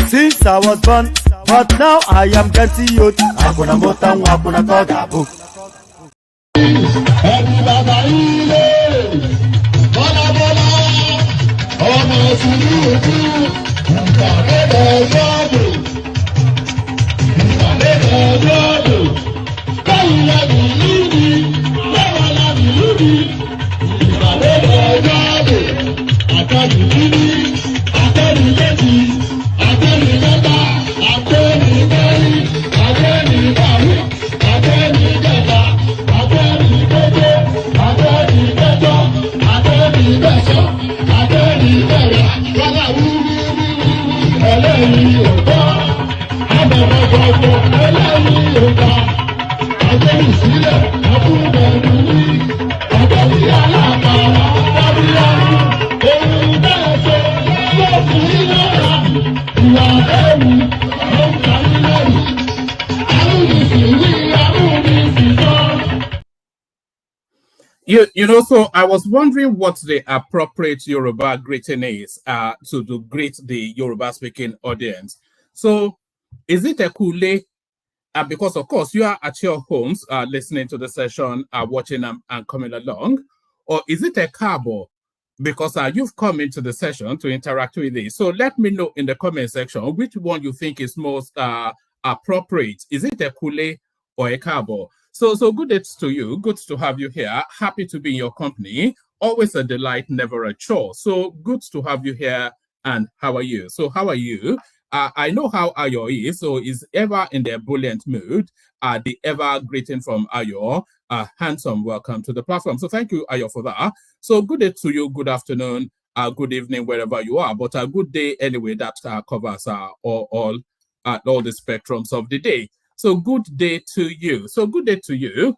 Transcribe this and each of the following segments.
Since I was born, but now I am getting youth. Hakuna motang, hakuna koga book. You know, so I was wondering what the appropriate Yoruba greeting is to greet the Yoruba speaking audience. So is it a kule? Because of course you are at your homes listening to the session, watching and coming along, or is it a cabo? Because you've come into the session to interact with this. So let me know in the comment section which one you think is most appropriate. Is it a kule or a cabo? So good day to you. Good to have you here. Happy to be in your company. Always a delight, never a chore. So good to have you here. And how are you? So how are you? I know how Ayo is, so is ever in the ebullient mood. The ever greeting from Ayo. Handsome, welcome to the platform. So thank you, Ayo, for that. So good day to you, good afternoon, good evening, wherever you are, but a good day anyway that covers all the spectrums of the day. So good day to you. So good day to you.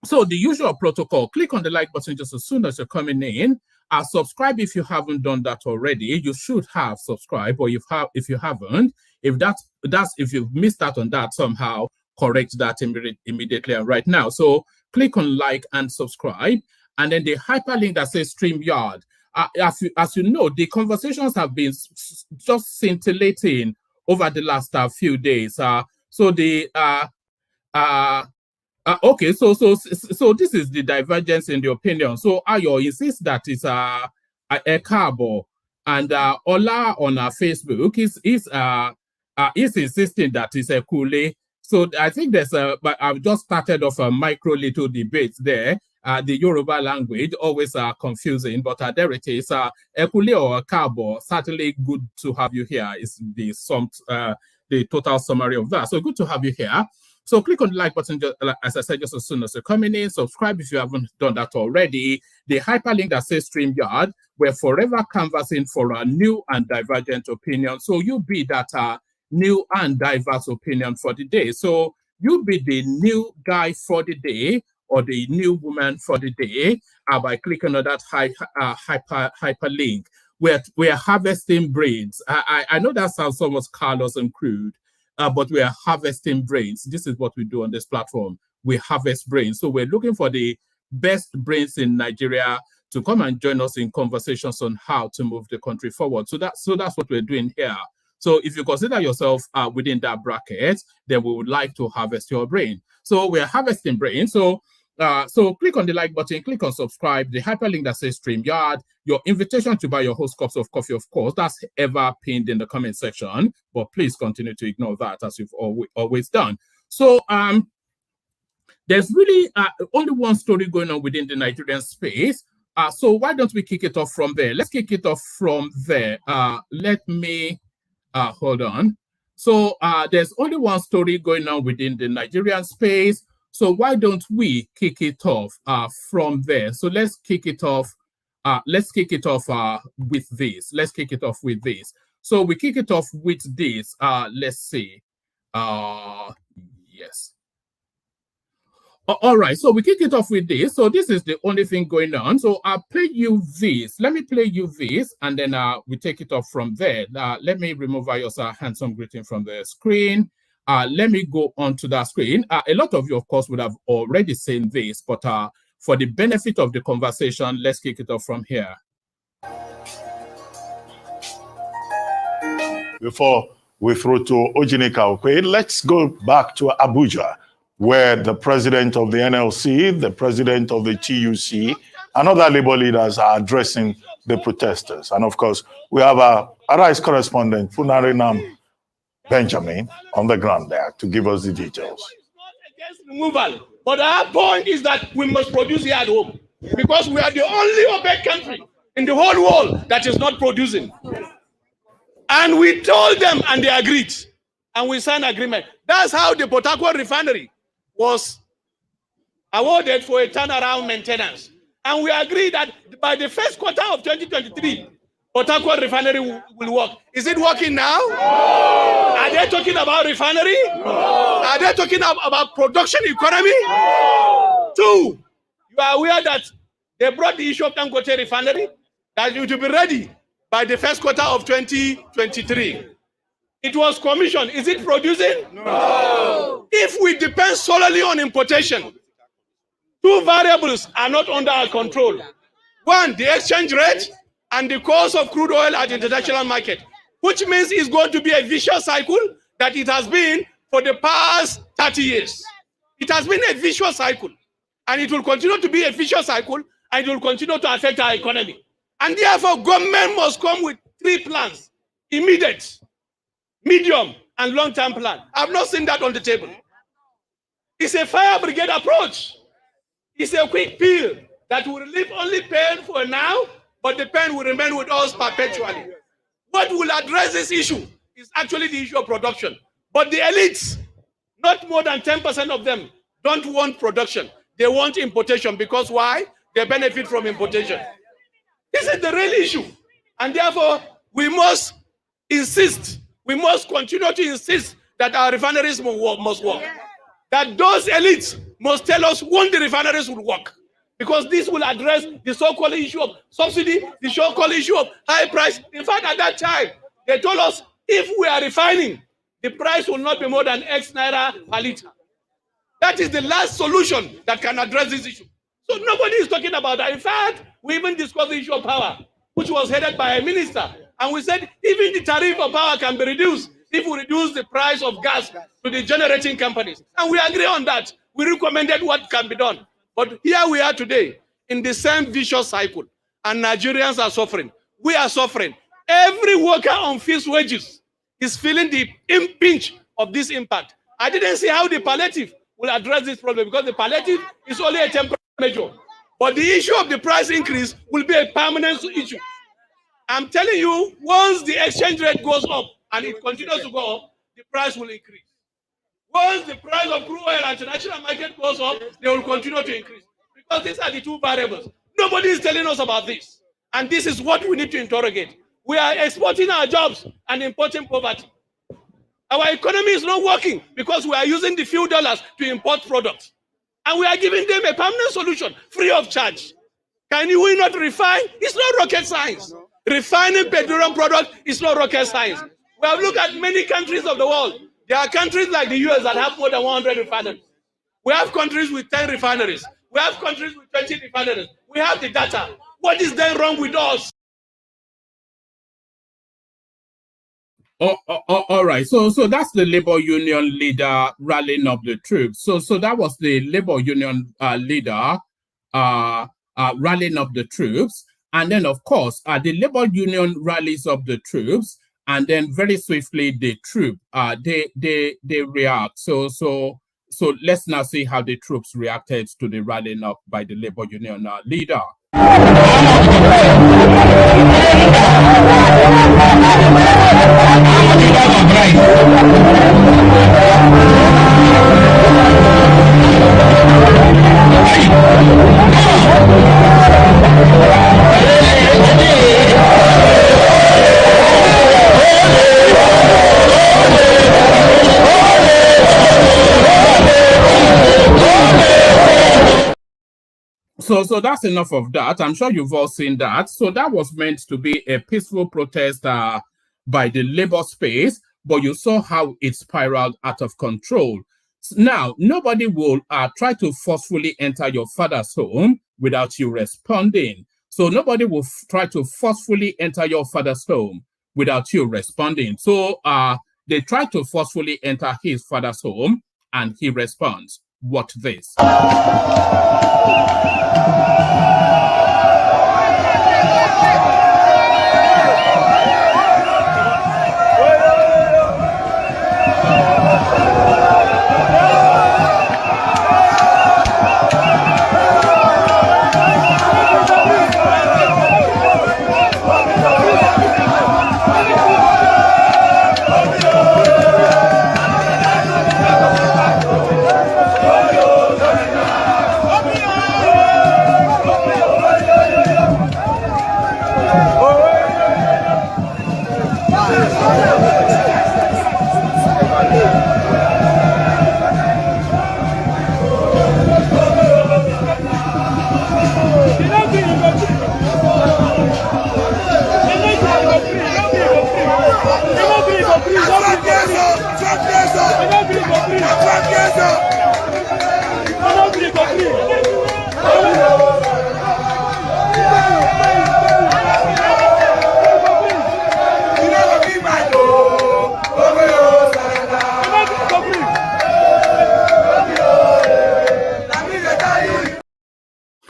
So the usual protocol, click on the like button just as soon as you're coming in. Subscribe if you haven't done that already. You should have subscribed, or if you haven't, if you've missed out on that somehow, correct that immediately and right now. So click on like and subscribe, and then the hyperlink that says StreamYard. As you know, the conversations have been just scintillating over the last few days. Okay, so this is the divergence in the opinion. So Ayo insists that it's a Cabo, and Ola on our Facebook is insisting that it's a Kule. So I think but I've just started off a micro little debate there. The Yoruba language always confusing, but there it is. Ekule or Cabo, certainly good to have you here. Is the total summary of that. So good to have you here. So click on the like button, as I said, just as soon as you're coming in. Subscribe if you haven't done that already. The hyperlink that says StreamYard, we're forever canvassing for a new and divergent opinion. So you be that new and diverse opinion for the day. So you be the new guy for the day or the new woman for the day by clicking on that hyperlink. We're harvesting brains. I know that sounds almost callous and crude. But we are harvesting brains. This is what we do on this platform. We harvest brains. So we're looking for the best brains in Nigeria to come and join us in conversations on how to move the country forward. So that's what we're doing here. So if you consider yourself within that bracket, then we would like to harvest your brain. So we're harvesting brains. So click on the like button, click on subscribe, the hyperlink that says StreamYard, your invitation to buy your host cups of coffee, of course, that's ever pinned in the comment section, but please continue to ignore that as you've always done. So there's really only one story going on within the Nigerian space. So why don't we kick it off from there? Let's kick it off from there. Let me, hold on. So there's only one story going on within the Nigerian space. So why don't we kick it off from there? So let's kick it off. With this. Let's kick it off with this. So we kick it off with this. Let's see. Yes. All right. So we kick it off with this. So this is the only thing going on. So I'll play you this. Let me play you this, and then we take it off from there. Let me remove Ayo's handsome greeting from the screen. Let me go onto that screen. A lot of you, of course, would have already seen this, but for the benefit of the conversation, let's kick it off from here. Before we throw to Ojinika Okwe, let's go back to Abuja, where the president of the NLC, the president of the TUC, and other labor leaders are addressing the protesters. And of course, we have our Arise correspondent, Funarinam Benjamin, on the ground there to give us the details. Against removal, but our point is that we must produce here at home, because we are the only OPEC country in the whole world that is not producing. And we told them, and they agreed, and we signed agreement. That's how the Port Harcourt refinery was awarded for a turnaround maintenance. And we agreed that by the first quarter of 2023, Port Harcourt refinery will work. Is it working now? No. Are they talking about refinery? No. Are they talking about production economy? No. Two, you are aware that they brought the issue of Dangote refinery, that it will be ready by the first quarter of 2023. It was commissioned. Is it producing? No. If we depend solely on importation, two variables are not under our control. One, the exchange rate, and the cost of crude oil at the international market, which means it's going to be a vicious cycle that it has been for the past 30 years. It has been a vicious cycle, and it will continue to be a vicious cycle, and it will continue to affect our economy. And therefore, government must come with three plans: immediate, medium, and long-term plan. I've not seen that on the table. It's a fire brigade approach. It's a quick pill that will relieve only pain for now, but the pain will remain with us perpetually. What will address this issue is actually the issue of production. But the elites, not more than 10% of them, don't want production. They want importation because why? They benefit from importation. This is the real issue. And therefore, we must insist, we must continue to insist that our refineries must work. That those elites must tell us when the refineries will work. Because this will address the so-called issue of subsidy, the so-called issue of high price. In fact, at that time, they told us if we are refining, the price will not be more than X naira per liter. That is the last solution that can address this issue. So nobody is talking about that. In fact, we even discussed the issue of power, which was headed by a minister. And we said even the tariff of power can be reduced if we reduce the price of gas to the generating companies. And we agree on that. We recommended what can be done. But here we are today in the same vicious cycle. And Nigerians are suffering. We are suffering. Every worker on fixed wages is feeling the pinch of this impact. I didn't see how the palliative will address this problem because the palliative is only a temporary measure. But the issue of the price increase will be a permanent issue. I'm telling you, once the exchange rate goes up and it continues to go up, the price will increase. Once the price of crude oil and international market goes up, they will continue to increase. Because these are the two variables. Nobody is telling us about this. And this is what we need to interrogate. We are exporting our jobs and importing poverty. Our economy is not working because we are using the few dollars to import products. And we are giving them a permanent solution, free of charge. Can we not refine? It's not rocket science. Refining petroleum product is not rocket science. We have looked at many countries of the world. There are countries like the US that have more than 100 refineries. We have countries with 10 refineries. We have countries with 20 refineries. We have the data. What is then wrong with us? All right. So that's the labor union leader rallying up the troops. So that was the labor union leader rallying up the troops. And then, of course, the labor union rallies up the troops. And then very swiftly, the troop, they react. So let's now see how the troops reacted to the rallying up by the labor union leader. So that's enough of that. I'm sure you've all seen that. So that was meant to be a peaceful protest by the labor space, but you saw how it spiraled out of control. Now, nobody will try to forcefully enter your father's home without you responding. So nobody will try to forcefully enter your father's home without you responding. So they try to forcefully enter his father's home, and he responds. Watch this.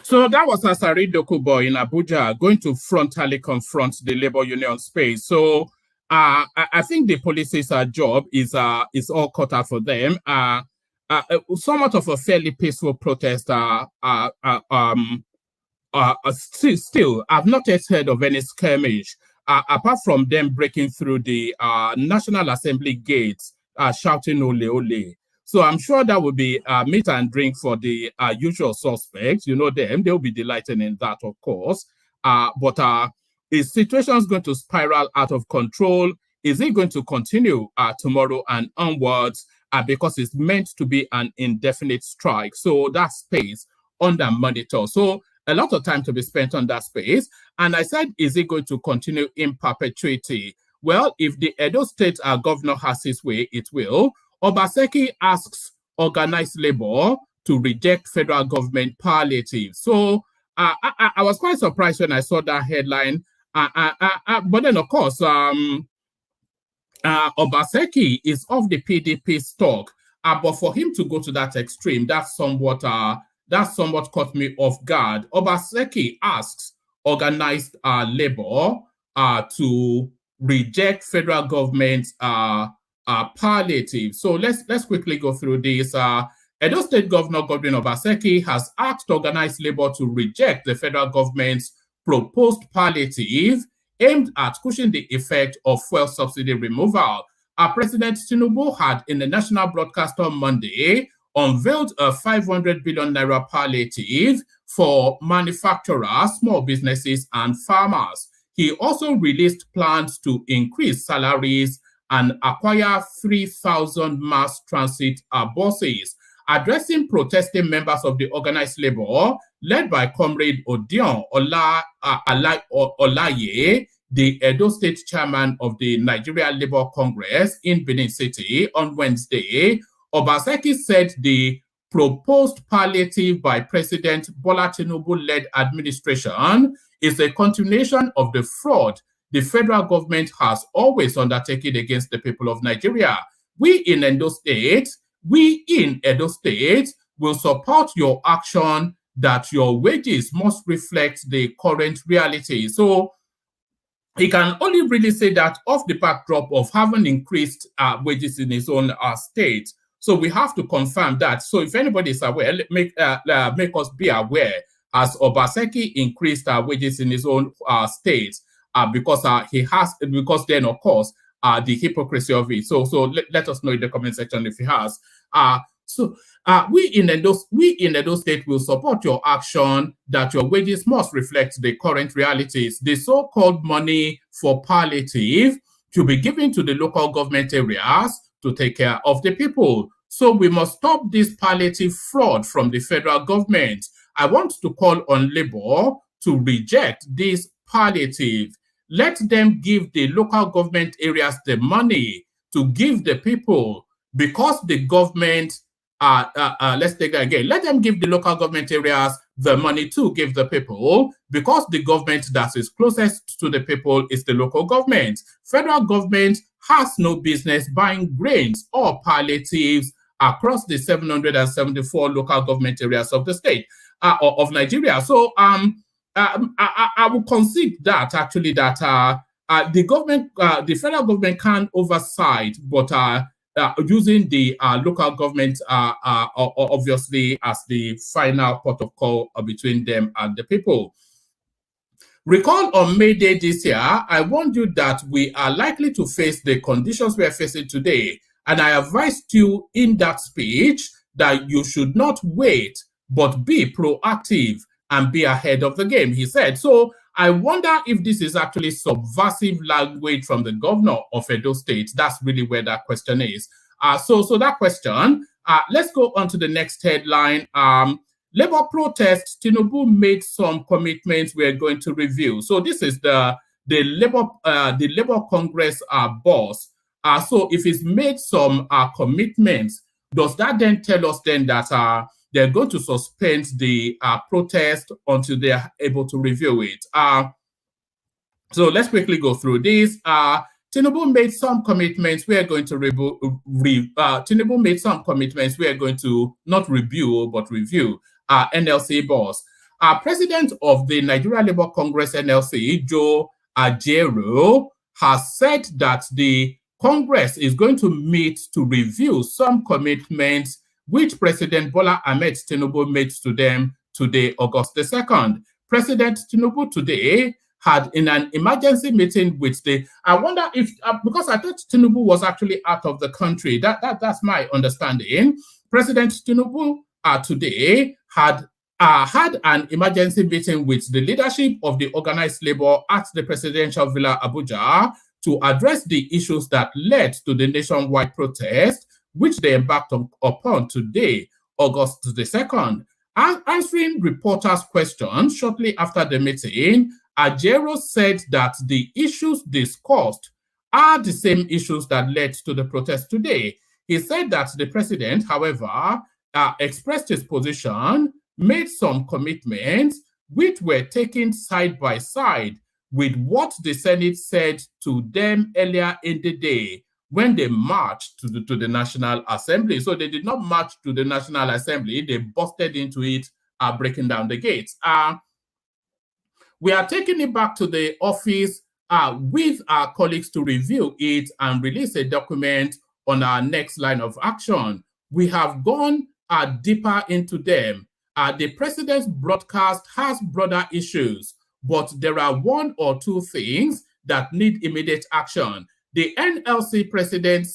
So that was Asari Dokubo in Abuja going to frontally confront the labor union space. So I think the police's job is all cut out for them. Somewhat of a fairly peaceful protest. Still, I've not yet heard of any skirmish apart from them breaking through the National Assembly gates, shouting ole ole. So I'm sure that will be meat and drink for the usual suspects. You know them; they'll be delighting in that, of course. But is situations going to spiral out of control? Is it going to continue tomorrow and onwards? Because it's meant to be an indefinite strike. So that space under monitor. So a lot of time to be spent on that space. And I said, is it going to continue in perpetuity? Well, if the Edo State governor has his way, it will. Obaseki asks organized labor to reject federal government palliative. So I was quite surprised when I saw that headline. But then, of course, Obaseki is of the PDP stock. But for him to go to that extreme, that somewhat caught me off guard. Obaseki asks organized labor to reject federal government palliative. So let's quickly go through this. Edo State Governor Godwin Obaseki has asked organized labor to reject the federal government's proposed palliative aimed at cushioning the effect of fuel subsidy removal. President Tinubu had, in the national broadcast on Monday, unveiled a 500 billion naira palliative for manufacturers, small businesses, and farmers. He also released plans to increase salaries and acquire 3,000 mass transit buses. Addressing protesting members of the organized labor, led by Comrade Odion Olaye, the Edo State chairman of the Nigeria Labour Congress in Benin City on Wednesday, Obaseki said the proposed palliative by President Bola Tinubu-led administration is a continuation of the fraud the federal government has always undertaken against the people of Nigeria. We in Edo State will support your action that your wages must reflect the current reality. So he can only really say that off the backdrop of having increased wages in his own state. So we have to confirm that. So if anybody is aware, make us be aware, as Obaseki increased wages in his own state, because then, of course, the hypocrisy of it. So let us know in the comment section if he has. We in Edo State will support your action that your wages must reflect the current realities. The so-called money for palliative to be given to the local government areas to take care of the people. So we must stop this palliative fraud from the federal government. I want to call on Labour to reject this palliative. Let them give the local government areas the money to give the people, because the government, let's take that again. Let them give the local government areas the money to give the people, because the government that is closest to the people is the local government. Federal government has no business buying grains or palliatives across the 774 local government areas of the state of Nigeria. So I will concede that actually that the government, the federal government can oversight, but using the local government obviously as the final port of call between them and the people. Recall on May Day this year, I warned you that we are likely to face the conditions we are facing today. And I advised you in that speech that you should not wait, but be proactive and be ahead of the game, he said. So I wonder if this is actually subversive language from the governor of Edo State. That's really where that question is. So that question, let's go on to the next headline. Labour protests, Tinubu made some commitments we're going to review. So this is the Labour Congress boss. So if he's made some commitments, does that then tell us then that they're going to suspend the protest until they are able to review it? So let's quickly go through this. Tinubu made some commitments. We are going to Tinubu made some commitments. We are going to not review, but review. NLC boss. President of the Nigeria Labour Congress NLC, Joe Ajaero, has said that the Congress is going to meet to review some commitments which President Bola Ahmed Tinubu made to them today, August the 2nd. President Tinubu today had in an emergency meeting with I wonder if, because I thought Tinubu was actually out of the country. That's my understanding. President Tinubu today had an emergency meeting with the leadership of the organized labor at the presidential villa Abuja to address the issues that led to the nationwide protest, which they embarked upon today, August the 2nd. Answering reporters' questions shortly after the meeting, Ajero said that the issues discussed are the same issues that led to the protest today. He said that the president, however, expressed his position, made some commitments, which were taken side by side with what the Senate said to them earlier in the day when they marched to the National Assembly. So they did not march to the National Assembly, they busted into it, breaking down the gates. We are taking it back to the office with our colleagues to review it and release a document on our next line of action. We have gone deeper into them. The president's broadcast has broader issues, but there are one or two things that need immediate action. The NLC president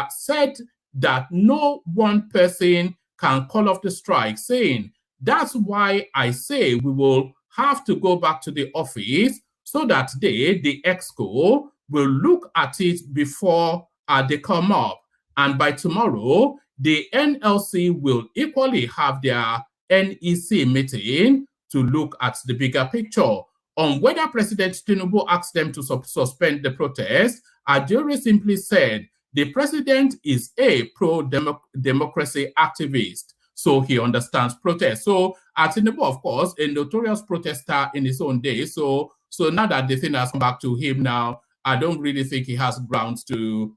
said that no one person can call off the strike, saying, that's why I say we will have to go back to the office so that the EXCO, will look at it before they come up. And by tomorrow, the NLC will equally have their NEC meeting to look at the bigger picture. On whether President Tinubu asked them to suspend the protest, Ajero simply said, the president is a pro-democracy activist, so he understands protest. So Tinubu, of course, a notorious protester in his own day. So now that the thing has come back to him now, I don't really think he has grounds to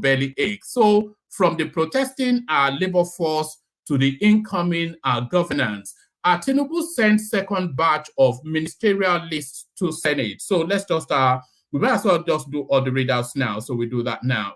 belly ache. So from the protesting labor force to the incoming governance, Tinubu sent second batch of ministerial lists to Senate. So let's just, we might as well just do all the readouts now. So we do that now.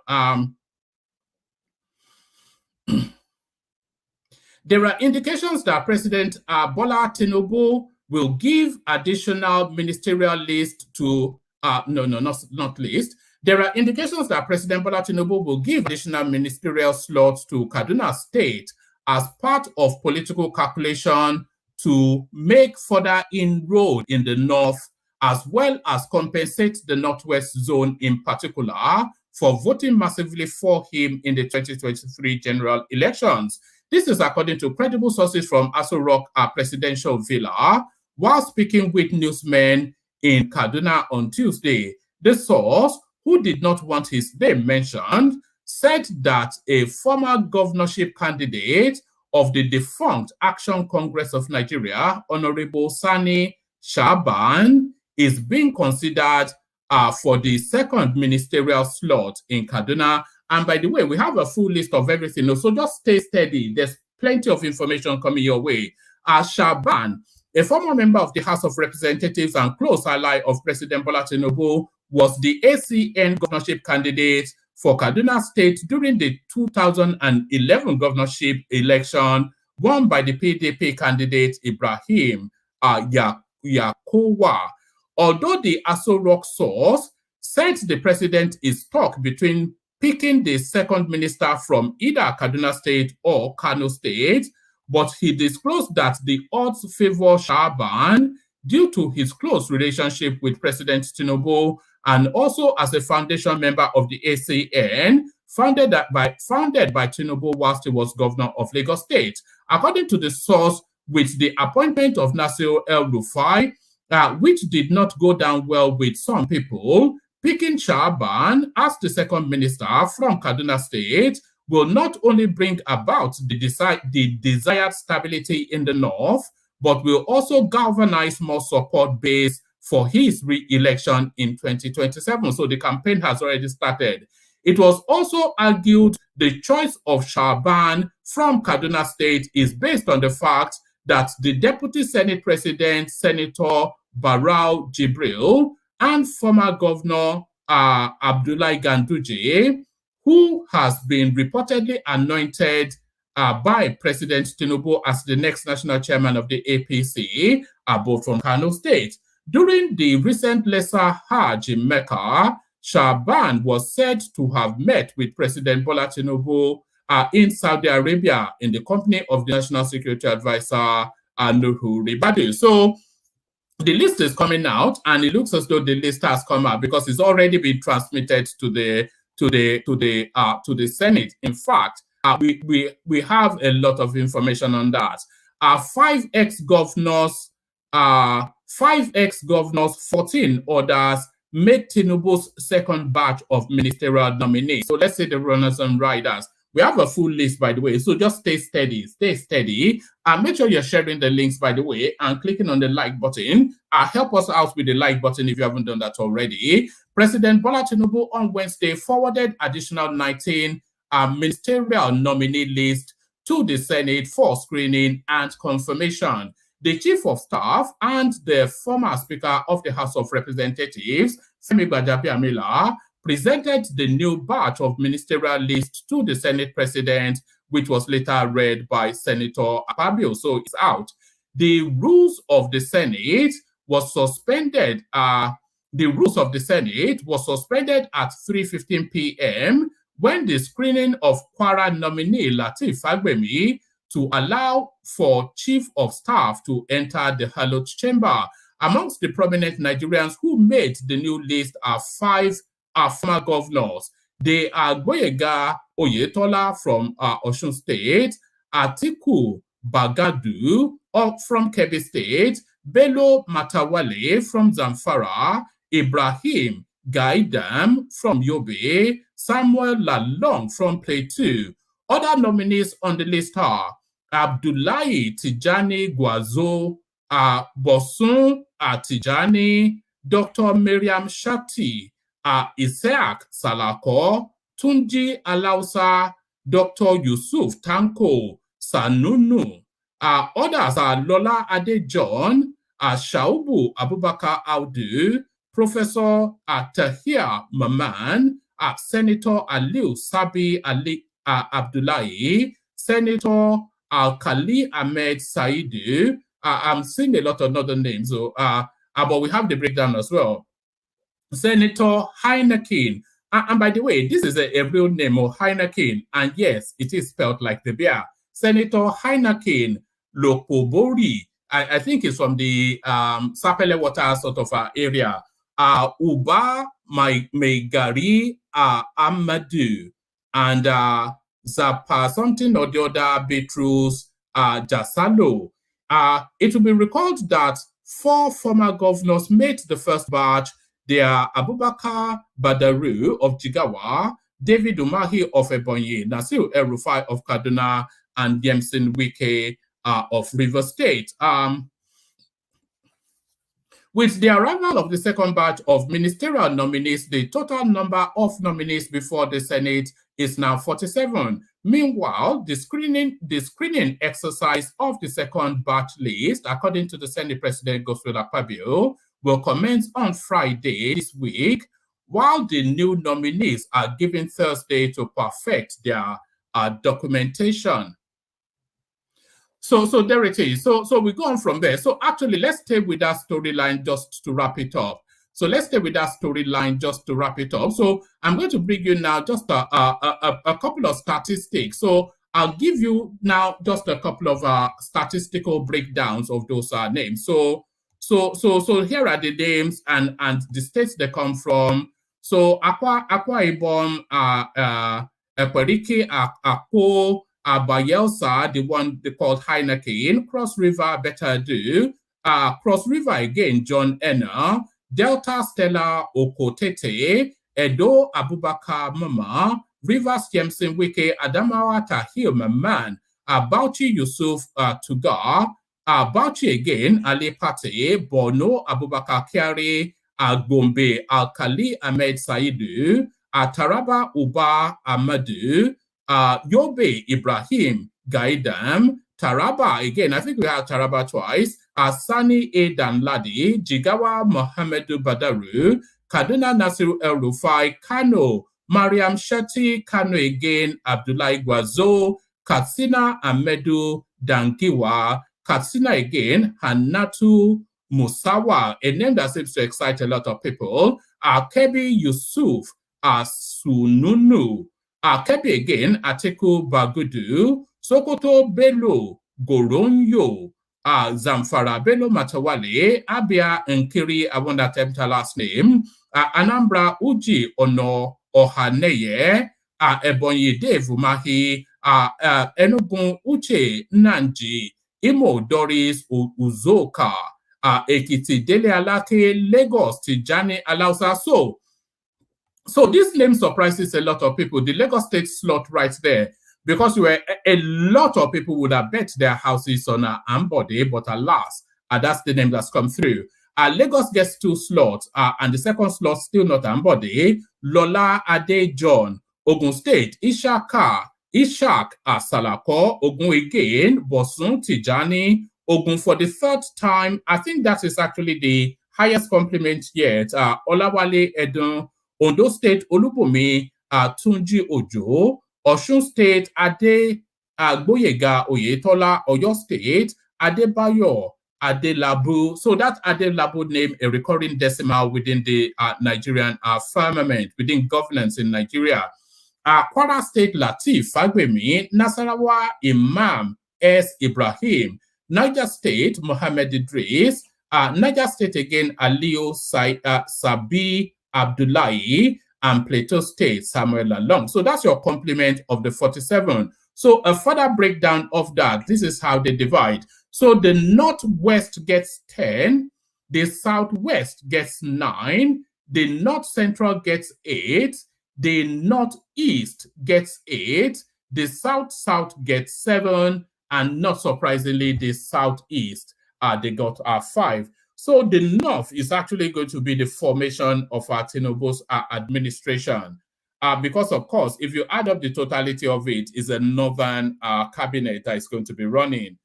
There are indications that President Bola Tinubu will give additional ministerial list to, not list. There are indications that President Bola Tinubu will give additional ministerial slots to Kaduna State as part of political calculation to make further inroad in the north, as well as compensate the Northwest zone in particular for voting massively for him in the 2023 general elections. This is according to credible sources from Aso Rock Presidential Villa, while speaking with newsmen in Kaduna on Tuesday. The source, who did not want his name mentioned, said that a former governorship candidate of the defunct Action Congress of Nigeria, Honorable Sani Shaban, is being considered for the second ministerial slot in Kaduna. And by the way, we have a full list of everything, so just stay steady. There's plenty of information coming your way. Shaban, a former member of the House of Representatives and close ally of President Bola Tinubu, was the ACN governorship candidate for Kaduna State during the 2011 governorship election, won by the PDP candidate Ibrahim Yakowa. Although the Aso Rock source said the president is stuck between picking the second minister from either Kaduna State or Kano State, but he disclosed that the odds favor Shaban due to his close relationship with President Tinubu and also as a foundation member of the ACN, founded by Tinubu whilst he was governor of Lagos State. According to the source, with the appointment of Nasir El-Rufai, which did not go down well with some people, picking Shaban as the second minister from Kaduna State will not only bring about the desired stability in the north, but will also galvanize more support base for his re-election in 2027. So the campaign has already started. It was also argued the choice of Shaban from Kaduna State is based on the fact that the Deputy Senate President, Senator Barau Jibril, and former Governor Abdullahi Ganduje, who has been reportedly anointed by President Tinubu as the next national chairman of the APC, are both from Kano State. During the recent Lesser Hajj in Mecca, Shaban was said to have met with President Bola Tinubu in Saudi Arabia in the company of the National Security Advisor Nuhu Ribadu. So the list is coming out, and it looks as though the list has come out because it's already been transmitted to the Senate. In fact, we have a lot of information on that. 5 ex-governors, 14 others made Tinubu's second batch of ministerial nominees. So let's say the runners and riders. We have a full list, by the way, so just stay steady, and make sure you're sharing the links, by the way, and clicking on the like button. Help us out with the like button if you haven't done that already. President Bola Tinubu on Wednesday forwarded additional 19 ministerial nominee list to the Senate for screening and confirmation. The Chief of Staff and the former Speaker of the House of Representatives, Femi Gbajabiamila, presented the new batch of ministerial list to the Senate President, which was later read by Senator Akpabio. So it's out. The rules of the Senate was suspended. The rules of the Senate was suspended at 3:15 p.m. when the screening of Kwara nominee Lateef Fagbemi to allow for Chief of Staff to enter the hallowed chamber. Amongst the prominent Nigerians who made the new list are 5 former governors. They are Gboyega Oyetola from Osun State, Atiku Bagadu from Kebbi State, Bello Matawale from Zamfara, Ibrahim Gaidam from Yobe, Samuel Lalong from Plateau. Other nominees on the list are Abdullahi Tijani Gwazo, Bosun Tijani, Dr. Miriam Shati, Isaac Salako, Tunji Alausa, Dr. Yusuf Tanko, Sanunu. Others are Lola Adejon, Shaubu Abubakar Audu, Professor Tahir Maman, Senator Aliu Sabi Ali Abdullahi, Senator Al-Khali Ahmed Saidu. I'm seeing a lot of other names, so, but we have the breakdown as well. Senator Heineken. And by the way, this is a real name of Heineken, and yes, it is spelled like the beer. Senator Heineken Lokobori. I think it's from the Sapele Water sort of area. Uba Megari Amadu, and Zapa something or the other Beatrice Jasalo. It will be recalled that 4 former governors made the first batch. They are Abubakar Badaru of Jigawa, David Umahi of Ebonyi, Nasir El-Rufai of Kaduna, and Yemson Wike of Rivers State. With the arrival of the second batch of ministerial nominees, the total number of nominees before the Senate is now 47. Meanwhile, the screening exercise of the second batch list, according to the Senate President Godswill Akpabio, will commence on Friday this week, while the new nominees are given Thursday to perfect their documentation. So there it is. So we go on from there. So actually, let's stay with that storyline just to wrap it up. So I'm going to bring you now just a couple of statistics. So I'll give you now just a couple of statistical breakdowns of those names. So here are the names and the states they come from. So Akwa Ibom, Ekwerike, Akpo, Bayelsa, the one they called Heineken, Cross River, Betadu, Cross River again, John Enna, Delta Stella Okotete, Edo Abubakar Mama, Rivers Yemson Wike, Adamawa Tahir Maman, Bauchi Yusuf Tugar, Bauchi again, Ali Pate, Borno Abubakar Kyari, Gombe Al-Khali Ahmed Saidu, Taraba Uba Ahmadu, Yobe Ibrahim Gaidam, Taraba again, I think we have Taraba twice, Sani Edan Ladi, Jigawa Mohamedu Badaru, Kaduna Nasiru El-Rufai, Kano, Mariam Shati, Kano again, Abdullahi Gwazo, Katsina Ahmedu Dangiwa, Katsina again, Hanatu Musawa, a name that seems to excite a lot of people. Kebi Yusuf Sununu. Kebi again, Atiku Bagudu. Sokoto Bello Goronyo. Zamfara Bello Matawale. Abia Nkiri, I won't attempt her last name. Anambra Uji Ono Ohaneye. Ebonyi Dave Umahi. Enugu Uche Nanji. Imo Doris Uzoka. Ekiti Dele Alake, Lagos Tijani Alausa. So this name surprises a lot of people. The Lagos State slot right there, because a lot of people would have bet their houses on Ambode, but alas, that's the name that's come through. Lagos gets 2 slots, and the second slot still not Ambode. Lola Ade John, Ogun State, Ishak Salako, Ogun again, Bosun Tijani, Ogun for the 3rd time. I think that is actually the highest compliment yet. Olawale Edun, Ondo State, Olubumi, Tunji Ojo, Osun State, Ade Gboyega Oyetola, Oyo State, Adebayo, Adelabu. So that Adelabu name, a recurring decimal within the Nigerian firmament, within governance in Nigeria. Kwara State, Latif Fagbemi, Nasarawa, Imam S. Ibrahim, Niger State, Mohammed Idris, Niger State again, Aliyu Sabi Abdullahi, and Plateau State, Samuel Along. So that's your complement of the 47. So a further breakdown of that, this is how they divide. So the Northwest gets 10, the Southwest gets 9, the North Central gets 8, the Northeast gets 8, the South gets 7, and not surprisingly, the Southeast, they got 5. So the North is actually going to be the formation of Tinubu's administration. Because, of course, if you add up the totality of it, is a Northern cabinet that is going to be running.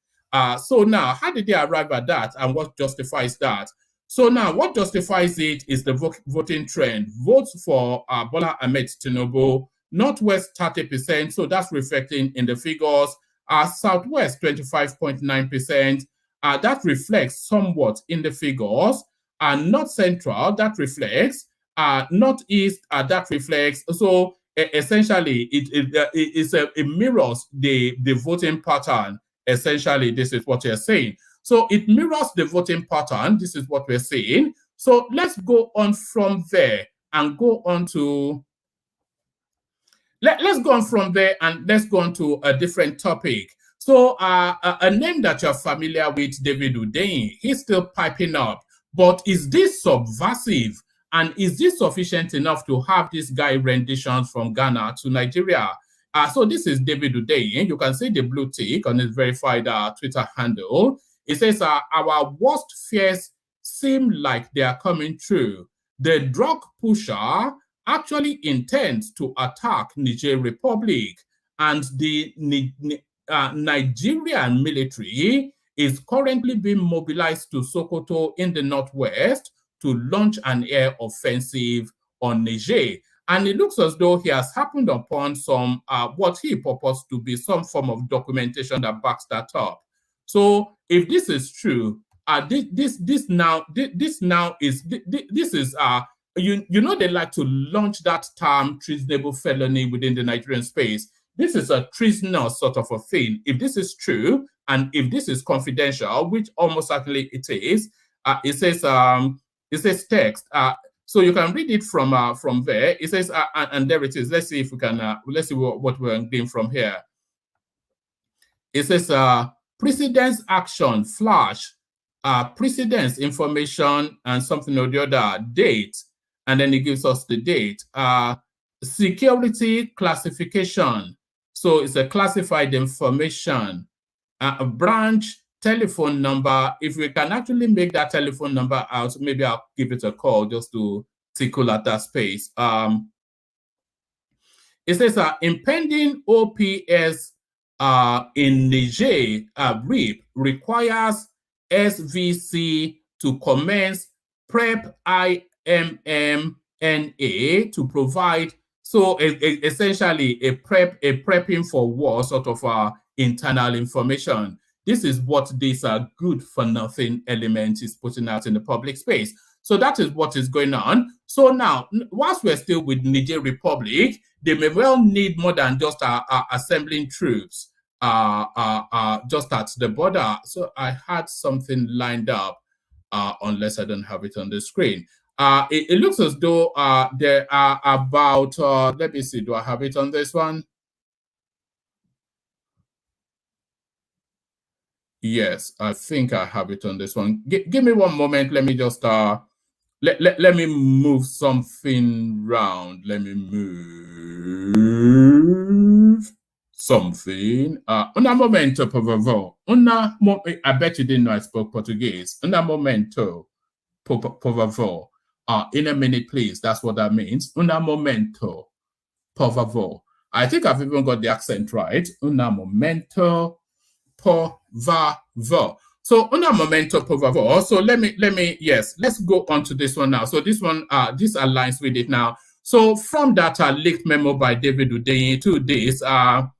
So now, how did they arrive at that, and what justifies that? So now, what justifies it is the voting trend. Votes for Bola Ahmed Tinubu, Northwest 30%, so that's reflecting in the figures. Southwest 25.9%, that reflects somewhat in the figures. North Central, that reflects. Northeast, that reflects. So essentially, it mirrors the voting pattern. Essentially, this is what you're saying. So it mirrors the voting pattern. This is what we're saying. So let's go on from there and go on to... Let's go on from there and let's go on to a different topic. So a name that you're familiar with, David Hundeyin, he's still piping up. But is this subversive? And is this sufficient enough to have this guy renditions from Ghana to Nigeria? So this is David Hundeyin. You can see the blue tick on his verified Twitter handle. It says, our worst fears seem like they are coming true. The drug pusher actually intends to attack Niger Republic, and the Nigerian military is currently being mobilized to Sokoto in the northwest to launch an air offensive on Niger. And it looks as though he has happened upon some, what he purports to be some form of documentation that backs that up. So if this is true, this is you know, they like to launch that term treasonable felony within the Nigerian space. This is a treasonous sort of a thing. If this is true, and if this is confidential, which almost certainly it is, it says text. So you can read it from there. It says, and there it is. Let's see if we can. Let's see what we're getting from here. It says, precedence action flash, precedence information, and something or the other date, and then it gives us the date. Security classification. So it's a classified information. A branch telephone number. If we can actually make that telephone number out, maybe I'll give it a call just to tickle at that space. It says impending OPS in Niger RIP requires SVC to commence prep IMMNA to provide. So essentially a prepping for war sort of internal information. This is what this good for nothing element is putting out in the public space. So that is what is going on. So now, whilst we're still with Niger Republic, they may well need more than just assembling troops just at the border. So I had something lined up, unless I don't have it on the screen. It looks as though there are about, let me see, do I have it on this one? Yes, I think I have it on this one. Give me one moment. Let me just let me move something round. Let me move something. Una momento, por favor. I bet you didn't know I spoke Portuguese. Una momento, por favor. In a minute, please. That's what that means. Una momento, por favor. I think I've even got the accent right. Una momento, por favor. So una momento, por favor. So let me, yes, let's go on to this one now. So this one, this aligns with it now. So from that leaked memo by David Udeye to this, no,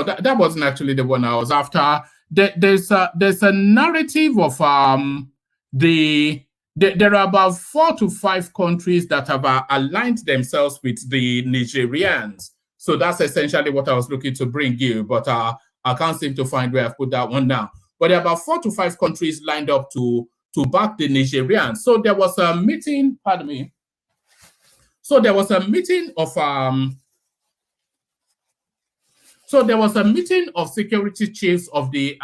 that wasn't actually the one I was after. There's a narrative of there are about 4 to 5 countries that have aligned themselves with the Nigerians. So that's essentially what I was looking to bring you, but I can't seem to find where I put that one now. But there are about 4 to 5 countries lined up to back the Nigerians. So there was a meeting, pardon me. So there was a meeting of security chiefs of the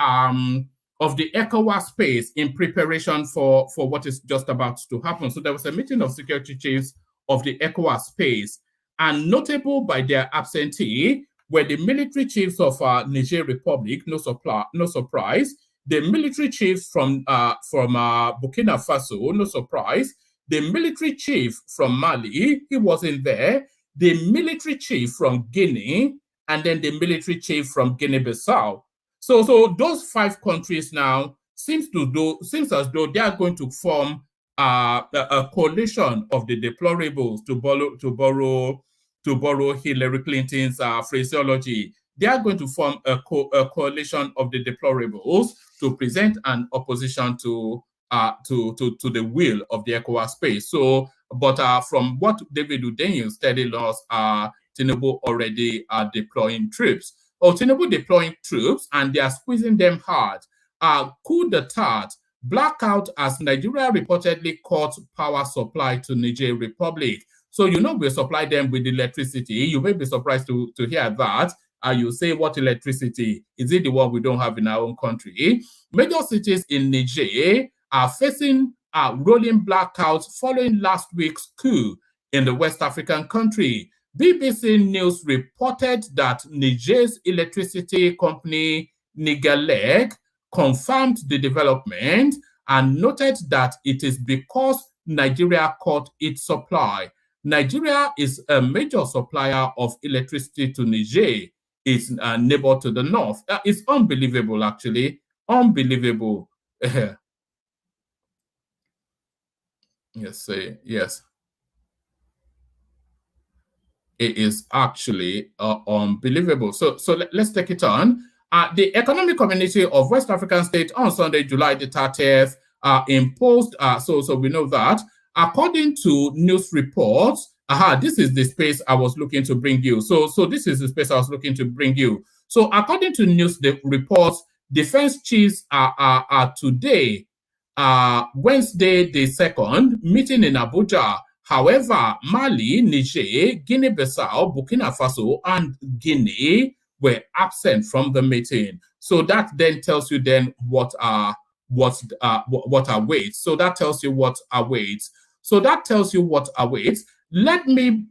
ECOWAS space in preparation for what is just about to happen. So there was a meeting of security chiefs of the ECOWAS space, and notable by their absentee were the military chiefs of Niger Republic, no surprise, the military chiefs from Burkina Faso, no surprise, the military chief from Mali, he wasn't there, the military chief from Guinea, and then the military chief from Guinea-Bissau. So those 5 countries now seems as though they are going to form a coalition of the deplorables, to borrow Hillary Clinton's phraseology. They are going to form a coalition of the deplorables to present an opposition to the will of the ECOWAS space. So, but from what David Udeye is telling us, Tinubu already are deploying troops. Tinubu deploying troops, and they are squeezing them hard. Coup d'etat, blackout as Nigeria reportedly cut power supply to Niger Republic. So we supply them with electricity. You may be surprised to hear that. You say, what electricity? Is it the one we don't have in our own country? Major cities in Niger are facing rolling blackouts following last week's coup in the West African country. BBC News reported that Niger's electricity company, Nigerleg, confirmed the development and noted that it is because Nigeria cut its supply. Nigeria is a major supplier of electricity to Niger, its neighbor to the north. It's unbelievable, actually. Unbelievable. Yes. It is actually unbelievable. So let's take it on. The Economic Community of West African States on Sunday, July the 30th, imposed, so we know that, according to news reports, this is the space I was looking to bring you. So this is the space I was looking to bring you. So according to news reports, defense chiefs are today, Wednesday the 2nd, meeting in Abuja. However, Mali, Niger, Guinea-Bissau, Burkina Faso, and Guinea were absent from the meeting. So that then tells you then what awaits. So that tells you what awaits. Let me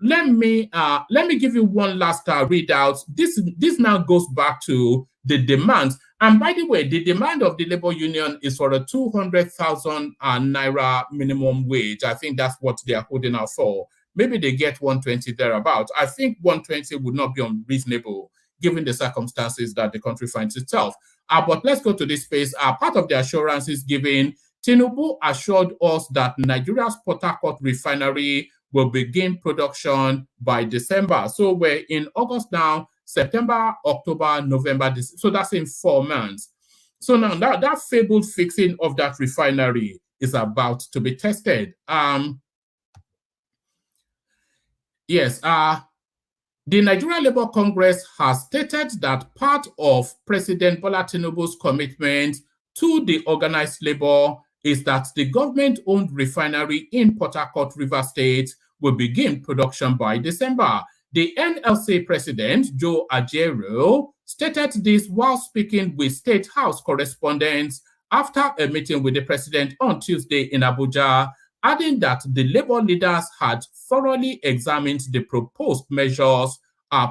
give you one last readout. This now goes back to the demands. And by the way, the demand of the labor union is for a 200,000 naira minimum wage. I think that's what they are holding out for. Maybe they get 120 thereabouts. I think 120 would not be unreasonable given the circumstances that the country finds itself. But let's go to this space. Part of the assurances given, Tinubu assured us that Nigeria's Port Harcourt refinery will begin production by December. So we're in August now, September, October, November, so that's in 4 months. So now that fabled fixing of that refinery is about to be tested. Yes, the Nigerian Labour Congress has stated that part of President Bola Tinubu's commitment to the organized labor is that the government-owned refinery in Port Harcourt, Rivers State, will begin production by December. The NLC president, Joe Ajaero, stated this while speaking with State House correspondents after a meeting with the president on Tuesday in Abuja, adding that the labor leaders had thoroughly examined the proposed measures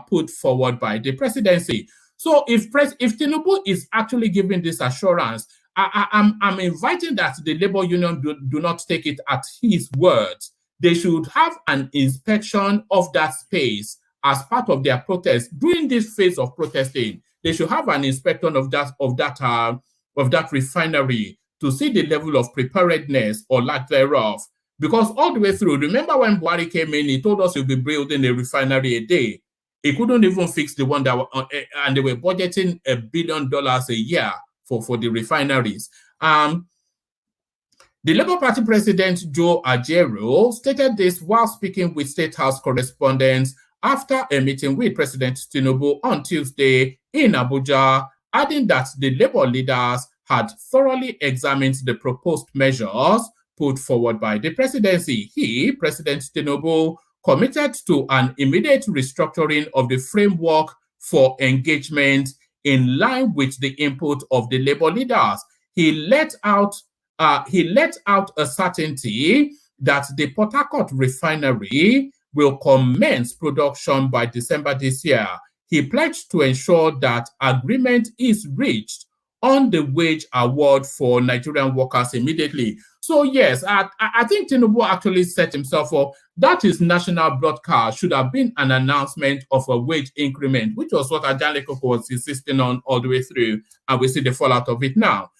put forward by the presidency. So if Tinubu is actually giving this assurance, I'm inviting that the labor union do not take it at his word. They should have an inspection of that space as part of their protest. During this phase of protesting, they should have an inspection of that refinery to see the level of preparedness or lack thereof. Because all the way through, remember when Buhari came in, he told us he'll be building a refinery a day. He couldn't even fix the one that and they were budgeting $1 billion a year for the refineries. The Labour Party president, Joe Ajaero, stated this while speaking with State House correspondents after a meeting with President Tinubu on Tuesday in Abuja, adding that the Labour leaders had thoroughly examined the proposed measures put forward by the presidency. He, President Tinubu, committed to an immediate restructuring of the framework for engagement in line with the input of the Labour leaders. He let out a certainty that the Port Harcourt refinery will commence production by December this year. He pledged to ensure that agreement is reached on the wage award for Nigerian workers immediately. So yes, I think Tinubu actually set himself up. That is national broadcast should have been an announcement of a wage increment, which was what Ajanle Koko was insisting on all the way through, and we see the fallout of it now.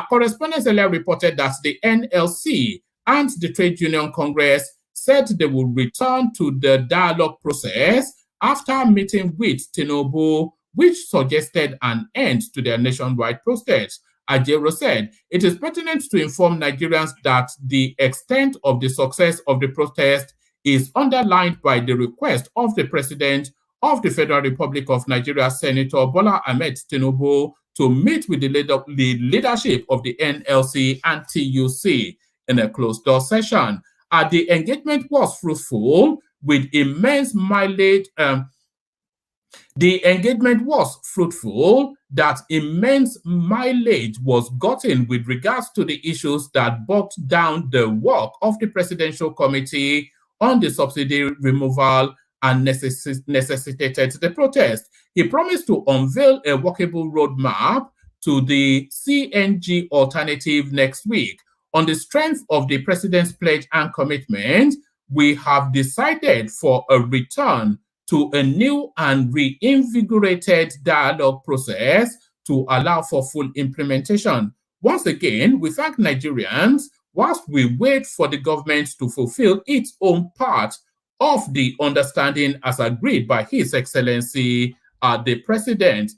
Correspondents earlier reported that the NLC and the Trade Union Congress said they will return to the dialogue process after meeting with Tinubu, which suggested an end to their nationwide protest. Ajaero said, it is pertinent to inform Nigerians that the extent of the success of the protest is underlined by the request of the President of the Federal Republic of Nigeria, Senator Bola Ahmed Tinubu, to meet with the leadership of the NLC and TUC in a closed-door session. The engagement was fruitful with immense mileage. The engagement was fruitful, that immense mileage was gotten with regards to the issues that bogged down the work of the Presidential Committee on the subsidy removal and necessitated the protest. He promised to unveil a workable roadmap to the CNG alternative next week. On the strength of the President's pledge and commitment, we have decided for a return to a new and reinvigorated dialogue process to allow for full implementation. Once again, we thank Nigerians whilst we wait for the government to fulfill its own part of the understanding as agreed by His Excellency, the President.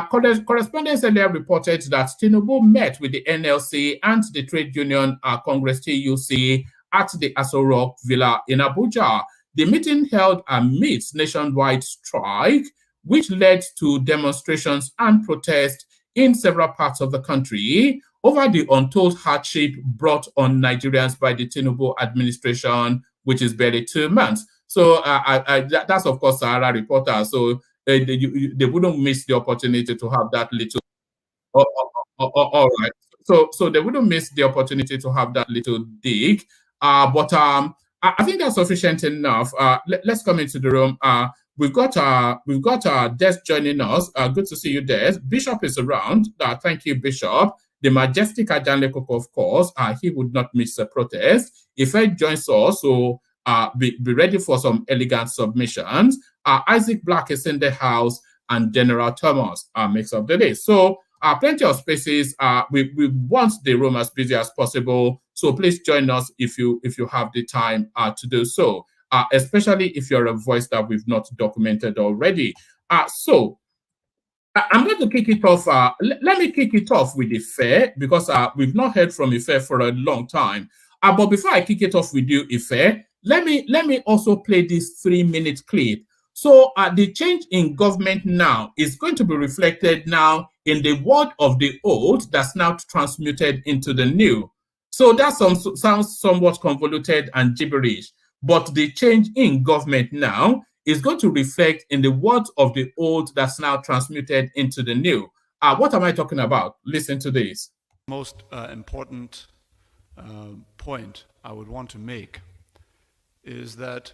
Correspondents earlier reported that Tinubu met with the NLC and the Trade Union Congress TUC at the Aso Rock Villa in Abuja. The meeting held amidst nationwide strike, which led to demonstrations and protests in several parts of the country over the untold hardship brought on Nigerians by the Tinubu administration, which is barely 2 months. So that's, of course, Sahara Reporter. So they wouldn't miss the opportunity to have that little. All right. So they wouldn't miss the opportunity to have that little dig. But I think that's sufficient enough. Let's come into the room. We've got Des joining us. Good to see you, Des. Bishop is around. Thank you, Bishop. The majestic Ajanle Koko, of course, he would not miss a protest. If he joins us, so be ready for some elegant submissions. Isaac Black is in the house, and General Thomas makes up the day. So plenty of spaces. We want the room as busy as possible. So please join us if you have the time to do so, especially if you're a voice that we've not documented already. I'm going to kick it off. Let me kick it off with Ife, because we've not heard from Ife for a long time. But before I kick it off with you, Ife, let me also play this 3-minute clip. So the change in government now is going to be reflected now in the word of the old that's now transmuted into the new. So that sounds somewhat convoluted and gibberish, but the change in government now is going to reflect in the words of the old that's now transmuted into the new. What am I talking about? Listen to this. Most important point I would want to make is that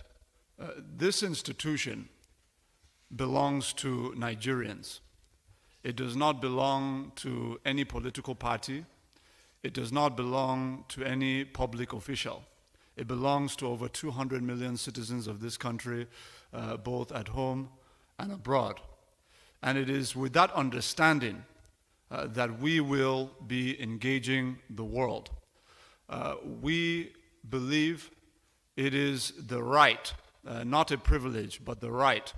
this institution belongs to Nigerians. It does not belong to any political party. It does not belong to any public official. It belongs to over 200 million citizens of this country, both at home and abroad. And it is with that understanding that we will be engaging the world. We believe it is the right, not a privilege, but the right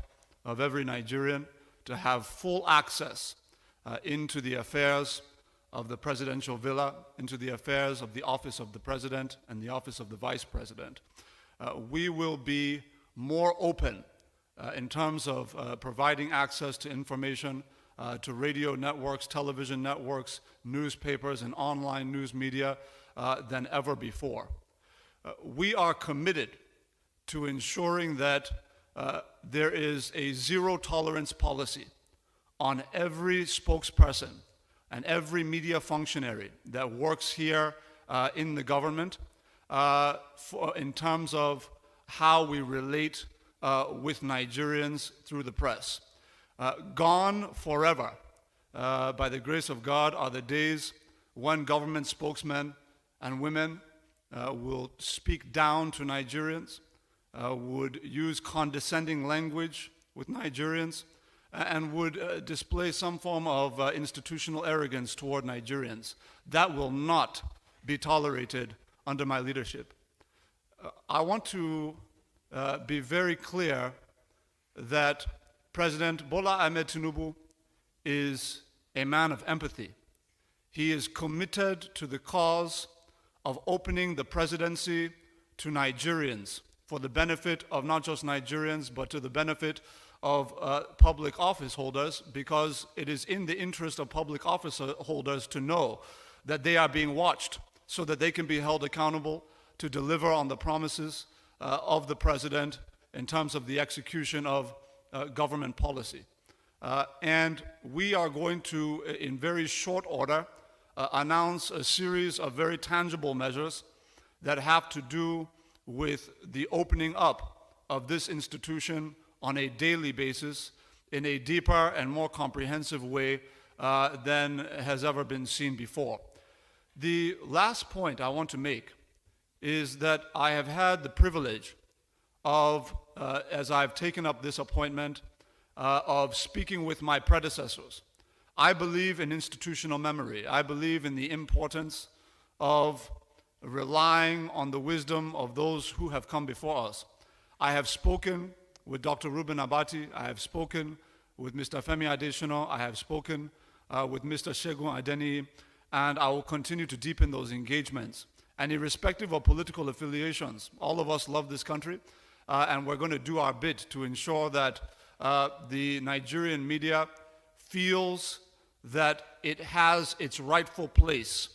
of every Nigerian to have full access into the affairs of the presidential villa, into the affairs of the office of the president and the office of the vice president. We will be more open in terms of providing access to information to radio networks, television networks, newspapers, and online news media than ever before. We are committed to ensuring that there is a zero-tolerance policy on every spokesperson and every media functionary that works here in the government in terms of how we relate with Nigerians through the press. Gone forever, by the grace of God, are the days when government spokesmen and women will speak down to Nigerians, would use condescending language with Nigerians, and would display some form of institutional arrogance toward Nigerians. That will not be tolerated under my leadership. I want to be very clear that President Bola Ahmed Tinubu is a man of empathy. He is committed to the cause of opening the presidency to Nigerians for the benefit of not just Nigerians, but to the benefit of public office holders, because it is in the interest of public office holders to know that they are being watched so that they can be held accountable to deliver on the promises of the president in terms of the execution of government policy. And we are going to, in very short order, announce a series of very tangible measures that have to do with the opening up of this institution on a daily basis in a deeper and more comprehensive way than has ever been seen before. The last point I want to make is that I have had the privilege of, as I've taken up this appointment, of speaking with my predecessors. I believe in institutional memory. I believe in the importance of relying on the wisdom of those who have come before us. I have spoken with Dr. Reuben Abati. I have spoken with Mr. Femi Adesina. I have spoken with Mr. Segun Adeniyi, and I will continue to deepen those engagements. And irrespective of political affiliations, all of us love this country, and we're going to do our bit to ensure that the Nigerian media feels that it has its rightful place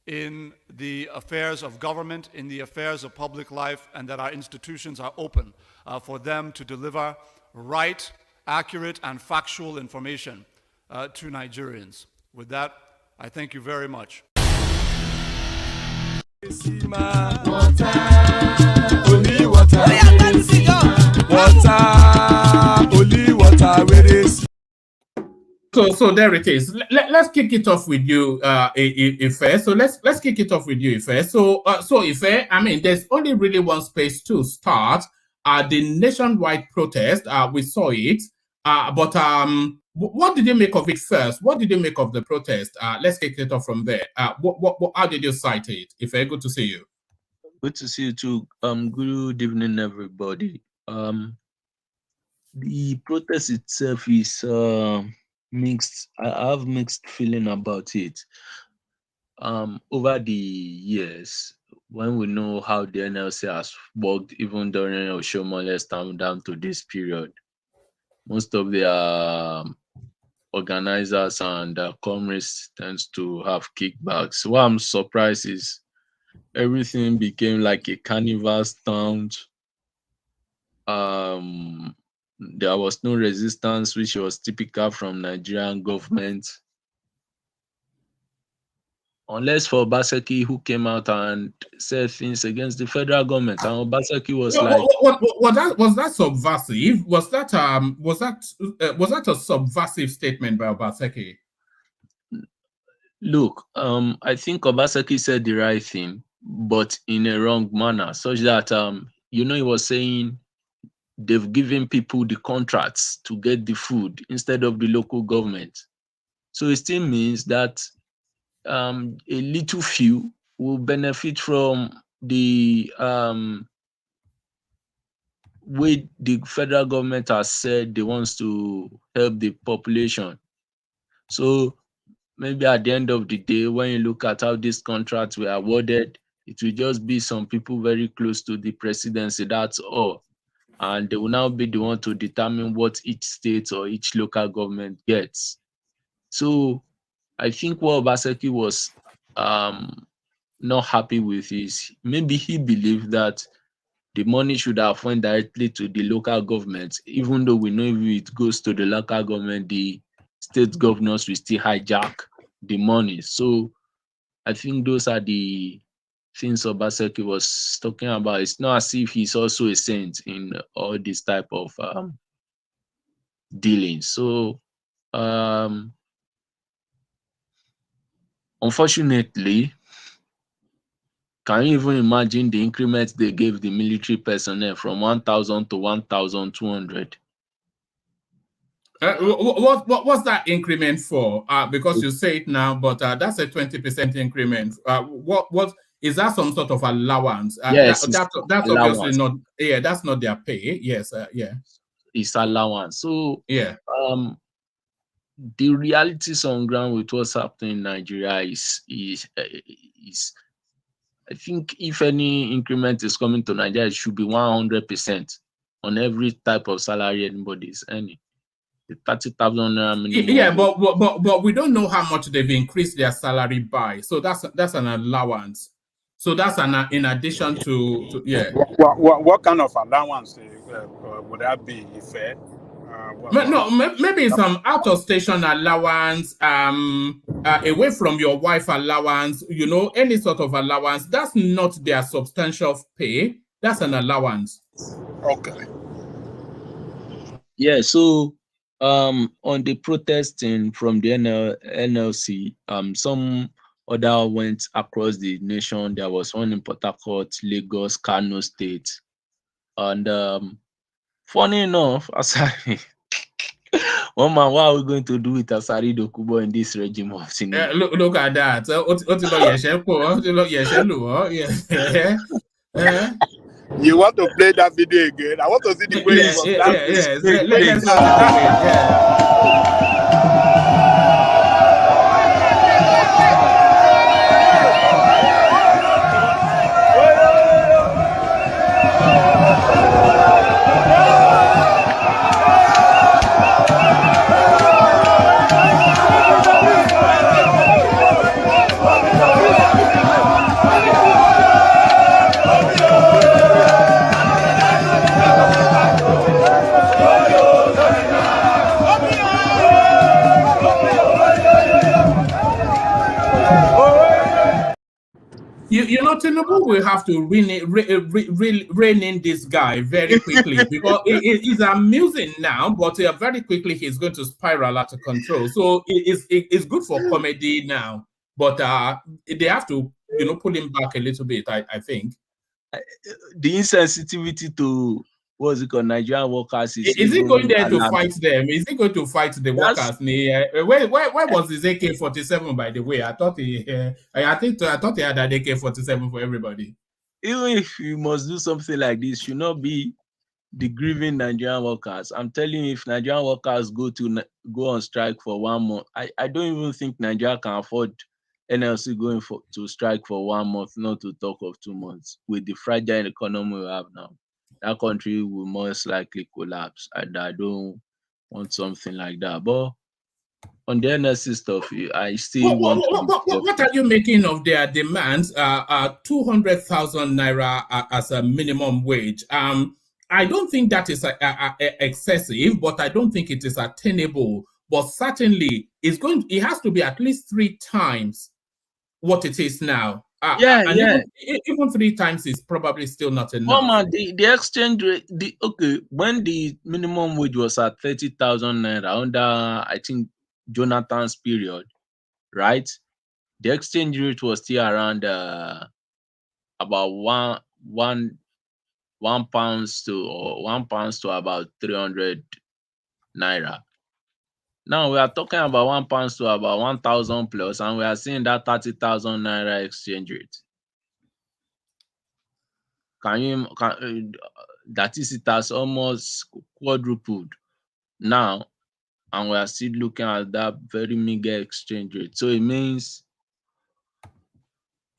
in the affairs of government, in the affairs of public life, and that our institutions are open for them to deliver right, accurate, and factual information to Nigerians. With that, I thank you very much. So there it is. Let's kick it off with you, Ife. So let's kick it off with you, Ife. So Ife, I mean, there's only really one space to start. The nationwide protest, we saw it. But what did you make of it first? What did you make of the protest? Let's kick it off from there. How did you cite it? Ife, good to see you. Good to see you too. Good evening, everybody. The protest itself is mixed. I have mixed feeling about it. Over the years, when we know how the NLC has worked, even during Oshomole's time down to this period, most of their organizers and comrades tends to have kickbacks. What I'm surprised is everything became like a carnival stunt. There was no resistance, which was typical from Nigerian government. Unless for Obaseki, who came out and said things against the federal government, and Obaseki was like, was that subversive? Was that a subversive statement by Obaseki? look, I think Obaseki said the right thing, but in a wrong manner, such that he was saying they've given people the contracts to get the food instead of the local government. So it still means that a little few will benefit from the way the federal government has said they wants to help the population. So maybe at the end of the day, when you look at how these contracts were awarded, it will just be some people very close to the presidency, that's all. And they will now be the one to determine what each state or each local government gets. So I think what Obaseki was not happy with is maybe he believed that the money should have went directly to the local government, even though we know if it goes to the local government, the state governors will still hijack the money. So I think those are the things Obaseki was talking about. It's not as if he's also a saint in all this type of dealing. So unfortunately, can you even imagine the increment they gave the military personnel from 1,000 to 1,200? What was that increment for? Because you say it now, but that's a 20% increment. What is that? Some sort of allowance? Yes, that's allowance. obviously not. Yeah, that's not their pay. Yes, yeah, it's allowance. So yeah. The realities on ground with what's happening in Nigeria is I think if any increment is coming to Nigeria, it should be 100% on every type of salary anybody is earning. The 30,000 minimum. Yeah, but we don't know how much they've increased their salary by. So that's an allowance. So that's in addition to yeah. What kind of allowance would that be? Fair? Maybe some out of station allowance, away from your wife allowance, any sort of allowance. That's not their substantial pay. That's an allowance. Okay. Yeah, so on the protesting from the NLC, some other went across the nation. There was one in Port Harcourt, Lagos, Kano State. And funny enough, Asari, one man, what are we going to do with Asari Dokubo in this regime of Tinubu? Look at that. You want to play that video again? I want to see the way Let's Tinubu will have to rein in this guy very quickly because he's amusing now, but very quickly he's going to spiral out of control. So it's good for comedy now, but they have to pull him back a little bit. I think the insensitivity to what's it called, Nigerian workers is he going there to fight them? Is he going to fight the workers? Where was his AK-47, by the way? I thought he had an AK-47 for everybody. Even if you must do something like this, should not be the grieving Nigerian workers. I'm telling you, if Nigerian workers go on strike for 1 month, I don't even think Nigeria can afford NLC going to strike for 1 month, not to talk of 2 months. With the fragile economy we have now, that country will most likely collapse. And I don't want something like that. But on the NLC stuff, I still want to what are you making of their demands? 200,000 naira as a minimum wage. I don't think that is excessive, but I don't think it is attainable. But certainly, it has to be at least 3 times what it is now. Even 3 times is probably still not enough. Man, the exchange rate, when the minimum wage was at 30,000 naira under, I think, Jonathan's period, right? The exchange rate was still around about one pounds to about 300 naira. Now we are talking about 1 pound to about 1,000 plus, and we are seeing that 30,000 naira exchange rate. That is, it has almost quadrupled now, and we are still looking at that very meager exchange rate. So it means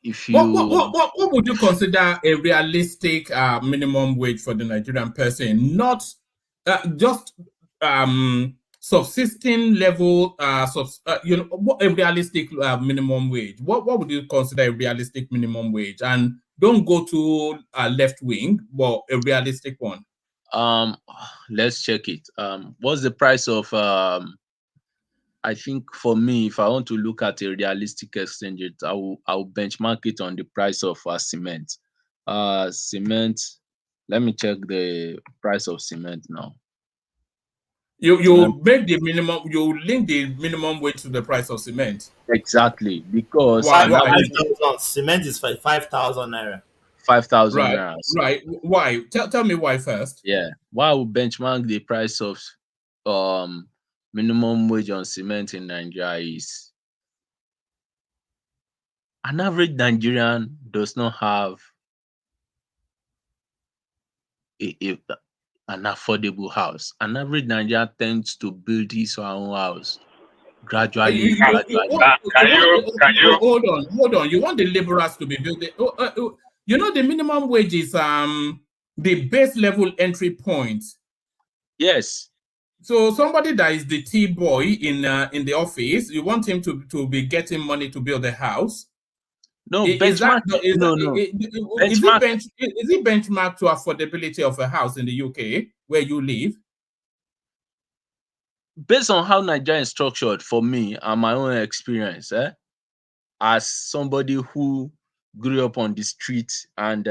if you what would you consider a realistic minimum wage for the Nigerian person? Not just subsisting level, a realistic minimum wage. What would you consider a realistic minimum wage? And don't go to left wing, but a realistic one. Let's check it. What's the price of I think for me, if I want to look at a realistic exchange rate, I will benchmark it on the price of cement. Cement. Let me check the price of cement now. You make the minimum. You link the minimum wage to the price of cement. Exactly, because cement is 5,000 naira. 5,000 naira. Right. Why? Tell me why first. Yeah. Why I will benchmark the price of minimum wage on cement in Nigeria is an average Nigerian does not have an affordable house. An average Nigerian tends to build his or her own house gradually. Can you hold on? You want the laborers to be building? The minimum wage is the base level entry point. Yes. So somebody that is the tea boy in the office, you want him to be getting money to build a house? No, Is it benchmark to affordability of a house in the UK where you live? Based on how Nigeria is structured, for me and my own experience, as somebody who grew up on the street and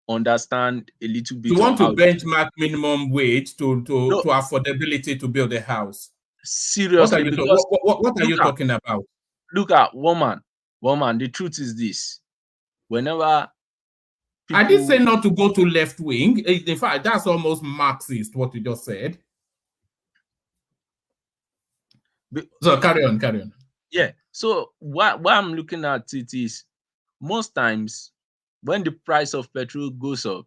understand a little bit. You want to benchmark minimum wage to affordability to build a house? Seriously, what are you talking about? Look at woman. The truth is this: whenever I didn't say not to go to left wing. In fact, that's almost Marxist what you just said. So carry on. Yeah. So why I'm looking at it is, most times when the price of petrol goes up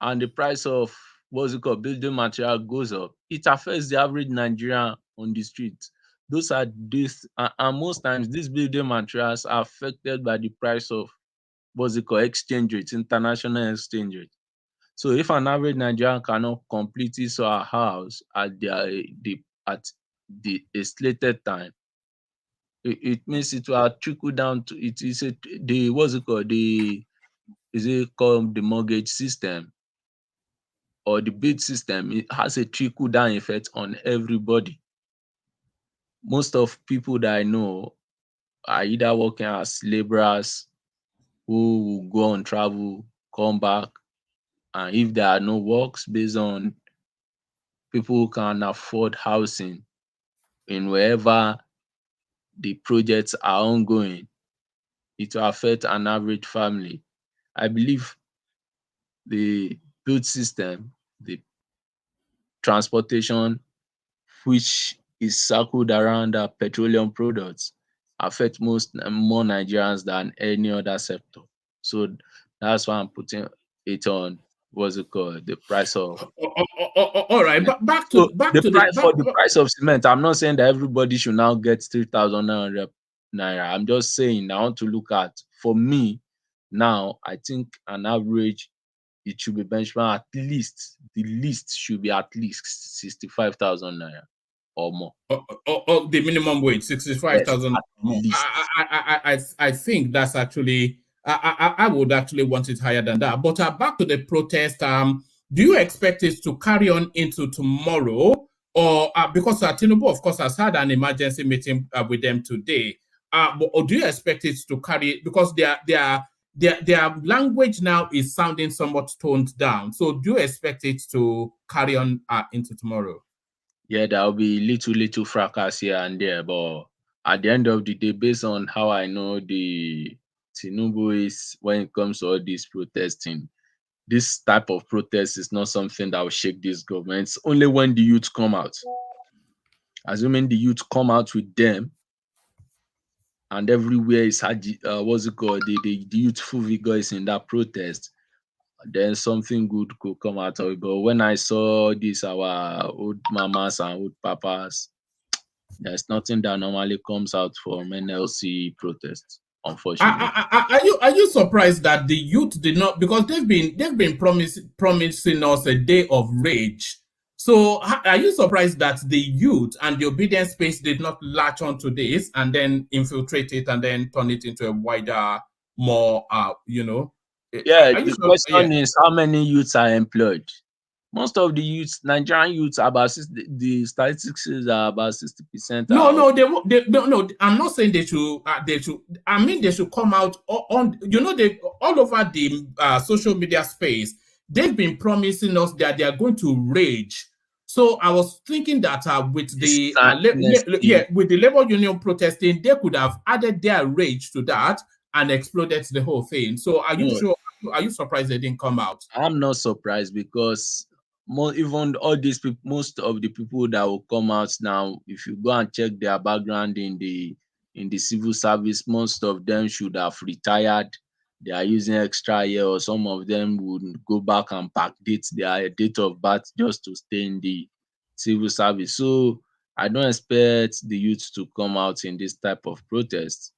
and the price of building material goes up, it affects the average Nigerian on the street. And most times these building materials are affected by the price of exchange rate, international exchange rate. So if an average Nigerian cannot complete his or her house at the slated time, it means it will trickle down to it. Is it called the mortgage system or the bid system? It has a trickle down effect on everybody. Most of people that I know are either working as laborers who will go on travel, come back, and if there are no works, based on people who can afford housing in wherever the projects are ongoing, it will affect an average family. I believe the build system, the transportation, which is circled around petroleum products, affect more Nigerians than any other sector. So that's why I'm putting it on what's it called? The price of All right, but back to so the price of cement. I'm not saying that everybody should now get 3,900 naira. I'm just saying I want to look at, for me now, I think an average it should be benchmark at least, the least should be at least 65,000 naira or more. Or the minimum wage, 65,000 more. I think that's actually, I would actually want it higher than that. But back to the protest, do you expect it to carry on into tomorrow? Or because Tinubu, of course, has had an emergency meeting with them today. Or do you expect it to carry, because their language now is sounding somewhat toned down. So do you expect it to carry on into tomorrow? Yeah, there'll be little fracas here and there, but at the end of the day, based on how I know the Tinubu is when it comes to all this protesting, this type of protest is not something that will shake this government. It's only when the youth come out. Assuming the youth come out with them, and everywhere is what's it called? The youthful vigor is in that protest, then something good could come out of it. But when I saw this, our old mamas and old papas, there's nothing that normally comes out from NLC protests, unfortunately. Are you surprised that the youth did not, because they've been promising us a day of rage? So are you surprised that the youth and the obedience space did not latch on to this and then infiltrate it and then turn it into a wider, more Yeah, the question is how many youths are employed? Most of the youths, Nigerian youths, the statistics are about 60%. No, I'm not saying they should. I mean, they should come out on. All over the social media space. They've been promising us that they are going to rage. So I was thinking that with the with the labor union protesting, they could have added their rage to that and exploded the whole thing. So are you sure? Are you surprised they didn't come out? I'm not surprised, because even all these people, most of the people that will come out now, if you go and check their background in the civil service, most of them should have retired. They are using extra year, or some of them would go back and backdate their date of birth just to stay in the civil service. So I don't expect the youth to come out in this type of protest.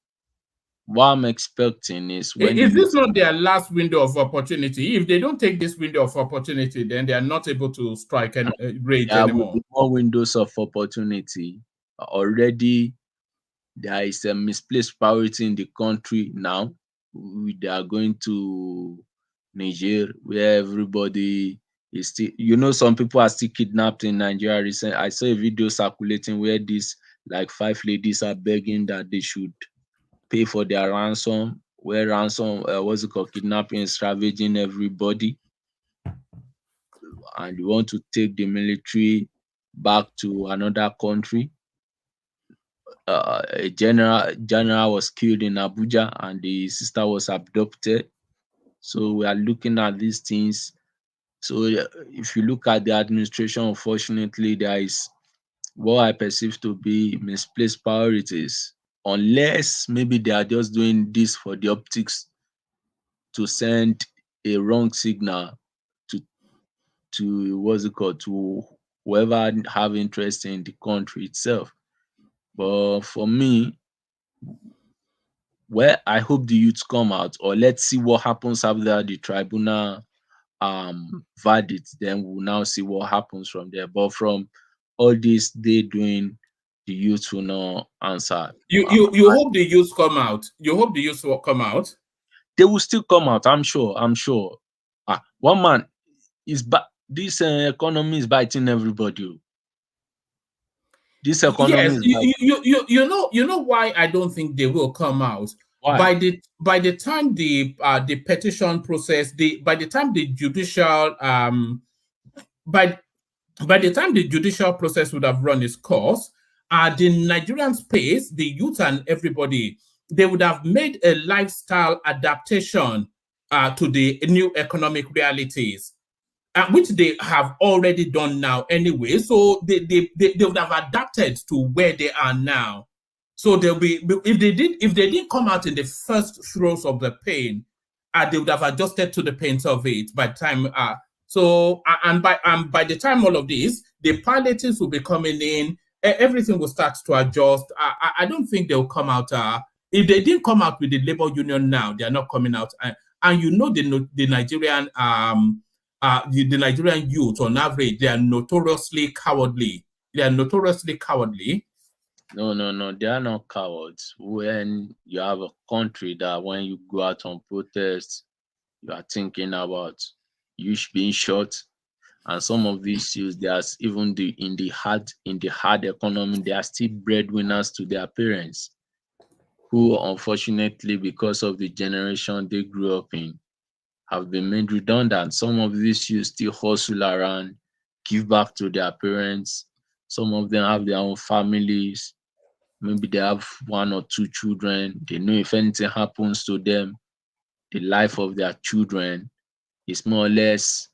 What I'm expecting is is this not their last window of opportunity? If they don't take this window of opportunity, then they are not able to strike and rage anymore. More windows of opportunity. Already there is a misplaced priority in the country now. They are going to Niger, where everybody is still, some people are still kidnapped in Nigeria. Recently, I saw a video circulating where these 5 ladies are begging that they should pay for their ransom, where ransom, kidnapping is ravaging everybody. And you want to take the military back to another country. A general was killed in Abuja and the sister was abducted. So we are looking at these things. So if you look at the administration, unfortunately, there is what I perceive to be misplaced priorities. Unless maybe they are just doing this for the optics to send a wrong signal to to whoever have interest in the country itself. But for me, I hope the youths come out, or let's see what happens after the tribunal verdict. Then we'll now see what happens from there. But from all this they doing, the youth will not answer. You hope the youth come out. You hope the youth will come out. They will still come out. I'm sure. One man is this economy is biting everybody. This economy. Yes, you know why I don't think they will come out. Why? By the time the petition process, by the time the judicial by the time the judicial process would have run its course, the Nigerian space, the youth and everybody, they would have made a lifestyle adaptation to the new economic realities, which they have already done now anyway. So they would have adapted to where they are now. So they'll be, if they didn't come out in the first throes of the pain, they would have adjusted to the pains of it by the time. By the time all of this, the palliatives will be coming in. Everything will start to adjust. I don't think they'll come out. If they didn't come out with the labor union now, they are not coming out. And you know the Nigerian the Nigerian youth on average, they are notoriously cowardly. They are notoriously cowardly. No, they are not cowards. When you have a country that when you go out on protests, you are thinking about you being shot, and some of these issues, there's even in the hard economy, they are still breadwinners to their parents, who unfortunately, because of the generation they grew up in, have been made redundant. Some of these youth still hustle around, give back to their parents. Some of them have their own families. Maybe they have 1 or 2 children. They know if anything happens to them, the life of their children is more or less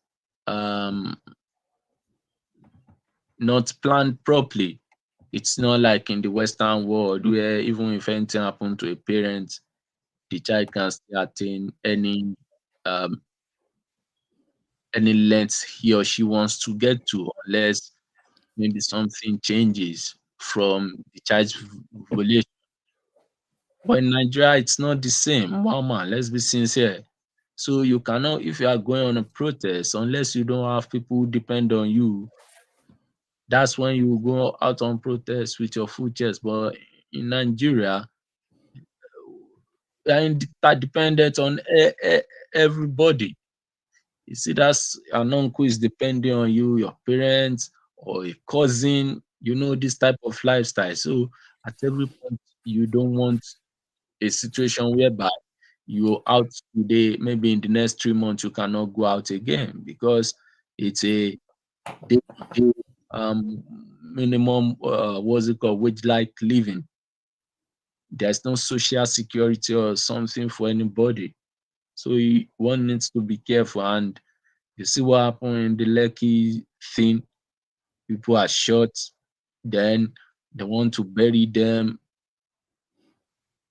not planned properly. It's not like in the Western world where even if anything happened to a parent, the child can still attain any length he or she wants to get to, unless maybe something changes from the child's volition. But in Nigeria, it's not the same. Wow, man, let's be sincere. So you cannot, if you are going on a protest, unless you don't have people who depend on you, that's when you go out on protest with your full chest. But in Nigeria, they are interdependent on everybody. You see, that's an uncle is depending on you, your parents, or a cousin, you know, this type of lifestyle. So at every point, you don't want a situation whereby you're out today, maybe in the next 3 months, you cannot go out again, because it's a day-to-day minimum, what's it called, wage-like living. There's no social security or something for anybody. So one needs to be careful. And you see what happened in the Lekki thing. People are shot, then they want to bury them.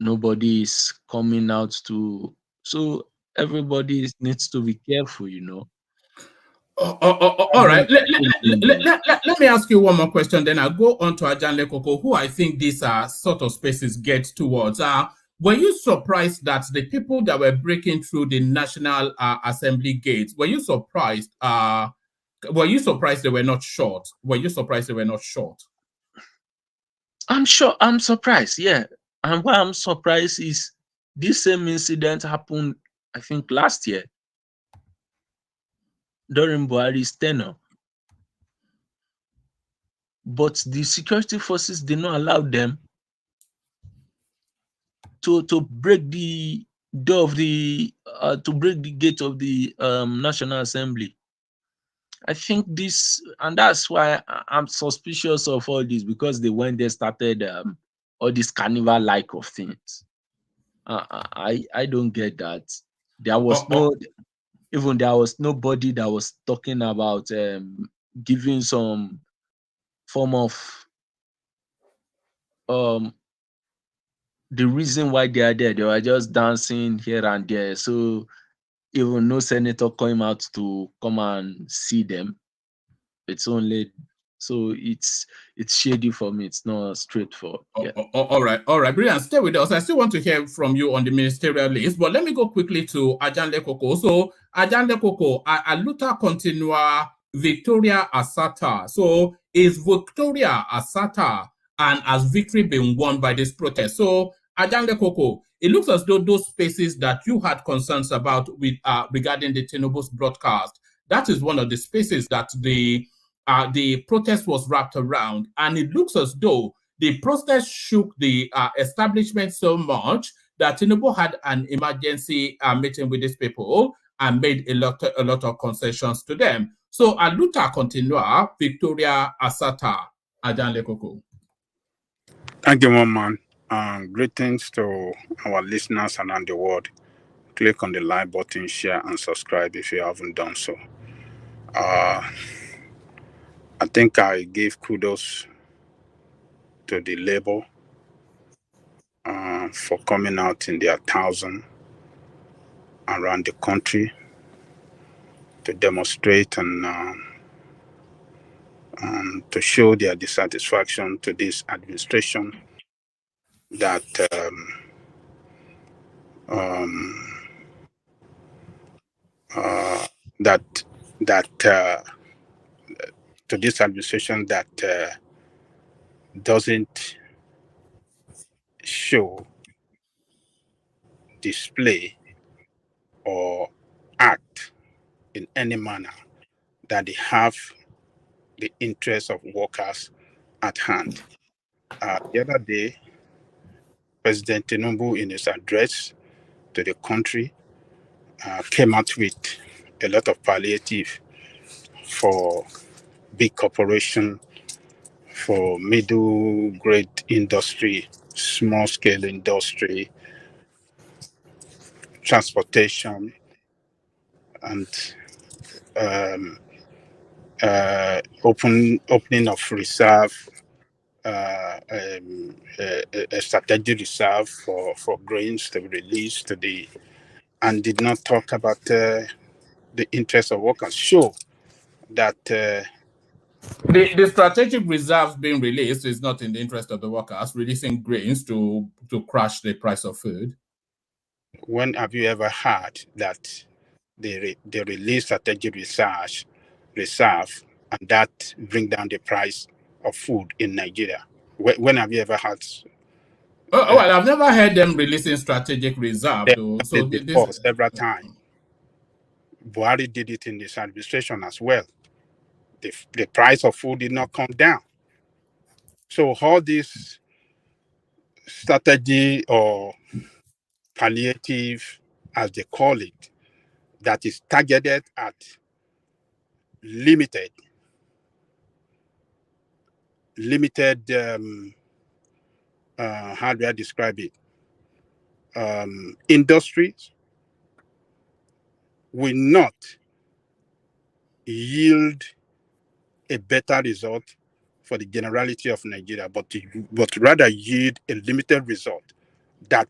Nobody is coming out to. So everybody needs to be careful, you know. All right. Let me ask you one more question, then I'll go on to Ajanle Koko, who I think these sort of spaces get towards. Were you surprised that the people that were breaking through the National Assembly gates, were you surprised they were not shot? Were you surprised they were not shot? I'm surprised, yeah. And why I'm surprised is this same incident happened, I think, last year during Buhari's tenure. But the security forces did not allow them to break the door of the to break the gate of the National Assembly. I think this, and that's why I'm suspicious of all this, because they went there, started all this carnival like of things. I don't get that. There was there was nobody that was talking about giving some form of the reason why they are there. They were just dancing here and there. So even no senator came out to come and see them. It's only, so it's shady for me. It's not straightforward. Yeah. All right, brilliant. Stay with us. I still want to hear from you on the ministerial list, but let me go quickly to Ajanle Koko. So Ajanle Koko, Aluta Continua, Victoria Asata. So is Victoria Asata and has victory been won by this protest? So Ajanle Koko, it looks as though those spaces that you had concerns about with regarding the Tinubu's broadcast, that is one of the spaces that the protest was wrapped around, and it looks as though the protest shook the establishment so much that Tinubu had an emergency meeting with these people and made a lot of concessions to them. So Aluta Continua, Victoria Asata, Ajanle Koko. Thank you, man. Greetings to our listeners around the world. Click on the like button, share, and subscribe if you haven't done so. I think I gave kudos to the Labour for coming out in their 1,000 around the country to demonstrate and to show their dissatisfaction to this administration that to this administration that doesn't show, display, or act in any manner that they have the interests of workers at hand. The other day, President Tinubu, in his address to the country, came out with a lot of palliative for big corporation, for middle grade industry, small scale industry, transportation, and opening of reserve, a strategic reserve for grains to be released to the, and did not talk about the interests of workers. Show that the strategic reserves being released is not in the interest of the workers. Releasing grains to crash the price of food. When have you ever heard that they release strategic reserve and that bring down the price of food in Nigeria? When have you ever heard? Well, I've never heard them releasing strategic reserve. So before, several times. Buhari did it in this administration as well. The price of food did not come down. So all this strategy or palliative, as they call it, that is targeted at limited how do I describe it? Industries will not yield a better result for the generality of Nigeria, but rather yield a limited result that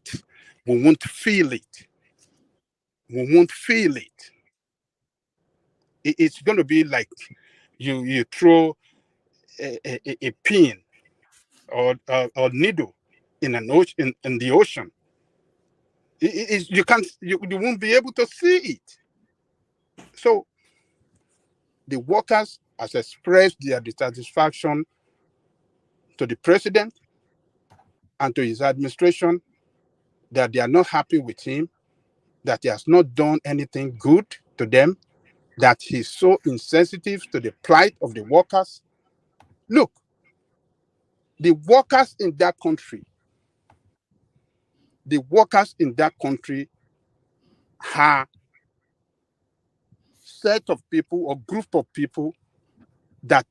we won't feel it. We won't feel it. It's going to be like you throw a pin or needle in an ocean, in the ocean. You won't be able to see it. So the workers has expressed their dissatisfaction to the president and to his administration, that they are not happy with him, that he has not done anything good to them, that he's so insensitive to the plight of the workers. Look, the workers in that country are set of people or group of people that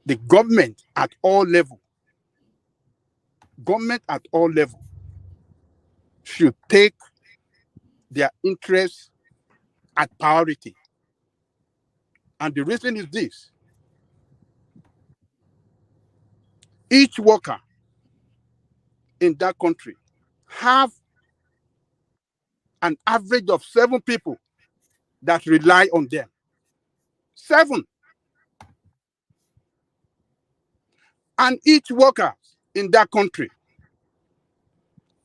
the government at all level should take their interests at priority. And the reason is this: each worker in that country have an average of 7 people that rely on them. 7. And each worker in that country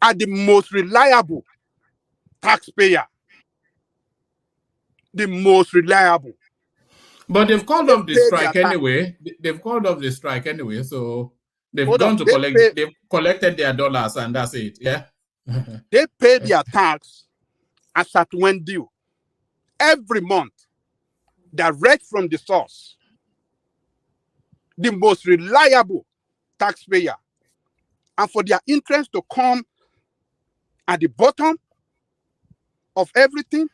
are the most reliable taxpayer. The most reliable. But they've called off the strike anyway. They've called off the strike anyway, so they've gone to collect. They've collected their dollars, and that's it. Yeah. They pay their tax as at when due every month, direct from the source. The most reliable taxpayer, and for their interest to come at the bottom of everything,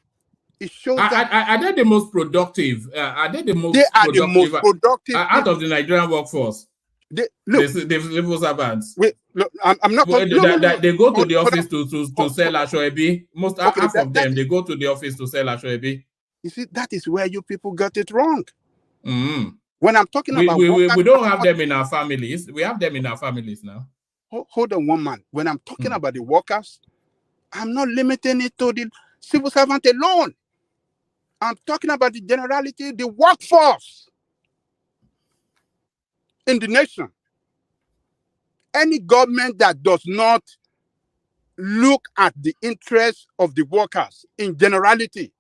it shows that are they the most productive? Are they the most? They are the most productive out of the Nigerian workforce. Look, the civil servants. Wait, look, I'm not. They go to the office to sell Aso-Ebi. Most half of them, they go to the office to sell Aso-Ebi. You see, that is where you people got it wrong. Mm-hmm. When I'm talking about we don't have them in our families. We have them in our families now. Hold on one man. When I'm talking about the workers I'm not limiting it to the civil servant alone. I'm talking about the generality, the workforce in the nation. Any government that does not look at the interests of the workers in generality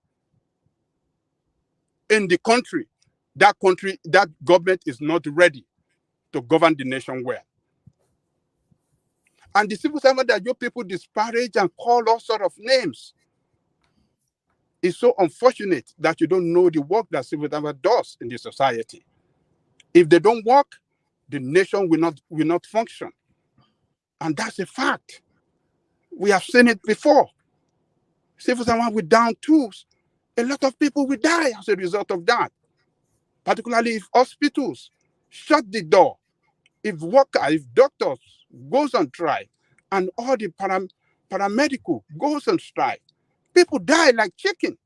in the country, that government is not ready to govern the nation well. And the civil servant that you people disparage and call all sort of names, it's so unfortunate that you don't know the work that civil servant does in the society. If they don't work, the nation will not function. And that's a fact. We have seen it before. Civil servant with down tools, a lot of people will die as a result of that. Particularly if hospitals shut the door, if doctors goes on strike, and all the paramedical goes on strike, people die like chicken.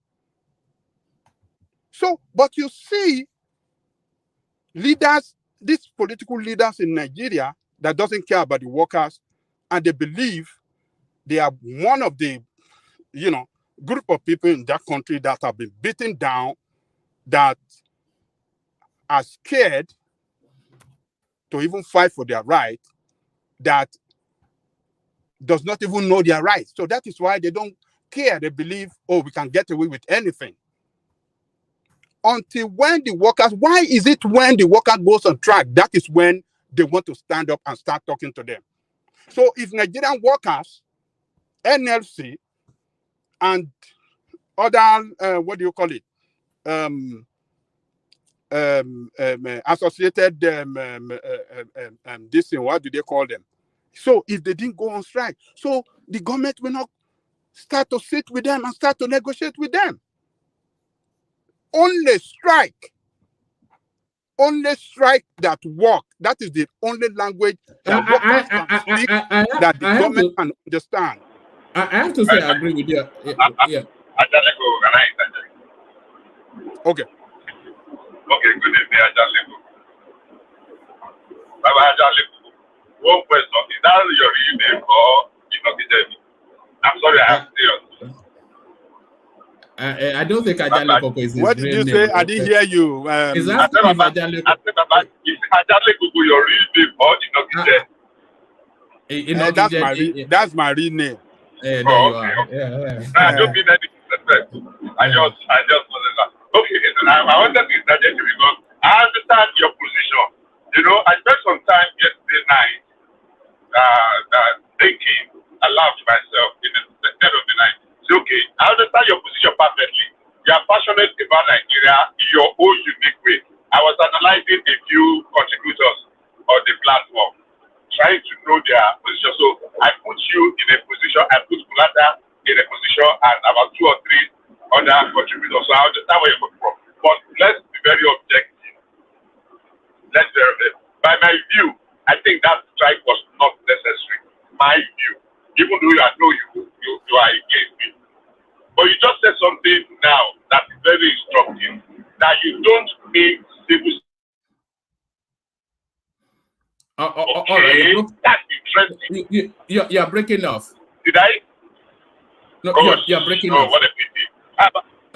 So, but you see, leaders, these political leaders in Nigeria that doesn't care about the workers, and they believe they are one of the, group of people in that country that have been beaten down, that are scared to even fight for their right, that does not even know their rights. So that is why they don't care. They believe, oh, we can get away with anything. Until when the workers, why is it when the worker goes on strike, that is when they want to stand up and start talking to them? So if Nigerian workers, NLC, and other, associated, this thing, what do they call them? So if they didn't go on strike, so the government will not start to sit with them and start to negotiate with them. Only strike that work. That is the only language that workers can speak, that the government can understand. I have to say I agree with you. Yeah. Okay. Okay, good evening, Ajaleko. Baba Ajaleko. One question, is that your real name or Inokidemi? I'm sorry, I have serious. I don't think Ajaleko is his real name. What did you say? I didn't hear you. Is that is Ajaleko your real name or Inokidemi? That's my real name. There you are. Yeah. I don't mean any disrespect. I just wanted that. Okay, I wanted to interject because I understand your position. I spent some time yesterday night thinking aloud to myself in the dead of the night. So, okay, I understand your position perfectly. You are passionate about Nigeria in your own unique way. I was analyzing a few contributors on the platform, trying to know their position. So I put you in a position, I put Kulata in a position, and about 2 or 3 other contributors. So I understand where you're coming from. But let's be very objective. By my view, I think that strike was not necessary. My view. Even though I know you are against me. But you just said something now that is very instructive. That you don't make civil. All right. That's interesting. You're breaking off. Did I? No, you're breaking off. What a pity.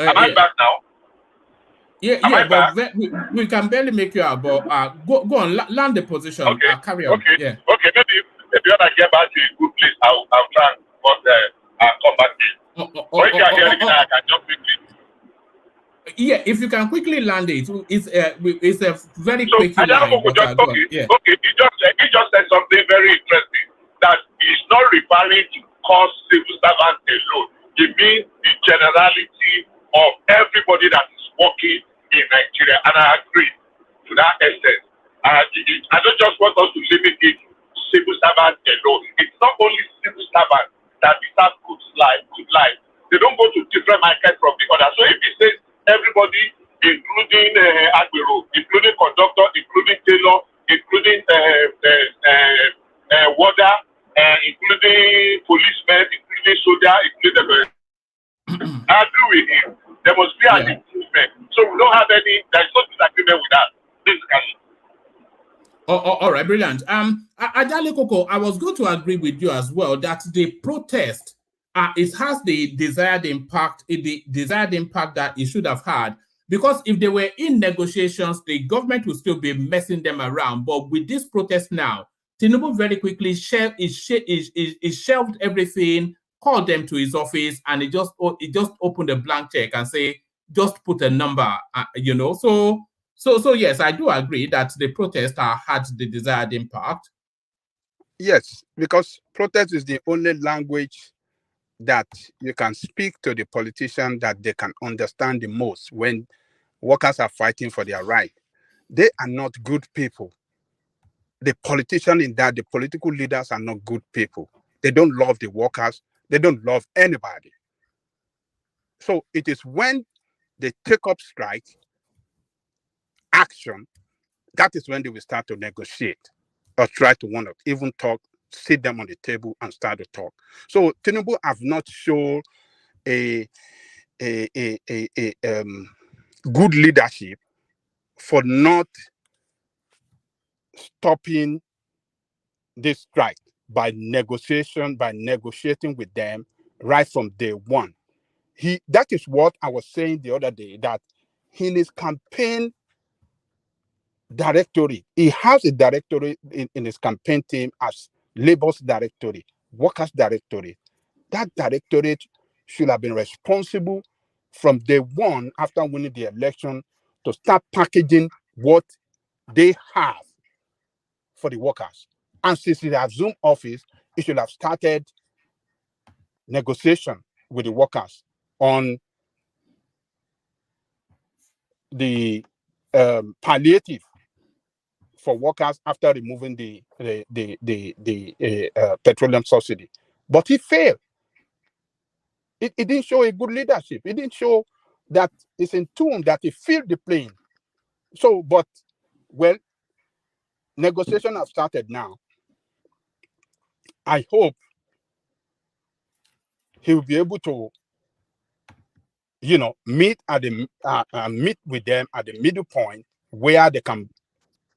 Am I back now? Yeah, but we can barely make you out. But go on, land the position. Okay. Carry on. Okay. Yeah. Okay. Maybe when I get back to a good place, I'll try and come back to you. Or if you are hearing me now, I can jump quickly. Yeah, if you can quickly land it, it's a very quick line. Okay. He just said something very interesting, that he's not referring to cost civil servants alone. He means the generality of everybody that is working in Nigeria, and I agree to that extent. I don't just want us to limit it to civil servants alone. It's not only civil servants that deserve good life. They don't go to different markets from the other. So if he says everybody, including Agbero, including conductor, including tailor, including warder, including policemen, including soldier, including I agree with him. There must be an improvement. So we don't have there's no disagreement with that. Basically. All right, brilliant. Ajaleko, I was going to agree with you as well that the protest it has the desired impact, that it should have had. Because if they were in negotiations, the government would still be messing them around. But with this protest now, Tinubu very quickly shelved everything, called them to his office, and it just opened a blank check and say, just put a number, So yes, I do agree that the protest had the desired impact. Yes, because protest is the only language that you can speak to the politician that they can understand the most when workers are fighting for their right. They are not good people. The politician in that, the political leaders are not good people. They don't love the workers. They don't love anybody. So it is when they take up strike action, that is when they will start to negotiate or try to even talk, sit them on the table and start to talk. So Tinubu have not shown a good leadership for not stopping this strike by negotiating with them right from day one. That is what I was saying the other day, that in his campaign directory, he has a directory in his campaign team as Labor's directory, Workers' directory. That directorate should have been responsible from day one after winning the election to start packaging what they have for the workers. And since it has assumed office, it should have started negotiation with the workers on the palliative for workers after removing the petroleum subsidy. But he failed. It didn't show a good leadership. It didn't show that it's in tune, that he filled the plane. So, but, well, negotiation have started now. I hope he will be able to, meet with them at the middle point where they can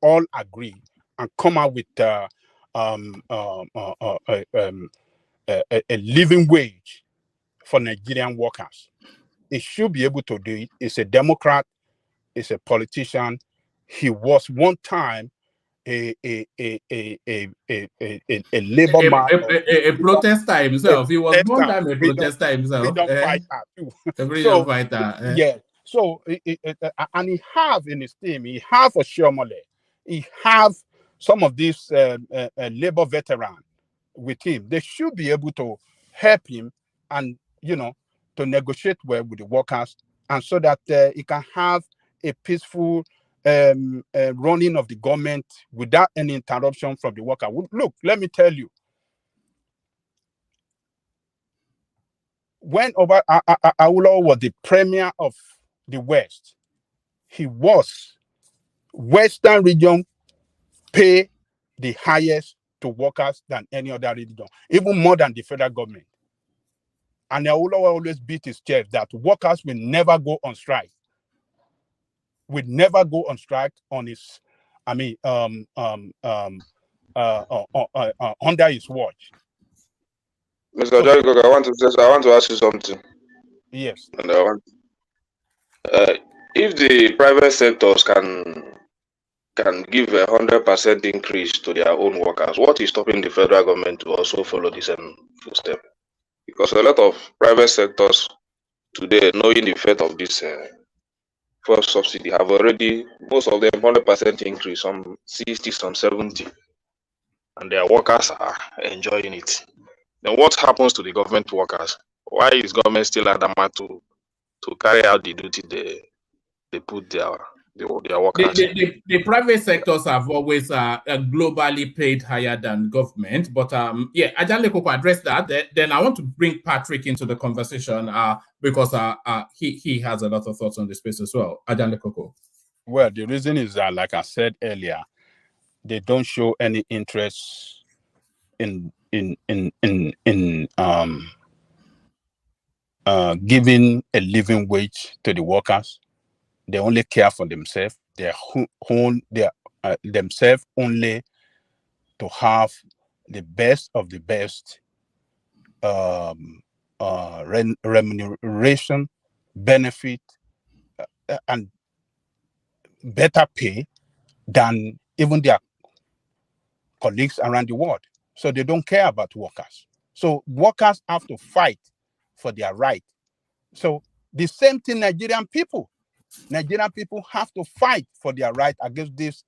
all agree and come out with a living wage for Nigerian workers. He should be able to do it. He's a Democrat. He's a politician. He was one time a labor man, a protester himself. He was one time a protester himself. Freedom fighter too. A freedom fighter. Yeah. So and he have in his team, he have Oshiomhole, he have some of these labor veterans with him. They should be able to help him and to negotiate well with the workers, and so that he can have a peaceful running of the government without any interruption from the worker. Look, let me tell you, when Awolowo was the premier of the West, he was Western region pay the highest to workers than any other region, even more than the federal government. And Awolowo always beat his chest that workers will never go on strike. Would never go on strike on his, under his watch. Mr. Jarigo, I want to ask you something. Yes. And I want, if the private sectors can give 100% increase to their own workers, what is stopping the federal government to also follow the same footstep? Because a lot of private sectors today, knowing the effect of this first subsidy, have already, most of them 100% increase, some 60, some 70, and their workers are enjoying it. Then what happens to the government workers? Why is government still adamant to carry out the duty they put their workers? The private sectors have always globally paid higher than government, but Ajanle Koko addressed that. Then I want to bring Patrick into the conversation because he has a lot of thoughts on this space as well. Ajanle Koko. Well, the reason is that, like I said earlier, they don't show any interest in giving a living wage to the workers. They only care for themselves. Themselves only to have the best of the best remuneration, benefit, and better pay than even their colleagues around the world. So they don't care about workers. So workers have to fight for their right. So the same thing Nigerian people have to fight for their right against this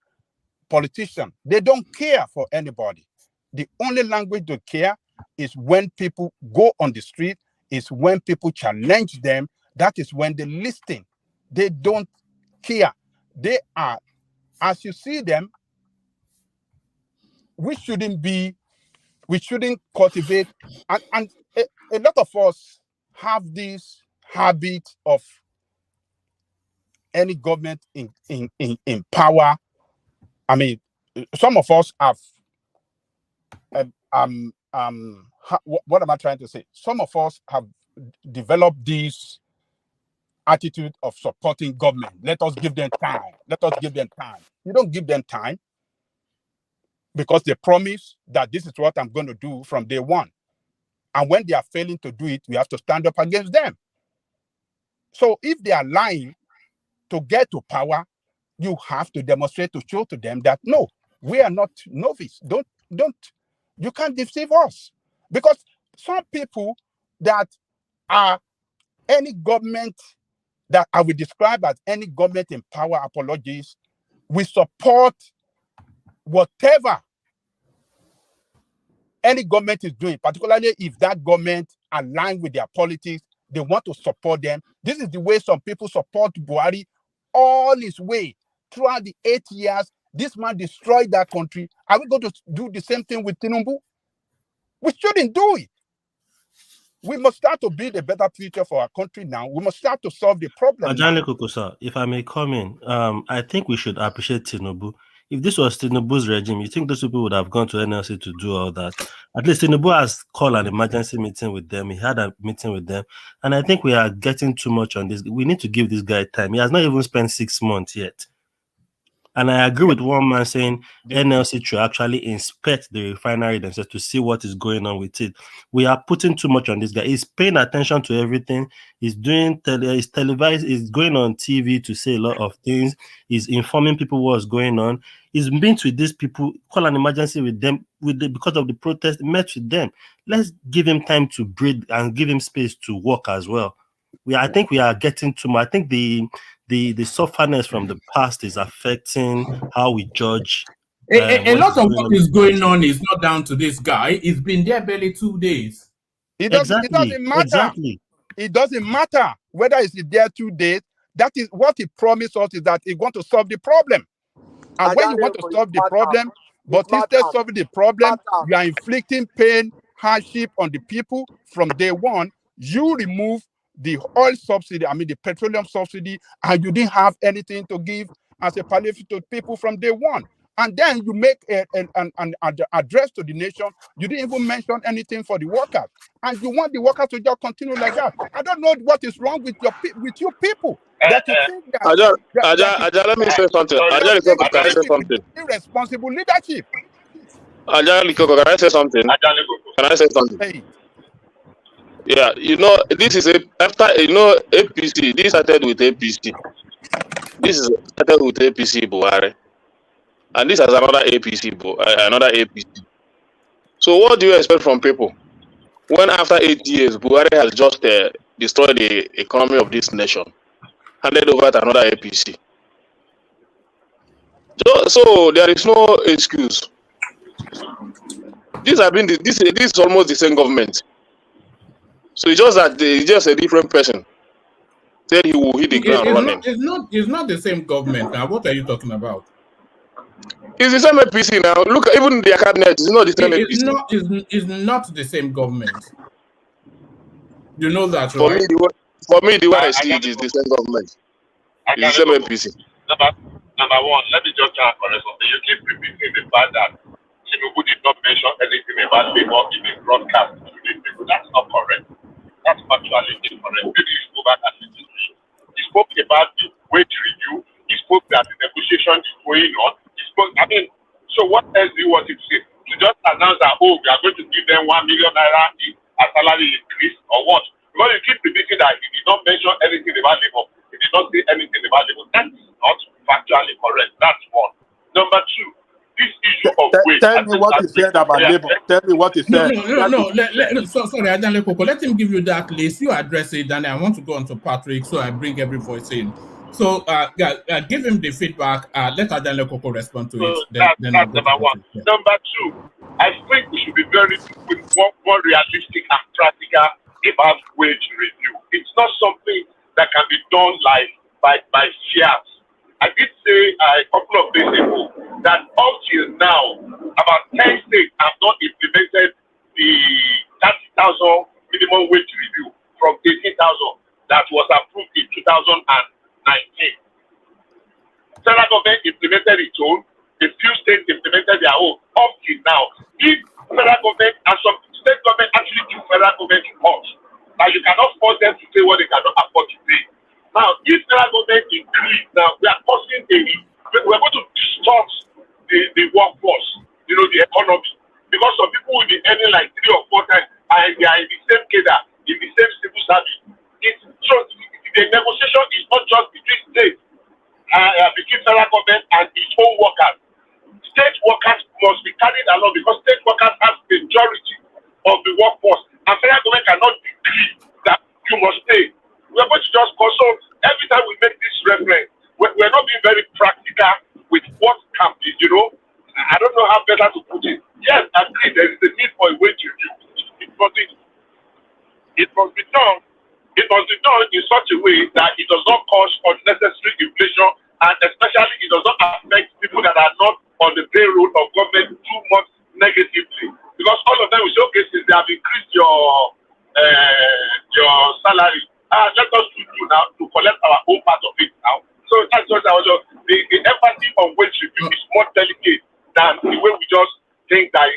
politician. They don't care for anybody. The only language they care is when people go on the street, is when people challenge them. That is when they listen. They don't care. They are, as you see them, we shouldn't cultivate, and a lot of us have this habit of any government in power. I mean, some of us have what am I trying to say? Some of us have developed this attitude of supporting government. Let us give them time. Let us give them time. You don't give them time because they promise that this is what I'm going to do from day one. And when they are failing to do it, we have to stand up against them. So if they are lying to get to power, you have to demonstrate to show to them that no, we are not novice. You can't deceive us. Because some people that are any government that I would describe as any government in power apologies, we support whatever any government is doing, particularly if that government aligns with their politics, they want to support them. This is the way some people support Buhari all his way. Throughout the 8 years, this man destroyed that country. Are we going to do the same thing with Tinubu? We shouldn't do it. We must start to build a better future for our country now. We must start to solve the problem. Ajani Kukusa, if I may come in, I think we should appreciate Tinubu. If this was Tinubu's regime, you think those people would have gone to NLC to do all that? At least Tinubu has called an emergency meeting with them. He had a meeting with them. And I think we are getting too much on this. We need to give this guy time. He has not even spent 6 months yet. And I agree with one man saying NLC should actually inspect the refinery themselves to see what is going on with it. We are putting too much on this guy. He's paying attention to everything. He's doing he's televised. He's going on TV to say a lot of things. He's informing people what's going on. He's been with these people, call an emergency with them because of the protest, met with them. Let's give him time to breathe and give him space to work as well. I think we are getting too much. I think the sufferness from the past is affecting how we judge. A lot of what is going on is not down to this guy. He's been there barely 2 days. It doesn't matter. Exactly. It doesn't matter whether it's there 2 days. That is what he promised us, is that he want to solve the problem. And when you want to solve the problem, but instead of solving the problem, you are inflicting pain, hardship on the people from day one. You remove the oil subsidy, the petroleum subsidy, and you didn't have anything to give as a palliative to people from day one. And then you make an address to the nation. You didn't even mention anything for the workers. And you want the workers to just continue like that. I don't know what is wrong with you people. That you think that, Aja, let me say something. Aja, can I say something? Irresponsible leadership. Aja, can I say something? Can I say something? Hey. Yeah, this is APC. This started with APC. This is started with APC Buhari, and this has another APC. So what do you expect from people when after 8 years Buhari has just destroyed the economy of this nation, handed over to another APC? So there is no excuse. This is almost the same government. So it's just that he's just a different person. Said he will hit the ground running. It's not the same government now. What are you talking about? It's the same APC now. Look, even the cabinet is not the same APC. It's not the same government. You know that, for right? For me, the way I see it is the same government. It's the same APC. Number one, let me just try and correct something. You keep repeating the fact that Tinubu did not mention anything about labor in the broadcast to the people. That's not correct. That's actually incorrect. Maybe you go back and listen to it. He spoke about the wage review. He spoke that the negotiation is going on. So what else do you want to say? To just announce that, we are going to give them 1 million naira as salary increase, or what? keep repeating that he did not mention anything about labor. He did not say anything about labor. That is not factually correct. That's one. Number two, this issue of wage. Tell me what he said about labor. Tell me what he said. Sorry, Adanle Koko. Let him give you that list. You address it, and I want to go on to Patrick, so I bring every voice in. So, give him the feedback. Let Adanle Koko respond to it. That's number one. Yeah. Number two, I think we should be very more realistic and practical about wage review. It's not something that can be done like by fiat. I did say a couple of days ago that up till now, about 10 states have not implemented the 30,000 minimum wage review from 18,000 that was approved in 2019. Federal government implemented its own. A few states implemented their own. Up till now, if federal government and some state government actually do federal government reports, now you cannot force them to pay what they cannot afford to pay. Now, if federal government increase, now we are causing we're going to distort the workforce, the economy, because some people will be earning like 3 or 4 times, and they are in the same cadre, in the same civil service. So the negotiation is not just between states, between federal government and its own workers. State workers must be carried along because state workers have the majority of the workforce, and federal government cannot decree that you must pay. We are going to just consult every time we make this reference. We're not being very practical with what can be, I don't know how better to put it. Yes, I agree, there is a need for a wage review. It must be done. It must be done in such a way that it does not cause unnecessary inflation, and especially it does not affect people that are not on the payroll of government too much negatively. Because all of them will say, okay, since they have increased your salary, let us do now to collect our own part of it now. So that's just the empathy on wage review is more delicate than the way we just think that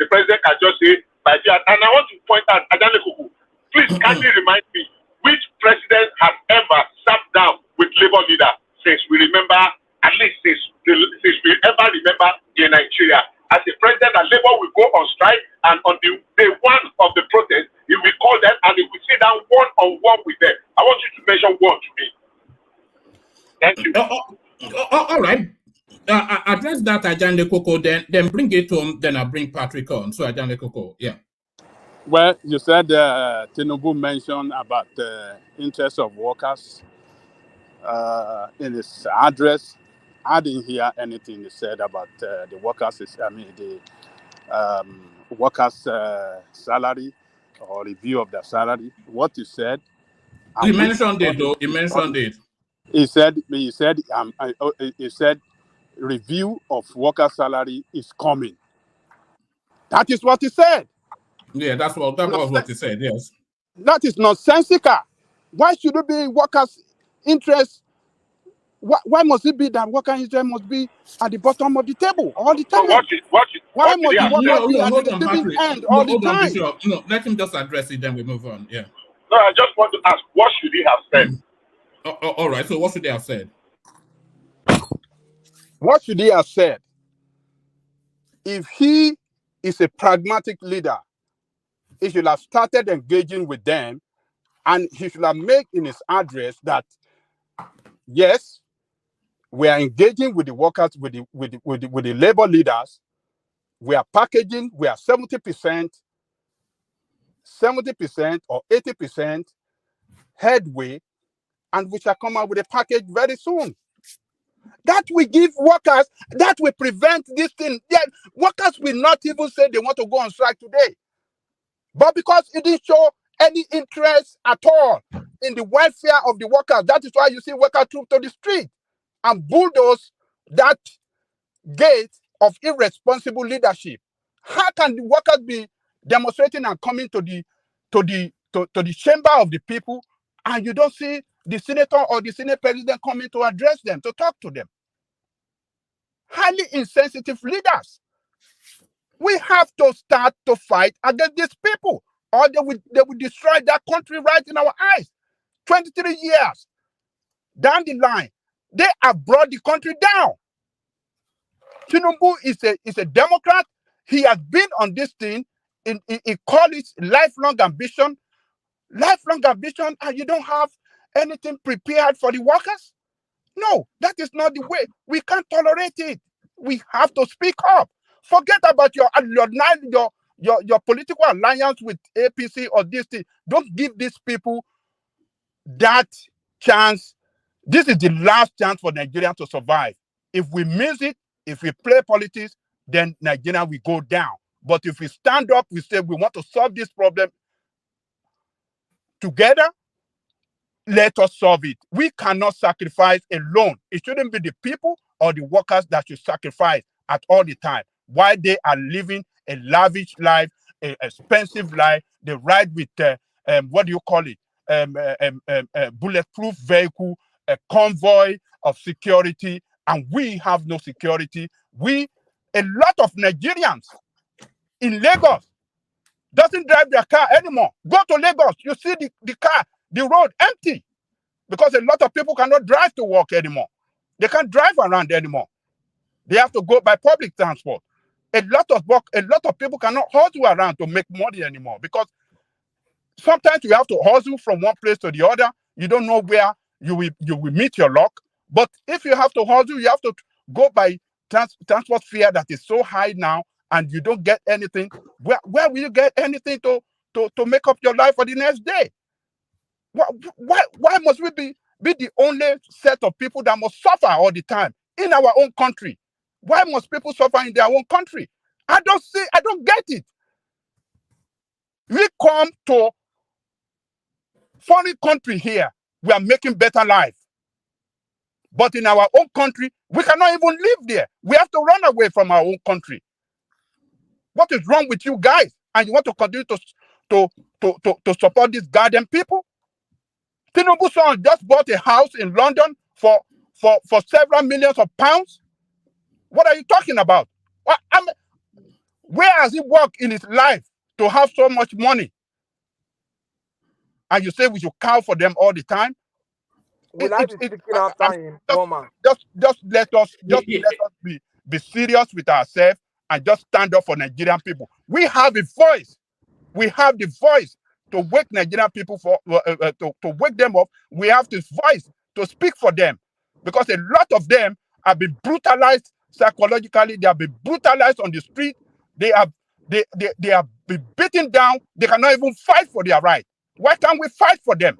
the president can just say by the. And I want to point out, Adanle Koko, please kindly remind me which president has ever sat down with labor leader since we remember, at least since we ever remember in Nigeria. As a president, that labor will go on strike, and on the day one of the protest, he will call them and he will sit down one-on-one with them. I want you to mention one to me. Thank you. All right. Address that, Adanle Koko, then bring it home, then I'll bring Patrick on. So, Adanle Koko, yeah. Well, you said Tinubu mentioned about the interest of workers in his address. I didn't hear anything he said about the workers' workers' salary or review of their salary. What he said. He mentioned it, though. He mentioned it. He said review of worker salary is coming. That is what he said. Yeah, that was what he said, yes. That is nonsensical. Why should it be workers' interest? Why must it be that worker interest must be at the bottom of the table all the time? Why must the workers be at the receiving end all the time? No, let him just address it, then we move on. Yeah. No, I just want to ask, what should he have said? All right, so what should they have said? What should he have said? If he is a pragmatic leader, he should have started engaging with them, and he should have made in his address that, yes, we are engaging with the workers, with the labor leaders. We are packaging, we are 70% or 80% headway, and we shall come out with a package very soon. That will give workers, that will prevent this thing. Yeah, workers will not even say they want to go on strike today. But because it didn't show any interest at all in the welfare of the workers, that is why you see workers troop to the street and bulldoze that gate of irresponsible leadership. How can the workers be demonstrating and coming to the chamber of the people, and you don't see the senator or the senate president coming to address them, to talk to them? Highly insensitive leaders. We have to start to fight against these people, or they will destroy that country right in our eyes. 23 years down the line, they have brought the country down. Tinubu is a Democrat. He has been on this thing. He called it lifelong ambition. lifelong ambition and you don't have anything prepared for the workers? No, that is not the way. We can't tolerate it. We have to speak up. Forget about your political alliance with APC or this thing. Don't give these people that chance. This is the last chance for Nigeria to survive. If we miss it, if we play politics, then Nigeria will go down. But if we stand up, we say we want to solve this problem together, let us solve it. We cannot sacrifice alone. It shouldn't be the people or the workers that should sacrifice at all the time. While they are living a lavish life, an expensive life, they ride with, what do you call it? Bulletproof vehicle, a convoy of security, and we have no security. A lot of Nigerians in Lagos doesn't drive their car anymore. Go to Lagos, you see the car, the road empty because a lot of people cannot drive to work anymore. They can't drive around anymore. They have to go by public transport. A lot of people cannot hustle around to make money anymore because sometimes you have to hustle from one place to the other. You don't know where you will meet your luck. But if you have to hustle, you have to go by transport fare that is so high now, and you don't get anything. Where will you get anything to make up your life for the next day? Why must we be the only set of people that must suffer all the time in our own country? Why must people suffer in their own country? I don't get it. We come to foreign country here, we are making better life. But in our own country, we cannot even live there. We have to run away from our own country. What is wrong with you guys? And you want to continue to support these goddamn people? Tinubu's son just bought a house in London for several millions of pounds. What are you talking about? Where has he worked in his life to have so much money? And you say we should cow for them all the time? Just let us be serious with ourselves and just stand up for Nigerian people. We have a voice. We have the voice to wake Nigerian people to wake them up. We have this voice to speak for them because a lot of them have been brutalized psychologically. They have been brutalized on the street. They have been beaten down. They cannot even fight for their right. Why can't we fight for them?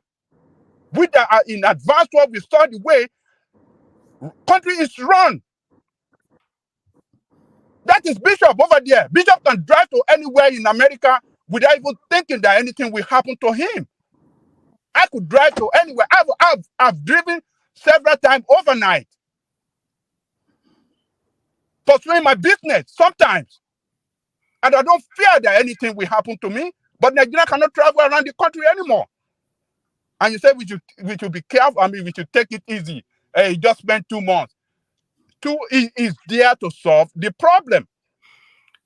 We that are in advanced world, we saw the way country is run. That is Bishop over there. Bishop can drive to anywhere in America without even thinking that anything will happen to him. I could drive to anywhere. I've driven several times overnight, pursuing my business sometimes. And I don't fear that anything will happen to me. But Nigeria cannot travel around the country anymore. And you say we should be careful. I mean, we should take it easy. Hey, just spend 2 months. Is there to solve the problem.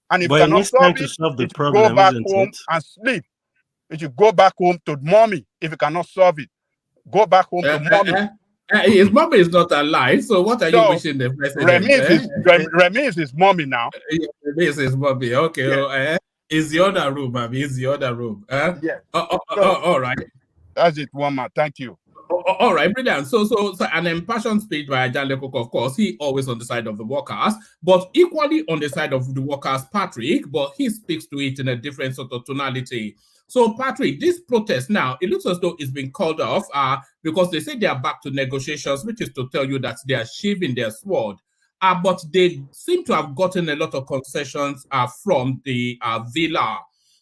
And if you cannot solve it, go back home and sleep. You should go back home to mommy. If you cannot solve it, go back home to mommy. His mommy is not alive, so what are you wishing the president? Remy is his mommy now. Remy is his mommy. Okay. Yeah. Is the other room, Abby? Is the other room? Yeah. All right. That's it, Wama. Thank you. All right, brilliant. So an impassioned speech by Jan Lekoko, of course, he always on the side of the workers, but equally on the side of the workers, Patrick, but he speaks to it in a different sort of tonality. So, Patrick, this protest now, it looks as though it's been called off because they say they are back to negotiations, which is to tell you that they are sheathing their sword. But they seem to have gotten a lot of concessions from the villa.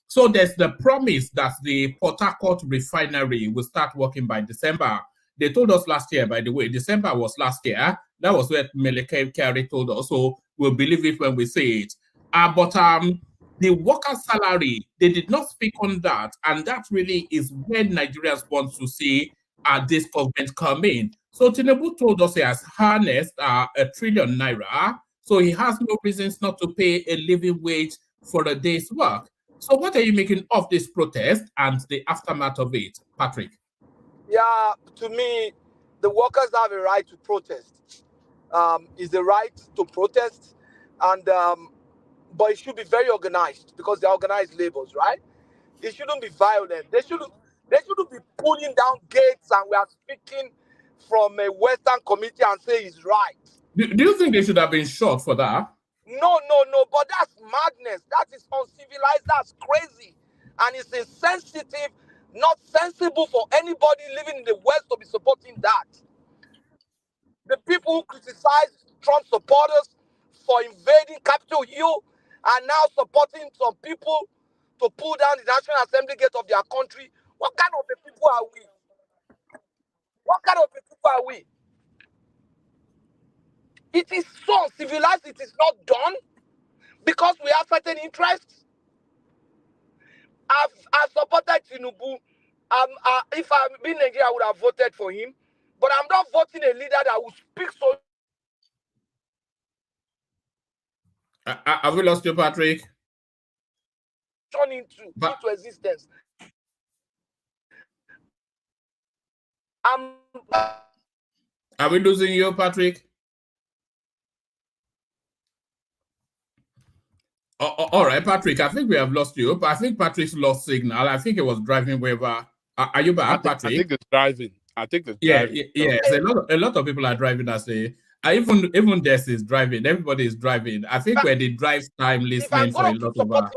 So there's the promise that the Port Harcourt refinery will start working by December. They told us last year, by the way, December was last year. That was what Meleke Kyari told us. So we'll believe it when we say it. But the worker salary, they did not speak on that. And that really is when Nigerians want to see this government come in. So Tinubu told us he has harnessed ₦1 trillion. So he has no reasons not to pay a living wage for a day's work. So what are you making of this protest and the aftermath of it, Patrick? Yeah, to me, the workers have a right to protest. It's a right to protest, and but it should be very organized because they're organized labors, right? It shouldn't be violent. They shouldn't. They shouldn't be pulling down gates and we are speaking from a Western committee and say it's right. Do you think they should have been shot for that? No, but that's madness. That is uncivilized. That's crazy. And it's insensitive, not sensible for anybody living in the West to be supporting that. The people who criticize Trump supporters for invading Capitol Hill are now supporting some people to pull down the National Assembly gate of their country. What kind of a people are we? What kind of a people are we? It is so uncivilized, it is not done because we have certain interests. I've supported Tinubu. If I've been Nigeria, I would have voted for him. But I'm not voting a leader that will speak so. Have we lost you, Patrick? Into existence. Are we losing you, Patrick? All right, Patrick, I think we have lost you. I think Patrick's lost signal. I think he was driving wherever. Are you back, Patrick? I think it's driving. Yeah. A lot of people are driving as even Des is driving. Everybody is driving. I think we're the drive time listening for a lot of us.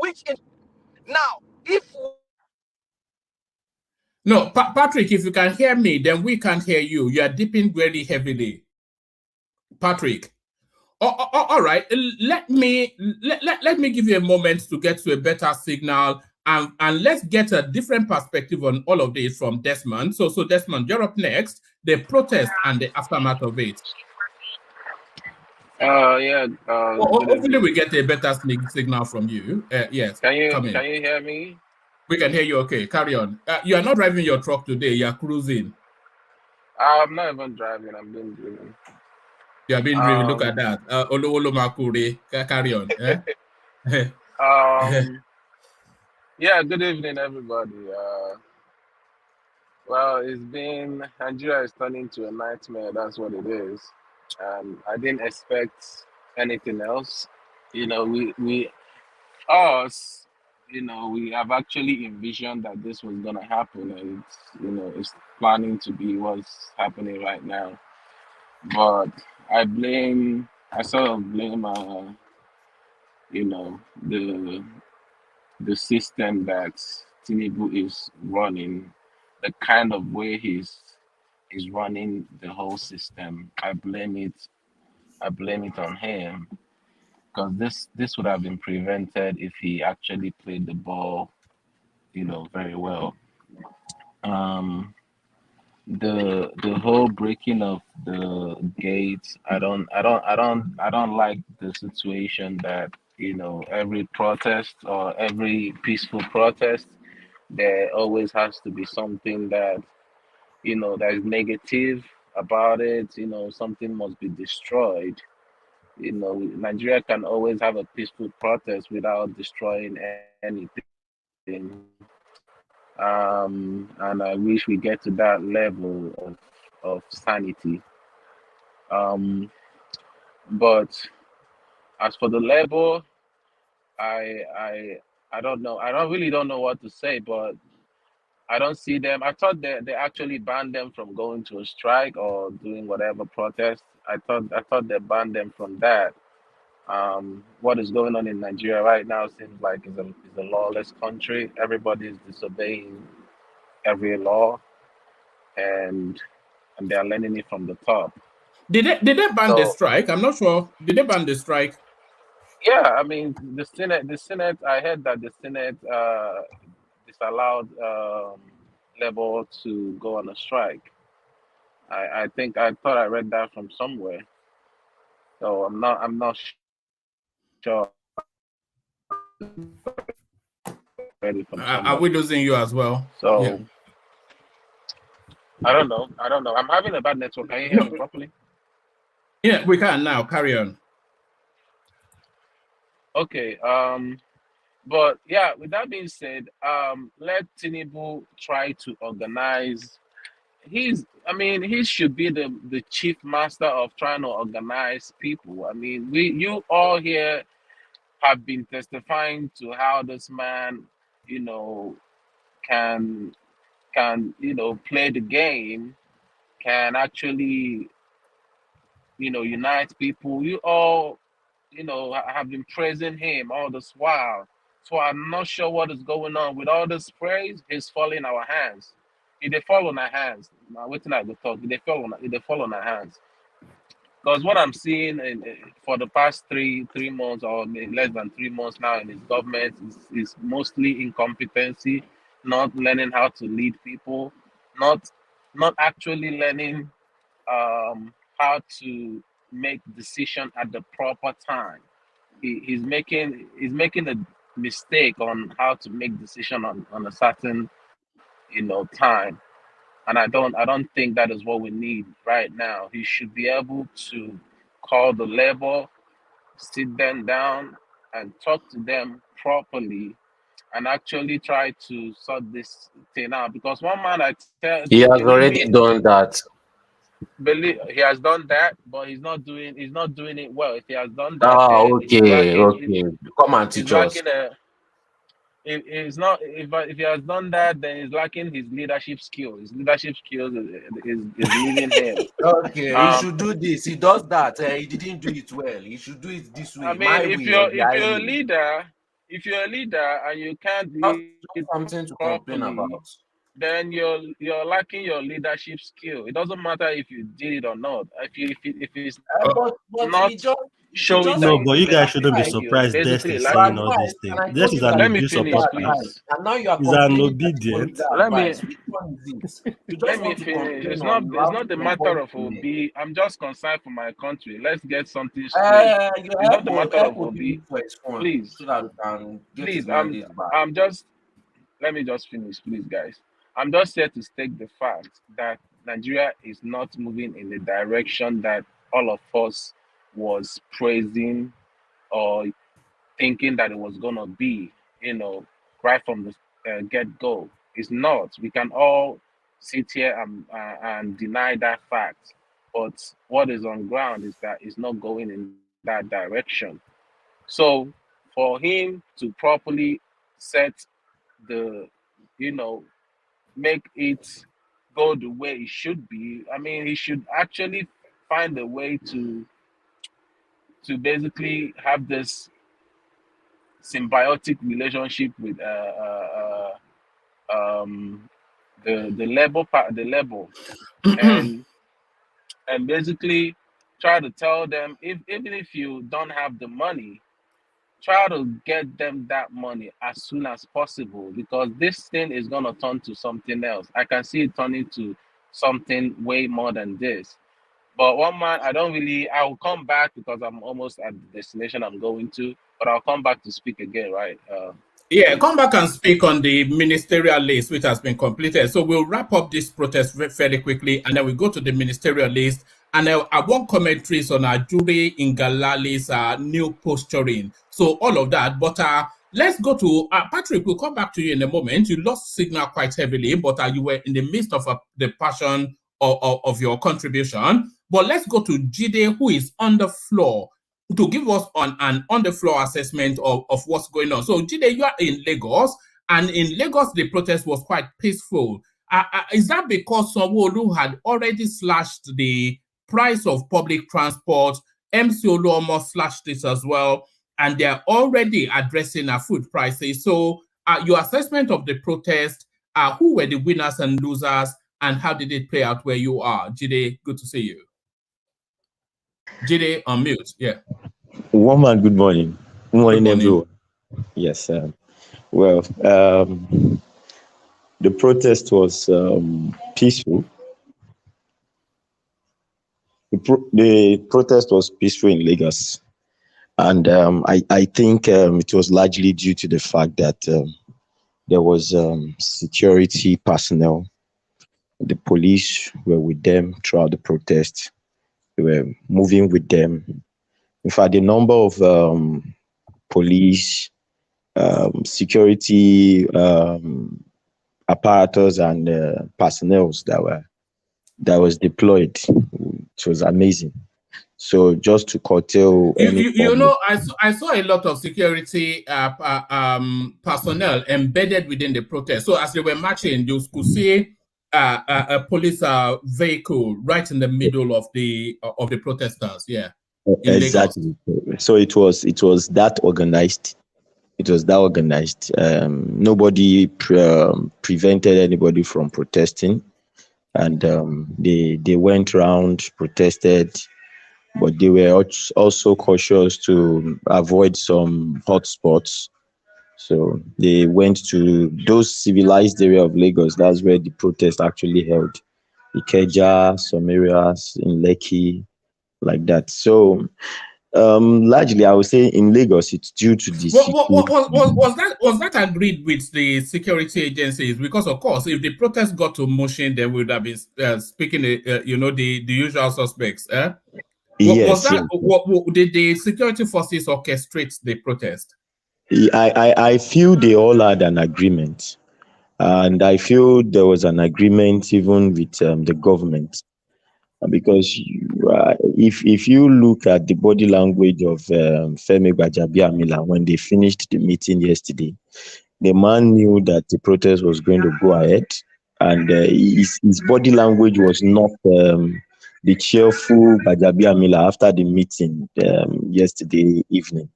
Now, if no, Patrick, if you can hear me, then we can't hear you. You are dipping very heavily, Patrick. All right. Let me give you a moment to get to a better signal, and let's get a different perspective on all of this from Desmond. So Desmond, you're up next. The protest and the aftermath of it. Hopefully we get a better signal from you. Yes. Can you hear me? We can hear you. Okay, carry on. You are not driving your truck today. You are cruising. I'm not even driving. I'm being driven. You are being driven. Look at that. Olo Makuri. Carry on. Yeah. Good evening, everybody. Well, Nigeria is turning into a nightmare. That's what it is. I didn't expect anything else. We have actually envisioned that this was gonna happen, and it's planning to be what's happening right now. But I sort of blame the system that Tinubu is running, the kind of way he's running the whole system. I blame it on him, because this would have been prevented if he actually played the ball, very well. The whole breaking of the gates, I don't like the situation that every protest or every peaceful protest, there always has to be something that that is negative about it. Something must be destroyed. Nigeria can always have a peaceful protest without destroying anything. And I wish we get to that level of sanity. But as for the level, I don't know. I really don't know what to say, but I don't see them. I thought they actually banned them from going to a strike or doing whatever protest. I thought they banned them from that. What is going on in Nigeria right now seems like is a lawless country. Everybody is disobeying every law, and they are learning it from the top. Did they ban the strike? I'm not sure. Did they ban the strike? Yeah, I mean the Senate. I heard that the Senate disallowed Labour to go on a strike. I thought I read that from somewhere. So I'm not sure. Are we losing you as well? So yeah. I don't know. I'm having a bad network. Can you hear me properly? Yeah, we can now. Carry on. Okay. But yeah, with that being said, let Tinubu try to organize. He should be the chief master of trying to organize people. I mean, you all here have been testifying to how this man, can can, play the game, can actually, unite people. You all, have been praising him all this while. So I'm not sure what is going on with all this praise. He's falling our hands. If they fall on our hands, now waiting I go talk. If they fall on our hands. Because what I'm seeing for the past three months or less than 3 months now in his government is mostly incompetency, not learning how to lead people, not actually learning how to make decision at the proper time. He's making a mistake on how to make decision on a certain time. And I don't think that is what we need right now. He should be able to call the labor, sit them down and talk to them properly and actually try to sort this thing out. Because one man He has already done that. He has done that, but he's not doing it well. If he has done that, okay. Come and teach us. If he has done that, then he's lacking his leadership skills. His leadership skills is leaving him. Okay, he should do this. He does that. He didn't do it well. He should do it this way. I mean, if you're a leader and you can't lead something to complain about, then you're lacking your leadership skill. It doesn't matter if you did it or not. If it's not showing. No, but you guys shouldn't be surprised. Des is saying all these things. This is an abuse of please. And now you are He's an obedient. Let me finish. It's not the matter of Obi. I'm just concerned for my country. Let's get something straight. It's not the matter of Obi. Please. So that we can get please, let me just finish, please, guys. I'm just here to state the fact that Nigeria is not moving in the direction that all of us was praising or thinking that it was going to be, right from the get-go. It's not. We can all sit here and deny that fact. But what is on ground is that it's not going in that direction. So for him to properly set make it go the way it should be, I mean, he should actually find a way to basically have this symbiotic relationship with the labor and basically try to tell them even if you don't have the money, try to get them that money as soon as possible, because this thing is going to turn to something else. I can see it turning to something way more than this. But one man, I will come back because I'm almost at the destination I'm going to, but I'll come back to speak again, right? Yeah, come back and speak on the ministerial list, which has been completed. So we'll wrap up this protest fairly quickly, and then we go to the ministerial list. And I want commentaries on Ajuri Ngalale's new posturing. So all of that. But let's go to Patrick. We'll come back to you in a moment. You lost signal quite heavily, but you were in the midst of the passion of your contribution. But let's go to Jide, who is on the floor, to give us an on-the-floor assessment of what's going on. So, Jide, you are in Lagos, and in Lagos, the protest was quite peaceful. Is that because Sanwo-Olu had already slashed the price of public transport? MC Olu almost slashed this as well, and they're already addressing food prices. So, your assessment of the protest, who were the winners and losers, and how did it play out where you are? Jide, good to see you. Jide, on mute. Yeah. Woman, good morning. Good morning, everyone. Yes. The protest was peaceful. The protest was peaceful in Lagos. And I think it was largely due to the fact that there was security personnel. The police were with them throughout the protest. They were moving with them. In fact, the number of police, security apparatus and personnel that was deployed, it was amazing. So just to curtail any You know, I saw a lot of security personnel embedded within the protest. So as they were marching, you could see a police vehicle right in the middle of the protesters. Yeah, in exactly. Lagos. So it was that organized. It was that organized. Nobody prevented anybody from protesting, and they went around, protested, but they were also cautious to avoid some hotspots. So they went to those civilized area of Lagos. That's where the protest actually held. Ikeja, some areas in Lekki, like that. So largely, I would say in Lagos, it's due to the was that agreed with the security agencies? Because of course, if the protest got to motion, they would have been speaking, the usual suspects. Yes. Did the security forces orchestrate the protest? I feel they all had an agreement, and I feel there was an agreement even with the government, because if you look at the body language of Femi Gbajabiamila when they finished the meeting yesterday, the man knew that the protest was going to go ahead, and his body language was not the cheerful Gbajabiamila after the meeting yesterday evening,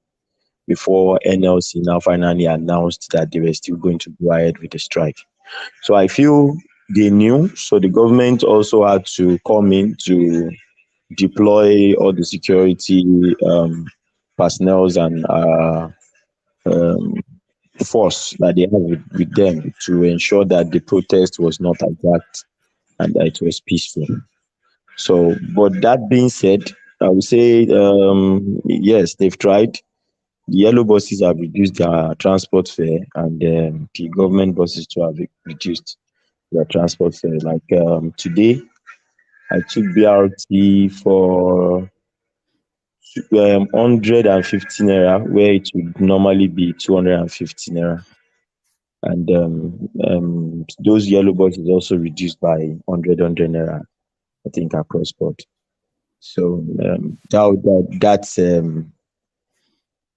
before NLC now finally announced that they were still going to go ahead with the strike. So I feel they knew, so the government also had to come in to deploy all the security personnel and force that they have with them to ensure that the protest was not attacked and that it was peaceful. So, but that being said, I would say yes, they've tried. The yellow buses have reduced their transport fare, and the government buses too have reduced their transport fare. Like today, I took BRT for 150 naira, where it would normally be 250 naira. And those yellow buses also reduced by 100 naira, I think, across board. So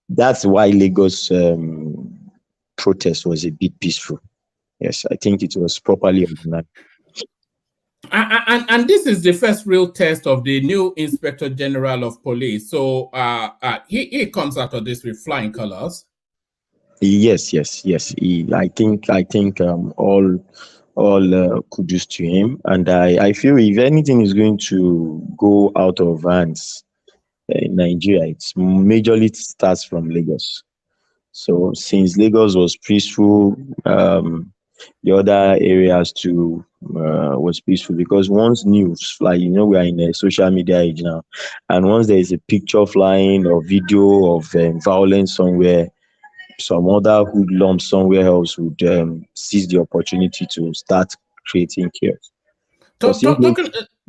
that's why Lagos protest was a bit peaceful. Yes, I think it was properly organized. And this is the first real test of the new Inspector General of Police. So he comes out of this with flying colors. Yes. I think all kudos to him, and I feel if anything is going to go out of hands in Nigeria, it's majorly starts from Lagos. So since Lagos was peaceful, the other areas too was peaceful, because once news fly, we are in a social media age now, and once there is a picture flying or video of violence somewhere, some other hoodlum somewhere else would seize the opportunity to start creating chaos.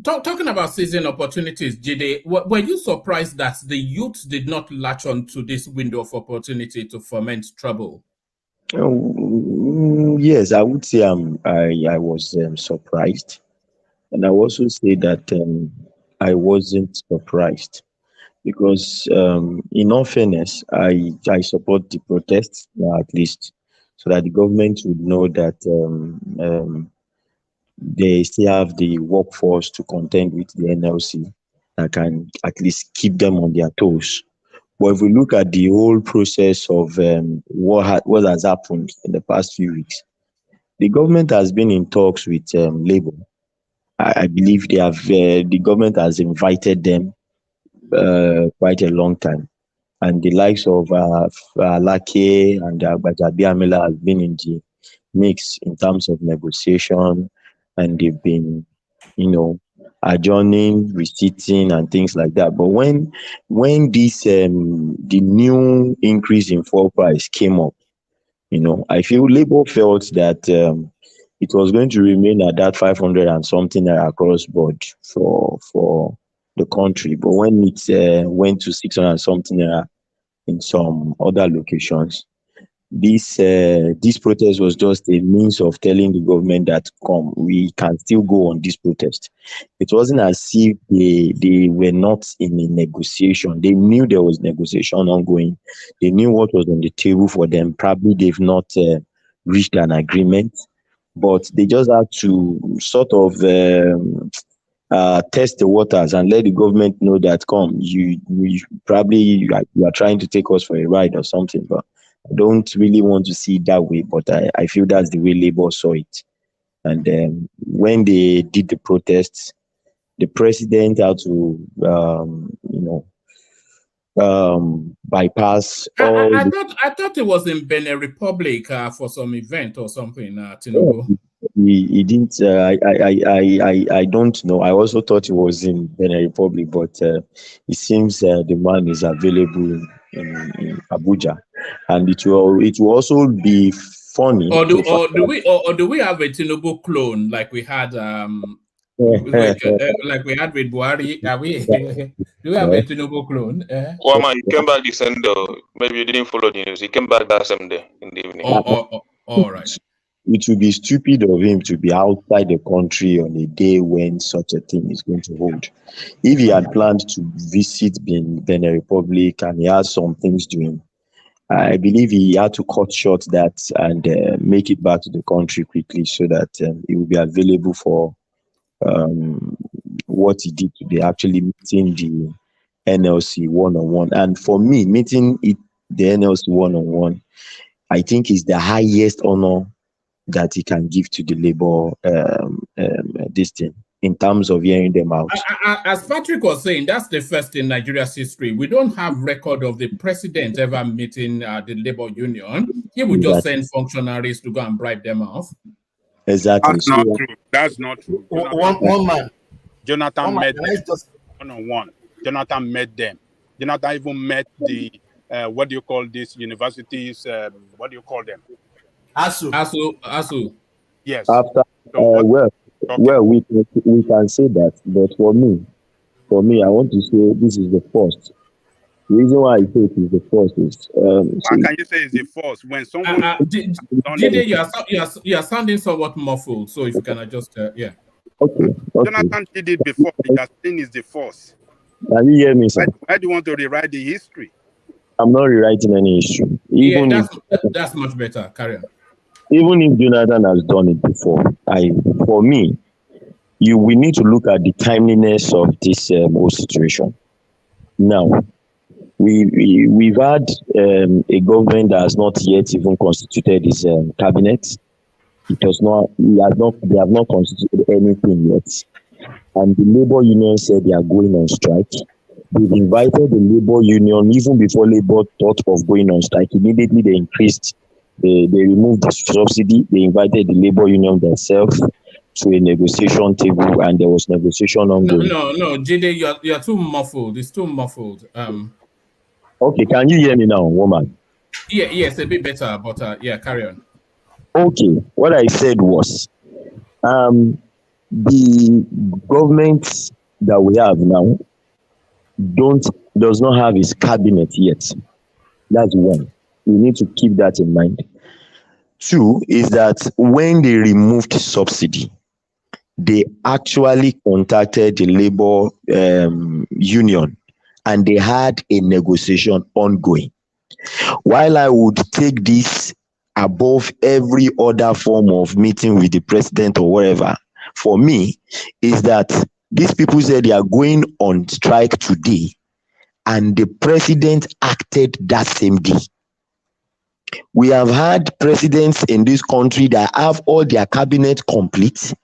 Talking about seizing opportunities, Jide, were you surprised that the youth did not latch on to this window of opportunity to foment trouble? Yes, I would say I was surprised, and I also say that I wasn't surprised, because in all fairness, I support the protests, at least, so that the government would know that they still have the workforce to contend with the NLC that can at least keep them on their toes. But if we look at the whole process of what has happened in the past few weeks, the government has been in talks with Labour. I believe the government has invited them quite a long time, and the likes of Lake and Gbajabiamila have been in the mix in terms of negotiation, and they've been, adjourning, resitting, and things like that. But when this the new increase in fuel price came up, I feel Labour felt that it was going to remain at that 500 and something across board for the country. But when it went to 600 and something in some other locations, this protest was just a means of telling the government that come, we can still go on this protest. It wasn't as if they were not in a negotiation. They knew there was negotiation ongoing. They knew what was on the table for them. Probably they've not reached an agreement, but they just had to sort of test the waters and let the government know that come, you are trying to take us for a ride or something. But I don't really want to see it that way, but I feel that's the way Labour saw it. And when they did the protests, the president had to, bypass all. I thought it was in Benin Republic for some event or something. Tinubu. He didn't. I don't know. I also thought it was in Benin Republic, but it seems the man is available in Abuja, and it will also be funny. Or do we have a Tinubu clone like we had like we had with Buhari? Do we have a Tinubu clone? Well, man, he came back this Sunday. Maybe you didn't follow the news. He came back that same day in the evening. All right. It would be stupid of him to be outside the country on a day when such a thing is going to hold. If he had planned to visit Benin Republic and he has some things doing, I believe he had to cut short that and make it back to the country quickly so that it will be available for what he did today, actually meeting the NLC one-on-one. And for me, meeting the NLC one-on-one, I think is the highest honor that he can give to the Labour this thing in terms of hearing them out. As Patrick was saying, that's the first in Nigeria's history. We don't have record of the president ever meeting the Labour Union. He would just send functionaries to go and bribe them off. Exactly. That's not true. That's not true. One man. Jonathan met them one-on-one. Jonathan met them. Jonathan even met the what do you call these universities? What do you call them? ASU. Yes. After we can say that, but for me, I want to say this is the first. The reason why I say it is the first is. How can you say it's the first when someone? You are sounding somewhat muffled, so if you can adjust, yeah. Okay. Jonathan did it before. That thing is the first. Can you hear me, sir? Why do you want to rewrite the history? I'm not rewriting any history. That's much better. Carry on. Even if Jonathan has done it before, for me, we need to look at the timeliness of this whole situation. Now, we've had a government that has not yet even constituted its cabinet. They have not constituted anything yet. And the Labour Union said they are going on strike. They've invited the Labour Union, even before Labour thought of going on strike. Immediately they increased, they removed the subsidy. They invited the Labour Union themselves to a negotiation table, and there was negotiation ongoing. No, Jide, you're too muffled. It's too muffled. Okay, can you hear me now, woman? Yes, a bit better, but yeah, carry on. Okay, what I said was, the government that we have now does not have its cabinet yet. That's one. We need to keep that in mind. Two is that when they removed subsidy, they actually contacted the Labour Union and they had a negotiation ongoing. While I would take this above every other form of meeting with the president or whatever, for me, is that these people said they are going on strike today, and the president acted that same day. We have had presidents in this country that have all their cabinet complete,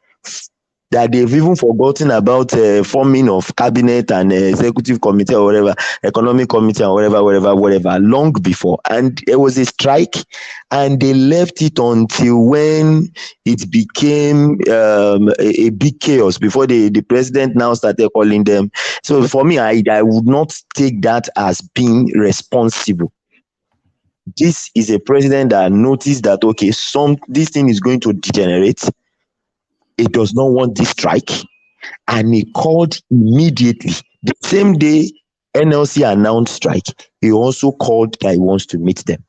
that they've even forgotten about forming of cabinet and executive committee or whatever, economic committee or whatever, long before. And there was a strike, and they left it until when it became a big chaos before the president now started calling them. So for me, I would not take that as being responsible. This is a president that noticed that, okay, this thing is going to degenerate. It does not want this strike, and he called immediately. The same day NLC announced strike, he also called that he wants to meet them.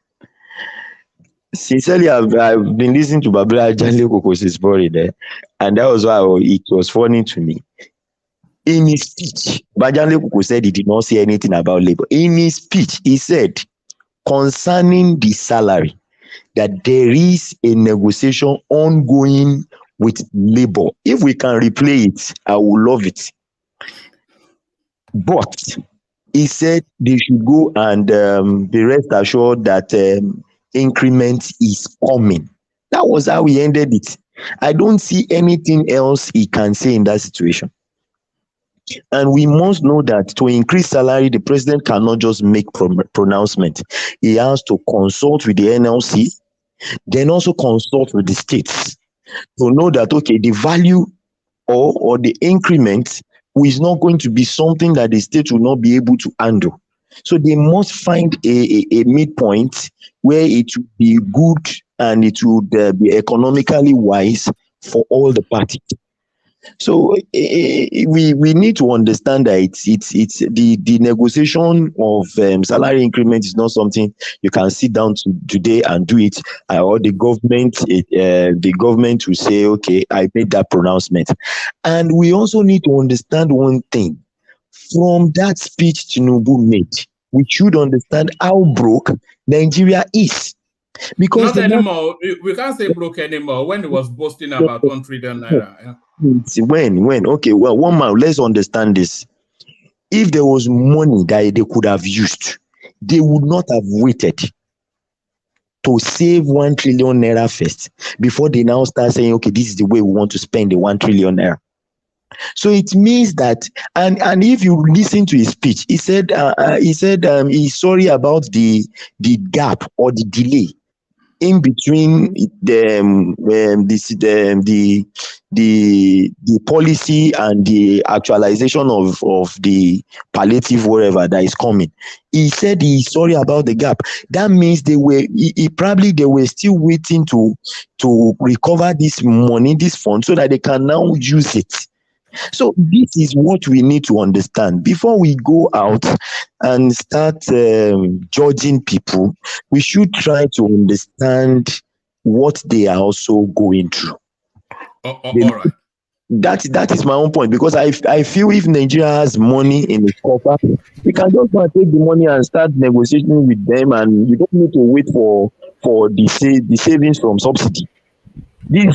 Sincerely, I've been listening to Babla Janle Koko's story there, and that was why it was funny to me. In his speech, Bajanle Koko said he did not say anything about labor. In his speech, he said concerning the salary that there is a negotiation ongoing with labor. If we can replay it, I will love it. But he said they should go and be rest assured that increment is coming. That was how he ended it. I don't see anything else he can say in that situation. And we must know that to increase salary, the president cannot just make pronouncement. He has to consult with the NLC, then also consult with the states to know that, okay, the value or the increment is not going to be something that the state will not be able to handle. So they must find a midpoint where it will be good and it would be economically wise for all the parties. So we need to understand that it's the negotiation of salary increment is not something you can sit down today and do it, or the government will say, okay, I made that pronouncement. And we also need to understand one thing from that speech Tinubu made. We should understand how broke Nigeria is. Because not anymore. We can't say broke anymore. When it was boasting about 1 trillion naira. Yeah. When? Okay, well, one man, let's understand this. If there was money that they could have used, they would not have waited to save 1 trillion naira first before they now start saying, okay, this is the way we want to spend the 1 trillion naira. So it means that, and if you listen to his speech, he said he's sorry about the gap or the delay in between the policy and the actualization of the palliative whatever that is coming. He said he's sorry about the gap. That means they were still waiting to recover this money, this fund, so that they can now use it. So this is what we need to understand before we go out and start judging people. We should try to understand what they are also going through. All right. That is my own point, because I feel if Nigeria has money in its coffer, we can just go and take the money and start negotiating with them, and you don't need to wait for the savings from subsidy. This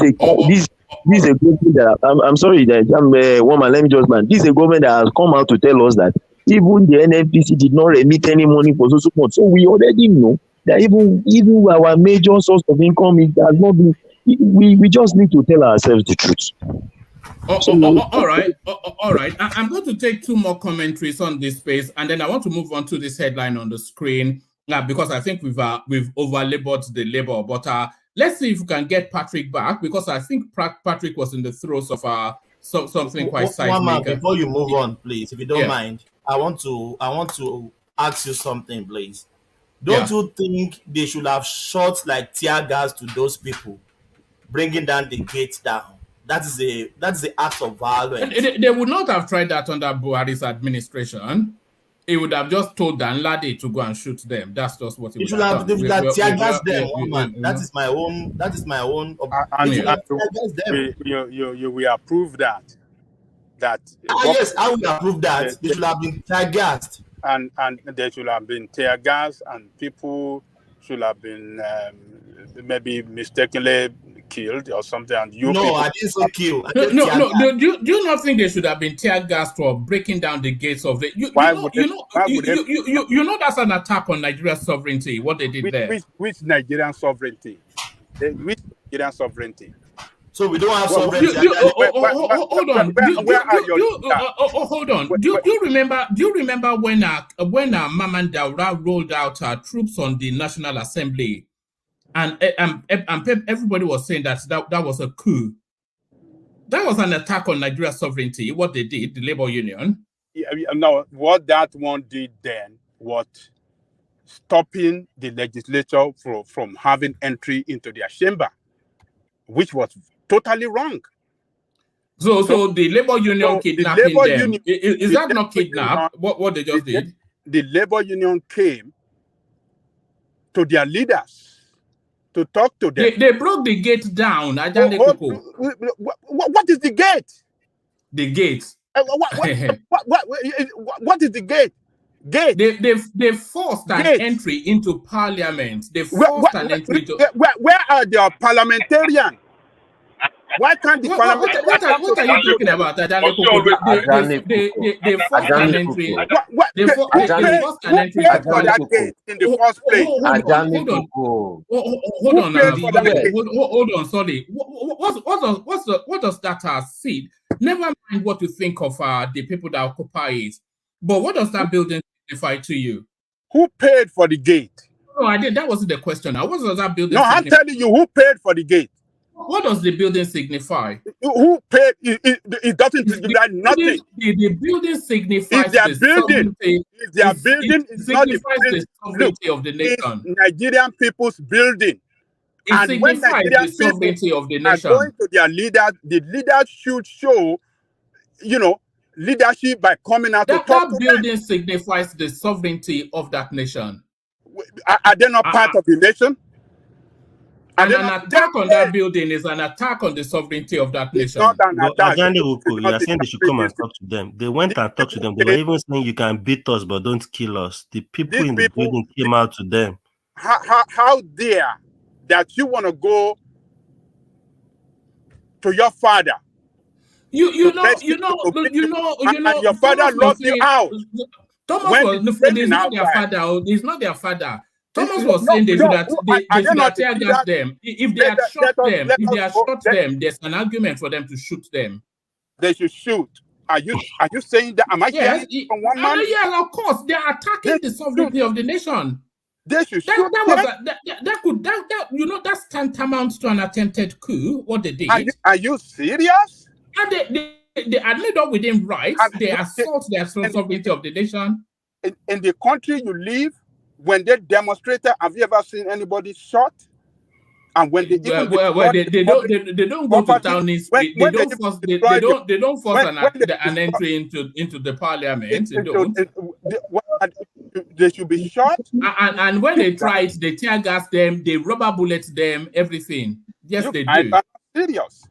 is a government that I'm sorry that I'm a woman. Let me just man. This is a government that has come out to tell us that even the NNPC did not remit any money for so much. So we already know that even our major source of income has not been. We just need to tell ourselves the truth. All right. I'm going to take 2 more commentaries on this space, and then I want to move on to this headline on the screen because I think we've over-labored the labor. But let's see if we can get Patrick back, because I think Patrick was in the throes of something quite seismic. Before you move on, please, if you don't mind, I want to ask you something, please. Don't you think they should have shot like tear gas to those people, bringing down the gates down? That's the act of violence. They would not have tried that under Buhari's administration. He would have just told Dan Lade to go and shoot them. That's just what he would have done. Tear gas them, That is my own. You will approve that. Yes, I will approve that. They should have been tear gassed. And they should have been tear gas, and people should have been maybe mistakenly killed or something. And I didn't say kill. No. Do you not think they should have been tear gassed for breaking down the gates of the? You know that's an attack on Nigeria's sovereignty. What they did there. Which Nigerian sovereignty? Which Nigerian sovereignty? So we don't have sovereignty. Hold on. Hold on. Do you remember when Maman Daura rolled out her troops on the National Assembly? And everybody was saying that was a coup. That was an attack on Nigeria's sovereignty. What they did, the labor union. No, what that one did then was stopping the legislature from having entry into their chamber, which was totally wrong. So the labor union kidnapping them. Is that not kidnap? What they just did? The labor union came to their leaders to talk to them. They broke the gate down. What is the gate? The gate. What is the gate? Gate. They forced an entry into parliament. They forced an entry to. Where are the parliamentarians? Why can't the parliamentarians? What are you talking about? They forced an entry. They forced an entry to parliament in the first place. Hold on, sorry. What does that seed? Never mind what you think of the people that occupy it, but what does that building signify to you? Who paid for the gate? No, I did. That wasn't the question. Now, what does that building? No, I'm telling you, who paid for the gate? What does the building signify? Who paid? It doesn't signify nothing. The building signifies if their building. If their building is not the sovereignty of the nation. It's Nigerian people's building. It signifies the sovereignty of the nation. Going to their leaders, the leaders should show, leadership by coming out to talk to them. That building signifies the sovereignty of that nation. Are they not part of the nation? And an attack on that building is an attack on the sovereignty of that nation. You are saying they should come and talk to them. They went and talked to them. They were even saying you can beat us, but don't kill us. The people in the building came out to them. How dare that you want to go to your father? You know. Your father locked you out. Thomas was not their father. He's not their father. Thomas was saying they should have tear gas them. If they had shot them, there's an argument for them to shoot them. They should shoot. Are you saying that? Am I hearing from one man? Yeah, of course. They are attacking the sovereignty of the nation. They should shoot. That's tantamount to an attempted coup. What they did. Are you serious? And they admit up within rights. They assault the sovereignty of the nation. In the country you live, when they demonstrated, have you ever seen anybody shot? And when they they don't go to town. They don't force an entry into the parliament. They should be shot. And when they try it, they tear gas them, they rubber bullet them, everything. Yes, they do. I'm serious.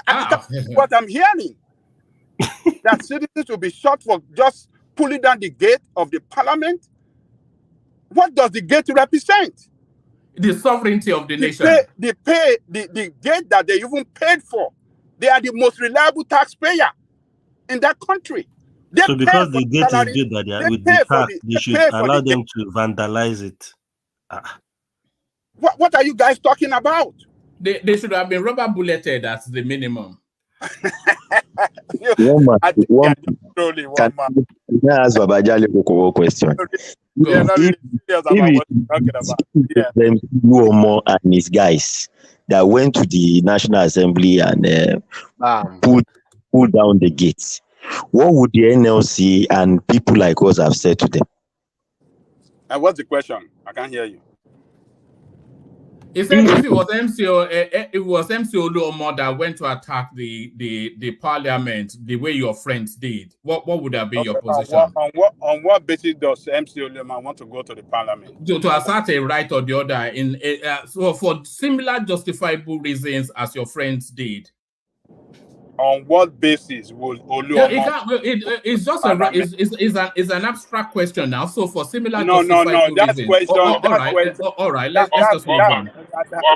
That's what I'm hearing. That citizens will be shot for just pulling down the gate of the parliament. What does the gate represent? The sovereignty of the nation. The gate that they even paid for. They are the most reliable taxpayer in that country. So because the gate is good that they are with the tax, they should allow them to vandalize it. What are you guys talking about? They should have been rubber bulleted as the minimum. Can I ask Babajali a question? If Uomo and his guys that went to the National Assembly and pulled down the gates, what would the NLC and people like us have said to them? And what's the question? I can't hear you. If it was MC Oluomo that went to attack the parliament the way your friends did, what would have been your position? On what basis does MC Oluomo want to go to the parliament? To assert a right or the other, so for similar justifiable reasons as your friends did. On what basis will Oluomo? It's just it's an abstract question now. So for similar justifiable reasons. All right. Let's just move on.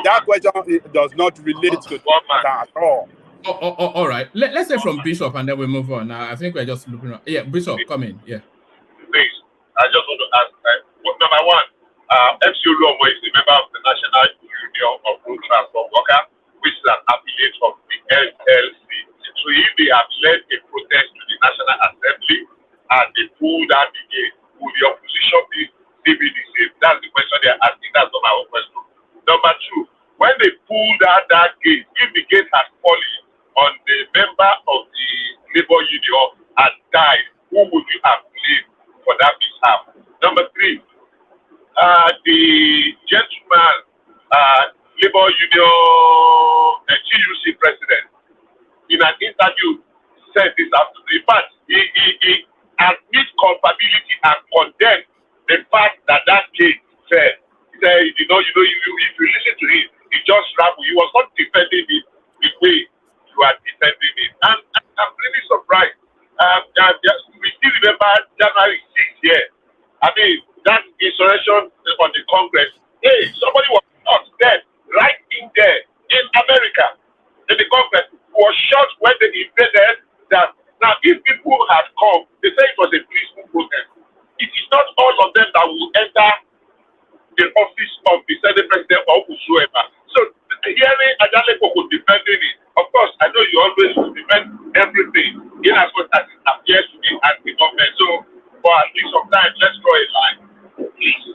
That question does not relate to that at all. All right. Let's say from Bishop and then we move on. I think we're just looking at. Yeah, Bishop, come in. Yeah. Please, I just want to ask. Number one, MC Oluomo is a member of the National Union of Road Transport Workers, which is an affiliate of the NLC. So if they have led a protest to the National Assembly and they pulled down the gate, will the opposition be CBDC? That's the question they're asking. That's not my own question. Number two, when they pulled down that gate, if the gate has fallen on the member of the labor union and died, who would you have blamed for that mishap? Number three, the gentleman, labor union TUC president, in an interview, said this afternoon. In fact, he admits culpability and condemned the fact that gate fell. He said, if you listen to remember January 6th here. I mean, that insurrection on the Congress. Hey, somebody was shot dead right in there in America. In the Congress was shot when they invaded that. Now, if people had come, they say it was a peaceful protest. It is not all of them that will enter the office of the Senate President or whosoever. So, hearing Ajale Koko defending it, of course, I know you always defend everything in as much as it appears to be anti-government. So, for at least sometimes, let's draw a line, please.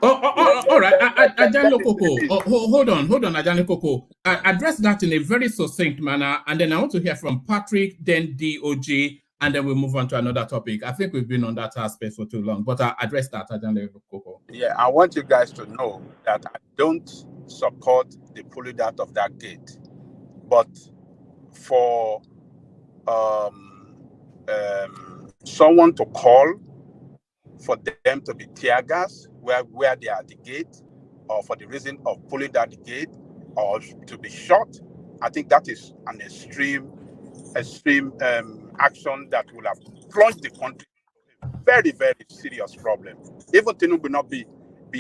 All right, Ajale Koko. Hold on, Ajale Koko. Address that in a very succinct manner, and then I want to hear from Patrick, then DOJ, and then we'll move on to another topic. I think we've been on that aspect for too long, but address that, Ajale Koko. Yeah, I want you guys to know that I don't support the pulling out of that gate, but for someone to call for them to be tear gas where they are at the gate, or for the reason of pulling down the gate, or to be shot, I think that is an extreme action that will have plunged the country into a very, very serious problem. Even Tinubu will not be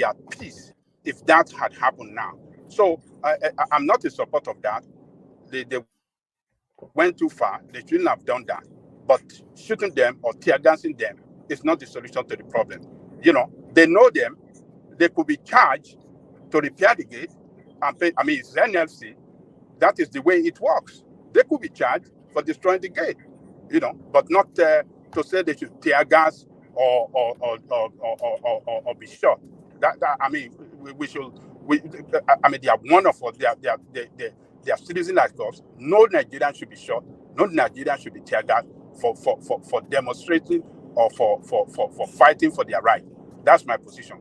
at peace if that had happened now. So I'm not in support of that. They went too far. They shouldn't have done that. But shooting them or tear gassing them is not the solution to the problem. You know, they know them. They could be charged to repair the gate and pay. I mean, it's NLC. That is the way it works. They could be charged for destroying the gate, you know, but not to say they should tear gas or be shot. That I mean, we should. I mean, they are wonderful. They are citizens like us. No Nigerian should be shot. No Nigerian should be tear gas for demonstrating or for fighting for their right. That's my position.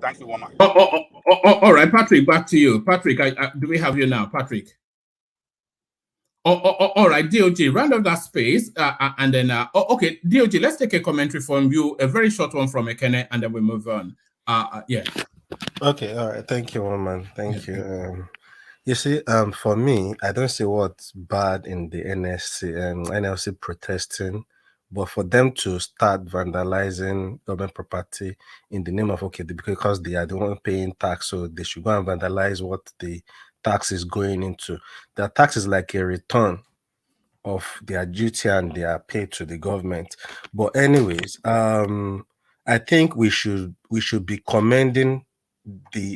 Thank you, woman. All right, Patrick, back to you. Patrick, do we have you now, Patrick? All right, DOJ, round up that space, and then, okay, DOJ, let's take a commentary from you, a very short one from Ekene, and then we move on. Yeah. Okay, all right, thank you, woman. Thank you. You see, for me, I don't see what's bad in the NLC protesting, but for them to start vandalizing government property in the name of, okay, because they are the one paying tax, so they should go and vandalize what the tax is going into. The tax is like a return of their duty and their pay to the government. But anyways, I think we should be commending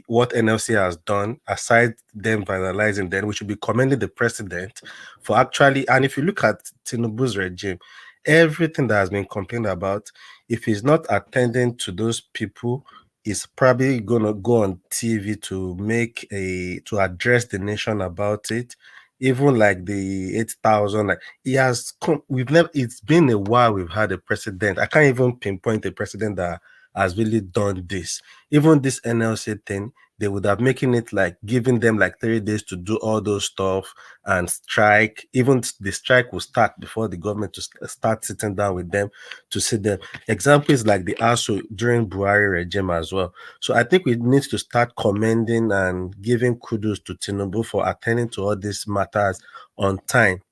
what NLC has done. Aside them vandalizing, then we should be commending the president for actually. And if you look at Tinubu's regime, everything that has been complained about, if he's not attending to those people, is probably gonna go on TV to address the nation about it. Even like the 8,000, like he has come. It's been a while we've had a president. I can't even pinpoint a president that has really done this. Even this NLC thing, they would have making it like giving them like 30 days to do all those stuff and strike. Even the strike will start before the government to start sitting down with them to see them. Examples like the ASU during Buhari regime as well. So I think we need to start commending and giving kudos to Tinubu for attending to all these matters on time.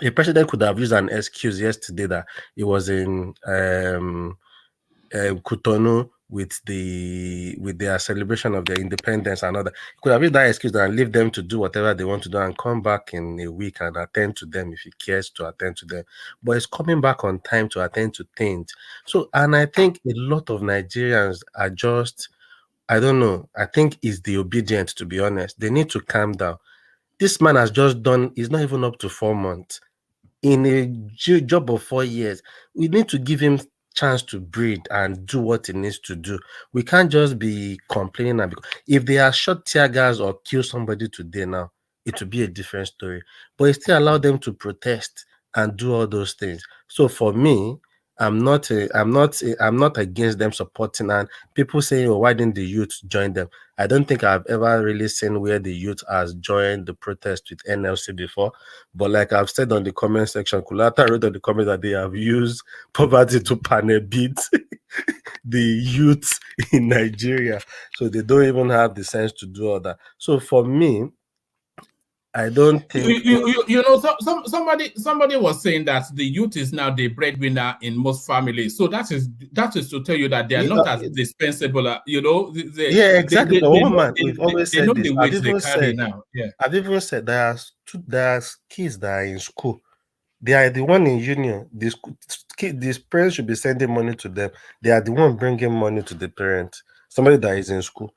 A president could have used an excuse yesterday that he was in Cotonou with their celebration of their independence and all that. Could have used that excuse and leave them to do whatever they want to do and come back in a week and attend to them if he cares to attend to them. But it's coming back on time to attend to things. So, and I think a lot of Nigerians are just, I don't know, I think it's the obedient, to be honest. They need to calm down. This man has just done, he's not even up to 4 months. In a job of 4 years, we need to give him chance to breathe and do what he needs to do. We can't just be complaining. If they are shot tear gas or kill somebody today now, it will be a different story. But it still allow them to protest and do all those things. So for me, I'm not against them supporting, and people saying, "Oh, why didn't the youth join them?" I don't think I've ever really seen where the youth has joined the protest with NLC before. But like I've said on the comment section, Kulata wrote on the comment that they have used poverty to panel beat the youth in Nigeria, so they don't even have the sense to do all that. So for me, I don't think You know, somebody was saying that the youth is now the breadwinner in most families. So that is to tell you that they are not as dispensable. You know, yeah, exactly. But one man, we've always they said know this. the weight they carry now. Yeah, I've even said there are kids that are in school. They are the one in union. These parents should be sending money to them. They are the one bringing money to the parents. Somebody that is in school.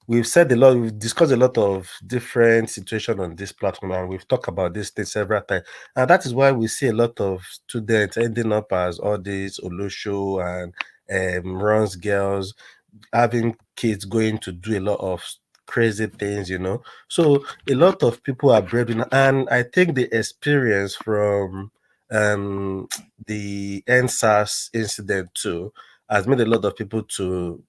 We've discussed a lot of different situations on this platform, and we've talked about this thing several times. And that is why we see a lot of students ending up as all these Olosho and runs girls, having kids going to do a lot of crazy things, you know. So a lot of people are breadwinner, and I think the experience from the NSAS incident too has made a lot of people to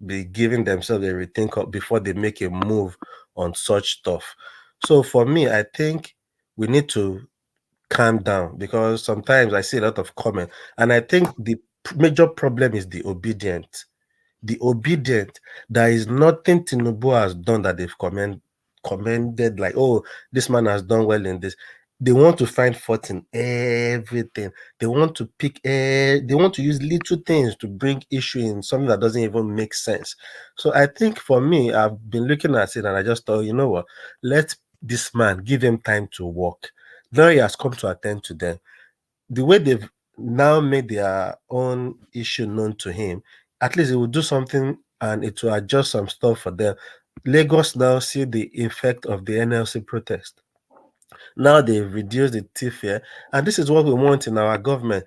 be giving themselves a rethink before they make a move on such stuff. So for me, I think we need to calm down, because sometimes I see a lot of comment, and I think the major problem is the obedient. The obedient. There is nothing Tinubu has done that they've commended, like, oh, this man has done well in this. They want to find fault in everything. They want to they want to use little things to bring issue in something that doesn't even make sense. So I think for me, I've been looking at it and I just thought, you know what, let this man, give him time to work. Now he has come to attend to them. The way they've now made their own issue known to him, at least he will do something and it will adjust some stuff for them. Lagos now see the effect of the NLC protest. Now they've reduced the thief here, and this is what we want in our government.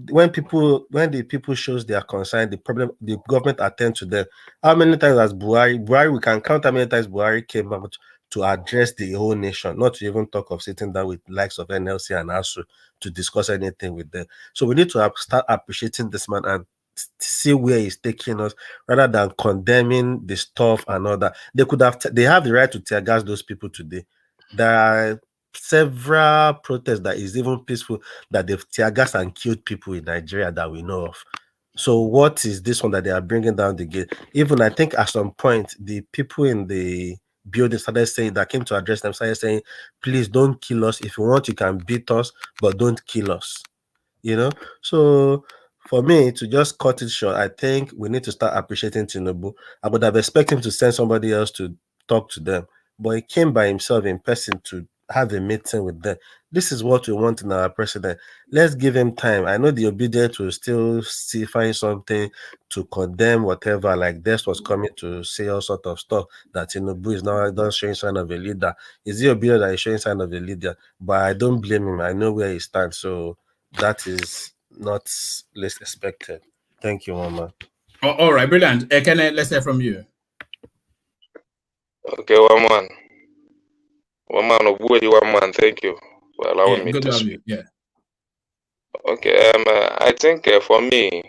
When the people shows their concern, the government attend to them. How many times has Buhari, we can count how many times Buhari came out to address the whole nation, not to even talk of sitting down with likes of NLC and ASU to discuss anything with them. So we need to start appreciating this man and see where he's taking us, rather than condemning the stuff and all that. They have the right to tear gas those people today. There are several protests that is even peaceful that they've tear gas and killed people in Nigeria that we know of. So what is this one that they are bringing down the gate? Even I think at some point the people in the building started saying, that came to address them, started saying, please don't kill us. If you want, you can beat us, but don't kill us. You know? So for me, to just cut it short, I think we need to start appreciating Tinubu. I would have expected him to send somebody else to talk to them, but he came by himself in person to have a meeting with them. This is what we want in our president. Let's give him time. I know the obedient will still find something to condemn whatever, like this was coming to say all sort of stuff that Tinubu is now done showing sign of a leader. Is he obedient that he's showing sign of a leader? But I don't blame him. I know where he stands. So that is not less expected. Thank you, Mama. All right, brilliant. Let's hear from you. Okay, one man. Thank you for allowing me to speak. Yeah. Okay. I think for me,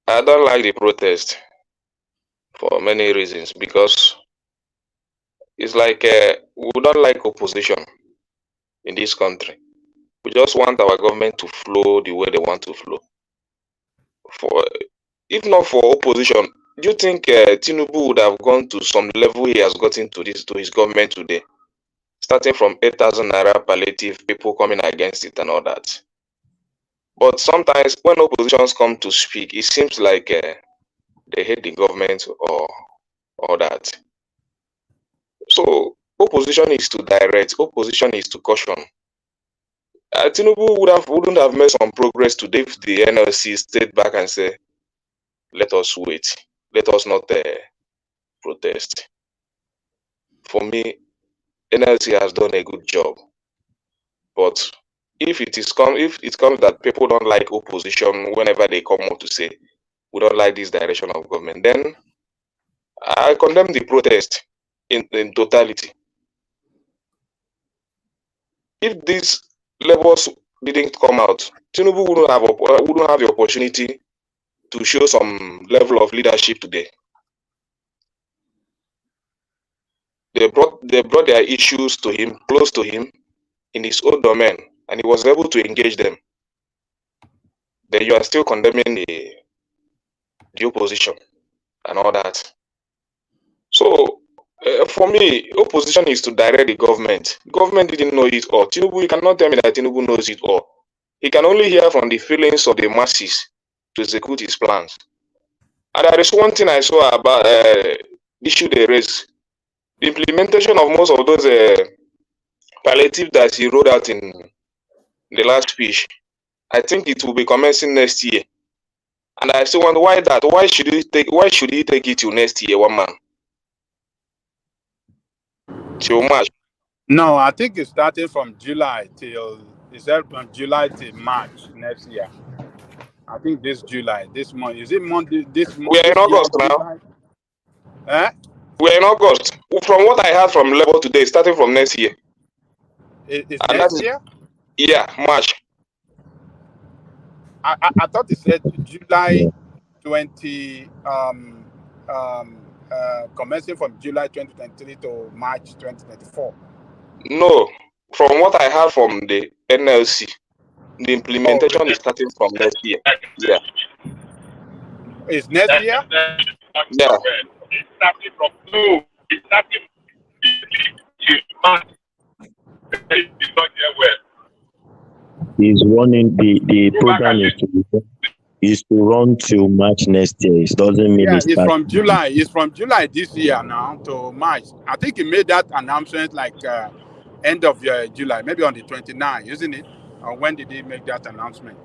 I don't like the protest for many reasons, because it's like we don't like opposition in this country. We just want our government to flow the way they want to flow. If not for opposition, do you think Tinubu would have gone to some level he has gotten to his government today? Starting from 8,000 naira palliative, people coming against it and all that. But sometimes when oppositions come to speak, it seems like they hate the government or that. So opposition is to direct, opposition is to caution. Tinubu wouldn't have made some progress today if the NLC stayed back and said, let us wait, let us not protest. For me, NLC has done a good job, but if it comes that people don't like opposition whenever they come out to say we don't like this direction of government, then I condemn the protest in totality. If these levels didn't come out, Tinubu wouldn't have the opportunity to show some level of leadership today. They brought their issues to him, close to him, in his own domain, and he was able to engage them. Then you are still condemning the opposition and all that. So For me, opposition is to direct the government. Government didn't know it all. Tinubu, you cannot tell me that Tinubu knows it all. He can only hear from the feelings of the masses to execute his plans. And there is one thing I saw about issue they raised. The implementation of most of those palliative that he wrote out in the last speech, I think it will be commencing next year. And I still wonder why that. Why should he take it till next year, one man? Till March. No, I think it's starting from July till from July till March next year. I think this July, this month. Is it Monday? This month? We are in August now. Eh? We are in August. From what I heard from Labour today, starting from next year. It's next year? Yeah, March. I thought it said July 20, commencing from July 2023 to March 2024. No, from what I heard from the NLC, the implementation is starting from next year. Yeah. It's next year? Yeah. It's starting from it's starting till March. It's not yet well. He's running the program is to run till March next year. It doesn't mean it's from July. It's from July this year now to March. I think he made that announcement like end of July, maybe on the 29th, isn't it? Or when did he make that announcement?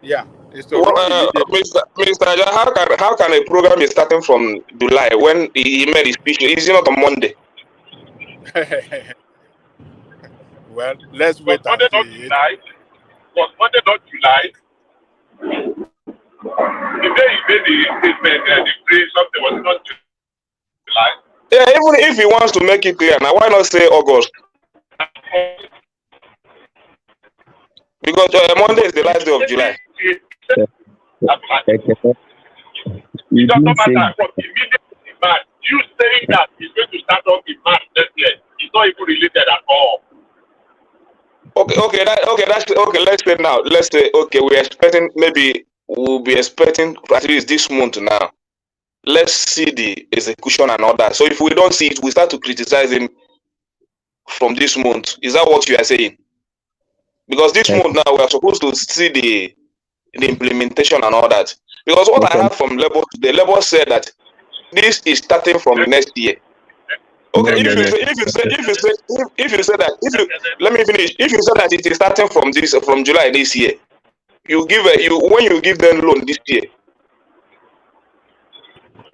Yeah. It's to Mr. Aja, how can a program be starting from July when he made his speech? Is it not on Monday? Well, let's wait. Was Monday not July? Was Monday not July? The day he made the statement, the phrase, something was not July. Yeah, even if he wants to make it clear, now why not say August? Because Monday is the last day of July. It doesn't matter from immediately March. You saying that it's going to start off in March next year, it's not even related at all. Okay. Let's say now. Let's say we're expecting we'll be expecting at least this month now. Let's see the execution and all that. So if we don't see it, we start to criticize him from this month. Is that what you are saying? Because this month now we are supposed to see the implementation and all that. Because what I heard from Labour, the Labour said that this is starting from next year. Okay, let me finish. If you say that it is starting from July this year, when you give them loan this year.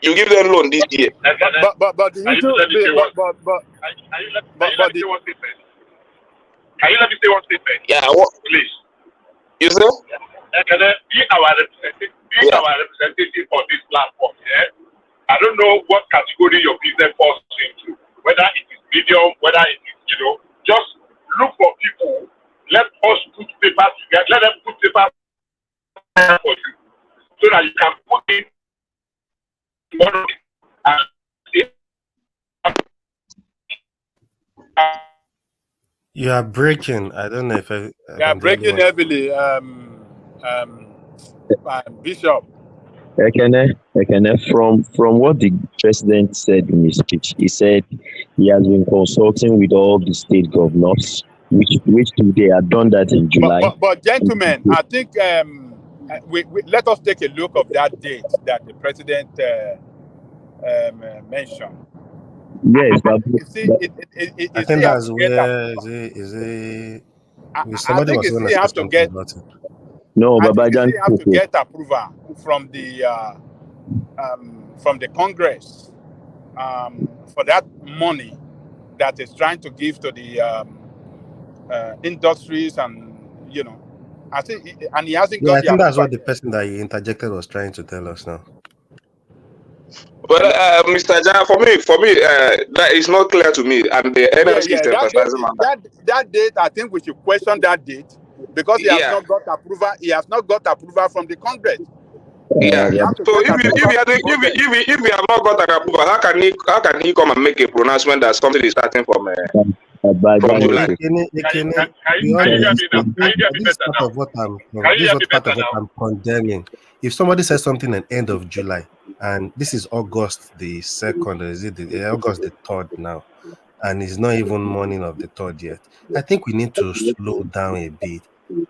You give them loan this year. But Can you let me say one statement? Yeah, please. You say? Can I be our representative on this platform? Yeah? I don't know what category your business falls into, whether it is medium, whether it is, just look for people. Let us put paper together. Let them put paper for you, so that you can put in tomorrow. You are breaking. I don't know if I breaking heavily. Bishop. From what the president said in his speech, he said he has been consulting with all the state governors, which they had done that in July. But gentlemen, I think we let us take a look of that date that the president mentioned. Yes, I think that's where somebody was going to say something about it. No, but you have to get approval from the Congress for that money that is trying to give to the industries, and I think, and he hasn't got. I think that's what the person that he interjected was trying to tell us now. Well, Mr. Jan, for me, that is not clear to me, and the NLC is emphasizing on that date. I think we should question that date because he has not got approval. He has not got approval from the Congress. Yeah. So if we have not got an approval, how can he come and make a pronouncement that something is starting from July? This is part of what I'm condemning. If somebody says something at the end of July and this is August the 2nd, or is it August the 3rd now? And it's not even morning of the 3rd yet. I think we need to slow down a bit.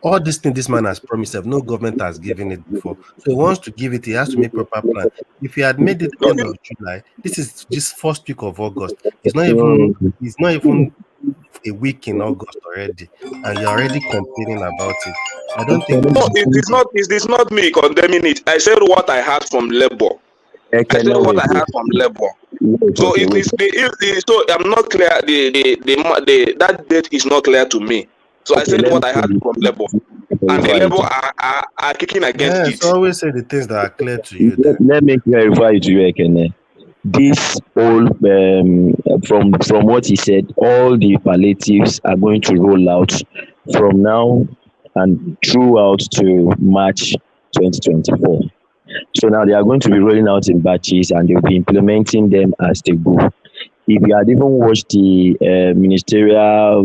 All these things this man has promised, no government has given it before. So he wants to give it, he has to make proper plan. If he had made it end of July, this is just first week of August. It's not even a week in August already, and you're already complaining about it. I don't think no, it is not me condemning it. I said what I heard from Labour. I said what I heard from Labour. So it is so I'm not clear. That date is not clear to me. So I said what I heard from Labour, and the Labour are kicking against it. So always say the things that are clear to you. Let me clarify it to you, Ekene. This all from what he said, all the palliatives are going to roll out from now and throughout to March 2024. So now they are going to be rolling out in batches, and they'll be implementing them as they go. If you had even watched the ministerial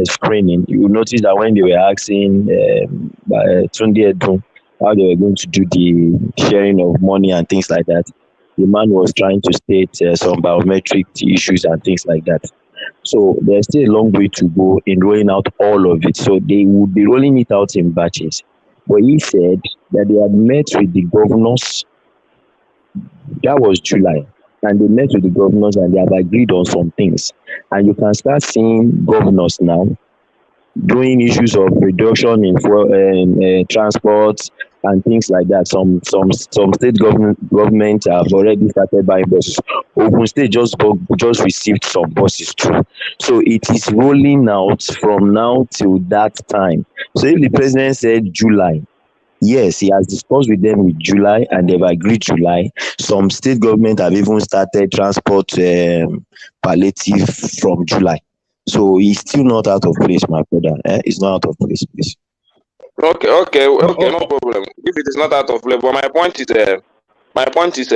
screening, you will notice that when they were asking Tunde Edun how they were going to do the sharing of money and things like that, the man was trying to state some biometric issues and things like that. So there's still a long way to go in rolling out all of it. So they would be rolling it out in batches. But he said that they had met with the governors. That was July. And they met with the governors and they have agreed on some things. And you can start seeing governors now doing issues of reduction in transport and things like that. Some state government have already started buying buses. Ogun State just received some buses too. So it is rolling out from now till that time. So if the president said July, yes, he has discussed with them with July and they've agreed July. Some state government have even started transport palliative from July. So he's still not out of place, my brother. It's not out of place, please. Okay, no problem. If it is not out of place, but my point is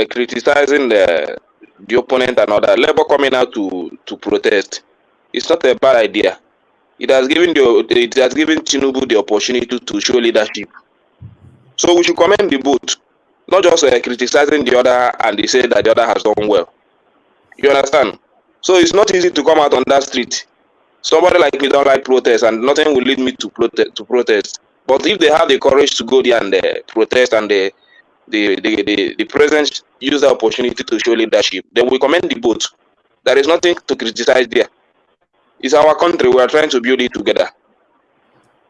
criticizing the opponent and other Labour coming out to protest. It's not a bad idea. It has given Tinubu the opportunity to show leadership. So we should commend the both, not just criticizing the other and they say that the other has done well. You understand? So it's not easy to come out on that street. Somebody like me don't like protest, and nothing will lead me to protest. But if they have the courage to go there and protest, and the president use the opportunity to show leadership, then we commend the both. There is nothing to criticize there. It's our country. We are trying to build it together.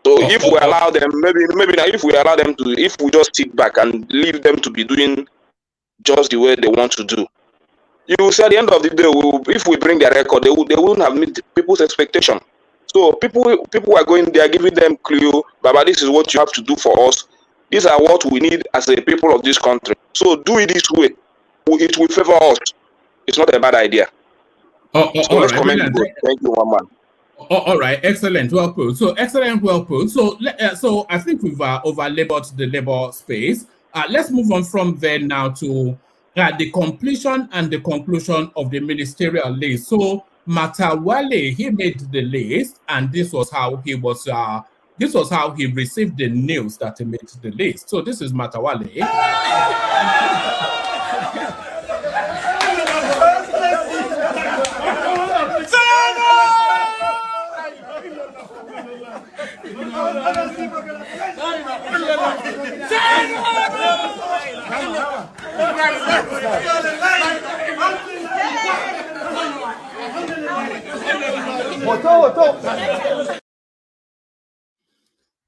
So if we allow them, maybe now, if we allow them to, if we just sit back and leave them to be doing just the way they want to do, you will see at the end of the day, if we bring their record, they won't have met people's expectation. So people are going there, giving them clue, Baba, this is what you have to do for us. These are what we need as a people of this country. So do it this way. It will favor us. It's not a bad idea. So let's comment. Thank you, one man. All right, excellent, well put. So So I think we've over-labored the labor space. Let's move on from there now to the completion and the conclusion of the ministerial list. So Matawalle, he made the list, and this was how he was. This was how he received the news that he made the list. So this is Matawalle.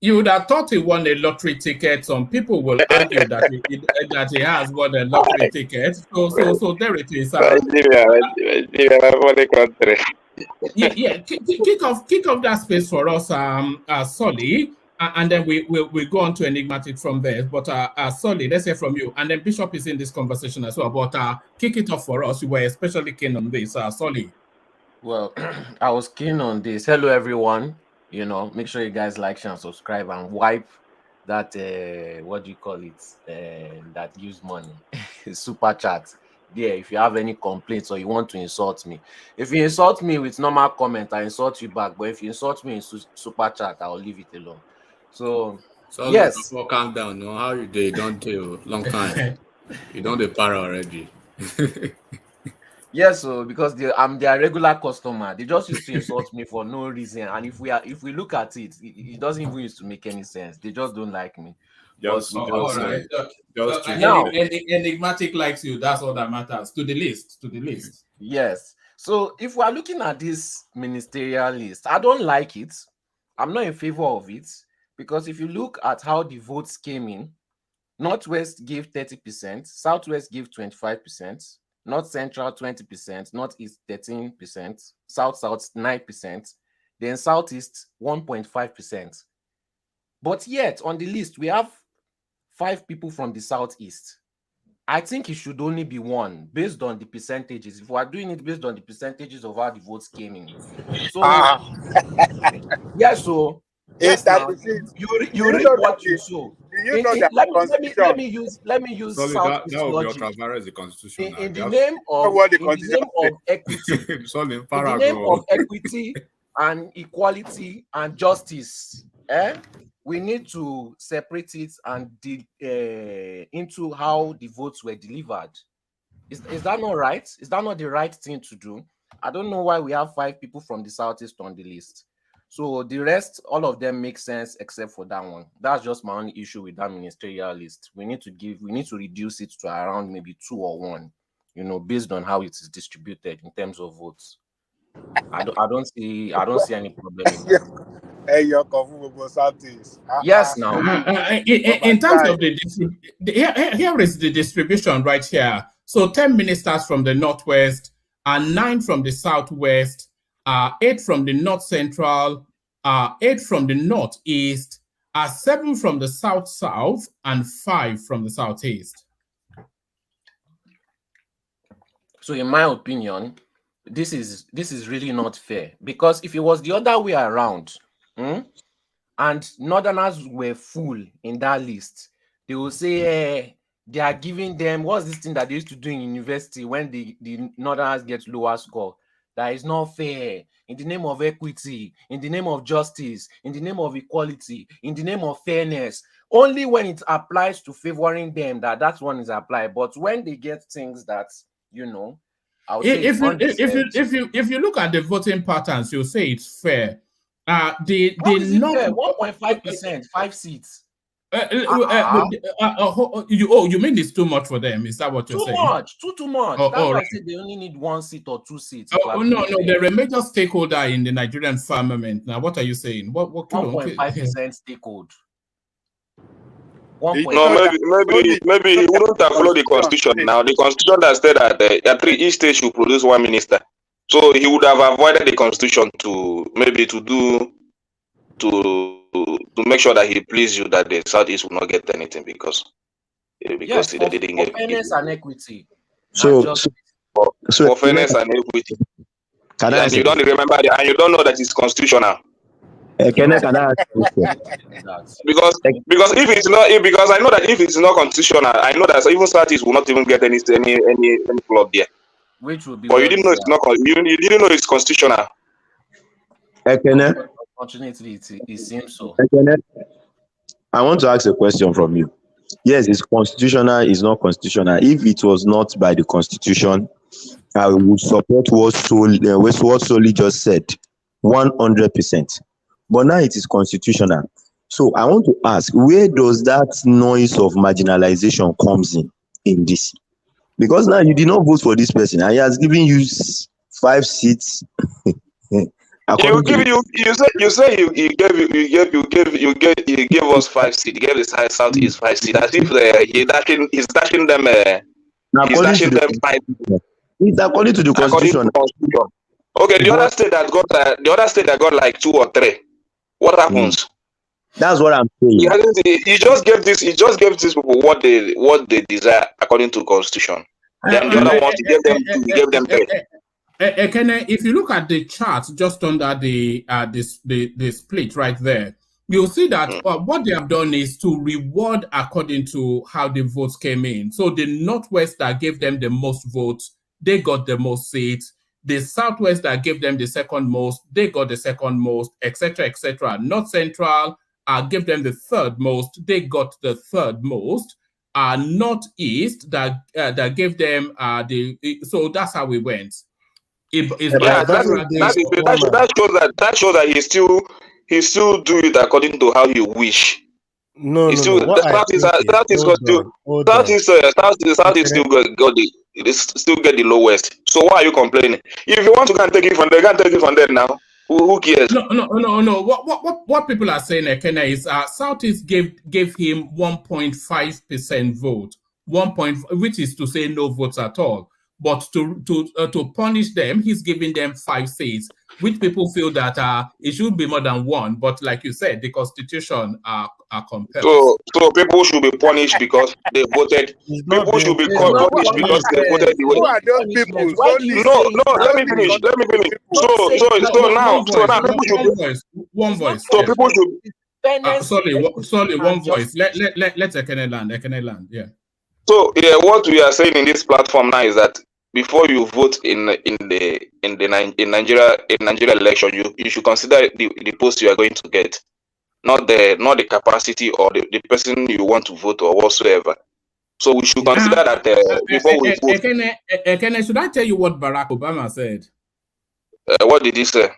You would have thought he won a lottery ticket. Some people will argue that he has won a lottery ticket. So there it is. Kick off that space for us, Solly, and then we go on to Enigmatic from there. But Solly, let's hear from you, and then Bishop is in this conversation as well. But kick it off for us. You were especially keen on this, Solly. Well, I was keen on this. Hello, everyone. You know, make sure you guys like, share, and subscribe, and wipe that what do you call it? That use money, super chat. Yeah, if you have any complaints or you want to insult me, if you insult me with normal comment, I insult you back. But if you insult me in super chat, I'll leave it alone. So So Yes. calm down. No, how you dey? Don't tell long time. You don't dey para already. Yes, so because I'm their regular customer, they just used to insult me for no reason. And if we look at it, it doesn't even used to make any sense. They just don't like me. Just, all right. Now, Enigmatic likes you. That's all that matters. To the list. yes. So if we are looking at this ministerial list, I don't like it. I'm not in favor of it because if you look at how the votes came in, Northwest gave 30%, Southwest gave 25%, North Central 20%, Northeast 13%, South 9%, then Southeast 1.5%. But yet on the list we have 5 people from the Southeast. I think it should only be 1 based on the percentages. If we are doing it based on the percentages of how the votes came in, so yeah, so yes, now, you read what you sow. Let me use Southeast logic. The constitution. In the name of equity and equality and justice, we need to separate it and into how the votes were delivered. Is that not right? Is that not the right thing to do? I don't know why we have 5 people from the Southeast on the list. So the rest, all of them make sense except for that one. That's just my only issue with that ministerial list. We need to reduce it to around maybe 2 or 1, based on how it is distributed in terms of votes. I don't see any problem in that. Yes, now. In terms of here is the distribution right here. So 10 ministers from the Northwest, 9 from the Southwest, 8 from the North Central, 8 from the Northeast, 7 from the South, and 5 from the Southeast. So in my opinion, this is really not fair, because if it was the other way around, and Northerners were full in that list, they will say they are giving them, what's this thing that they used to do in university when the Northerners get lower score? That is not fair. In the name of equity, in the name of justice, in the name of equality, in the name of fairness. Only when it applies to favoring them that one is applied. But when they get things that, I would say if you look at the voting patterns, you'll say it's fair. The 1.5%, 5 seats. You mean it's too much for them? Is that what you're saying? Too much. That's why I said they only need 1 seat or 2 seats. No, they're a major stakeholder in the Nigerian firmament. Now, what are you saying? What 1.5% stakeholder? No, maybe he wouldn't have followed the constitution. Now the constitution that said that each state should produce 1 minister. So he would have avoided the constitution to make sure that he pleased you that the Southeast will not get anything because they didn't get fairness and equity. So for fairness and equity. And you don't remember and you don't know that it's constitutional. Can I ask because if it's not, because I know that if it's not constitutional, I know that even Southeast will not even get any plot there. Which will be. But you didn't know it's not. You didn't know it's constitutional. Unfortunately, it seems so. I want to ask a question from you. Yes, it's constitutional. It's not constitutional. If it was not by the Constitution, I would support what Solly just said, 100%. But now it is constitutional. So I want to ask, where does that noise of marginalization comes in this? Because now you did not vote for this person, and he has given you 5 seats. You gave us 5 seats. You gave the Southeast 5 seats. As if he's dashing them. He's dashing them 5. It's according to the Constitution. Okay, the other state that got like 2 or 3. What happens? That's what I'm saying. He just gave these people what they desire according to Constitution. Then the other ones he gave them 3. If you look at the chart just under the split right there, you'll see that what they have done is to reward according to how the votes came in. So the Northwest that gave them the most votes, they got the most seats. The Southwest that gave them the second most, they got the second most, etc., etc. North Central gave them the third most. They got the third most. Northeast that gave them so that's how we went. That shows that he still do it according to how he wish. No. Southeast still get the lowest. So why are you complaining? If you want to go and take it from there, go and take it from there now. Who cares? No. What people are saying, Ekene, is Southeast gave him 1.5% vote, which is to say no votes at all. But to punish them, he's giving them 5 seats, which people feel that it should be more than 1. But like you said, the Constitution are compelled. So people should be punished because they voted. People should be punished because they voted the way. Who are those people? No. Let me finish. So now people should be one voice. So people should. Sorry, one voice. Let Ekene land. Yeah. So what we are saying in this platform now is that before you vote in Nigeria election, you should consider the post you are going to get, not the capacity or the person you want to vote or whatsoever. So we should consider that before we vote. Ekene, should I tell you what Barack Obama said? What did he say?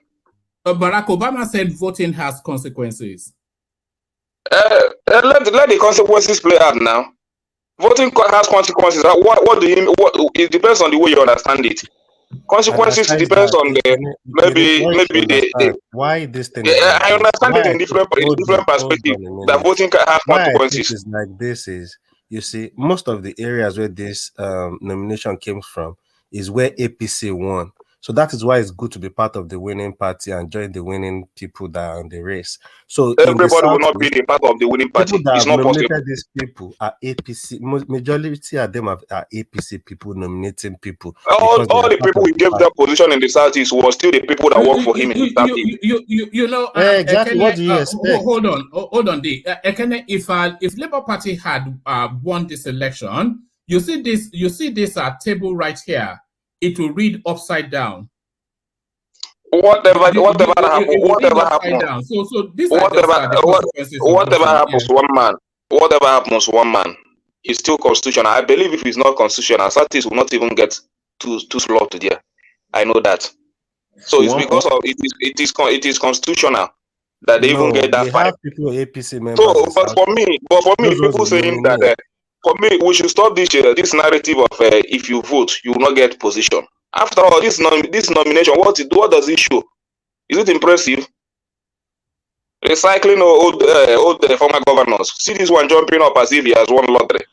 Barack Obama said voting has consequences. Let the consequences play out now. Voting has consequences. What do you mean? It depends on the way you understand it. Consequences depends on the maybe why this thing. I understand it in different perspective. That voting can have consequences. Is like this is, you see, most of the areas where this nomination came from is where APC won. So that is why it's good to be part of the winning party and join the winning people that are in the race. So everybody will not be the part of the winning party. It's not possible. These people are APC. Majority of them are APC people nominating people. All the people who gave that position in the Southeast was still the people that work for him in the Southeast. You know exactly. What do you expect? Hold on. Ekene, if Labour Party had won this election, you see this table right here. It will read upside down. Whatever happens, one man is still constitutional. I believe if it's not constitutional, Southeast will not even get too slow to there. I know that. So it's because of it is constitutional that they even get that fight. People APC members. So, but for me, people saying that. For me, we should stop this narrative of if you vote, you will not get position. After all, this nomination, what does it show? Is it impressive? Recycling old former governors. See this one jumping up as if he has won lottery.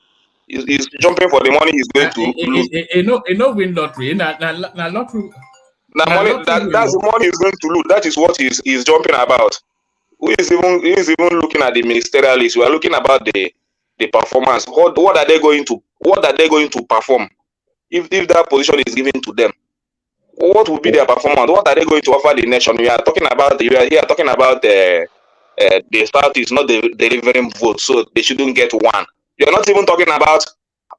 He's jumping for the money he's going to lose. No win lottery. That's the money he's going to lose. That is what he's jumping about. Who is even looking at the ministerial list? We are looking about the performance. What are they going to perform if that position is given to them? What will be their performance? What are they going to offer the nation? We are talking about the start is not delivering votes, so they shouldn't get one. You're not even talking about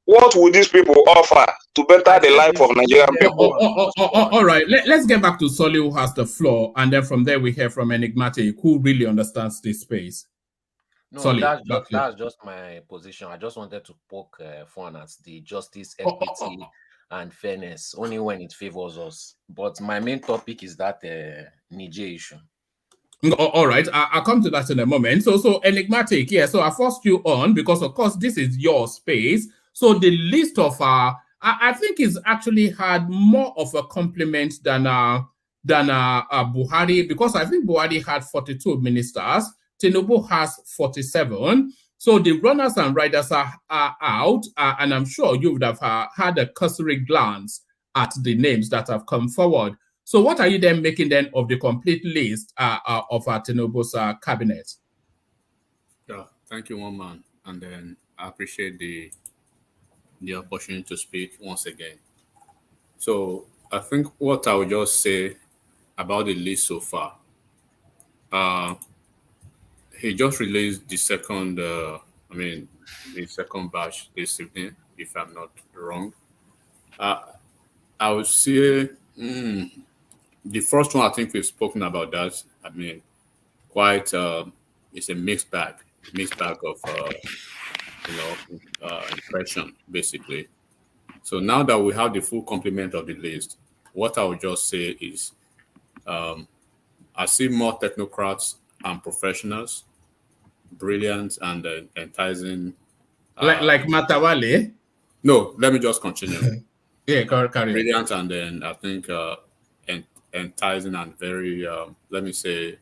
what would these people offer to better the life of Nigerian people. All right, let's get back to Solly, who has the floor, and then from there we hear from Enigmatic, who really understands this space. No, Solly, that's just my position. I just wanted to poke fun at the justice, equity, and fairness only when it favors us. But my main topic is that Niger issue. All right, I'll come to that in a moment. So Enigmatic, yeah. So I forced you on because, of course, this is your space. So the list of I think is actually had more of a compliment than Buhari, because I think Buhari had 42 ministers. Tinubu has 47. So the runners and riders are out, and I'm sure you would have had a cursory glance at the names that have come forward. So what are you then making then of the complete list of Tinubu's cabinet? Yeah, thank you, one man. And then I appreciate the opportunity to speak once again. So I think what I would just say about the list so far, he just released the second, the second batch this evening, if I'm not wrong. I would say the first one, I think we've spoken about that. I mean, quite it's a mixed bag of impression basically. So now that we have the full complement of the list, what I would just say is I see more technocrats and professionals, brilliant and enticing. Like Matawale? No, let me just continue. Yeah, carry on. Brilliant and then I think enticing and very, let me say,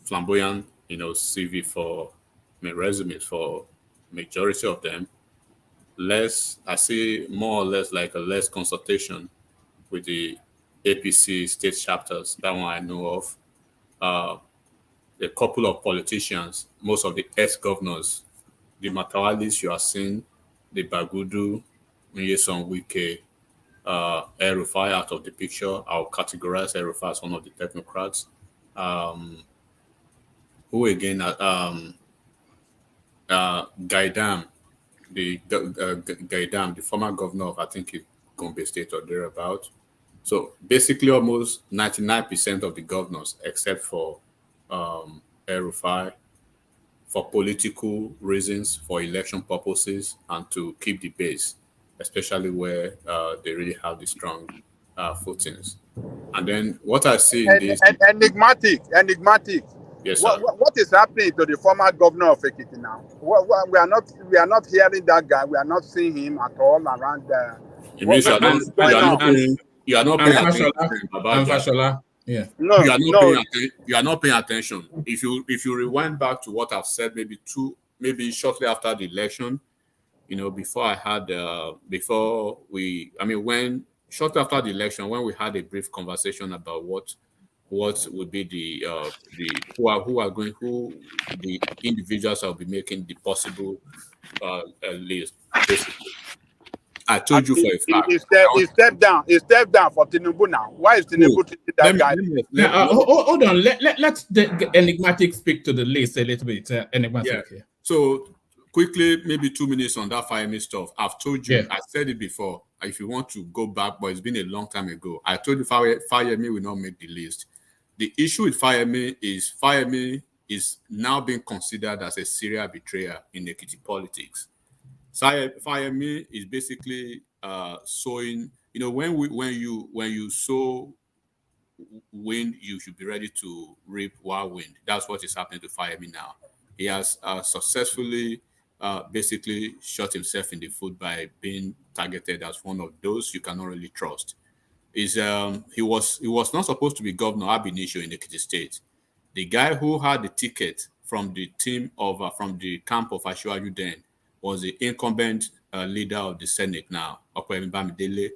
flamboyant, CV for, resumes for majority of them. I see more or less like a less consultation with the APC state chapters. That one I know of. A couple of politicians, most of the ex-governors, the Matawalis you are seeing, the Bagudu, Nyesom Wike, El-Rufai out of the picture. I'll categorize El-Rufai as one of the technocrats. Who again? Gaidam, Gaidam, the former governor of, I think, Gombe State or thereabout. So basically almost 99% of the governors, except for El-Rufai, for political reasons, for election purposes, and to keep the base, especially where they really have the strong footings. And then what I see in this... Enigmatic. Yes, what is happening to the former governor of Ekiti now? We are not hearing that guy. We are not seeing him at all around there. You mean you are not paying attention. Yeah. No, you are not paying attention. If you rewind back to what I've said, maybe shortly after the election, shortly after the election, when we had a brief conversation about what would be the individuals that will be making the possible list, basically. I told you for a fact. He stepped down for Tinubu now. Why is Tinubu taking that guy? Hold on. Let the enigmatic speak to the list a little bit. Enigmatic. Yeah. So quickly, maybe 2 minutes on that Fayemi stuff. I've told you, I said it before. If you want to go back, but it's been a long time ago. I told you Fayemi will not make the list. The issue with Fayemi is now being considered as a serial betrayer in Ekiti politics. Fayemi is basically sowing. When you sow wind, you should be ready to reap whirlwind. That's what is happening to Fayemi now. He has successfully basically shot himself in the foot by being targeted as one of those you cannot really trust. He was not supposed to be Governor ab initio in Ekiti State. The guy who had the ticket from the team from the camp of Asiwaju then was the incumbent leader of the Senate now, Okoyemi Bamidele.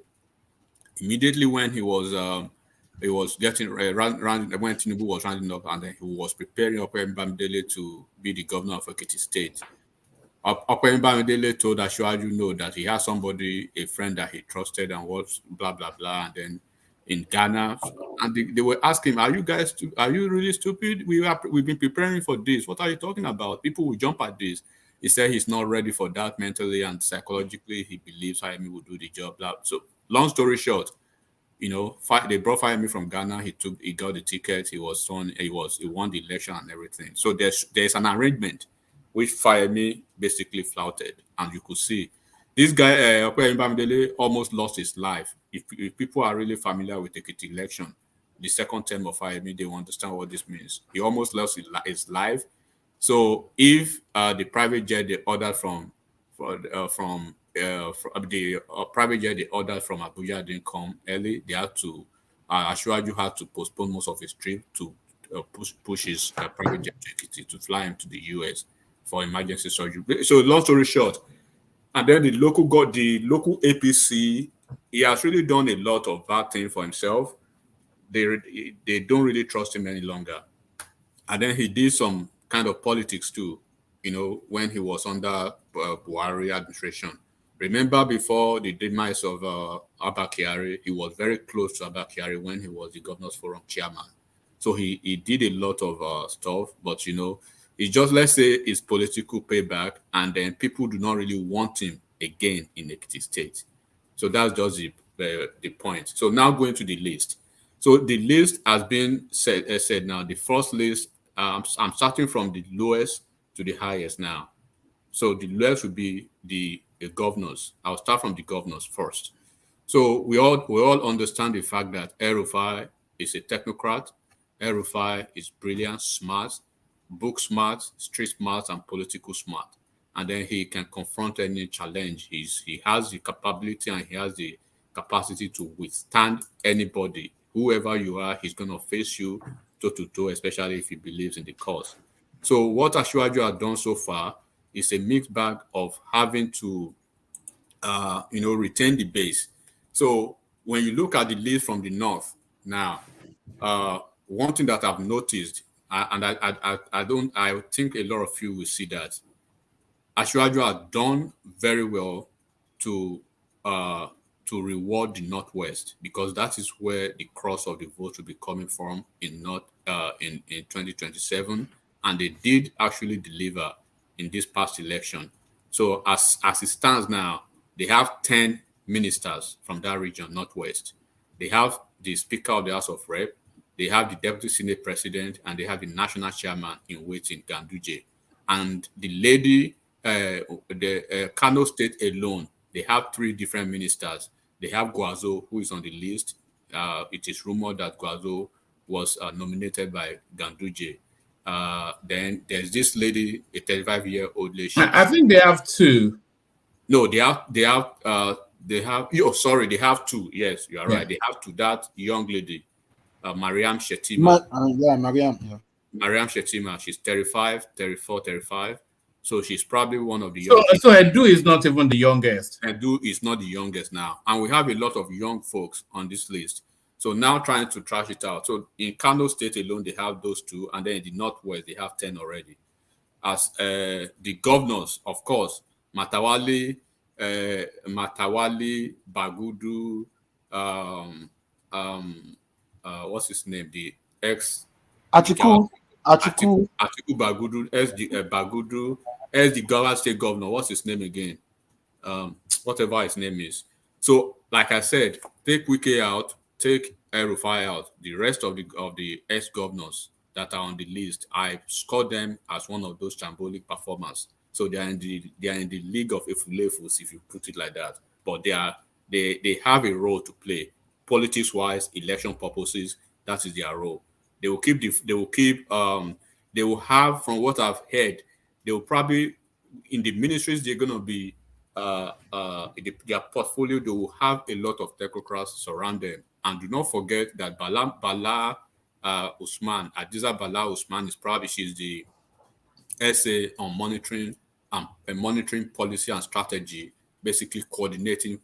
Immediately when he was getting when Tinubu was rounding up, and then he was preparing Okoyemi Bamidele to be the governor of Ekiti State. Okoyemi Bamidele told Asiwaju no that he had somebody, a friend that he trusted and was blah blah blah, and then in Ghana, and they were asking him, "Are you really stupid? We've been preparing for this. What are you talking about? People will jump at this." He said he's not ready for that mentally and psychologically. He believes Fayemi will do the job. So, long story short, they brought Fayemi from Ghana. He got the ticket. He won the election and everything. So there's an arrangement which Fayemi basically flouted, and you could see this guy Okoyemi Bamidele almost lost his life. If people are really familiar with the Ekiti election, the second term of Fayemi, they will understand what this means. He almost lost his life. So if the private jet they ordered from private jet they ordered from Abuja didn't come early, they had to Asiwaju had to postpone most of his trip to push his private jet to fly him to the US for emergency surgery. So long story short, and then the local APC, he has really done a lot of bad things for himself. They don't really trust him any longer. And then he did some kind of politics too, when he was under Buhari administration. Remember before the demise of Abba Kyari, he was very close to Abba Kyari when he was the Governors Forum chairman. So he did a lot of stuff, but it's just, let's say, it's political payback, and then people do not really want him again in Ekiti State. So that's just the point. So now going to the list. So the list has been said now. The first list, I'm starting from the lowest to the highest now. So the lowest would be the governors. I'll start from the governors first. So we all understand the fact that El-Rufai is a technocrat. El-Rufai is brilliant, smart, book smart, street smart, and political smart. And then he can confront any challenge. He has the capability and he has the capacity to withstand anybody. Whoever you are, he's going to face you toe-to-toe, especially if he believes in the cause. So what Asiwaju has done so far is a mixed bag of having to, retain the base. So when you look at the list from the north now, one thing that I've noticed, I think a lot of you will see that Asiwaju has done very well to reward the Northwest, because that is where the cross of the vote will be coming from in 2027, and they did actually deliver in this past election. So as it stands now, they have 10 ministers from that region, Northwest. They have the Speaker of the House of Rep, they have the Deputy Senate President, and they have the National Chairman in waiting, Ganduje. And the lady, Kano State alone, they have 3 different ministers. They have Guazo, who is on the list. It is rumored that Guazo was nominated by Ganduje. Then there's this lady, a 35-year-old lady. I think they have 2. No, they have. Oh, sorry, they have 2. Yes, you are right. They have 2. That young lady, Mariam Shettima. Mariam. Yeah. Mariam Shettima. She's 34, 35. So she's probably one of the youngest. So Edu is not even the youngest. Edu is not the youngest now. And we have a lot of young folks on this list. So now trying to trash it out. So in Kano State alone, they have those 2. And then in the Northwest, they have 10 already. As the governors, of course, Matawali, Bagudu, what's his name? The ex Atiku Bagudu, Bagudu, as the Ghana state governor. What's his name again? Whatever his name is. So, like I said, take Wike out, take El-Rufai out. The rest of the ex-governors that are on the list, I score them as one of those shambolic performers. So they are in the league of Efulefus, if you put it like that. But they have a role to play, politics-wise, election purposes. That is their role. They will have, from what I've heard, they will probably, in the ministries, they're going to be, their portfolio, they will have a lot of technocrats surround them. And do not forget that Bala Usman, Adiza Bala Usman she's the SA on monitoring policy and strategy, basically coordinating,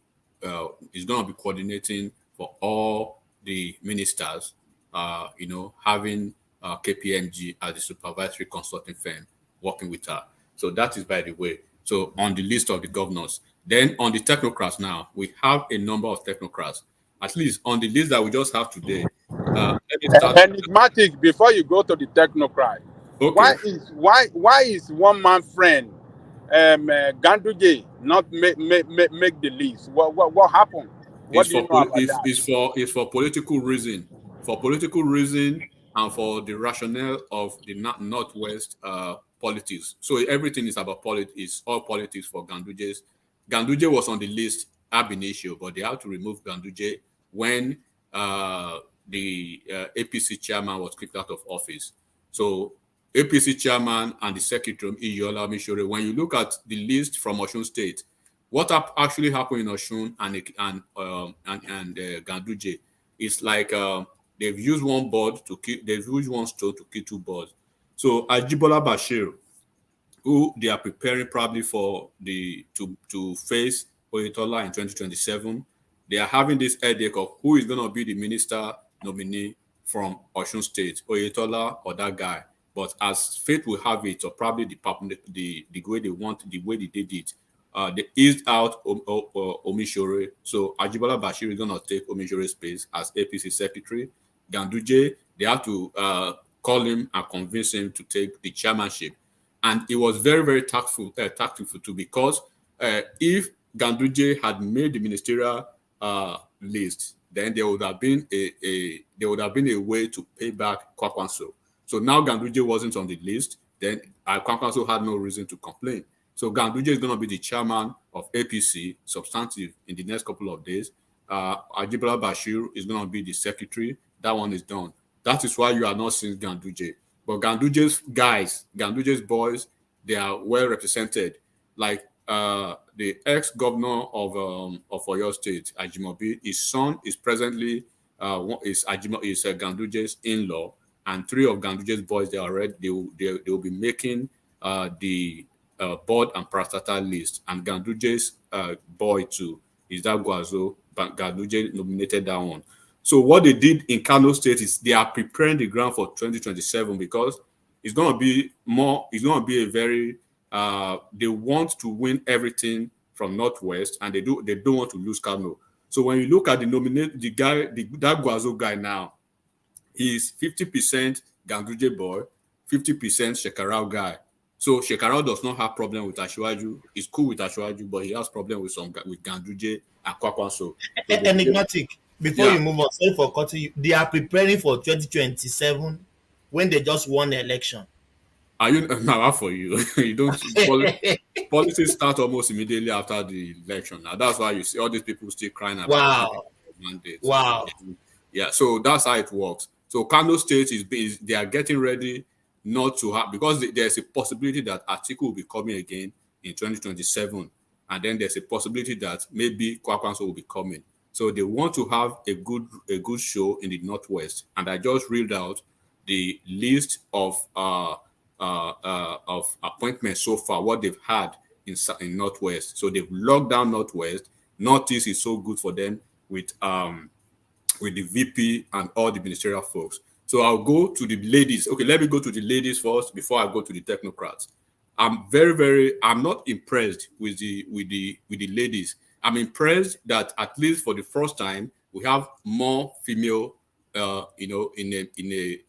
is going to be coordinating for all the ministers, having KPMG as the supervisory consulting firm working with her. So that is, by the way, so on the list of the governors. Then on the technocrats now, we have a number of technocrats, at least on the list that we just have today. Enigmatic, before you go to the technocrat, okay. Why is one man friend Ganduje not make the list? What happened? It's for political reason. For political reason and for the rationale of the Northwest politics. So everything is about politics, all politics for Ganduje. Ganduje was on the list ab initio, but they had to remove Ganduje when the APC chairman was kicked out of office. So APC chairman and the secretary, Iyola Mishore, when you look at the list from Osun State, what actually happened in Osun and Ganduje is like they've used one board to kill, they've used one stone to kill 2 birds. So Ajibola Bashir, who they are preparing probably for to face Oyetola in 2027, they are having this headache of who is going to be the minister nominee from Osun State, Oyetola or that guy. But as fate will have it, or probably the way they want, the way they did it, they eased out Omishore. So Ajibola Bashir is going to take Omishore's space as APC secretary. Ganduje, they have to call him and convince him to take the chairmanship. And it was very, very tactful too, because if Ganduje had made the ministerial list, then there would have been a way to pay back Kwakwanso. So now Ganduje wasn't on the list, then Kwakwanso had no reason to complain. So Ganduje is going to be the chairman of APC, substantive, in the next couple of days. Ajibola Bashir is going to be the secretary. That one is done. That is why you are not seeing Ganduje. But Ganduje's guys, Ganduje's boys, they are well represented. Like the ex-governor of Oyo State, Ajimobi, his son is presently is Ganduje's in-law, and 3 of Ganduje's boys they will be making the board and parastatal list, and Ganduje's boy too is that Gwazo, but Ganduje nominated that one. So what they did in Kano State is they are preparing the ground for 2027 because it's going to be more. It's going to be a very. They want to win everything from Northwest, and they don't want to lose Kano. So when you look at that Gwazo guy now, he's 50% Ganduje boy, 50% Shekarau guy. So Shekarau does not have problem with Ashwaju. He's cool with Ashwaju, but he has problem with Ganduje and Kwakwanso. Enigmatic. Before you move on, sorry for cutting you. They are preparing for 2027 when they just won the election. Are you now for you? You don't. Politics start almost immediately after the election. Now that's why you see all these people still crying about mandates. Wow. Yeah. So that's how it works. So Kano State is they are getting ready not to have, because there's a possibility that Atiku will be coming again in 2027, and then there's a possibility that maybe Kwakwanso will be coming. So they want to have a good show in the Northwest, and I just read out the list of appointments so far, what they've had in Northwest. So they've locked down Northwest. Northeast is so good for them with the VP and all the ministerial folks. So I'll go to the ladies. Okay, let me go to the ladies first before I go to the technocrats. I'm I'm not impressed with the ladies. I'm impressed that at least for the first time we have more female, in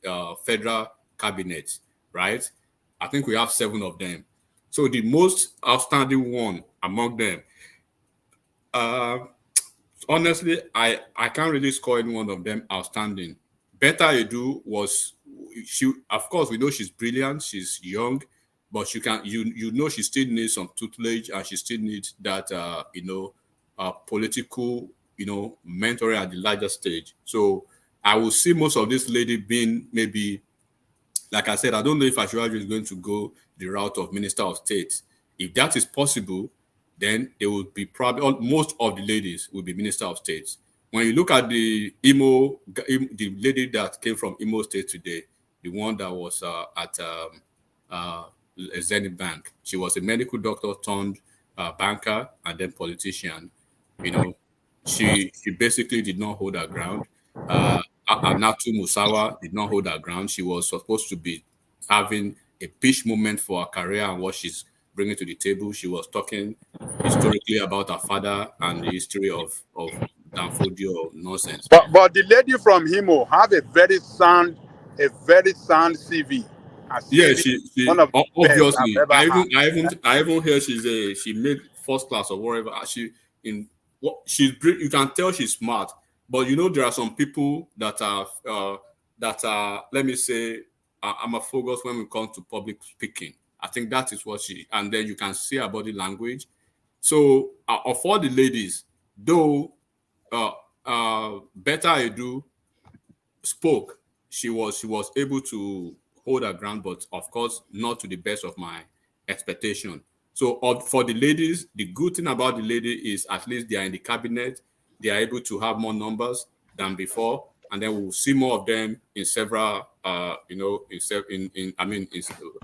a federal cabinet, right? I think we have 7 of them. So the most outstanding one among them, honestly, I can't really score any one of them outstanding. Betta Edu she, of course, we know she's brilliant, she's young, but you know she still needs some tutelage, and she still needs that political mentoring at the larger stage. So I will see most of this lady being maybe, like I said, I don't know if Ashwaju is going to go the route of Minister of State. If that is possible, then they will be most of the ladies will be Minister of State. When you look at the lady that came from Imo State today, the one that was at Zenith Bank, she was a medical doctor turned banker and then politician. She basically did not hold her ground. Anatu Musawa did not hold her ground. She was supposed to be having a pitch moment for her career and what she's bringing to the table. She was talking historically about her father and the history of Danfodio nonsense. But the lady from Himo have a very sound CV. Yeah, she obviously. I even hear she made first class or whatever. You can tell she's smart, but there are some people that are let me say I'm a focus when we come to public speaking. I think that is what and then you can see her body language. So of all the ladies, though Betta Edu spoke, she was able to hold her ground, but of course not to the best of my expectation. So for the ladies, the good thing about the lady is at least they are in the cabinet, they are able to have more numbers than before, and then we'll see more of them in several,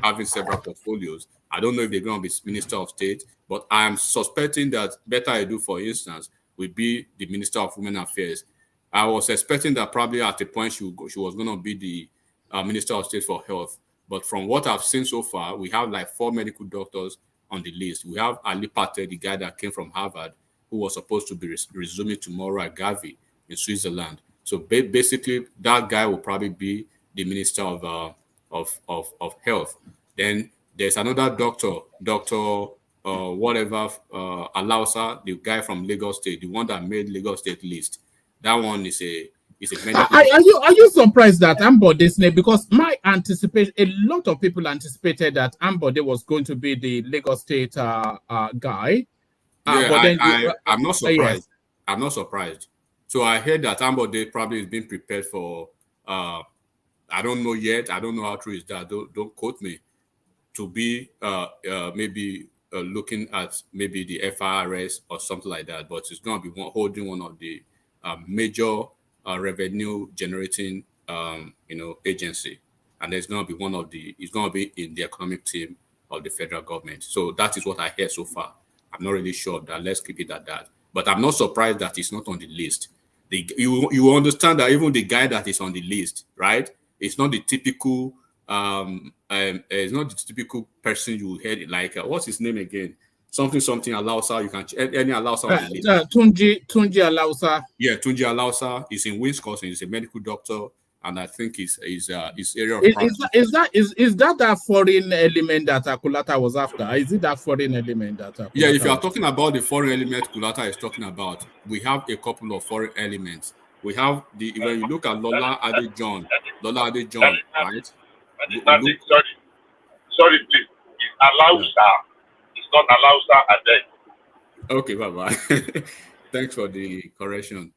having several portfolios. I don't know if they're going to be Minister of State, but I am suspecting that Betta Edu, for instance, will be the Minister of Women Affairs. I was expecting that probably at a point she was going to be the Minister of State for Health. But from what I've seen so far, we have like 4 medical doctors on the list. We have Ali Pate, the guy that came from Harvard, who was supposed to be resuming tomorrow at Gavi in Switzerland. So basically, that guy will probably be the Minister of Health. Then there's another Dr. Alausa, the guy from Lagos State, the one that made Lagos State list. That one is a medical. Are you surprised that Ambode name? Because my anticipation, a lot of people anticipated that Ambode was going to be the Lagos State guy. I'm not surprised. Yes. I'm not surprised. So I heard that Ambode probably is being prepared for. I don't know yet. I don't know how true is that. Don't quote me. To be maybe looking at maybe the FIRS or something like that, but it's going to be holding one of the major revenue generating agency, and there's going to be it's going to be in the economic team of the federal government. So that is what I hear so far. I'm not really sure of that. Let's keep it at that. But I'm not surprised that it's not on the list. You understand that even the guy that is on the list, right? It's not the typical it's not the typical person you heard like what's his name again? Something Alausa. You can any Alausa on the list. Tunji Alausa. Yeah, Tunji Alausa is in Wisconsin. He's a medical doctor, and I think his area of practice. Is that foreign element that Kulata was after? Is it that foreign element that Kulata if you are talking about the foreign element Kulata is talking about, we have a couple of foreign elements. We have when you look at Lola Adejohn, right? Sorry, please. It's Alausa. It's not Alausa Adej. Okay, bye-bye. Thanks for the correction.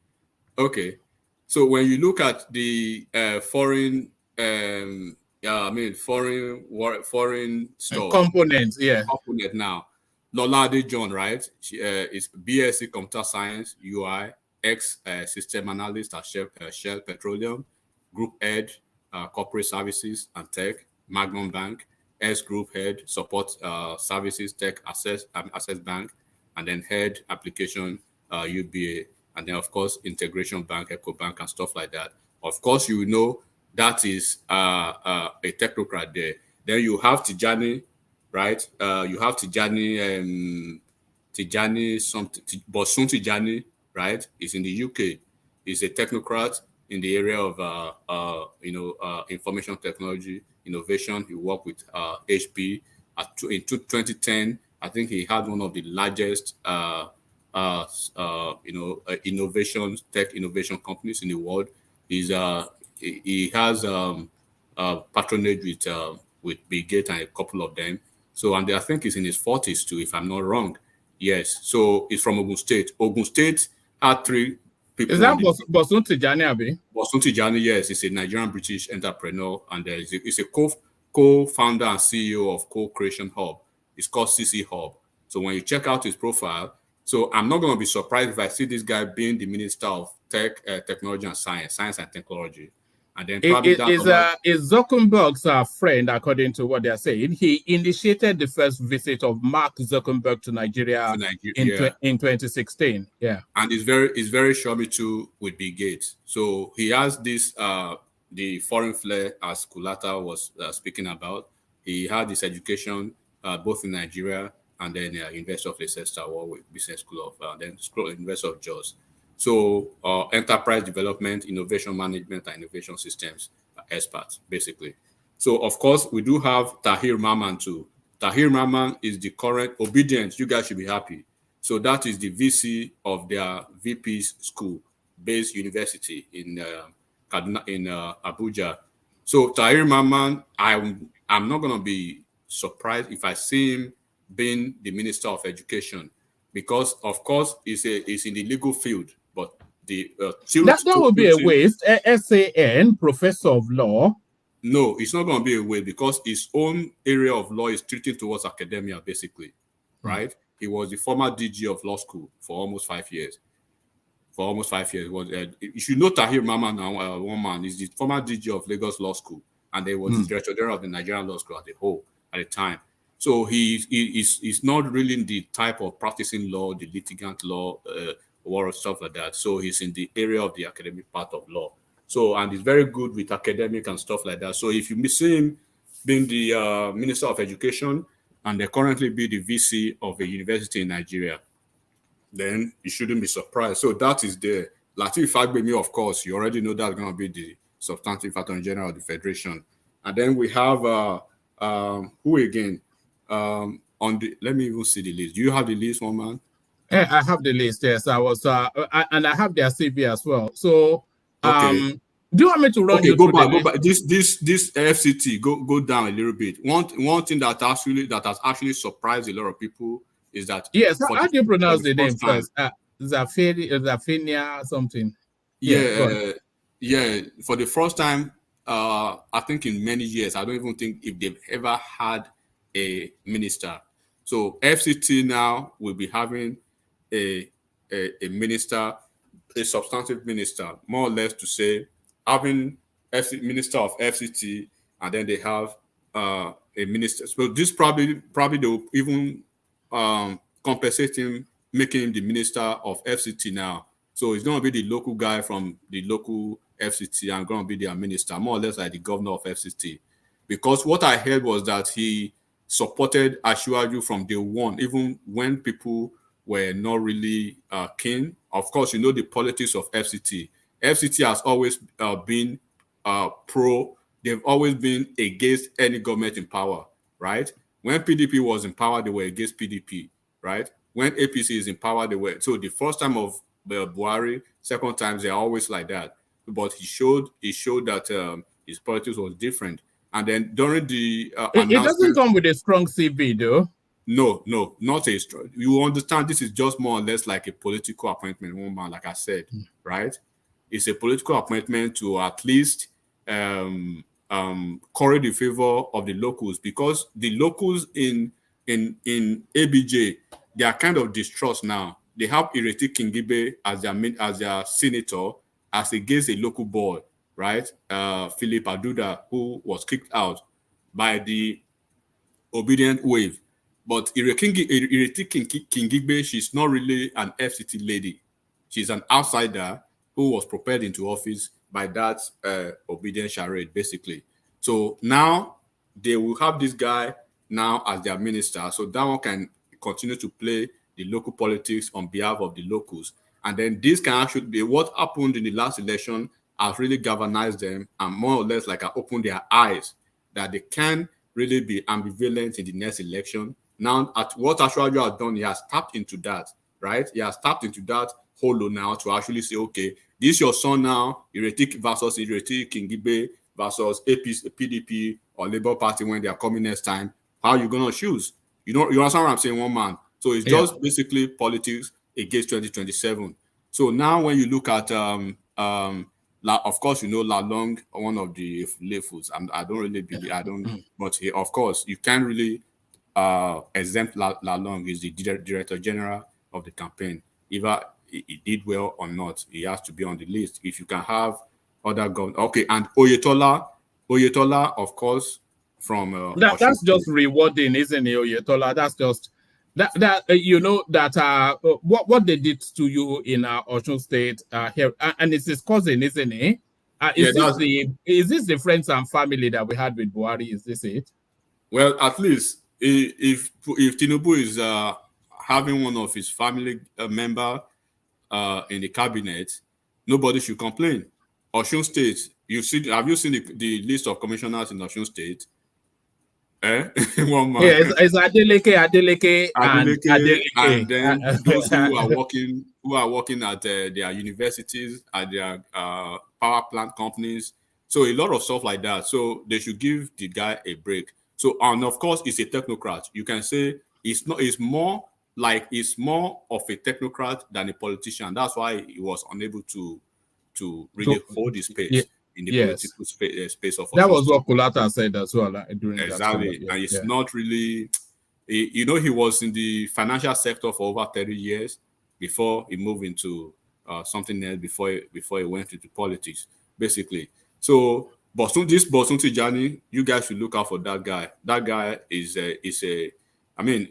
Okay. So when you look at the foreign store components, component now, Lola Adejohn, right? She is BSc Computer Science, UI, System Analyst at Shell Petroleum, Group Head, Corporate Services and Tech, Magnum Bank, S Group Head, Support Services, Tech Access Bank, and then Head Application, UBA, and then of course Integration Bank, EcoBank, and stuff like that. Of course, you know that is a technocrat there. Then you have Tijani, right? You have Tijani Bosun Tijani, right? Is in the UK. He's a technocrat in the area of information technology innovation. He worked with HP. In 2010, I think he had one of the largest tech innovation companies in the world. He has patronage with Bill Gates and a couple of them. So, and I think he's in his 40s too, if I'm not wrong. Yes. So he's from Ogun State. Ogun State had 3 people. Is that Bosun Tijani, Abi? Bosun Tijani, yes. He's a Nigerian British entrepreneur, and he's a co-founder and CEO of Co-Creation Hub. It's called CC Hub. So when you check out his profile, so I'm not going to be surprised if I see this guy being the Minister of Technology and Science and Technology. And then probably is Zuckerberg's friend, according to what they're saying. He initiated the first visit of Mark Zuckerberg to Nigeria, in 2016. Yeah, and it's very sure too with Bill Gates. So he has this the foreign flair, as Kulata was speaking about. He had this education both in Nigeria and then University of Leicester with Business School of then University of Jos. So enterprise development, innovation management, and innovation systems experts, basically. So, of course, we do have Tahir Mamman too. Tahir Mamman is the current Obedience. You guys should be happy. So that is the VC of their VP's school-based university in Abuja. So Tahir Mamman, I'm not going to be surprised if I see him being the Minister of Education, because, of course, he's in the legal field. But that would be a waste. SAN, Professor of Law. No, it's not going to be a waste because his own area of law is treating towards academia, basically, right? He was the former DG of law school for almost 5 years. You should know Tahir Mamman now, one man. He's the former DG of Lagos Law School, and he was the Director General of the Nigerian Law School at the time. So he's not really in the type of practicing law, the litigant law, or stuff like that. So he's in the area of the academic part of law. So, and he's very good with academic and stuff like that. So if you see him being the Minister of Education and they currently be the VC of a university in Nigeria, then you shouldn't be surprised. So that is there. Lateef Fagbemi, of course, you already know that's going to be the substantive Attorney General of the Federation. And then we have, who again? Let me even see the list. Do you have the list, one man? I have the list. Yes, I was, and I have their CV as well. So, Okay. do you want me to run Okay, you go through back, the go list? back. This FCT, go down a little bit. One thing that has actually surprised a lot of people is that Yes. for How the do you for pronounce the the name first time, first? Zafinia something. Yeah. Go on. yeah, for the first time, I think in many years, I don't even think if they've ever had a minister. So FCT now will be having a minister, a substantive minister, more or less to say, having minister of FCT, and then they have a minister. So this probably they'll even compensate him, making him the minister of FCT now. So he's going to be the local guy from the local FCT and going to be their minister, more or less like the governor of FCT. Because what I heard was that he supported Ashwaju from day one, even when people were not really keen. Of course, you know the politics of FCT. FCT has always been pro. They've always been against any government in power, right? When PDP was in power, they were against PDP, right? When APC is in power, they were. So the first time of Buhari, second times they're always like that. But he showed that his politics was different. And then during the It doesn't announcement, come with a strong CV, though. no, not a strong. You understand this is just more or less like a political appointment, woman, like I said, right? It's a political appointment to at least curry the favor of the locals, because the locals in ABJ, they are kind of distrust now. They have Ireti Kingibe as their senator, as against a local board, right? Philip Aduda, who was kicked out by the obedient wave. But Ireti Kingigbe, she's not really an FCT lady. She's an outsider who was propelled into office by that obedient charade, basically. So now they will have this guy now as their minister. So that one can continue to play the local politics on behalf of the locals. And then this can actually be what happened in the last election has really galvanized them and more or less like opened their eyes that they can really be ambivalent in the next election. Now, at what Ashwaju has done, he has tapped into that, right? He has tapped into that holo now to actually say, okay, this is your son now, Ireti versus Ireti Kingibe versus APC, PDP or Labour Party when they are coming next time. How are you going to choose? You understand what I'm saying, one man? So it's just basically politics against 2027. So now when you look at of course, you know Lalong, one of the Lefus. I don't really believe. But he, of course, you can't really exempt Lalong. He's the director general of the campaign. Either he did well or not, he has to be on the list. If you can have other government, okay, and Oyetola, of course, from That's just rewarding, isn't it, Oyetola? That's just that you know that what they did to you in Osun State here, and it's his cousin, isn't it? Is this the friends and family that we had with Buhari? Is this it? Well, at least if Tinubu is having one of his family member in the cabinet, nobody should complain. Osun State, have you seen the list of commissioners in Osun State? One man. Yeah, it's Adeleke, and then those who are working at their universities, at their power plant companies. So a lot of stuff like that. So they should give the guy a break. So, and of course, he's a technocrat. You can say it's more of a technocrat than a politician. That's why he was unable to really hold his pace in the political space of. That was what Kulata said as well during exactly, and it's not really. He was in the financial sector for over 30 years before he moved into something else. Before he went into politics, basically. So, Bosun Tijani, you guys should look out for that guy. That guy is a. I mean,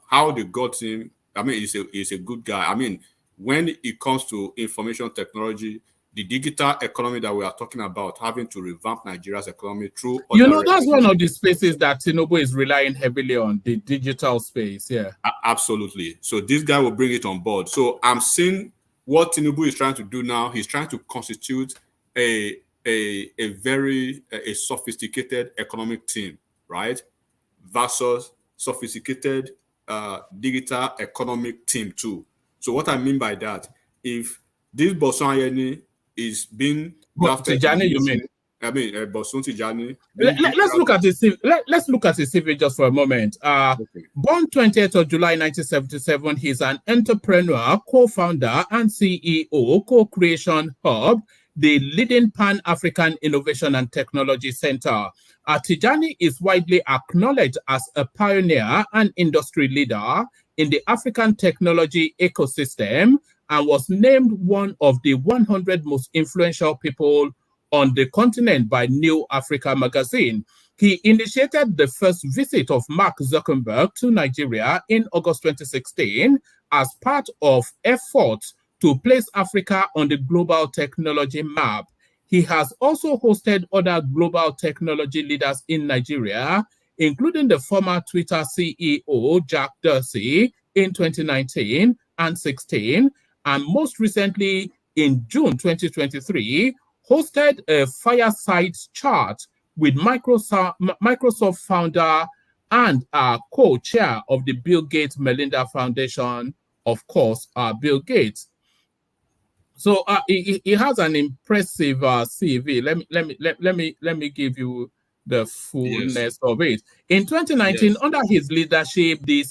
how they got him. I mean, he's a good guy. I mean, when it comes to information technology, the digital economy that we are talking about, having to revamp Nigeria's economy through. That's one of the spaces that Tinubu is relying heavily on, the digital space. Yeah, absolutely. So this guy will bring it on board. So I'm seeing what Tinubu is trying to do now. He's trying to constitute a very sophisticated economic team, right? Versus sophisticated digital economic team too. So what I mean by that, if this Bosun Ayeni is being drafted, Tijani, you mean? I mean, Bosun Tijani. Let's look at his let's look at his CV just for a moment. Born 20th of July 1977, he's an entrepreneur, co-founder, and CEO, Co-Creation Hub, the leading Pan-African Innovation and Technology Center. Tijani is widely acknowledged as a pioneer and industry leader in the African technology ecosystem and was named one of the 100 most influential people on the continent by New Africa magazine. He initiated the first visit of Mark Zuckerberg to Nigeria in August 2016 as part of efforts to place Africa on the global technology map. He has also hosted other global technology leaders in Nigeria, including the former Twitter CEO, Jack Dorsey, in 2019 and 16, and most recently in June 2023, hosted a fireside chat with Microsoft founder and co-chair of the Bill Gates Melinda Foundation, of course, Bill Gates. So he has an impressive CV. Let me give you the fullness of it. In 2019, under his leadership, the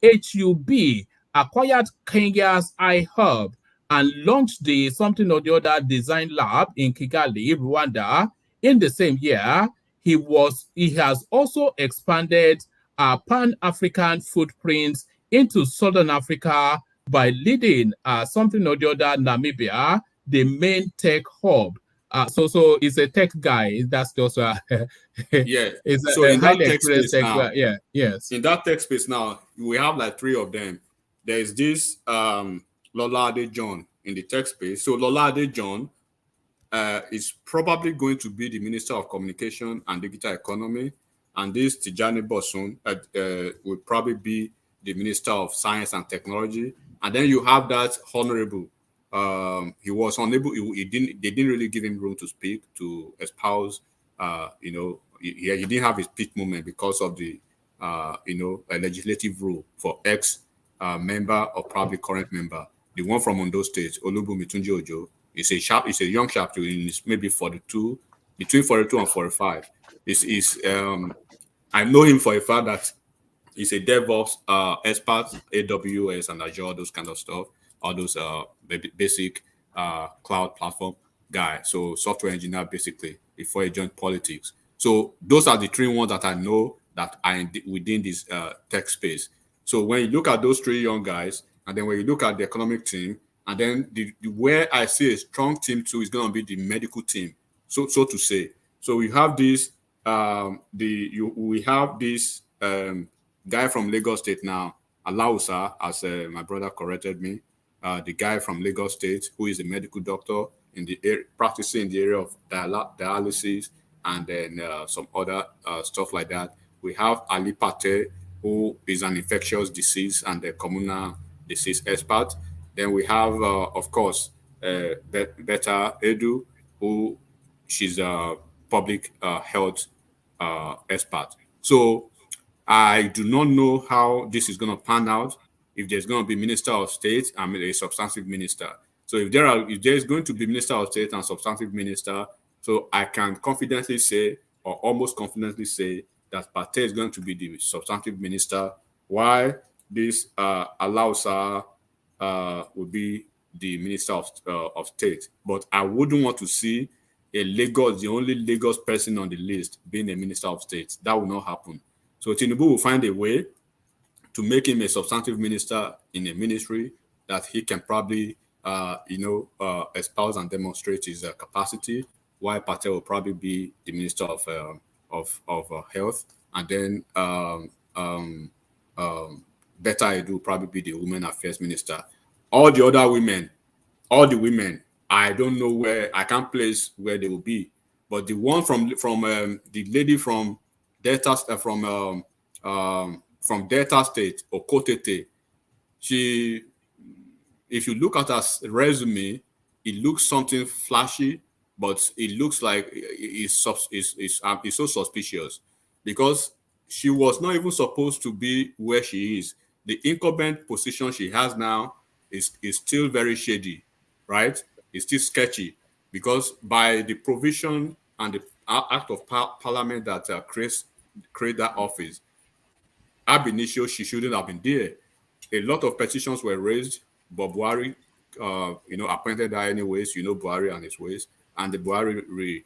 CCHUB acquired Kenya's iHub and launched the something or the other design lab in Kigali, Rwanda. In the same year, he has also expanded Pan-African footprints into Southern Africa by leading something or the other Namibia, the main tech hub. So he's a tech guy. That's just yeah. It's So a in that highly tech experienced space tech now, guy. Yeah, yes. In that tech space now, we have like three of them. There is this Lolade John in the tech space. So Lolade John is probably going to be the Minister of Communication and Digital Economy, and this Tijani Bosun will probably be the Minister of Science and Technology. And then you have that honorable. He was unable. They didn't really give him room to speak, to espouse. He didn't have his peak moment because of the a legislative rule for member or probably current member. The one from Ondo State, Olubunmi Tunji Ojo, is a young sharp in maybe 42, between 42 and 45. I know him for a fact that he's a DevOps expert, AWS and Azure, those kind of stuff, all those basic cloud platform guy. So software engineer basically before he joined politics. So those are the three ones that I know that are within this tech space. So when you look at those three young guys, and then when you look at the economic team, and then where I see a strong team too is going to be the medical team, so to say. So we have this we have this guy from Lagos State now, Alausa, as my brother corrected me, the guy from Lagos State who is a medical doctor practicing in the area of dialysis and then some other stuff like that. We have Ali Pate, who is an infectious disease and a communal disease expert. Then we have, of course, Beta Edu, who she's a public health expert. So I do not know how this is going to pan out. If there's going to be Minister of State, I mean a substantive minister. So if there's going to be Minister of State and substantive minister, so I can confidently say, or almost confidently say, that Pate is going to be the substantive minister, while this Alausa will be the Minister of State. But I wouldn't want to see the only Lagos person on the list being a Minister of State. That will not happen. So Tinubu will find a way to make him a substantive minister in a ministry that he can probably, espouse and demonstrate his capacity, while Pate will probably be the Minister of Health, and then Beta Edu will probably be the Women Affairs Minister. All the women, I don't know where, I can't place where they will be, but the one from the lady from Delta from Delta State, Okotete, if you look at her resume, it looks something flashy, but it looks like it's so suspicious, because she was not even supposed to be where she is. The incumbent position she has now is still very shady, right? It's still sketchy because by the provision and the act of parliament that create that office, ab initio, she shouldn't have been there. A lot of petitions were raised, but Buhari, appointed her anyways. Buhari and his ways, and the Buhari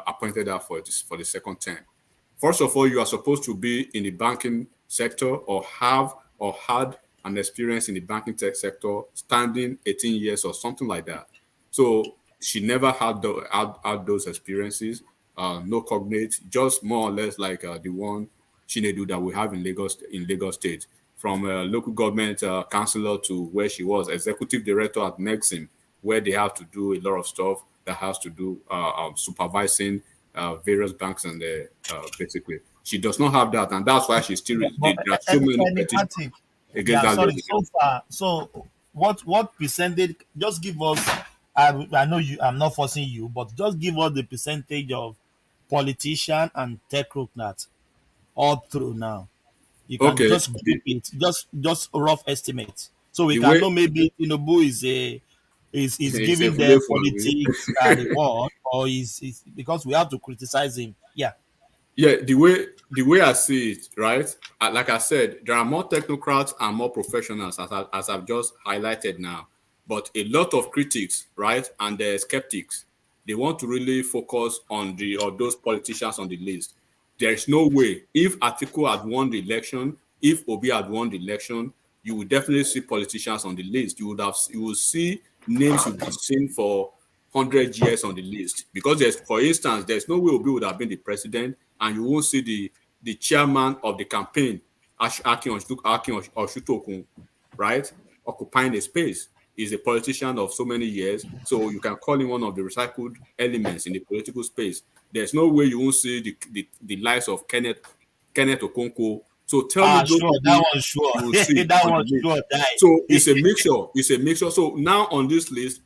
appointed her for the second term. First of all, you are supposed to be in the banking sector or had an experience in the banking tech sector, standing 18 years or something like that. So she never had those experiences. No cognate, just more or less like the one Chinedu that we have in Lagos State, from local government councillor to where she was executive director at Nexim, where they have to do a lot of stuff that has to do supervising various banks, and basically she does not have that, and that's why she's still. There are so many petitions against that. Sorry, so far. So what percentage? Just give us. I know you. I'm not forcing you, but just give us the percentage of politician and technocrat all through now. You can just group it, just rough estimate, so we can know maybe Tinubu is giving them politics a reward, or is because we have to criticize him. Yeah. The way I see it, right? Like I said, there are more technocrats and more professionals, as I've just highlighted now. But a lot of critics, right, and the skeptics, they want to really focus on those politicians on the list. There is no way. If Atiku had won the election, if Obi had won the election, you would definitely see politicians on the list. You will see names you've seen for 100 years on the list. Because for instance, there's no way Obi would have been the president, and you won't see the chairman of the campaign, Akin Oshutokun, right, occupying the space. He's a politician of so many years, so you can call him one of the recycled elements in the political space. There's no way you won't see the likes of Kenneth Okonkwo. So tell me, sure, that one sure. That one sure. So it's a mixture. It's a mixture. So now on this list,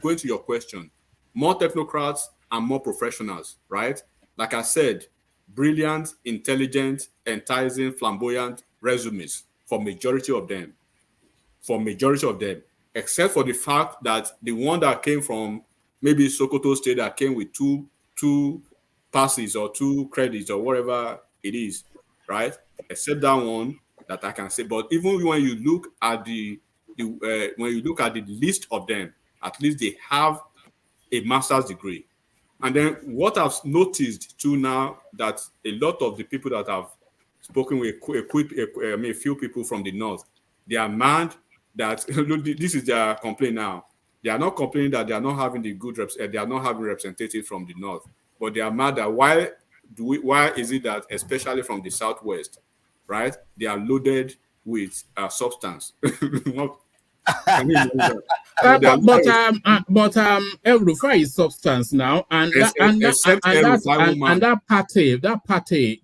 going to your question, more technocrats and more professionals, right? Like I said, brilliant, intelligent, enticing, flamboyant resumes for majority of them. Except for the fact that the one that came from maybe Sokoto State that came with two passes or 2 credits or whatever it is, right? Except that one that I can say. But even when you look at the list of them, at least they have a master's degree. And then what I've noticed too now, that a lot of the people that have spoken with a few people from the north, they are mad that this is their complaint now. They are not complaining that they are not having the good reps. They are not having representatives from the north, but they are mad that why is it that especially from the southwest, right? They are loaded with substance. But El Rufai is substance now, and that party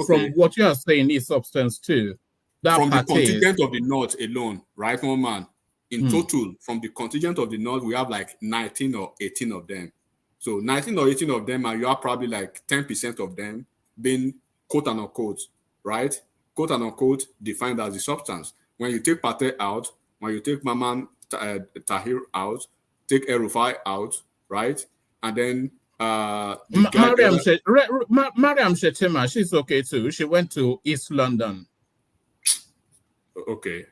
from what you are saying is substance too. From the contingent of the north alone, right, man? In total, from the contingent of the north, we have like 19 or 18 of them. So 19 or 18 of them, and you have probably like 10% of them being quote and unquote, right? Quote and unquote defined as the substance. When you take Pate out, when you take Maman Tahir out, take El Rufai out, right? And then Mariam Shetima, she's okay too. She went to East London. Okay.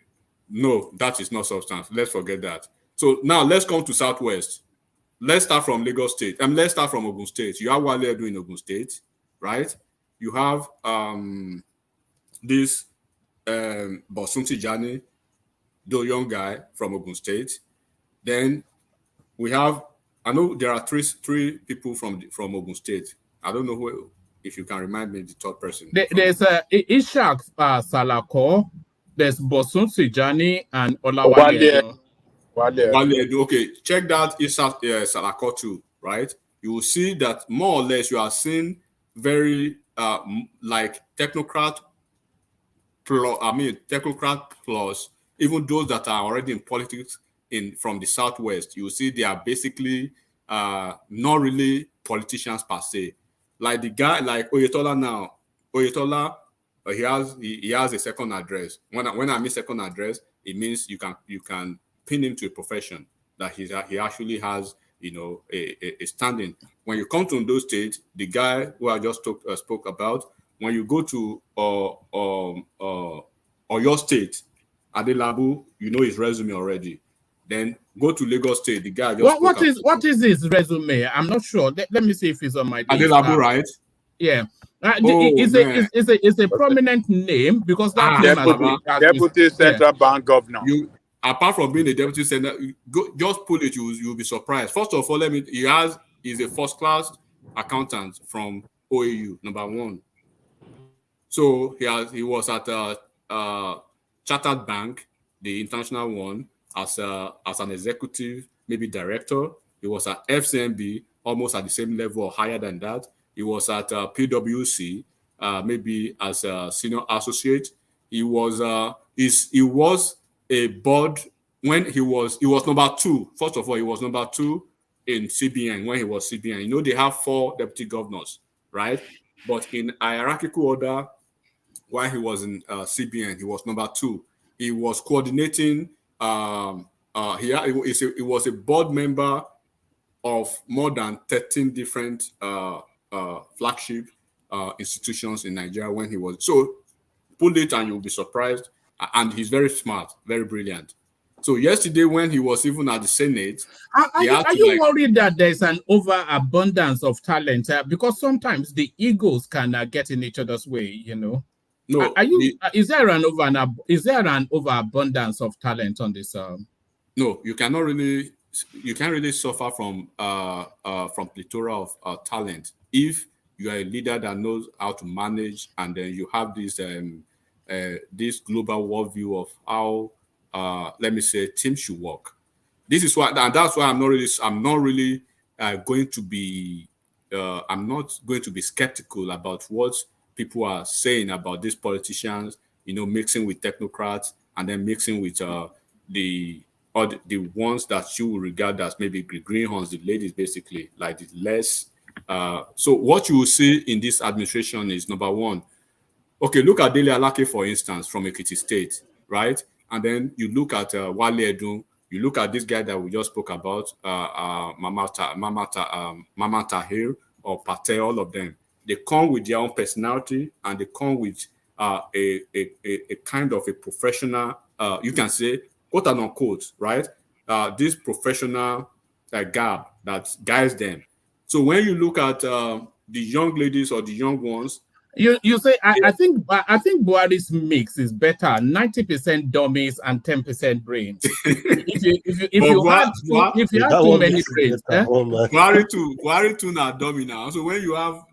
No, that is not substance. Let's forget that. So now let's come to Southwest. Let's start from Lagos State. Let's start from Ogun State. You have Wale Edu in Ogun State, right? You have this Bosunti Jani, the young guy from Ogun State. Then we have, I know there are three people from Ogun State. I don't know who, if you can remind me the third person. There's Ishak Salako, there's Bosunti Jani, and Olawale Edu. Wale Edu. Okay, check that Ishak Salako too, right? You will see that more or less you are seeing very like technocrat plus even those that are already in politics from the Southwest. You will see they are basically not really politicians per se. Like the guy like Oyetola now, Oyetola, he has a second address. When I mean second address, it means you can pin him to a profession that he actually has, you know, a standing. When you come to Ondo State, the guy who I just spoke about, when you go to Oyo State, Adelabu, you know his resume already. Then go to Lagos State, the guy just what is his resume? I'm not sure. Let me see if he's on my list. Adelabu, right? Yeah. It's a prominent name because that name Deputy Central Bank Governor. You, apart from being a deputy senator, just pull it. You'll be surprised. First of all, he's a first class accountant from OAU, number one. So he was at Chartered Bank, the international one, as an executive, maybe director. He was at FCMB, almost at the same level or higher than that. He was at PwC, maybe as a senior associate. He was a board when he was number 2. First of all, he was number 2 in CBN when he was CBN. You know, they have 4 deputy governors, right? But in hierarchical order, while he was in CBN, he was number 2. He was coordinating. He was a board member of more than 13 different flagship institutions in Nigeria when he was. So pull it and you'll be surprised. And he's very smart, very brilliant. So yesterday when he was even at the Senate, are you worried that there's an overabundance of talent? Because sometimes the egos can get in each other's way, you know. No, is there an overabundance of talent on this? No, you can't really suffer from plethora of talent if you are a leader that knows how to manage, and then you have this global worldview of how let me say teams should work. This is why, and that's why I'm not going to be skeptical about what people are saying about these politicians, you know, mixing with technocrats and then mixing with the ones that you will regard as maybe greenhorns, the ladies, basically, like the less. So what you will see in this administration is, number one, okay, look at Dele Alake, for instance, from Ekiti State, right? And then you look at Wale Edun, you look at this guy that we just spoke about, Mama Tahir or Patel, all of them. They come with their own personality and they come with a kind of a professional, you can say, quote and unquote, right? This professional gap that guides them. So when you look at the young ladies or the young ones, you say I think Buhari's mix is better, 90% dummies and 10% brains. if you have too many brains, Buhari too now dummy now. So when you have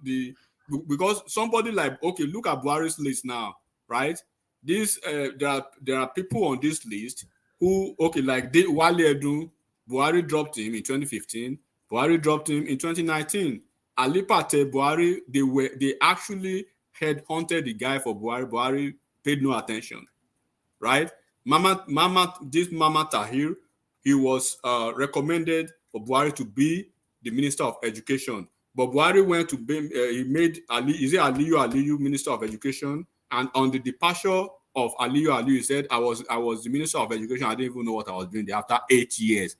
because somebody like, okay, look at Buhari's list now, right? This there are people on this list who, okay, like Wale Edun, Buhari dropped him in 2015. Buhari dropped him in 2019. Ali Pate, Buhari, they actually headhunted the guy for Buhari. Buhari paid no attention, right? Mama Tahir, he was recommended for Buhari to be the Minister of Education. But Buhari went to he made Aliyu Minister of Education, and on the departure of Aliyu, he said, I was the Minister of Education. I didn't even know what I was doing there after 8 years.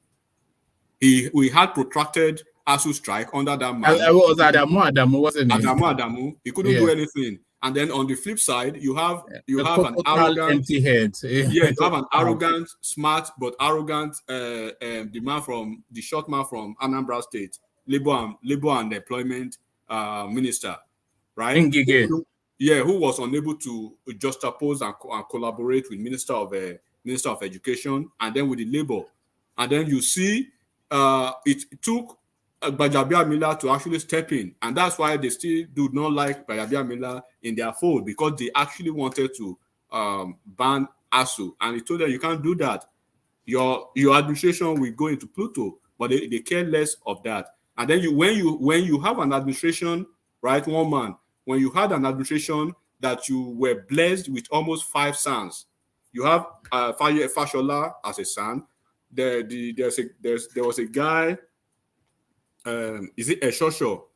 We had protracted ASU strike under that man. It was Adamu, wasn't it? Adamu. He couldn't do anything. And then on the flip side, you have an arrogant empty head. You have an arrogant, smart but arrogant the short man from Anambra State, Labor and Employment Minister, right? Ngige. Who was unable to juxtapose and collaborate with Minister of Education and then with the Labor. And then you see it took Gbajabiamila to actually step in, and that's why they still do not like Gbajabiamila in their fold, because they actually wanted to ban ASU, and he told them, you can't do that. Your administration will go into Pluto, but they care less of that. And then when you have an administration, right, one man, when you had an administration that you were blessed with almost 5 sons, you have Fashola as a son. There was a guy. Is it Eshosho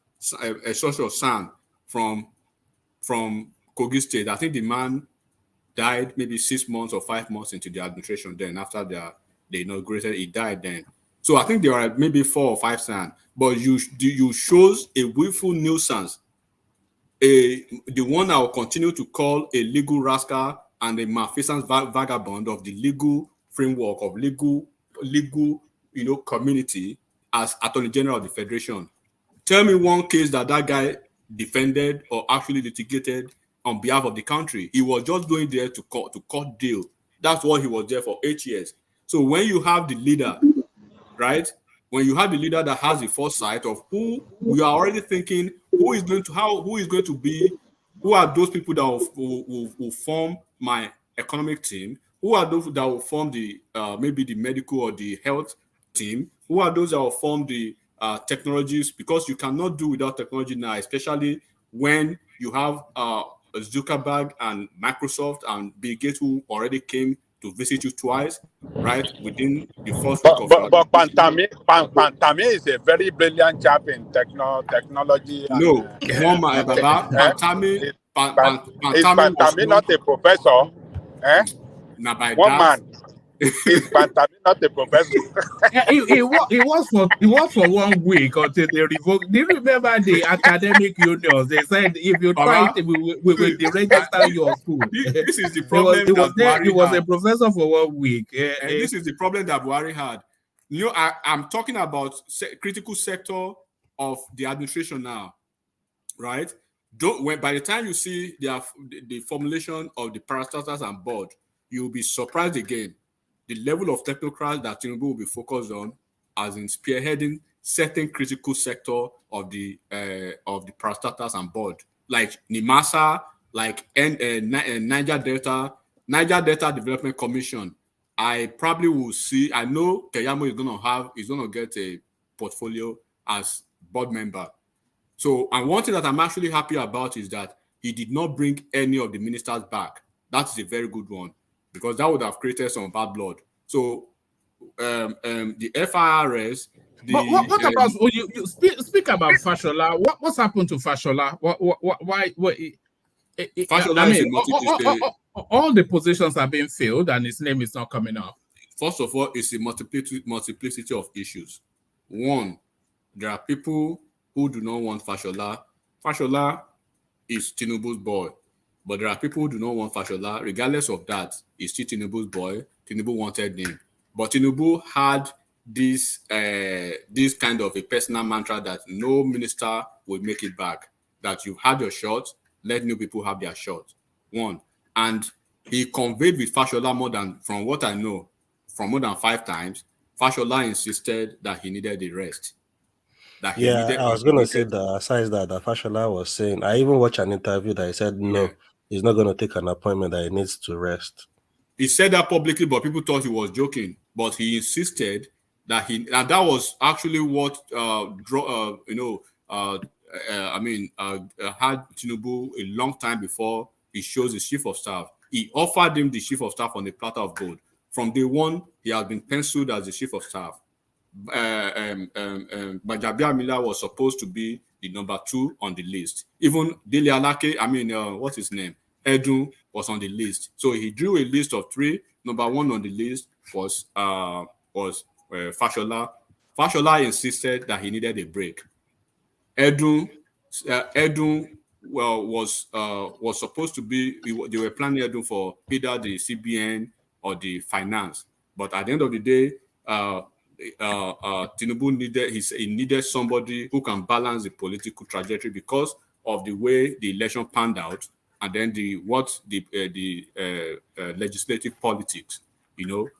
son from Kogi State. I think the man died maybe 6 months or 5 months into the administration. Then after they inaugurated, he died then. So I think there are maybe 4 or 5 stands. But you shows a willful nuisance. The one I will continue to call a legal rascal and a malfeasance vagabond of the legal framework of legal community as Attorney General of the Federation. Tell me one case that guy defended or actually litigated on behalf of the country. He was just going there to cut deal. That's what he was there for 8 years. So when you have the leader, right? When you have the leader that has the foresight of who we are already thinking, who are those people that will form my economic team? Who are those that will form the maybe the medical or the health team? Who are those that will form the technologies? Because you cannot do without technology now, especially when you have Zuckerberg and Microsoft and Bill Gates, who already came to visit you twice, right? Within the first week of but Pantami is a very brilliant chap in technology. No, Pantami is Pantami not a professor? Now by One that, man. Is Pantami not a professor? He was for 1 week until they revoked. Do you remember the academic unions? They said if you try it, we will deregister your school. This is the problem. He was a professor for 1 week. And this is the problem that Buhari had. You know, I'm talking about critical sector of the administration now, right? By the time you see the formulation of the parastatals and board, you'll be surprised again. The level of technocrats that Tinubu will be focused on, as in spearheading certain critical sector of the parastatals and board, like NIMASA, like Niger Delta Development Commission. I probably will see. I know Keyamo is gonna get a portfolio as board member. So, and one thing that I'm actually happy about is that he did not bring any of the ministers back. That's a very good one, because that would have created some bad blood. So, the FIRS. What about you speak about Fashola? What's happened to Fashola? Why? Fashola is a multiplicity. All the positions are being filled, and his name is not coming up. First of all, it's a multiplicity of issues. One, there are people who do not want Fashola. Fashola is Tinubu's boy. But there are people who do not want Fashola. Regardless of that, he's still Tinubu's boy. Tinubu wanted him. But Tinubu had this kind of a personal mantra that no minister will make it back. That you've had your shot, let new people have their shot. One. And he conveyed with Fashola more than 5 times. Fashola insisted that he needed the rest. I was going to say that aside that Fashola was saying, I even watched an interview that he said no, he's not going to take an appointment, that he needs to rest. He said that publicly, but people thought he was joking. But he insisted that and that was actually what had Tinubu a long time before he chose his chief of staff. He offered him the chief of staff on a platter of gold. From day one, he has been penciled as the chief of staff. Gbajabiamila was supposed to be the number 2 on the list. Even Dele Alake, what's his name? Edu was on the list. So he drew a list of 3. Number 1 on the list was Fashola. Fashola insisted that he needed a break. Edu was supposed to be. They were planning Edu for either the CBN or the finance. But at the end of the day, Tinubu needed somebody who can balance the political trajectory because of the way the election panned out, and then the legislative politics. For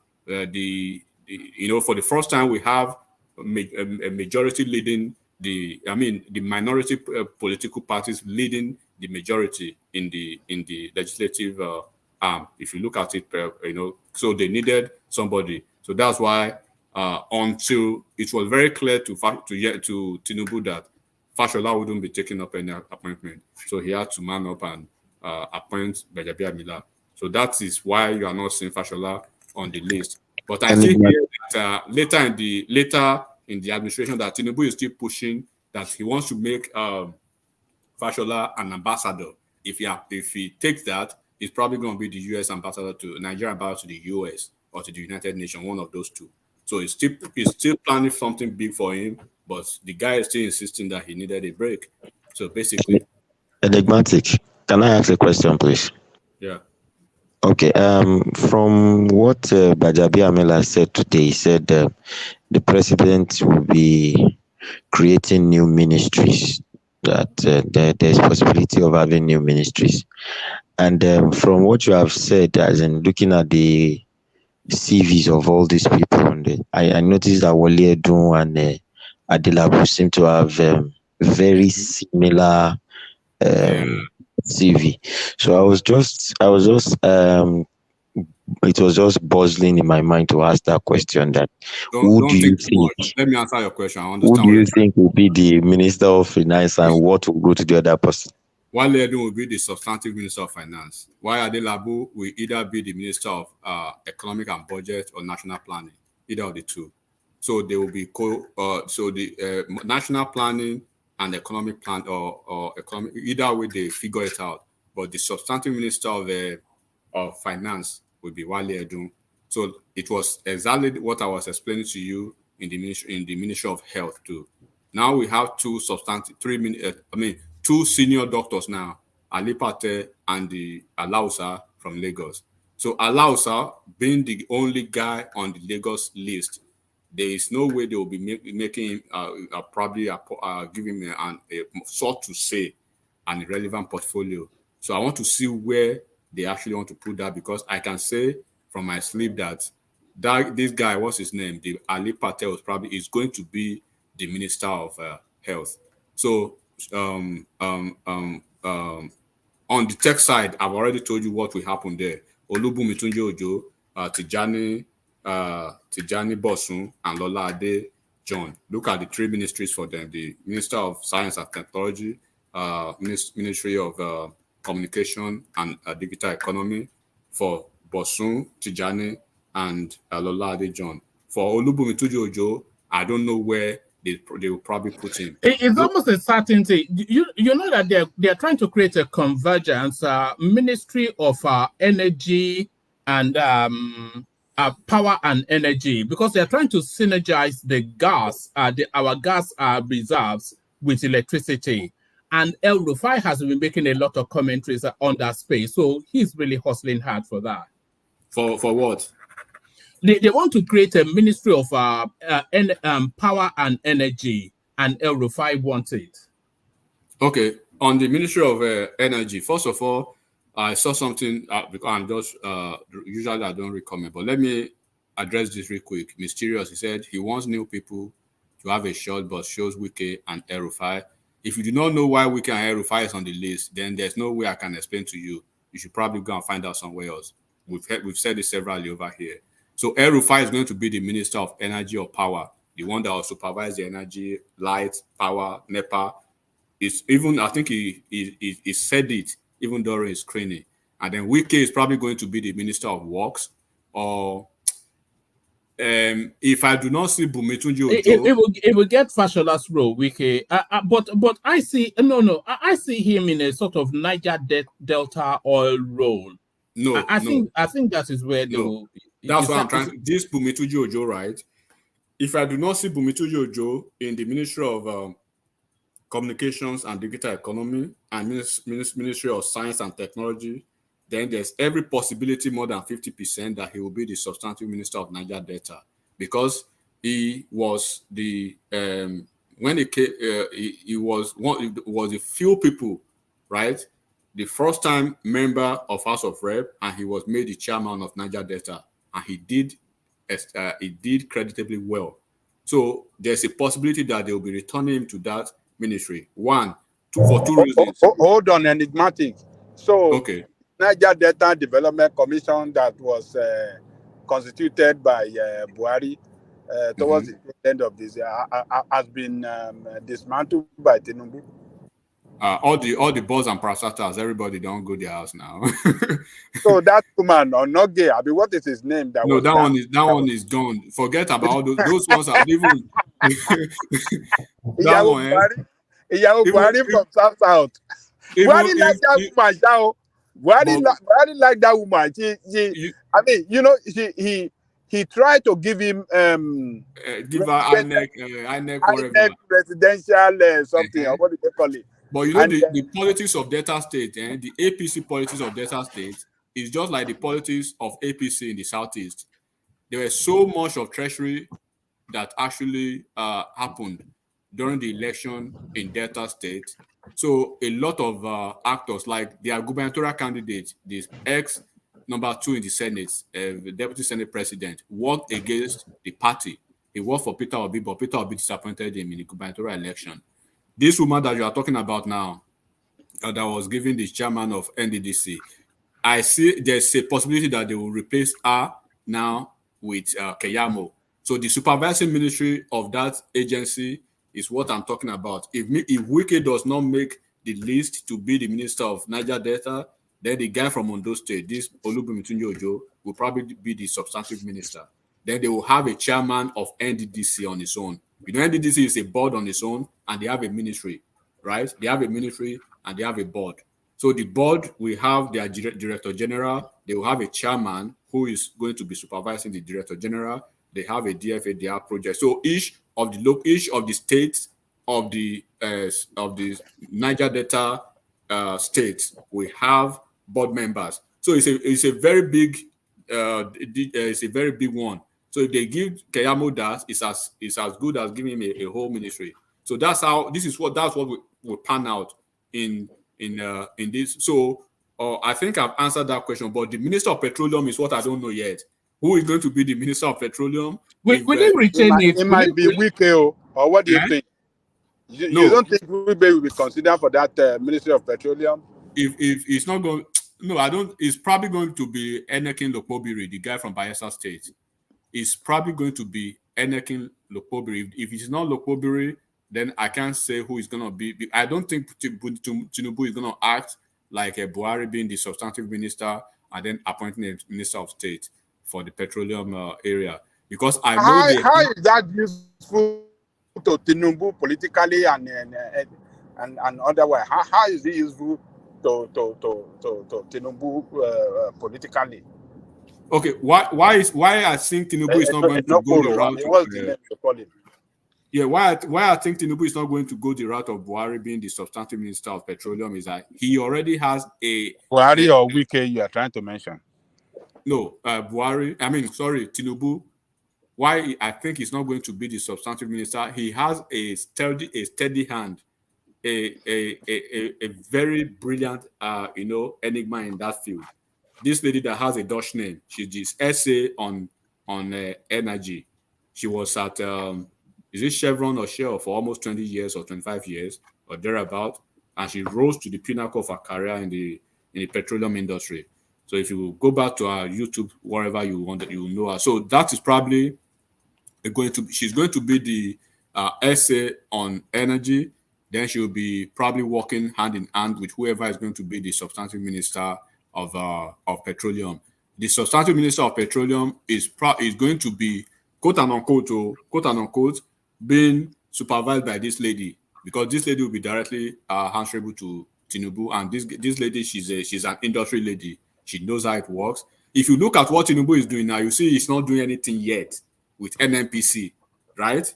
the first time we have a majority leading the minority political parties leading the majority in the legislative arm. If you look at it, so they needed somebody. So that's why until it was very clear to Tinubu that Fashola wouldn't be taking up any appointment, so he had to man up and appoint Gbajabiamila. So that is why you are not seeing Fashola on the list. But I think later in the administration that Tinubu is still pushing that he wants to make Fashola an ambassador. if he takes that, he's probably going to be the U.S. ambassador to Nigeria ambassador to the U.S. or to the United Nations, one of those two. So he's still planning something big for him, but the guy is still insisting that he needed a break. So basically, Enigmatic, can I ask a question, please? yeah. Okay. From what Bajabi Amela said today, he said the president will be creating new ministries. That there's possibility of having new ministries, and from what you have said, as in looking at the CVs of all these people, and I noticed that Wole Edun and Adelabu seem to have very similar CV. So I was just it was just buzzing in my mind to ask that question. That who do you think? Let me answer your question. I Who understand. do you think will be the Minister of Finance, and what will go to the other person? Wale Edun will be the substantive Minister of Finance. While Adelabu will either be the Minister of Economic and Budget or National Planning, either of the two. So they will be national planning and economic plan or economic, either way they figure it out. But the substantive Minister of Finance will be Wale Edun. So it was exactly what I was explaining to you in the Ministry of Health too. Now we have two senior doctors now, Ali Pate and the Alausa from Lagos. So Alausa, being the only guy on the Lagos list, there is no way they will be making giving me a sort to say an irrelevant portfolio. So I want to see where they actually want to put that, because I can say from my sleep that this guy, what's his name, the Ali Patel, is going to be the Minister of Health. So on the tech side, I've already told you what will happen there. Olubunmi Tunji Ojo, Tijani Bosun, and Lola Ade John. Look at the three ministries for them: the Minister of Science and Technology, Ministry of Communication and Digital Economy for Bosun, Tijani, and Lola Ade John. For Olubunmi Tunji Ojo, I don't know where they will probably put him. It's almost a certainty. You know that they're trying to create a convergence, Ministry of Energy and Power and Energy, because they're trying to synergize the gas, our gas reserves with electricity. And El Rufai has been making a lot of commentaries on that space, so he's really hustling hard for that. For what? They want to create a Ministry of Power and Energy, and El Rufai wants it. Okay, on the Ministry of Energy, first of all, I saw something because I'm just usually I don't recommend, but let me address this real quick. Mysterious, he said he wants new people to have a shot, but shows Wike and El Rufai. If you do not know why Wike and El Rufai is on the list, then there's no way I can explain to you. You should probably go and find out somewhere else. We've said it severally over here. So El Rufai is going to be the Minister of Energy or Power, the one that will supervise the energy, light, power, NEPA. It's even, I think he said it even during his screening. And then Wike is probably going to be the Minister of Works, or if I do not see Bunmi Tunji Ojo, it will get Fashola's role, Wike. But I see I see him in a sort of Niger Delta oil role. No, I think that is where that's what I'm trying to. This Bunmi Tunji Ojo, right? If I do not see Bunmi Tunji Ojo in the Ministry of Communications and Digital Economy and Ministry of Science and Technology, then there's every possibility, more than 50%, that he will be the substantive Minister of Niger Delta, because he was the when he came, he was a few people, right? The first time member of House of Rep, and he was made the chairman of Niger Delta, and he did creditably well. So there's a possibility that they will be returning him to that ministry. For two reasons. Hold on, Enigmatic. So, okay. Niger Delta Development Commission that was constituted by Buhari towards the end of this year has been dismantled by Tinubu. All the boss and parastatals, everybody don't go their house now. So that woman or not gay, I mean, what is his name? That one is gone. Forget about all those ones are even. Buhari from South. Buhari like that woman, Shao. Buhari like that woman. I mean, you know, he tried to give him give her INEC whatever. Presidential something, or what do they call it? But you know, the politics of Delta State, the APC politics of Delta State is just like the politics of APC in the Southeast. There was so much of treasury that actually happened during the election in Delta State. So a lot of actors, like their gubernatorial candidate, this ex-number 2 in the Senate, the Deputy Senate President, worked against the party. He worked for Peter Obi, but Peter Obi disappointed him in the gubernatorial election. This woman that you are talking about now, that was given the chairman of NDDC, I see there's a possibility that they will replace her now with Keyamo. So the supervising ministry of that agency is what I'm talking about. If Wike does not make the list to be the minister of Niger Delta, then the guy from Ondo State, this Olubunmi Ojo, will probably be the substantive minister. Then they will have a chairman of NDDC on its own. You know, NDDC is a board on its own, and they have a ministry, right? They have a ministry and they have a board. So the board will have their director general. They will have a chairman who is going to be supervising the director general. They have a DFA, they have projects. So each of the states of the Niger Delta states will have board members. So it's a very big one. So if they give Keyamo that, it's as good as giving him a whole ministry. So that's what will pan out in this. So I think I've answered that question. But the Minister of Petroleum is what I don't know yet. Who is going to be the Minister of Petroleum? Will they retain it? It might be Wike, or what do you think? You don't think Wike will be considered for that Ministry of Petroleum? If it's not going, no, I don't. It's probably going to be Enekin Lokpobiri, the guy from Bayelsa State. It's probably going to be Enekin Lokpobiri. If it's not Lokpobiri, then I can't say who is going to be. I don't think Tinubu is going to act like a Buhari being the substantive minister and then appointing a minister of state for the petroleum area. Because I know how is that useful to Tinubu politically and otherwise? How is it useful to Tinubu politically? Okay, why I think Tinubu is not going to go the route? Why I think Tinubu is not going to go the route of Buhari being the substantive minister of petroleum is that he already has a Buhari or Wike you are trying to mention. No, Tinubu. Why I think he's not going to be the substantive minister? He has a steady hand, a very brilliant, enigma in that field. This lady that has a Dutch name, she's this essay on energy. She was at is it Chevron or Shell for almost 20 years or 25 years or thereabout, and she rose to the pinnacle of her career in the petroleum industry. So if you go back to our YouTube, wherever you want, you will know her. So that is probably she's going to be the essay on energy. Then she will be probably working hand in hand with whoever is going to be the substantive minister of petroleum. The substantive minister of petroleum is going to be quote unquote being supervised by this lady, because this lady will be directly answerable to Tinubu, and this lady she's an industry lady. She knows how it works. If you look at what Tinubu is doing now, you see he's not doing anything yet with NNPC, right?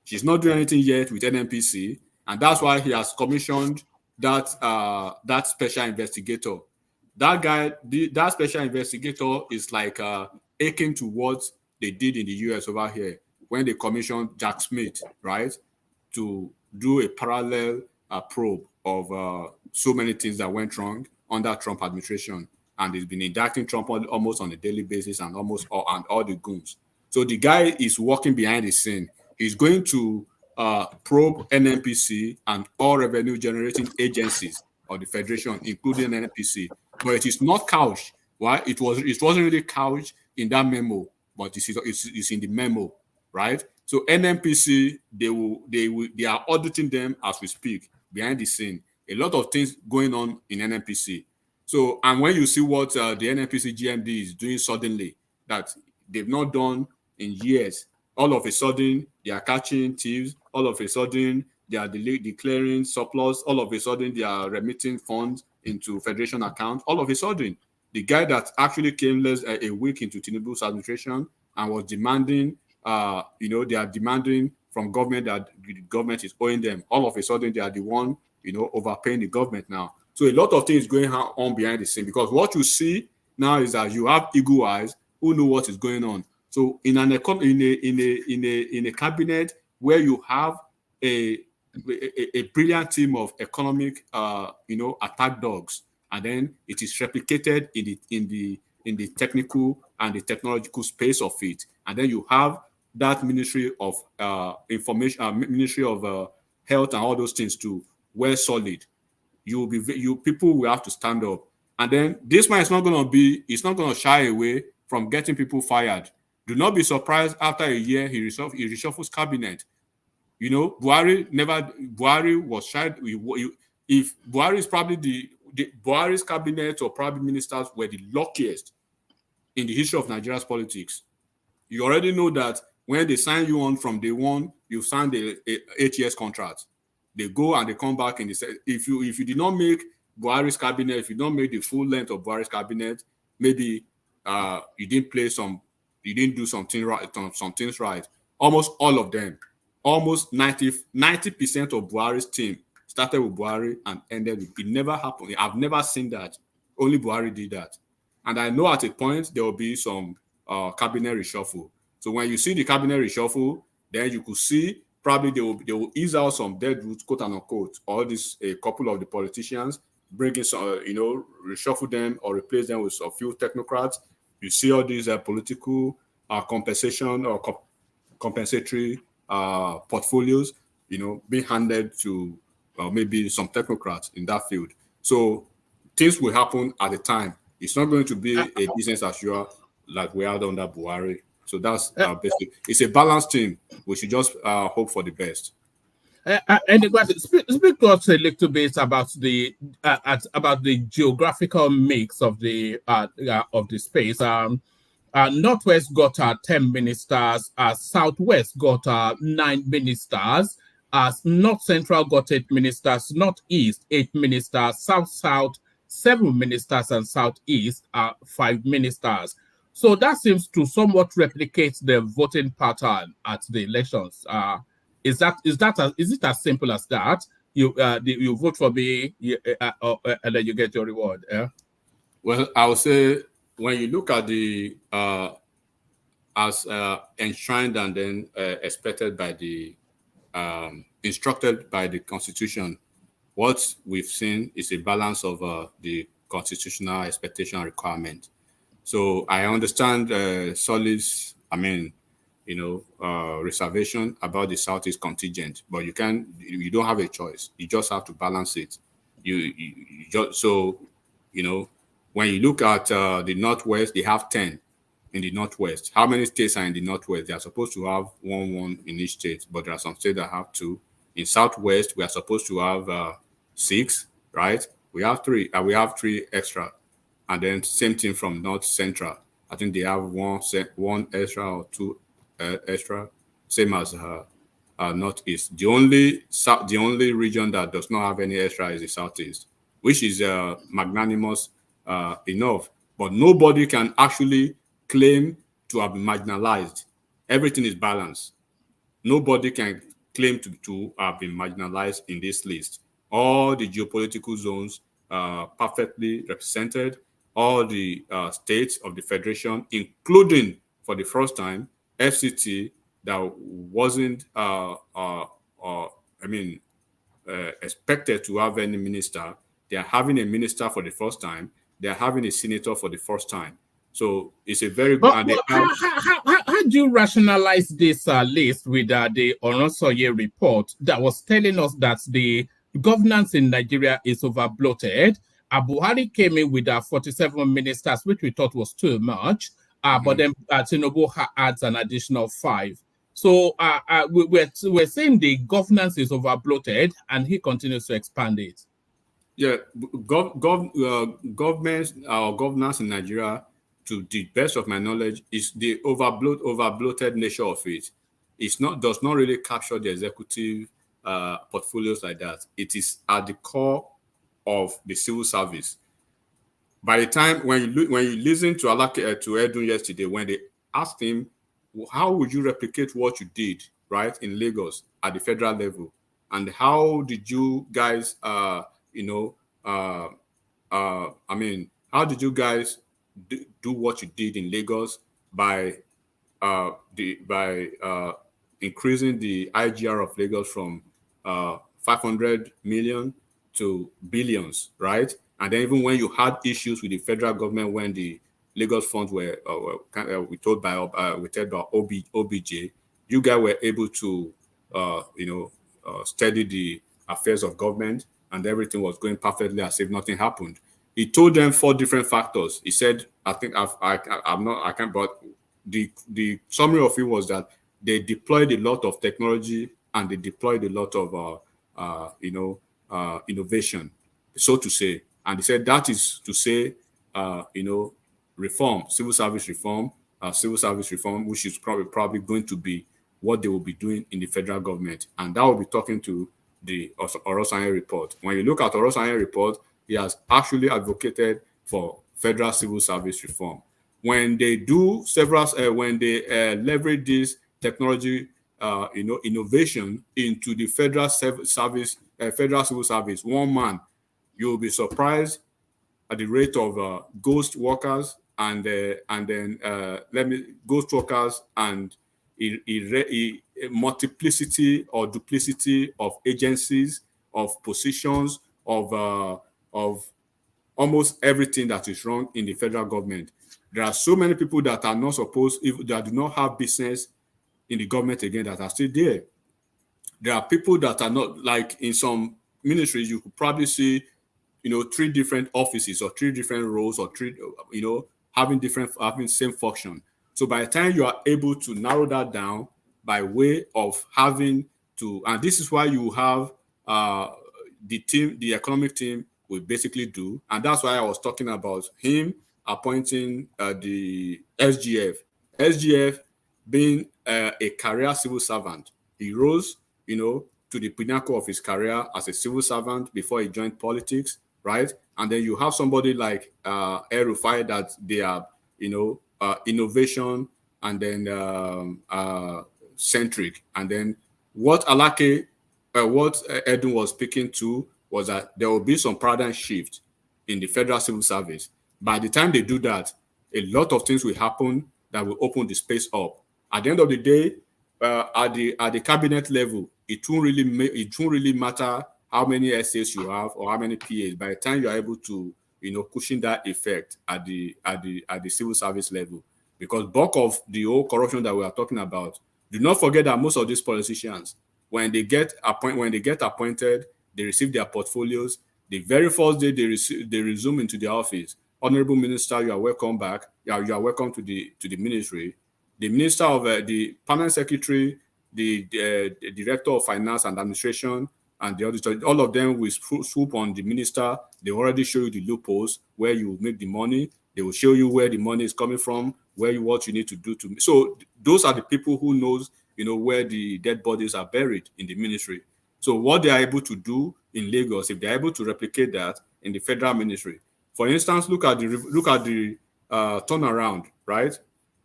She's not doing anything yet with NNPC, and that's why he has commissioned that special investigator. That guy, that special investigator is like akin to what they did in the US over here when they commissioned Jack Smith, right, to do a parallel probe of so many things that went wrong under Trump administration. And he's been indicting Trump almost on a daily basis and all the goons. So the guy is working behind the scene. He's going to probe NNPC and all revenue generating agencies of the Federation, including NNPC. But it is not couched. Why? It wasn't really couched in that memo, but it's in the memo, right? So NNPC, they are auditing them as we speak behind the scene. A lot of things going on in NNPC. So, and when you see what the NNPC GMD is doing suddenly, that they've not done in years, all of a sudden they are catching thieves. All of a sudden they are declaring surplus. All of a sudden, they are remitting funds into Federation account. All of a sudden, the guy that actually came less a week into Tinubu's administration and was demanding, they are demanding from government that the government is owing them. All of a sudden, they are the one, overpaying the government now. So a lot of things going on behind the scene, because what you see now is that you have eagle eyes who know what is going on. So in a cabinet where you have a brilliant team of economic attack dogs, and then it is replicated in the technical and the technological space of it, and then you have that Ministry of Information, Ministry of Health, and all those things too, well solid. People will have to stand up, and then this man is not going to shy away from getting people fired. Do not be surprised after a year he reshuffles cabinet. Buhari was shy. If Buhari is probably Buhari's cabinet or probably ministers were the luckiest in the history of Nigeria's politics. You already know that when they sign you on from day one, you signed a 8 years contract. They go and they come back and they say, if you did not make Buhari's cabinet, if you don't make the full length of Buhari's cabinet, maybe you didn't do something right. Some things right. Almost all of them, almost 90% of Buhari's team started with Buhari and ended with it. Never happened. I've never seen that. Only Buhari did that. And I know at a point there will be some cabinet reshuffle. So when you see the cabinet reshuffle, then you could see probably they will ease out some dead roots, quote and unquote, or a couple of the politicians, bring in some, reshuffle them or replace them with a few technocrats. You see all these political compensation or compensatory portfolios, being handed to maybe some technocrats in that field. So things will happen at the time. It's not going to be a business as usual like we had under Buhari. So that's basically, it's a balanced team. We should just hope for the best. And speak to us a little bit about the geographical mix of the space. Northwest got 10 ministers. Southwest got 9 ministers. North Central got 8 ministers. Northeast 8 ministers. South 7 ministers, and Southeast 5 ministers. So that seems to somewhat replicate the voting pattern at the elections. Is it as simple as that? You vote for me, and then you get your reward. Yeah. Well, I would say when you look at the as enshrined and then expected by the instructed by the Constitution, what we've seen is a balance of the constitutional expectation and requirement. So I understand Solly's, reservation about the Southeast contingent, but you don't have a choice. You just have to balance it. When you look at the Northwest, they have 10 in the Northwest. How many states are in the Northwest? They are supposed to have one in each state, but there are some states that have 2. In Southwest, we are supposed to have 6, right? We have 3. We have 3 extra. And then same thing from North Central. I think they have one extra or 2 extra, same as Northeast. The only region that does not have any extra is the Southeast, which is magnanimous enough. But nobody can actually claim to have been marginalized. Everything is balanced. Nobody can claim to have been marginalized in this list. All the geopolitical zones are perfectly represented. All the states of the Federation, including, for the first time, FCT, that wasn't expected to have any minister. They are having a minister for the first time. They are having a senator for the first time. So it's a very good. How do you rationalize this list with the Oronsoye report that was telling us that the governance in Nigeria is over-bloated? Buhari came in with 47 ministers, which we thought was too much, but then Tinubu adds an additional 5. So we're saying the governance is over-bloated, and he continues to expand it. Yeah, governance in Nigeria, to the best of my knowledge, is the over-bloated nature of it. Does not really capture the executive portfolios like that. It is at the core of the civil service. By the time when you listen to Alake to Edun yesterday, when they asked him, how would you replicate what you did right in Lagos at the federal level, and how did you guys, how did you guys do what you did in Lagos by increasing the IGR of Lagos from 500 million to billions, right? And then even when you had issues with the federal government, when the Lagos funds were told by OBJ, you guys were able to steady the affairs of government, and everything was going perfectly as if nothing happened. He told them 4 different factors. He said, but the summary of it was that they deployed a lot of technology and they deployed a lot of innovation, so to say. And he said that is to say, reform, civil service reform, which is probably going to be what they will be doing in the federal government. And that will be talking to the Orosanye report. When you look at Orosanye report, he has actually advocated for federal civil service reform. When they do when they leverage this technology, innovation into the federal civil service, one man, you will be surprised at the rate of ghost workers and multiplicity or duplicity of agencies, of positions, of almost everything that is wrong in the federal government. There are so many people that are not supposed, that do not have business in the government again, that are still there. There are people that are not, like in some ministries, you could probably see, 3 different offices or 3 different roles or 3, having same function. So by the time you are able to narrow that down by way of having to, and this is why you have the economic team will basically do, and that's why I was talking about him appointing the SGF. SGF being a career civil servant. He rose, to the pinnacle of his career as a civil servant before he joined politics, right? And then you have somebody like El-Rufai that they are, innovation and then centric. And then what Edun was speaking to was that there will be some paradigm shift in the federal civil service. By the time they do that, a lot of things will happen that will open the space up. At the end of the day, at the cabinet level, it won't really matter how many essays you have or how many PAs. By the time you are able to, cushion that effect at the civil service level, because bulk of the whole corruption that we are talking about, do not forget that most of these politicians, when they get appointed, they receive their portfolios. The very first day they resume into the office. Honorable Minister, you are welcome back. You are welcome to the ministry. The Minister of the Permanent Secretary, the Director of Finance and Administration, and the auditor, all of them will swoop on the minister. They already show you the loopholes where you make the money. They will show you where the money is coming from, what you need to do to. So those are the people who knows, where the dead bodies are buried in the ministry. So what they are able to do in Lagos, if they are able to replicate that in the federal ministry, for instance, look at the turnaround, right,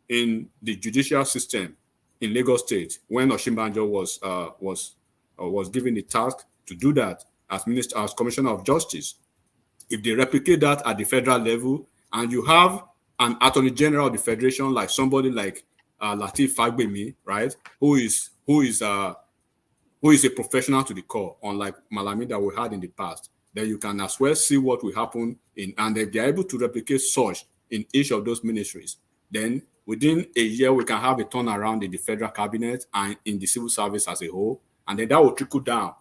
in the judicial system in Lagos State when Osinbajo was given the task to do that as Commissioner of Justice. If they replicate that at the federal level, and you have an Attorney General of the Federation like somebody like Lateef Fagbemi, right, who is a professional to the core, unlike Malami that we had in the past, then you can as well see what will happen and if they are able to replicate such in each of those ministries, then within a year we can have a turnaround in the federal cabinet and in the civil service as a whole, and then that will trickle down,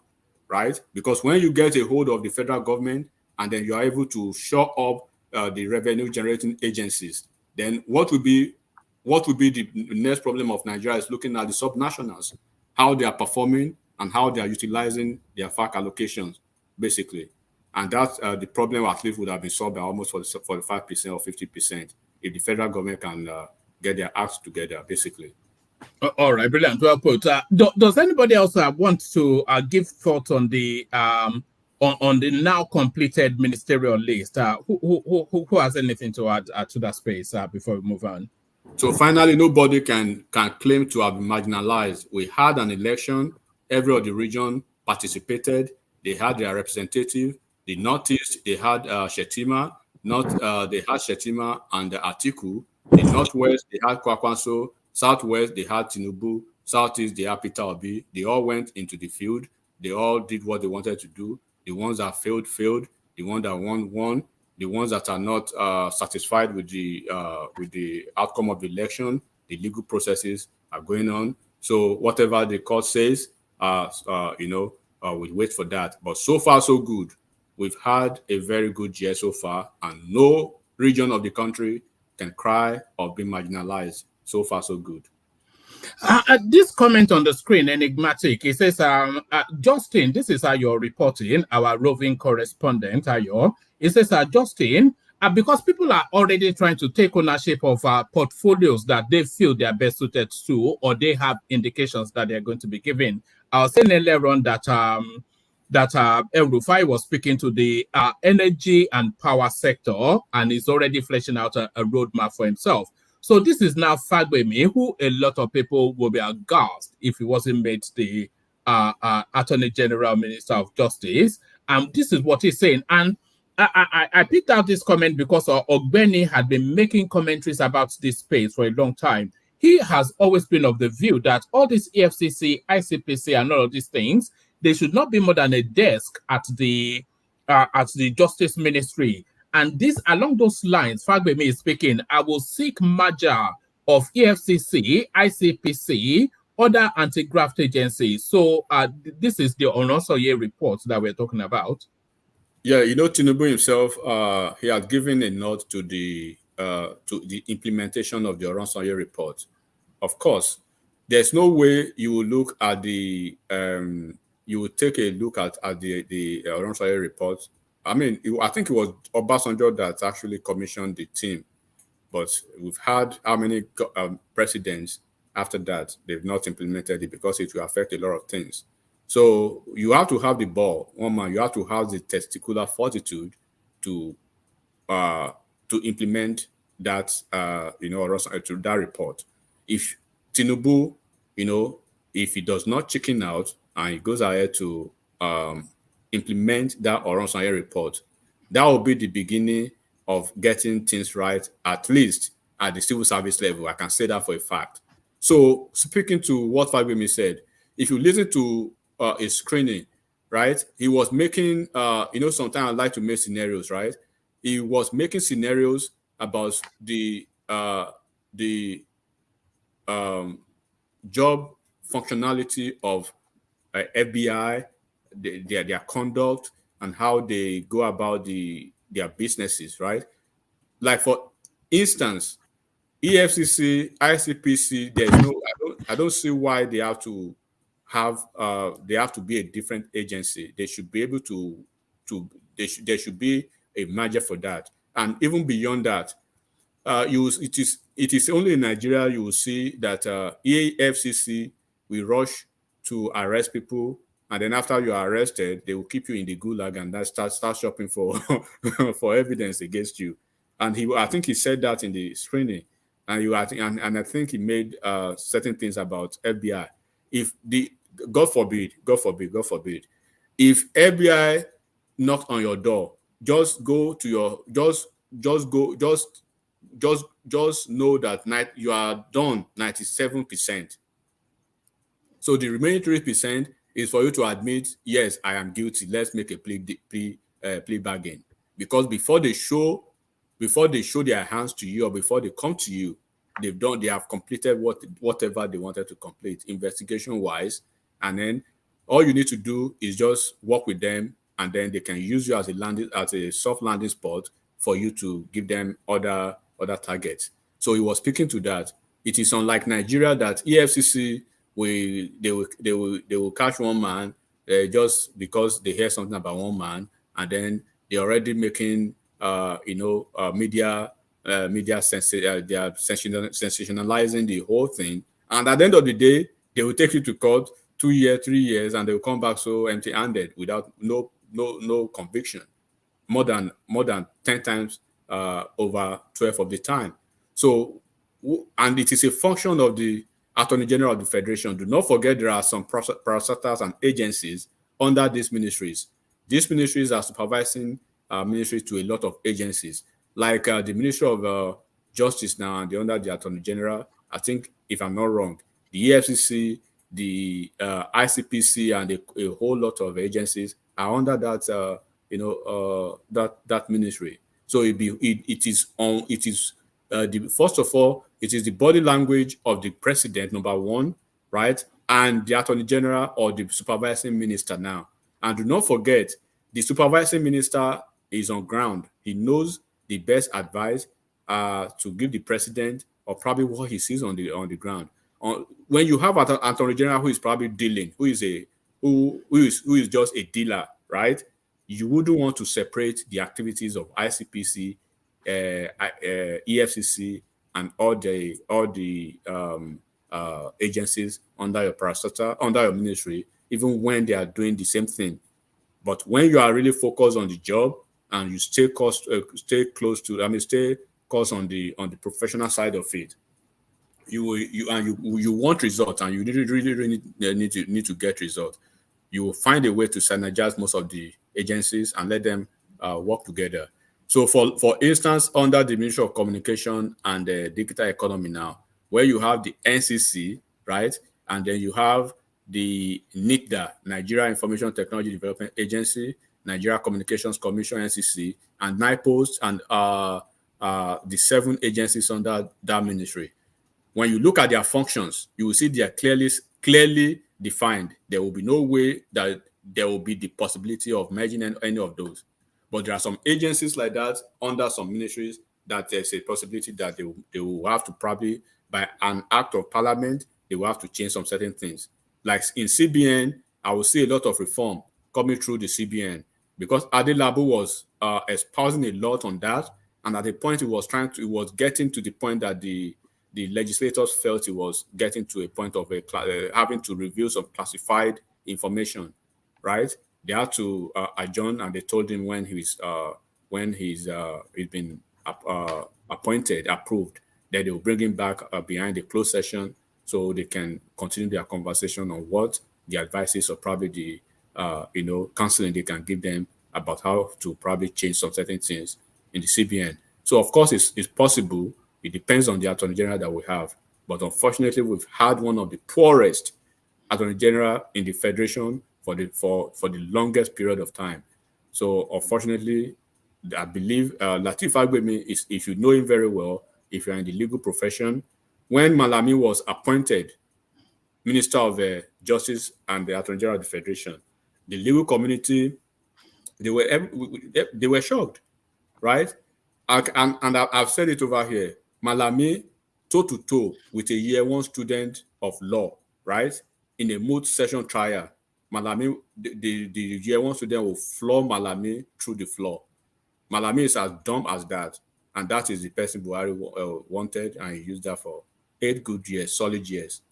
right? Because when you get a hold of the federal government and then you are able to shore up the revenue generating agencies, then what will be the next problem of Nigeria is looking at the subnationals, how they are performing and how they are utilizing their FAC allocations, basically. And that's the problem at least would have been solved by almost 45% or 50% if the federal government can get their acts together, basically. All right, brilliant. Well put. Does anybody else want to give thoughts on the on the now completed ministerial list? Who has anything to add to that space before we move on? So finally, nobody can claim to have been marginalized. We had an election. Every of the region participated. They had their representative. The Northeast, they had Shetima. They had Shetima and Atiku. The Northwest, they had Kwakwanso. Southwest, they had Tinubu. Southeast, they had Peter Obi. They all went into the field. They all did what they wanted to do. The ones that failed. The ones that won. The ones that are not satisfied with the outcome of the election, the legal processes are going on. So whatever the court says, we wait for that. But so far, so good. We've had a very good year so far, and no region of the country can cry or be marginalized. So far, so good. This comment on the screen, enigmatic. It says, Justin, this is how you're reporting, our roving correspondent, Ayo. It says, Justin, because people are already trying to take ownership of portfolios that they feel they are best suited to, or they have indications that they're going to be given. I was saying earlier on that El Rufai was speaking to the energy and power sector, and is already fleshing out a roadmap for himself. So this is now Fagbemi, who a lot of people will be aghast if he wasn't made the Attorney General Minister of Justice. This is what he's saying. And I picked out this comment because Ogbeni had been making commentaries about this space for a long time. He has always been of the view that all this EFCC, ICPC, and all of these things, they should not be more than a desk at the Justice Ministry. And this, along those lines, Fagbemi is speaking, I will seek merger of EFCC, ICPC, other anti-graft agencies. So this is the Onosoye report that we're talking about. Yeah, Tinubu himself, he has given a nod to the implementation of the Onosoye report. Of course, there's no way you will look at the you will take a look at the Onosoye report. I mean, I think it was Obasanjo that actually commissioned the team, but we've had how many presidents after that they've not implemented it because it will affect a lot of things. So you have to have the ball, one man. You have to have the testicular fortitude to implement that, to that report. If Tinubu, if he does not chicken out and he goes ahead to implement that Oronsaye report, that will be the beginning of getting things right, at least at the civil service level. I can say that for a fact. So speaking to what Fagbemi said, if you listen to his screening, right, he was making, sometimes I like to make scenarios, right? He was making scenarios about the job functionality of FBI, their conduct, and how they go about their businesses, right? Like for instance, EFCC, ICPC, there's no, I don't see why they have to be a different agency. They should be able there should be a merger for that. And even beyond that, it is only in Nigeria you will see that EFCC will rush to arrest people, and then after you are arrested, they will keep you in the gulag and then start shopping for for evidence against you. And I think he said that in the screening, and I think he made certain things about FBI. If God forbid, if FBI knock on your door, just know that you are done 97%. So the remaining 3% is for you to admit, yes, I am guilty. Let's make a plea bargain. Because before they show their hands to you, or before they come to you, they have completed whatever they wanted to complete investigation-wise, and then all you need to do is just work with them, and then they can use you as a soft landing spot for you to give them other targets. So he was speaking to that. It is unlike Nigeria that EFCC they will catch one man just because they hear something about one man, and then they're already making media they are sensationalizing the whole thing, And at the end of the day, they will take you to court 2 years, 3 years, and they will come back so empty-handed without no conviction, more than 10 times over 12 of the time. So, and it is a function of the Attorney General of the Federation. Do not forget there are some parastatals and agencies under these ministries. These ministries are supervising ministries to a lot of agencies, like the Ministry of Justice now, and they're under the Attorney General. I think, if I'm not wrong, the EFCC, the ICPC, and a whole lot of agencies are under that that ministry. So first of all, it is the body language of the president, number one, right, and the Attorney General or the supervising minister now. And do not forget, the supervising minister is on ground. He knows the best advice to give the president, or probably what he sees on the ground. When you have an Attorney General who is probably dealing, who is just a dealer, right? You wouldn't want to separate the activities of ICPC, EFCC, and all the agencies under your parastatal, under your ministry, even when they are doing the same thing. But when you are really focused on the job and you stay close to on the professional side of it, you want results, and you really need to get results. You will find a way to synergize most of the agencies and let them work together. So, for instance, under the Ministry of Communication and Digital Economy now, where you have the NCC, right, and then you have the NITDA, Nigeria Information Technology Development Agency, Nigeria Communications Commission, NCC, and NIPOST, and the 7 agencies under that ministry. When you look at their functions, you will see they are clearly defined. There will be no way that there will be the possibility of merging any of those. But there are some agencies like that under some ministries that there's a possibility that they will have to, probably by an act of parliament, they will have to change some certain things. Like in CBN, I will see a lot of reform coming through the CBN, because Adelabu was espousing a lot on that, and at the point it was getting to the point that the legislators felt it was getting to a point of having to reveal some classified information, right? They had to adjourn, and they told him when he's been approved, that they will bring him back behind the closed session so they can continue their conversation on what the advice is, or probably the counseling they can give them about how to probably change some certain things in the CBN. So of course it's possible. It depends on the Attorney General that we have. But unfortunately, we've had one of the poorest Attorney General in the Federation for the longest period of time. So unfortunately, I believe Lateef Fagbemi is, if you know him very well, if you're in the legal profession, when Malami was appointed Minister of Justice and the Attorney General of the Federation, the legal community, they were shocked, right? And I've said it over here. Malami, toe-to-toe with a year 1 student of law, right? In a moot session trial, Malami, the year 1 student will floor Malami through the floor. Malami is as dumb as that. And that is the person Buhari wanted, and he used that for 8 good years, solid years.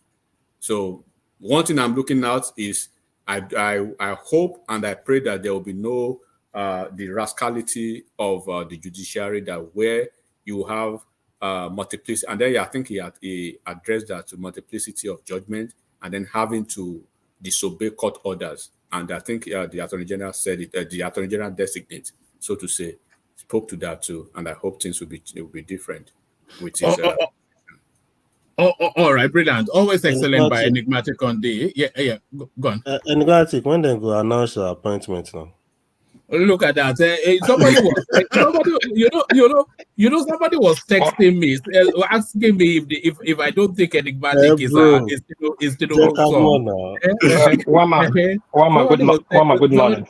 So one thing I'm looking at is I hope and I pray that there will be no the rascality of the judiciary, that where you have multiplicity, and then I think he addressed that, to multiplicity of judgment, and then having to disobey court orders. And I think the Attorney General said it, the Attorney General designate, so to say, spoke to that too, and I hope things will be different with his. All right, brilliant. Always excellent by Enigmatic on the go on. Enigmatic, when they go announce your appointment now? Look at that. Somebody was texting me, asking me if I don't think Enigmatic is still Wama, good morning.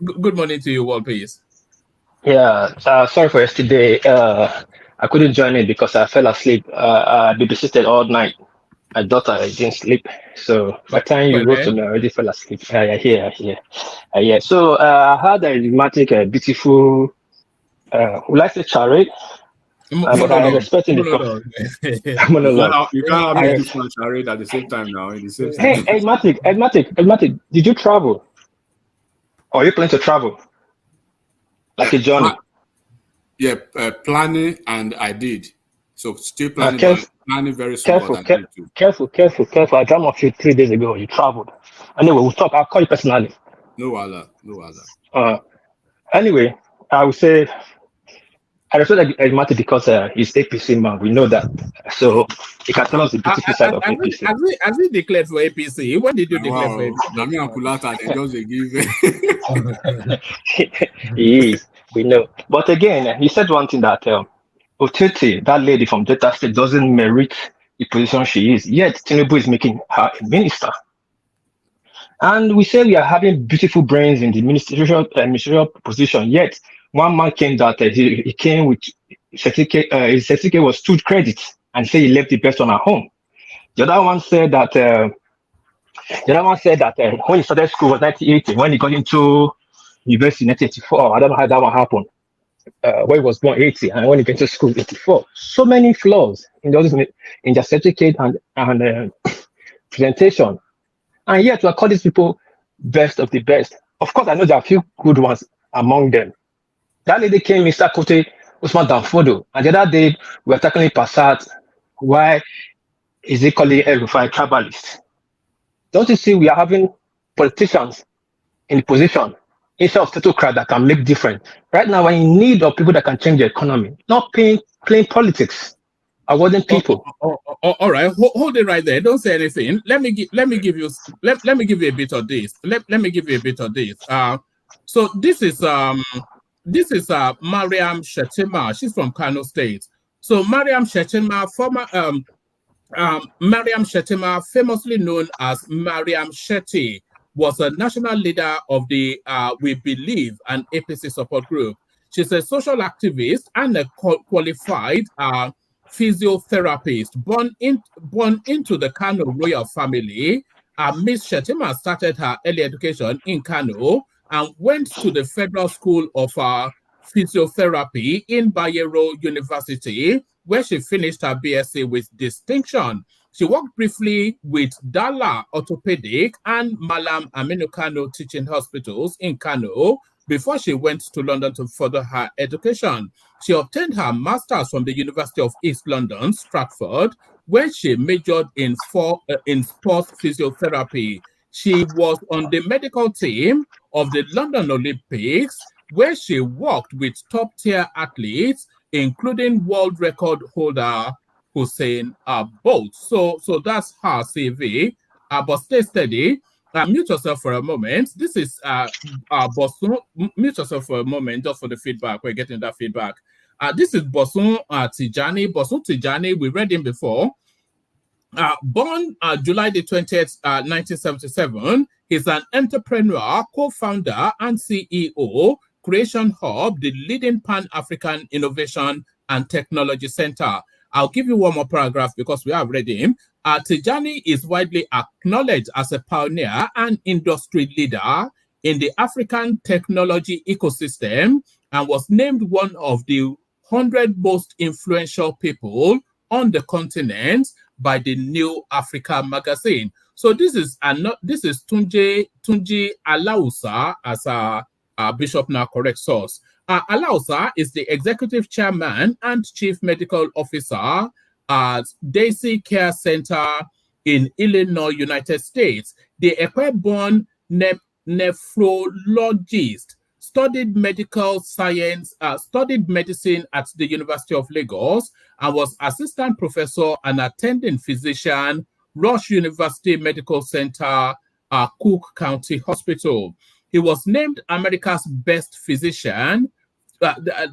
Good morning to you all, please. Yeah, sorry for yesterday. I couldn't join it because I fell asleep. I babysitted all night. My daughter didn't sleep, so by the time you wrote to me, I already fell asleep. I hear. So I had a dramatic, beautiful, would I say charade? But I respect him because You can't have a different charade at the same time now. In the same Hey, Edmatic, did you travel? Or are you planning to travel? Like a journey? Yeah, planning, and I did. So still planning, planning very soon. Careful. I dreamt of you 3 days ago. You traveled. Anyway, we'll talk. I'll call you personally. No other. Anyway, I would say I respect Edmatic because he's APC man. We know that. So he can tell us the beautiful side of APC. Has he declared for APC? When did you declare for APC? Nami and Kulata, they just give. He is. We know. But again, he said one thing that Otete, that lady from Delta State, doesn't merit the position she is. Yet Tinubu is making her a minister. And we say we are having beautiful brains in the ministerial position. Yet one man came that he came with certificate. His certificate was 2 credits, and said he left the best one at home. The other one said that when he started school was 1980. When he got into university in 1984, I don't know how that one happened. When he was born 80, and when he went to school 84. So many flaws in their certificate and presentation. And yet we are calling these people best of the best. Of course, I know there are a few good ones among them. That lady came, Mr. Kote Usman Danfodo, and the other day we were tackling Passat. Why is he calling El-Rufai tribalist? Don't you see we are having politicians in position instead of statocrat that can make difference? Right now, we're in need of people that can change the economy, not playing politics, awarding people. All right, hold it right there. Don't say anything. Let me give you a bit of this. Let me give you a bit of this. So this is Mariam Shettima. She's from Kano State. So Mariam Shettima, Mariam Shettima, famously known as Mariam Shetty, was a national leader of the We Believe, an APC support group. She's a social activist and a qualified physiotherapist born into the Kano royal family. Miss Shettima started her early education in Kano and went to the Federal School of Physiotherapy in Bayero University, where she finished her BSc with distinction. She worked briefly with Dala Orthopedic and Malam Aminu Kano teaching hospitals in Kano before she went to London to further her education. She obtained her master's from the University of East London, Stratford, where she majored in sports physiotherapy. She was on the medical team of the London Olympics, where she worked with top-tier athletes, including world record holder Hussein Bolt. So that's her CV. But stay steady. Mute yourself for a moment. This is Bosun. Mute yourself for a moment just for the feedback. We're getting that feedback. This is Bosun Tijani. Bosun Tijani, we read him before. Born July the 20th, 1977, he's an entrepreneur, co-founder, and CEO, Creation Hub, the leading Pan-African innovation and technology center. I'll give you one more paragraph because we have read him. Tijani is widely acknowledged as a pioneer and industry leader in the African technology ecosystem and was named one of the 100 most influential people on the continent by the New Africa magazine. So this is Tunji Alausa as a Bishop now correct source. Alausa is the executive chairman and chief medical officer at Daisy Care Center in Illinois, United States. The Ekwe-born nephrologist studied medical science, studied medicine at the University of Lagos, and was assistant professor and attending physician, Rush University Medical Center, Cook County Hospital. He was named America's best physician.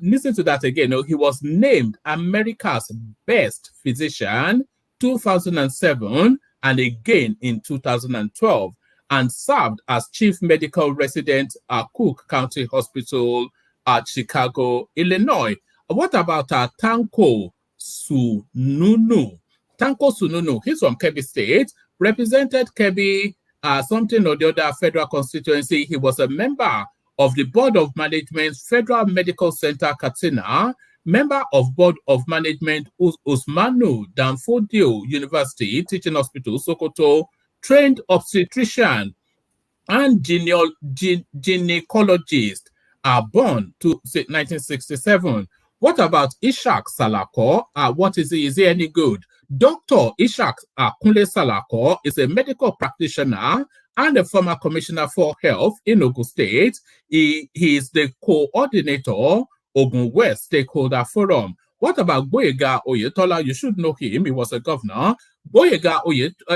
Listen to that again. He was named America's best physician 2007 and again in 2012, and served as chief medical resident at Cook County Hospital at Chicago, Illinois. What about Tanko Sununu? Tanko Sununu, he's from Kebbi State, represented Kebbi something or the other federal constituency. He was a member of the Board of Management's Federal Medical Center, Katsina, member of Board of Management, Usmanu Danfodio University Teaching Hospital, Sokoto, trained obstetrician and gynecologist, born to 1967. What about Ishaq Salako? What is he? Is he any good? Dr. Ishaq Kunle Salako is a medical practitioner and a former commissioner for health in Ogun State. He is the coordinator Ogun West Stakeholder Forum. What about Boyega Oyetola? You should know him. He was a governor. Boyega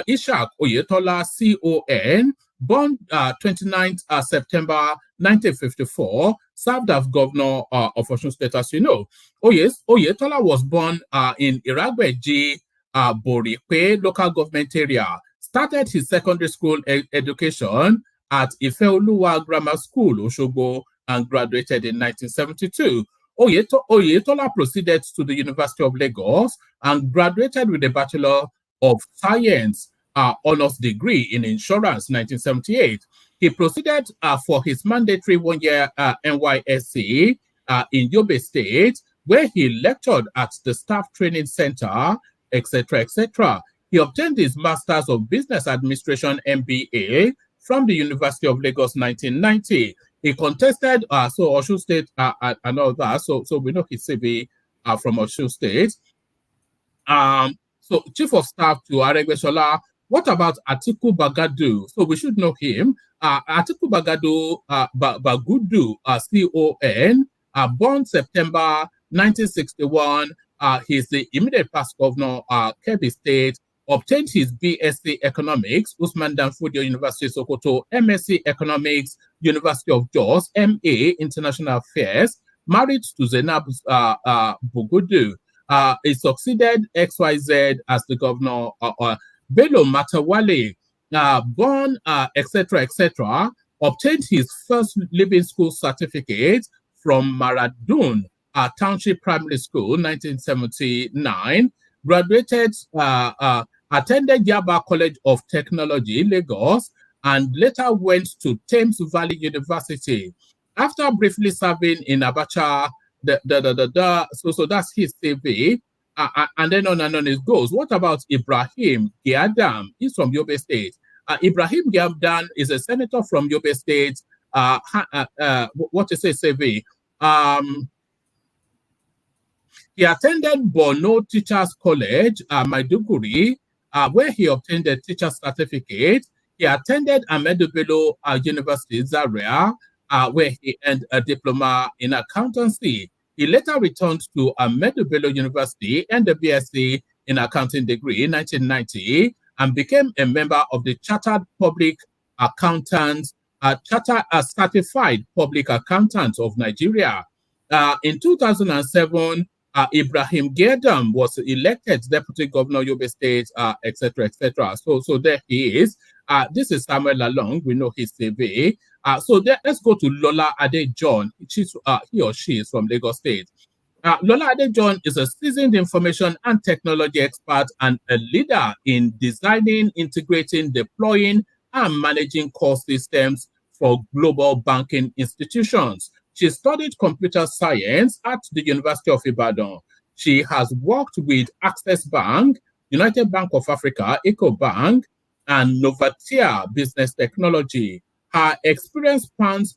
Ishaq Oyetola, CON, born 29th September 1954, served as governor of Osun State, as you know. Oyetola was born in Iragbeji, Borikwe local government area. Started his secondary school education at Ifeoluwa Grammar School, Osogbo, and graduated in 1972. Oyetola proceeded to the University of Lagos and graduated with a Bachelor of Science honors degree in insurance, 1978. He proceeded for his mandatory one-year NYSC in Yobe State, where he lectured at the Staff Training Center, etc., etc. He obtained his Masters of Business Administration MBA from the University of Lagos, 1990. He contested Osun State and all that. So we know his CV from Osun State. So Chief of Staff to Aregbesola. What about Atiku Bagadu? So we should know him. Atiku Bagadu Bagudu, CON, born September 1961. He's the immediate past governor of Kebbi State. Obtained his BSc Economics, Usman Danfodio University, Sokoto, MSc Economics, University of Jos, MA International Affairs. Married to Zainab Bugudu. He succeeded XYZ as the governor. Bello Matawale, born, etc., etc., obtained his first living school certificate from Maradun Township Primary School, 1979. Graduated, attended Yaba College of Technology, Lagos, and later went to Thames Valley University. After briefly serving in Abacha, so that's his CV. And then on and on it goes. What about Ibrahim Giadam? He's from Yobe State. Ibrahim Giadam is a senator from Yobe State. What is his CV? He attended Borno Teachers College, Maiduguri, where he obtained a teacher's certificate. He attended Ahmadu Bello University, Zaria, where he earned a diploma in accountancy. He later returned to Ahmadu Bello University and the BSc in accounting degree in 1990 and became a member of the Chartered Public Accountants, Certified Public Accountants of Nigeria. In 2007, Ibrahim Giadam was elected Deputy Governor Yobe State, etc., etc. So there he is. This is Samuel Lalong. We know his CV. Let's go to Lola Adejohn. He or she is from Lagos State. Lola Adejohn is a seasoned information and technology expert and a leader in designing, integrating, deploying, and managing core systems for global banking institutions. She studied computer science at the University of Ibadan. She has worked with Access Bank, United Bank of Africa, EcoBank, and Novatia Business Technology. Her experience spans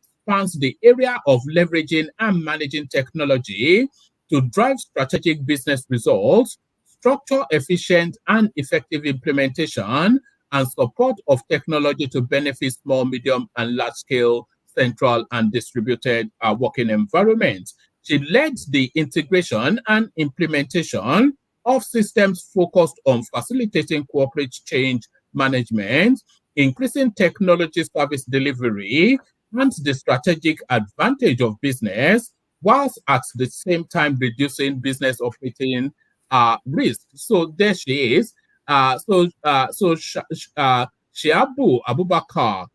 the area of leveraging and managing technology to drive strategic business results, structure efficient and effective implementation, and support of technology to benefit small, medium, and large-scale central and distributed working environments. She led the integration and implementation of systems focused on facilitating corporate change management, increasing technology service delivery, and the strategic advantage of business, whilst at the same time reducing business operating risk. So there she is. Shiabu Abubakar.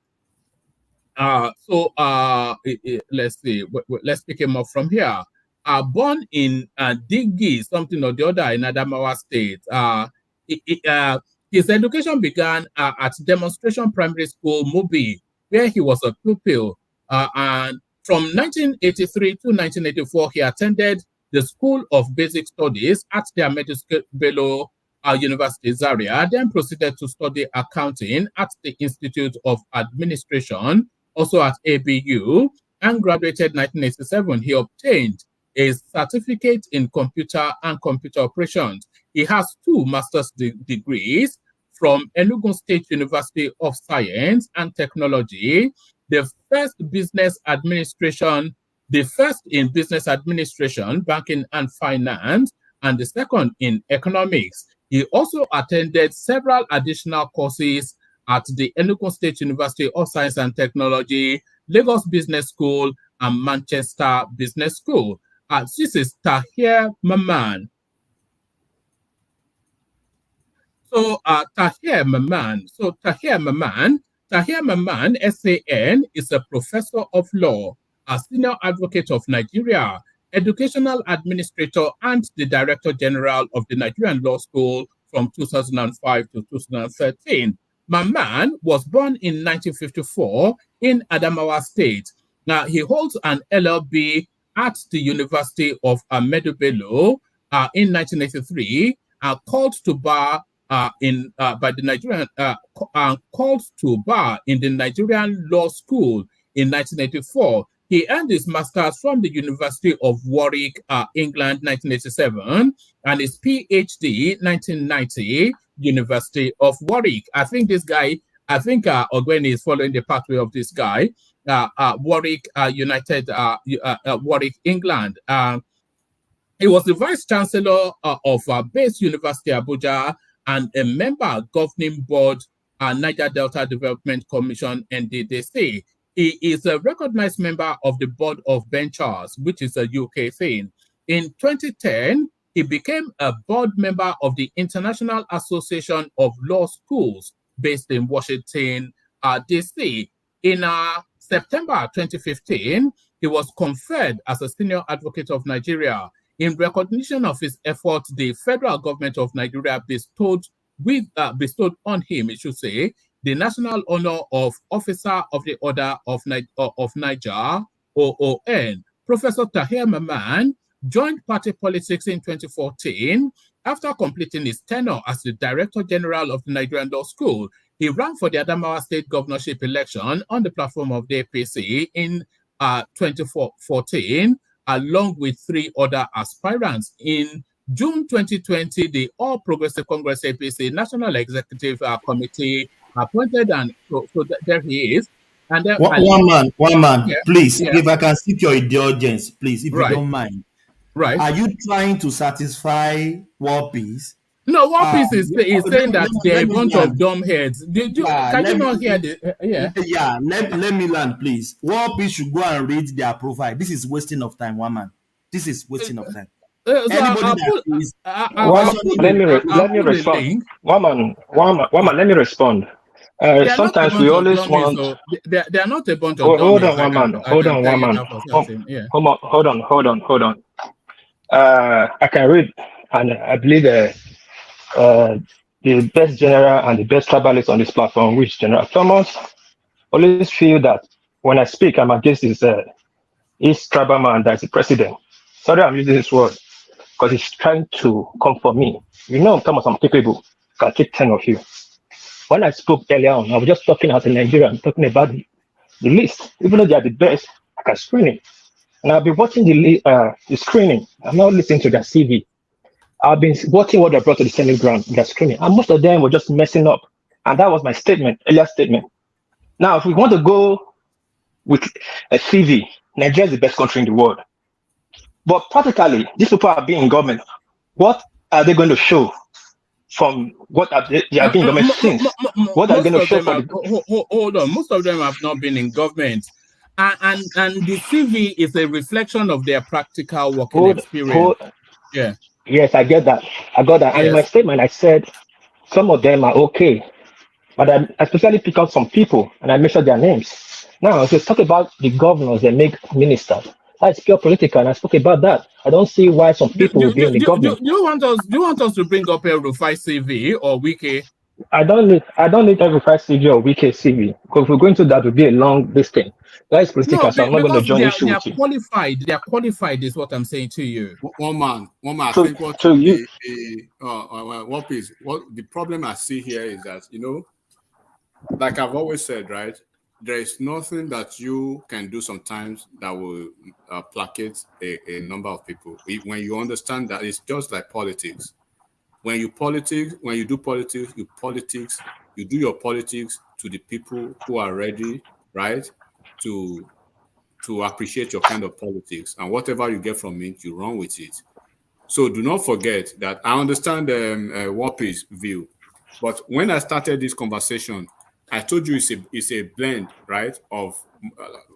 Let's see. Let's pick him up from here. Born in Digi, something or the other in Adamawa State. His education began at Demonstration Primary School, Mubi, where he was a pupil. And from 1983 to 1984, he attended the School of Basic Studies at the Ahmadu Bello University, Zaria, then proceeded to study accounting at the Institute of Administration, also at ABU, and graduated 1987. He obtained a certificate in computer and computer operations. He has 2 master's degrees from Enugu State University of Science and Technology, the first in business administration, banking and finance, and the second in economics. He also attended several additional courses at the Enugu State University of Science and Technology, Lagos Business School, and Manchester Business School. This is Tahir Mamman. So Tahir Mamman, SAN, is a professor of law, a senior advocate of Nigeria, educational administrator, and the Director General of the Nigerian Law School from 2005 to 2013. Mamman was born in 1954 in Adamawa State. Now, he holds an LLB at the University of Ahmadu Bello in 1983, called to bar in the Nigerian Law School in 1984. He earned his master's from the University of Warwick, England, 1987, and his PhD, 1990, University of Warwick. I think Ogweni is following the pathway of this guy, Warwick, Warwick, England. He was the Vice Chancellor of Base University, Abuja, and a member governing board, Niger Delta Development Commission, NDDC. He is a recognized member of the Board of Benchers, which is a UK thing. In 2010, he became a board member of the International Association of Law Schools based in Washington, D.C. In September 2015, he was conferred as a senior advocate of Nigeria. In recognition of his efforts, the federal government of Nigeria bestowed on him, the national honor of Officer of the Order of Niger, OON. Professor Tahir Mamman joined party politics in 2014 after completing his tenure as the Director General of the Nigerian Law School. He ran for the Adamawa State governorship election on the platform of the APC in 2014, along with 3 other aspirants. In June 2020, the All Progressive Congress APC National Executive Committee appointed, and so there he is. And then one man, yeah, please, yeah. if I can seek your indulgence, please, if Right. you don't mind. Right. Are you trying to satisfy War Peace? No, War Peace is saying that they're a bunch of land. dumb heads. Can you not hear the? Yeah, let me land, please. War Peace should go and read their profile. This is wasting of time, one man. This is wasting of time. Let me respond. One man, let me respond. Sometimes we always want. They are not a bunch of. Hold on, one man. Hold on, one man. Hold on. I can read, and I believe the best general and the best tribalist on this platform, which General Thomas, always feel that when I speak, I'm against this tribal man that's the president. Sorry, I'm using this word because he's trying to come for me. You know, Thomas, I'm capable. I can take 10 of you. When I spoke earlier on, I was just talking as a Nigerian, talking about the list. Even though they are the best, I can screen it. And I've been watching the screening. I'm not listening to their CV. I've been watching what they brought to the Senate ground, their screening. And most of them were just messing up. And that was my earlier statement. Now, if we want to go with a CV, Nigeria is the best country in the world. But practically, these people are being in government. What are they going to show from what they have been in government since? What are they going to show from hold on, most of them have not been in government. And the CV is a reflection of their practical working experience. Yeah. Yes, I get that. I got that. And in my statement, I said some of them are okay. But I specially pick out some people and I mention their names. Now, if you talk about the governors that make ministers, that's pure political, and I spoke about that. I don't see why some people will be in the government. Do you want us to bring up El Rufai CV or Wiki? I don't need every five CV or weekend CV because if we're going to that would be a long distance. That is political, No, so I'm not going to because join they issue are with you. qualified. They are qualified, is what I'm saying to you. One man. I So think what so you what the problem I see here is that, you know, like I've always said, right? There is nothing that you can do sometimes that will placate a number of people. When you understand that it's just like politics. When you do politics, you do your politics to the people who are ready, right, to appreciate your kind of politics, and whatever you get from it, you run with it. So do not forget that I understand Wapi's view, but when I started this conversation, I told you it's a blend, right, of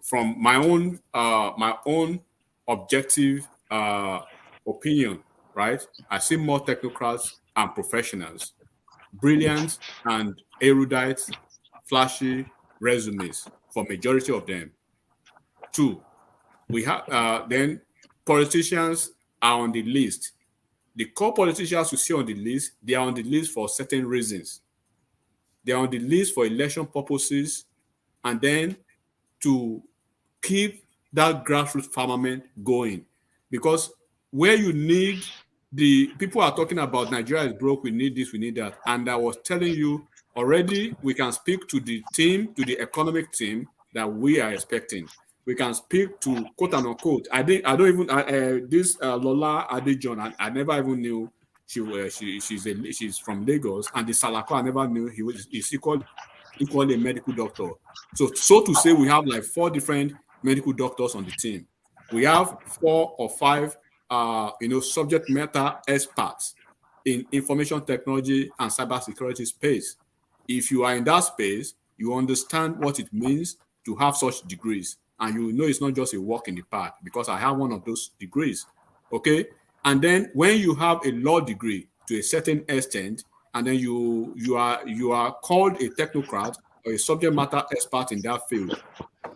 from my own objective opinion, right? I see more technocrats and professionals, brilliant and erudite, flashy resumes for majority of them. Two, we have then politicians are on the list. The core politicians you see on the list, they are on the list for certain reasons. They are on the list for election purposes, and then to keep that grassroots farmament going. Because where you need the people are talking about Nigeria is broke, we need this, we need that. And I was telling you already, we can speak to the team, to the economic team that we are expecting. We can speak to quote and unquote. This Lola Adejon, I never even knew she's from Lagos, and the Salako I never knew he's equally a medical doctor. So to say, we have like 4 different medical doctors on the team. We have 4 or 5 subject matter experts in information technology and cybersecurity space. If you are in that space, you understand what it means to have such degrees, and you know it's not just a walk in the park, because I have one of those degrees. Okay, and then when you have a law degree to a certain extent, and then you are called a technocrat or a subject matter expert in that field,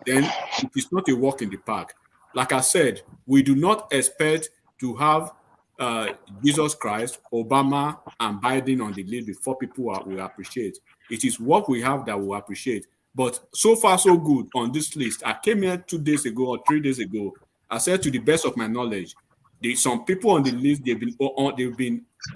then it is not a walk in the park. Like I said, we do not expect to have Jesus Christ, Obama, and Biden on the list before people will appreciate. It is what we have that we appreciate. But so far, so good on this list. I came here 2 days ago or 3 days ago. I said, to the best of my knowledge, some people on the list, they've been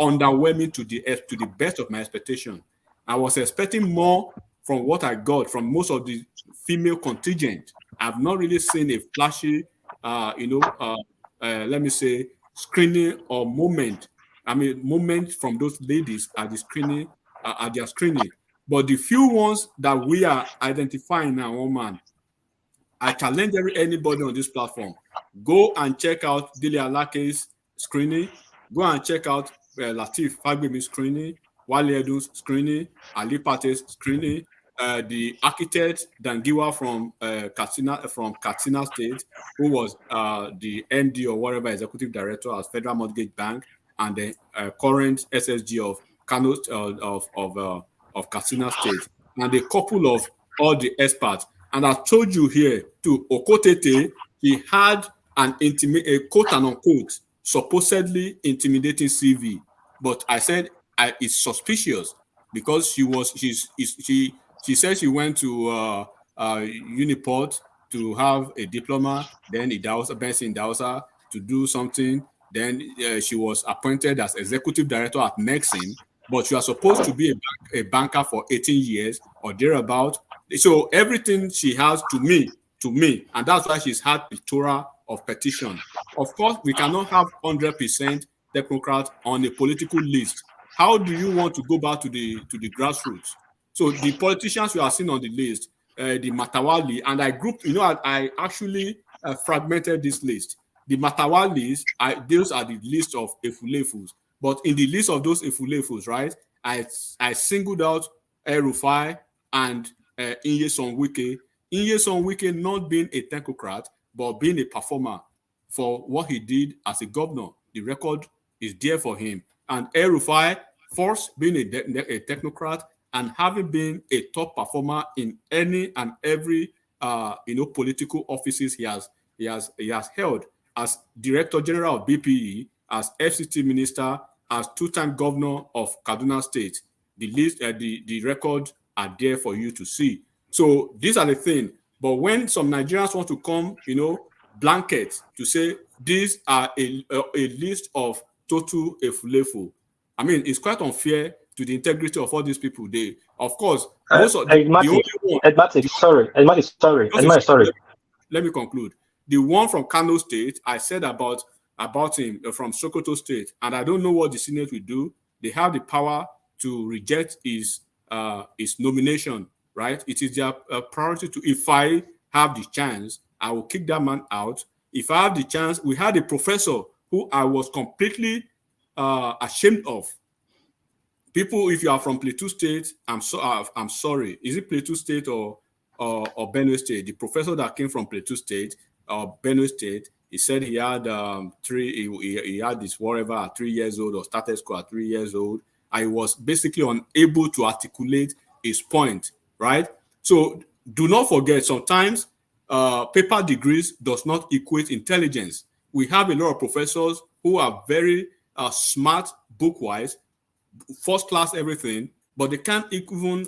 underwhelming to the best of my expectation. I was expecting more from what I got from most of the female contingent. I've not really seen a flashy, let me say, screening or moment. Moment from those ladies at the screening, at their screening. But the few ones that we are identifying now, woman, I challenge anybody on this platform. Go and check out Dele Alake's screening. Go and check out Lateef Fagbemi's screening, Wale Edun's screening, Ali Pate's screening, the architect Dangiwa from Katsina State, who was the MD or whatever executive director at Federal Mortgage Bank, and the current SSG of Kano of Katsina State, and a couple of all the experts. And I told you here to Okotete, he had a quote and unquote supposedly intimidating CV, but I said it's suspicious because she said she went to Uniport to have a diploma, then Benson Dawsa to do something. Then she was appointed as executive director at Nexim, but you are supposed to be a banker for 18 years or thereabout. So everything she has to me, and that's why she's had the plethora of petition. Of course, we cannot have 100% technocrats on a political list. How do you want to go back to the grassroots? So the politicians you are seeing on the list, the Matawali, and I actually fragmented this list. The Matawalis, those are the list of Efulefus. But in the list of those Efulefus, right, I singled out El-Rufai and Nyesom Wike. Nyesom Wike not being a technocrat, but being a performer for what he did as a governor. The record is there for him. And El-Rufai, first being a technocrat and having been a top performer in any and every political offices he has held, as Director General of BPE, as FCT Minister, as 2-time Governor of Kaduna State. The list, the records are there for you to see. So these are the things. But when some Nigerians want to come, blanket to say these are a list of total efulefu, I mean, it's quite unfair to the integrity of all these people. They, of course, most of the only one. Sorry. Let me conclude. The one from Kano State, I said about him from Sokoto State, and I don't know what the Senate will do. They have the power to reject his nomination, right? It is their priority to. If I have the chance, I will kick that man out. If I have the chance, we had a professor who I was completely ashamed of. People, if you are from Plateau State, I'm sorry. Is it Plateau State or Benue State? The professor that came from Plateau State or Benue State, he said he had he had this whatever at 3 years old, or started school at 3 years old. I was basically unable to articulate his point, right? So do not forget, sometimes paper degrees does not equate intelligence. We have a lot of professors who are very smart book-wise, first class everything, but they can't even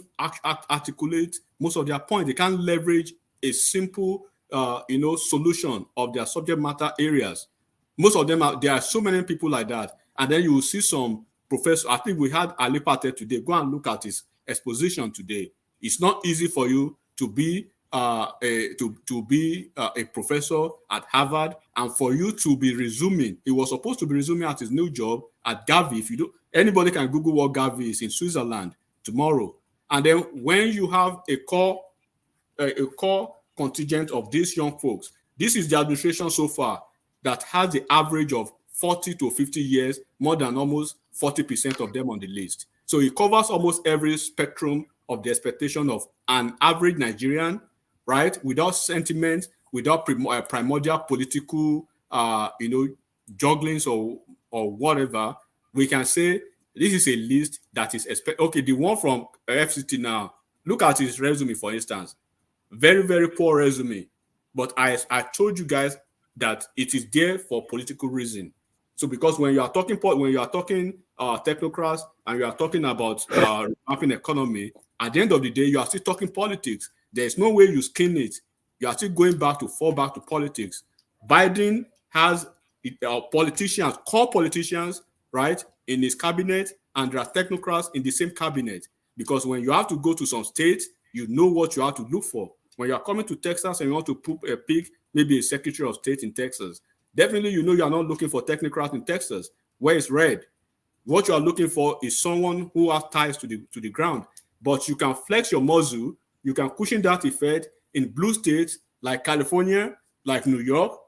articulate most of their points. They can't leverage a simple solution of their subject matter areas. Most of them there are so many people like that. And then you will see some professor. I think we had Ali Pate today. Go and look at his exposition today. It's not easy for you to be a professor at Harvard, and for you to be resuming. He was supposed to be resuming at his new job at Gavi. If you do, anybody can Google what Gavi is in Switzerland tomorrow. And then when you have a core contingent of these young folks, this is the administration so far that has the average of 40 to 50 years, more than almost 40% of them on the list. So it covers almost every spectrum of the expectation of an average Nigerian, right? Without sentiment, without primordial political, jugglings or whatever, we can say this is a list that is okay. The one from FCT now, look at his resume, for instance. Very, very poor resume. But I told you guys that it is there for political reason. So because when you are talking technocrats and you are talking about revamping economy, at the end of the day, you are still talking politics. There's no way you skin it. You are still going back to fall back to politics. Biden has politicians, core politicians, right, in his cabinet, and there are technocrats in the same cabinet. Because when you have to go to some states, you know what you have to look for. When you are coming to Texas and you want to pick maybe a Secretary of State in Texas, definitely you know you are not looking for technocrats in Texas, where it's red. What you are looking for is someone who has ties to the ground. But you can flex your muscle, you can cushion that effect in blue states like California, like New York,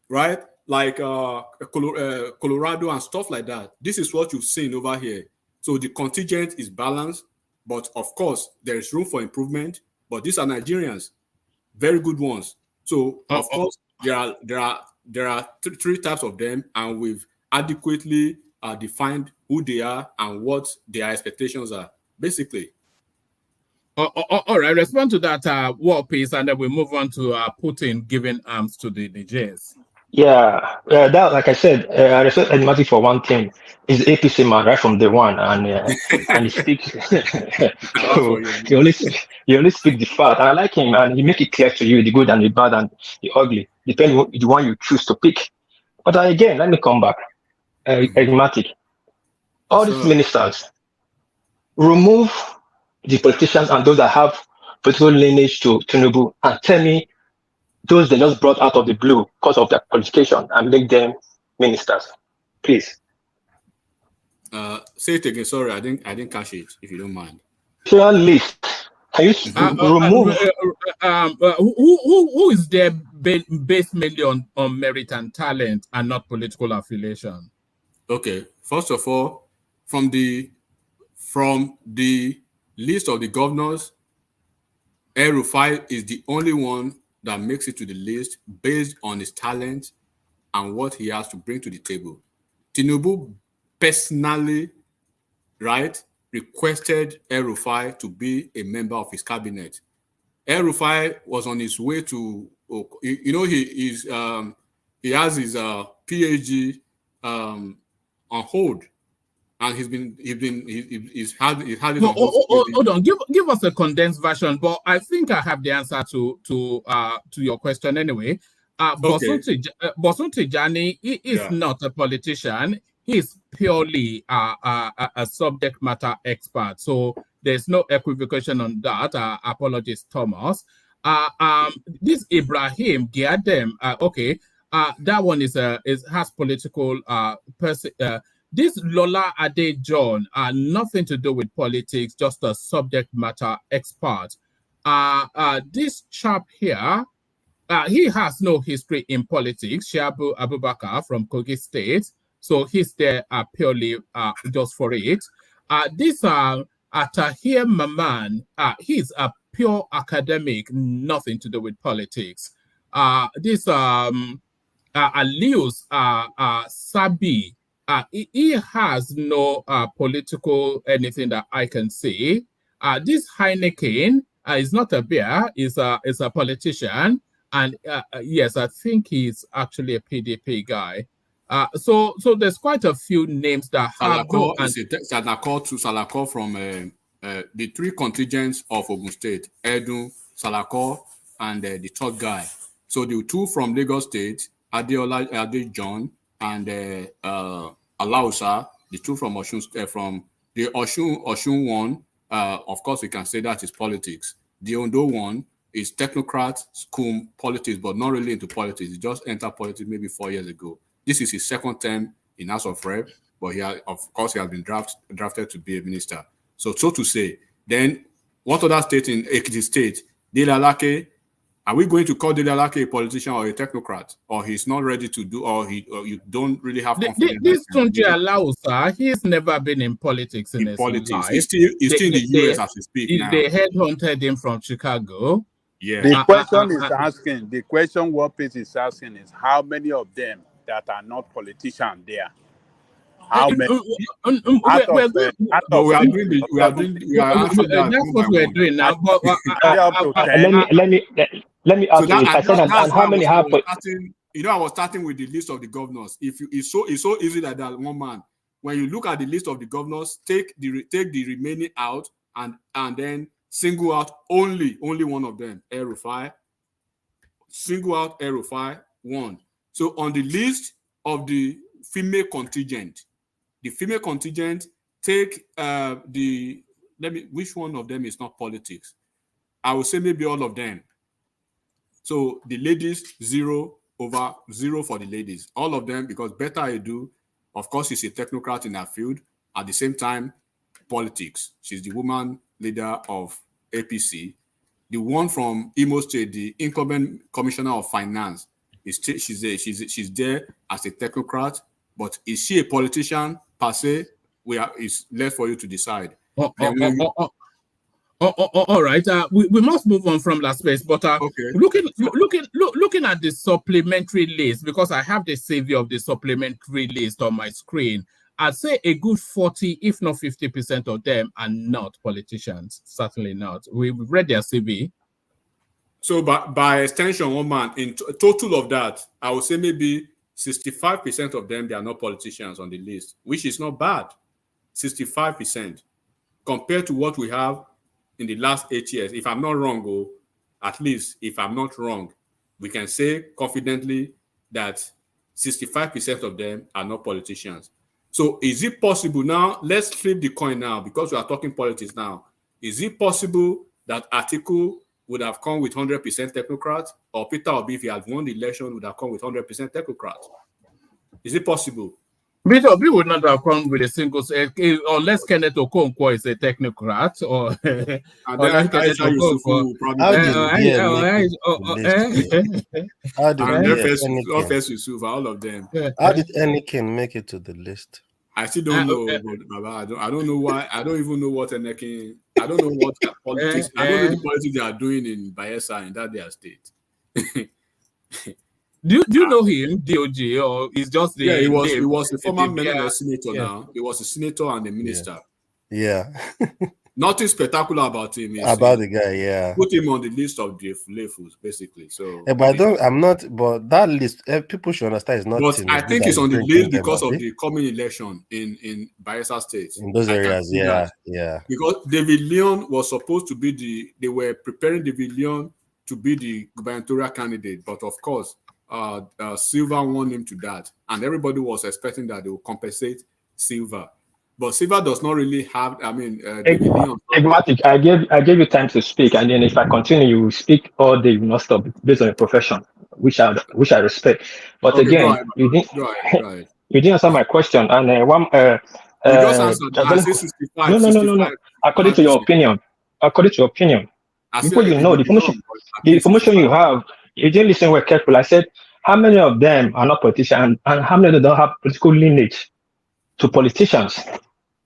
right? Like Colorado and stuff like that. This is what you've seen over here. So the contingent is balanced, but of course, there is room for improvement. But these are Nigerians, very good ones. So of course, there are three types of them, and we've adequately defined who they are and what their expectations are, basically. All right, respond to that war piece, and then we move on to Putin giving arms to the Nigerians. Yeah, that, like I said, I respect Edmati for one thing. He's the APC man right from day one, and he speaks. So he only speak the fact, and I like him, and he make it clear to you the good and the bad and the ugly, depending on the one you choose to pick. But again, let me come back. Edmati, all these ministers, remove the politicians and those that have political lineage to Tinubu, and tell me those they just brought out of the blue because of their qualification and make them ministers, please. Say it again. Sorry, I didn't catch it. If you don't mind. Share list. Can you remove? Who is there based mainly on merit and talent and not political affiliation? Okay. First of all, from the list of the governors, El-Rufai is the only one that makes it to the list based on his talent and what he has to bring to the table. Tinubu personally, right, requested El-Rufai to be a member of his cabinet. El-Rufai was on his way to, he has his PhD on hold. and he's had it on hold on, give us a condensed version, but I think I have the answer to your question anyway. Bosun Tijani, he is not a politician. He's purely a subject matter expert. So there's no equivocation on that. Apologies, Thomas. This Ibrahim Giadem, that one has political this Lola Ade John nothing to do with politics, just a subject matter expert. This chap here, he has no history in politics. Shabu Abubakar from Kogi State, so he's there purely just for it. This Tahir Maman, he's a pure academic, nothing to do with politics. This Alius Sabi, he has no political anything that I can see. This Heineken is not a beer, is a politician, and yes, I think he's actually a PDP guy. So there's quite a few names that have Salako from the three contingents of Ogun State: Edu, Salako, and the third guy. So the two from Lagos State, Ade John, and Alausa, the two from Osun, from the Osun one. Of course, we can say that is politics. The Ondo one is technocrat, school politics, but not really into politics. He just entered politics maybe 4 years ago. This is his second term in House of Rep, but he has been drafted to be a minister. So to say, then what other state in Ekiti State? Delalake, are we going to call Delalake a politician or a technocrat, or he's not ready to do, or you don't really have confidence? This Tunji Alausa, he's never been in politics in his life. He's still in the US as we speak now. They headhunted him from Chicago. Yeah. The question is asking. The question Warpace is asking is how many of them that are not politicians there? How many? That's what we're doing now. But let me ask you. And how many have? I was starting with the list of the governors. It's so easy like that, one man. When you look at the list of the governors, take the remaining out and then single out only one of them, El-Rufai. Single out El-Rufai, one. So on the list of the female contingent, take which one of them is not politics? I would say maybe all of them. So the ladies, 0 over 0 for the ladies. All of them, because Betta Edu, of course, she's a technocrat in her field. At the same time, politics. She's the woman leader of APC. The one from Imo State, the incumbent commissioner of finance, she's there as a technocrat. But is she a politician per se? It's left for you to decide. All right. We must move on from that space. But looking at the supplementary list, because I have the CV of the supplementary list on my screen, I'd say a good 40, if not 50% of them are not politicians. Certainly not. We've read their CV. So by extension, one man, in total of that, I would say maybe 65% of them, they are not politicians on the list, which is not bad. 65% compared to what we have in the last 8 years. If I'm not wrong, at least if I'm not wrong, we can say confidently that 65% of them are not politicians. So is it possible now? Let's flip the coin now, because we are talking politics now. Is it possible that Atiku would have come with 100% technocrat, or Peter Obi, if he had won the election, would have come with 100% technocrat? Is it possible? Peter Obi would not have come with a single, unless Kenneth Okonkwo is a technocrat, or all of them. How did Enikin make it to the list? I still don't know, Baba. I don't know why. I don't even know what Enikin. I don't know what politics. I don't know the politics they are doing in Bayelsa in that their state. Do you know him, DOG, or is just the? Yeah, he was the former member of senator now. He was a senator and a minister. Yeah. Nothing spectacular about him. About the guy, yeah. Put him on the list of the fools, basically. So, but I'm not. But that list, people should understand, is not. But I think it's on the list because of the coming election in Bayelsa State. In those areas, yeah. Because David Leon was supposed to be they were preparing David Leon to be the gubernatorial candidate, but of course, Silva won him to that, and everybody was expecting that they will compensate Silva. But Silva does not really have. I mean, Enigmatic. I gave you time to speak, and then if I continue, you will speak all day. You will not stop based on your profession, which I respect. But okay, again, go ahead. You didn't answer my question. And you just answered. No. According to your opinion, before you know the information you have, you didn't listen well carefully. I said, how many of them are not politicians, and how many of them don't have political lineage to politicians?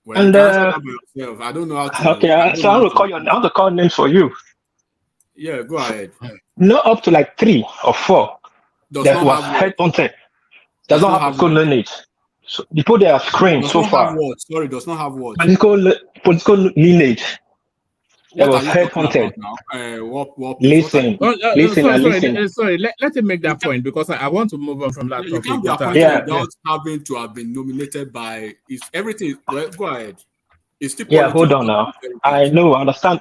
Well, and I don't know how to. Okay, so I want to call names for you. Yeah, go ahead. Not up to like 3 or 4 that was headhunted. Does not have political lineage. So the people they have screened so far. Sorry, does not have what? Political lineage. That was headhunted. Listen. Sorry, let him make that point because I want to move on from that topic. You can't be appointed without having to have been nominated by. It's everything. Well, go ahead. It's still politics. Hold on now. I understand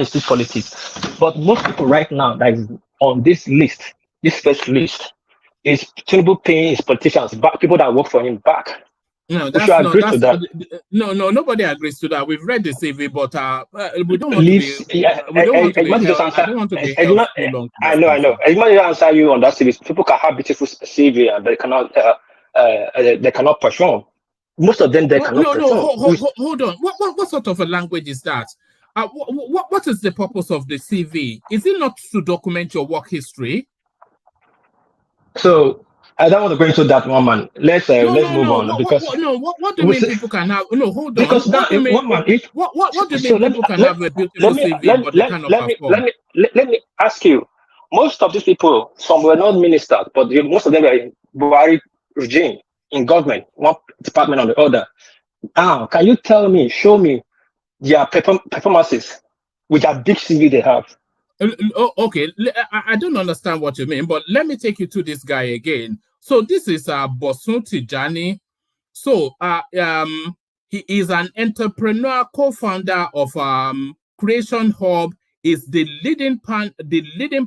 it's still politics, but most people right now that is on this list, this first list, is Tinubu paying his politicians back, people that work for him back. No, no, nobody agrees to that. We've read the CV, but we don't want to be. I know. I might answer you on that CV. People can have beautiful CV and they cannot perform. Most of them cannot perform. Hold on. What sort of a language is that? What is the purpose of the CV? Is it not to document your work history? So I don't want to go into that one, man. Let's move on because what do you mean people can have? No, hold on. Because what do you mean people can have a beautiful CV but they cannot perform? Let me ask you. Most of these people, some were not ministers, but most of them were in Buhari regime, in government, one department or the other. Now, can you show me their performances with that big CV they have? Okay, I don't understand what you mean, but let me take you to this guy again. So this is Bosun Tijani. So he is an entrepreneur, co-founder of Creation Hub. Is the leading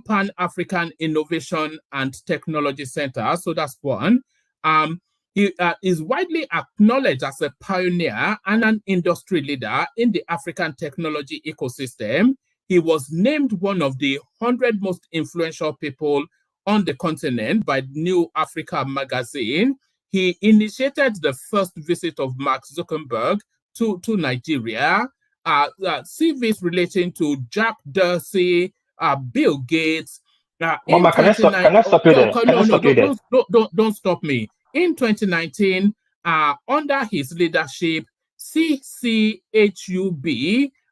Pan-African Innovation and Technology Center. So that's one. He is widely acknowledged as a pioneer and an industry leader in the African technology ecosystem. He was named one of the 100 most influential people on the continent by New Africa magazine. He initiated the first visit of Mark Zuckerberg to Nigeria. CVs relating to Jack Dorsey, Bill Gates. Mama, can I stop you there? Don't stop me. In 2019, under his leadership, CCHUB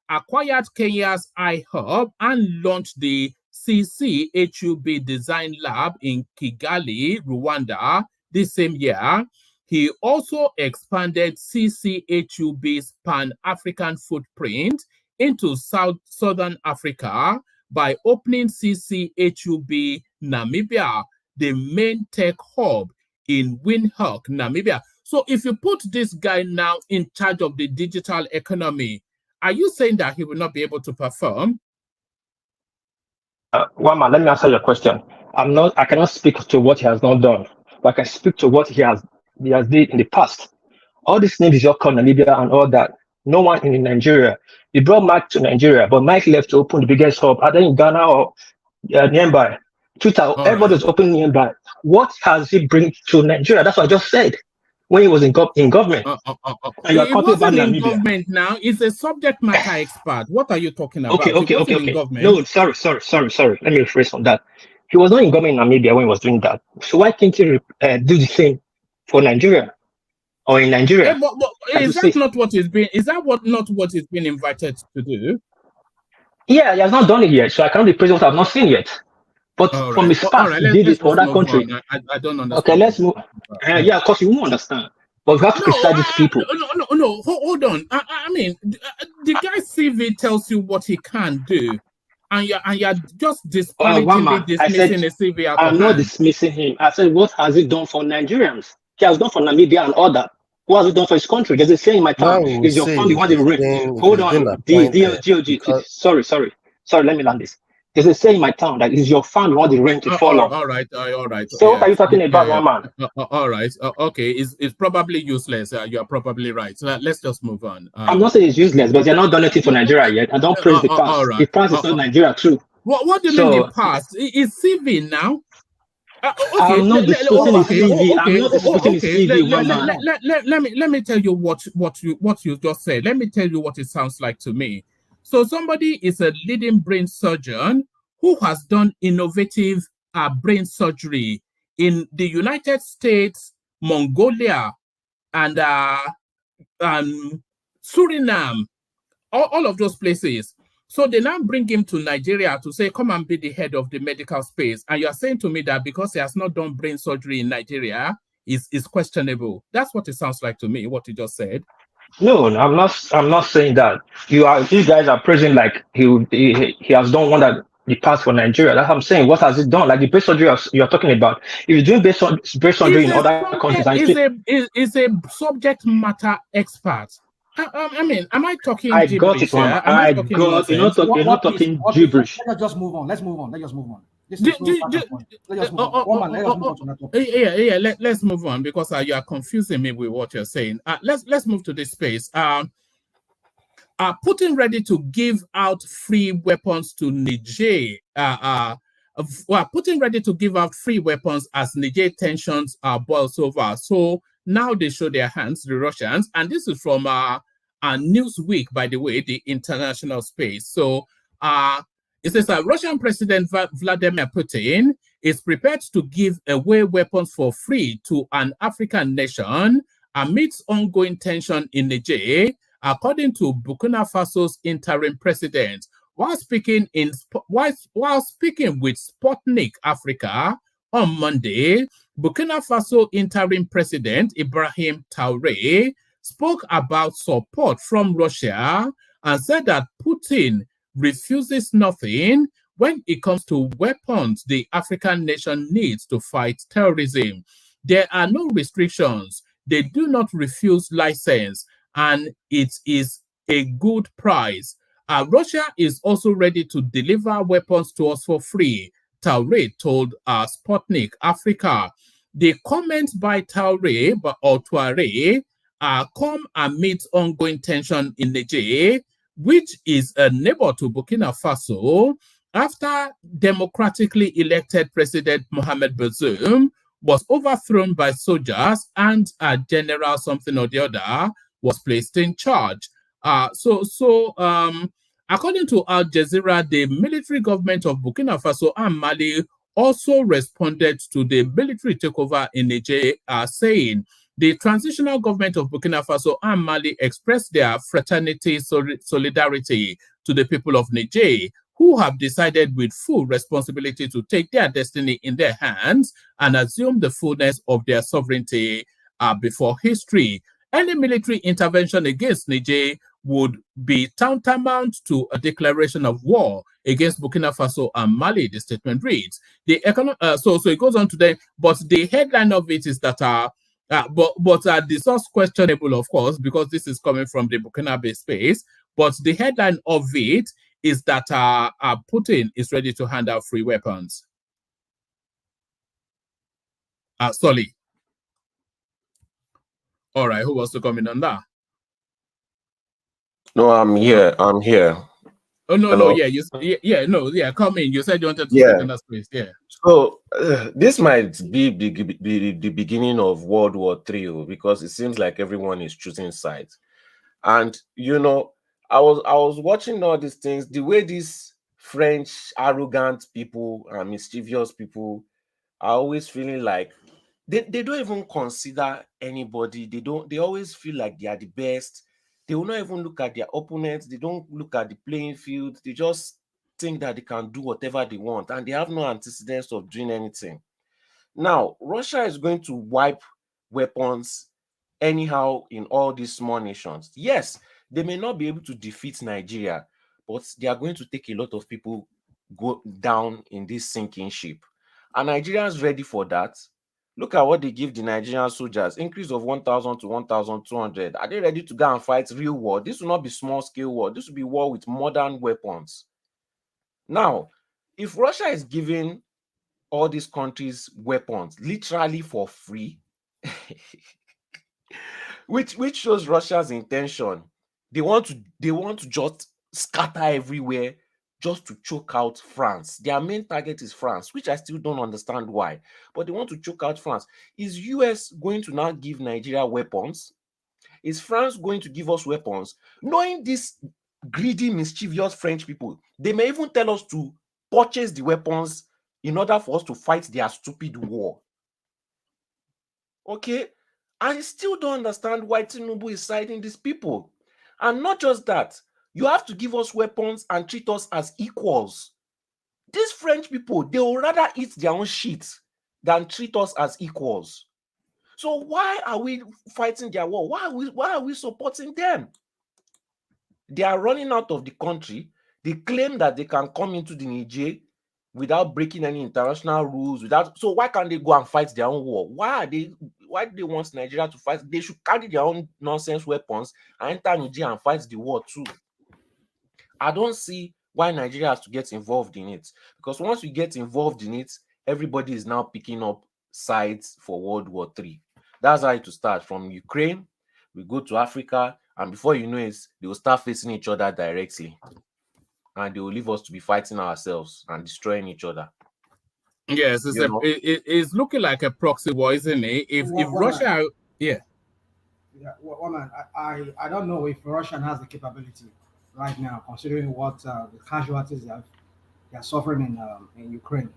acquired Kenya's iHub and launched the CCHUB Design Lab in Kigali, Rwanda, this same year. He also expanded CCHUB's Pan-African footprint into Southern Africa by opening CCHUB Namibia, the main tech hub in Windhoek, Namibia. So if you put this guy now in charge of the digital economy, are you saying that he will not be able to perform? Wama, let me answer your question. I cannot speak to what he has not done, but I can speak to what he has did in the past. All these names you call Namibia and all that, no one in Nigeria. He brought Mike to Nigeria, but Mike left to open the biggest hub, either in Ghana or nearby. Twitter, everybody's opening nearby. What has he bring to Nigeria? That's what I just said. When he was in government. He wasn't in government now. He's a subject matter expert. What are you talking about? Okay. No, sorry. Let me rephrase on that. He was not in government in Namibia when he was doing that. So why can't he do the same for Nigeria or in Nigeria? Is that not what he's been? Is that not what he's been invited to do? Yeah, he has not done it yet. So I cannot be praising what I've not seen yet. But from his past, he did it for that country. I don't understand. Okay, let's move. Yeah, of course you won't understand. But we have to criticize these people. No. Hold on. I mean, the guy's CV tells you what he can do, and you're just disparagingly dismissing the CV out of I'm not hand. dismissing him. I said, what has he done for Nigerians? He has done for Namibia and other. What has he done for his country? There's a saying in my town. Man, Is your family one the rent? Hold on. Sorry. Let me land this. There's a saying in my town that is your family want the rent to fall on. All right. So what are you talking about, one man? All right. Okay. It's probably useless. You are probably right. So let's just move on. I'm not saying it's useless, but they're not done anything for Nigeria yet. I don't praise the past. All right. The past is not Nigeria too. What do you mean the past? Is CV now? I'm not discussing his CV. I'm not discussing his CV. Let me tell you what you just said. Let me tell you what it sounds like to me. So somebody is a leading brain surgeon who has done innovative brain surgery in the United States, Mongolia, and Suriname, all of those places. So they now bring him to Nigeria to say, come and be the head of the medical space. And you are saying to me that because he has not done brain surgery in Nigeria is questionable. That's what it sounds like to me, what you just said. No, I'm not saying that. You guys are praising like he has done one that the past for Nigeria. That's what I'm saying. What has he done? Like the brain surgery you're talking about. If you're doing brain surgery in other countries, is a subject matter expert. I mean, am I talking I gibberish? got it, man. I got. You're not talking gibberish. Let's just move on. Let's move on. Let's move on to let's move on because you are confusing me with what you're saying. Let's move to this space. Putin ready to give out free weapons to Niger. Putin ready to give out free weapons as Niger tensions boils over. So now they show their hands, the Russians, and this is from Newsweek, by the way, the international space. So it says that Russian President Vladimir Putin is prepared to give away weapons for free to an African nation amidst ongoing tension in Niger, according to Burkina Faso's interim president. While speaking with Sputnik Africa on Monday, Burkina Faso interim president Ibrahim Traoré spoke about support from Russia and said that Putin refuses nothing when it comes to weapons the African nation needs to fight terrorism. There are no restrictions. They do not refuse license, and it is a good price. Russia is also ready to deliver weapons to us for free, Traoré told Sputnik Africa. The comments by Traoré come amidst ongoing tension in Niger, which is a neighbor to Burkina Faso, after democratically elected President Mohamed Bazoum was overthrown by soldiers and a general something or the other was placed in charge. According to Al Jazeera, the military government of Burkina Faso and Mali also responded to the military takeover in Niger, saying the transitional government of Burkina Faso and Mali expressed their fraternity solidarity to the people of Niger, who have decided with full responsibility to take their destiny in their hands and assume the fullness of their sovereignty before history. Any military intervention against Niger would be tantamount to a declaration of war against Burkina Faso and Mali, the statement reads. So it goes on today, but the headline of it is that the source questionable, of course, because this is coming from the Burkinabe space. But the headline of it is that Putin is ready to hand out free weapons. Solly. All right, who wants to comment on that? No, I'm here. Oh no, Hello? come in. You said you wanted to speak in that space. Yeah. So this might be the beginning of World War III because it seems like everyone is choosing sides. And I was watching all these things, the way these French arrogant people and mischievous people are always feeling like they don't even consider anybody. They always feel like they are the best. They will not even look at their opponents. They don't look at the playing field. They just think that they can do whatever they want, and they have no antecedents of doing anything. Now, Russia is going to wipe weapons anyhow in all these small nations. Yes, they may not be able to defeat Nigeria, but they are going to take a lot of people go down in this sinking ship. Are Nigerians ready for that? Look at what they give the Nigerian soldiers, increase of 1,000 to 1,200. Are they ready to go and fight real war? This will not be small scale war. This will be war with modern weapons. Now, if Russia is giving all these countries weapons literally for free, which shows Russia's intention. They want to just scatter everywhere just to choke out France. Their main target is France, which I still don't understand why, but they want to choke out France. Is US going to now give Nigeria weapons? Is France going to give us weapons? Knowing these greedy, mischievous French people, they may even tell us to purchase the weapons in order for us to fight their stupid war. Okay? I still don't understand why Tinubu is siding these people. And not just that, you have to give us weapons and treat us as equals. These French people, they will rather eat their own shit than treat us as equals. So why are we fighting their war? Why are we supporting them? They are running out of the country. They claim that they can come into the Niger without breaking any international rules. So why can't they go and fight their own war? Why do they want Nigeria to fight? They should carry their own nonsense weapons and enter Niger and fight the war too. I don't see why Nigeria has to get involved in it, because once we get involved in it, everybody is now picking up sides for World War III. That's how it will start. From Ukraine, we go to Africa, and before you know it, they will start facing each other directly, and they will leave us to be fighting ourselves and destroying each other. Yes, it's looking like a proxy war, isn't it? If Russia, Woman, I don't know if Russia has the capability right now, considering what the casualties they are suffering in Ukraine.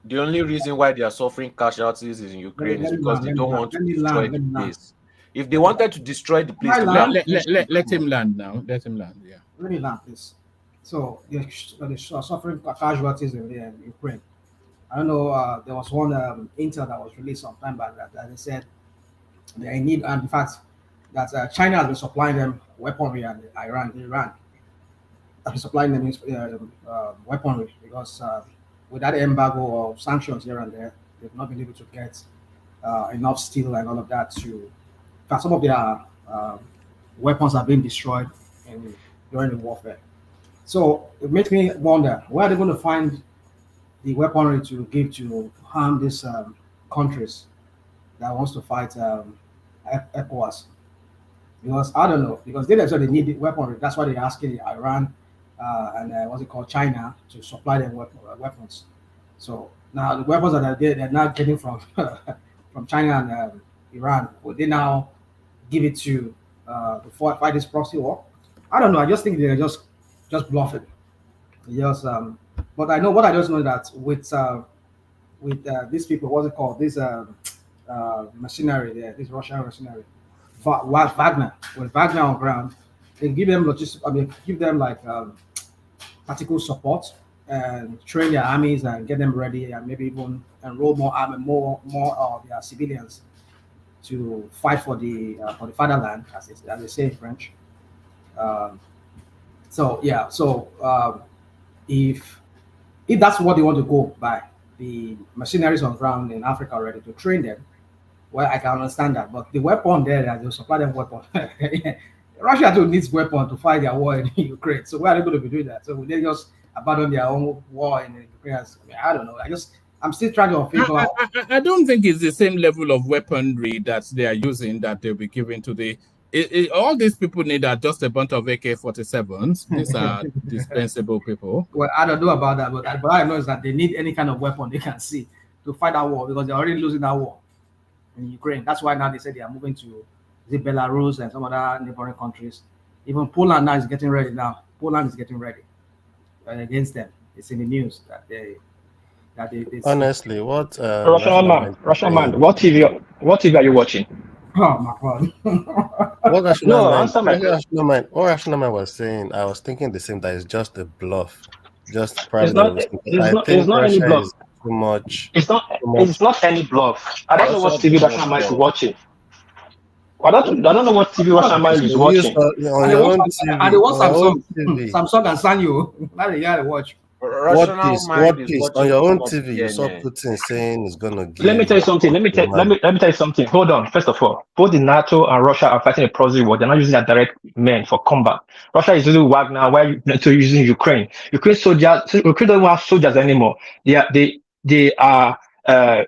The only reason why they are suffering casualties in Ukraine is because they don't want to destroy the place. If they wanted to destroy the place, let him land now. Let him land. Yeah. Let me land this. So they're suffering casualties in Ukraine. I don't know. There was one intel that was released some time back that they said they need, and in fact, that China has been supplying them weaponry, and Iran has been supplying them weaponry because with that embargo of sanctions here and there, they've not been able to get enough steel and all of that to. In fact, some of their weapons are being destroyed during the warfare. So it makes me wonder, where are they going to find the weaponry to give to harm these countries that wants to fight ECOWAS? Because I don't know, because they themselves they need weaponry. That's why they're asking Iran and what's it called, China, to supply them weapons. So now the weapons that they're not getting from from China and Iran, would they now give it to fight this proxy war? I don't know. I just think they're just bluffing. Just but I know what I just know that with these people, what's it called? This machinery there, this Russian machinery, Wagner. With Wagner on ground, they give them logistics. I mean, give them like tactical support and train their armies and get them ready, and maybe even enroll more army, more of their civilians to fight for the fatherland, as they say in French. If that's what they want to go by, the machineries on ground in Africa already to train them, well, I can understand that. But the weapon there, that they'll supply them weapon. Russia too needs weapon to fight their war in Ukraine. So why are they going to be doing that? So will they just abandon their own war in Ukraine? I mean, I don't know. I'm still trying to figure out. I don't think it's the same level of weaponry that they are using that they'll be giving to the. All these people need are just a bunch of AK-47s. These are dispensable people. Well, I don't know about that, but what I know is that they need any kind of weapon they can see to fight that war, because they're already losing that war in Ukraine. That's why now they say they are moving to Belarus and some other neighboring countries. Even Poland now is getting ready now. Poland is getting ready against them. It's in the news that they honestly, what Russian man, what TV are you watching? Oh my God! What Rashnaman was saying, I was thinking the same, that it's just a bluff, just private. It's not any bluff. Too much. It's not any bluff. I don't know what TV Rashnaman is watching. I don't know what TV Russian man is watching. On your own TV. And they want on your own Samsung, TV. Samsung and Sanyo. Now they gotta watch. What piece? On your own TV, you saw Putin saying he's gonna give. Let me tell you something. Let me tell you something. Hold on. First of all, both the NATO and Russia are fighting a proxy war. They're not using their direct men for combat. Russia is using Wagner, while NATO is using Ukraine. Ukraine don't have soldiers anymore. They are how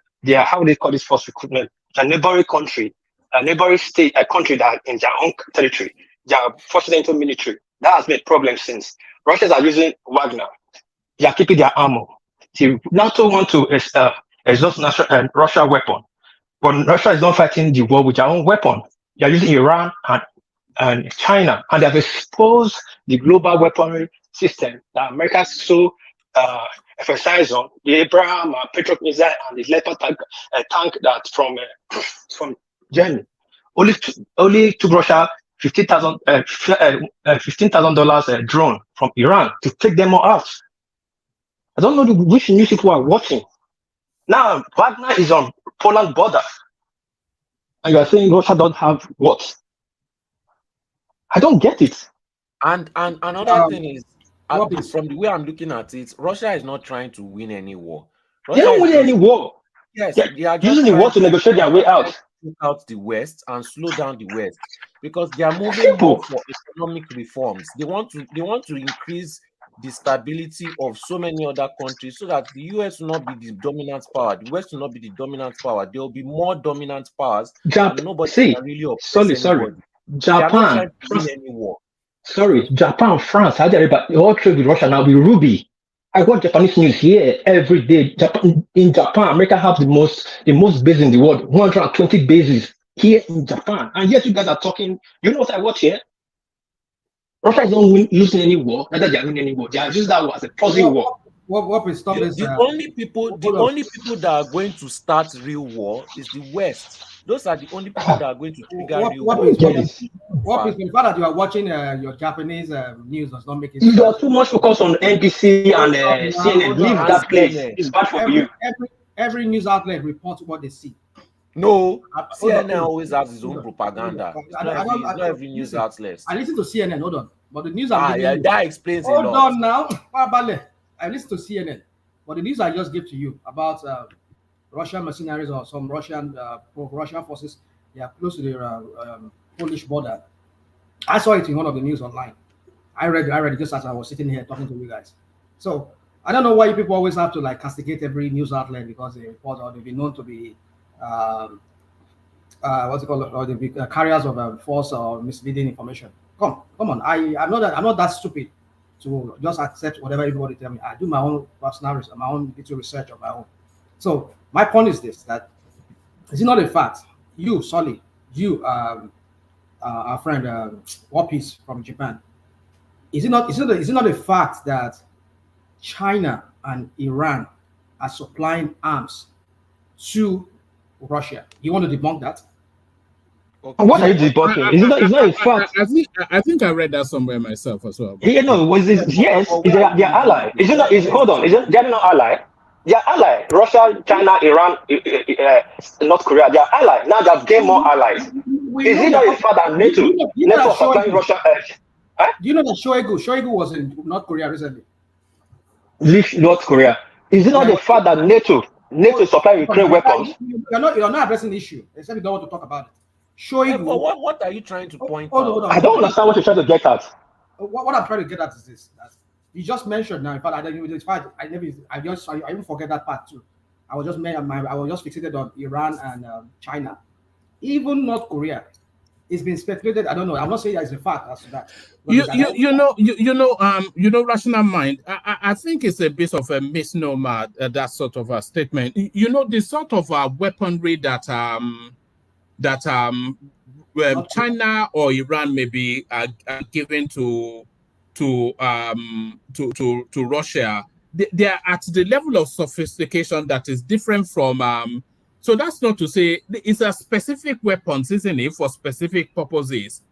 do they call this force recruitment? A neighboring country, a neighboring state, a country that in their own territory, they are forcing into military. That has been a problem since. Russians are using Wagner. They are keeping their armor. The NATO want to exhaust Russia weapon, but Russia is not fighting the war with their own weapon. They are using Iran and China, and they have exposed the global weaponry system that America so emphasized on, the Abraham Patriot missile and the Leopard tank that from Germany. Only took Russia $15,000 drone from Iran to take them all out. I don't know which news people are watching. Now, Wagner is on Poland border. And you are saying Russia don't have what? I don't get it. And another thing is, from the way I'm looking at it, Russia is not trying to win any war. They don't win any war. Yes, they are using the war to negotiate their way out. Out the West and slow down the West because they are moving more for economic reforms. They want to increase the stability of so many other countries so that the US will not be the dominant power, the West will not be the dominant power. There will be more dominant powers. And nobody can really sorry. Japan, France, Saudi Arabia, they all trade with Russia now with Ruby. I watch Japanese news here every day. In Japan, America has the most bases in the world, 120 bases here in Japan. And yet you guys are talking, you know what I watch here? Russia is not losing any war, neither they are winning any war. They are using that war as a proxy war. What will stop this? The only people that are going to start real war is the West. Those are the only people that are going to trigger real war. What is the fact that you are watching your Japanese news does not make it? You are too much focused on NBC and CNN. Leave that place. It's bad for you. Every news outlet reports what they see. No, CNN always has its own propaganda. It's not every news outlet. I listen to CNN. Hold on, but the news that explains a lot. Hold on now, I listen to CNN, but the news I just give to you about Russian mercenaries or some Russian forces, they are close to the Polish border. I saw it in one of the news online. I read it just as I was sitting here talking to you guys. So I don't know why you people always have to castigate every news outlet because they report or they've been known to be what's it called, or the carriers of false or misleading information. Come on. I'm not that stupid to just accept whatever everybody tell me. I do my own personal research, my own little research of my own. So my point is this: that is it not a fact? You, Solly, you, our friend Wapis from Japan. Is it not a fact that China and Iran are supplying arms to Russia? You want to debunk that? Okay. What are you debunking? It's not a fact. I think I read that somewhere myself as well. Yes, is their ally. Hold on, they're not ally. They are ally. Russia, China, Iran, North Korea, they are ally. Now they've gained more allies. Is it not a fact that NATO supplying Russia? Do you know that Shoigu was in North Korea recently? Leave North Korea. Is it not the fact that NATO supply Ukraine weapons? You're not addressing the issue, except you don't want to talk about it. Shoigu. What are you trying to point out? Hold on. I don't understand what you're trying to get at. What I'm trying to get at is this: that you just mentioned now. In fact, I even forget that part too. I was just fixated on Iran and China, even North Korea. It's been speculated. I don't know. I'm not saying that it's a fact as to that. Rational mind. I think it's a bit of a misnomer. That sort of a statement. The sort of weaponry that China or Iran maybe are given to Russia. They are at the level of sophistication that is different from. So that's not to say it's a specific weapons, isn't it, for specific purposes.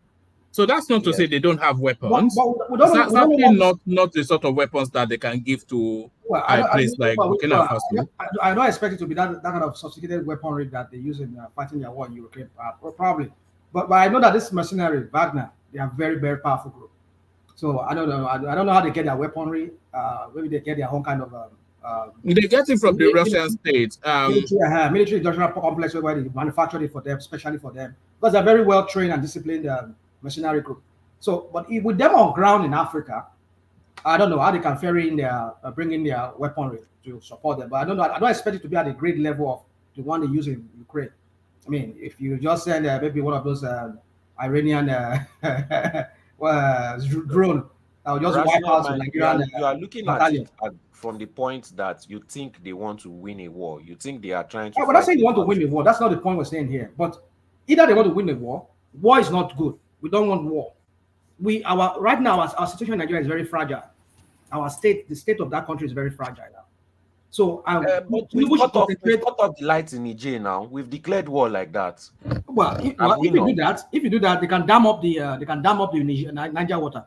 So that's not to say they don't have weapons. Certainly not the sort of weapons that they can give to a place like Burkina Faso. I don't expect it to be that kind of sophisticated weaponry that they use in fighting their war in Ukraine. Probably, But I know that this mercenary Wagner, they are very, very powerful group. So I don't know. I don't know how they get their weaponry. Maybe they get their own kind of. They get it from the Russian state. Military industrial complex where they manufacture it for them, especially for them, because they're very well trained and disciplined mercenary group. So, but with them on ground in Africa, I don't know how they can ferry in their bring in their weaponry to support them. But I don't know. I don't expect it to be at the grade level of the one they use in Ukraine. I mean, if you just send maybe one of those Iranian drone, I'll just wipe out Nigerian. You are looking at it from the point that you think they want to win a war. You think they are trying to. But that's saying they want to win a war. That's not the point we're saying here. But either they want to win a war. War is not good. We don't want war. Right now our situation in Nigeria is very fragile. The state of that country is very fragile now. So we've cut off the lights in Niger now. We've declared war like that. Well, if you do that, they can dam up the Niger water.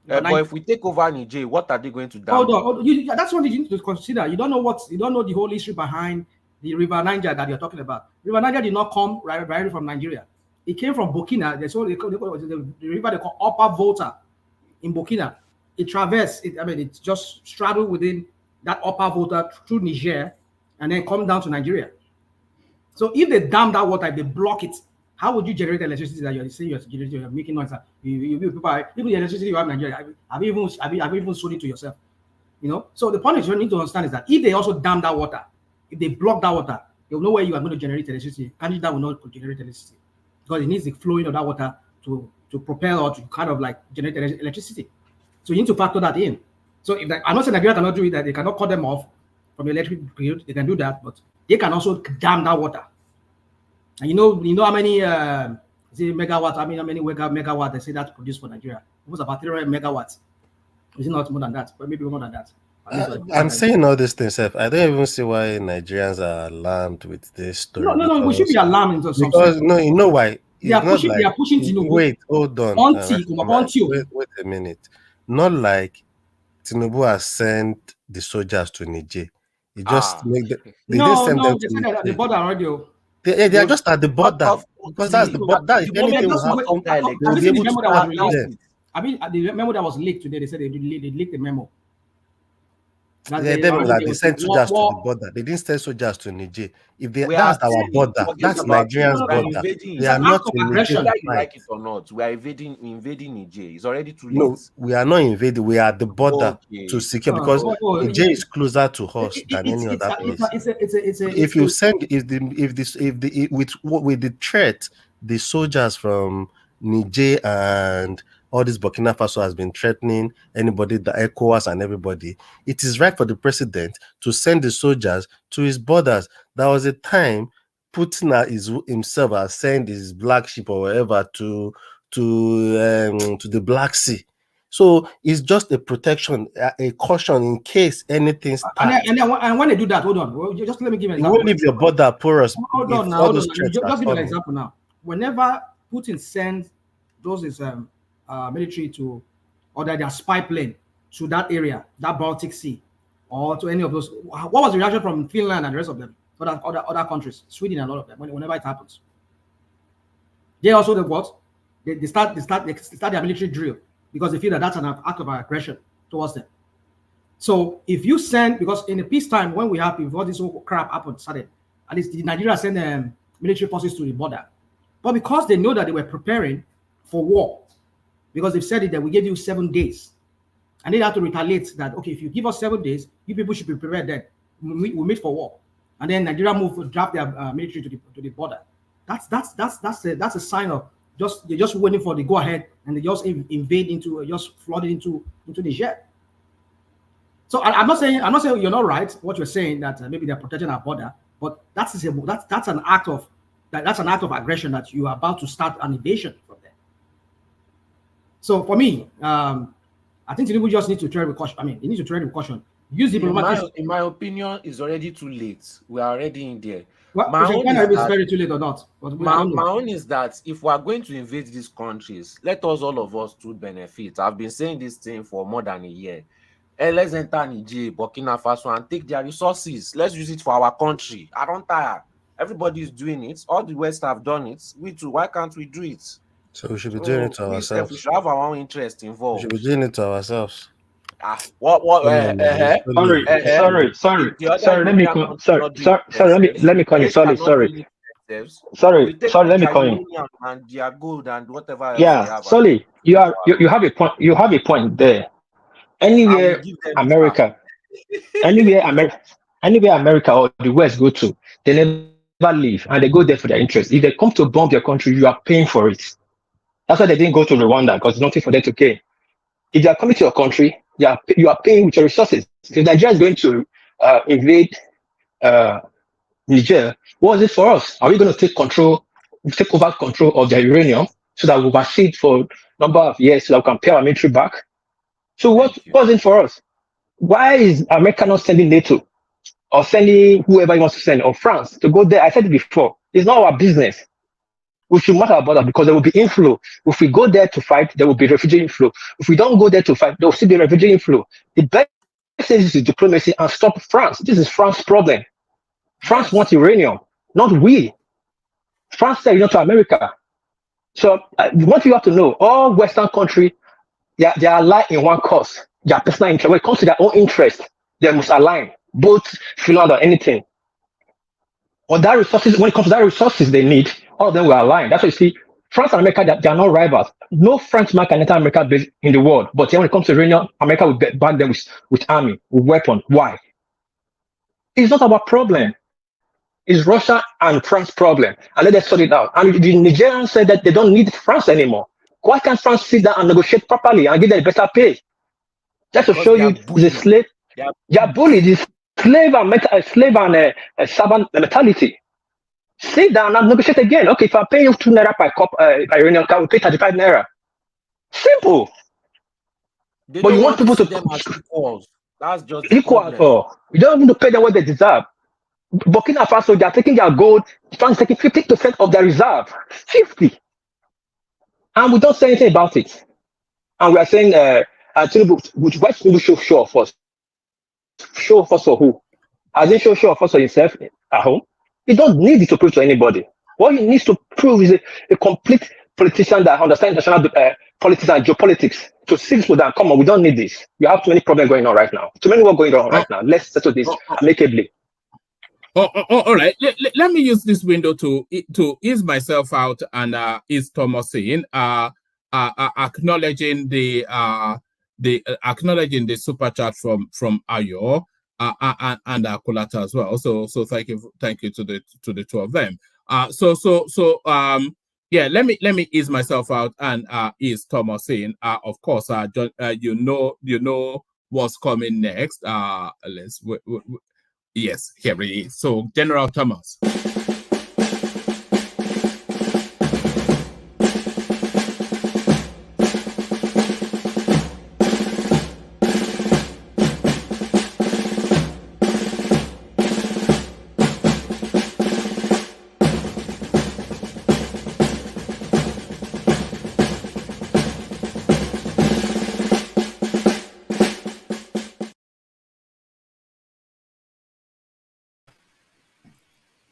But if we take over Niger, what are they going to dam? Hold on. That's what you need to consider. You don't know the whole history behind the River Niger that you're talking about. River Niger did not come right from Nigeria. It came from Burkina. The river they call Upper Volta in Burkina. It traversed. It just straddled within that Upper Volta through Niger and then come down to Nigeria. So if they dam that water, if they block it, how would you generate electricity that you're saying you're making noise? Even the electricity you have in Nigeria, have you even sold it to yourself? You know. So the point is you need to understand is that if they also dam that water, if they block that water, you'll know where you are going to generate electricity. Canada will not generate electricity because it needs the flowing of that water to propel or to kind of like generate electricity. So you need to factor that in. So if I'm not saying Nigeria cannot do it, that they cannot cut them off from the electric grid, they can do that, but they can also dam that water. And you know how many megawatts? I mean, how many megawatts they say that's produced for Nigeria? It was about 300 megawatts. Is it not more than that? But maybe more than that. I'm saying all these things, Seth. I don't even see why Nigerians are alarmed with this story. No, we should be alarmed into something. Because no, you know why? They are pushing Tinubu. Wait, hold on. Wait a minute. Not like Tinubu has sent the soldiers to Niger. He just make them. They didn't send them they to said that at the border already. They are just at the border because that's the border. If anything will happen, they'll be able to start them. I mean, the memo that was leaked today, they said they leaked the memo. They sent soldiers to the border. They didn't send soldiers to Niger. That's our border. That's Nigeria's border. They are not aggression. Whether you like it or not, we are invading Niger. It's already too late. No, we are not invading. We are at the border to secure because Niger is closer to us than any other place. If you send with the threat, the soldiers from Niger and all this Burkina Faso has been threatening anybody, the ECOWAS and everybody. It is right for the president to send the soldiers to his borders. There was a time Putin himself has sent his black ship or whatever to the Black Sea. So it's just a protection, a caution in case anything starts. And when they do that, hold on, just let me give an example. You won't leave your border porous. Hold on. Just give an example now. Whenever Putin sends those military to order their spy plane to that area, that Baltic Sea, or to any of those, what was the reaction from Finland and the rest of them, other countries, Sweden and all of them, whenever it happens? They also they start their military drill because they feel that that's an act of aggression towards them. So if you send, because in the peacetime when before this whole crap happened, started, at least Nigeria sent military forces to the border, but because they know that they were preparing for war. Because they've said it that we gave you 7 days. And they have to retaliate that, okay, if you give us 7 days, you people should be prepared then. We'll meet for war. And then Nigeria draft their military to the border. That's a sign of they're just waiting for the go ahead and they just invade just flooded into Niger. So I'm not saying you're not right, what you're saying that maybe they're protecting our border, but that's an act of aggression that you are about to start an invasion from there. So for me, I think Tinubu just need to tread with caution. He needs to tread with caution. Use diplomatic. In my opinion, it's already too late. We are already in there. My own is very too late or not. My own is that if we are going to invade these countries, let us all of us to benefit. I've been saying this thing for more than a year. Let's enter Niger, Burkina Faso, and take their resources. Let's use it for our country. I don't tire. Everybody's doing it. All the West have done it. We too. Why can't we do it? So we should be doing it to We ourselves. should have our own interest We should involved. be doing it to ourselves. What? Sorry. Let me call. Let me call you. Sorry. Let me call you. And they are good and whatever else Yeah, they have. Solly, you have a point. You have a point there. Anywhere America, anywhere America or the West go to, they never leave and they go there for their interest. If they come to bomb your country, you are paying for it. That's why they didn't go to Rwanda, because there's nothing for them to gain. If they are coming to your country, you are paying with your resources. If Nigeria is going to invade Niger, what is it for us? Are we going to take over control of their uranium so that we oversee it for a number of years so that we can pay our military back? So what was it for us? Why is America not sending NATO or sending whoever he wants to send, or France to go there? I said it before. It's not our business. We should matter about that, because there will be inflow. If we go there to fight, there will be refugee inflow. If we don't go there to fight, there will still be refugee inflow. The best thing is diplomacy and stop France. This is France's problem. France wants uranium, not we. France said to America. So what you have to know, all Western countries, they are aligned in one cause, their personal interest. When it comes to their own interest, they must align, both Finland or anything. Or that resources, when it comes to that resources they need, all of them will align. That's why you see, France and America, they are not rivals. No Frenchman can enter America base in the world. But when it comes to uranium, America will back them with army, with weapon. Why? It's not our problem. It's Russia and France problem. And let us sort it out. And the Nigerians said that they don't need France anymore. Why can't France sit down and negotiate properly and give them better pay? Just to show you the slave. They are bullied. It's slave and servant mentality. Sit down and negotiate again. Okay, if I pay you 2 naira per cup uranium, I will pay 35 naira. Simple. But you want people to them as equals. That's just equal at all. You don't even pay them what they deserve. Burkina Faso, they are taking their gold. France taking 50% of their reserve. 50. And we don't say anything about it. And we are saying, why should we show off first? Show off first for who? As in show off first for himself at home? You don't need it to prove to anybody. What he needs to prove is a complete politician that understands international politics and geopolitics to see this with them. Come on, we don't need this. We have too many problems going on right now. Too many work going on right now. Let's settle this amicably. All right. Let me use this window to ease myself out and ease Thomas in, acknowledging the super chat from Ayo and Akulata as well. So thank you to the two of them. Yeah, let me ease myself out and ease Thomas in. Of course, John, you know what's coming next. Yes, here it is. So, General Thomas.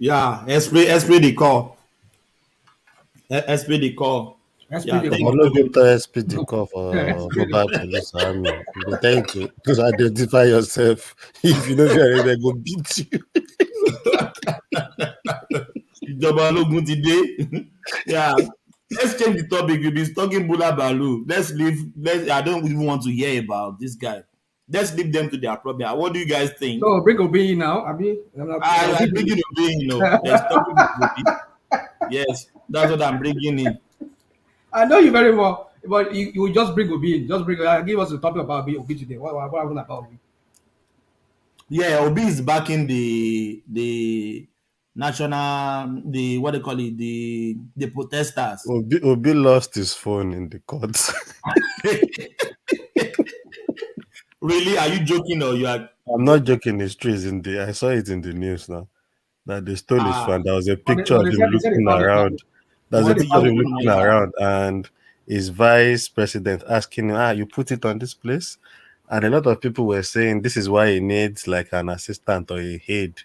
Yeah, SP the call. SP the call. Yeah, I'm not going to SP the call for mobile police army. You trying to identify yourself. If you know you're they go beat you. Yeah. Let's change the topic. You've been talking Bula Balu. Let's leave. I don't even want to hear about this guy. Let's leave them to their problem. What do you guys think? So bring Obi now. I'm bringing Obi in. Let's talk about Obi. Yes, that's what I'm bringing in. I know you very well, but you will just bring Obi in. Just give us a topic about Obi today. What happened about Obi? Yeah, Obi is backing the national, what they call it, the protesters. Obi lost his phone in the courts. Really? Are you joking or you are? I'm not joking. It's true. I saw it in the news now that they stole his phone. There was a picture of him looking around. There's a picture of him looking around, and his vice president asking him, "You put it on this place?" And a lot of people were saying this is why he needs like an assistant or a head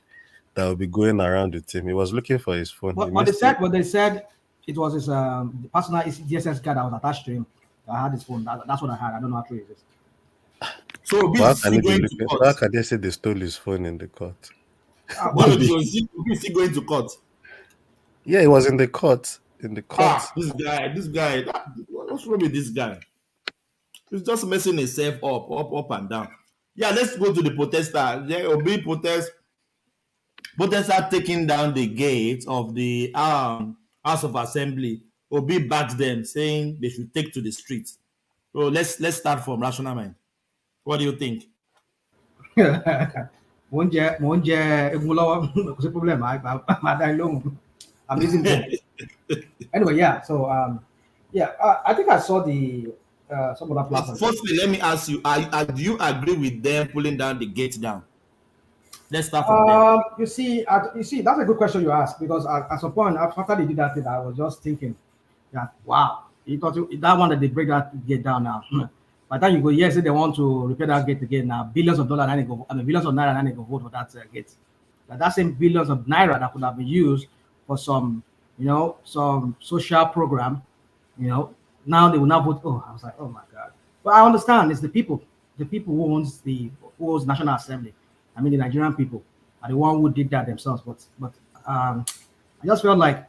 that will be going around with him. He was looking for his phone. But they said it was his personal DSS card that was attached to him. I had his phone. That's what I had. I don't know how true it is. So How can they say they stole his phone in the court? Is he going to court? Yeah, he was in the court. This guy. What's wrong with this guy? He's just messing himself up and down. Yeah, let's go to the protester. There will be protesters taking down the gate of the House of Assembly. Obi backs them, saying they should take to the streets. So let's start from Rational Mind. What do you think? I'm using them. Anyway, yeah. So I think I saw the some of that platform. Firstly, let me ask you: do you agree with them pulling down the gate down? Let's start from there. You see, that's a good question you asked, because at some point after they did that thing, I was just thinking that wow, you thought that one that they break that gate down now. By the time you go, yes, they want to repair that gate again now, billions of dollars, billions of naira, and they go vote for that gate. That same billions of naira that could have been used for some, some social program, now they will now vote. Oh, I was like, oh my God. But I understand it's the people who owns National Assembly. I mean, the Nigerian people are the one who did that themselves. But I just felt like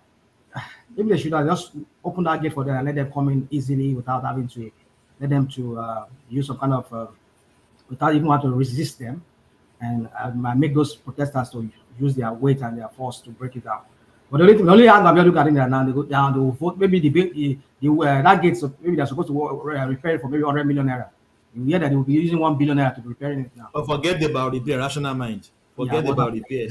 maybe they should have just opened that gate for them and let them come in easily without having to let them to use some kind of without even having to resist them, and make those protesters to use their weight and their force to break it down. But the only hand I'm looking at now, they go down, they will vote. Maybe that gate, maybe they're supposed to repair it for maybe 100 million naira. You hear that they will be using 1 billion naira to be repairing it now. But forget about repair, Rational Mind. Forget about repair.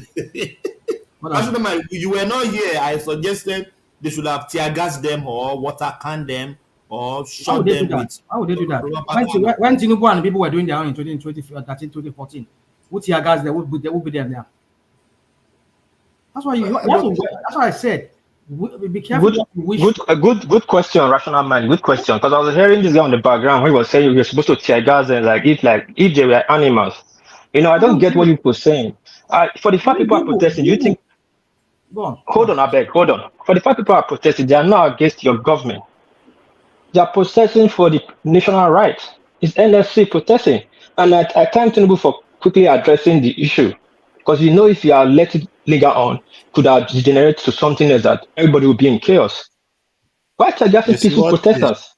Rational Mind, you were not here. I suggested they should have tear gas them or water can them or shot them with. How would they do that? When Tinubu and people were doing their own in 2013, 2014, who tear gas there would be there now. That's why that's what I said. Be careful. Good question, Rational Mind. Good question. Because I was hearing this guy on the background when he was saying you're supposed to tear gas and if they were animals. I don't get what you were saying. For the fact people are protesting, do you think? Hold on, I beg. Hold on. For the fact people are protesting, they are not against your government. They are protesting for the national rights. It's NSC protesting, and I thank Tinubu for quickly addressing the issue. Because if you are let it linger on, could have degenerated to something else that everybody will be in chaos. Why targeting peaceful protesters?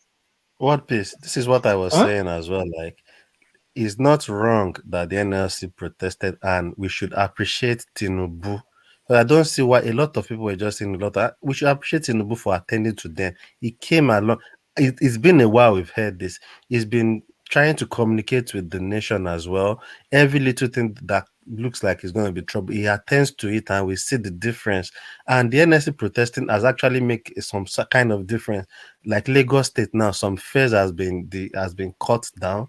What peace? This is what I was saying as well. It's not wrong that the NLC protested, and we should appreciate Tinubu. But I don't see why a lot of people were just saying we should appreciate Tinubu for attending to them. He came along. It's been a while we've heard this. He's been trying to communicate with the nation as well. Every little thing that looks like it's going to be trouble, he attends to it, and we see the difference. And the NSC protesting has actually made some kind of difference. Like Lagos State now, some fares has been cut down.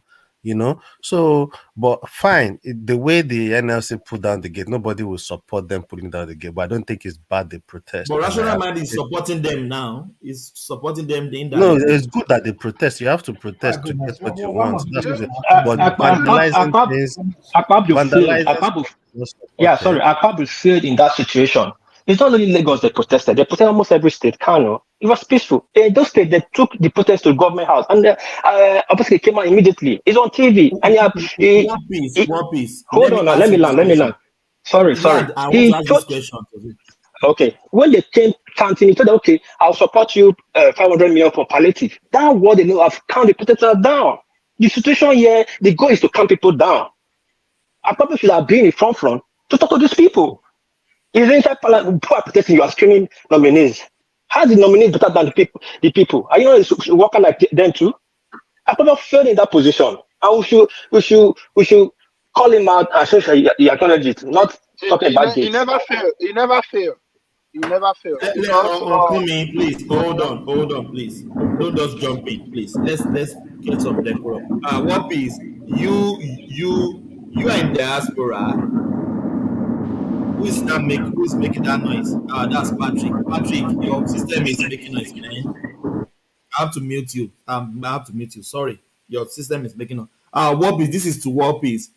So, but fine, the way the NLC put down the gate, nobody will support them putting down the gate, but I don't think it's bad they protest. But Rational Mind is supporting them now. Is supporting them the No, it's good that they protest. You have to protest to get what you want. But vandalizing things, Akpabio failed in that situation. It's not only Lagos that protested. They protested almost every state. Kano, it was peaceful. In those states, they took the protest to the government house, and obviously came out immediately. It's on TV. And One piece. Hold on, let me land. Sorry. Okay, when they came counting, he said, "Okay, I'll support you 500 million for palliative." That's what they know. I've counted the protesters down. The situation here, the goal is to count people down. I probably should have been in front to talk to these people. Is inside parliament who are protesting, you are screaming nominees. How is the nominees better than the people? Are you not working like them too? I probably failed in that position. And we should call him out and show he acknowledge it, not talking about it. He never failed. Kumi, please hold on, please. Don't just jump in, please. Let's get some decorum. What piece? You are in diaspora. Who is making that noise? That's Patrick. Patrick, your system is making noise, man. I have to mute you. Sorry, your system is making noise. Warpies, this is to Warpies.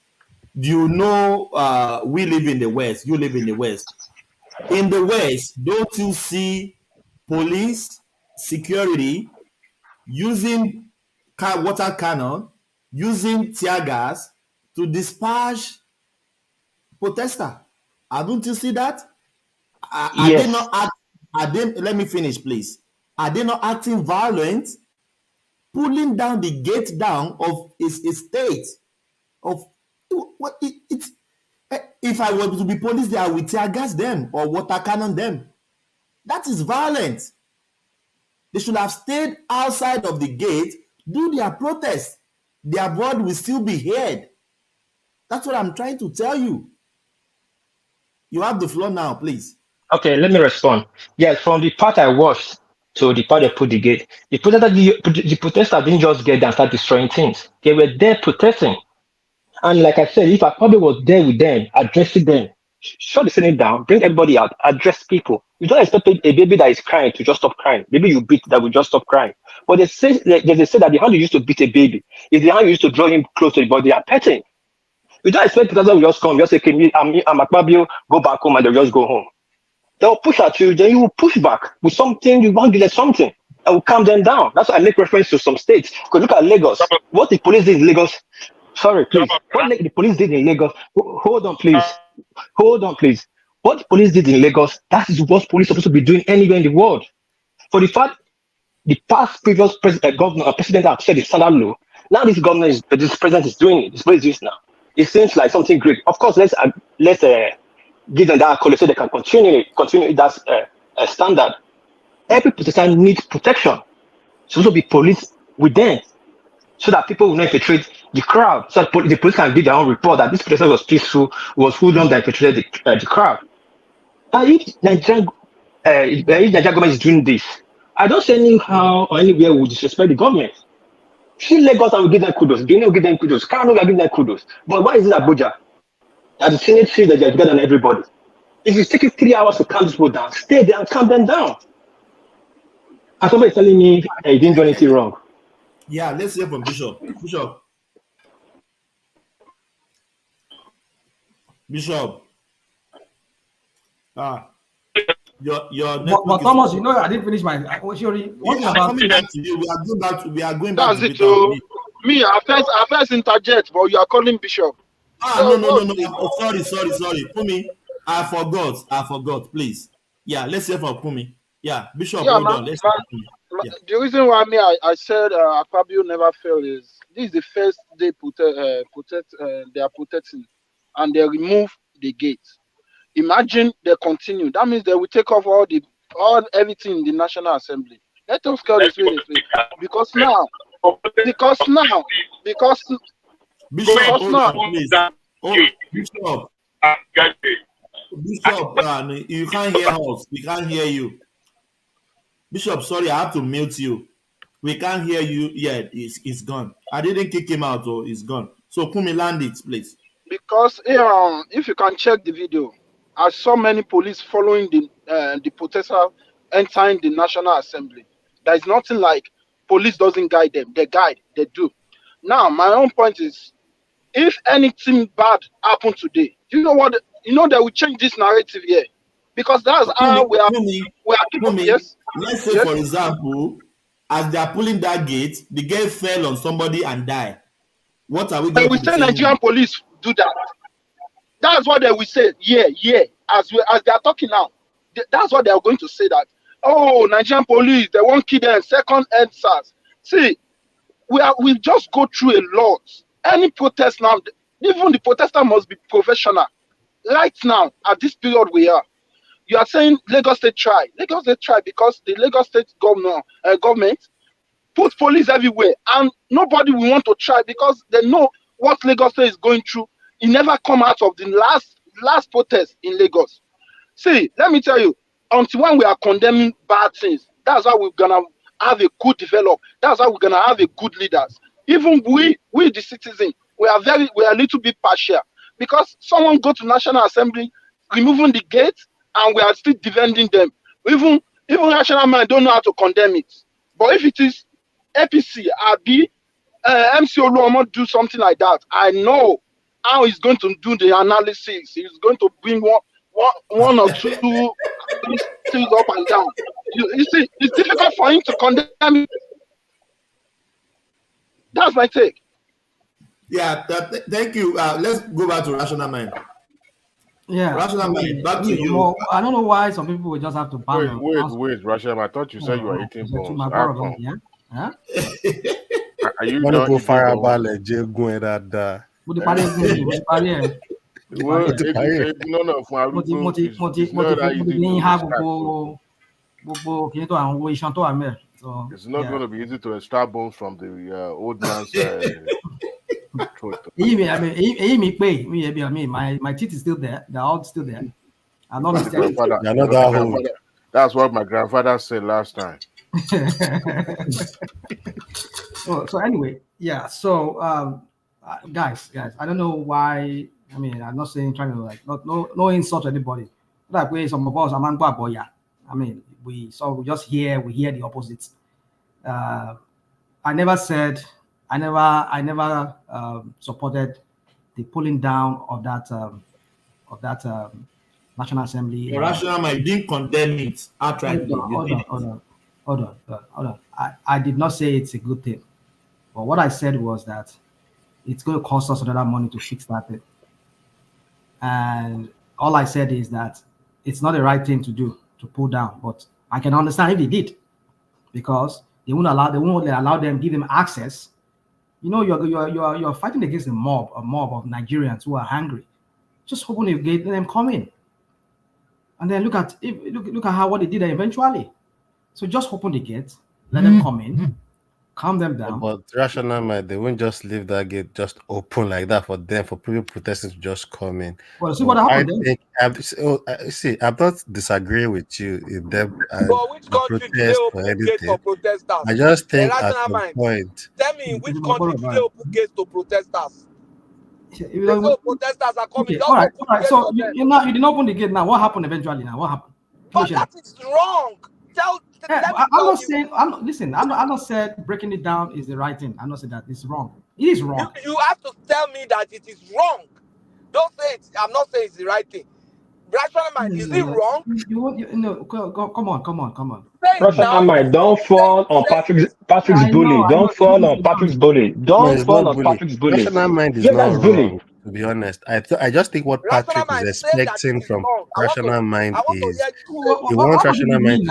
you know, we live in the West. You live in the West. In the West, don't you see police, security using water cannon, using tear gas to disperse protester? Don't you see that? Are they not act, let me finish, please. Are they not acting violent, pulling down the gate down of a state of what it's? If I were to be police, they will tear gas them or water cannon them. That is violent. They should have stayed outside of the gate, do their protest. Their voice will still be heard. That's what I'm trying to tell you. You have the floor now, please. Okay, let me respond. Yes, from the part I watched to the part they put the gate, the protesters didn't just get there and start destroying things. They were there protesting. And like I said, if I probably was there with them, addressing them, shut the Senate down, bring everybody out, address people. You don't expect a baby that is crying to just stop crying. Maybe you beat that will just stop crying. But they say that the hand you used to beat a baby is the hand you used to draw him close to the body and petting. You don't expect people will just come, just say, I'm Akpabio, go back home, and they'll just go home. They'll push at you, then you will push back with something, you want to get something. I will calm them down. That's why I make reference to some states. Because look at Lagos. What the police did in Lagos, sorry, please. What the police did in Lagos, hold on, please. Hold on, please. What the police did in Lagos, that is what police are supposed to be doing anywhere in the world. For the fact, the previous president have said it's standard law. Now this president is doing it. This president is now. It seems like something great. Of course, let's give them that accolade so they can continue that standard. Every protester needs protection. So be police with them, so that people will not infiltrate the crowd. So that the police can give their own report that this protester was peaceful, was who done that infiltrated the crowd. And if Nigerian government is doing this, I don't see anyhow or anywhere we disrespect the government. See Lagos and we give them kudos. Guinea will give them kudos. Kano will give them kudos. But why is it Abuja? That the Senate says that they're better than everybody. If it's taking 3 hours to calm people down, stay there and calm them down. And somebody is telling me he didn't do anything wrong. Yeah, let's hear from Bishop. Bishop. Your but Thomas, you know, I didn't finish my. Coming back to you. We are going back. That's it. Me, I first interject, but you are calling Bishop. No. Sorry. Pumi, I forgot. Please. Yeah, let's hear from Pumi. Yeah, Bishop, hold on. Let's hear from Pumi. Yeah. The reason why I said Akpabio never failed is this is the first they they are protecting, and they remove the gate. Imagine they continue. That means they will take off everything in the National Assembly. Let us call this way. Because now, Bishop, you can't hear us. We can't hear you. Bishop, sorry, I have to mute you. We can't hear you yet. It's gone. I didn't kick him out, so it's gone. So Pumi, land it, please. Because if you can check the video, I saw many police following the protester entering the National Assembly. There is nothing like police doesn't guide them. They guide, they do. Now, my own point is, if anything bad happened today, you know what? You know they will change this narrative here, because that's how we are keeping. Yes. Let's say, for example, as they are pulling that gate, the gate fell on somebody and died. What are we going to say? We say Nigerian police do that. That's what they will say. Yeah. As they are talking now, that's what they are going to say, that, oh, Nigerian police, they won't kill them. Second answers. See, we just go through a lot. Any protest now, even the protester must be professional. Right now, at this period we are, you are saying Lagos State try. Lagos State try because the Lagos State government put police everywhere, and nobody will want to try because they know what Lagos State is going through. It never come out of the last protest in Lagos. See, let me tell you, until when we are condemning bad things, that's how we're gonna have a good develop. That's how we're gonna have a good leaders. Even we the citizens, we are a little bit partial, because someone go to National Assembly, removing the gate, and we are still defending them. Even national man don't know how to condemn it. But if it is APC, RB, MC Oluomo do something like that, I know how he's going to do the analysis. He's going to bring one or two things up and down. You see, it's difficult for him to condemn. That's my take. Yeah, thank you. Let's go back to Rational Mind. Yeah, Rational Mind, back to you. Well, I don't know why some people will just have to ban. Wait, Rational. I thought you said you were eating bones. Yeah? Huh? Are you want not to go eating fire bones? ball Jagun Dada? Mo ti parí ẹgbẹ́ mo ti parí ẹ̀. Well, no, for mo ti ní ha gbogbo kìíní tó àwọn owó iṣan tó wà mẹ́ẹ̀. It's not going to be easy to extract bones from the old man's throat. My teeth is still there. They're all still there. I'm not mistaken. You're not that old. That's what my grandfather said last time. So anyway, yeah. So guys, I don't know why. I mean, I'm not saying trying to no insult to anybody. Like way some of us, I mean, we just hear the opposite. I never said, I never supported the pulling down of that National Assembly. Rational Mind didn't condemn it outrightly. Hold on. I did not say it's a good thing, but what I said was that it's going to cost us another money to fix that thing. And all I said is that it's not the right thing to do to pull down, but I can understand if they did, because they won't allow them, give them access. You know, you're fighting against a mob of Nigerians who are hungry. Just open the gate, let them come in, and then look at what they did eventually. So just open the gate, let them come in, calm them down. But Rational Mind, they won't just leave that gate just open like that for people protesting to just come in. Well, see what happened. I'm not disagreeing with you in them protest or anything. I just think at some point. Tell me which country do they open gates to protesters? Protesters are coming. Okay, all right. So you didn't open the gate now. What happened eventually? Now what happened? But that is wrong. I'm not saying breaking it down is the right thing. I'm not saying that it's wrong. It is wrong. You have to tell me that it is wrong. Don't say it. I'm not saying it's the right thing. Rational Mind, is it wrong? Come on. Rational Mind, don't fall on Patrick's bully. Don't fall on Patrick's bully. Don't fall on Patrick's bully. Rational Mind is not wrong. To be honest, I just think what Patrick is expecting from Rational Mind is he wants Rational Mind to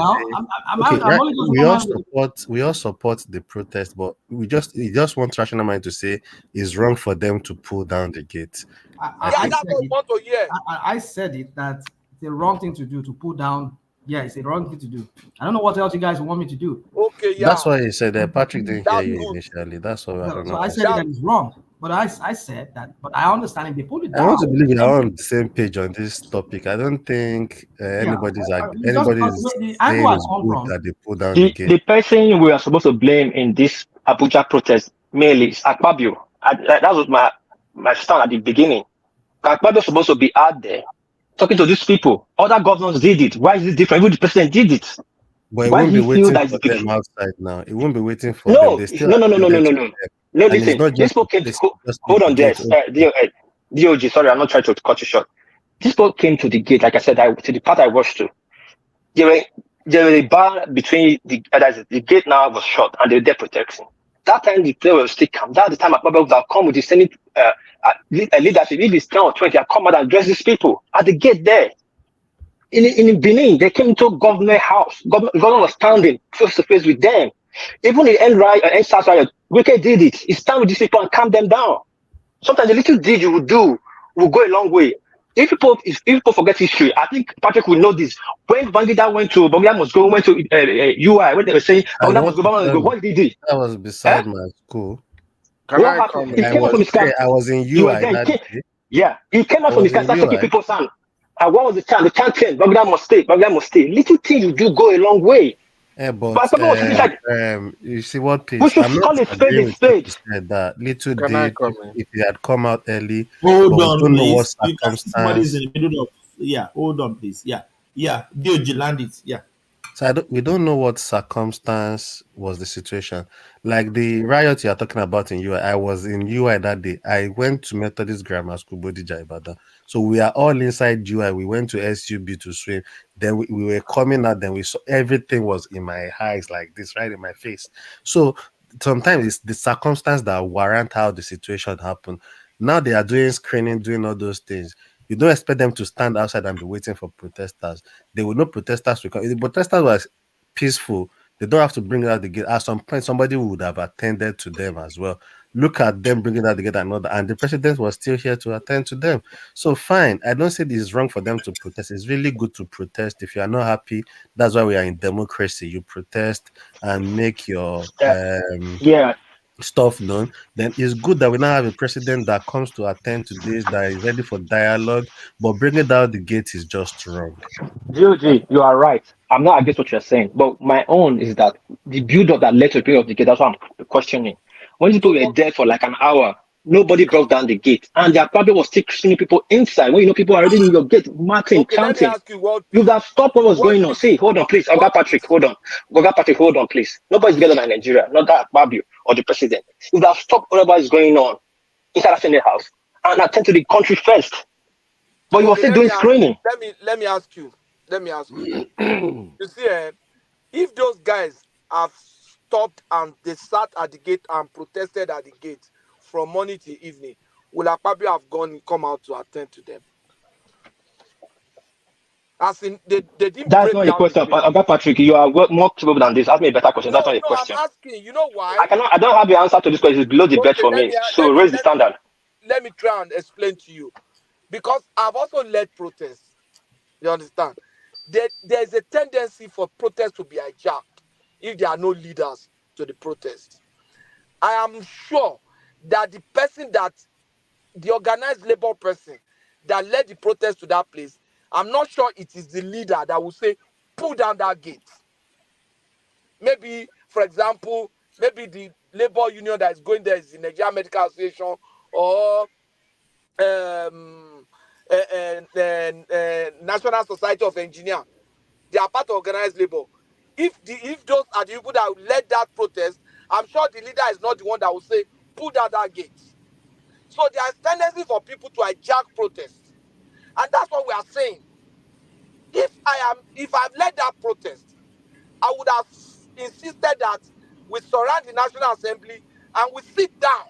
say, we all support the protest, but he just wants Rational Mind to say it's wrong for them to pull down the gate. I said it that it's the wrong thing to do to pull down. Yeah, it's the wrong thing to do. I don't know what else you guys want me to do. Okay, yeah. That's why he said that Patrick didn't hear you initially. That's why I don't know. So I said that it's wrong. But I said that, but I understand if they pull it down. I want to believe we are on the same page on this topic. I don't think anybody's saying it's good that they pull down the gate. The person we are supposed to blame in this Abuja protest mainly is Akpabio. That was my stand at the beginning. Akpabio is supposed to be out there talking to these people. Other governors did it. Why is it different? Even the president did it. But it won't be waiting for them outside now. It won't be waiting for them. They still No. No, listen. This book came. Hold on, there. DOG, sorry, I'm not trying to cut you short. This book came to the gate, like I said, to the part I watched to. There was a bar between the gate now was shut and they were there protecting. That time the player was still calm. That's the time Akpabio would have come with the Senate leadership. If it's 10 or 20, I come out and address these people at the gate there. In Benin, they came to government house. Government was standing face to face with them. Even the NSAS riot, Wike did it. He stand with these people and calm them down. Sometimes the little deed you will do will go a long way. If people forget history, I think Patrick will know this. When Bangida went to UI, when they were saying what did he do? That was beside my school. I was in UI that day. Yeah, he came out from his car, started taking people's hand. And what was the chant? The chant came, Bangida must stay. Little things you do go a long way. Yeah, but you see what please? We should call it spade. That little did if he had come out early. Hold on, please. Somebody's in the middle of hold on, please. DOG land it. Yeah. So we don't know what circumstance was the situation. Like the riot you are talking about in UI, I was in UI that day. I went to Methodist Grammar School, Bodija Ibadan. So we are all inside UI. We went to SUB to swim. Then we were coming out. Then we saw everything was in my eyes like this, right in my face. So sometimes it's the circumstance that warrant how the situation happened. Now they are doing screening, doing all those things. You don't expect them to stand outside and be waiting for protesters. They will know protesters will come. If the protesters were peaceful, they don't have to bring out the gate. At some point, somebody would have attended to them as well. Look at them bringing out the gate and the president was still here to attend to them. So fine, I don't say this is wrong for them to protest. It's really good to protest. If you are not happy, that's why we are in democracy. You protest and make your stuff known. Then it's good that we now have a president that comes to attend to this, that is ready for dialogue, but bringing down the gate is just wrong. GOG, you are right. I'm not against what you're saying, but my own is that the build-up that led to the build of the gate, that's what I'm questioning. When people were there for like an hour, nobody broke down the gate, and there probably was still screening people inside. When you know people are already in your gate, marking, counting. You would have stopped what was going on. See, hold on, please. Oga Patrick, hold on. Oga Patrick, hold on, please. Nobody's better than Nigeria, not that Babio or the president. You would have stopped whatever is going on inside the Senate House and attend to the country first. But you were still doing screening. Let me ask you. You see, if those guys have stopped and they sat at the gate and protested at the gate from morning till evening, will Akpabio have come out to attend to them? As in, they didn't. That's not a question. Oga Patrick, you are more capable than this. Ask me a better question. That's not a question. I'm asking. You know why? I don't have the answer to this question. It's below the belt for me. So raise the standard. Let me try and explain to you. Because I've also led protests. You understand? There's a tendency for protests to be hijacked if there are no leaders to the protest. I am sure that the organized labor person that led the protest to that place, I'm not sure it is the leader that will say, pull down that gate. Maybe, for example, the labor union that is going there is the Nigerian Medical Association or National Society of Engineers. They are part of organized labor. If those are the people that led that protest, I'm sure the leader is not the one that will say, pull down that gate. So there is tendency for people to hijack protests. And that's what we are saying. If I've led that protest, I would have insisted that we surround the National Assembly and we sit down,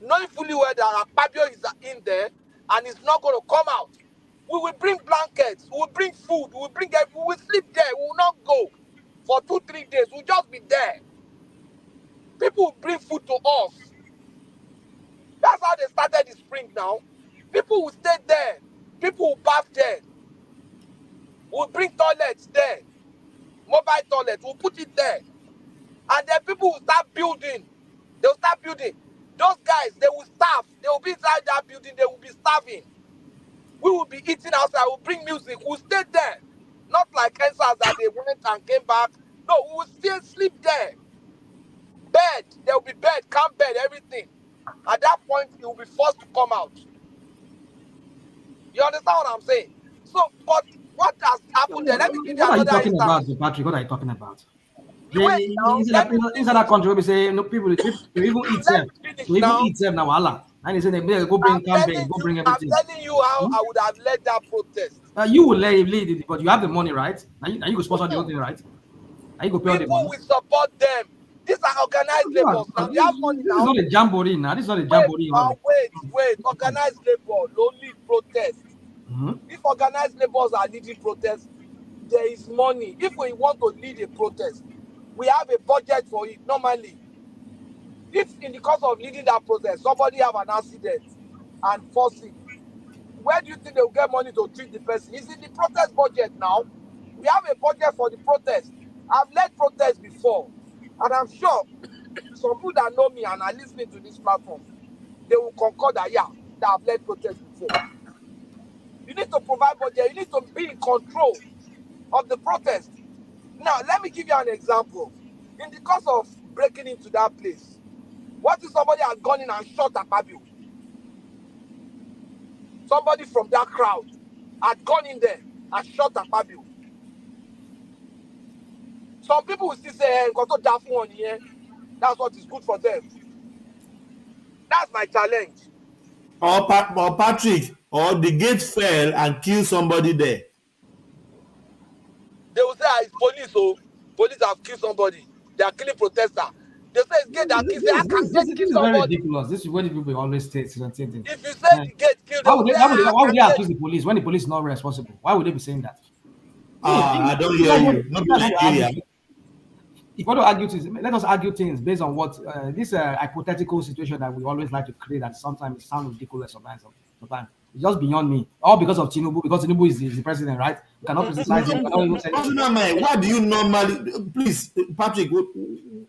knowing fully well that Akpabio is in there and is not going to come out. We will bring blankets, we will bring food, we will sleep there, we will not go for 2-3 days, we'll just be there. People will bring food to us. That's how they started the spring now. People will stay there. People will bath there. We'll bring toilets there. Mobile toilets, we'll put it there. And then people will start building. They'll start building. Those guys, they will starve. They will be inside that building. They will be starving. We will be eating outside. We'll bring music. We'll stay there. Not like NSAS that they went and came back. No, we will still sleep there. Bed. There will be bed, camp bed, everything. At that point, it will be forced to come out. You understand what I'm saying? So, but what has happened there? Let me give you another instance. Patrick, what are you talking about? Inside that country, we say no people even eat them. We even eat them now, Allah. And they say they go bring campaign, go bring everything. I'm telling you how I would have led that protest. You will lead it, but you have the money, right? And you go sponsor the whole thing, right? And you go pay all the money. People will support them. These are organized labor. Now they have money now. This is not a jamboree now. This is not a jamboree. Wait. Organized labor, no lead protest. If organized laborers are leading protests, there is money. If we want to lead a protest, we have a budget for it normally. If in the course of leading that protest, somebody have an accident and falls sick, where do you think they will get money to treat the person? Is it the protest budget now? We have a budget for the protest. I've led protests before, and I'm sure some people that know me and are listening to this platform, they will concur that I've led protests before. You need to provide budget. You need to be in control of the protest. Now, let me give you an example. In the course of breaking into that place, what if somebody had gone in and shot Akpabio? Somebody from that crowd had gone in there and shot Akpabio. Some people will still say, "Got to that one here." That's what is good for them. That's my challenge. Or Patrick, or the gate fell and killed somebody there. They will say, it's police, so police have killed somebody. They are killing protesters. They say it's gate that kills. How can gate kill This is very somebody? ridiculous. This is what the people always say. Certain things. If you say the gate killed, they Why will would say, they accuse the police when the police is not responsible? Why would they be saying that? I don't hear you. Not Nigeria. If you want to argue things, let us argue things based on what this hypothetical situation that we always like to create. That sometimes it sounds ridiculous. Sometimes it's just beyond me. All because of Tinubu. Because Tinubu is the president, right? We cannot criticize him. Why do you normally? Please, Patrick,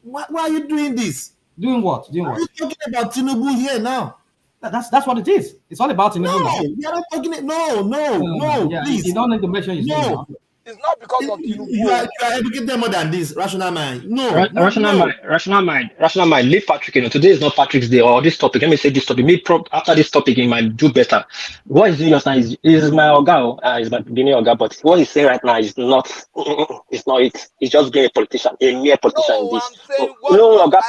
why are you doing this? Doing what? Doing what? what? You're talking about Tinubu here now. That's what it is. It's all about Tinubu. No, we are not talking it. No, yeah, please. You don't need to mention his name. No. It's not because of Tinubu. You are educated more than this, rational mind. No, Rational mind. Leave Patrick. Today is not Patrick's day or this topic. Let me say this topic. Maybe after this topic, he might do better. What he's doing just now is my Oga, is my beginning Oga, but what he's saying right now is not. It's not it. He's just being a politician, a mere politician. Oga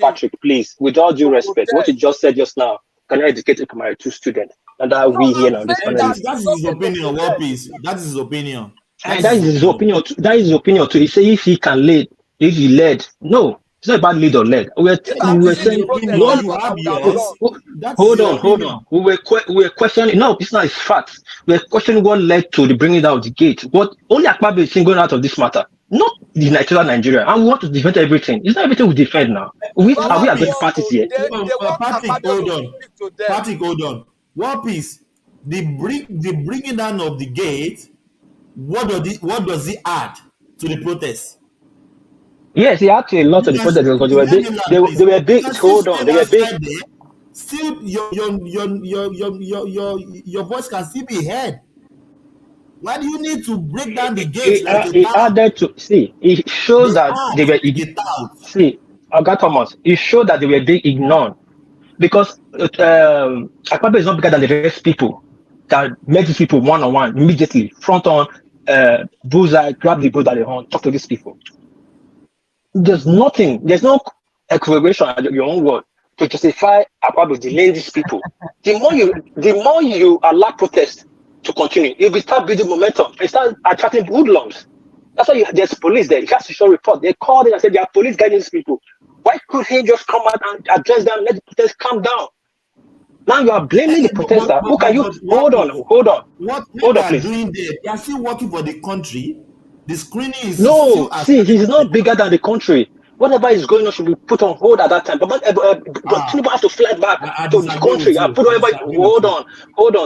Patrick, please, with all due respect, what you just said just now, can you educate my two students? And that we here now. That is his opinion. What piece? That is his opinion. And that is his opinion. That is his opinion too. He say if he can lead, if he led, no, it's not about lead or led. We were saying, hold on. We were questioning. No, it's not. It's fact. We were questioning what led to the bringing down of the gate. What only Akpabio is going out of this matter, not the Nigeria. And we want to defend everything. It's not everything we defend now. Are we against parties here? Patrick, hold on. What piece? The bringing down of the gate. What does it add to the protest? Yes, he added a lot to the protest because they were big. Hold on, they were big. Still, your voice can still be heard. Why do you need to break down the gate? He added to see. It shows that they were see. Oga Thomas. It showed that they were being ignored. Because Akpabio is not bigger than the rest people that met these people one-on-one immediately, front on, bullseye, grab the bull by the horn, talk to these people. There's nothing, there's no equivalation at your own word to justify Akpabio delaying these people. The more you allow protest to continue, it will start building momentum and start attracting hoodlums. That's why there's police there. You have to show report. They called in and said there are police guiding these people. Why could he just come out and address them, let the protest calm down? Now you are blaming the protester. Who can you hold on, What please. Doing there? They are still working for the country. The screening is he's not bigger than the country. Whatever is going on should be put on hold at that time. But Tinubu has to fly back to the country and put whatever. Hold on.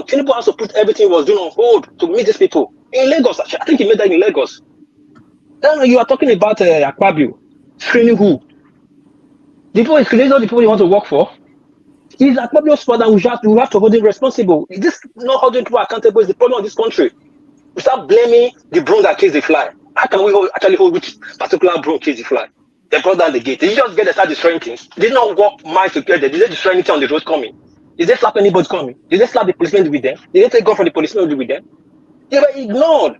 Tinubu has to put everything he was doing on hold to meet these people in Lagos. I think he made that in Lagos. Then you are talking about Akpabio screening who? The people is not the people you want to work for. He's Akpabio's father. We have to hold him responsible. This not holding people accountable is the problem of this country. We start blaming the broom that kills the fly. How can we actually hold which particular broom kills the fly? They brought down the gate. Did you just get to start destroying things? They did not walk miles together. Did they destroy anything on the road coming? Did they slap anybody coming? Did they slap the policemen with them? Did they take gun from the policemen with them? They were ignored.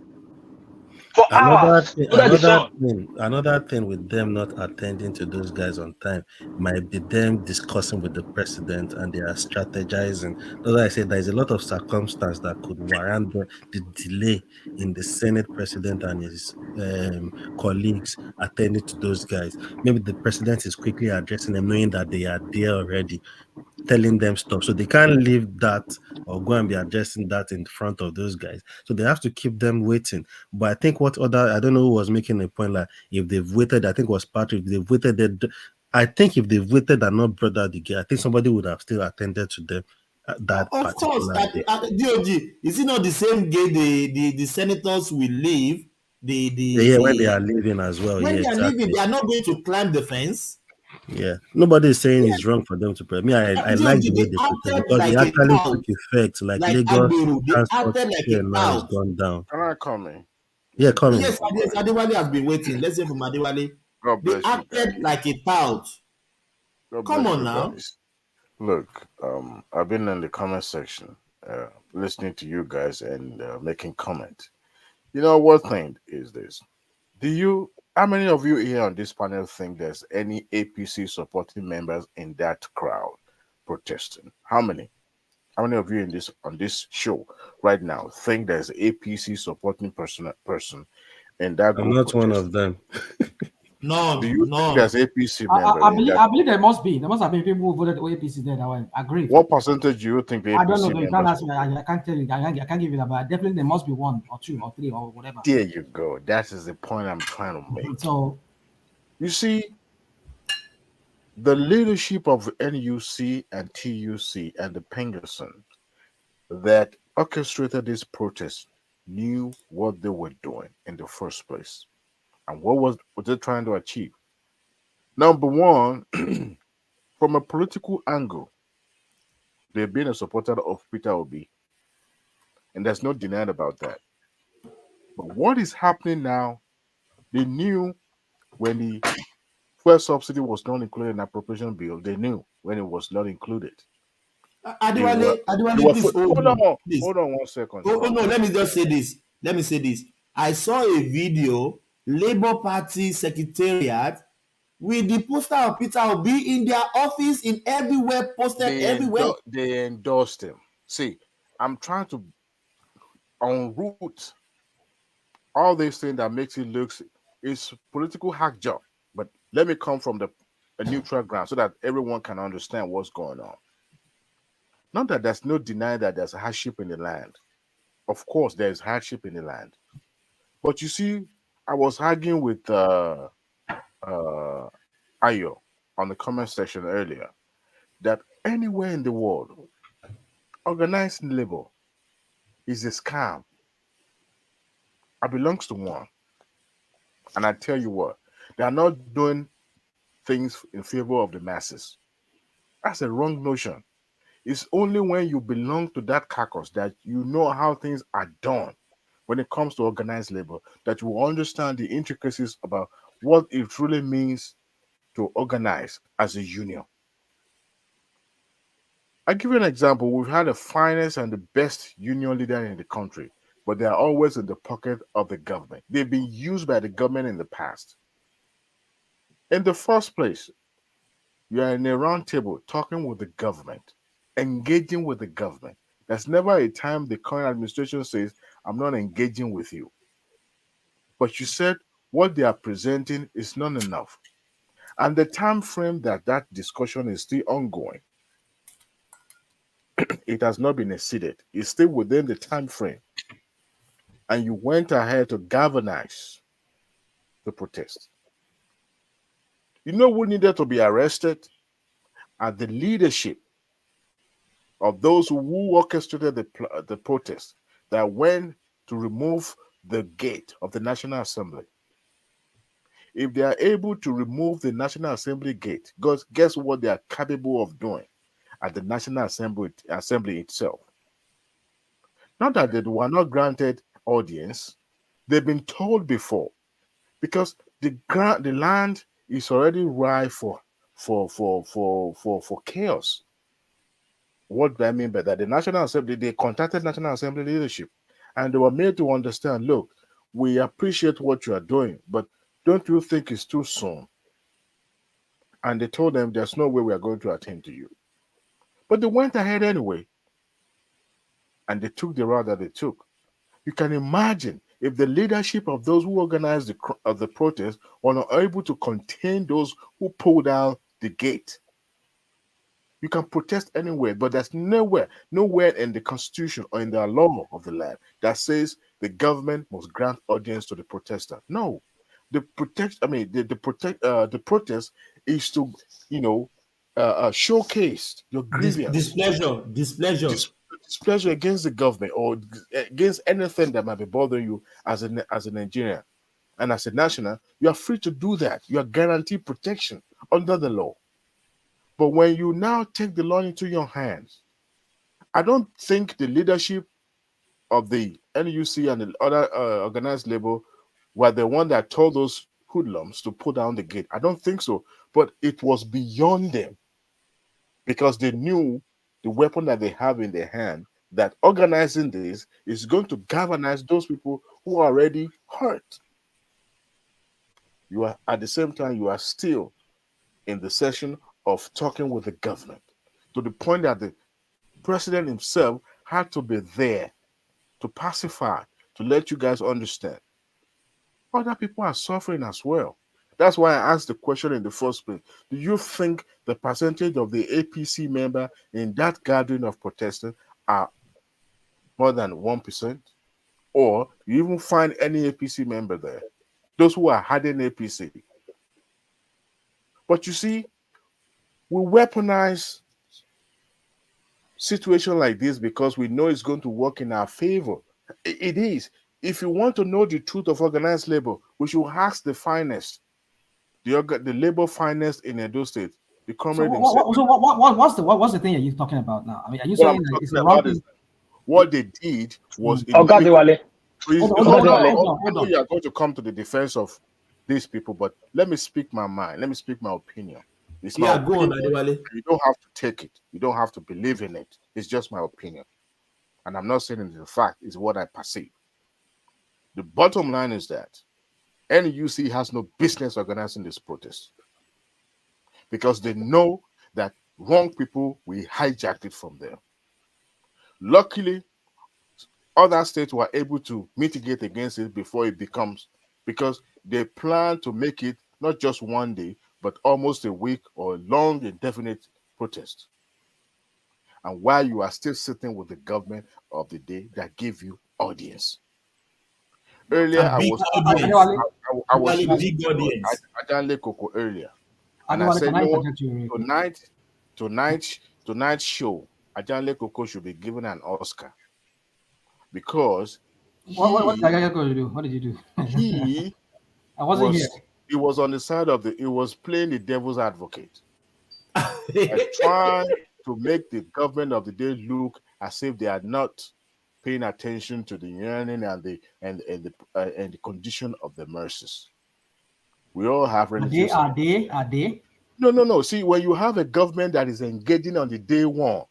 For hours. Another thing with them not attending to those guys on time might be them discussing with the president and they are strategizing. As I said, there is a lot of circumstance that could warrant the delay in the Senate president and his colleagues attending to those guys. Maybe the president is quickly addressing them, knowing that they are there already, telling them stuff, so they can't leave that or go and be addressing that in front of those guys. So they have to keep them waiting. But I think I don't know who was making a point, like if they've waited, I think it was Patrick, they've waited. I think if they've waited and not brought out the gate, I think somebody would have still attended to them. That of course, DOG, is it not the same gate the senators will leave? When they are leaving as well. When they are leaving, they are not going to climb the fence. Yeah, nobody is saying it's wrong for them to pray. I like the way they put it because they actually took effect. Like Lagos transport now has gone down. Can I come in? Yeah, come in. Yes, Adewale has been waiting. Let's hear from Adewale. They acted like a tout. Come on now. Guys. Look, I've been in the comment section, listening to you guys and making comment. You know, one thing is this. How many of you here on this panel think there's any APC supporting members in that crowd protesting? How many? How many of you on this show right now think there's APC supporting person in that I'm group not one protesting? of them. Do you think there's APC I members in believe, that? I believe there must be. There must have been people who voted for APC there that were aggrieved. What percentage do you think the I don't know. APC You can't members? ask me. I can't tell you. I can't give you that. But definitely there must be 1 or 2 or 3 or whatever. There you go. That is the point I'm trying to make. So you see, the leadership of NUC and TUC and the Pengerson that orchestrated this protest knew what they were doing in the first place. And what was they trying to achieve? Number one, from a political angle, they've been a supporter of Peter Obi. And there's no denying about that. But what is happening now, they knew when the fuel subsidy was not included in the appropriation bill, they knew when it was not included. Adewale, please hold on 1 second. Oh no, let me just say this. I saw a video, Labour Party Secretariat, with the poster of Peter Obi in their office, in everywhere, posted everywhere. They endorsed him. See, I'm trying to unroot all this thing that makes it look is political hack job. But let me come from a neutral ground so that everyone can understand what's going on. Not that there's no denying that there's hardship in the land. Of course, there's hardship in the land. But you see, I was arguing with Ayo on the comment section earlier that anywhere in the world, organized labor is a scam. I belongs to one. And I tell you what, they are not doing things in favor of the masses. That's a wrong notion. It's only when you belong to that caucus that you know how things are done when it comes to organized labor, that you will understand the intricacies about what it truly means to organize as a union. I'll give you an example. We've had the finest and the best union leader in the country, but they are always in the pocket of the government. They've been used by the government in the past. In the first place, you are in a round table talking with the government, engaging with the government. There's never a time the current administration says, I'm not engaging with you. But you said what they are presenting is not enough. And the time frame that discussion is still ongoing, it has not been exceeded. It's still within the time frame. And you went ahead to galvanize the protest. You know who needed to be arrested? Are the leadership of those who orchestrated the protest that went to remove the gate of the National Assembly. If they are able to remove the National Assembly gate, guess what they are capable of doing at the National Assembly itself? Not that they were not granted audience, they've been told before, because the land is already ripe for chaos. What do I mean by that? The National Assembly, they contacted National Assembly leadership and they were made to understand, look, we appreciate what you are doing, but don't you think it's too soon? And they told them there's no way we are going to attend to you. But they went ahead anyway. And they took the route that they took. You can imagine if the leadership of those who organized the protest were not able to contain those who pulled down the gate. You can protest anywhere, but there's nowhere in the constitution or in the law of the land that says the government must grant audience to the protester. No, the protest is to, showcase your grievance, displeasure against the government or against anything that might be bothering you as a Nigerian and as a national. You are free to do that. You are guaranteed protection under the law. But when you now take the law into your hands, I don't think the leadership of the NUC and the other organized labor were the one that told those hoodlums to put down the gate. I don't think so. But it was beyond them because they knew the weapon that they have in their hand, that organizing this is going to galvanize those people who are already hurt. you are at the same time you are still in the session of talking with the government, to the point that the president himself had to be there to pacify, to let you guys understand. Other people are suffering as well. That's why I asked the question in the first place. Do you think the percentage of the APC member in that gathering of protesters are more than 1%? Or you even find any APC member there? Those who are hiding APC. But you see, we weaponize situation like this because we know it's going to work in our favor. It is. If you want to know the truth of organized labor, we should ask the finest, the labor finest in Edo State, the comrade himself. What's the thing that you're talking about now? I mean, are you saying that it's the wrong thing? What they did was Hold on. you are going to come to the defense of these people, but let me speak my mind. Let me speak my opinion. It's my go on, opinion. You don't have to take it. You don't have to believe in it. It's just my opinion. And I'm not saying it's a fact. It's what I perceive. The bottom line is that NUC has no business organizing this protest because they know that wrong people will hijack it from them. Luckily, other states were able to mitigate against it before it becomes, because they plan to make it not just one day, but almost a week or a long, indefinite protest. And while you are still sitting with the government of the day that gave you audience. Earlier, I was listening to Adanle Koko earlier, and I said, no, tonight's show, Adanle Koko should be given an Oscar because What did Adanle do? What did you do? I wasn't here. He was on the side of he was playing the devil's advocate, trying to make the government of the day look as if they are not paying attention to the yearning and the condition of the mercies. We all have relatives. Are they? No. See, when you have a government that is engaging on the day one,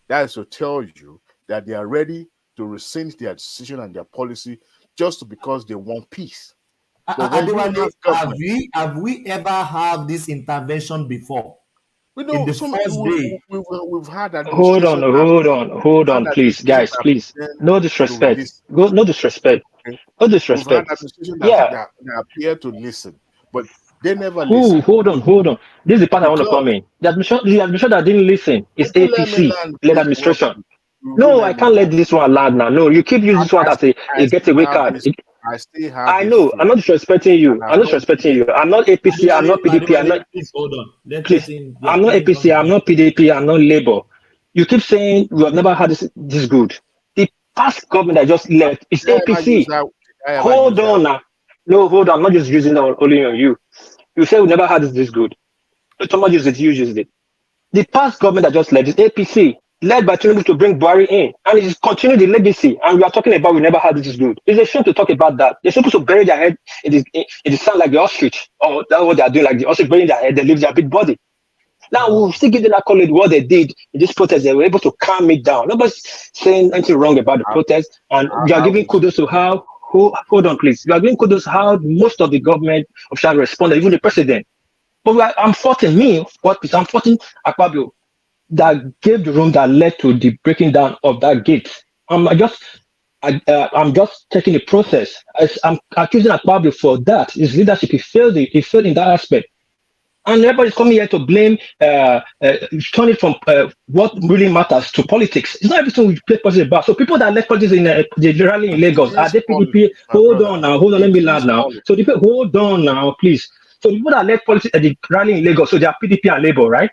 that is to tell you that they are ready to rescind their decision and their policy just because they want peace. Have we ever had this intervention before? In the first day, we've had that. Hold on, please, guys, please. No disrespect. No disrespect. No disrespect. They appear to listen, but they never listen. Hold on. This is the part I want to come in. The administration that didn't listen is APC-led administration. No, I can't let this one land now. No, you keep using this one as a getaway card. I know. I'm not disrespecting you. I'm not APC. I'm not PDP. I'm not. Please hold on. I'm not APC. I'm not PDP. I'm not Labour. You keep saying we have never had this good. The past government that just left is APC. Hold on now. No, hold on. I'm not just using it only on you. You say we never had this good. Somebody used it. You used it. The past government that just left is APC, led by Tinubu to bring Buhari in, and it is continuing the legacy. And we are talking about we never had this good. It's a shame to talk about that. They're supposed to bury their head in the sand like the ostrich, or that's what they are doing, like the ostrich burying their head. They leave their big body. Now we'll still give them accolade what they did in this protest. They were able to calm it down. Nobody's saying anything wrong about the protest, and we are giving kudos to how. Hold on, please. We are giving kudos how most of the government officials responded, even the president. But I'm faulting Akpabio that gave the room that led to the breaking down of that gate. I'm just checking the process. I'm accusing Akpabio for that. His leadership, he failed in that aspect. And everybody's coming here to blame, turn it from what really matters to politics. It's not everything we play politics about. So people that left politics in the rally in Lagos, are they PDP? Hold on, let me land now. So the people, hold on now, please. So the people that left politics at the rally in Lagos, so they are PDP and Labour, right?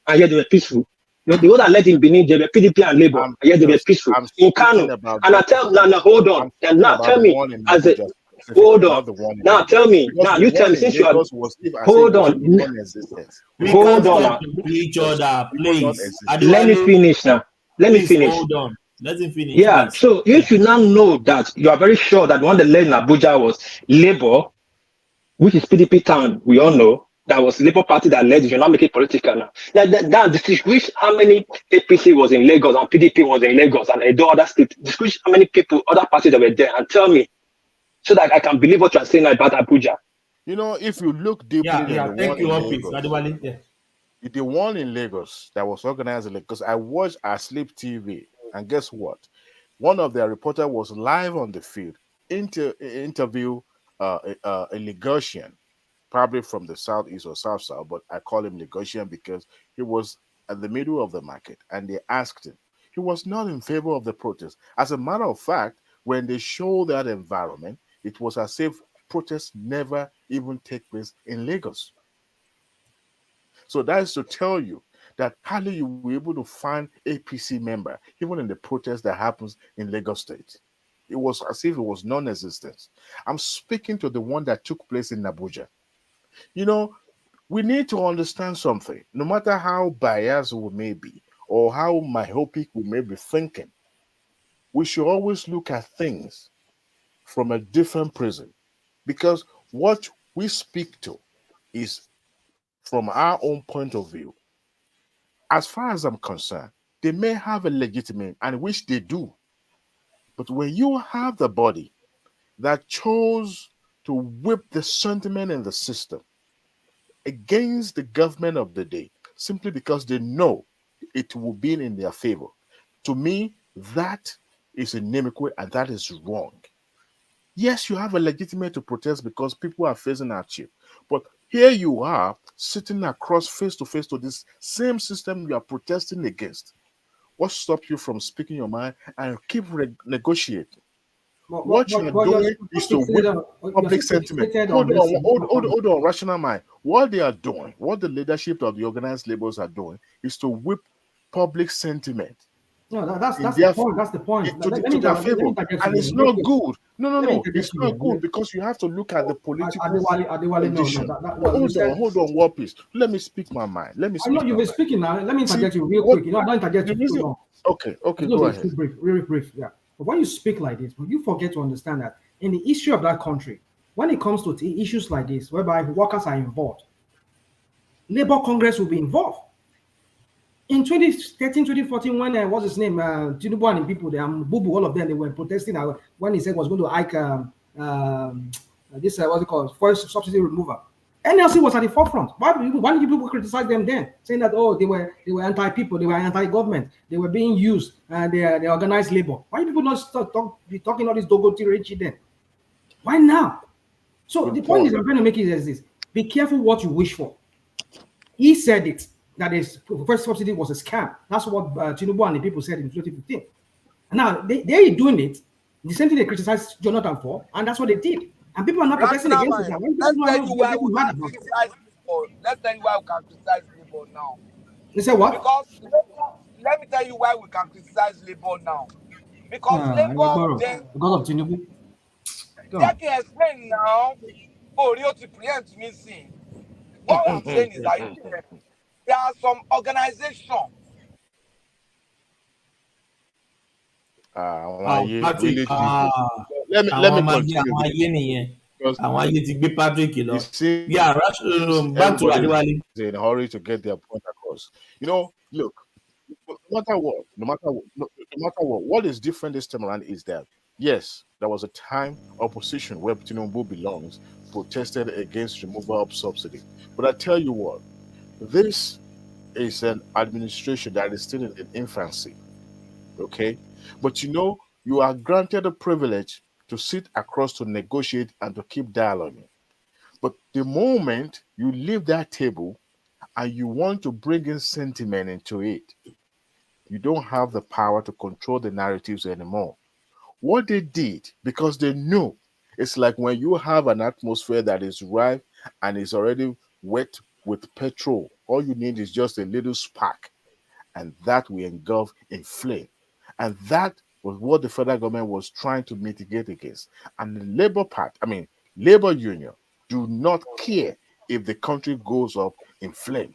And yet they were peaceful. The one that led in Benin, they were PDP and Labour, and yet they were peaceful. In Kano, and I tell now, hold on, and now tell me, hold on. Now tell me. Now you tell me since you are. Hold on. Hold on. Each other, please. Let me finish now. Let me finish. Hold on. Let him finish. Yeah. So you should now know that you are very sure that the one that led in Abuja was Labour, which is PDP town. We all know that was Labour Party that led. You're not making it political now. That distinguish how many APC was in Lagos and PDP was in Lagos and Edo other states. Distinguish how many people, other parties that were there, and tell me, so that I can believe what you are saying about Abuja. You know, if you look deeply Yeah, in yeah. the Thank one you, in Opis. Lagos, Adewale. Yeah. the one in Lagos that was organized in Lagos, because I watched Asleep TV, and guess what? One of their reporters was live on the field, interview a Lagosian, probably from the southeast or south, but I call him Lagosian because he was at the middle of the market, and they asked him. He was not in favor of the protest. As a matter of fact, when they showed that environment, it was as if protests never even take place in Lagos. So that is to tell you that hardly you will be able to find APC member, even in the protest that happens in Lagos State. It was as if it was non-existent. I'm speaking to the one that took place in Abuja. You know, we need to understand something. No matter how biased we may be or how myopic we may be thinking, we should always look at things from a different prism, because what we speak to is from our own point of view. As far as I'm concerned, they may have a legitimate, and which they do. But when you have the body that chose to whip the sentiment in the system against the government of the day, simply because they know it will be in their favor, to me, that is inimical and that is wrong. Yes, you have a legitimate to protest because people are facing hardship. But here you are sitting across face to face to this same system you are protesting against. What stops you from speaking your mind and keep negotiating? What you are doing is to whip public sentiment. Hold on, rational mind. What they are doing, what the leadership of the organized labels are doing, is to whip public sentiment. No, that's the point. That's the point. To their favor, and it's not good. No, it's not good because you have to look at the political condition. Hold on, one piece. Let me speak my mind. Let me. I know you've been speaking now. Let me interject you real quick. You know, I don't interject you too long. Okay, go ahead. Really brief. Yeah. But when you speak like this, you forget to understand that in the history of that country, when it comes to issues like this, whereby workers are involved, Labour Congress will be involved. In 2013, 2014, when what's his name, Tinubu and people, Bubu, all of them, they were protesting when he said was going to hike this what's it called, fuel subsidy removal. NLC was at the forefront. Why did people criticize them then, saying that they were anti-people, they were anti-government, they were being used, they organized labor? Why did people not be talking all this Dogotiri then? Why now? So the point is I'm trying to make is this: be careful what you wish for. He said it, that his first subsidy was a scam. That's what Tinubu and the people said in 2015. Now they're doing it. The same thing they criticized Jonathan for, and that's what they did. And people are not protesting against it. Let's tell you why we can criticize Labour now. You say what? Because let me tell you why we can criticize Labour now. Because Labour then because of Tinubu. They can explain now. Oh, Rio to preempt me seeing. What I'm saying is that there are some organizations. Let me continue. Yeah, back to Adewale. They're in a hurry to get their point across. You know, look, no matter what is different this time around is that yes, there was a time opposition where Tinubu belongs protested against removal of subsidy. But I tell you what, this is an administration that is still in infancy. Okay? But you know, you are granted a privilege to sit across to negotiate and to keep dialoguing. But the moment you leave that table and you want to bring in sentiment into it, you don't have the power to control the narratives anymore. What they did, because they knew, it's like when you have an atmosphere that is ripe and is already wet with petrol, all you need is just a little spark, and that will engulf in flame. And that was what the federal government was trying to mitigate against. And the Labor Union do not care if the country goes up in flame.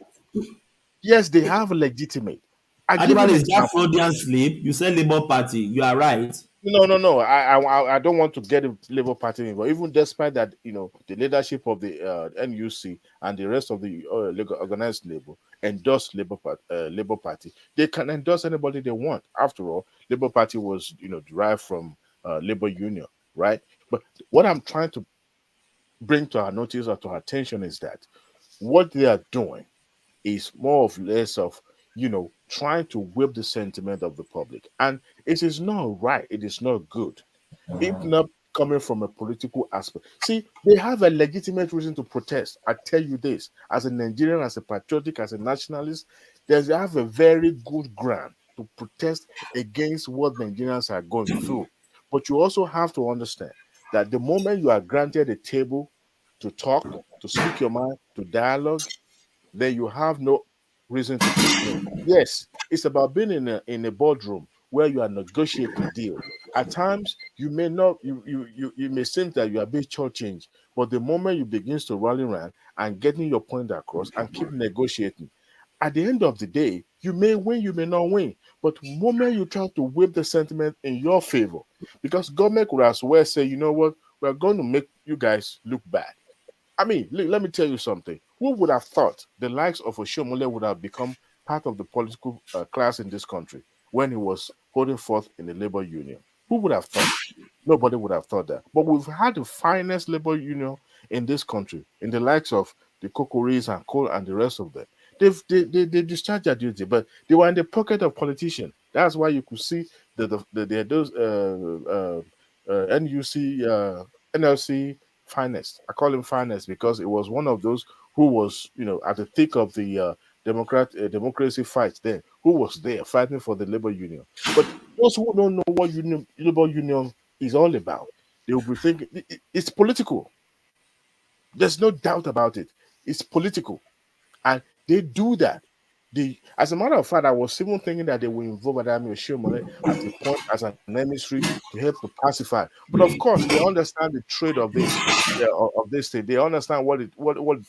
Yes, they have a legitimate. Adewale, is that Freudian slip? You said Labour Party. You are right. No. I don't want to get the Labour Party involved. Even despite that, the leadership of the NUC and the rest of the organized labor endorse Labour Party. They can endorse anybody they want. After all, Labour Party was derived from Labour Union, right? But what I'm trying to bring to our notice or to our attention is that what they are doing is more or less of, trying to whip the sentiment of the public. And it is not right. It is not good. If not coming from a political aspect. See, they have a legitimate reason to protest. I tell you this, as a Nigerian, as a patriotic, as a nationalist, they have a very good ground to protest against what Nigerians are going through. But you also have to understand that the moment you are granted a table to talk, to speak your mind, to dialogue, then you have no reason to complain. Yes, it's about being in a boardroom where you are negotiating deal. At times, you may not, you may think that you are being shortchanged, but the moment you begin to rally around and getting your point across and keep negotiating, at the end of the day, you may win, you may not win. But the moment you try to whip the sentiment in your favor, because government could as well say, you know what, we're going to make you guys look bad. I mean, let me tell you something. Who would have thought the likes of Oshomole would have become part of the political class in this country when he was holding forth in the labor union? Who would have thought? Nobody would have thought that. But we've had the finest labor union in this country, in the likes of the Kokoris and Cole and the rest of them. They discharged their duty, but they were in the pocket of politicians. That's why you could see those NLC finest. I call him finest because it was one of those who was, at the thick of the democracy fight then, who was there fighting for the labor union. But those who don't know what labor union is all about, they will be thinking it's political. There's no doubt about it. It's political. And they do that. As a matter of fact, I was even thinking that they will involve Adami Oshomole at a point as an emissary to help to pacify. But of course, they understand the trade of this state. They understand what it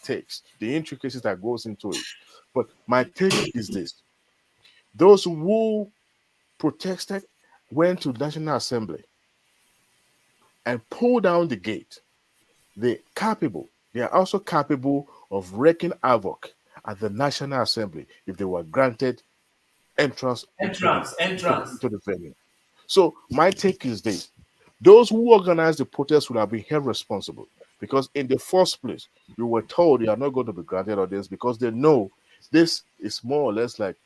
takes, the intricacies that goes into it. But my take is this: those who protested went to National Assembly and pulled down the gate. They are also capable of wreaking havoc at the National Assembly if they were granted entrance into the venue. So my take is this: those who organized the protest would have been held responsible, because in the first place, you were told you are not going to be granted audience because they know this is more or less like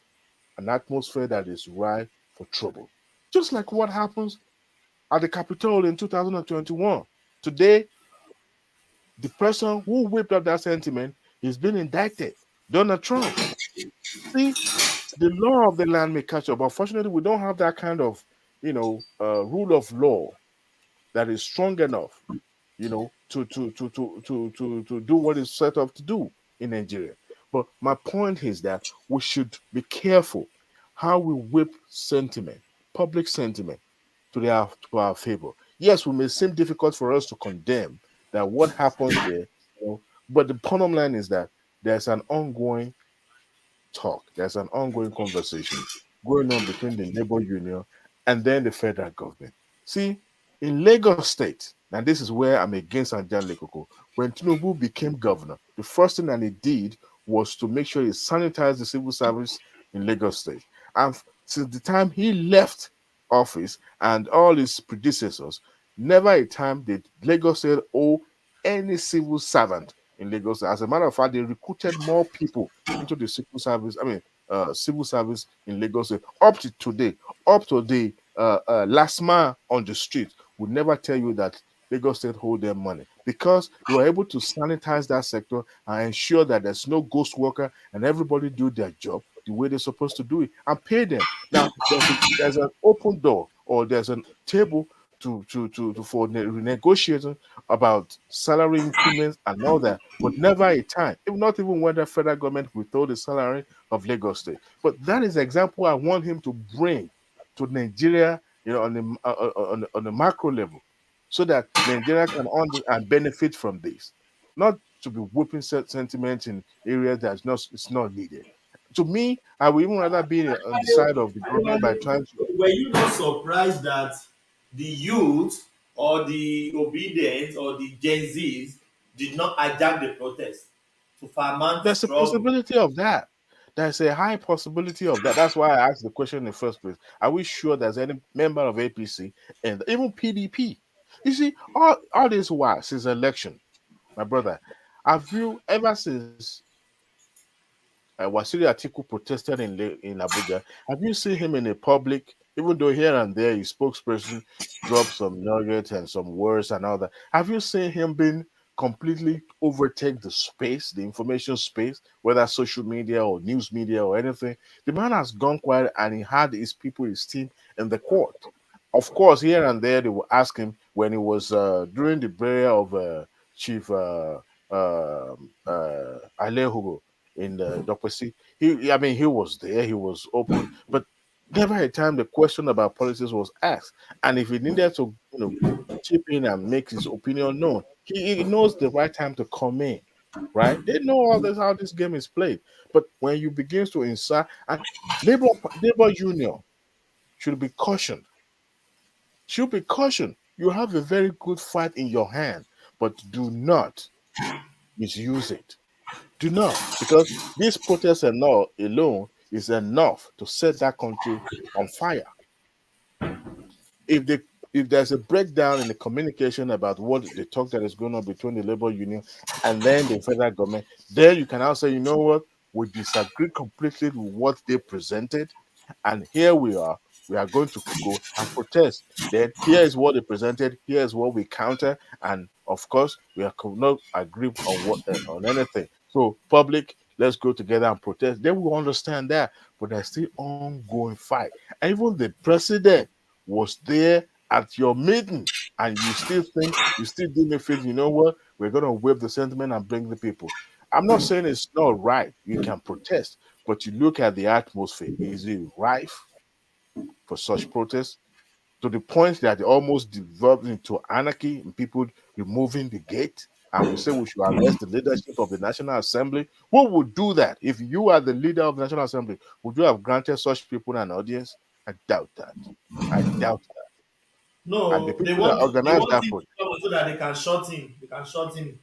an atmosphere that is ripe for trouble. Just like what happens at the Capitol in 2021. Today, the person who whipped up that sentiment is being indicted. Donald Trump. See, the law of the land may catch up. Unfortunately, we don't have that kind of, rule of law that is strong enough, to do what is set up to do in Nigeria. But my point is that we should be careful how we whip sentiment, public sentiment, to our favor. Yes, it may seem difficult for us to condemn that what happens there, but the bottom line is that there's an ongoing talk, there's an ongoing conversation going on between the labor union and then the federal government. See, in Lagos State, and this is where I'm against Anjan Lekoko, when Tinubu became governor, the first thing that he did was to make sure he sanitized the civil service in Lagos State. And since the time he left office and all his predecessors, never a time did Lagos State owe any civil servant in Lagos. As a matter of fact, they recruited more people into the civil service. Civil service in Lagos State. Up to today, up to the last man on the street would never tell you that Lagos State hold their money, because they were able to sanitize that sector and ensure that there's no ghost worker and everybody do their job the way they're supposed to do it and pay them. Now there's an open door, or there's a table for renegotiating about salary increments and all that, but never a time, not even when the federal government withhold the salary of Lagos State. But that is the example I want him to bring to Nigeria, on the macro level, so that Nigeria can and benefit from this, not to be whipping sentiment in areas that's not needed. To me, I would even rather be on the side of the government by trying to. Were you not surprised that the youth or the obedient or the Gen Zs did not hijack the protest to ferment? There's a possibility of that. There's a high possibility of that. That's why I asked the question in the first place. Are we sure there's any member of APC and even PDP? You see, all this while since election, My brother, have you ever since Wasiri Atiku protested in Abuja, have you seen him in a public, even though here and there his spokesperson dropped some nuggets and some words and all that, have you seen him being completely overtake the space, the information space, whether social media or news media or anything? The man has gone quiet and he had his people, his team in the court. Of course, here and there they will ask him when he was during the burial of Chief Alehugo in the Dokwesi. I mean, he was there, he was open, but never a time the question about politics was asked. And if he needed to, chip in and make his opinion known, he knows the right time to come in. Right? They know all this how this game is played. But when you begin to insert, and labor union should be cautioned. Should be cautioned. You have a very good fight in your hand, but do not misuse it. Do not, because this protest alone is enough to set that country on fire. If there's a breakdown in the communication about what the talk that is going on between the labor union and then the federal government, then you can now say, you know what, we disagree completely with what they presented, and here we are going to go and protest. Then here is what they presented, here is what we counter, and of course we could not agree on anything. So public, let's go together and protest. Then we'll understand that. But there's still ongoing fight. And even the president was there at your meeting, and you still didn't feel, you know what, we're gonna whip the sentiment and bring the people. I'm not saying it's not right. You can protest, but you look at the atmosphere. Is it rife for such protests? To the point that it almost developed into anarchy and people removing the gate. And we say we should arrest the leadership of the National Assembly. Who would do that? If you are the leader of the National Assembly, would you have granted such people an audience? I doubt that. I doubt that. No, and the they people that want organize that him protest, to come so that they can shut him. They can shut him.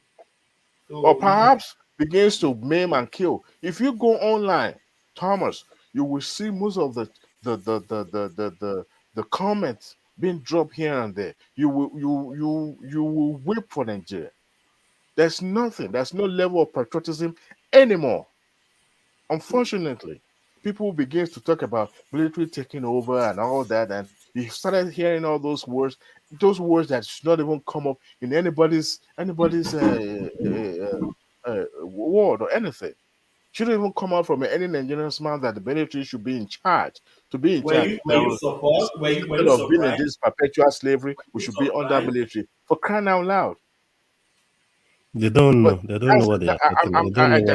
or So perhaps begins to maim and kill. If you go online, Thomas, you will see most of the comments being dropped here and there. You will weep for Nigeria. There's nothing. There's no level of patriotism anymore. Unfortunately, people begin to talk about military taking over and all that, and you started hearing all those words that should not even come up in anybody's word or anything. Shouldn't even come out from any Nigerian's mouth that the military should be in charge. To be in charge, were you surprised? Were instead you of being in surprised? this perpetual slavery, we should be under military. For crying out loud. They don't But know. They don't know what they are talking about. They don't know what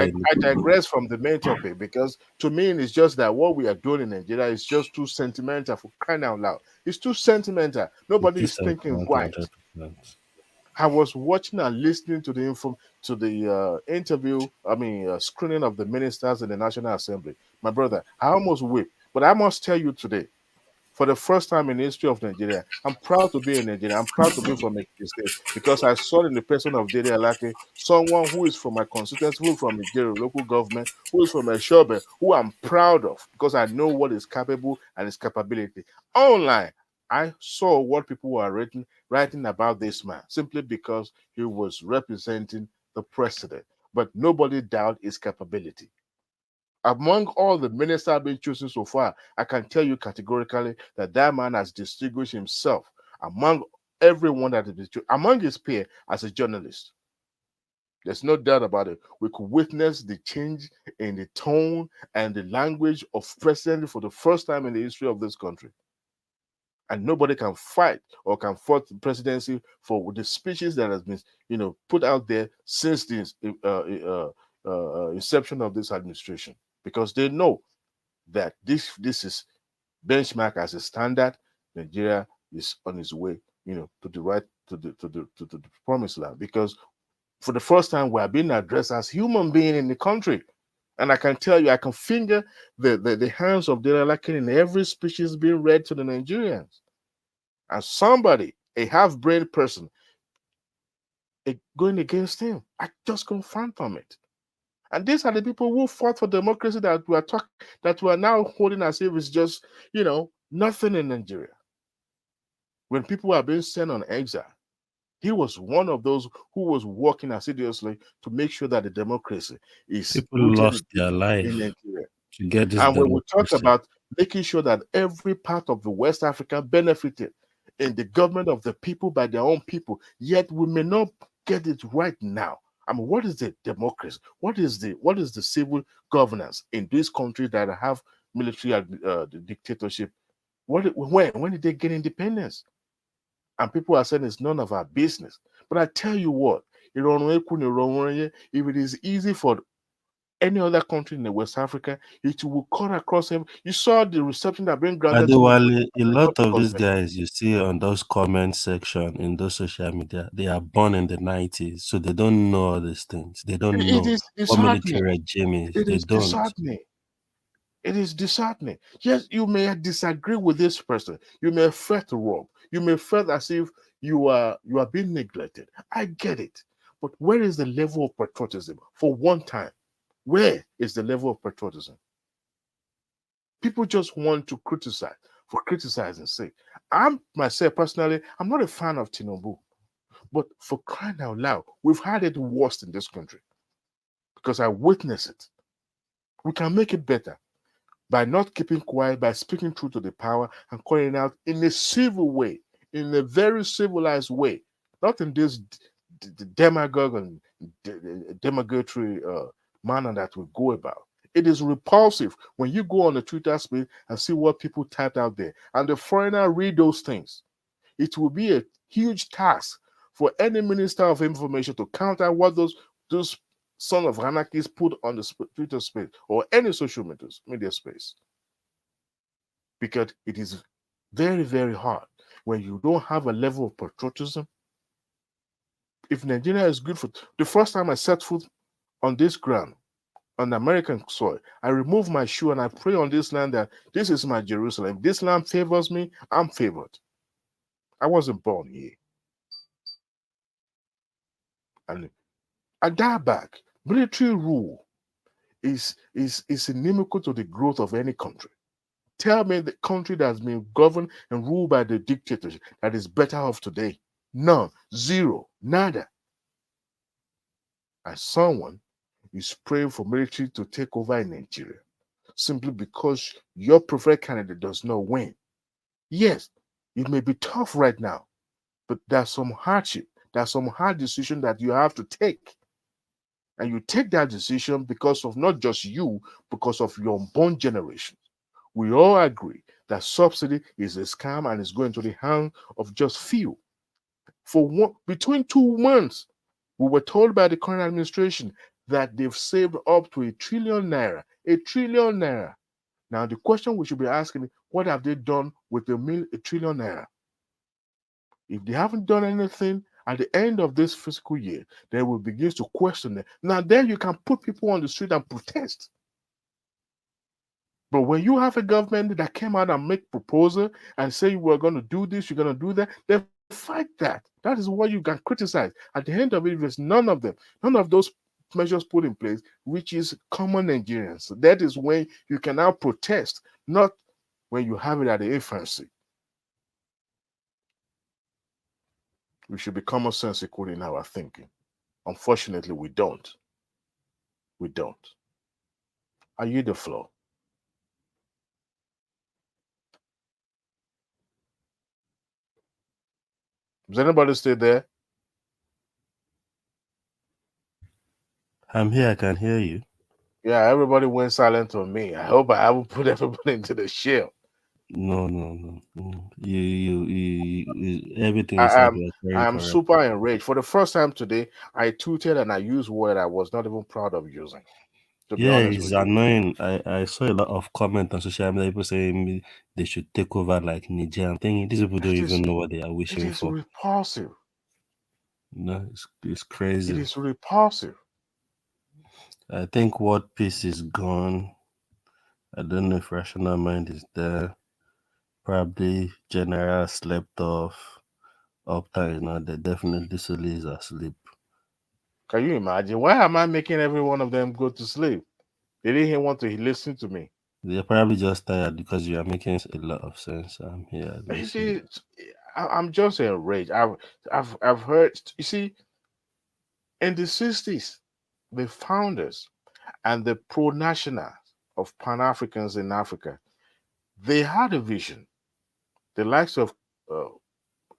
they're I digress from the main topic, because to me it's just that what we are doing in Nigeria is just too sentimental. For crying out loud, it's too sentimental. Nobody is thinking right. I was watching and listening to the interview. Screening of the ministers in the National Assembly. My brother, I almost wept. But I must tell you today, for the first time in the history of Nigeria, I'm proud to be in Nigeria. I'm proud to be from Ekiti State, because I saw in the person of Dede Alake someone who is from my constituency, who is from Nigeria local government, who is from Eshobe, who I'm proud of, because I know what is capable and his capability. Online, I saw what people were writing about this man simply because he was representing the president, but nobody doubted his capability. Among all the ministers I've been choosing so far, I can tell you categorically that that man has distinguished himself among everyone that is among his peers as a journalist. There's no doubt about it. We could witness the change in the tone and the language of president for the first time in the history of this country. And nobody can fight or can fight the presidency for the speeches that has been, put out there since the inception of this administration, because they know that this is benchmark as a standard. Nigeria is on its way, to the promised land, because for the first time we are being addressed as human beings in the country. And I can tell you, I can finger the hands of Dele Alake in every speech is being read to the Nigerians. And somebody, a half-brained person, going against him, I just can't fathom it. And these are the people who fought for democracy that we are now holding as if it's just, nothing in Nigeria. When people are being sent on exile, He was one of those who was working assiduously to make sure that the democracy is People rooted lost their in life Nigeria. to get this And when we talk democracy. about making sure that every part of the West Africa benefited in the government of the people by their own people, yet we may not get it right now. I mean, what is the democracy? What is the civil governance in this country that have military dictatorship? When did they get independence? And people are saying it's none of our business. But I tell you what, if it is easy for any other country in the West Africa, it will cut across him. You saw the reception that been granted to Adewale, a lot of these government. guys you see on those comment section in those social media, they are born in the 90s, so they don't know all these things. They don't It know is what military disheartening. regime is. It They is don't. disheartening. It is disheartening. Yes, you may disagree with this person. You may feel robbed. You may feel as if you are being neglected. I get it. But where is the level of patriotism? For one time, where is the level of patriotism? People just want to criticize for criticizing's sake. I'm myself personally, I'm not a fan of Tinubu. But for crying out loud, we've had it worse in this country because I witness it. We can make it better by not keeping quiet, by speaking truth to the power and calling out in a civil way, in a very civilized way, not in this demagogue and demagogatory manner that we go about. It is repulsive when you go on the Twitter space and see what people typed out there, and the foreigner read those things. It will be a huge task for any minister of information to counter what those son of anarchists put on the Twitter space or any social media space. Because it is very, very hard when you don't have a level of patriotism. If Nigeria is good for the first time I set foot on this ground, on American soil, I remove my shoe and I pray on this land that this is my Jerusalem. If this land favors me, I'm favored. I wasn't born here. And I die back. Military rule is inimical to the growth of any country. Tell me the country that's been governed and ruled by the dictatorship that is better off today. None. Zero. Nada. And someone is praying for military to take over in Nigeria simply because your preferred candidate does not win. Yes, it may be tough right now, but there's some hardship. There's some hard decision that you have to take. And you take that decision because of not just you, because of your unborn generation. We all agree that subsidy is a scam and is going to the hand of just few. Between 2 months, we were told by the current administration that they've saved up to 1 trillion naira. 1 trillion naira. Now, the question we should be asking is, what have they done with the 1 trillion naira? If they haven't done anything, at the end of this fiscal year, they will begin to question it. Now, then you can put people on the street and protest. But when you have a government that came out and make proposal and say we're going to do this, you're going to do that, they fight that. That is what you can criticize. At the end of it, there's none of those measures put in place, which is common Nigerians. So that is when you can now protest, not when you have it at the infancy. We should be common sensical in our thinking. Unfortunately, we don't. We don't. Are you the floor? Does anybody stay there? I'm here, I can hear you. Yeah, everybody went silent on me. I hope I haven't put everybody into the shell. No. You everything you said was very I'm correct. super enraged. For the first time today, I tweeted and I used word I was not even proud of using. To be honest It's with you. annoying. I saw a lot of comments on social media, people saying they should take over like Niger. I'm thinking these people don't even know what they are It wishing is for. repulsive. No, it's It crazy. is repulsive. I think what peace is gone. I don't know if rational mind is there. Probably general slept off. Uptime is not there. Definitely Soli is asleep. Can you imagine? Why am I making every one of them go to sleep? They didn't even want to listen to me. They're probably just tired because you are making a lot of sense. I'm here. I'm just enraged. I've heard. You see, in the 60s, the founders and the pro-nationals of Pan-Africans in Africa, they had a vision. The likes of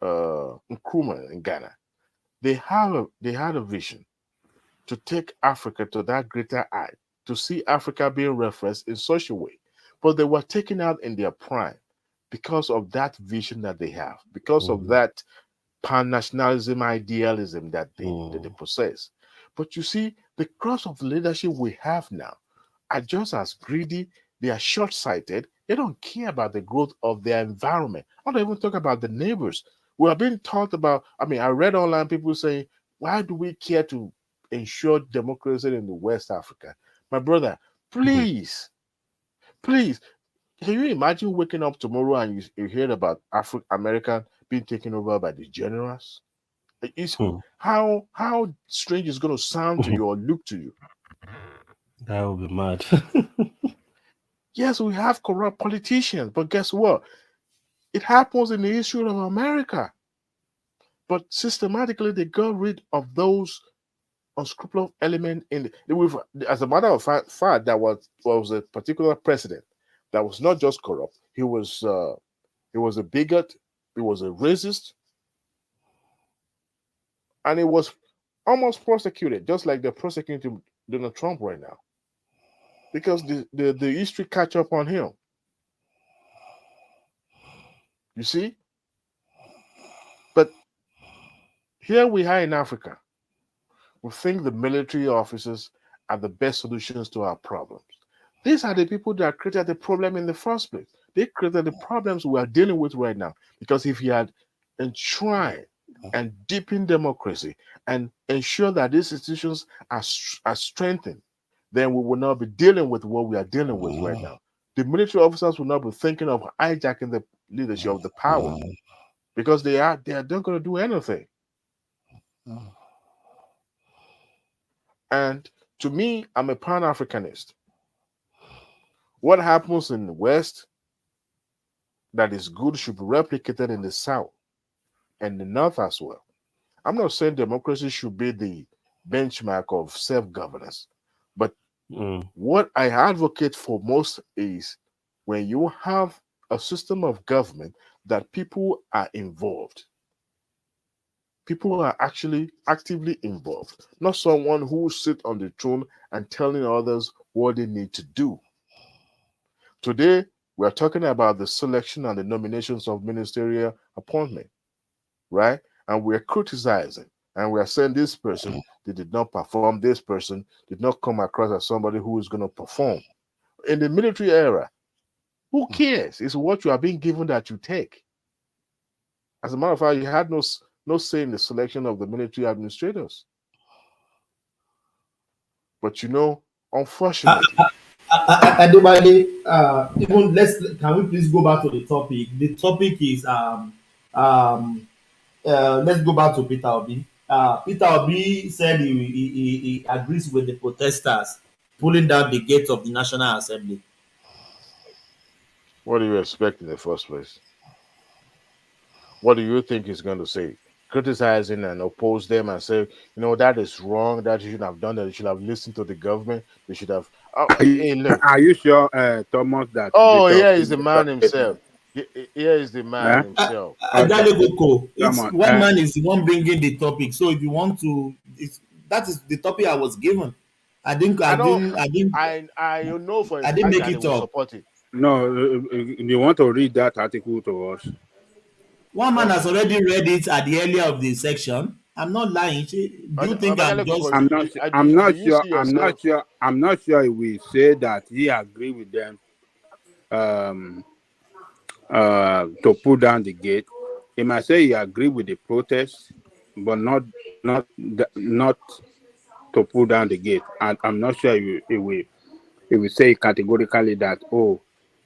Nkrumah in Ghana, they had a vision to take Africa to that greater height, to see Africa being referenced in such a way. But they were taken out in their prime because of that vision that they have, because of that pan-nationalism idealism that they possess. But you see, the crux of the leadership we have now are just as greedy. They are short-sighted. They don't care about the growth of their environment. I don't even talk about the neighbors. We are being taught about, I read online people saying, why do we care to ensure democracy in the West Africa? My brother, please, please, can you imagine waking up tomorrow and you hear about American being taken over by the generals? How strange it's going to sound to you or look to you. That would be mad. Yes, we have corrupt politicians, but guess what? It happens in the history of America. But systematically, they got rid of those unscrupulous elements in as a matter of fact, that was a particular president that was not just corrupt. He was a bigot. He was a racist, and he was almost prosecuted, just like they're prosecuting Donald Trump right now, because the history catch up on him. You see, but here we are in Africa. We think the military officers are the best solutions to our problems. These are the people that created the problem in the first place. They created the problems we are dealing with right now. Because if you had enshrined and deepened democracy and ensure that these institutions are strengthened, then we will not be dealing with what we are dealing with right now. The military officers will not be thinking of hijacking the leadership of the power, because they are not going to do anything. And to me, I'm a Pan-Africanist. What happens in the West that is good should be replicated in the South and the North as well. I'm not saying democracy should be the benchmark of self-governance, but what I advocate for most is when you have a system of government that people are involved. People are actually actively involved, not someone who sits on the throne and telling others what they need to do. Today, we are talking about the selection and the nominations of ministerial appointment, right? And we are criticizing, and we are saying this person, they did not perform, this person did not come across as somebody who is going to perform. In the military era, who cares? It's what you are being given that you take. As a matter of fact, you had no say in the selection of the military administrators. But unfortunately, Adebade, can we please go back to the topic? The topic is let's go back to Peter Obi. Peter Obi said he agrees with the protesters pulling down the gates of the National Assembly. What do you expect in the first place? What do you think he's going to say? Criticizing and oppose them and say, that is wrong, that you shouldn't have done that, you should have listened to the government, they should have... Are you sure, Thomas, that... Oh, here is the man himself. Here is the man himself. One man is the one bringing the topic. So if you want to... that is the topic I was given. I didn't make it up. No, you want to read that article to us? One man has already read it at the earlier of the section. I'm not lying. Do you think I'm just? I'm not sure. I'm not sure if we say that he agree with them to pull down the gate. He might say he agree with the protest, but not to pull down the gate. And I'm not sure if we say categorically that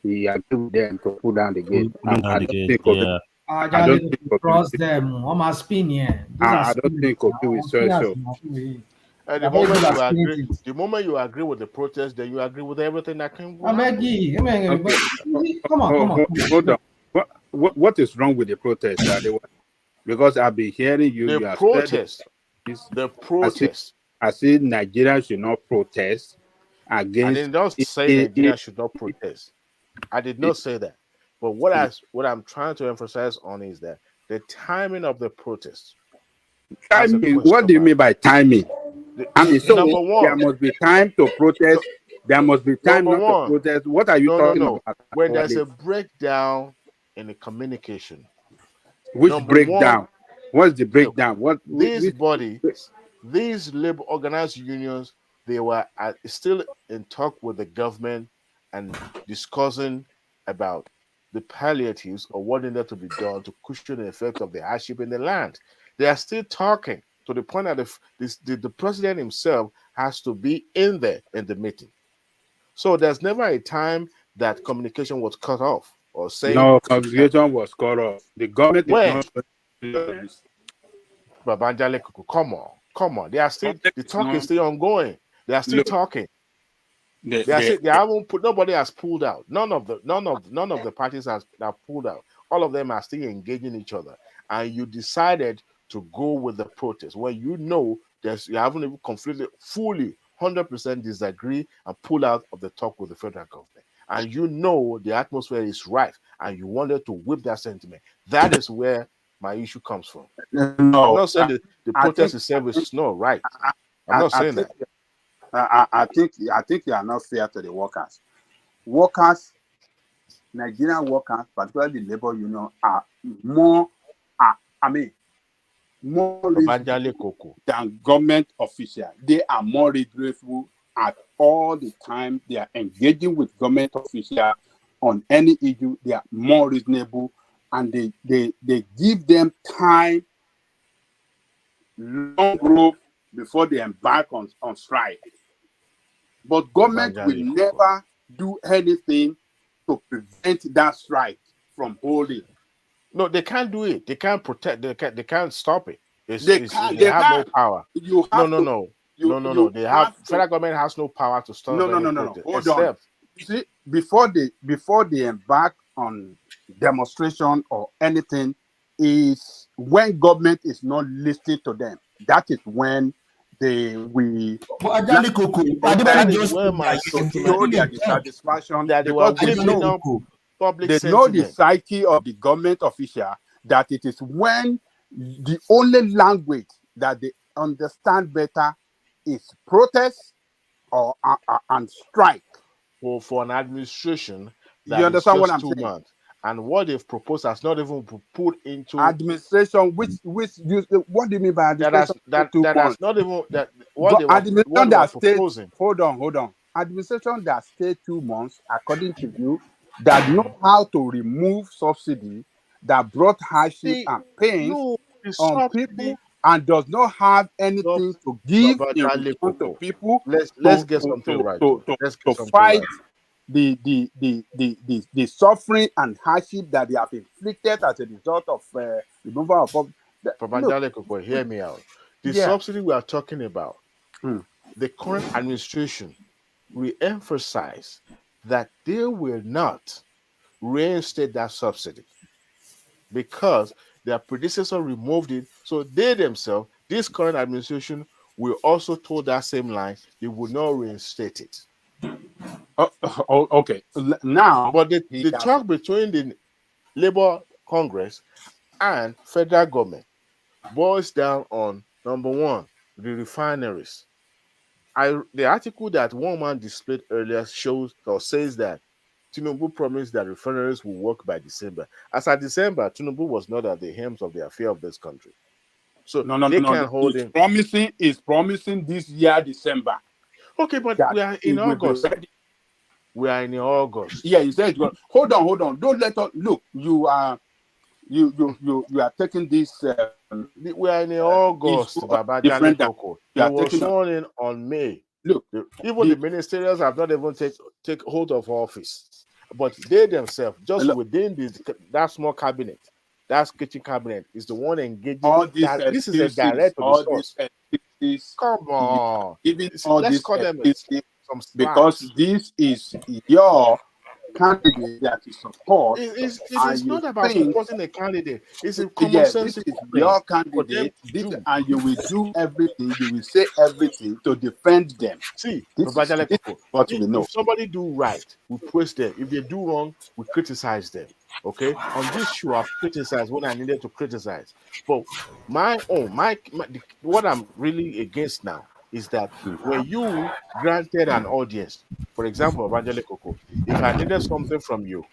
he agree with them to pull down the gate. I don't cross them on my spin here. I don't think Obi will say so. The moment you agree with the protest, then you agree with everything that came. Come on. What is wrong with the protest? Because I've been hearing you. The You are protest. this, The protest. I see Nigeria should not protest I against. did not say Nigeria should not protest. I did not say that. But what I'm trying to emphasize on is that the timing of the protest. Timing. What do you mean by timing? I mean, so number one, there must be time to protest. There must be time not to protest. What are you talking about? When there's a breakdown in the communication. Which breakdown? What's the breakdown? These bodies, these labor organized unions, they were still in talk with the government and discussing about the palliatives or what needed to be done to cushion the effect of the hardship in the land. They are still talking to the point that the president himself has to be in there in the meeting. So there's never a time that communication was cut off or saying no communication was cut off. The government is not. Babanja Kuku, come on. They are still the talk is still ongoing. They are still talking. They haven't put. Nobody has pulled out. None of the parties have pulled out. All of them are still engaging each other. And you decided to go with the protest when you know you haven't even completely, fully, 100% disagree and pull out of the talk with the federal government. And you know the atmosphere is right, and you wanted to whip that sentiment. That is where my issue comes from. No, I'm not saying the protest itself is not right. I'm not saying that. I think you are not fair to the workers. Workers, Nigerian workers, particularly the labor union, are more than government officials. They are more regretful at all the time. They are engaging with government officials on any issue. They are more reasonable, and they give them time, long rope before they embark on strike. But government will never do anything to prevent that strike from holding. No, they can't do it. They can't protect. They can't stop it. They have no power. No. They have federal government has no power to stop. No. Hold on. You see, before they embark on demonstration or anything, is when government is not listening to them. That is when they will. That is where my satisfaction that they were whipping up public they sentiment. know the psyche of the government official, that it is when the only language that they understand better is protest or and strike. For an administration that you understand is what just I'm 2 saying? months, and what they've proposed has not even put into administration. What do you mean by administration? That's not even that. What they were proposing. Hold on. Administration that stayed 2 months, according to you, that know how to remove subsidy, that brought hardship and pain on people, and does not have anything to give in return to people. Let's get something right. To fight the suffering and hardship that they have inflicted as a result of removal of Babanja, hear me out. The subsidy we are talking about, the current administration will emphasize that they will not reinstate that subsidy because their predecessor removed it. So they themselves, this current administration, will also told that same line, they will not reinstate it. Okay. Now, but the talk between the Labour Congress and federal government boils down on number one, the refineries. The article that one man displayed earlier shows or says that Tinubu promised that refineries will work by December. As at December, Tinubu was not at the helm of the affair of this country. So they can't hold him. Is promising this year December. Okay, but we are in August. We are in August. Yeah, you said. Hold on. Don't let us look. You are taking this. We are in August. Babanja Koko. It was sworn in on May. Look, even the ministerials have not even take hold of office, but they themselves, just within that small cabinet, that kitchen cabinet, is the one engaging. This is a direct resource. Come on, even all let's call them because this is your candidate that you support, It and is you not about think, supporting a candidate. It's a common yes, sense this is thing your for them candidate, to this, do. and you will do everything, you will say everything to defend them. See, This is what we know. if somebody do right, we praise them. If they do wrong, we criticize them. Okay, on this show, I've criticized when I needed to criticize. But what I'm really against now is that when you granted an audience, for example, Evangelic Coco, if I needed something from you,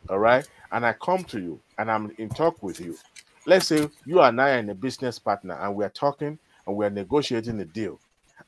all right, and I come to you and I'm in talk with you, let's say you and I are in a business partner and we're talking and we're negotiating a deal,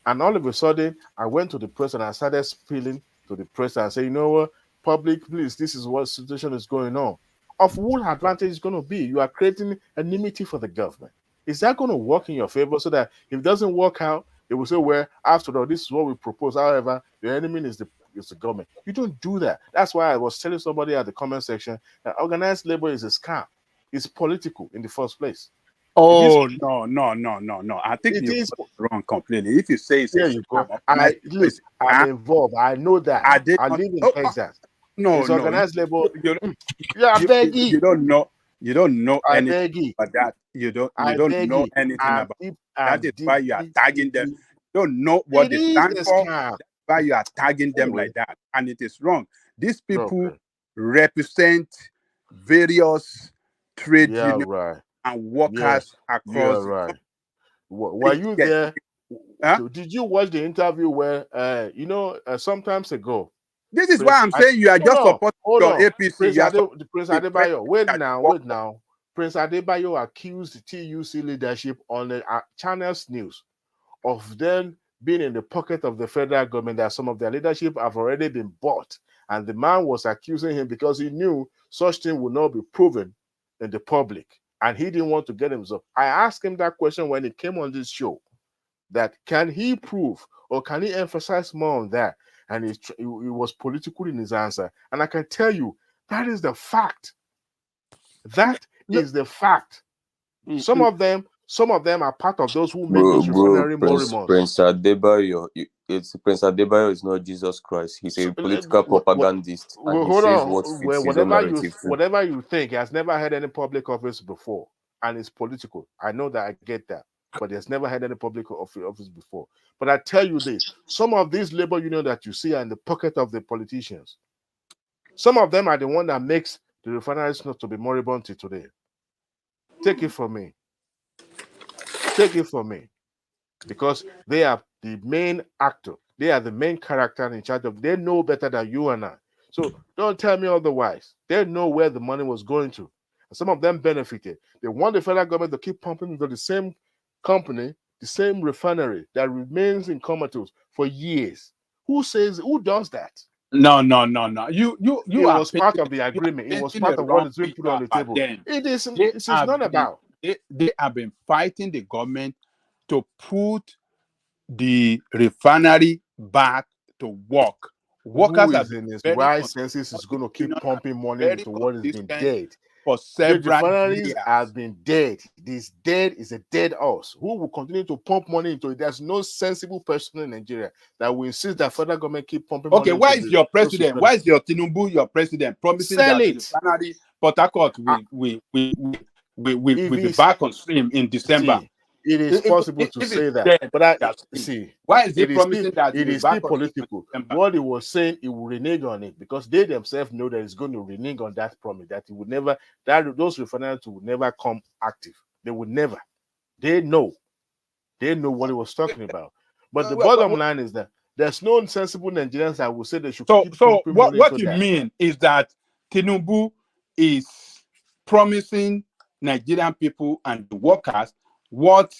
and all of a sudden I went to the press and I started spilling to the press and say, you know what, public, please, this is what situation is going on. Of what advantage is going to be? You are creating enmity for the government. Is that going to work in your favor so that if it doesn't work out, they will say, well, after all, this is what we propose. However, the enemy is the government. You don't do that. That's why I was telling somebody at the comment section that organized labor is a scam. It's political in the first place. Oh, no. I think It you're is wrong completely. If you say it's there a you go. scam, Listen, I'm involved. I know that. I live in Texas. It's organized labor. You don't know. You don't know I anything beg you. about that. You don't I know beg you. anything I'm about deep- that. Is why you are tagging them. You don't know what It they is stand a for. scam. That's why you are tagging them Anyway. like that, and it is wrong. These people Okay. represent various trade Yeah, unions right. and workers Yes. across. Yeah, the right. Were you Yes. there? Huh? So did you watch the interview where sometimes ago? This is why I'm saying you are just supporting your APC. Prince, You are Prince supporting the Adebayo. Wait president now. Prince Adebayo accused the TUC leadership on the Channels News of them being in the pocket of the federal government, that some of their leadership have already been bought. And the man was accusing him because he knew such thing would not be proven in the public. And he didn't want to get himself. I asked him that question when he came on this show, that can he prove or can he emphasize more on that? And he was political in his answer. And I can tell you, that is the fact. That is the fact. Some of them are part of those who make those refinery moribunds. Prince Adebayo, Prince Adebayo is not Jesus Christ. He's a political propagandist, and he Hold says on. what fits his own narrative. Whatever you think, he has never had any public office before, and it's political. I know that, I get that, but he has never had any public office before. But I tell you this: some of these labor unions that you see are in the pocket of the politicians. Some of them are the one that makes the refineries not to be moribund till today. Take it from me. Take it from me. Because they are the main actor. They are the main character in charge of. They know better than you and I. So don't tell me otherwise. They know where the money was going to. And some of them benefited. They want the federal government to keep pumping into the same company, the same refinery that remains in comatose for years. Who does that? No. You it are was part of the agreement. It was part of what is being put on the table. It's not about. They have been fighting the government to put the refinery back to work. Workers Who have is in his very right senses is going to keep pumping money into what has been dead. For The several refineries years. have been dead. This dead is a dead horse. Who will continue to pump money into it? There's no sensible person in Nigeria that will insist that federal government keep pumping money. Okay, why is your president? Why is your Tinubu your president promising Sell that it. the refinery Port Harcourt will be back on stream in December? See, it is possible to say that, but why is he promising that it is still political? What he was saying, he will renege on it because they themselves know that he's going to renege on that promise, that he would never, that those refineries would never come active. They would never. They know what he was talking about. But the bottom line is that there's no sensible Nigerians that will say they should. So what you mean is that Tinubu is promising Nigerian people and the workers what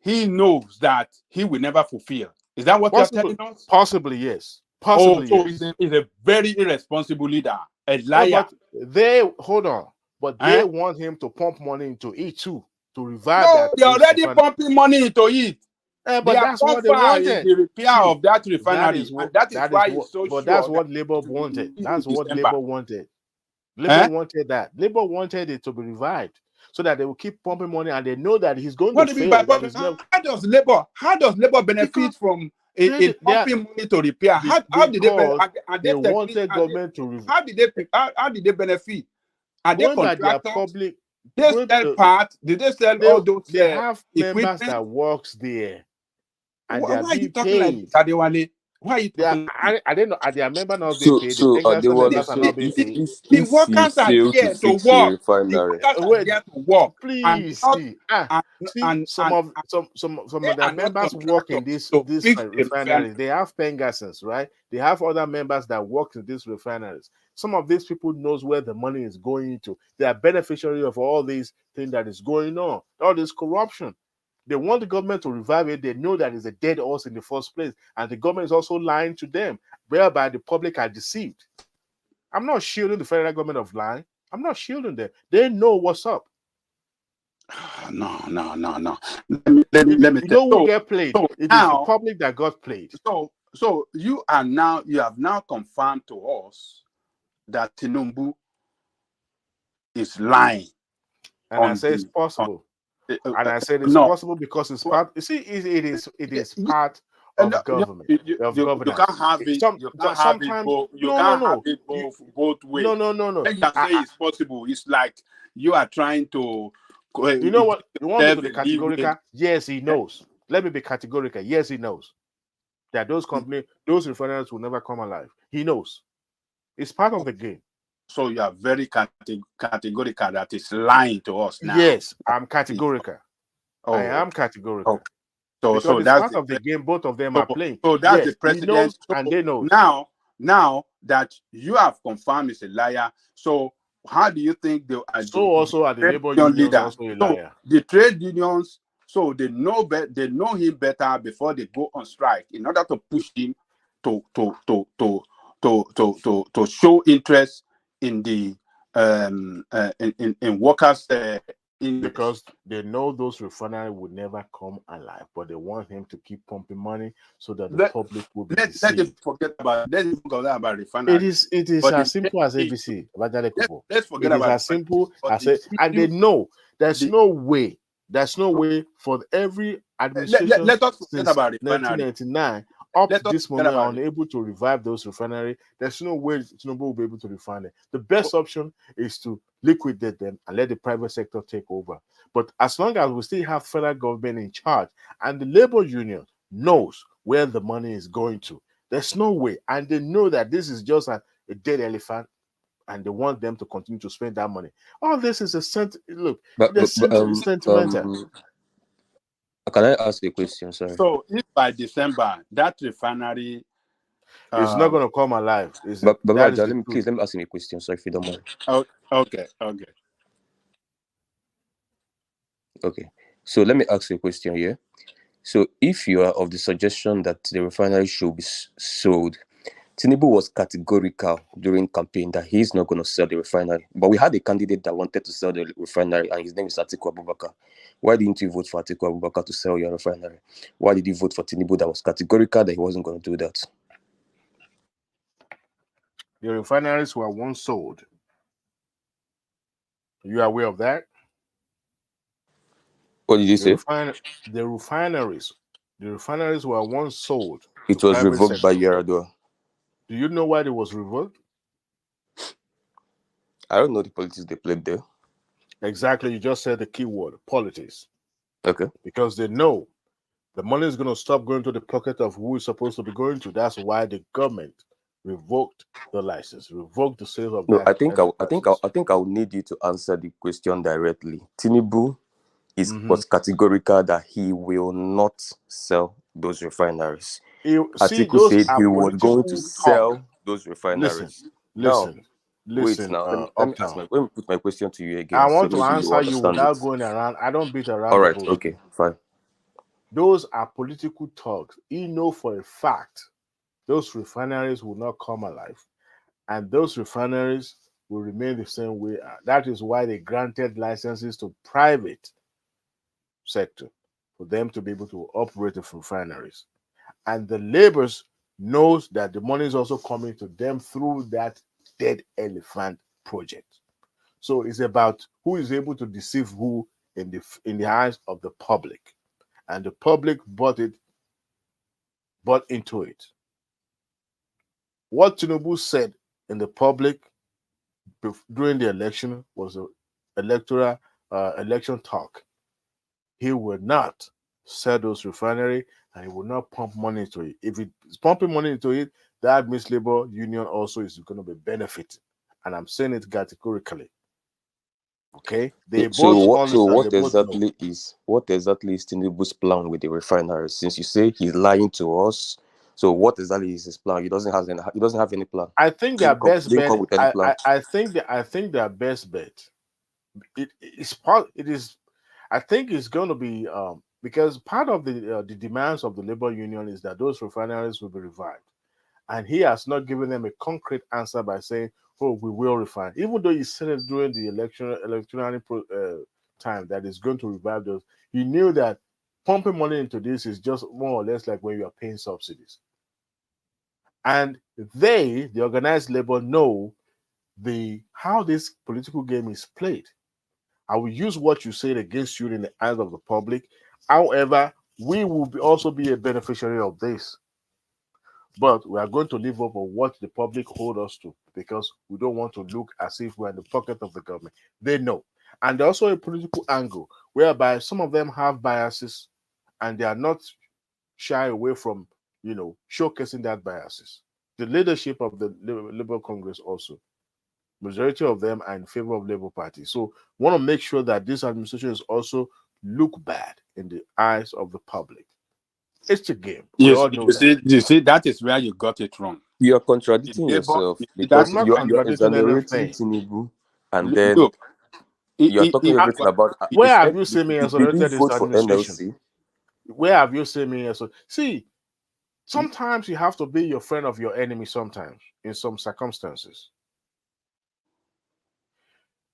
he knows that he will never fulfill. Is that what you're telling us? Possibly, yes. Possibly, so yes. He's a very irresponsible leader, a liar. But they want him to pump money into it too, to revive that. They're already pumping money into it. But that's what they wanted. The repair of that refinery. That is why he's so sure. But that's what Labour wanted. That's what Labour wanted. Labour wanted that. Labour wanted it to be revived so that they will keep pumping money, and they know that he's going to fail. How does Labour benefit from in pumping money to repair. How did they wanted government to how did they benefit? Are they going by their contractors? public? They sell parts. Did they sell all those? They have members equipment? that works there, and Why they are are you being talking like paid. this, Adewale? Why are you talking? I didn't know. Are their members not being paid? So The English Adewale, members are not being paid. The workers are fail to there to fix a work. The refinery, workers are there to work. Please see, some of their members work in this refineries. They have pengasons, right? They have other members that work in these refineries. Some of these people knows where the money is going to. They are beneficiary of all these things that is going on, all this corruption. They want the government to revive it. They know that it's a dead horse in the first place, and the government is also lying to them, whereby the public are deceived. I'm not shielding the federal government of lying. I'm not shielding them. They know what's up. No. Let me you know who get played. So it is the public that got played. So you have now confirmed to us that Tinubu is lying. And I say it's possible. And I said it's possible because it's part. You see, it is part of government. You can't have it. You can't have it both ways. No. When you say it's possible, it's like you are trying to. You know what? You want me to be categorical? Yes, he knows. Let me be categorical. Yes, he knows that those companies, those refineries will never come alive. He knows. It's part of the game. So you are very categorical that is lying to us now. Yes, I'm categorical. I am categorical. So that's part of the game. Both of them are playing. So that's the president, and they know. Now that you have confirmed is a liar. So how do you think they are? So also are the labor unions also a liar. So the trade unions, so they know him better before they go on strike in order to push him to show interest in the in workers because they know those refineries would never come alive, but they want him to keep pumping money so that the public will be deceived. Let's forget about refineries. It is as simple as ABC. Let's forget about as simple as it, and they know there's no way for every administration let us forget about 1999 up to this moment are unable to revive those refineries. There's no way Tinubu will be able to refine it. The best option is to liquidate them and let the private sector take over. But as long as we still have federal government in charge and the labor union knows where the money is going to, there's no way. And they know that this is just a dead elephant and they want them to continue to spend that money. All this is a sentimental. Can I ask a question? Sorry. So if by December that refinery is not going to come alive, but let me ask you a question. Sorry, if you don't mind. Okay. So let me ask you a question here. So if you are of the suggestion that the refinery should be sold, Tinubu was categorical during campaign that he's not going to sell the refinery. But we had a candidate that wanted to sell the refinery, and his name is Atiku Abubakar. Why didn't you vote for Atiku Abubakar to sell your refinery? Why did you vote for Tinubu that was categorical that he wasn't going to do that? The refineries were once sold. Are you aware of that? What did you say? The refineries were once sold. It was revoked by Yar'Adua. Do you know why it was revoked? I don't know the politics they played there. Exactly. You just said the key word, politics. Okay. Because they know the money is going to stop going to the pocket of who is supposed to be going to. That's why the government revoked the license, revoked the sale of. No, I think I will need you to answer the question directly. Tinubu was categorical that he will not sell those refineries. Atiku said he was going to sell those refineries. Listen. Wait now. Let me put my question to you again. I want to answer you without going around. I don't beat around. All right. Okay. Fine. Those are political talks. You know for a fact those refineries will not come alive, and those refineries will remain the same way. That is why they granted licenses to private sector for them to be able to operate the refineries. And the laborers knows that the money is also coming to them through that dead elephant project. So it's about who is able to deceive who in the eyes of the public. And the public bought it bought into it. What Tinubu said in the public during the election was an electoral election talk. He will not sell those refinery and he will not pump money into it. If it's pumping money into it, that means labor union also is going to be benefiting. And I'm saying it categorically. Okay? They what exactly is Tinubu's plan with the refinery? Since you say he's lying to us, so what exactly is his plan? He doesn't have any plan. I think their best bet. I think their best bet. I think it's going to be because part of the demands of the labor union is that those refineries will be revived, and he has not given them a concrete answer by saying, "Oh, we will refine." Even though he said it during the electoral time that is going to revive those, he knew that pumping money into this is just more or less like when you are paying subsidies. And the organized labor, know how this political game is played. I will use what you said against you in the eyes of the public. However, we will also be a beneficiary of this. But we are going to live up on what the public hold us to, because we don't want to look as if we're in the pocket of the government. They know. And there's also a political angle whereby some of them have biases and they are not shy away from, showcasing that biases. The leadership of the Labour Congress also, majority of them are in favor of Labour Party. So want to make sure that this administration is also look bad in the eyes of the public. It's a game. Yes, you see, that is where you got it wrong. You are contradicting yourself because you are exonerating Tinubu, and then you are talking everything about. Where have you seen me exonerated this administration? Where have you seen me exonerated? See, sometimes you have to be your friend of your enemy. Sometimes, in some circumstances.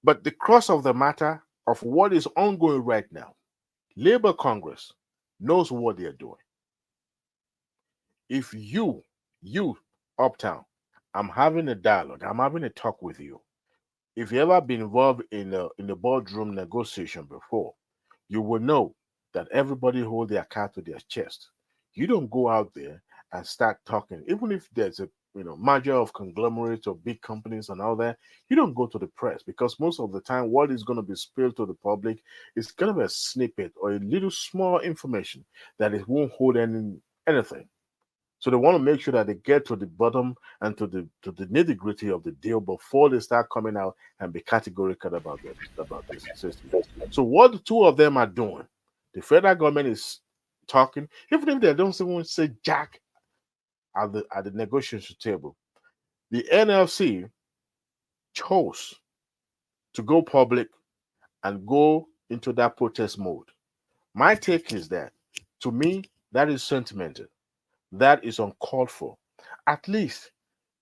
But the crux of the matter of what is ongoing right now, Labour Congress knows what they are doing. If you Uptown, I'm having a dialogue, I'm having a talk with you. If you ever been involved in the boardroom negotiation before, you will know that everybody hold their card to their chest. You don't go out there and start talking, even if there's a merger of conglomerates or big companies and all that. You don't go to the press, because most of the time what is going to be spilled to the public is going to be a snippet or a little small information that it won't hold anything. So they want to make sure that they get to the bottom and to the nitty-gritty of the deal before they start coming out and be categorical about this system. So what the two of them are doing, the federal government is talking, even if they don't even say jack at the negotiation table. The NLC chose to go public and go into that protest mode. My take is that, to me, that is sentimental. That is uncalled for. At least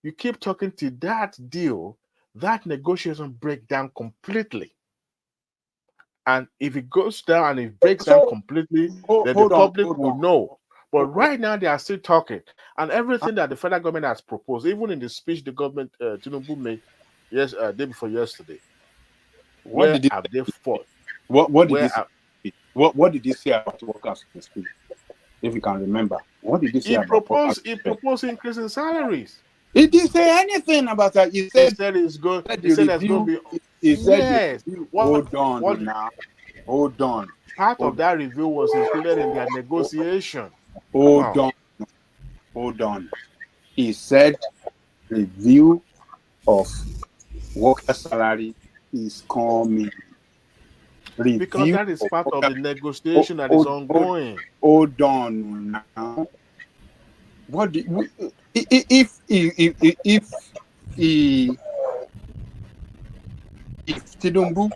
you keep talking to that deal, that negotiation break down completely. And if it goes down and it breaks down completely, then the public will know. But right now they are still talking, and everything that the federal government has proposed, even in the speech the government Tinubu made day before yesterday, where have they fought? What did he say about workers in the speech? If you can remember, what did he say? He proposed increasing salaries. He didn't say anything about that. He said it's good. He said there's going to be. He said, yes. Hold on. Part of that review was included in their negotiation. Hold on. He said review of worker salary is coming. Because that is part of the negotiation that is ongoing. Hold on now. If Tinubu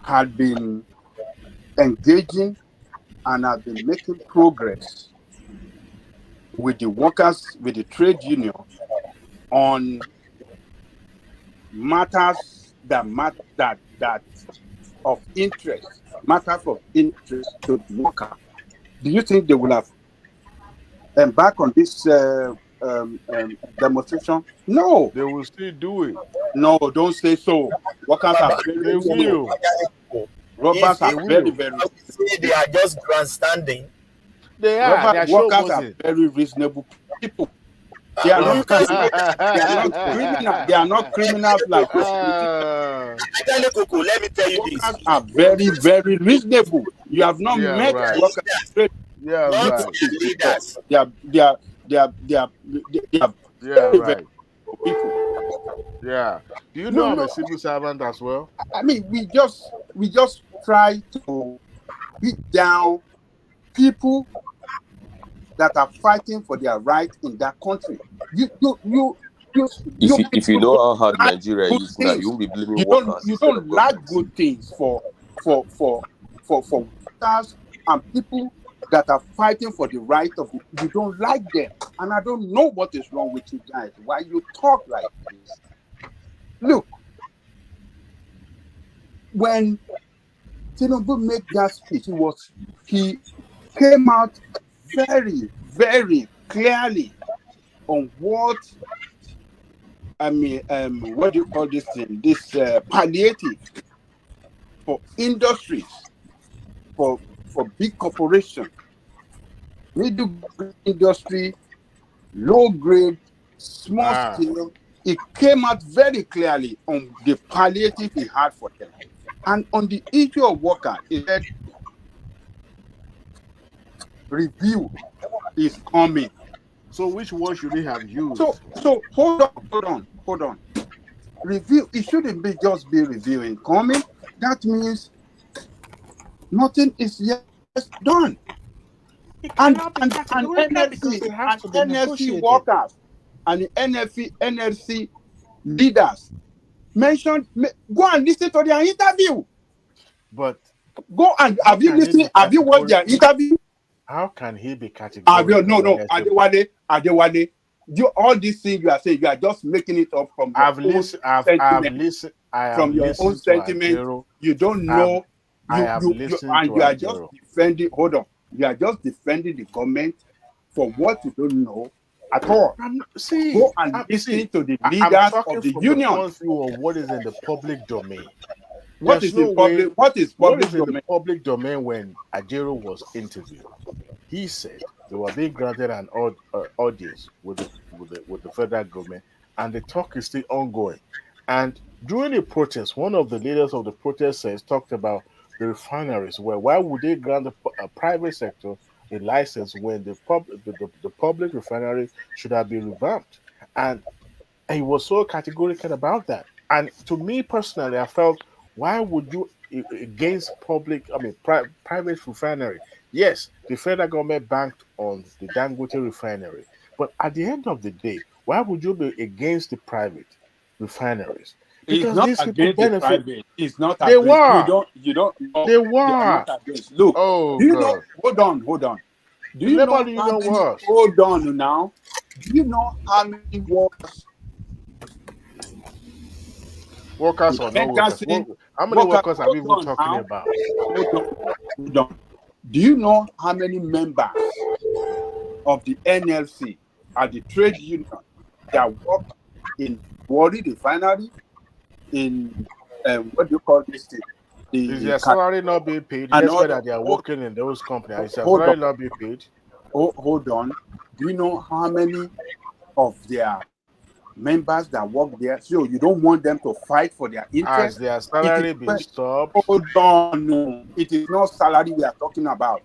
had been engaging and had been making progress with the workers, with the trade union on matters that of interest to the worker, do you think they will have embarked on this demonstration? No. They will still do it. No, don't say so. Workers are very will. Robbers are very. They are just grandstanding. They are. They are Workers are showboating. very reasonable people. They are not criminals. They are not criminals like let me tell you this. Workers are very, very reasonable. You have not Yeah, met right. workers. Yeah, right. Leaders. They are Yeah, very, right. very people. Yeah. Do you know I'm a civil servant as well? I mean, we just try to beat down people that are fighting for their right in that country. If you know how hard Nigeria is now, you won't be blaming workers. You don't like good things for workers and people that are fighting for the right of it. You don't like them, and I don't know what is wrong with you guys. Why you talk like this? Look, when Tinubu made that speech, he came out very, very clearly on what what do you call this thing? This palliative for industries, for big corporations, middle grade industry, low grade, small scale. It came out very clearly on the palliative he had for them. And on the issue of workers, he said review is coming. So which one should he have used? So hold on. Review, it shouldn't be just be reviewing. Coming, that means nothing is yet done. And NLC workers and the NLC leaders mentioned, go and listen to their interview. But go and have you listened? Have you watched their interview? How can he be categorical? No, Adewale. All these things you are saying, you are just making it up from your own sentiment. From your own sentiment, you don't know. You are just defending. Hold on, you are just defending the government for what you don't know at all. Go and listen to the leaders of the union. Of what is in the public domain? What is public in the public domain when Ajero was interviewed? He said they were being granted an audience with the federal government, and the talk is still ongoing. And during the protest, one of the leaders of the protest talked about the refineries. Well, why would they grant a private sector a license when the public refinery should have been revamped? And he was so categorical about that. And to me personally, I felt, why would you against private refinery? Yes, the federal government banked on the Dangote refinery, but at the end of the day, why would you be against the private refineries? Because it's not against the private. It's not. They were. You don't. Know. They were. Look. Oh, do you know? Hold on. Do you know how many? Hold on now. Do you know how many workers? Workers or no workers? How many workers are we even talking about? Hold on. Do you know how many members of the NLC are the trade union that work in Warri Refinery, in what do you call this thing? Is their salary not being paid? That's why that they are working in those companies. Is their salary not being paid? Hold on. Do you know how many of their members that work there? So you don't want them to fight for their interests? Has their salary been stopped? Hold on. No, it is not salary we are talking about.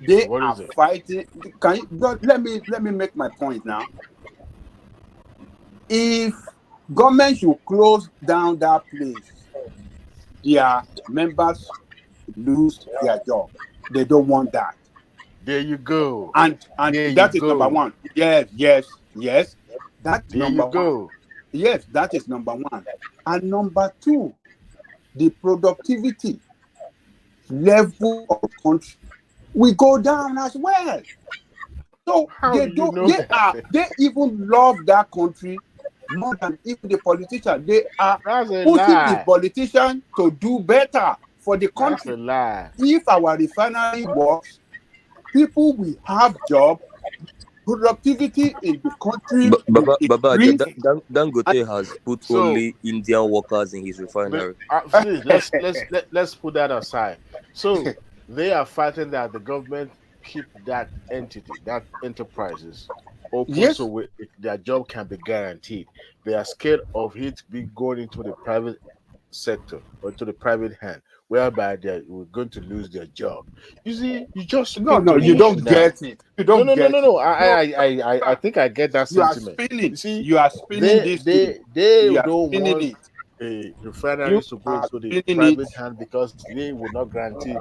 They are fighting. Let me make my point now. If government should close down that place, their members lose their job. They don't want that. There you go. And that is number one. Yes. That's number one. Yes, that is number one. And number two, the productivity level of the country will go down as well. So they even love that country more than even the politician. They are pushing the politician to do better for the country. That's a lie. If our refinery works, people will have jobs. Productivity in the country. Dangote has put only Indian workers in his refinery. Let's put that aside. So they are fighting that the government keep that entity, that enterprises open Yes. so their job can be guaranteed. They are scared of it being going into the private sector or to the private hand, whereby we're going to lose their job. You see, you just No, speak no, to you the don't issue now. get it. You don't No. get it. No, I think I get that you are sentiment. spinning. You see, You are spinning this thing. they You are don't spinning want it. a You refineries to go are into the spinning private it. hand because they will not guarantee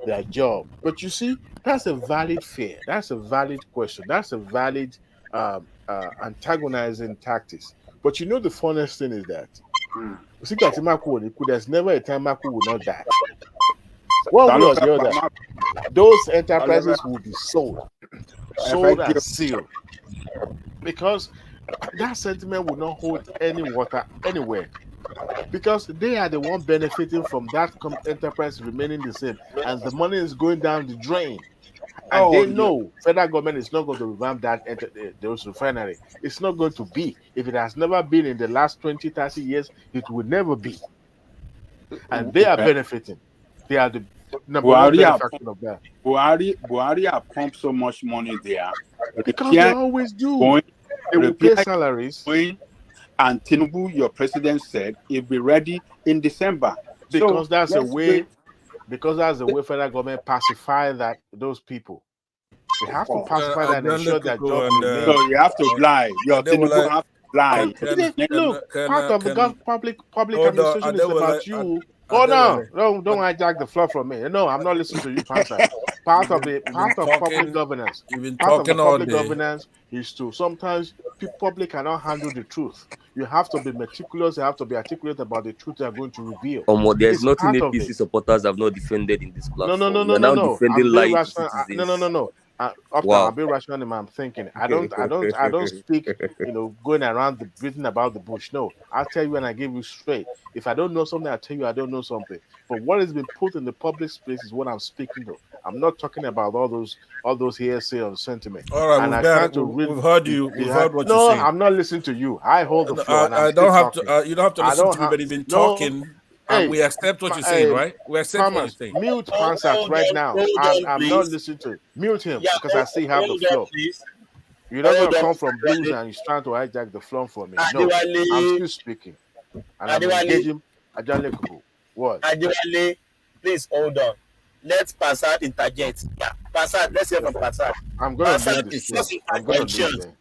their job. But you see, that's a valid fear. That's a valid question. That's a valid antagonizing tactics. But you know, the funniest thing is that there's never a time Maku will not die. One way or the other, those enterprises will be sold and sealed, because that sentiment will not hold any water anywhere, because they are the one benefiting from that enterprise remaining the same, and the money is going down the drain. And they know federal government is not going to revamp those refinery. It's not going to be. If it has never been in the last 20, 30 years, it will never be. And they are benefiting. They are the number one benefactor of that. Buhari have pumped so much money there. Because they always do. They will pay salaries. And Tinubu, your president, said he'll be ready in December. Because that's a way. Because that's the way federal government pacify those people. They have to pacify that and ensure that job remains. So you have to lie. Your Tinubu have to lie. Look, part of the public administration is about you. Hold on. Don't hijack the floor from me. No, I'm not listening to you, Pastor. Part of public governance. Part of the public governance is to sometimes public cannot handle the truth. You have to be meticulous. You have to be articulate about the truth you are going to reveal. There's nothing APC supporters have not defended in this platform. No. Defending lying to citizens. No. I'll be rational in my thinking. I don't speak, going around beating about the bush. No, I'll tell you when I give you straight. If I don't know something, I'll tell you I don't know something. But what has been put in the public space is what I'm speaking of. I'm not talking about all those hearsay or sentiment. All right, we've heard you. We've heard what you're saying. No, I'm not listening to you. I hold the floor. I don't have to. You don't have to listen to me, but you've been talking. And we accept what you're saying, right? We accept what you're saying. Mute Pansat right now. I'm not listening to him. Mute him because I still have the floor. You're not going to come from blues and he's trying to hijack the floor for me. No, I'm still speaking. And I'm engaging Ajale Kubu. What? Adewale, please hold on. Let Pansat interject. Yeah, Pansat, let's hear from Pansat. I'm going to leave this. I'm going to leave there.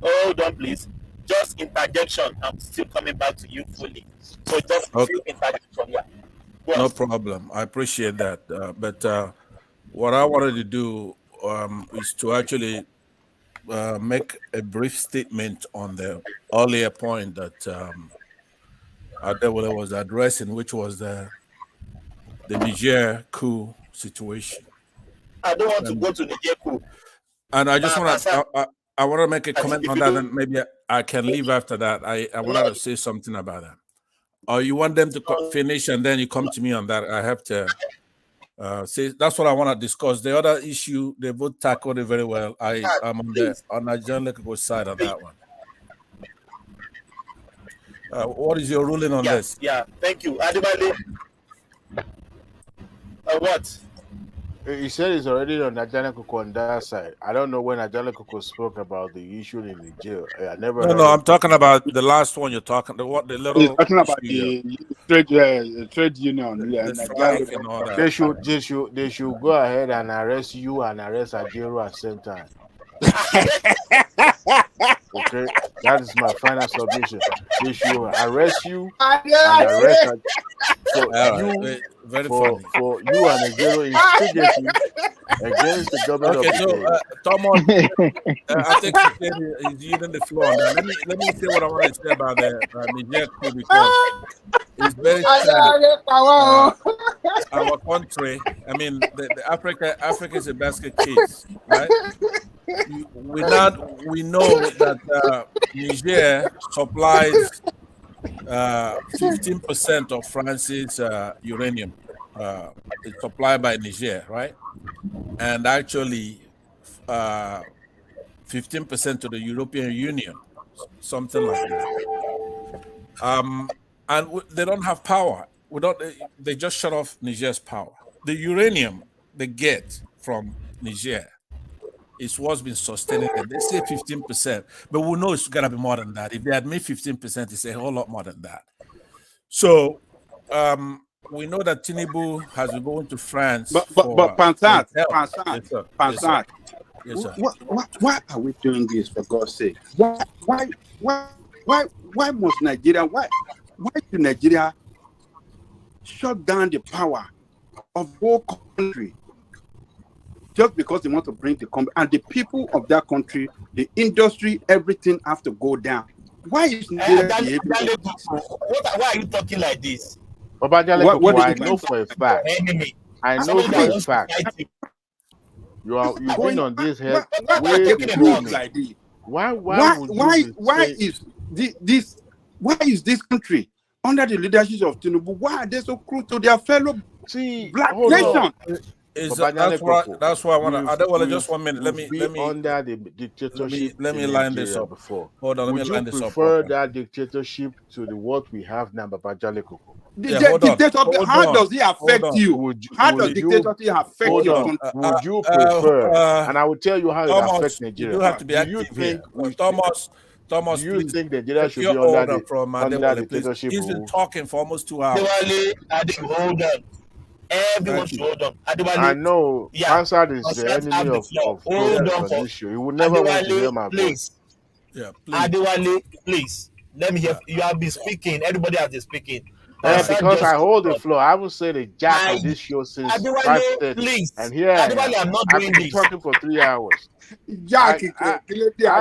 Hold on, please. Just interjection. I'm still coming back to you fully. So just interjection. Yeah. No problem. I appreciate that. But what I wanted to do is to actually make a brief statement on the earlier point that Adewale was addressing, which was the Niger coup situation. I don't want to go to Niger coup. And I just want to. I want to make a comment on that, and maybe I can leave after that. I wanted to say something about that. Or you want them to finish, and then you come to me on that. I have to say that's what I want to discuss. The other issue, they both tackled it very well. I am on Nigerian Lekoko's side on that one. What is your ruling on this? Yeah, thank you. Adewale, what? He said he's already on Ajale Koko on that side. I don't know when Ajale Koko spoke about the issue in the jail. I never. No, I'm talking about the last one you're talking. The little. He's talking about the trade union. They should go ahead and arrest you and arrest Ajero at the same time. Okay, that is my final submission. They should arrest you and arrest for you and Ajero instigating against the government of the Tom, I think he's using the floor. Let me say what I want to say about the Niger coup, because it's very sad. Our country, I mean, the Africa is a basket case, right? We know that Niger supplies 15% of France's uranium. It's supplied by Niger, right? And actually 15% to the European Union, something like that. And they don't have power. They just shut off Niger's power. The uranium, they get from Niger is what's been sustaining them. They say 15%, but we know it's gonna be more than that. If they admit 15%, it's a whole lot more than that. So we know that Tinubu has been going to France. But Pansat, Yes, sir. why are we doing this, for God's sake? Why must Nigeria? Why should Nigeria shut down the power of the whole country just because they want to bring the country and the people of that country, the industry, everything have to go down? Why is Nigeria? Why are you talking like this? What I know for a fact. I know for a fact. You've been on this head way before me. Like this? Why is this country under the leadership of Tinubu? Why are they so cruel to their fellow black nation? That's why I want to. I don't want to just 1 minute. Let me under the dictatorship. Let me line this up. Before. Hold on. Let me line this up. Would you prefer that dictatorship to the what we have now, Babajale Koko? How does it affect you? How does dictatorship affect your country? Would you prefer? And I will tell you how it affects Nigeria. You have to be active here. Thomas, do you think Nigeria should be under the dictatorship? He's been talking for almost 2 hours. Hold on. Everyone should hold on. I know Hansard is the enemy of progress on this show. He would never want to hear my voice. Yeah, please. Adewale, please. Let me hear. You have been speaking. Everybody has been speaking. Because I hold the floor. I haven't said a jack on this show since 5:30. Please. And here I'm not doing I've been this. talking for 3 hours. Jack, I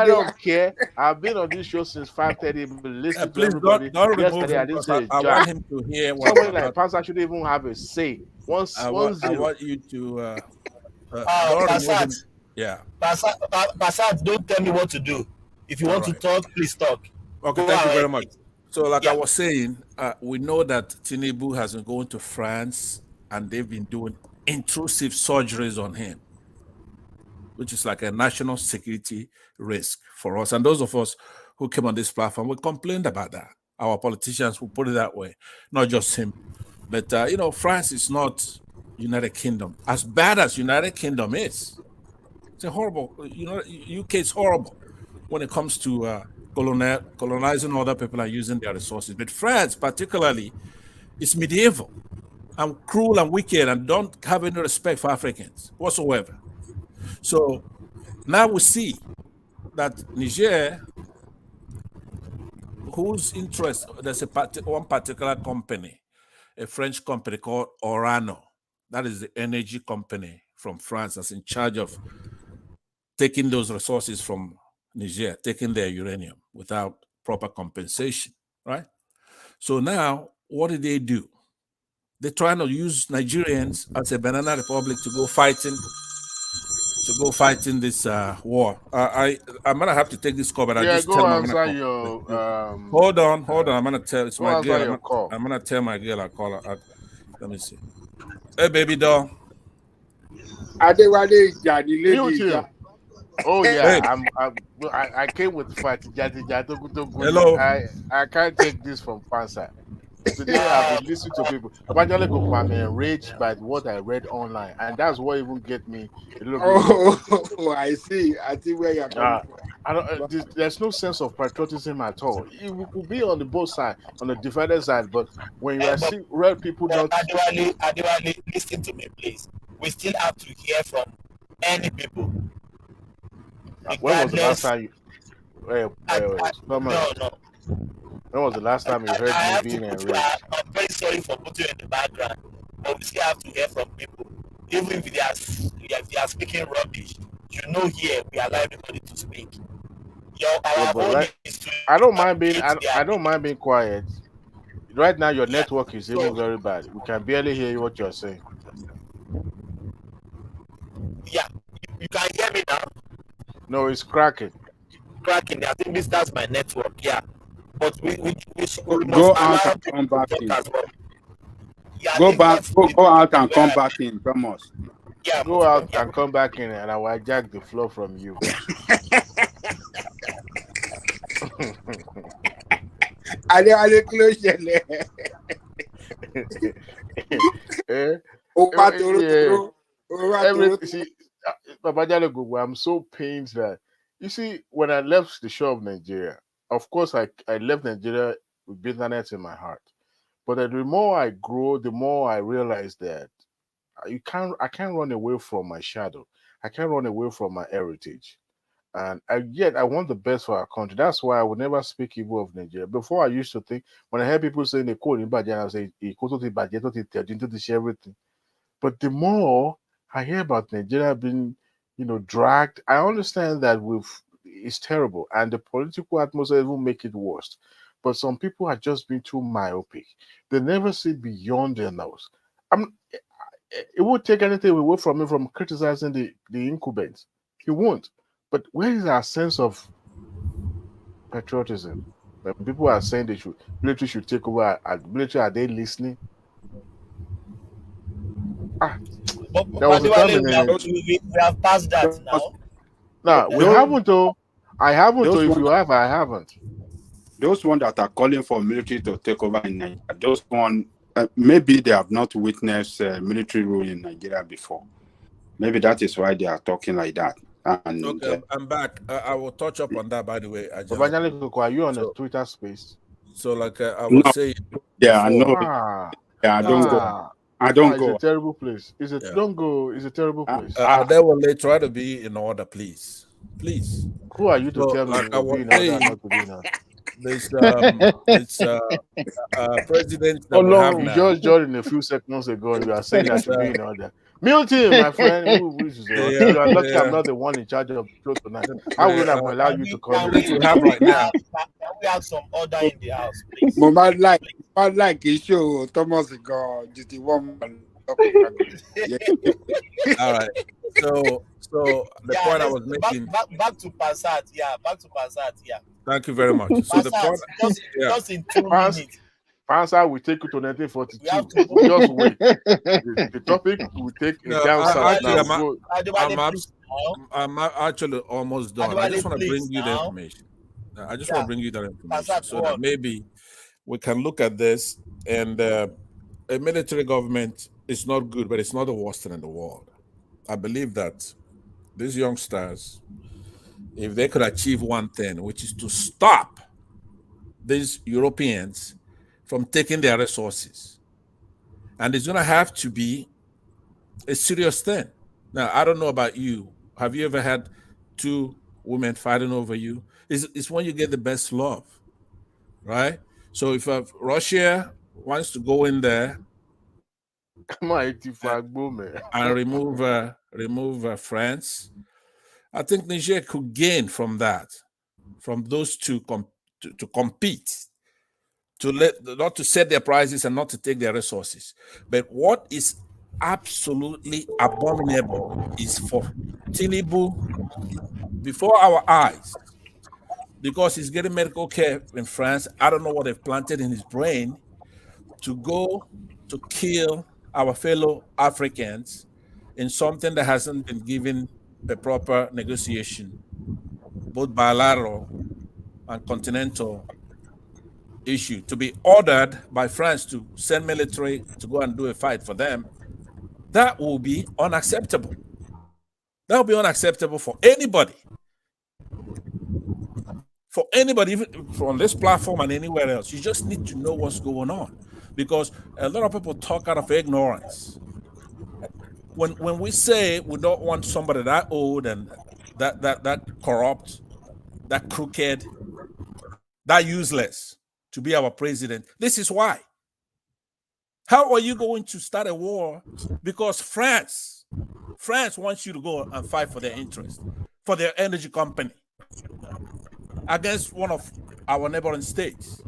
don't care. I've been on this show since 5:30. Listening to everybody. Yesterday, I didn't say a jack. I want him to hear what somebody like Pastor should even have a say. I want you to Passat, don't tell me what to do. If you want to talk, please talk. Okay, thank you very much. So, like I was saying, we know that Tinubu has been going to France and they've been doing intrusive surgeries on him, which is like a national security risk for us. And those of us who came on this platform, we complained about that. Our politicians will put it that way, not just him. But, France is not United Kingdom. As bad as United Kingdom is, it's a horrible, UK is horrible when it comes to colonizing other people and using their resources. But France, particularly, is medieval and cruel and wicked and don't have any respect for Africans whatsoever. So now we see that Niger, whose interest, there's one particular company, a French company called Orano, that is the energy company from France that's in charge of taking those resources from Niger, taking their uranium without proper compensation, right? So now, what did they do? They're trying to use Nigerians as a banana republic to go fighting this war. I'm gonna have to take this call, but I just tell my hold on. I'm gonna tell it's my girl. I'm gonna tell my girl I call her. Let me see. Hey, baby doll. Oh yeah, I came with fight. Hello. I can't take this from Pansa. Today I've been listening to people. I'm enraged by what I read online, and that's what even get me a little bit. Oh, I see where you're coming from. There's no sense of patriotism at all. It will be on the both sides, on the divided side, but when you are seeing real people not. Adewale, listen to me, please. We still have to hear from any people. When was the last time you? No. When was the last time you heard me being enraged? I'm very sorry for putting you in the background, but we still have to hear from people. Even if they are speaking rubbish, here we allow everybody to speak. I don't mind being quiet. Right now, your network is even very bad. We can barely hear you what you're saying. Yeah, you can hear me now. No, it's cracking. I think that's my network. Yeah. But we go out and come back in. Yeah, go out and come back in, Thomas. Yeah, go out and come back in, and I will hijack the floor from you. Baba Jalogo, I'm so pained that you see when I left the shore of Nigeria. Of course, I left Nigeria with bitterness in my heart. But the more I grow, the more I realize that I can't run away from my shadow. I can't run away from my heritage. And yet I want the best for our country. That's why I would never speak evil of Nigeria. Before I used to think, when I heard people saying they call in Bajan, I would say, everything. But the more I hear about Nigeria being, dragged, I understand that it's terrible. And the political atmosphere will make it worse. But some people are just being too myopic. They never see beyond their nose. It won't take anything away from me from criticizing the incumbents. He won't. But where is our sense of patriotism? When people are saying military should take over, military, are they listening? There was a time we have passed that now. No, we haven't though. I haven't though. If you have, I haven't. Those ones that are calling for military to take over in Nigeria, those ones, maybe they have not witnessed military rule in Nigeria before. Maybe that is why they are talking like that. And, okay, I'm back. I will touch up on that, by the way. Are you on the Twitter space? So, like I was saying, yeah, I know. Yeah, I don't go. I don't go. It's a terrible place. Don't go. It's a terrible place. They will try to be in order, please. Please. Who are you to tell me I to be in order, not to be in order? This president that we have now. Just joined a few seconds ago, and you are saying that to be in order. Milton, my friend, you are lucky I'm not the one in charge of the show tonight. I would have allowed you to come. You have right now. Can we have some order in the house, please? But like you show Thomas ago, just the woman. All right. So the point I was making. Back to Passat, back to Passat, Thank you very much. So the point, just in 2 minutes. Answer will take you to 1942. Just wait. The topic will take a down south now. I'm actually almost done. I just want to bring you the information. I just want to bring you that information so that maybe we can look at this. And a military government is not good, but it's not the worst thing in the world. I believe that these youngsters, if they could achieve one thing, which is to stop these Europeans from taking their resources. And it's going to have to be a serious thing. Now, I don't know about you. Have you ever had two women fighting over you? It's when you get the best love, right? So if Russia wants to go in there and remove France, I think Niger could gain from that, from those two to compete. Not to set their prices and not to take their resources. But what is absolutely abominable is for Tinubu, before our eyes, because he's getting medical care in France, I don't know what they've planted in his brain, to go to kill our fellow Africans in something that hasn't been given the proper negotiation, both bilateral and continental issue, to be ordered by France to send military to go and do a fight for them. That will be unacceptable. That will be unacceptable for anybody. For anybody, even from this platform and anywhere else. You just need to know what's going on, because a lot of people talk out of ignorance. When we say we don't want somebody that old and that corrupt, that crooked, that useless to be our president, this is why. How are you going to start a war? Because France wants you to go and fight for their interest, for their energy company, against one of our neighboring states.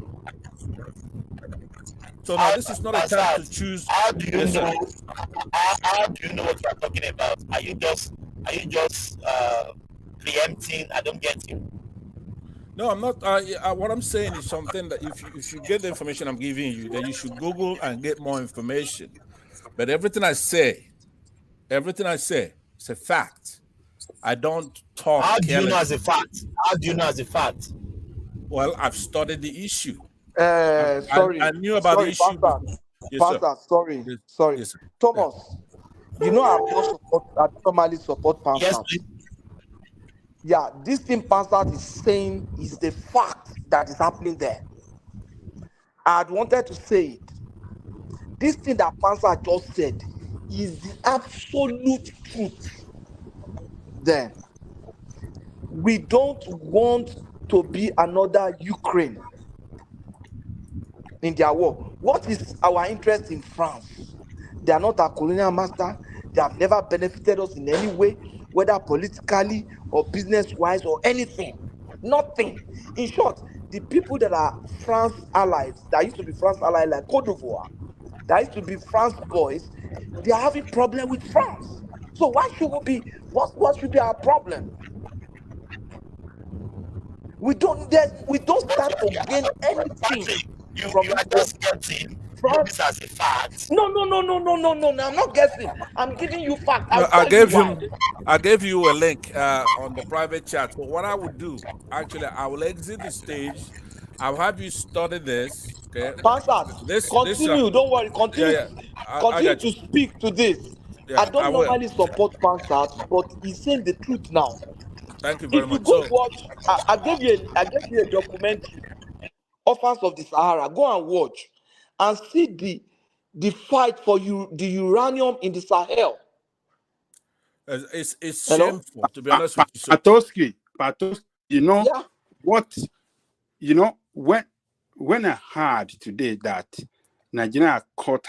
So now this is not a time to choose. How do you know? How do you know what you're talking about? Are you just preempting? I don't get you. No, I'm not. What I'm saying is something that if you get the information I'm giving you, then you should Google and get more information. But everything I say is a fact. I don't talk. How do you know as a fact? How do you know as a fact? Well, I've studied the issue. Sorry. I knew about the issue. Pastor, sorry. Yes, Thomas, yeah. You know, I don't normally support Pansat. Yeah, this thing Pansat is saying is the fact that is happening there. I had wanted to say it. This thing that Pansat just said is the absolute truth. Then we don't want to be another Ukraine in their war. What is our interest in France? They are not a colonial master. They have never benefited us in any way, whether politically or business-wise or anything. Nothing. In short, the people that are France allies, that used to be France allies like Cote d'Ivoire, that used to be France boys, they are having problem with France. So why should we be? What should be our problem? We don't stand to gain anything from You are this war. just getting France. this as a fact. No. I'm not guessing. I'm giving you facts. No, I'll tell you why. I gave you a link on the private chat. So what I would do, actually, I will exit the stage. I'll have you study this. Okay. Pansat, continue. Don't worry. Continue. Yeah. Continue to speak to this. Yeah, I don't will. normally support Pansat, but he's saying the truth now. Thank you very If you much. go watch, I gave you a documentary, Orphans of the Sahara. Go and watch and see the fight for the uranium in the Sahel. It's shameful, to be honest with you. So, Patoski, you know what? You know, when I heard today that Nigeria cut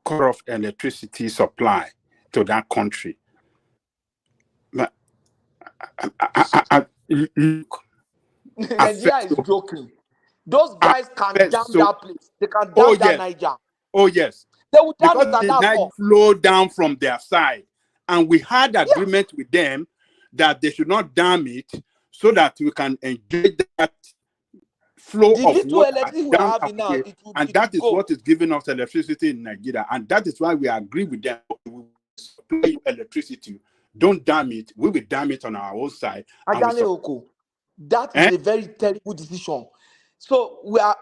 off electricity supply to that country, look, Nigeria is joking. Those guys can jam that place. They can jam that Niger. Oh yes. They will jam because it, and the that's night all. flow down from their side, and we had agreement with them that they should not dam it, so that we can enjoy that flow The of little water electricity we down have now, Africa, it that is will go. what is giving us electricity in Nigeria, and that is why we agree with them. We will supply you electricity. Don't dam it. We will dam it on our own side. and we Ajane sup- Oko, that is a very terrible decision. So we are.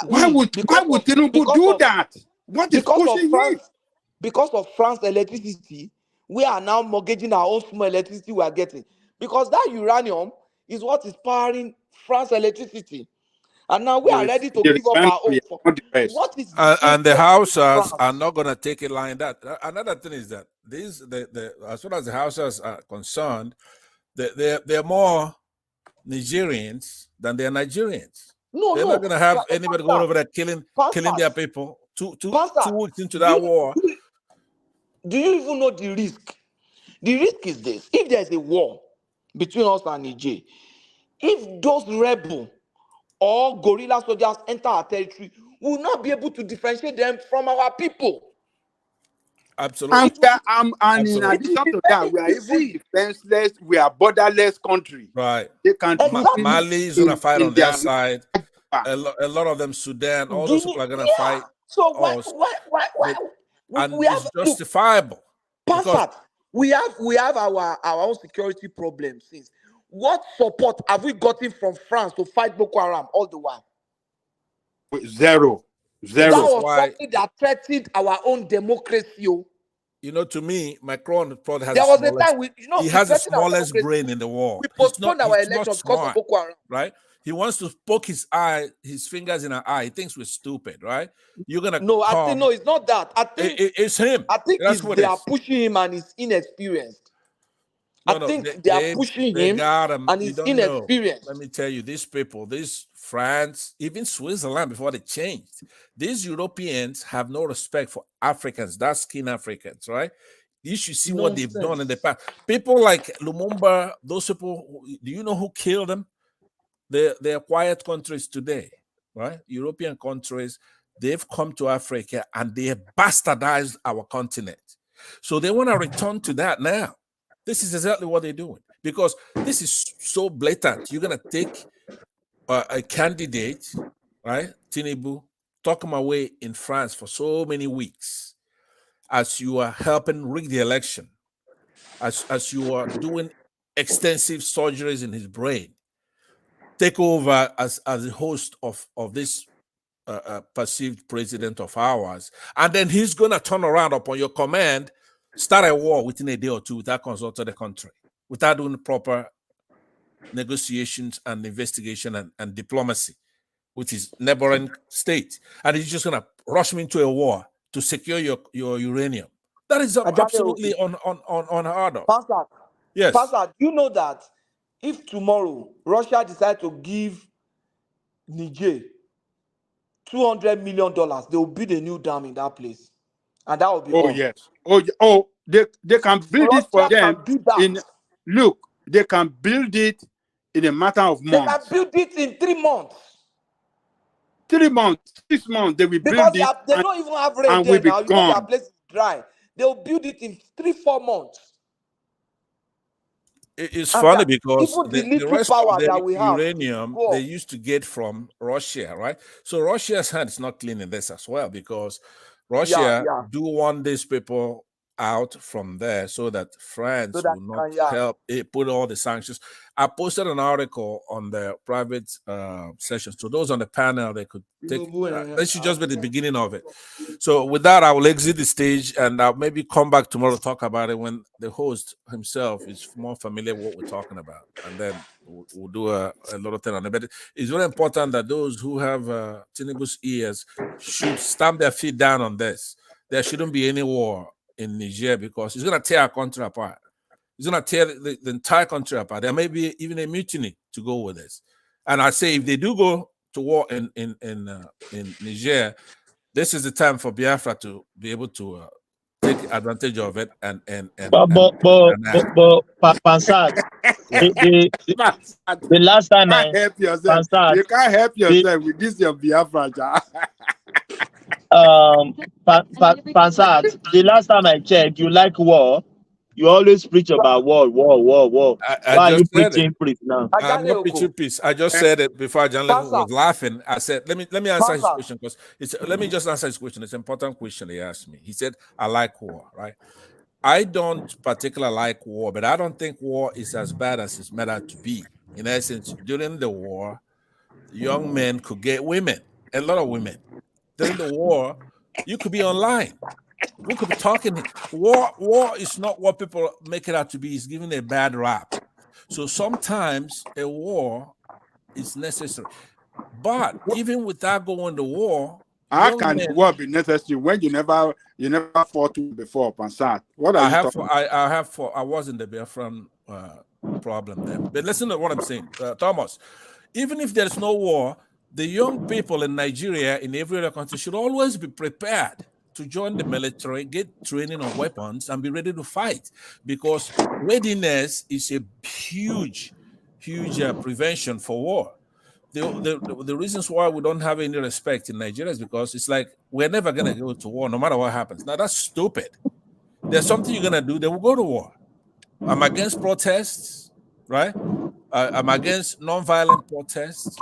Why would Tinubu do that? What is because pushing of France? him? Because of France electricity, we are now mortgaging our own small electricity we are getting. Because that uranium is what is powering France electricity. And now we are ready to give up our own. What is and the Hausas France? are not going to take it like that. Another thing is that as far as the Hausas are concerned, they're more Nigerians than they're Nigerians. They're not going to have anybody going over there killing their people. Two weeks into that war. Do you even know the risk? The risk is this: if there's a war between us and Niger, if those rebels or guerrilla soldiers enter our territory, we will not be able to differentiate them from our people. Absolutely. And in addition to that, we are even defenseless. We are borderless country. Right. They can Mali is going to fight on their their side. A lot of them, Sudan, all those people are going to fight. So why and we have it's justifiable. Pansat, we have our own security problems. Since what support have we gotten from France to fight Boko Haram all the while? Zero. That was something that threatened our own democracy. You know, to me, Macron probably has There was a time he has the smallest brain in the world. We postponed our elections because of Boko Haram. Right? He wants to poke his fingers in our eye. He thinks we're stupid, right? You're gonna I think no, it's not that. I think it's him. I think they are pushing him and he's inexperienced. I think they are pushing him and he's inexperienced. Let me tell you, these people, this France, even Switzerland, before they changed, these Europeans have no respect for Africans, dark-skinned Africans, right? You should see what they've done in the past. People like Lumumba, those people, do you know who killed them? They're quiet countries today, right? European countries, they've come to Africa and they have bastardized our continent. So they want to return to that now. This is exactly what they're doing because this is so blatant. You're going to take a candidate, right, Tinubu, talk him away in France for so many weeks as you are helping rig the election, as you are doing extensive surgeries in his brain, take over as the host of this perceived president of ours, and then he's going to turn around upon your command, start a war within a day or two without consulting the country, without doing proper negotiations and investigation and diplomacy with his neighboring state, and he's just going to rush me into a war to secure your uranium. That is absolutely unheard of. Pastor, yes. Pastor, you know that if tomorrow Russia decides to give Niger $200 million, they will build a new dam in that place, and that will be all. Yes. They can build it for them. Look, they can build it in a matter of months. They can build it in 3 months. 3 months, 6 months, they will Because build it. They don't even have rain there now. You know their place is dry. They'll build it in 3-4 months. It's funny because the rest power of the that we have, uranium they used to get from Russia, right? So Russia's hand is not clean in this as well, because Russia do want these people out from there so that France will not help put all the sanctions. I posted an article on the private session, so those on the panel, they could take this should just be the beginning of it. So with that, I will exit the stage and I'll maybe come back tomorrow to talk about it when the host himself is more familiar with what we're talking about, and then we'll do a lot of things on it. But it's very important that those who have Tinubu's ears should stamp their feet down on this. There shouldn't be any war in Niger, because it's going to tear our country apart. It's going to tear the entire country apart. There may be even a mutiny to go with this. And I say, if they do go to war in Niger, this is the time for Biafra to be able to take advantage of it but Pansat, the last time you can't help yourself with this your Biafra. Pansat, the last time I checked, you like war. You always preach about war. Why are you preaching peace now? I'm not preaching peace. I just said it before John was laughing. I said, let me answer his question, because let me just answer his question. It's an important question he asked me. He said, I like war, right? I don't particularly like war, but I don't think war is as bad as it's made out to be. In essence, during the war, young men could get women, a lot of women. During the war, you could be online. We could be talking. War is not what people make it out to be. It's given a bad rap. So sometimes a war is necessary. But even without going to war, how can war be necessary when you never fought before, Pansat? What are you talking about? I was in the Biafran problem there. But listen to what I'm saying, Thomas. Even if there's no war, the young people in Nigeria, in every other country, should always be prepared to join the military, get training on weapons, and be ready to fight. Because readiness is a huge prevention for war. The reasons why we don't have any respect in Nigeria is because it's like we're never going to go to war no matter what happens. Now, that's stupid. There's something you're going to do, then we'll go to war. I'm against protests, right? I'm against nonviolent protests.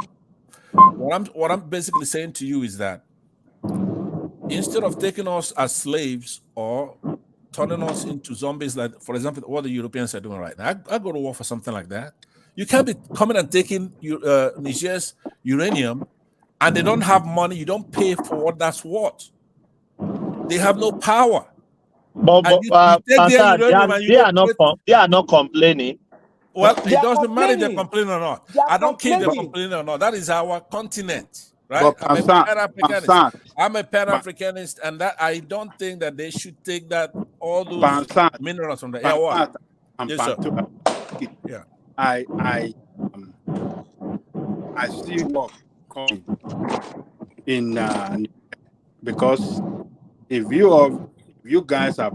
What I'm basically saying to you is that instead of taking us as slaves or turning us into zombies, like, for example, what the Europeans are doing right now, I go to war for something like that. You can't be coming and taking Niger's uranium, and they don't have money. You don't pay for what that's worth. They have no power. But they are not complaining. Well, it doesn't matter if they're complaining or not. I don't care if they're complaining or not. That is our continent, right? I'm a Pan-Africanist, and that I don't think that they should take that all those minerals from the air. Yes, sir. Yeah. I see what coming in because if you guys have,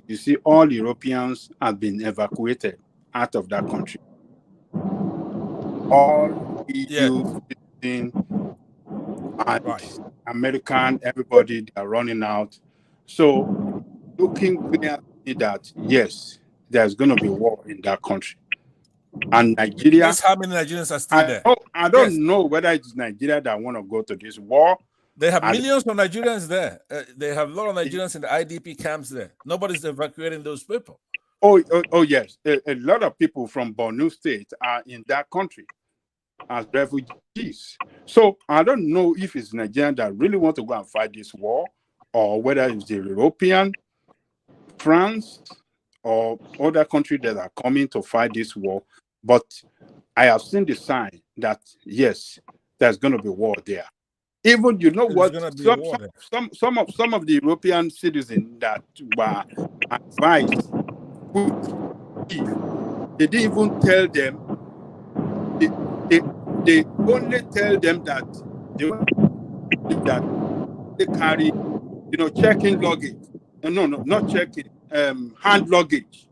you see, all Europeans have been evacuated out of that country. All EU, and American, everybody, they are running out. So looking clearly that yes, there's going to be war in that country. And Nigeria. Yes, how many Nigerians are still there? I don't know whether it's Nigeria that want to go to this war. They have millions of Nigerians there. They have a lot of Nigerians in the IDP camps there. Nobody's evacuating those people. Oh yes. A lot of people from Borno State are in that country. as refugees. So I don't know if it's Nigerians that really want to go and fight this war, or whether it's the European, France, or other countries that are coming to fight this war. But I have seen the sign that yes, there's going to be war there. Even some of the European citizens that were advised, they didn't even tell them. They only tell them that they carry, checking luggage. No, not checking. Hand luggage.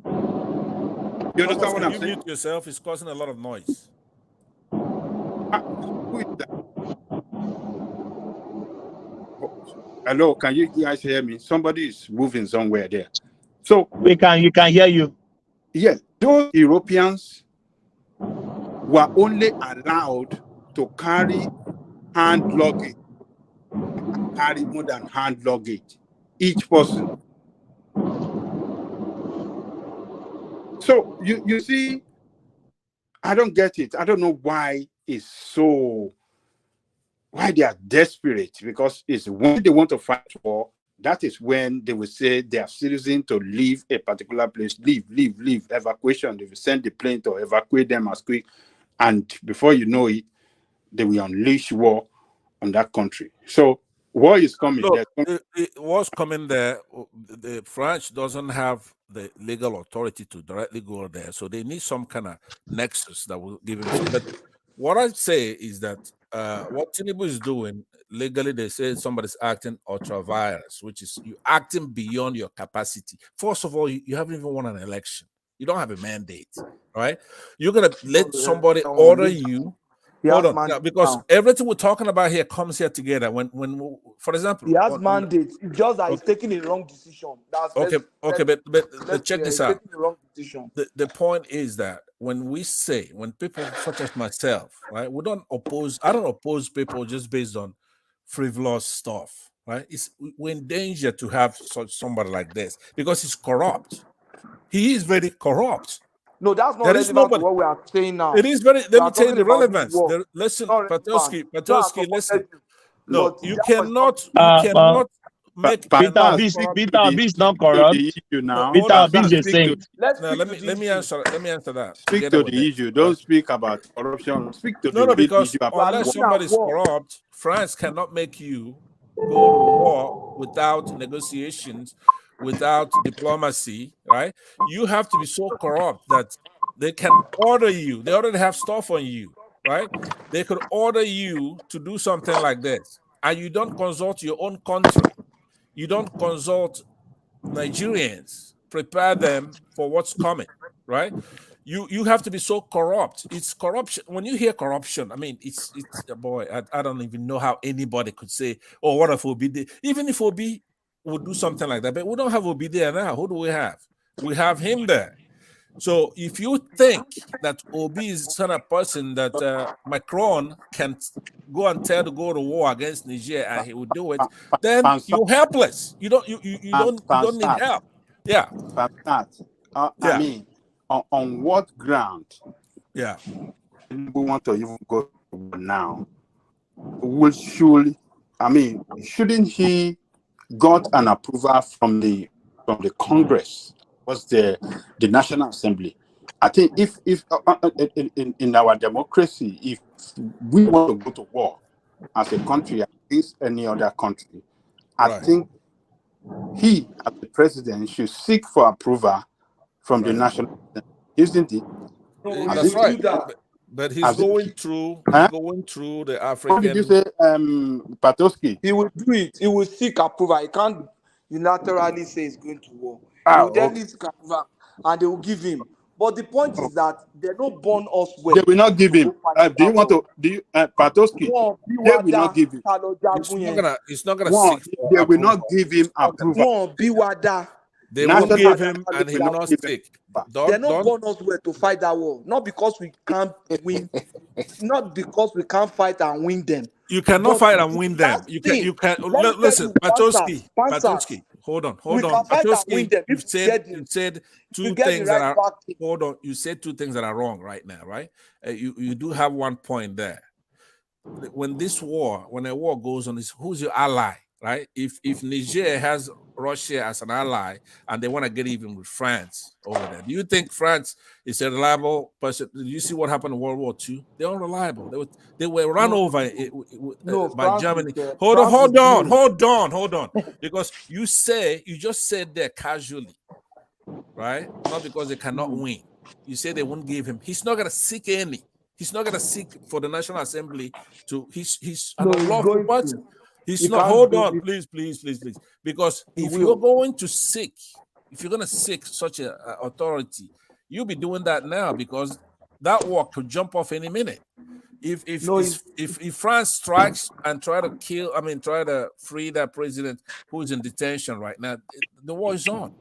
You understand what I'm saying? Mute yourself. It's causing a lot of noise. Who is that? Hello, can you guys hear me? Somebody is moving somewhere there. So you can hear you. Yes, those Europeans were only allowed to carry hand luggage, carry more than hand luggage, each person. So you see, I don't get it. I don't know why they are desperate, because it's when they want to fight war, that is when they will say they are citizens to leave a particular place, leave, evacuation. They will send the plane to evacuate them as quick, and before you know it, they will unleash war on that country. So war is coming. Look, war's coming there. The French doesn't have the legal authority to directly go there, so they need some kind of nexus that will give them. But what I say is that what Tinubu is doing legally, they say somebody's acting ultra-virus, which is you acting beyond your capacity. First of all, you haven't even won an election. You don't have a mandate, right? You're gonna let somebody order you. Hold on, because everything we're talking about here comes here together. When for example, he has mandate. It's just that he's taking a wrong decision. That's okay. But check this out. The wrong decision. The point is that when people such as myself, right, I don't oppose people just based on frivolous stuff, right? We're in danger to have somebody like this because he's corrupt. He is very corrupt. No, that's not relevant to what we are saying now. It is very. Let me tell you the relevance. Listen, Patowski, listen. No, you cannot make Peter Obi is not corrupt. Peter Obi is a saint. Let me answer that. Speak to the issue. Don't speak about corruption. Speak to the because issue. Unless somebody is corrupt, France cannot make you go to war without negotiations, without diplomacy, right? You have to be so corrupt that they can order you. They already have stuff on you, right? They could order you to do something like this, and you don't consult your own country. You don't consult Nigerians, prepare them for what's coming, right? You have to be so corrupt. It's corruption. When you hear corruption, I mean, it's boy, I don't even know how anybody could say, oh, what if Obi did? Even if Obi would do something like that, but we don't have Obi there now. Who do we have? We have him there. So if you think that Obi is the kind of person that Macron can go and tell to go to war against Niger and he will do it, then you're helpless. You don't need help. Yeah. I mean, on what ground? Yeah. We want to even go now. Shouldn't he got an approval from the Congress? Was the National Assembly? I think if in our democracy, if we want to go to war as a country against any other country, I think he, as the president, should seek for approval from the National Assembly, isn't it? That's right. But he's going through the African. What did you say, Patowski? He will do it. He will seek approval. He can't unilaterally say he's going to war. He will definitely seek approval, and they will give him. But the point is that they don't burn us well. They will not give him. Do you want to? Do you, Patowski? They will not give him. It's not gonna. They will not give him approval. They will give him, and he will not stick. They're not burn us well to fight that war. Not because we can't win. Not because we can't fight and win them. You cannot fight and win them. You can. Listen, Patowski. Hold on. We can fight and win them. You said two things that are. Hold on. You said two things that are wrong right now, right? You do have one point there. When a war goes on, who's your ally, right? If Niger has Russia as an ally and they want to get even with France over there, do you think France is a reliable person? Did you see what happened in World War II? They're unreliable. They were run over by Germany. Hold on. Because you just said there casually, right? Not because they cannot win. You say they won't give him. He's not going to seek any. He's not going to seek for the National Assembly to. He's an unlawful person. He's not. Hold on, please. Because if you're going to seek such an authority, you'll be doing that now because that war could jump off any minute. If France strikes and try to free that president who is in detention right now, the war is on.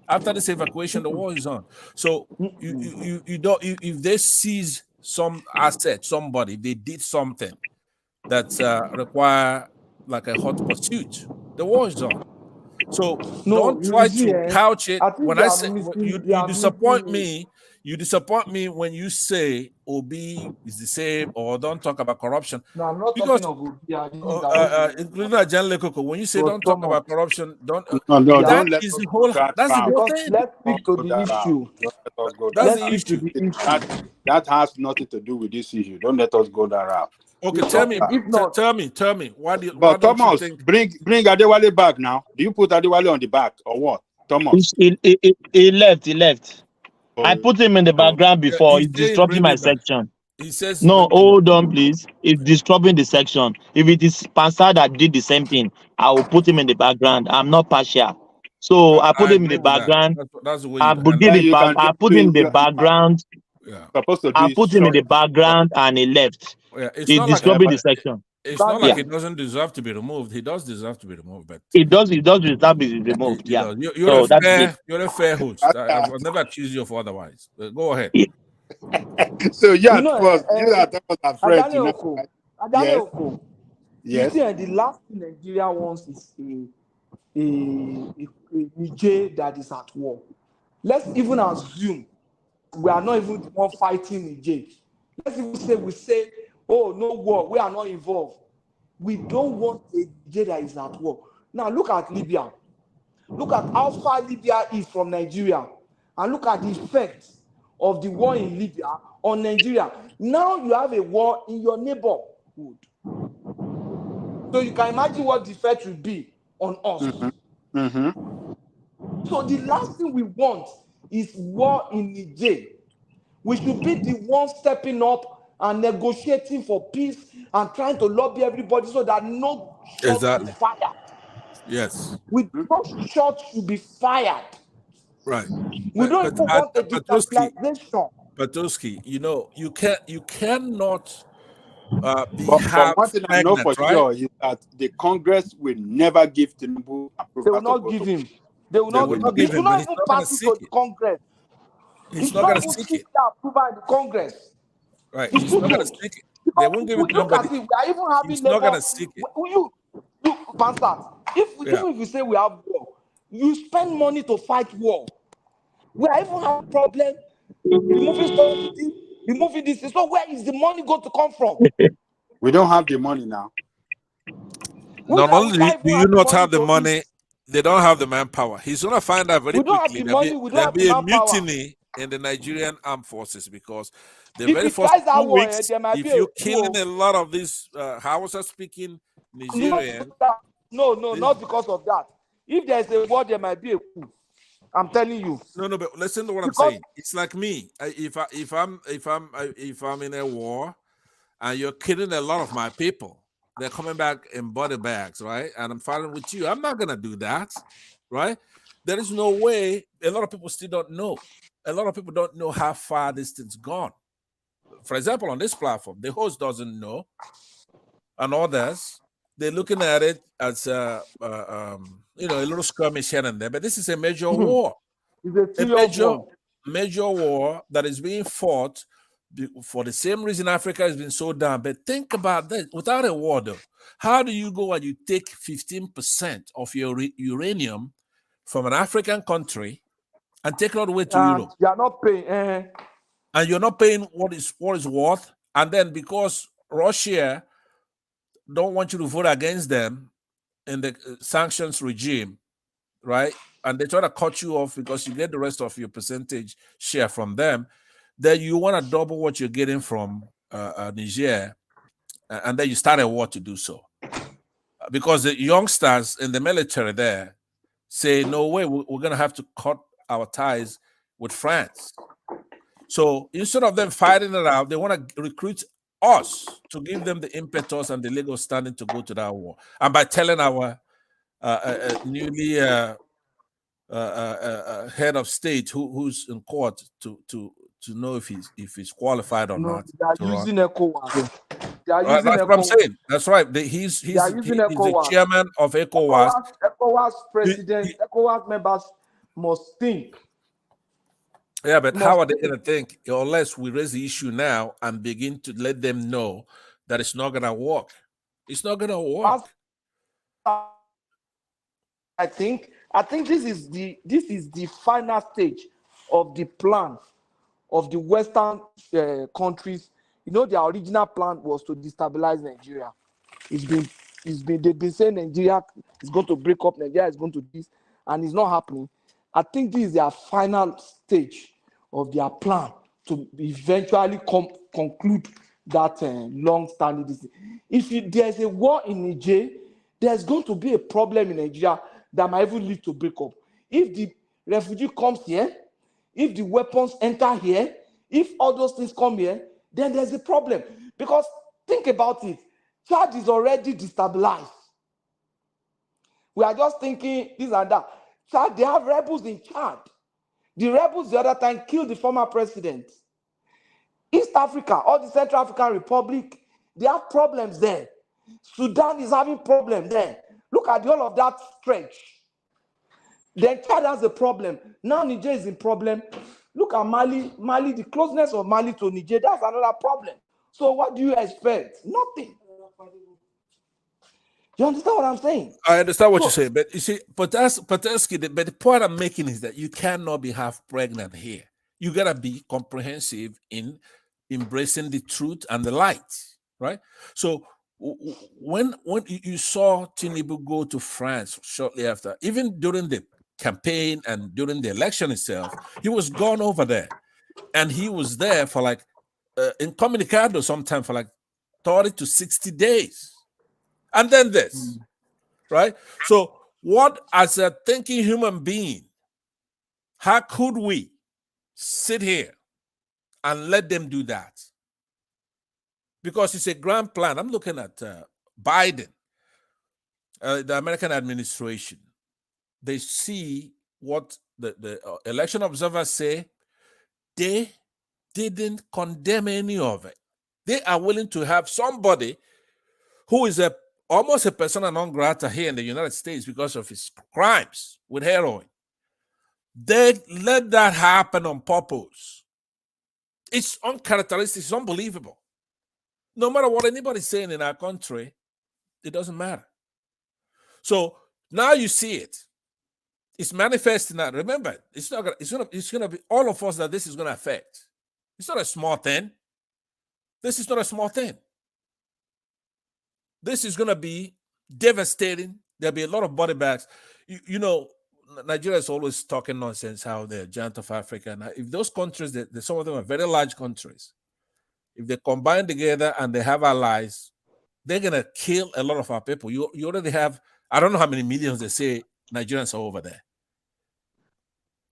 After this evacuation, the war is on. So you don't. If they seize some asset, somebody, they did something that require like a hot pursuit, the war is on. So don't try to couch it. When I say you disappoint me, when you say Obi is the same or don't talk about corruption. No, I'm not talking of Obi. Including Jan Lekoko, when you say don't talk about corruption, don't. Don't let That's the whole thing. Let's speak to the issue. That's the issue. That has nothing to do with this issue. Don't let us go that route. Okay, tell me. Why Thomas, you think... bring Adewale back now. Do you put Adewale on the back or what? Thomas. He left. I put him in the background before. He's disrupting my section. He says no, hold on, please. He's disturbing the section. If it is Pansa that did the same thing, I will put him in the background. I'm not partial. So I put him in the background. I put him in the background. Yeah. I put him in the background and he left. Yeah, he's disturbing the section. It's not like it doesn't deserve to be removed. He does deserve to be removed, but it does deserve to be removed. Yeah. You're a fair host. I will never accuse you of otherwise. Go ahead. So yeah, our friend. Yes. The last thing Nigeria wants is a Niger that is at war. Let's even assume we are not even the one fighting Niger. Let's even say, oh, no war, we are not involved. We don't want a Niger that is at war. Now look at Libya. Look at how far Libya is from Nigeria. And look at the effect of the war in Libya on Nigeria. Now you have a war in your neighborhood. So you can imagine what the effect will be on us. So the last thing we want is war in Niger. We should be the ones stepping up and negotiating for peace and trying to lobby everybody so that no shots be fired. Yes. We no shots should be fired. Right. We don't even want a destabilization. Patoski, you cannot but one thing I know for sure is that the Congress will never give Tinubu approval. They will not give him. They will not give him. He will not even pass it to the Congress. He's not going to seek it. Approval in the Congress. Right. He's not going to seek it. They won't give it to nobody. We are even having He's not going to seek it. You Pansa, even if you say we have war, you spend money to fight war. We are even having a problem removing subsidy, removing this. So where is the money going to come from? We don't have the money now. Not only do you not have the money, they don't have the manpower. He's going to find out very quickly there'll be a mutiny in the Nigerian armed forces because the very first 2 weeks, if you're killing a lot of these Hausa-speaking Nigerians. No, not because of that. If there's a war, there might be a coup. I'm telling you. No, but listen to what I'm saying. It's like me. If I'm in a war, and you're killing a lot of my people, they're coming back in body bags, right? And I'm fighting with you. I'm not gonna do that, right? There is no way. A lot of people still don't know. A lot of people don't know how far this thing's gone. For example, on this platform, the host doesn't know, and others, they're looking at it as a little skirmish here and there. But this is a major war. It's a major war that is being fought for the same reason Africa has been so down. But think about that. Without a war, though, how do you go and you take 15% of your uranium from an African country and take it all the way to And Europe. you are not paying. And you're not paying what is worth. And then because Russia don't want you to vote against them in the sanctions regime, right? And they try to cut you off because you get the rest of your percentage share from them. Then you want to double what you're getting from Niger, and then you start a war to do so. Because the youngsters in the military there say, no way, we're going to have to cut our ties with France. So instead of them fighting it out, they want to recruit us to give them the impetus and the legal standing to go to that war. And by telling our newly head of state who's in court to know if he's qualified or not. They are using ECOWAS. They are using That's ECOWAS. what I'm saying. That's right. He's the chairman of ECOWAS. ECOWAS president, ECOWAS members must think. Yeah, but how are they going to think unless we raise the issue now and begin to let them know that it's not going to work? It's not going to work. I think this is the final stage of the plan of the Western countries. You know, their original plan was to destabilize Nigeria. They've been saying Nigeria is going to break up, Nigeria is going to this, and it's not happening. I think this is their final stage of their plan to eventually conclude that long-standing disease. If there's a war in Niger, there's going to be a problem in Nigeria that might even lead to break up. If the refugee comes here, if the weapons enter here, if all those things come here, then there's a problem. Because think about it, Chad is already destabilized. We are just thinking this and that. Chad, they have rebels in Chad. The rebels the other time killed the former president. East Africa, all the Central African Republic, they have problems there. Sudan is having problems there. Look at all of that stretch. Then Chad has a problem. Now Niger is in problem. Look at Mali, the closeness of Mali to Niger, that's another problem. So what do you expect? Nothing. You understand what I'm saying? I understand what you're saying, but you see, but the point I'm making is that you cannot be half pregnant here. You gotta be comprehensive in embracing the truth and the light, right? So when you saw Tinubu go to France shortly after, even during the campaign and during the election itself, he was gone over there, and he was there for like incommunicado sometime for like 30 to 60 days. And then this, right? So what, as a thinking human being, how could we sit here and let them do that? Because it's a grand plan. I'm looking at Biden, the American administration. They see what the election observers say. They didn't condemn any of it. They are willing to have somebody who is almost a persona non grata here in the United States because of his crimes with heroin. They let that happen on purpose. It's uncharacteristic. It's unbelievable. No matter what anybody's saying in our country, it doesn't matter. So now you see it. It's manifesting that. Remember, it's gonna be all of us that this is gonna affect. It's not a small thing. This is not a small thing. This is gonna be devastating. There'll be a lot of body bags. You know, Nigeria is always talking nonsense how they're giant of Africa. Now, if those countries, some of them are very large countries, if they combine together and they have allies, they're gonna kill a lot of our people. You already have, I don't know how many millions they say Nigerians are over there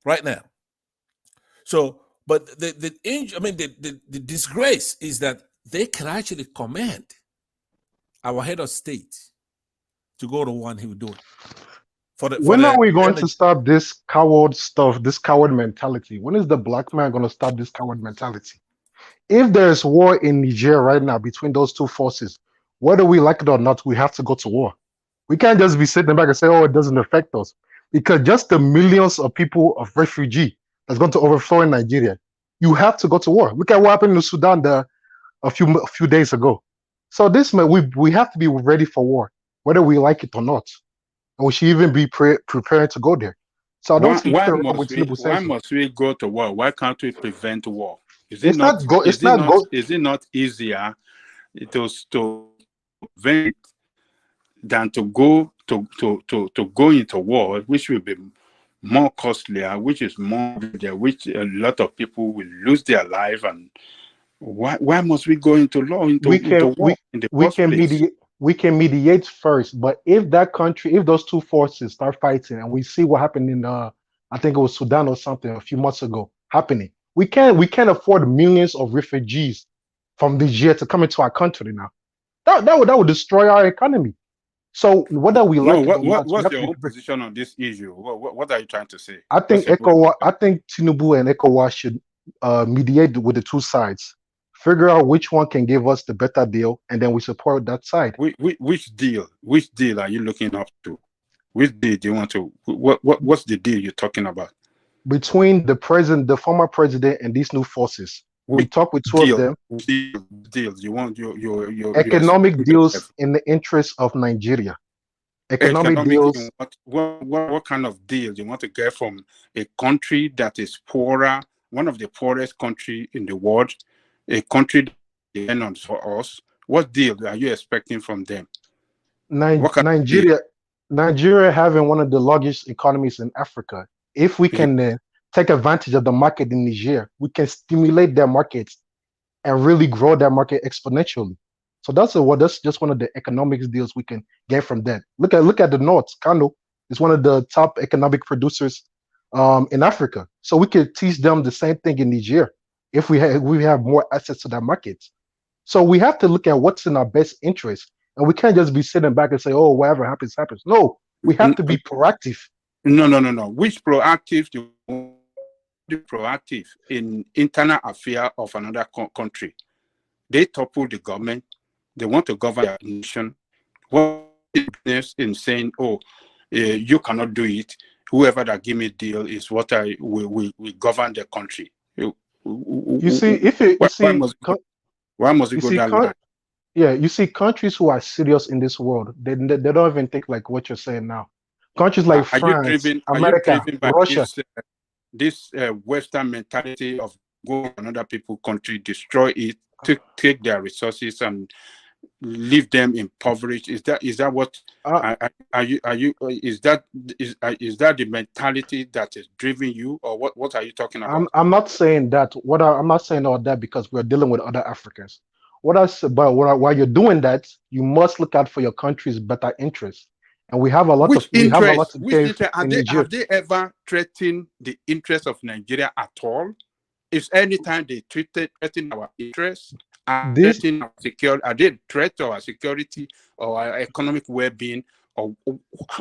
right now. So, but the disgrace is that they can actually command our head of state to go to one he would do it. When are we going to stop this coward stuff, this coward mentality? When is the black man going to stop this coward mentality? If there's war in Niger right now between those two forces, whether we like it or not, we have to go to war. We can't just be sitting back and say, oh, it doesn't affect us. Because just the millions of people of refugee that's going to overflow in Nigeria, you have to go to war. Look at what happened in Sudan a few days ago. So we have to be ready for war, whether we like it or not. And we should even be prepared to go there. So I don't see anything wrong with Tinubu why saying so. must we go to war? Why can't we prevent war? Is It's not go. It's not go. Is it not easier to prevent than to go into war, which will be more costlier, which is more, which a lot of people will lose their life? And why must we go into war in the first place? We can mediate first, but if that country, if those two forces start fighting, and we see what happened in I think it was Sudan or something a few months ago happening, we can't afford millions of refugees from Niger to come into our country now. That would destroy our economy. So whether we like it or not, what's your own position on this issue? What are you trying to say? I think Tinubu and ECOWAS should mediate with the two sides, figure out which one can give us the better deal, and then we support that side. Which deal? Which deal are you looking up to? Which deal do you want to? What's the deal you're talking about? Between the former president, and these new forces. We talk with two of them. Deals you want your economic deals in the interest of Nigeria. Economic deals. What kind of deals you want to get from a country that is poorer, one of the poorest country in the world, a country that depends for us? What deal are you expecting from them? Nigeria having one of the largest economies in Africa. If we can take advantage of the market in Niger, we can stimulate their markets and really grow that market exponentially. So that's just one of the economic deals we can get from that. Look at the North. Kano is one of the top economic producers in Africa. So we could teach them the same thing in Niger if we have more access to that market. So we have to look at what's in our best interest, and we can't just be sitting back and say, "Oh, whatever happens, happens." No, we have to be proactive. No. Which proactive do you want to be proactive in internal affairs of another country? They topple the government. They want to govern their nation. What is in saying, "Oh, you cannot do it. Whoever that give me a deal is what I will govern the country." You see, why must it go that line? Yeah, you see, countries who are serious in this world, they don't even think like what you're saying now. Countries like France, America, Russia. This Western mentality of go to another people's country, destroy it, take their resources and leave them impoverished. Is that what is that the mentality that is driving you, or what are you talking about? I'm not saying that. I'm not saying all that because we're dealing with other Africans. While you're doing that, you must look out for your country's better interests. And we have a lot of interest. Have they ever threatened the interest of Nigeria at all? If anytime they threaten our interests, are they threat to our security or our economic well-being, or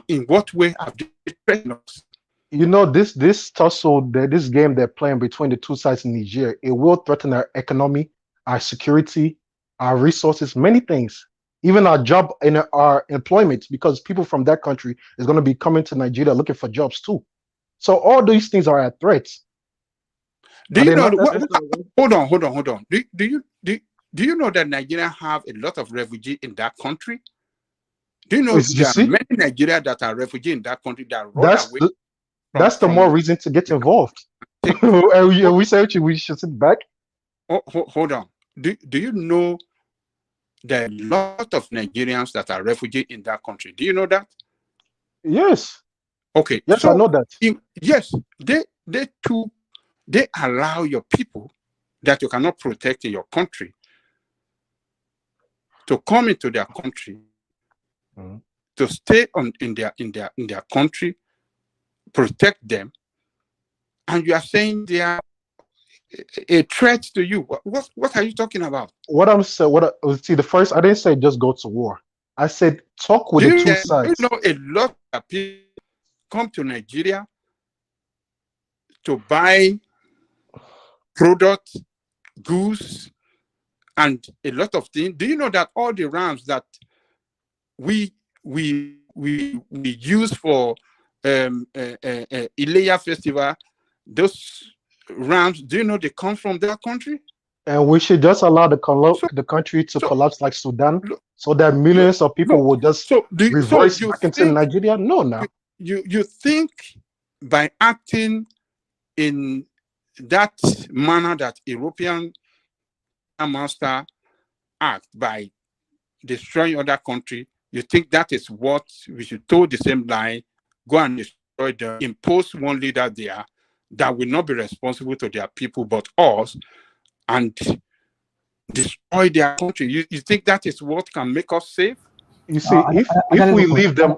in what way have they threatened us? You know, this tussle, this game they're playing between the two sides in Niger, it will threaten our economy, our security, our resources, many things. Even our job and our employment, because people from that country is going to be coming to Nigeria looking for jobs too. So all these things are at threats. Do you know? Hold on. Do you know that Nigeria have a lot of refugees in that country? Do you know there are many Nigerians that are refugees in that country that run away? That's the more reason to get involved. We say we should sit back. Hold on. Do you know? There are a lot of Nigerians that are refugees in that country. Do you know that? Yes. Okay. Yes, so I know that. Yes, they allow your people that you cannot protect in your country to come into their country, to stay in their country, protect them, and you are saying they are a threat to you. What are you talking about? What I'm saying, the first, I didn't say just go to war. I said talk with the two sides. You know, a lot of people come to Nigeria to buy products, goods, and a lot of things. Do you know that all the rams that we use for Ileya festival, those rams, do you know they come from their country? And we should just allow the country to collapse like Sudan, so that millions of people will just reverse back into Nigeria? No, now. You think by acting in that manner that European master act by destroying other country, you think that is what we should toe the same line, go and destroy them, impose one leader there that will not be responsible to their people but us, and destroy their country? You think that is what can make us safe? You see, if we leave them,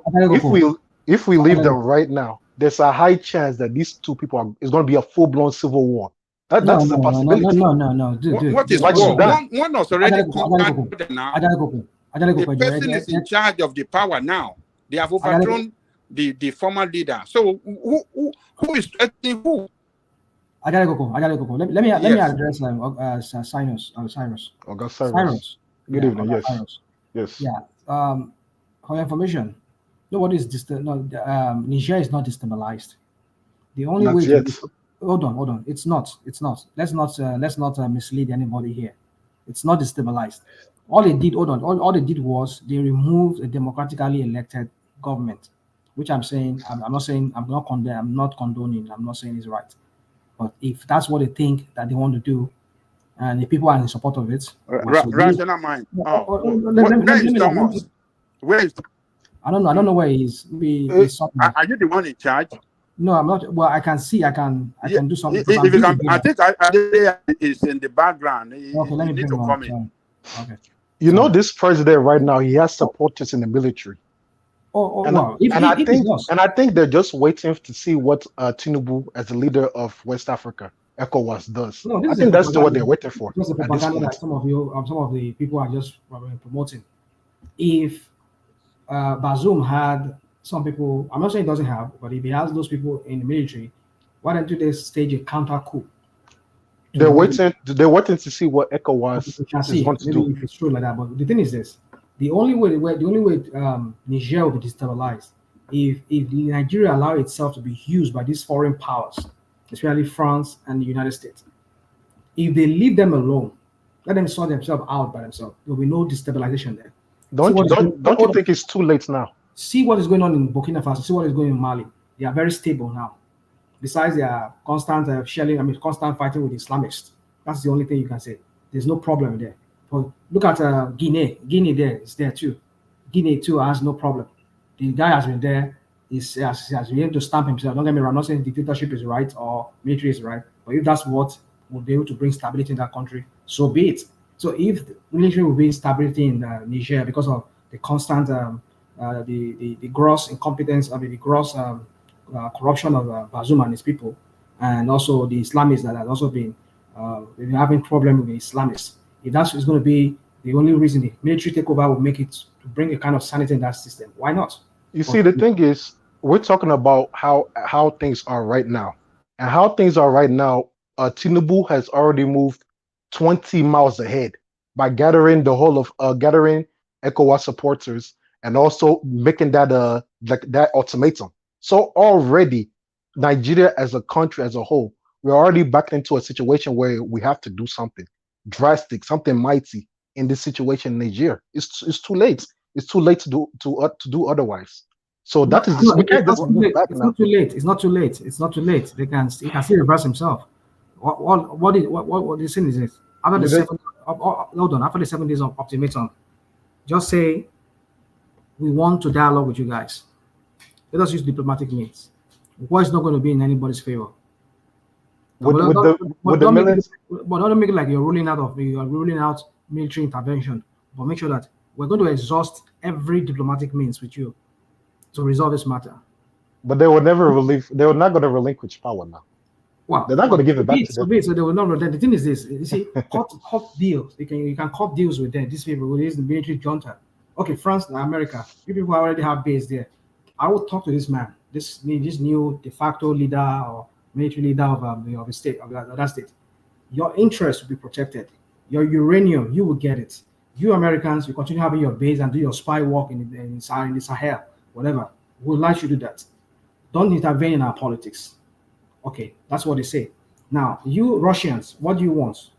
if we leave them right now, there's a high chance that these two people is going to be a full-blown civil war. That's a possibility. No. What is war? One has already conquered now. The person is in charge of the power now. They have overthrown the former leader. So who is threatening who? I gotta go. Let me address Cyrus. Cyrus. Good evening. Yes. Cyrus. Yes. Yeah. For your information, nobody is Niger is not destabilized. The only Not way yet. hold on. It's not. Let's not mislead anybody here. It's not destabilized. All they did, all they did was they removed a democratically elected government, which I'm saying, I'm not saying, I'm not condoning, I'm not saying it's right. But if that's what they think that they want to do, and the people are in support of it, rational mind. Where is Thomas? Where is? I don't know where he is. Are you the one in charge? No, I'm not. Well, I can do something. If you can, I think I is in the background. Okay, let me need to come in. Okay. You know, this president right now, he has supporters in the military. I think they're just waiting to see what Tinubu, as the leader of West Africa, ECOWAS, does. No, I think that's what they're waiting for. Just the propaganda that some of the people are just promoting. If Bazoum had some people, I'm not saying he doesn't have, but if he has those people in the military, why don't they stage a counter coup? They're waiting to see what ECOWAS is going to do. If it's true like that, but the thing is this: the only way Niger will be destabilized if Nigeria allow itself to be used by these foreign powers, especially France and the United States. If they leave them alone, let them sort themselves out by themselves, there will be no destabilization there. Don't you think it's too late now? See what is going on in Burkina Faso. See what is going on in Mali. They are very stable now. Besides their constant constant fighting with Islamists. That's the only thing you can say. There's no problem there. But look at Guinea. Guinea there is there too. Guinea too has no problem. The guy has been there. He has been able to stamp himself. Don't get me wrong. I'm not saying dictatorship is right or military is right. But if that's what would be able to bring stability in that country, so be it. So if the military will bring stability in Niger because of the constant, the gross incompetence, the gross corruption of Bazoum and his people, and also the Islamists that have also been having problems with the Islamists. If that's going to be the only reason the military takeover will make it to bring a kind of sanity in that system, why not? You see, the thing is, we're talking about how things are right now, and how things are right now. Tinubu has already moved 20 miles ahead by gathering the whole of gathering ECOWAS supporters and also making that that ultimatum. So already, Nigeria as a country as a whole, we're already back into a situation where we have to do something drastic, something mighty in this situation in Nigeria. It's too late. It's too late to do otherwise. So that is we can't just move back now. It's not too late. It's not too late. It's not too late. He can still reverse himself. What the thing is this? After the 7 days of ultimatum, just say we want to dialogue with you guys. Let us use diplomatic means. War is not going to be in anybody's favor. But don't make it like you're ruling out military intervention. But make sure that we're going to exhaust every diplomatic means with you to resolve this matter. But they will never they were not going to relinquish power now. Well, they're not going to give it back to them. So they will not. The thing is this: you see, cut deals. You can cut deals with them. These people, with the military junta. Okay, France and America. You people already have base there. I will talk to this man, this new de facto leader or military leader of the state of that state. Your interests will be protected. Your uranium, you will get it. You Americans, you continue having your base and do your spy work in the Sahel, whatever. We'll let you do that. Don't intervene in our politics. Okay, that's what they say. Now, you Russians, what do you want?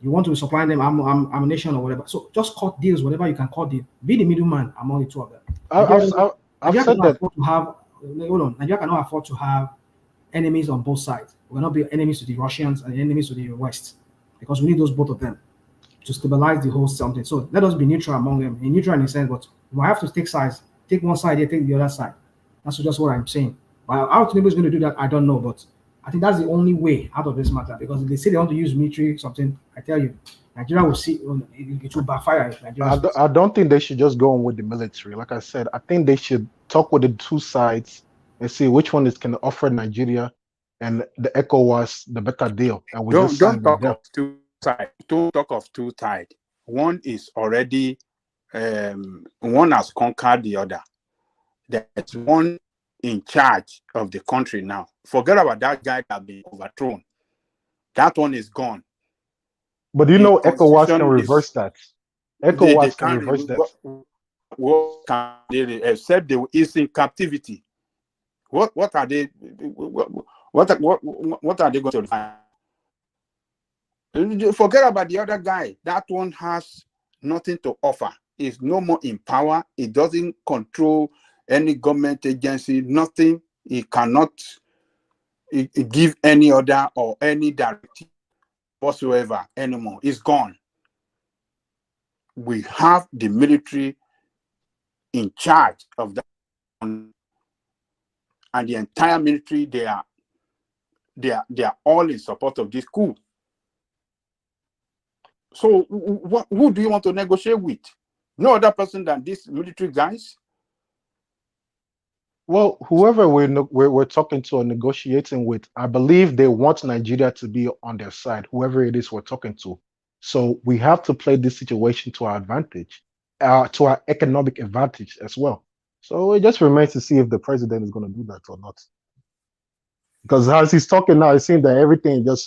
You want to supply them ammunition or whatever. So just cut deals, whatever you can cut deals. Be the middleman among the two of them. I've said that. Nigeria cannot afford to have enemies on both sides. We cannot be enemies to the Russians and enemies to the West, because we need those both of them to stabilize the whole something. So let us be neutral among them, in neutral in the sense, but we have to take sides, take one side here, take the other side. That's just what I'm saying. But how Tinubu is going to do that, I don't know, but I think that's the only way out of this matter, because if they say they want to use military something, I tell you, Nigeria will see it will backfire. I don't think they should just go on with the military. Like I said, I think they should talk with the two sides and see which one is can offer Nigeria and the ECOWAS the better deal. And we don't talk of two sides. Don't talk of two sides. One is already one has conquered the other. There's one in charge of the country now. Forget about that guy that been overthrown. That one is gone. But you know, ECOWAS can reverse that. ECOWAS can reverse that. What can they, except is in captivity? What are they? What are they going to do? Forget about the other guy. That one has nothing to offer. He's no more in power. He doesn't control any government agency. Nothing. He cannot give any order or any directive whatsoever anymore. It's gone. We have the military in charge of that, and the entire military. They are all in support of this coup. So who do you want to negotiate with? No other person than these military guys. Well, whoever we're talking to or negotiating with, I believe they want Nigeria to be on their side, whoever it is we're talking to. So we have to play this situation to our advantage, to our economic advantage as well. So it just remains to see if the president is going to do that or not. Because as he's talking now, it seems that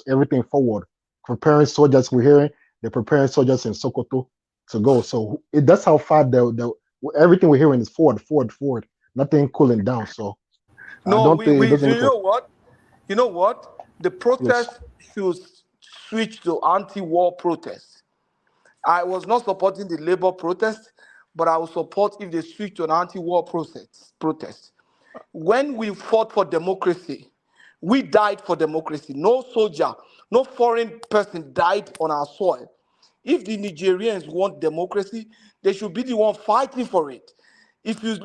everything forward. Preparing soldiers, we're hearing they're preparing soldiers in Sokoto to go. So that's how far everything we're hearing is forward. Nothing cooling down. So no, you know what? The protest should switch to anti-war protest. I was not supporting the labor protest, but I will support if they switch to an anti-war protest. When we fought for democracy, we died for democracy. No soldier, no foreign person died on our soil. If the Nigerians want democracy, they should be the one fighting for it. If you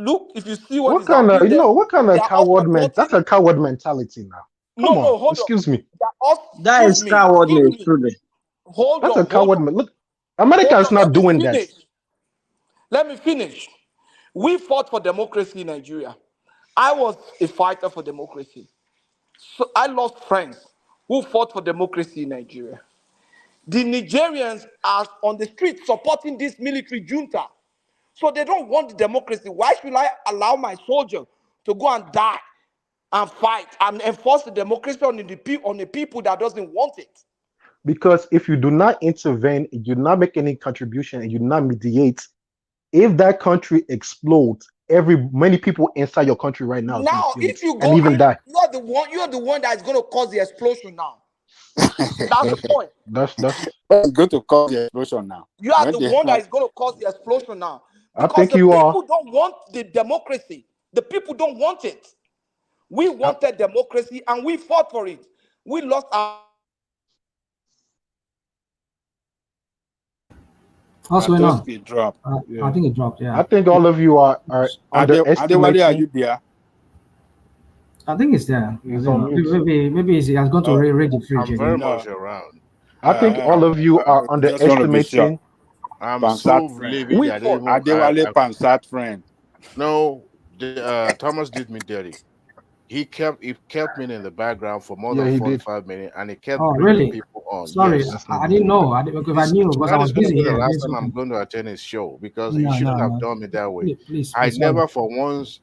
see what kind of coward mentality? That's a coward mentality now. Come on, excuse me. That is cowardly, truly. That's a coward. Look, America is not doing that. Let me finish. We fought for democracy in Nigeria. I was a fighter for democracy. So I lost friends who fought for democracy in Nigeria. The Nigerians are on the street supporting this military junta. So they don't want democracy. Why should I allow my soldier to go and die and fight and enforce the democracy on the people that doesn't want it? Because if you do not intervene, you do not make any contribution, and you do not mediate, if that country explodes, many people inside your country right now if you go and even die. You're the one that is going to cause the explosion now. That's the point. That's going to cause the explosion now. You are the one that is going to cause the explosion now. I think you are. The people don't want the democracy. The people don't want it. We wanted democracy and we fought for it. We lost our. What's going on? It dropped. I think it dropped. Yeah. I think all of you are underestimating. Are you there? I think it's there. Maybe he has gone to raid the fridge. I'm very much around. I think all of you are underestimating. I'm so relieved. Adewale Pansat friend. No, Thomas did me dirty. He kept me in the background for more than 45 minutes, and he kept bringing people on. Sorry, yes. I didn't know. Because I knew because I was busy. The last time I'm going to attend his show, because he shouldn't have done me that way. Please, I never for once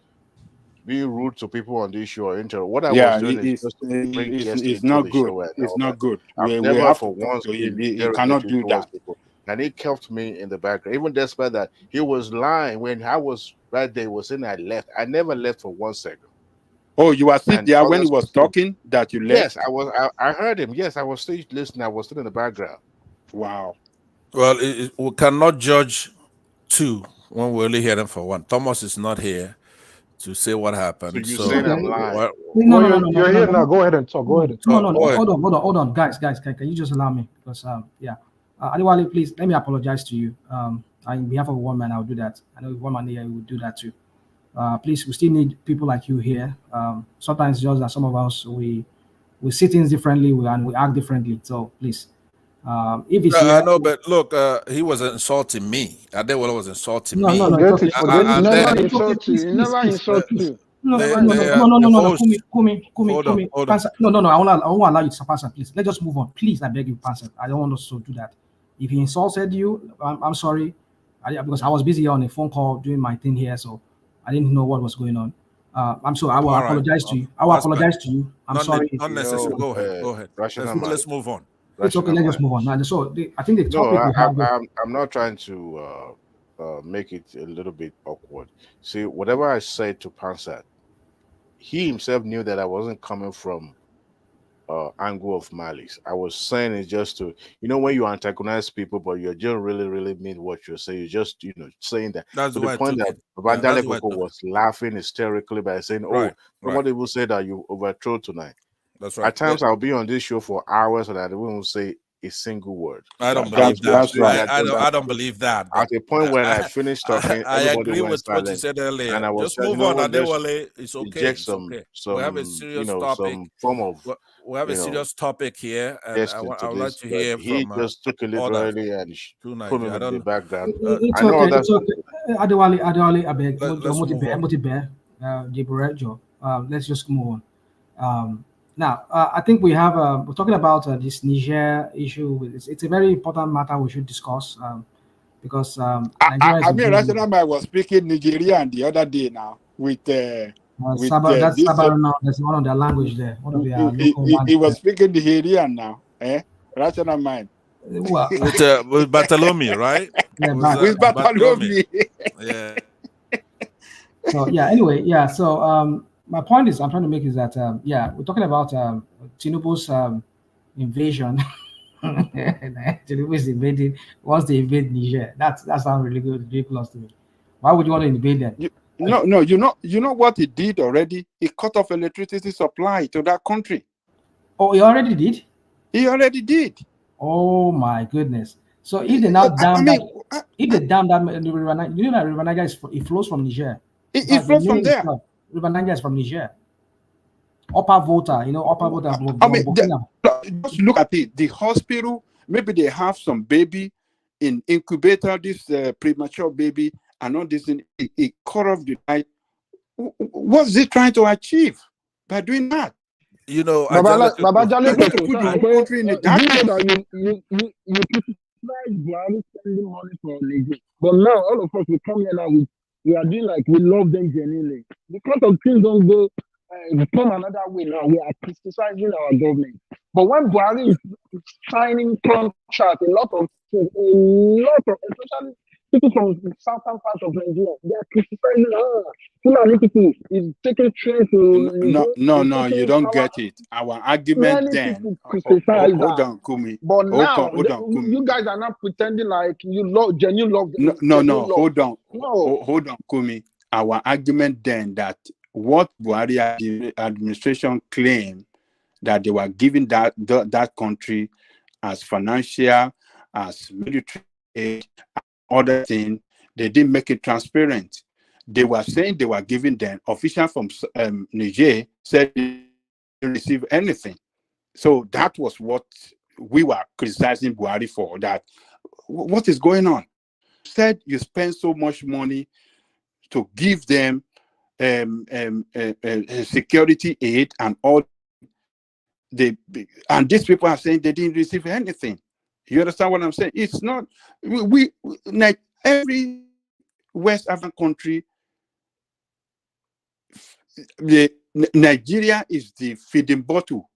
be rude to people on this show or intro. What I was doing is just to bring guests into the show. It's not good. I've never for once he cannot do that. And he kept me in the background, even despite that he was lying when I was right there. Was saying I left. I never left for 1 second. Oh, you were sitting there when he was talking that you left? Yes, I was. I heard him. Yes, I was still listening. I was still in the background. Wow. Well, we cannot judge two when we only hear them for one. Thomas is not here to say what happened. So you So, saying I'm lying? No, you're here now. Go ahead and talk. Go ahead and talk. No. Hold on, guys. Can you just allow me? Because yeah, Adewale, please let me apologize to you. On behalf of one man, I'll do that. I know one man here will do that too. Please, we still need people like you here. Sometimes just that some of us we see things differently, and we act differently. So please, if it's here, I know, but look, he was insulting me. Adewale was insulting me. No, it's okay. And Never then insult you. He never insult you. No, Kumi. No. I won't allow you to Pansa, please. Let's just move on. Please, I beg you, Pansa. I don't want us to do that. If he insulted you, I'm sorry. Because I was busy on a phone call doing my thing here, so I didn't know what was going on. I'm sorry. I will apologize to you. I will apologize to you. I'm sorry. Not necessary. Go ahead. Let's move on. It's okay. Let's just move on. Now, so I think the topic we have. I'm not trying to make it a little bit awkward. See, whatever I said to Pansat, he himself knew that I wasn't coming from angle of malice. I was saying it just to, when you antagonize people, but you don't really mean what you're saying. You just, saying that. That's to the the point that Vandale Koko was laughing hysterically by saying, somebody will say that you overthrow tonight. That's right. At times I'll be on this show for hours and I won't say a single word. I don't believe that. That's right. I don't believe that. At a point when I finished talking, I everybody agree went with silent, what you said earlier. and I was just move on, Adewale. It's okay. It's okay. We have a serious topic. Some form of we have a serious topic here, and I would like to hear from. He just took it literally and put him in the background. It's okay. It's okay. Adewale, I beg. Let's just move on. Now, I think we're talking about this Niger issue. It's a very important matter we should discuss because Rational Man was speaking Nigerian the other day now with that's Sabarino. That's one of their language there. One of their he was speaking Nigerian now. Rational Man. With Bartholomew, right? Yeah, with Bartholomew. Yeah. So anyway, so my point is I'm trying to make is that we're talking about Tinubu's invasion. Tinubu is invading once they invade Niger. That sounds really good, ridiculous to me. Why would you want to invade them? No, you know what he did already? He cut off electricity supply to that country. Oh, he already did? He already did. Oh my goodness. So if they now dam if they dam that River Niger, you know that River Niger it flows from Niger. It flows from there. River Niger is from Niger. Upper Volta, Upper Volta. Just look at it. The hospital, maybe they have some baby in incubator, this premature baby, and all this thing. It cut off the light. What's it trying to achieve by doing that? You criticize Buhari spending money for Niger, but now all of us will come here now. We are doing like we love them genuinely. Because of things don't go come another way now, we are criticizing our government. But when Buhari is signing contracts, a lot of especially people from the southern part of Nigeria, they are criticizing Fulani people is taking train to No, you don't get it. Our argument then. Hold on, Kumi. But now you guys are not pretending like you genuine love. No, hold on. No. Hold on, Kumi. Our argument then that what Buhari administration claimed that they were giving that country as financial, as military aid, other thing, they didn't make it transparent. They were saying they were giving them. Officials from Niger said they didn't receive anything. So that was what we were criticizing Buhari for. That what is going on? Said you spend so much money to give them security aid and all. And these people are saying they didn't receive anything. You understand what I'm saying? It's not we like every West African country. Nigeria is the feeding bottle.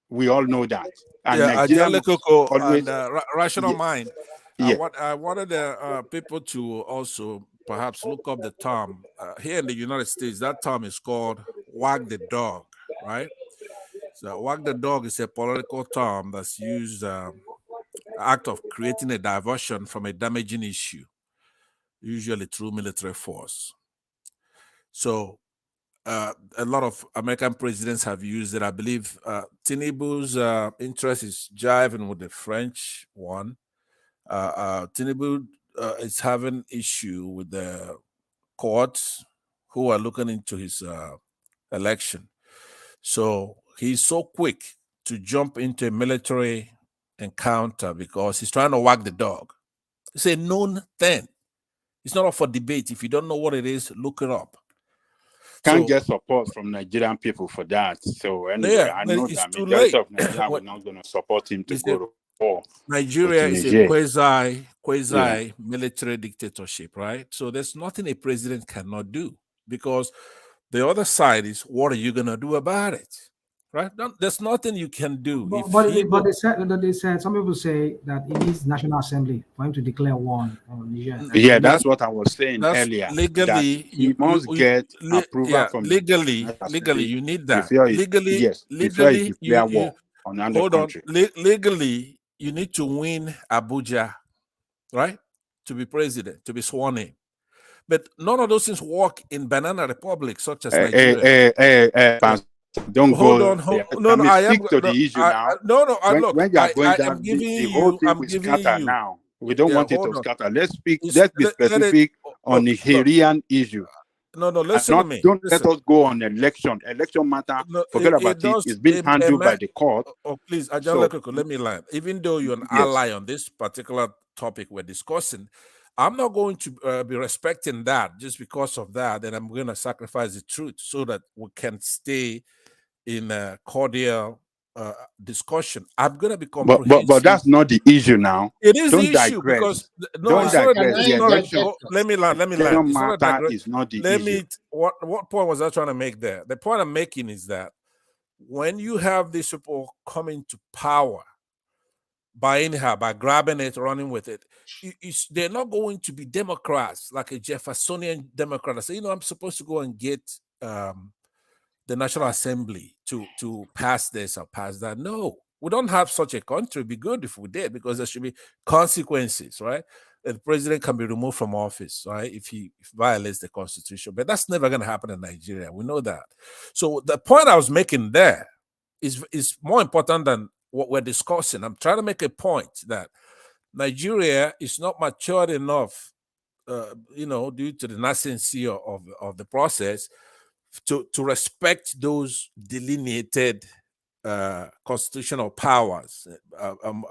We all know that. And Nigeria always rational mind. Yeah. I wanted the people to also perhaps look up the term here in the United States. That term is called "wag the dog," right? So wag the dog is a political term that's used act of creating a diversion from a damaging issue, usually through military force. So a lot of American presidents have used it. I believe Tinubu's interest is jiving with the French one. Tinubu is having issue with the courts who are looking into his election. So he's so quick to jump into a military encounter because he's trying to wag the dog. It's a known thing. It's not up for debate. If you don't know what it is, look it up. Can't get support from Nigerian people for that. So anyway, Yeah, I but know it's that too majority late. of Nigeria were not going to support him to It's go a- to war. Nigeria with is a Niger. quasi military dictatorship, right? So there's nothing a president cannot do because the other side is, what are you gonna do about it, right? There's nothing you can do. But, If but, he but they said some people say that it needs National Assembly for him to declare war on Niger. Yeah, that's what I was saying that's earlier. legally That he must get approval from legally National legally Assembly you need that before he, legally yes, before he legally declare you war on another hold on country. legally you need to win Abuja, right, to be president, to be sworn in. But none of those things work in banana republics such as Nigeria. Don't Hold go on, there. no, Can no, we I am stick to the issue now? look, When you are going I down, am giving the whole you, thing I'm will giving scatter you. now. We don't Yeah, want it hold to on. scatter. Let's be Let it, specific on the look, Nigerian issue. no, And listen to not, me. don't Listen. let us go on election. Election matter. No, Forget about it. does. It's been handled by the court. Please, So let me land. Even though you're an yes, ally on this particular topic we're discussing, I'm not going to be respecting that just because of that. And I'm going to sacrifice the truth so that we can stay in a cordial discussion. I'm going to be comprehensive. but that's not the issue now. It is Don't the issue digress. because no, Don't it's not. digress. The election. Let me land. Election It's not a matter digression. is not the Let issue. me. What point was I trying to make there? The point I'm making is that when you have these people coming to power by anyhow, by grabbing it, running with it, they're not going to be Democrats like a Jeffersonian Democrat. Say, I'm supposed to go and get the National Assembly to pass this or pass that. No, we don't have such a country. It'd be good if we did, because there should be consequences, right? The president can be removed from office, right, if he violates the Constitution. But that's never going to happen in Nigeria. We know that. So the point I was making there is more important than what we're discussing. I'm trying to make a point that Nigeria is not matured enough, due to the nascency of the process, to respect those delineated constitutional powers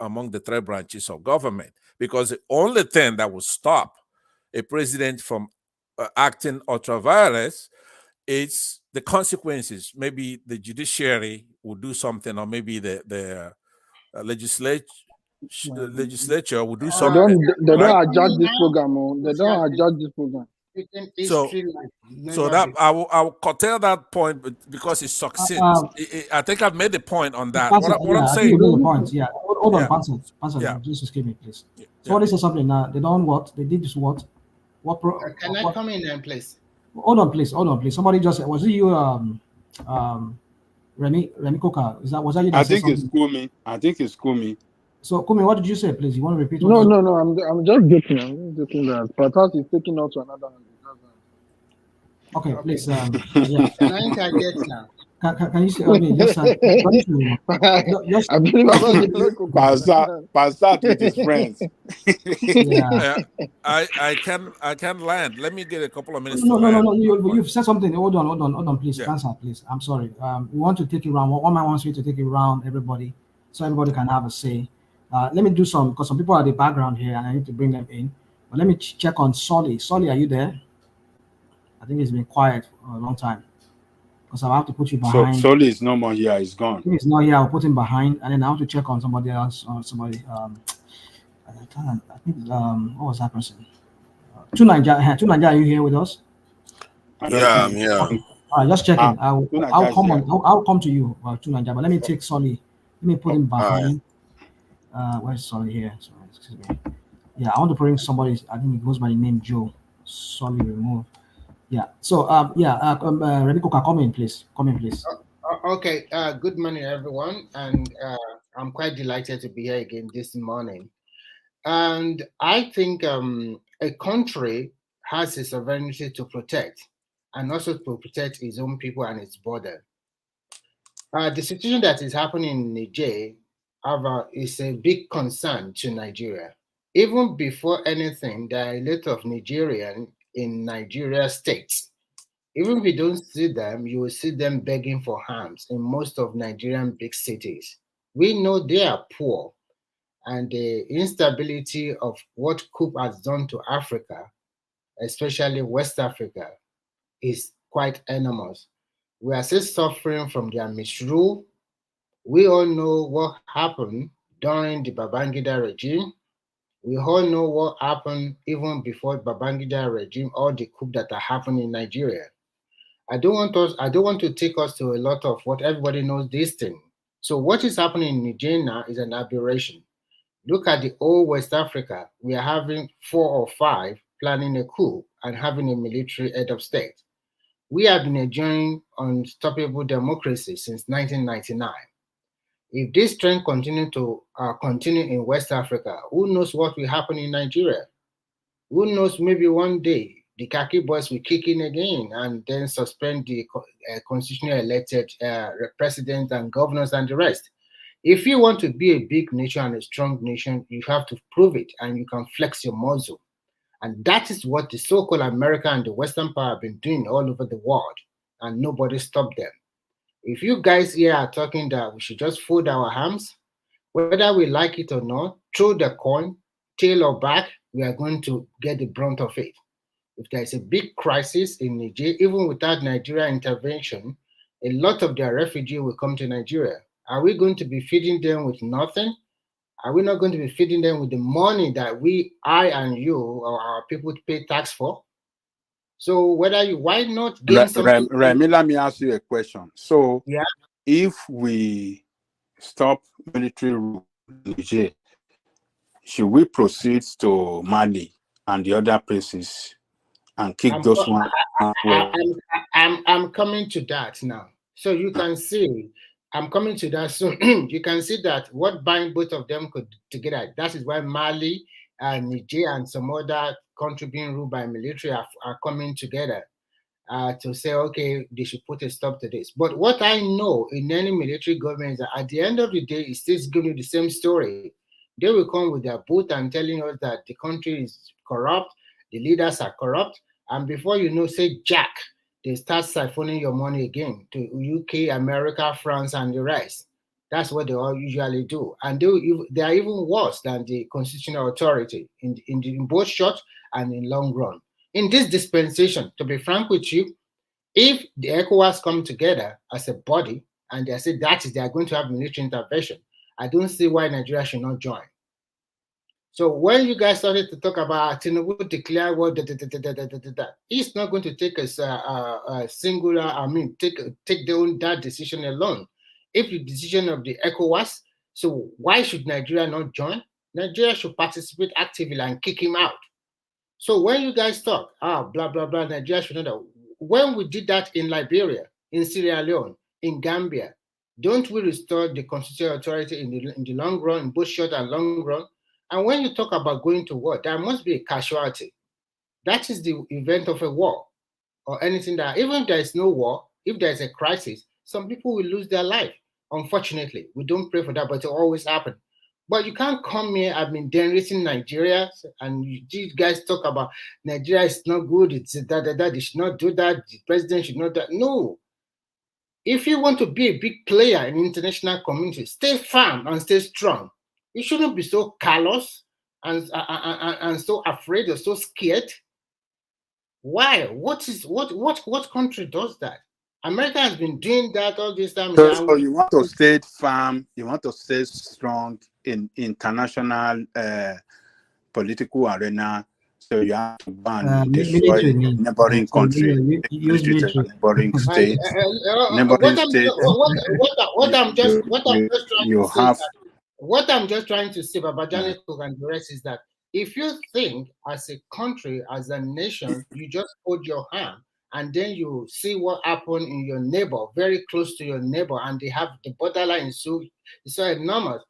among the three branches of government. Because the only thing that will stop a president from acting ultra vires is the consequences. Maybe the judiciary will do something, or maybe the legislature will do something. They don't adjust this program. They don't adjust this program. So that I will curtail that point because it succeeds. I think I've made the point on that. What I'm saying. The point. Yeah. Hold on, Pastor. Yeah. Just excuse me, please. Somebody said something now. They don't what? They did this what? Can I come in then, please? Hold on, please. Somebody just was it you? Remy Coca. Was that you? I think it's Kumi. So Kumi, what did you say, please? You want to repeat? No. I'm just joking. That perhaps he's taking out to another one. Okay, please. Can I interject now? Can you say? Just I believe Pastor with his friends. Yeah. I can land. Let me get a couple of minutes. No. You've said something. Hold on, please. Yeah. Answer, please. I'm sorry. We want to take it around. One man wants me to take it around everybody, so everybody can have a say. Let me do some, because some people are at the background here, and I need to bring them in. But let me check on Solly. Solly, are you there? I think he's been quiet for a long time, because I have to put you behind. So Solly is no more here. He's gone. He's not here. I'll put him behind, and then I have to check on somebody else. I think what was that person? Tunanja, are you here with us? Yeah, I'm here. All right, just checking. I'll come to you, Tunanja. But let me take Solly. Let me put him behind. Where's Solly here? Sorry, excuse me. Yeah, I want to bring somebody. I think it goes by the name Joe. Solly remove. Yeah. So Rebecca, come in, please. Okay. Good morning, everyone, and I'm quite delighted to be here again this morning. And I think a country has a sovereignty to protect, and also to protect his own people and its border. The situation that is happening in Niger is a big concern to Nigeria. Even before anything, there are a lot of Nigerians in Nigeria states. Even if you don't see them, you will see them begging for alms in most of Nigerian big cities. We know they are poor, and the instability of what coup has done to Africa, especially West Africa, is quite enormous. We are still suffering from their misrule. We all know what happened during the Babangida regime. We all know what happened even before Babangida regime, all the coup that are happening in Nigeria. I don't want to take us to a lot of what everybody knows this thing. So what is happening in Niger now is an aberration. Look at the old West Africa. We are having 4 or 5 planning a coup and having a military head of state. We have been enjoying unstoppable democracy since 1999. If this trend continue in West Africa, who knows what will happen in Nigeria? Who knows, maybe one day the khaki boys will kick in again and then suspend the constitutionally elected president and governors and the rest. If you want to be a big nation and a strong nation, you have to prove it, and you can flex your muscle. And that is what the so-called America and the Western power have been doing all over the world, and nobody stopped them. If you guys here are talking that we should just fold our hands, whether we like it or not, throw the coin, tail or back, we are going to get the brunt of it. If there is a big crisis in Niger, even without Nigeria intervention, a lot of their refugees will come to Nigeria. Are we going to be feeding them with nothing? Are we not going to be feeding them with the money that I and you or our people pay tax for? So why not gain something? Remy, let me ask you a question. So yeah, if we stop military rule in Niger, should we proceed to Mali and the other places and kick those ones? I'm coming to that now. So you can see, I'm coming to that soon. You can see that what bind both of them together. That is why Mali and Niger and some other country being ruled by military are coming together to say, okay, they should put a stop to this. But what I know in any military government is that at the end of the day, it's still giving you the same story. They will come with their boot and telling us that the country is corrupt, the leaders are corrupt, and before you know, say Jack, they start siphoning your money again to UK, America, France, and the rest. That's what they all usually do. And they are even worse than the constitutional authority in both short and in long run. In this dispensation, to be frank with you, if the ECOWAS come together as a body and they say they are going to have military intervention, I don't see why Nigeria should not join. So when you guys started to talk about Tinubu declare what he's not going to take a singular, take that decision alone. If the decision of the ECOWAS, so why should Nigeria not join? Nigeria should participate actively and kick him out. So when you guys talk, blah, blah, blah, Nigeria should not. When we did that in Liberia, in Sierra Leone, in Gambia, don't we restore the constitutional authority in the long run, in both short and long run? And when you talk about going to war, there must be a casualty. That is the event of a war or anything that, even if there is no war, if there is a crisis, some people will lose their life. Unfortunately, we don't pray for that, but it always happens. But you can't come here, I've been denouncing Nigeria, and you guys talk about Nigeria is not good, it's that, they should not do that, the president should not do that. No. If you want to be a big player in the international community, stay firm and stay strong. You shouldn't be so callous and so afraid or so scared. Why? What country does that? America has been doing that all this time. So you want to stay firm, you want to stay strong in international political arena. So you have to ban, destroy neighboring country, neighboring state, What I'm just trying to say, Babajani and the rest, is that if you think as a country, as a nation, you just hold your hand and then you see what happened in your neighbor, very close to your neighbor, and they have the borderline so enormous.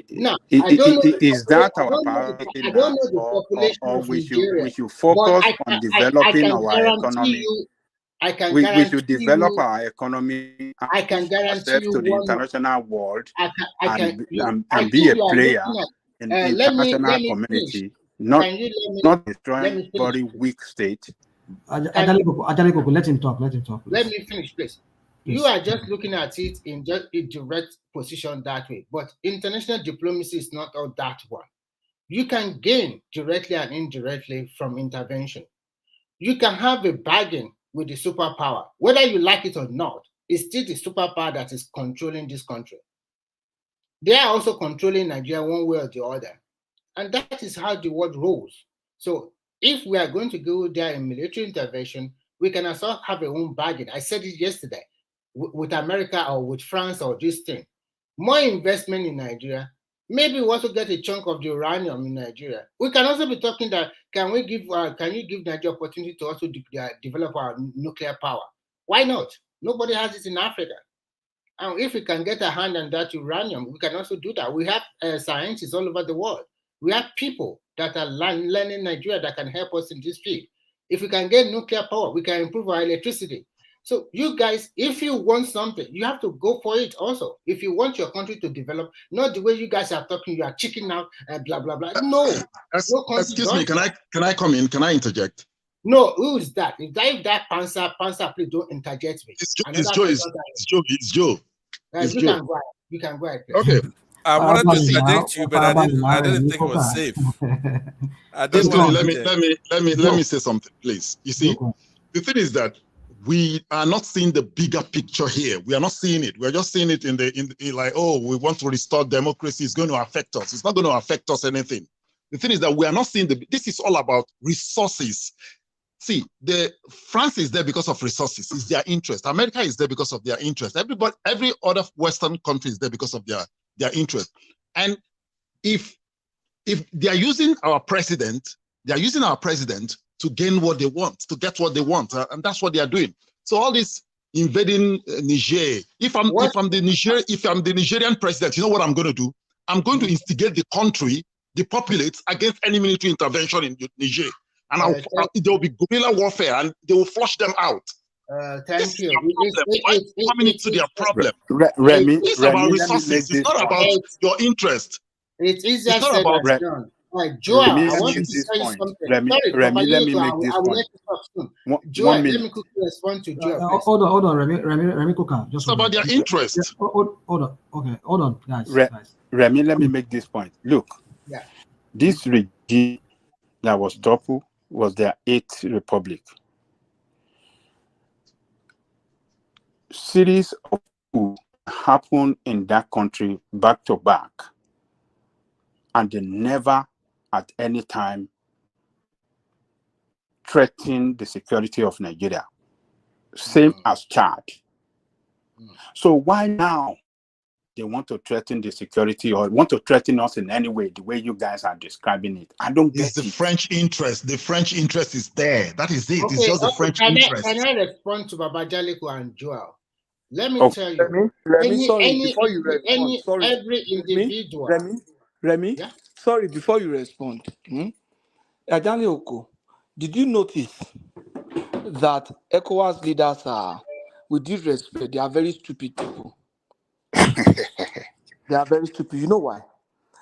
Now, is that our priority now, or we should focus on developing our economy? I can we guarantee should develop you, our economy I can guarantee ourselves you to the one. international world I and think be a you are player looking at. in the Let international me finish. community, not Can you not let destroying me very finish? weak state. Can, Ajale Koko, let him talk. Let him talk. let Please. me finish, please. Please. You are just looking at it in just a direct position that way, but international diplomacy is not all that one. You can gain directly and indirectly from intervention. You can have a bargain with the superpower, whether you like it or not. It's still the superpower that is controlling this country. They are also controlling Nigeria one way or the other, and that is how the world rolls. So if we are going to go there in military intervention, we can also have a own bargain. I said it yesterday with America or with France or this thing. More investment in Nigeria. Maybe we also get a chunk of the uranium in Nigeria. We can also be talking that can you give Nigeria opportunity to also develop our nuclear power? Why not? Nobody has it in Africa. And if we can get a hand on that uranium, we can also do that. We have scientists all over the world. We have people that are learning Nigeria that can help us in this field. If we can get nuclear power, we can improve our electricity. So you guys, if you want something, you have to go for it also. If you want your country to develop, not the way you guys are talking, you are chicken out and blah, blah, blah. No. Excuse me, can I come in? Can I interject? No, who is that? If that Pansa, please don't interject me. It's Joe. You can go ahead. You can go ahead, please. Okay. I wanted to interject you, but I didn't think it was safe. Let me say something, please. You see, the thing is that we are not seeing the bigger picture here. We are not seeing it. We're just seeing it in like, oh, we want to restore democracy. It's going to affect us. It's not going to affect us anything. The thing is that we are not seeing this is all about resources. See, France is there because of resources. It's their interest. America is there because of their interest. Every other Western country is there because of their interest. And if they are using our president, to gain what they want, to get what they want, and that's what they are doing. So all this invading Niger. If I'm the Nigerian president, you know what I'm going to do? I'm going to instigate the country, the populace, against any military intervention in Niger. And there will be guerrilla warfare, and they will flush them out. Thank you. Why coming into their problem? It's about resources. It's not about your interest. It's easier said than done. Joel, I want to tell you something. Remy, let me make this point. Joel, let me quickly respond to Joel. Hold on, Remy Kuka. It's about their interest. Hold on. Okay, hold on, guys. Remy, let me make this point. Look, this regime that was toppled was their 8th republic. Series of coups happened in that country back to back, and they never at any time threatened the security of Nigeria. Same as Chad. So why now they want to threaten the security or want to threaten us in any way, the way you guys are describing it? I don't get it. It's the French interest. The French interest is there. That is it. It's just the French interest. Can I respond to Baba Jaliko and Joel? Let me tell you. Every individual. Remy, sorry, before you respond. Ajale, did you notice that ECOWAS leaders are, with due respect, they are very stupid people? They are very stupid. You know why?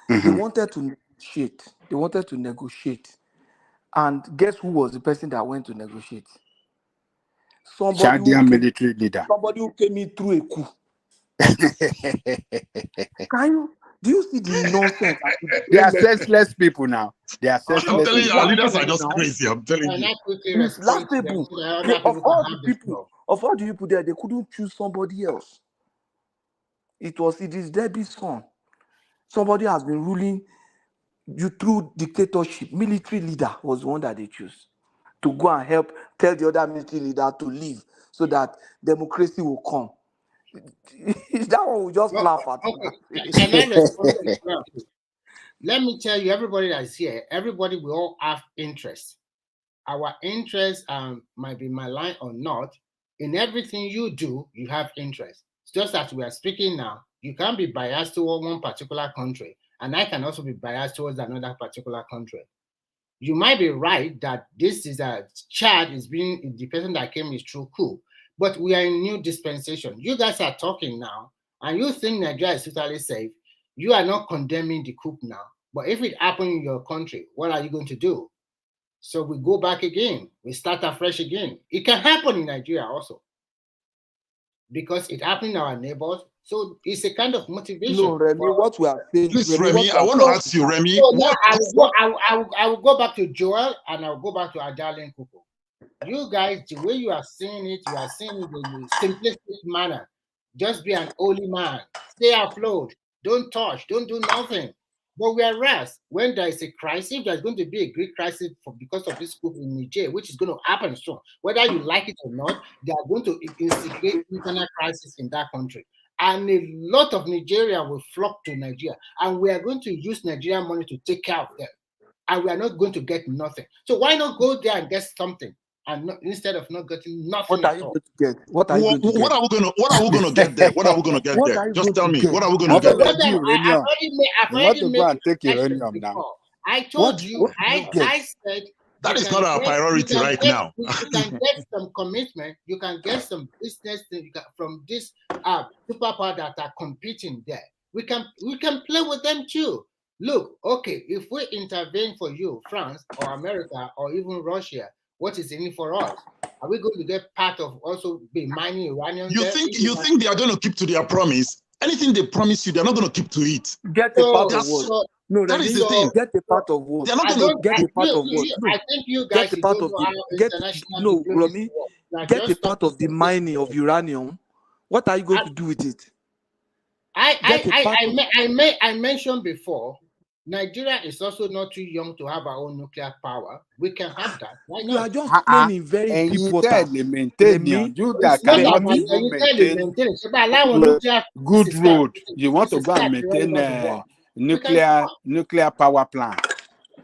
They wanted to negotiate. And guess who was the person that went to negotiate? Chadian military leader. Somebody who came in through a coup. Do you see the nonsense? They are senseless people now. They are senseless. I'm telling you, our leaders are just crazy. I'm telling you. Last people, of all the people there, they couldn't choose somebody else. It is Debbie's son. Somebody has been ruling you through dictatorship. Military leader was the one that they chose to go and help tell the other military leader to leave so that democracy will come. That one will just laugh at. Let me tell you, everybody that's here, everybody will all have interest. Our interest might be maligned or not. In everything you do, you have interest. It's just as we are speaking now, you can't be biased toward one particular country, and I can also be biased towards another particular country. You might be right that this is a child is being the person that came is true coup, but we are in new dispensation. You guys are talking now, and you think Nigeria is totally safe. You are not condemning the coup now, but if it happened in your country, what are you going to do? So we go back again. We start afresh again. It can happen in Nigeria also, because it happened in our neighbors. So it's a kind of motivation. No, Remy, what we are saying. Please, Remy, I want to ask you, Remy. So I will go back to Joel and I will go back to Adalin Kuku. You guys, the way you are seeing it, you are seeing it in a simplistic manner. Just be an holy man. Stay afloat. Don't touch. Don't do nothing. But whereas when there is a crisis, there's going to be a great crisis because of this coup in Niger, which is going to happen soon. Whether you like it or not, they are going to instigate internal crisis in that country. And a lot of Nigeria will flock to Nigeria. And we are going to use Nigerian money to take care of them. And we are not going to get nothing. So why not go there and get something? And not, instead of not getting nothing. What are you going to get? What are you going to get? What are we going to get there? What are we going to get there? Just tell me. What are we going to get there? You want to go and take uranium now. I told you, I said, that is not our priority right now. You can get some commitment. You can get some business from this superpower that are competing there. We can play with them too. Look, okay, if we intervene for you, France or America or even Russia, what is in it for us? Are we going to get part of also be mining uranium? You think they are going to keep to their promise? Anything they promise you, they're not going to keep to it. Get a part of what? No, that is the thing. Get a part of what? They're not going to get a part of what. I think you guys get a part of the Romy. Get a part of the mining of uranium. What are you going to do with it? I mentioned before, Nigeria is also not too young to have our own nuclear power. We can have that. Why not? You are just playing in very deep water. Good road. You want to go and maintain a nuclear power plant.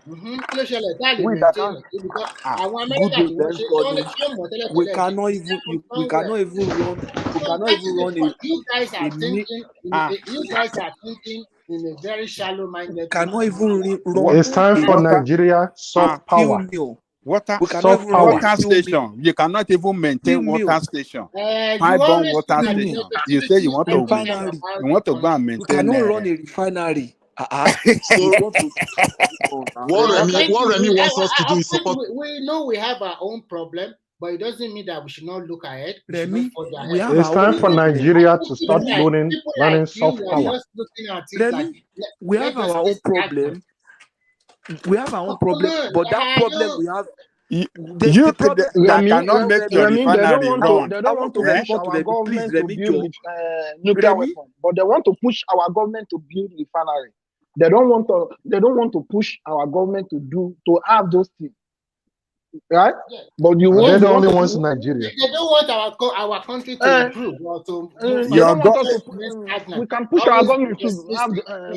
We cannot even run you guys are thinking in a very shallow-minded. Cannot even run. It's time for Nigeria soft power. Water station. You cannot even maintain water station. Pipe-borne water station. You say you want to go and maintain. You cannot run a refinery. What Remy wants us to do is support. We know we have our own problem, but it doesn't mean that we should not look ahead. Remy, it's time for Nigeria to start running soft power. Remy, we have our own problem. We have our own problem, but that problem we have. That cannot make your refinery run. They don't want to push our government to build nuclear weapons, but they want to push our government to build refinery. They don't want to push our government to have those things. Right? But they're the only ones in Nigeria. They don't want our country to improve or to we can push our government to have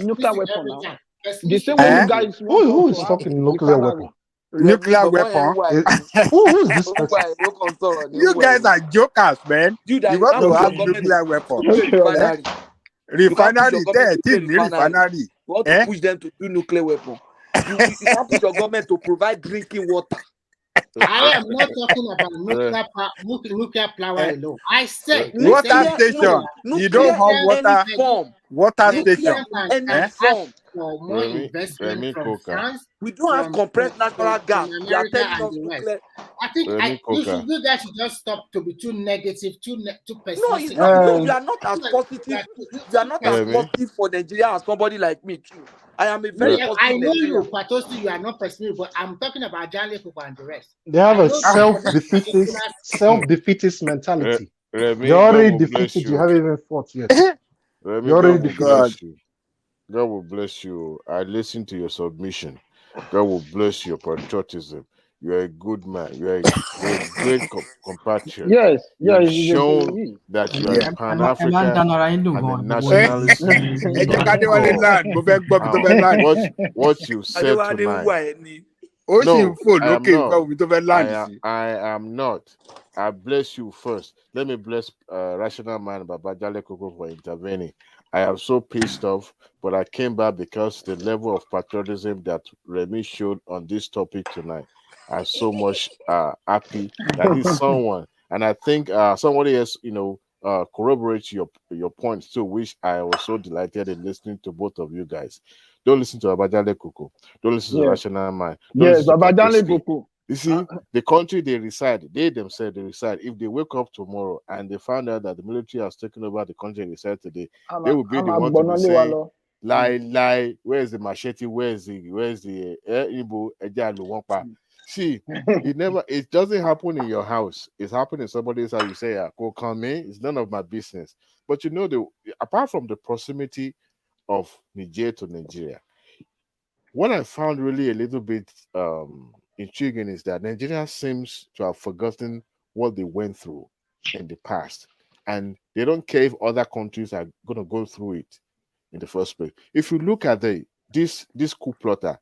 nuclear weapon now. The same way you guys who is talking nuclear weapon? Nuclear weapon? Who is this person? You guys are jokers, man. You want to have nuclear weapon? Refinery there, refinery. You want to push them to do nuclear weapon. You can't push your government to provide drinking water. I am not talking about nuclear power alone. I said water station. You don't have water station. For more investment from France. We don't have compressed natural gas. We are telling us nuclear. I think you guys should just stop to be too negative, too pessimistic. No, we are not as positive. We are not as positive for Nigeria as somebody like me too. I am a very positive. I know you, Patosi, you are not pessimistic, but I'm talking about Janle Kuku and the rest. They have a self-defeatist mentality. They already defeated. You haven't even fought yet. You already defeated. God will bless you. I listened to your submission. God will bless your patriotism. You are a good man. You are a great compatriot. Yes, you've shown that you are Pan-African and a nationalist. What you said tonight. No, I am not. I bless you first. Let me bless Rational Man Babajale Koko for intervening. I am so pissed off, but I came back because the level of patriotism that Remy showed on this topic tonight. I'm so much happy that is someone, and I think somebody else, corroborates your points too, which I was so delighted in listening to both of you guys. Don't listen to Babajale Koko. Don't listen to Rational Man. Don't Yes, listen to Babajale Patrick. Koko. You see, the country they reside, they themselves they reside. If they wake up tomorrow and they find out that the military has taken over the country they reside today, they will be the one to be saying, lie, where's the machete? Where's the Igbo Ejalu Wampa? See, it doesn't happen in your house. It's happening in somebody's house. You say, go come in, it's none of my business. But apart from the proximity of Niger to Nigeria, what I found really a little bit intriguing is that Nigeria seems to have forgotten what they went through in the past, and they don't care if other countries are going to go through it in the first place. If you look at this coup plotter,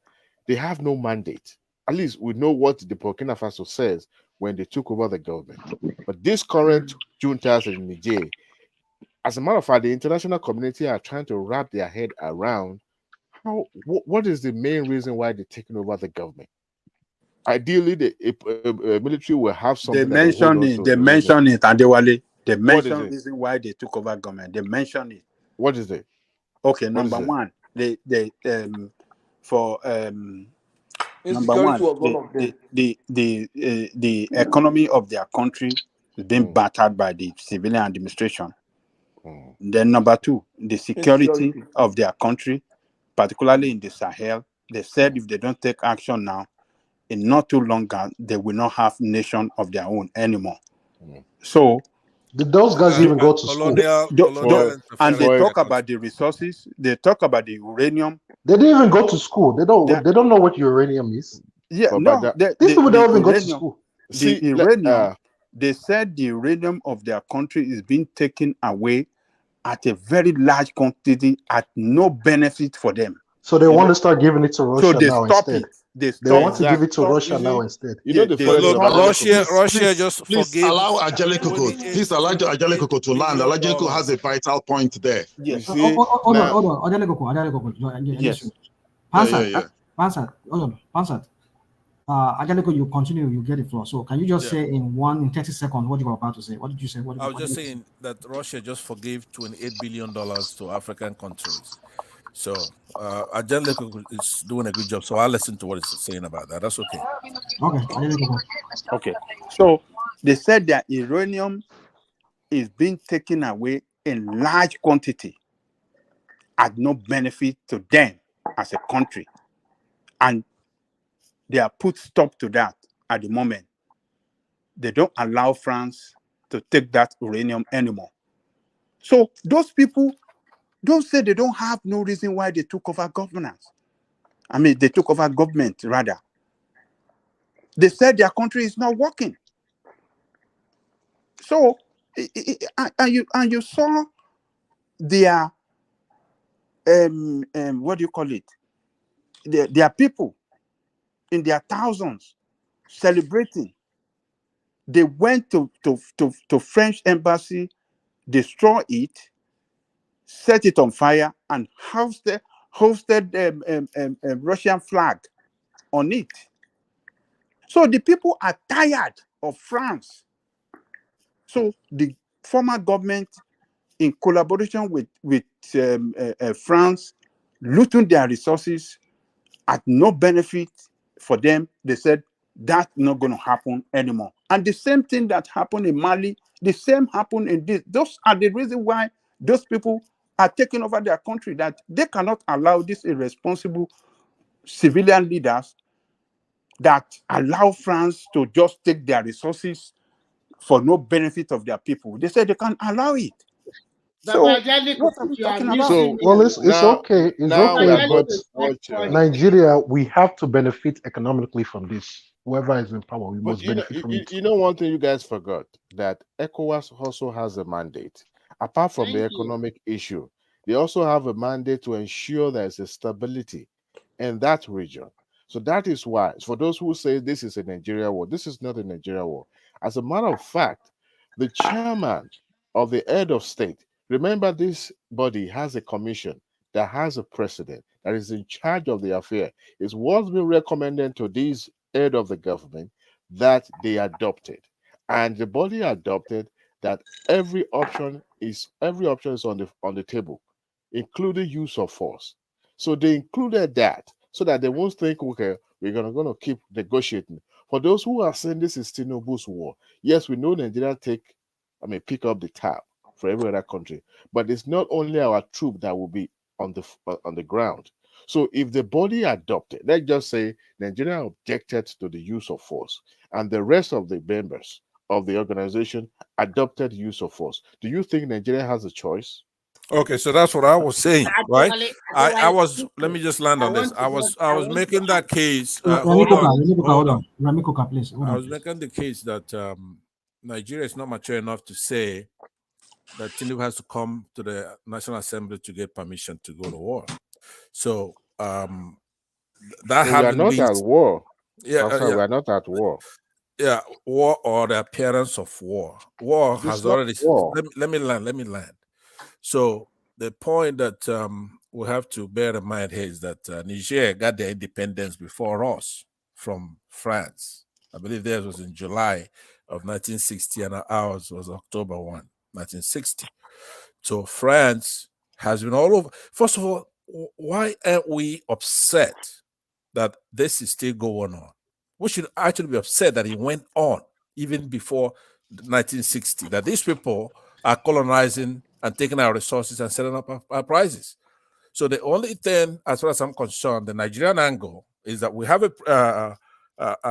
they have no mandate. At least we know what the Burkina Faso says when they took over the government. But this current juntas in Niger, as a matter of fact, the international community are trying to wrap their head around what is the main reason why they're taking over the government. Ideally, the military will have something. They mention it, Adewale. They mention the reason why they took over government. They mention it. What is it? Okay, number one, the economy of their country is being battered by the civilian administration. Then number two, the security of their country, particularly in the Sahel. They said if they don't take action now, in not too long, they will not have nation of their own anymore. So, did those guys even go to school? And they talk about the resources. They talk about the uranium. They didn't even go to school. They don't know what uranium is. Yeah, these people don't even go to school. The uranium. They said the uranium of their country is being taken away at a very large quantity at no benefit for them. So they want to start giving it to Russia now instead. They want to give it to Russia now instead. Russia just forgave. Allow Ajale Koko. Please allow Ajale Koko to land. Ajale Koko has a vital point there. Yes. Hold on. Ajale Koko. Yes. Pansat. Hold on. Pansat. Ajale Koko, you continue. You get the floor. So can you just say in 30 seconds what you were about to say? What did you say? I was just saying that Russia just forgave $28 billion to African countries. So Ajale Koko is doing a good job. So I'll listen to what he's saying about that. That's okay. Okay. So they said that uranium is being taken away in large quantity at no benefit to them as a country. And they have put stop to that at the moment. They don't allow France to take that uranium anymore. So those people don't say they don't have no reason why they took over governance. I mean, they took over government, rather. They said their country is not working. So, and you saw their, what do you call it? Their people in their thousands celebrating. They went to French embassy, destroy it, set it on fire, and hosted Russian flag on it. So the people are tired of France. So the former government, in collaboration with France, looting their resources at no benefit for them, they said that's not going to happen anymore. And the same thing that happened in Mali, the same happened in this. Those are the reason why those people are taking over their country, that they cannot allow these irresponsible civilian leaders that allow France to just take their resources for no benefit of their people. They said they can't allow it. So, what are we talking about? It's okay. It's okay. But Nigeria, we have to benefit economically from this. Whoever is in power, we must benefit from it. You know, one thing you guys forgot, that ECOWAS also has a mandate. Apart from the economic issue, they also have a mandate to ensure there is a stability in that region. So that is why, for those who say this is a Nigeria war, this is not a Nigeria war. As a matter of fact, the chairman of the head of state, remember this body has a commission that has a president that is in charge of the affair. It's what's been recommended to these head of the government that they adopted. And the body adopted that every option is on the table, including use of force. So they included that so that they won't think, okay, we're gonna keep negotiating. For those who are saying this is Tinubu's war, yes, we know Nigeria pick up the tab for every other country, but it's not only our troop that will be on the ground. So if the body adopted, let's just say Nigeria objected to the use of force, and the rest of the members of the organization adopted use of force, do you think Nigeria has a choice? Okay, so that's what I was saying, right? I was. Let me just land on this. I was making that case. Hold on. Ramikoka, please. I was making the case that Nigeria is not mature enough to say that Tinubu has to come to the National Assembly to get permission to go to war. So that we are not at war. Yeah, we are not at war. Yeah, war or the appearance of war. War has already. Let me land. So the point that we have to bear in mind here is that Niger got their independence before us from France. I believe theirs was in July of 1960 and ours was October 1, 1960. So France has been all over. First of all, why aren't we upset that this is still going on? We should actually be upset that it went on even before 1960, that these people are colonizing and taking our resources and setting up our prices. So the only thing, as far as I'm concerned, the Nigerian angle is that we have a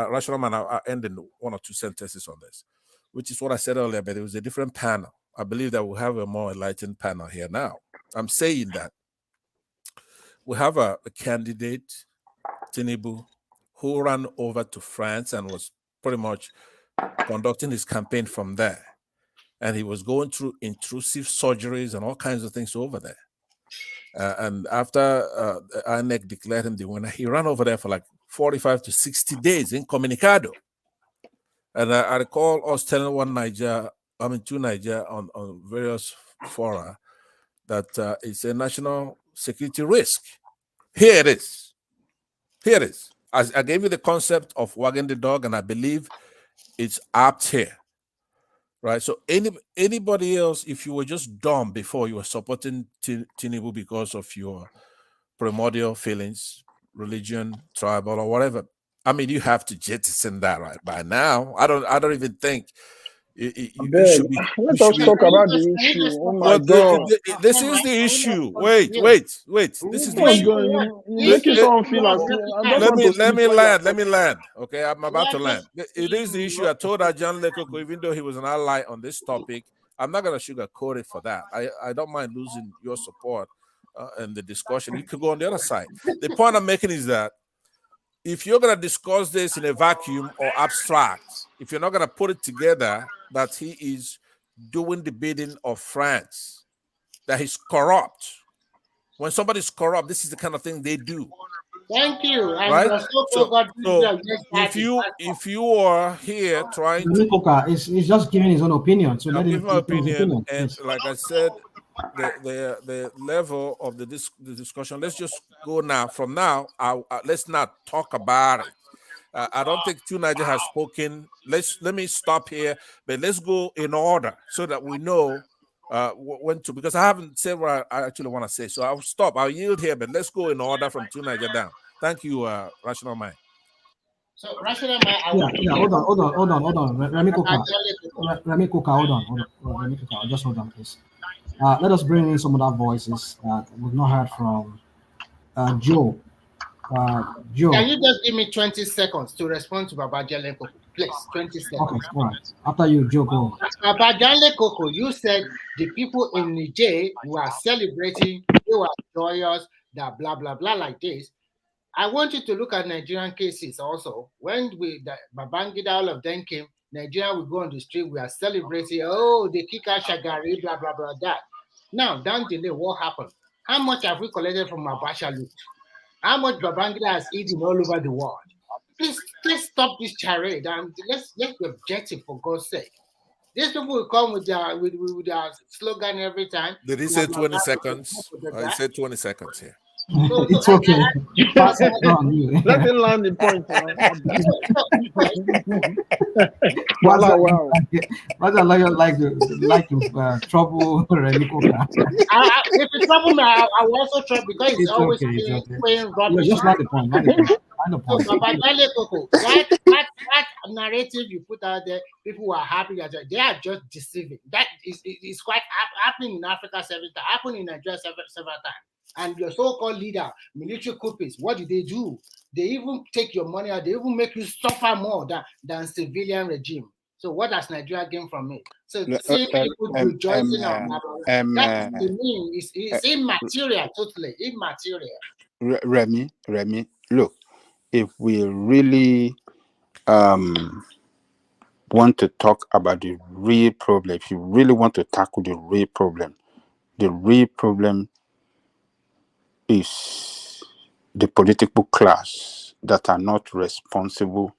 rational man. I'll end in one or two sentences on this, which is what I said earlier, but it was a different panel. I believe that we'll have a more enlightened panel here now. I'm saying that we have a candidate, Tinubu, who ran over to France and was pretty much conducting his campaign from there. And he was going through intrusive surgeries and all kinds of things over there. And after INEC declared him the winner, he ran over there for like 45 to 60 days incommunicado. And I recall us telling two Niger on various fora that it's a national security risk. Here it is. I gave you the concept of wagging the dog, and I believe it's apt here. Right, so anybody else, if you were just dumb before, you were supporting Tinubu because of your primordial feelings, religion, tribal, or whatever. I mean, you have to jettison that right by now. I don't even think it should be. Let us talk about the issue. Oh my God! This is the issue. Wait. This is the issue. Making someone feel like. Let me land. Okay, I'm about to land. It is the issue. I told John Lekoko, even though he was an ally on this topic, I'm not going to sugarcoat it for that. I don't mind losing your support in the discussion. You could go on the other side. The point I'm making is that if you're going to discuss this in a vacuum or abstract, if you're not going to put it together that he is doing the bidding of France, that he's corrupt. When somebody's corrupt, this is the kind of thing they do. Thank you. Right? So if you are here trying to... He's just giving his own opinion. So let him give my opinion. And like I said, the level of the discussion, let's just go now. From now, let's not talk about it. I don't think Niger has spoken. Let me stop here, but let's go in order so that we know when to, because I haven't said what I actually want to say. So I'll stop. I'll yield here, but let's go in order from Niger down. Thank you, Rational Mind. So Rational Mind. Yeah. Hold on. Ramikoka, hold on. Just hold on, please. Let us bring in some other voices that we've not heard from. Joe. Joe. Can you just give me 20 seconds to respond to Babajale Koko? Please, 20 seconds. Okay, all right. After you, Joe, go. Babajale Koko, you said the people in Niger were celebrating, they were joyous, that blah, blah, blah, like this. I want you to look at Nigerian cases also. When Babangida, all of them came, Nigeria will go on the street, we are celebrating, oh, they kick out Shagari, blah, blah, blah, that. Now, down the lane, what happened? How much have we collected from Abacha loot? How much Babangida has eaten all over the world? please stop this charade and let's be objective for God's sake. These people will come with their slogan every time. Did he say 20 seconds? He said 20 seconds here. So, It's okay. Pass it on. Let him land the point. What's that? Wow. What's that like trouble Remy Coca? If it's trouble me, I will also trouble because it's always playing rubbish. Just like the point. So, that narrative you put out there, people are happy that they are just deceiving. That is quite happening in Africa several times, happening in Nigeria several times. And your so-called leader, military coupists, what do? They even take your money out. They even make you suffer more than civilian regime. So what does Nigeria gain from it? So seeing people rejoicing on that to me is immaterial, totally immaterial. Remy, look, if we really want to talk about the real problem, if you really want to tackle the real problem is the political class that are not responsible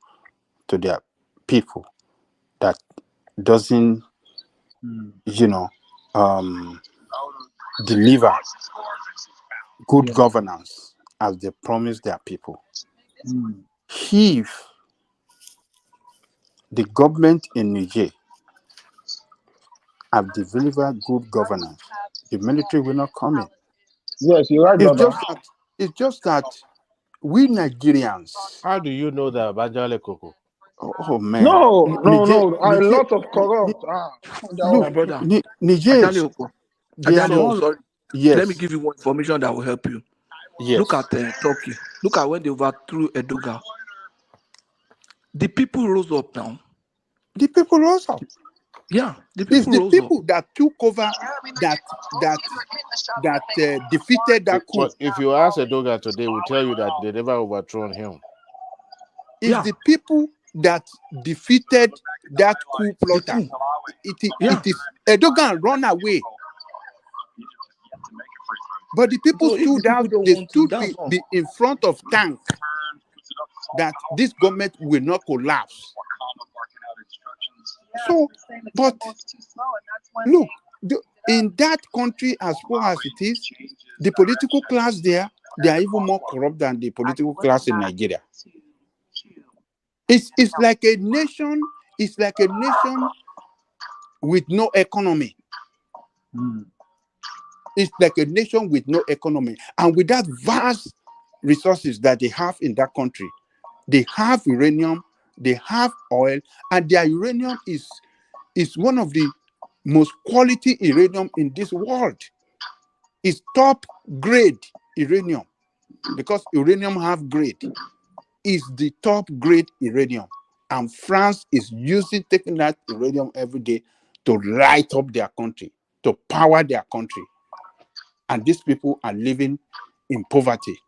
to their people, that doesn't, deliver good governance as they promise their people. If the government in Niger have delivered good governance, the military will not come in. Yes, you're right, It's just that we Nigerians. How do you know that, Bajale Koko? Oh man. No. Niger, A lot of corrupt. My brother. Niger. Sorry. Yes. Let me give you one information that will help you. Yes. Look at Turkey. Look at when they overthrew Erdogan. The people rose up now. The people rose up. Yeah, it's the people that took over that defeated that coup. But if you ask Erdogan today, we'll tell you that they never overthrown him. It's the people that defeated that coup plotter. It is Erdogan run away. But the people stood out, they stood in front of tank that this government will not collapse. So, but look, in that country, as poor as it is, the political class there, they are even more corrupt than the political class in Nigeria. It's like a nation. It's like a nation with no economy. It's like a nation with no economy, and with that vast resources that they have in that country, they have uranium. They have oil, and their uranium is one of the most quality uranium in this world. It's top grade uranium, because uranium have grade. Is the top grade uranium, and France is taking that uranium every day to light up their country, to power their country, and these people are living in poverty.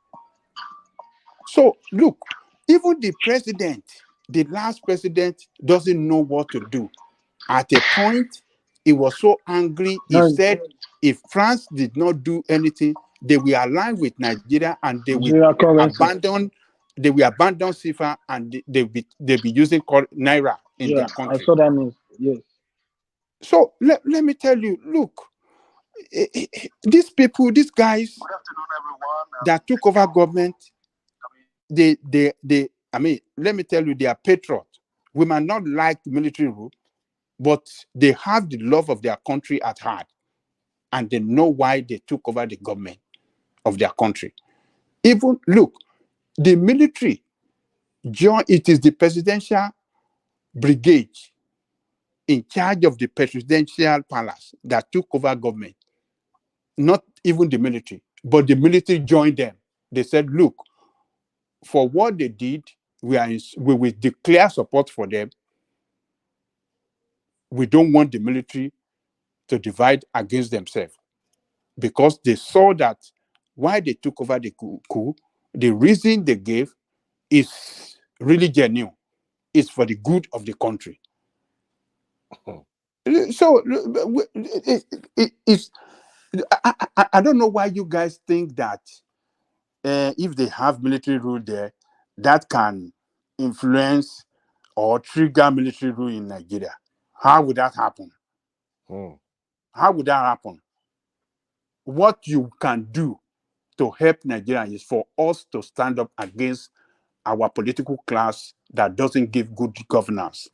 So look, even the last president doesn't know what to do. At a point, he was so angry, he said if France did not do anything, they will align with Nigeria and they will abandon CFA, and they'll be using Naira in their country. I saw that news. Yes. So let me tell you, look, these people, these guys that took over government, let me tell you, they are patriots. We might not like military rule, but they have the love of their country at heart, and they know why they took over the government of their country. Even look, the military, it is the presidential brigade in charge of the presidential palace that took over government. Not even the military, but the military joined them. They said, look, for what they did, we will declare support for them. We don't want the military to divide against themselves, because they saw that why they took over the coup, the reason they gave is really genuine. It's for the good of the country. So I don't know why you guys think that if they have military rule there, that can influence or trigger military rule in Nigeria. How would that happen? How would that happen? What you can do to help Nigeria is for us to stand up against our political class that doesn't give good governance.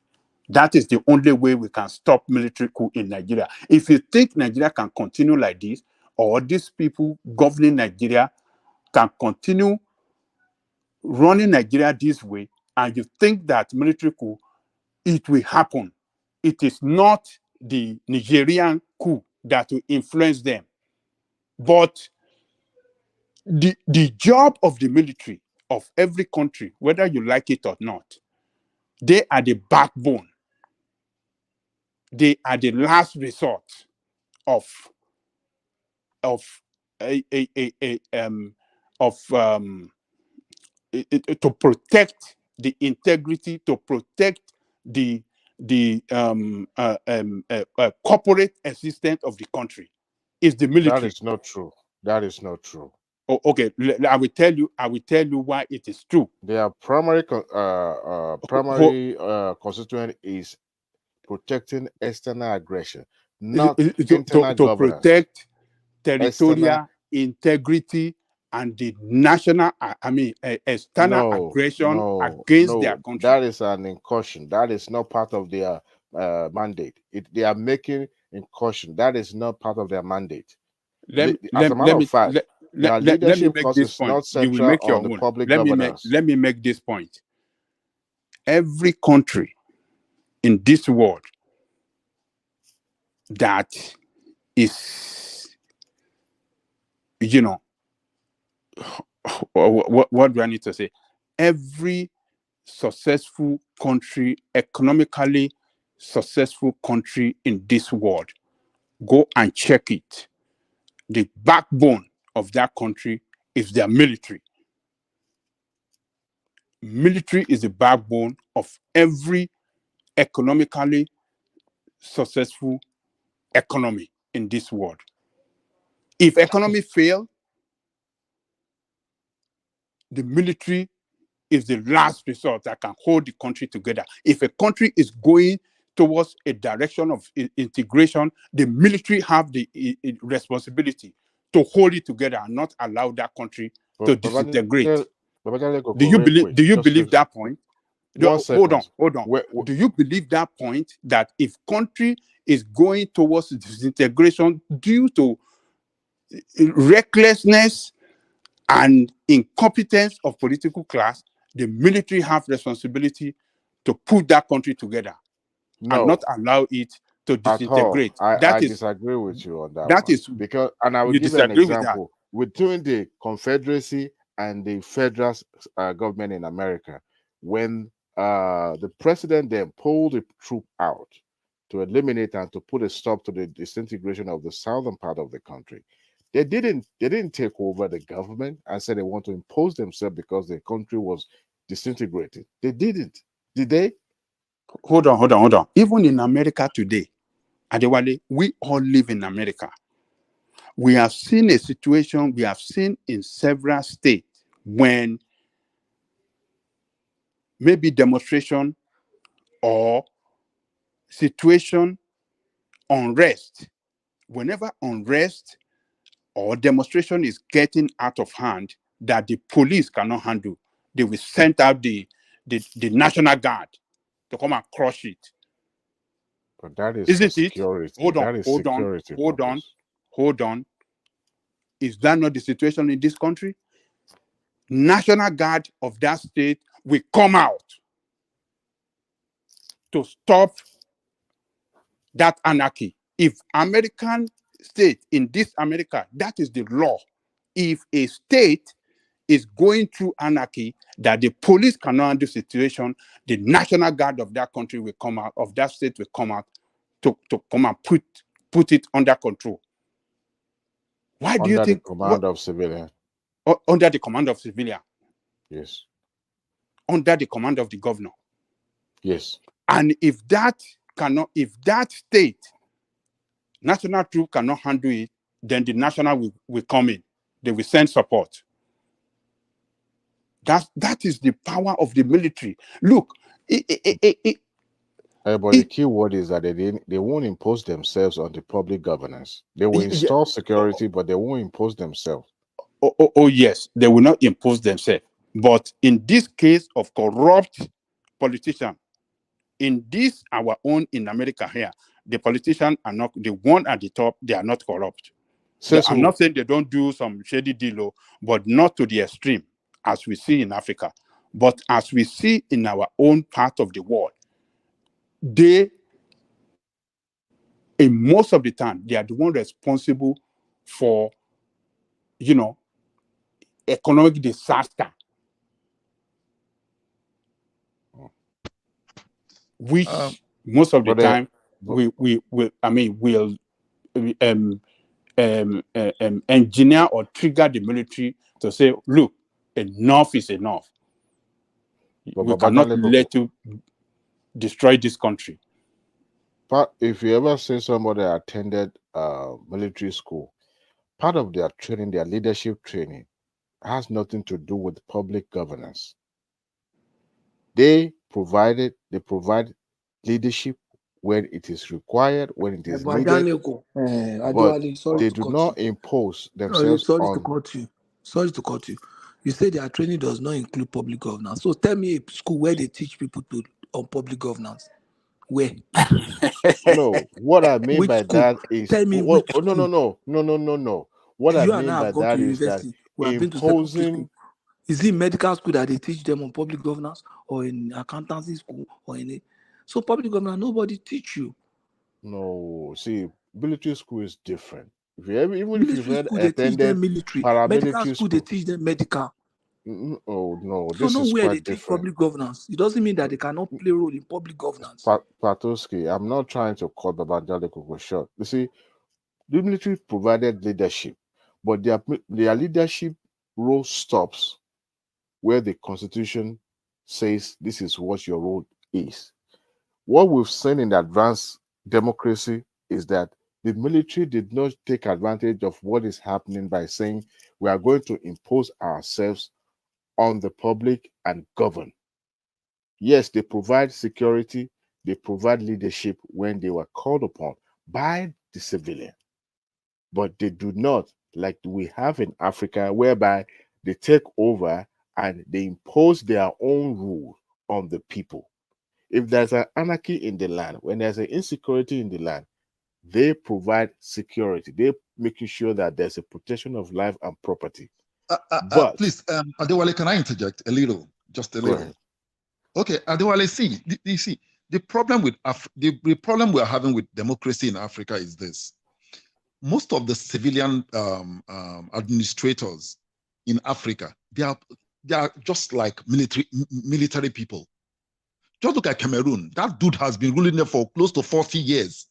That is the only way we can stop military coup in Nigeria. If you think Nigeria can continue like this, or these people governing Nigeria can continue running Nigeria this way, and you think that military coup, it will happen. It is not the Nigerian coup that will influence them. But the job of the military of every country, whether you like it or not, they are the backbone. They are the last resort to protect the integrity, to protect the corporate existence of the country. Is the military. That is not true. That is not true. Oh, okay, I will tell you why it is true. Their primary constituent is protecting external aggression, not internal to governance. protect territorial integrity and the national, external aggression against their country. That is an incursion. That is not part of their mandate. They are making incursion. That is not part of their mandate. As a matter of fact, their leadership is not central on the public governance. Let me make this point. Every country in this world that is, what do I need to say? Every successful country, economically successful country in this world, go and check it. The backbone of that country is their military. Military is the backbone of every economically successful economy in this world. If economy fails, the military is the last resort that can hold the country together. If a country is going towards a direction of integration, the military have the responsibility to hold it together and not allow that country to disintegrate. Do you believe that point? Hold on. Do you believe that point, that if country is going towards disintegration due to recklessness and incompetence of political class, the military have responsibility to put that country together and not allow it to disintegrate? I disagree with you on that. Because, and I will give an example. Between the Confederacy and the federal government in America, when the president then pulled the troop out to eliminate and to put a stop to the disintegration of the southern part of the country, they didn't take over the government and say they want to impose themselves because the country was disintegrated. They didn't. Did they? Hold on. Even in America today, Adewale, we all live in America. We have seen a situation we have seen in several states when maybe demonstration or situation, unrest, whenever unrest or demonstration is getting out of hand that the police cannot handle, they will send out the National Guard to come and crush it. But that is Isn't security. it? Hold on. Is that not the situation in this country? National Guard of that state will come out to stop that anarchy. If American state in this America, that is the law. If a state is going through anarchy that the police cannot handle the situation, the National Guard of that country will come out, of that state will come out to come and put it under control. Why do you think? Under the command of civilian. Under the command of civilian. Yes. Under the command of the governor. Yes. And if that state national troop cannot handle it, then the national will come in. They will send support. That is the power of the military. Look, But the key word is that they won't impose themselves on the public governance. They will install security, but they won't impose themselves. Oh, yes, they will not impose themselves. But in this case of corrupt politicians, in this our own in America here, the politicians are not the one at the top. They are not corrupt. I'm not saying they don't do some shady deal, but not to the extreme as we see in Africa. But as we see in our own part of the world, in most of the time, they are the one responsible for, economic disaster, which most of the time we'll engineer or trigger the military to say, look, enough is enough. We cannot let you destroy this country. But if you ever see somebody attended military school, part of their training, their leadership training, has nothing to do with public governance. They provide leadership when it is required, when it is needed, but they do not impose themselves on. Sorry to cut you. You say their training does not include public governance. So tell me a school where they teach people on public governance. Where? No, what I mean by that is tell me no. What I mean by that is that imposing. Is it medical school that they teach them on public governance, or in accountancy school, or in it? So public governance, nobody teach you. No, see, military school is different. If you ever, even if you've attended military, medical school, they teach them medical. Oh no, so this is nowhere quite they teach different. public governance. It doesn't mean that they cannot play a role in public governance. Patoski, I'm not trying to cut Babajide Koko short. You see, the military provided leadership, but their leadership role stops where the Constitution says this is what your role is. What we've seen in advanced democracy is that the military did not take advantage of what is happening by saying we are going to impose ourselves on the public and govern. Yes, they provide security, they provide leadership when they were called upon by the civilian, but they do not, like we have in Africa, whereby they take over and they impose their own rule on the people. If there's an anarchy in the land, when there's an insecurity in the land, they provide security. They're making sure that there's a protection of life and property. But please, Adewale, can I interject a little? Just a little. Okay, Adewale, you see, the problem with the problem we are having with democracy in Africa is this. Most of the civilian administrators in Africa, they are just like military people. Just look at Cameroon. That dude has been ruling there for close to 40 years.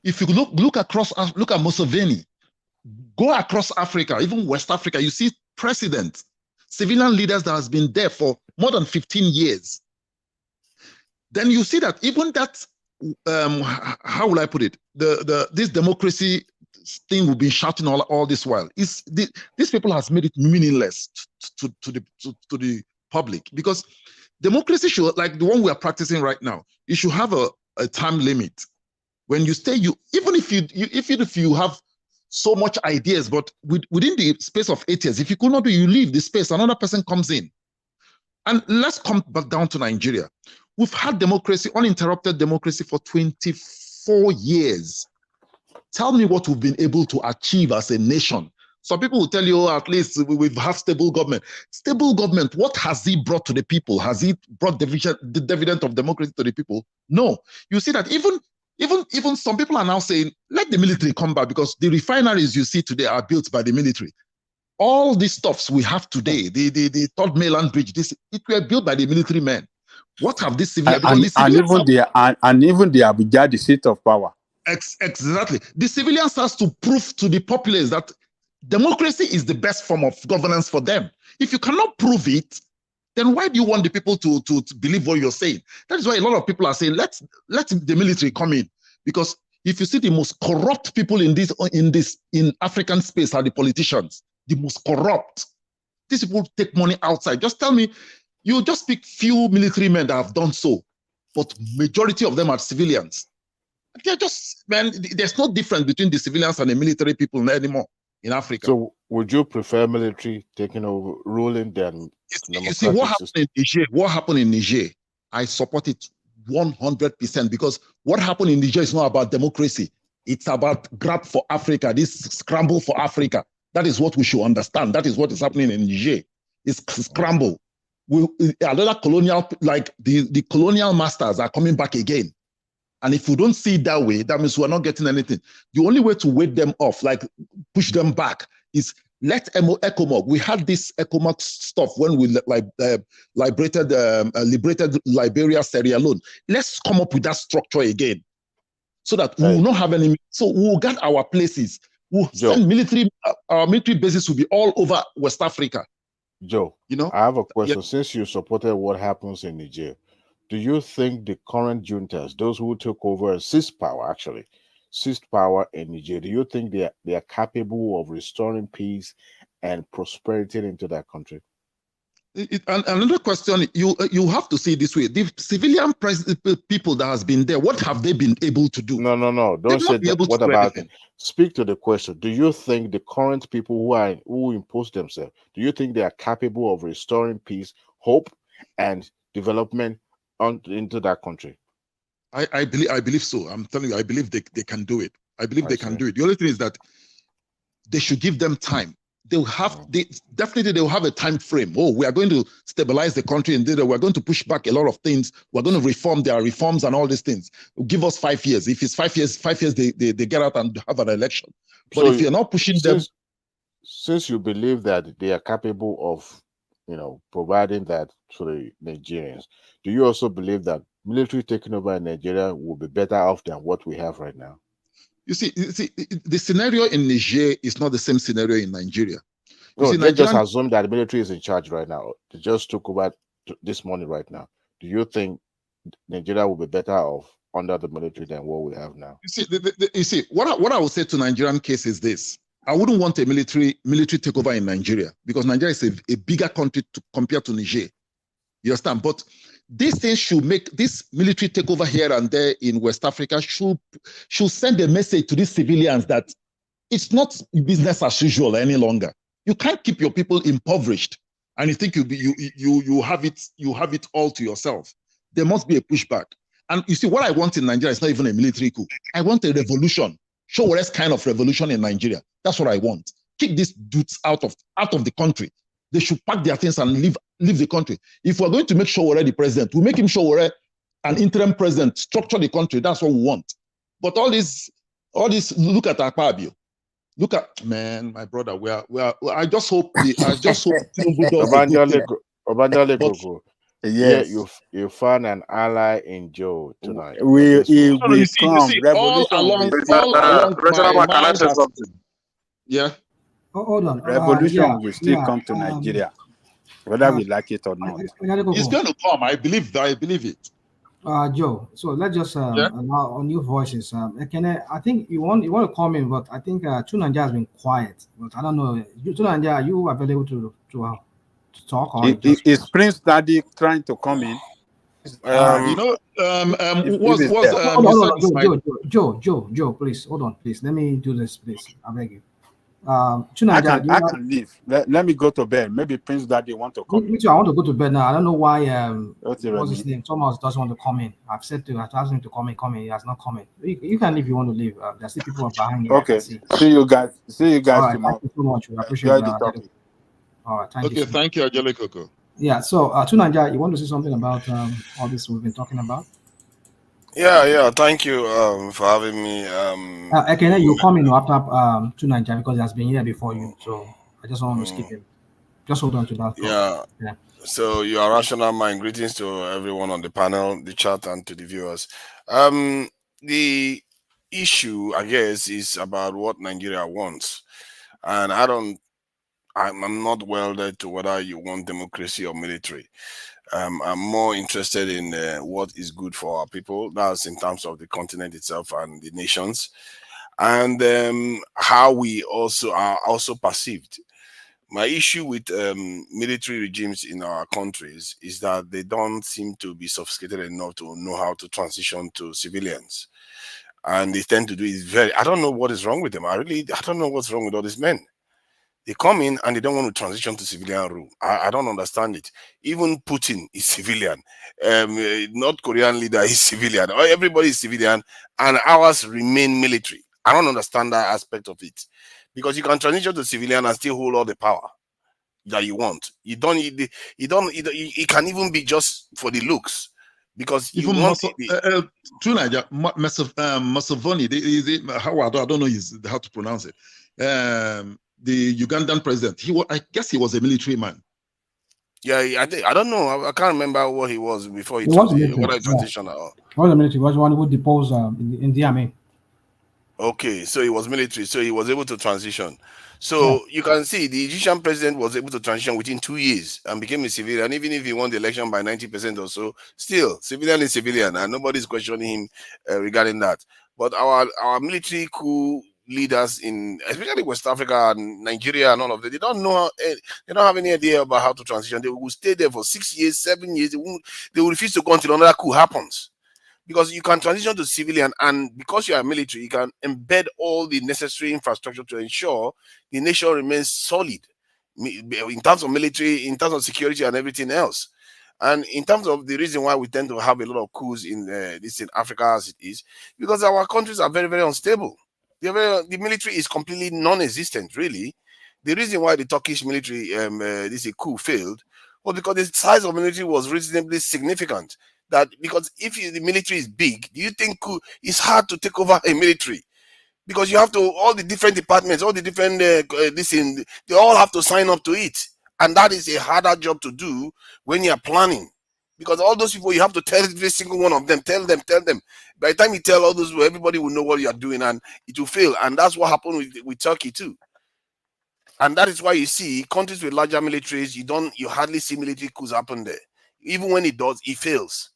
If you look across, look at Museveni, go across Africa, even West Africa, you see presidents, civilian leaders that has been there for more than 15 years. Then you see that even that, how will I put it? This democracy thing we've been shouting all this while. These people has made it meaningless to the public, because democracy should, like the one we are practicing right now, you should have a time limit. When you stay, even if you have so much ideas, but within the space of 8 years, if you could not do, you leave the space, another person comes in. And let's come back down to Nigeria. We've had democracy, uninterrupted democracy, for 24 years. Tell me what we've been able to achieve as a nation. Some people will tell you, oh, at least we've had stable government. Stable government, what has he brought to the people? Has he brought the dividend of democracy to the people? No. You see that even some people are now saying, let the military come back, because the refineries you see today are built by the military. All these stuffs we have today, the Third Mainland Bridge, it were built by the military men. What have these civilians? And even the Abuja, the seat of power. Exactly. The civilians has to prove to the populace that democracy is the best form of governance for them. If you cannot prove it, then why do you want the people to believe what you're saying? That is why a lot of people are saying, let the military come in. Because if you see the most corrupt people in African space are the politicians, the most corrupt. These people take money outside. Just tell me, you just pick few military men that have done so, but majority of them are civilians. They're just, man, there's no difference between the civilians and the military people anymore in Africa. So would you prefer military taking over, ruling than you see what happened in Niger? What happened in Niger? I support it 100% because what happened in Niger is not about democracy. It's about grab for Africa, this scramble for Africa. That is what we should understand. That is what is happening in Niger. It's scramble. Another colonial, like the colonial masters are coming back again. And if we don't see it that way, that means we're not getting anything. The only way to wake them off, like push them back, is let ECOMOG. We had this ECOMOG stuff when we liberated Liberia, Sierra Leone. Let's come up with that structure again so that we will not have any. So we'll get our places. We'll send military, our military bases will be all over West Africa. Joe, I have a question. Yeah. Since you supported what happens in Niger, do you think the current juntas, those who took over seized power in Niger, do you think they are capable of restoring peace and prosperity into that country? Another question, you have to see it this way. The civilian people that has been there, what have they been able to do? No. Don't say that. What about it? Speak to the question. Do you think the current people who impose themselves, do you think they are capable of restoring peace, hope, and development into that country? I believe so. I'm telling you, I believe they can do it. I believe they can do it. The only thing is that they should give them time. They'll have a time frame. Oh, we are going to stabilize the country and we're going to push back a lot of things. We're going to reform their reforms and all these things. Give us 5 years. If it's 5 years, they get out and have an election. But if you're not pushing them, since you believe that they are capable of, providing that to the Nigerians, do you also believe that military taking over in Nigeria will be better off than what we have right now? You see, the scenario in Niger is not the same scenario in Nigeria. No, they just assume that the military is in charge right now. They just took over this morning right now. Do you think Nigeria will be better off under the military than what we have now? You see, what I would say to Nigerian case is this. I wouldn't want a military takeover in Nigeria because Nigeria is a bigger country compared to Niger. You understand? But these things should make this military takeover here and there in West Africa should send a message to these civilians that it's not business as usual any longer. You can't keep your people impoverished and you think you have it all to yourself. There must be a pushback. And you see, what I want in Nigeria is not even a military coup. I want a revolution. Showore's kind of revolution in Nigeria. That's what I want. Kick these dudes out of the country. They should pack their things and leave the country. If we're going to make Showore the president, we'll make him Showore an interim president, structure the country. That's what we want. But all this, look at Akpabio. Look at, man, my brother, I just hope Tinubu does yes, you found an ally in Joe tonight. We come. Revolution yeah. Hold on. Revolution will still come to Nigeria, whether we like it or not. It's going to come. I believe it. Joe, so let's just allow on new voices. I think you want to comment, but I think Tunanja has been quiet. But I don't know. Tunanja, are you available to talk? Or is Prince Daddy trying to come in? Joe, please hold on, please. Let me do this, please. I beg you. Tunanja, I can leave. Let me go to bed. Maybe Prince Daddy want to come. Me too. I want to go to bed now. I don't know why. What's his name? Thomas doesn't want to come in. I've asked him to come in. He has not come in. You can leave if you want to leave. There's still people behind you. Okay. See you guys right, tomorrow. Thank you so much. We appreciate that. All right. Thank you. Thank you, Angelico. Yeah. So, Tunanja, you want to say something about all this we've been talking about? Yeah. Thank you for having me. Ekene, you come in after Tunanja because he has been here before you. So I just want to skip him. Just hold on to that. Yeah. So you are Rational Mind. Greetings to everyone on the panel, the chat, and to the viewers. The issue, I guess, is about what Nigeria wants, and I'm not welded to whether you want democracy or military. I'm more interested in what is good for our people. That's in terms of the continent itself and the nations, and how we are also perceived. My issue with military regimes in our countries is that they don't seem to be sophisticated enough to know how to transition to civilians. And they tend to do it I don't know what is wrong with them. I don't know what's wrong with all these men. They come in and they don't want to transition to civilian rule. I don't understand it. Even Putin is civilian. North Korean leader is civilian. Everybody is civilian, and ours remain military. I don't understand that aspect of it, because you can transition to civilian and still hold all the power that you want. It can even be just for the looks, because you even want Museveni, I don't know how to pronounce it. The Ugandan president, I guess he was a military man. Yeah, I don't know. I can't remember what he was before he was transitioned. He was a military. He was one who deposed in the army. Okay, so he was military, so he was able to transition. So you can see the Egyptian president was able to transition within 2 years and became a civilian. Even if he won the election by 90% or so, still civilian is civilian, and nobody's questioning him regarding that. But our military coup leaders in especially West Africa and Nigeria and all of that, they don't know they don't have any idea about how to transition. They will stay there for 6 years, 7 years. They will refuse to go until another coup happens. Because you can transition to civilian, and because you are military, you can embed all the necessary infrastructure to ensure the nation remains solid in terms of military, in terms of security and everything else. And in terms of the reason why we tend to have a lot of coups in Africa as it is, because our countries are very, very unstable. The military is completely non-existent, really. The reason why the Turkish military coup failed was because the size of military was reasonably significant. That because if the military is big, do you think it's hard to take over a military? Because you have to, all the different departments, all the different they all have to sign up to it, and that is a harder job to do when you are planning. Because all those people, you have to tell every single one of them, tell them. By the time you tell all those, everybody will know what you are doing, and it will fail. And that's what happened with Turkey too. And that is why you see countries with larger militaries, you hardly see military coups happen there. Even when it does, it fails,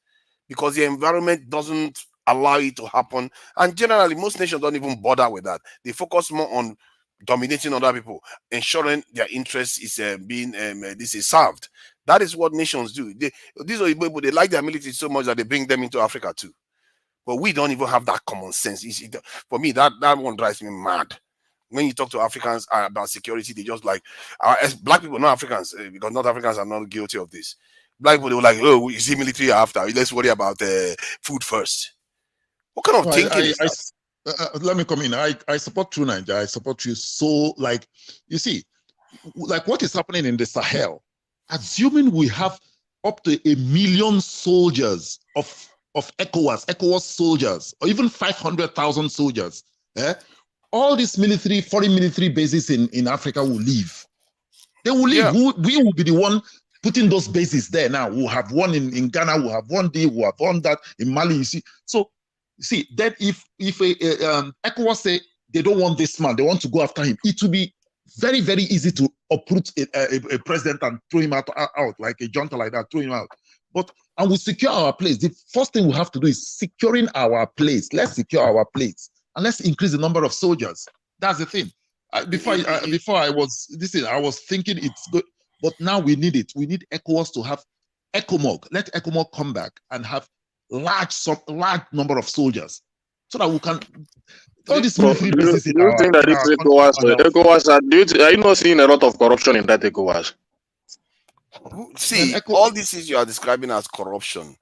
because the environment doesn't allow it to happen. And generally, most nations don't even bother with that. They focus more on dominating other people, ensuring their interest is being served. That is what nations do. These are people, they like their military so much that they bring them into Africa too. But we don't even have that common sense. For me, that one drives me mad. When you talk to Africans about security, they just like, as black people, not Africans, because not Africans are not guilty of this. Black people, they were like, oh, you see military after. Let's worry about food first. What kind of thinking is that? Let me come in. I support True Nigeria. I support you. So, like, you see, like what is happening in the Sahel, assuming we have up to 1 million soldiers of ECOWAS soldiers, or even 500,000 soldiers, all these foreign military bases in Africa will leave. They will leave. Yeah. We will be the one putting those bases there now. We'll have one in Ghana, we'll have one there, we'll have one that in Mali, you see. So, see, that if ECOWAS say they don't want this man, they want to go after him, it will be very, very easy to uproot a president and throw him out like a junta like that, throw him out. And we secure our place. The first thing we have to do is securing our place. Let's secure our place and let's increase the number of soldiers. That's the thing. Before I was thinking it's good, but now we need it. We need ECOWAS to have ECOMOG. Let ECOMOG come back and have large number of soldiers, so that we can. All these military bases. Do you think that this ECOWAS? Are you not seeing a lot of corruption in that ECOWAS? See, all these things you are describing as corruption,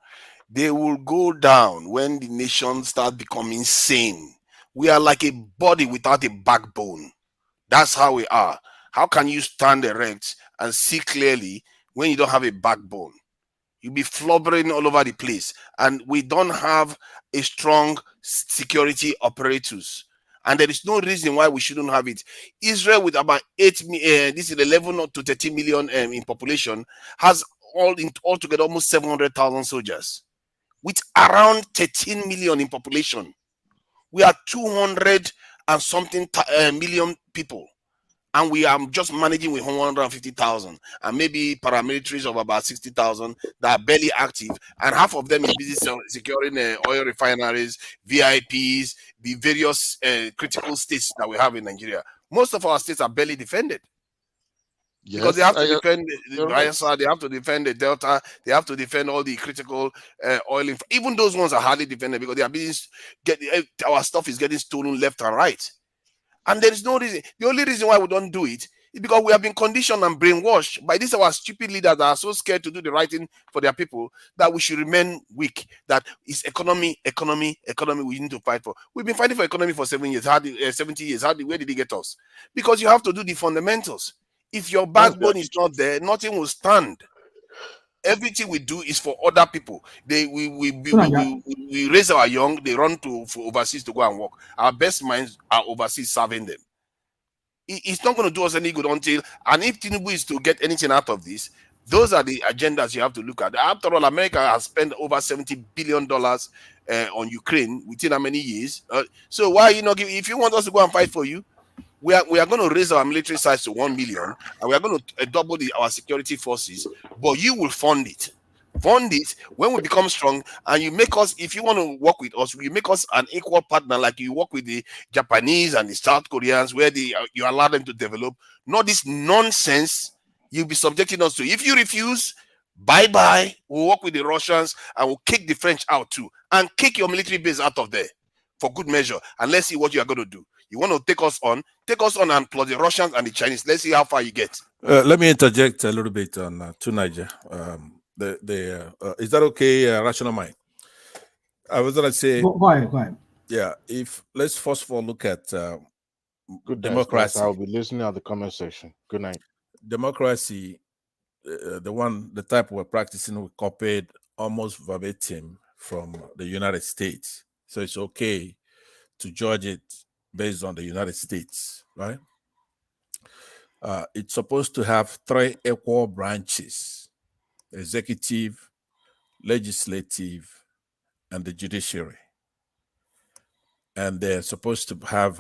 they will go down when the nation start becoming sane. We are like a body without a backbone. That's how we are. How can you stand erect and see clearly when you don't have a backbone? You'll be flobbering all over the place. And we don't have a strong security apparatus. And there is no reason why we shouldn't have it. Israel, with about 11 to 13 million in population, has altogether almost 700,000 soldiers, with around 13 million in population. We are 200 and something million people, and we are just managing with 150,000, and maybe paramilitaries of about 60,000 that are barely active, and half of them is busy securing oil refineries, VIPs, the various critical states that we have in Nigeria. Most of our states are barely defended. Because they Yes, have to defend the you're right. Bayelsa, they have to defend the Delta, they have to defend all the critical oil. Even those ones are hardly defended because they are being our stuff is getting stolen left and right. And there is no reason. The only reason why we don't do it is because we have been conditioned and brainwashed by these our stupid leaders that are so scared to do the right thing for their people that we should remain weak. That is economy. We need to fight for. We've been fighting for economy for 7 years. 70 years. Where did it get us? Because you have to do the fundamentals. If your backbone is not there, nothing will stand. Everything we do is for other people. We raise our young, they run for overseas to go and work. Our best minds are overseas serving them. It's not going to do us any good until, and if Tinubu is to get anything out of this, those are the agendas you have to look at. After all, America has spent over $70 billion on Ukraine within how many years? So why are you not giving? If you want us to go and fight for you, we are going to raise our military size to 1 million, and we are going to double our security forces. But you will fund it. Fund it when we become strong, and you make us. If you want to work with us, you make us an equal partner, like you work with the Japanese and the South Koreans, where you allow them to develop. Not this nonsense you'll be subjecting us to. If you refuse, bye. We'll work with the Russians and we'll kick the French out too, and kick your military base out of there for good measure. And let's see what you are going to do. You want to take us on, and plus the Russians and the Chinese. Let's see how far you get. Let me interject a little bit on to Niger. Is that okay, Rational Mind? I was going to say, go ahead. Yeah, let's first of all look at Good democracy. I'll be listening at the comment section. Good night. Democracy, the type we're practicing, we copied almost verbatim from the United States. So it's okay to judge it based on the United States, right? It's supposed to have 3 equal branches: executive, legislative, and the judiciary. And they're supposed to have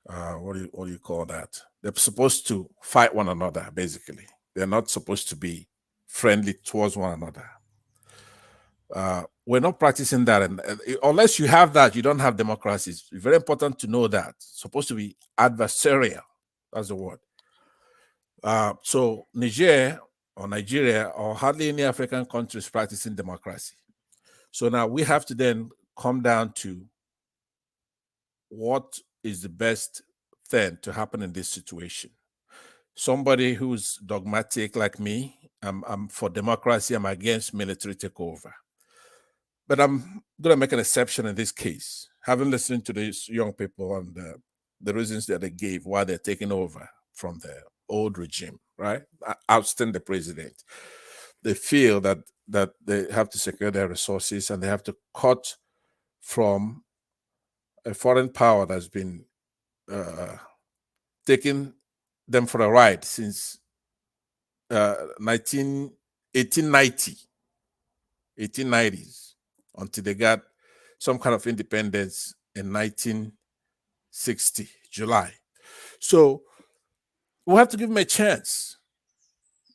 what do you call that? They're supposed to fight one another, basically. They're not supposed to be friendly towards one another. We're not practicing that, and unless you have that, you don't have democracy. It's very important to know that. It's supposed to be adversarial. That's the word. So Nigeria or hardly any African countries practicing democracy. So now we have to then come down to what is the best thing to happen in this situation. Somebody who's dogmatic like me, I'm for democracy, I'm against military takeover. But I'm going to make an exception in this case, having listened to these young people and the reasons that they gave why they're taking over from the old regime, right? Ousting the president. They feel that they have to secure their resources and they have to cut from a foreign power that's been taking them for a ride since 1890s, until they got some kind of independence in 1960, July. So we have to give them a chance,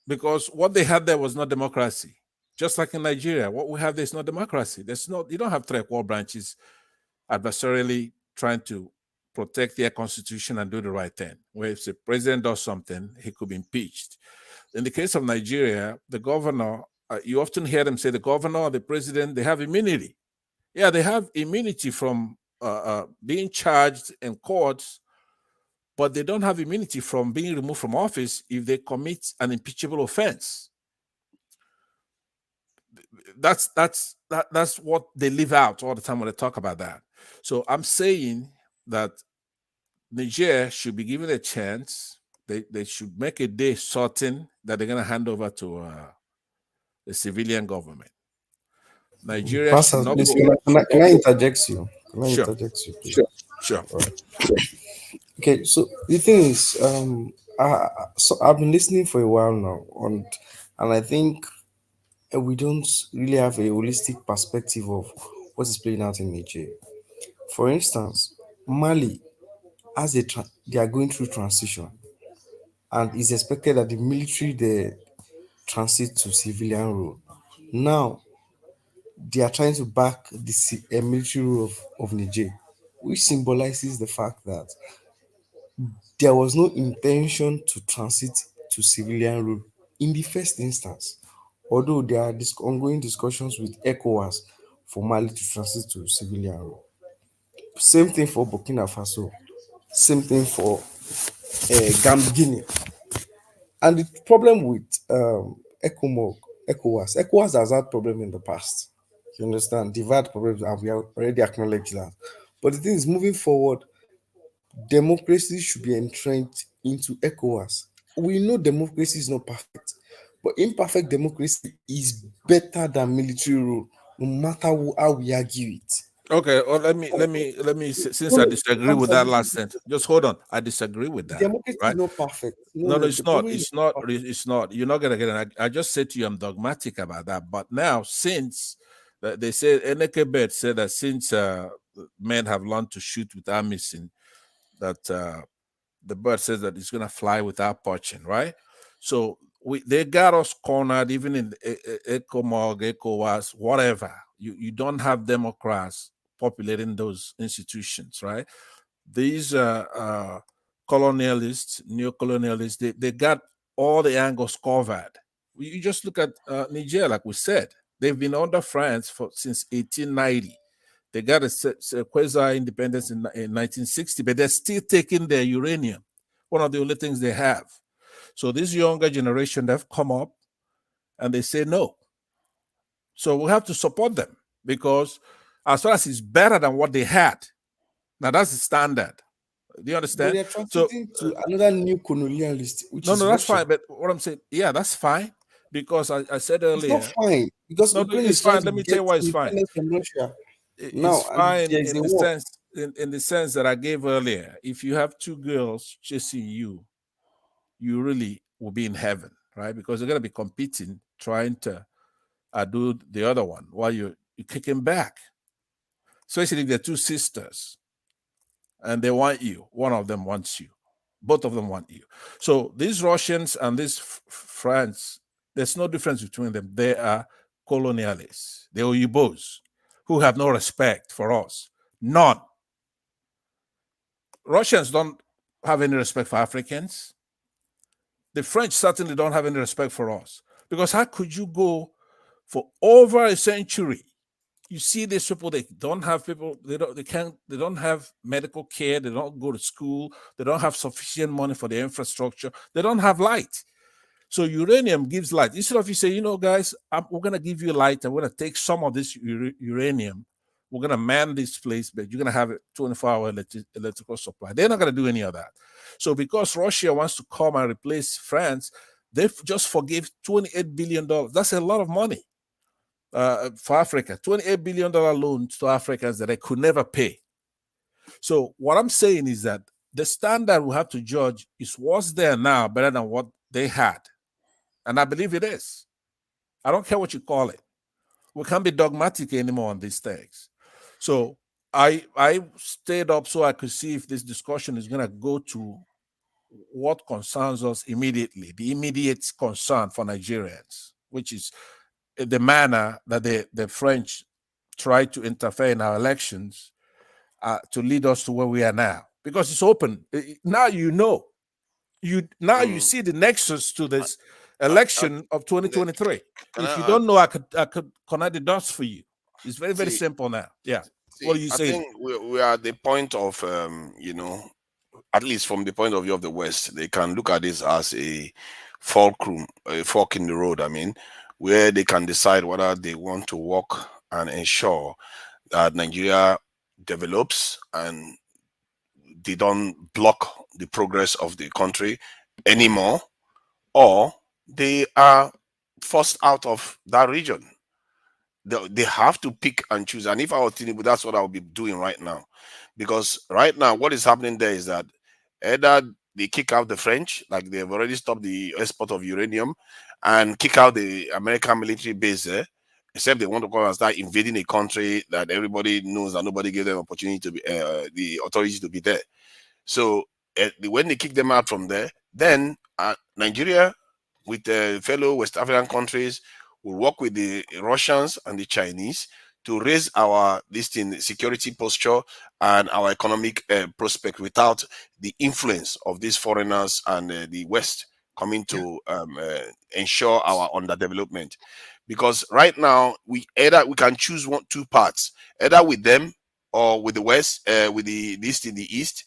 because what they had there was not democracy. Just like in Nigeria, what we have there is not democracy. You don't have 3 equal branches adversarially trying to protect their constitution and do the right thing. Where if the president does something, he could be impeached. In the case of Nigeria, the governor, you often hear them say the governor or the president, they have immunity. Yeah, they have immunity from being charged in courts, but they don't have immunity from being removed from office if they commit an impeachable offense. That's what they leave out all the time when they talk about that. So I'm saying that Niger should be given a chance. They should make a day certain that they're going to hand over to the civilian government. Nigeria Pastor, should not please, go. can I interject you? Sure. Please? Sure. Right. Okay, so the thing is, so I've been listening for a while now, and I think we don't really have a holistic perspective of what is playing out in Niger. For instance, Mali, they are going through transition, and it's expected that the military they transit to civilian rule. Now, they are trying to back the military rule of Niger, which symbolizes the fact that there was no intention to transit to civilian rule in the first instance, although there are ongoing discussions with ECOWAS for Mali to transit to civilian rule. Same thing for Burkina Faso, same thing for Guinea. And the problem with ECOWAS has had problem in the past. You understand? They've had problems, and we have already acknowledged that. But the thing is, moving forward, democracy should be entrenched into ECOWAS. We know democracy is not perfect, but imperfect democracy is better than military rule, no matter how we argue it. Okay, well, let me since I disagree with that last sentence. Just hold on. I disagree with that. Democracy Right? is not perfect. No, it's not. It's not. It's not. You're not gonna get it. I just said to you, I'm dogmatic about that. But now, since they said Eneke Bet said that since men have learned to shoot without missing, that the bird says that it's gonna fly without perching, right? So they got us cornered, even in ECOWAS, whatever. You don't have Democrats populating those institutions, right? These colonialists, neo-colonialists, they got all the angles covered. You just look at Niger, like we said, they've been under France since 1890. They got a quasi-independence in 1960, but they're still taking their uranium, one of the only things they have. So this younger generation, they've come up and they say no. So we have to support them, because as far as it's better than what they had, now that's the standard. Do you understand? But they're transiting to another new colonialist, which is that's Russia. fine. But what I'm saying, yeah, that's fine, because I said earlier, it's not fine, because it's fine. Let me tell you why it's fine. It's fine in the sense that I gave earlier. If you have two girls chasing you, you really will be in heaven, right? Because they're going to be competing, trying to do the other one while you're kicking back. Especially if they're two sisters and they want you. One of them wants you. Both of them want you. So these Russians and these France, there's no difference between them. They are colonialists. They're Oyibos who have no respect for us. None. Russians don't have any respect for Africans. The French certainly don't have any respect for us. Because how could you go for over a century? You see these people, they don't have people, they don't have medical care, they don't go to school, they don't have sufficient money for the infrastructure, they don't have light. So uranium gives light. Instead of you say, guys, we're gonna give you light, and we're gonna take some of this uranium, we're gonna man this place, but you're gonna have a 24-hour electrical supply. They're not gonna do any of that. So because Russia wants to come and replace France, they just forgave $28 billion. That's a lot of money. For Africa, $28 billion loans to Africans that they could never pay. So what I'm saying is that the standard we have to judge is what's there now better than what they had. And I believe it is. I don't care what you call it. We can't be dogmatic anymore on these things. So I stayed up so I could see if this discussion is going to go to what concerns us immediately, the immediate concern for Nigerians, which is the manner that the French tried to interfere in our elections to lead us to where we are now. Because it's open. Now you know. You see the nexus to this election of 2023. If you don't know, I could connect the dots for you. It's very, very simple now. Yeah. What do you say? I think we are at the point of, at least from the point of view of the West, they can look at this as a fork in the road, where they can decide whether they want to work and ensure that Nigeria develops and they don't block the progress of the country anymore, or they are forced out of that region. They have to pick and choose. And if I were Tinubu, that's what I'll be doing right now. Because right now, what is happening there is that either they kick out the French, like they've already stopped the export of uranium, and kick out the American military base there, except they want to go and start invading a country that everybody knows that nobody gave them opportunity to be, the authorities to be there. So when they kick them out from there, then Nigeria, with fellow West African countries, will work with the Russians and the Chinese to raise our security posture and our economic prospect without the influence of these foreigners and the West coming to ensure our underdevelopment. Because right now we can choose two paths, either with them or with the West, with the East in the East.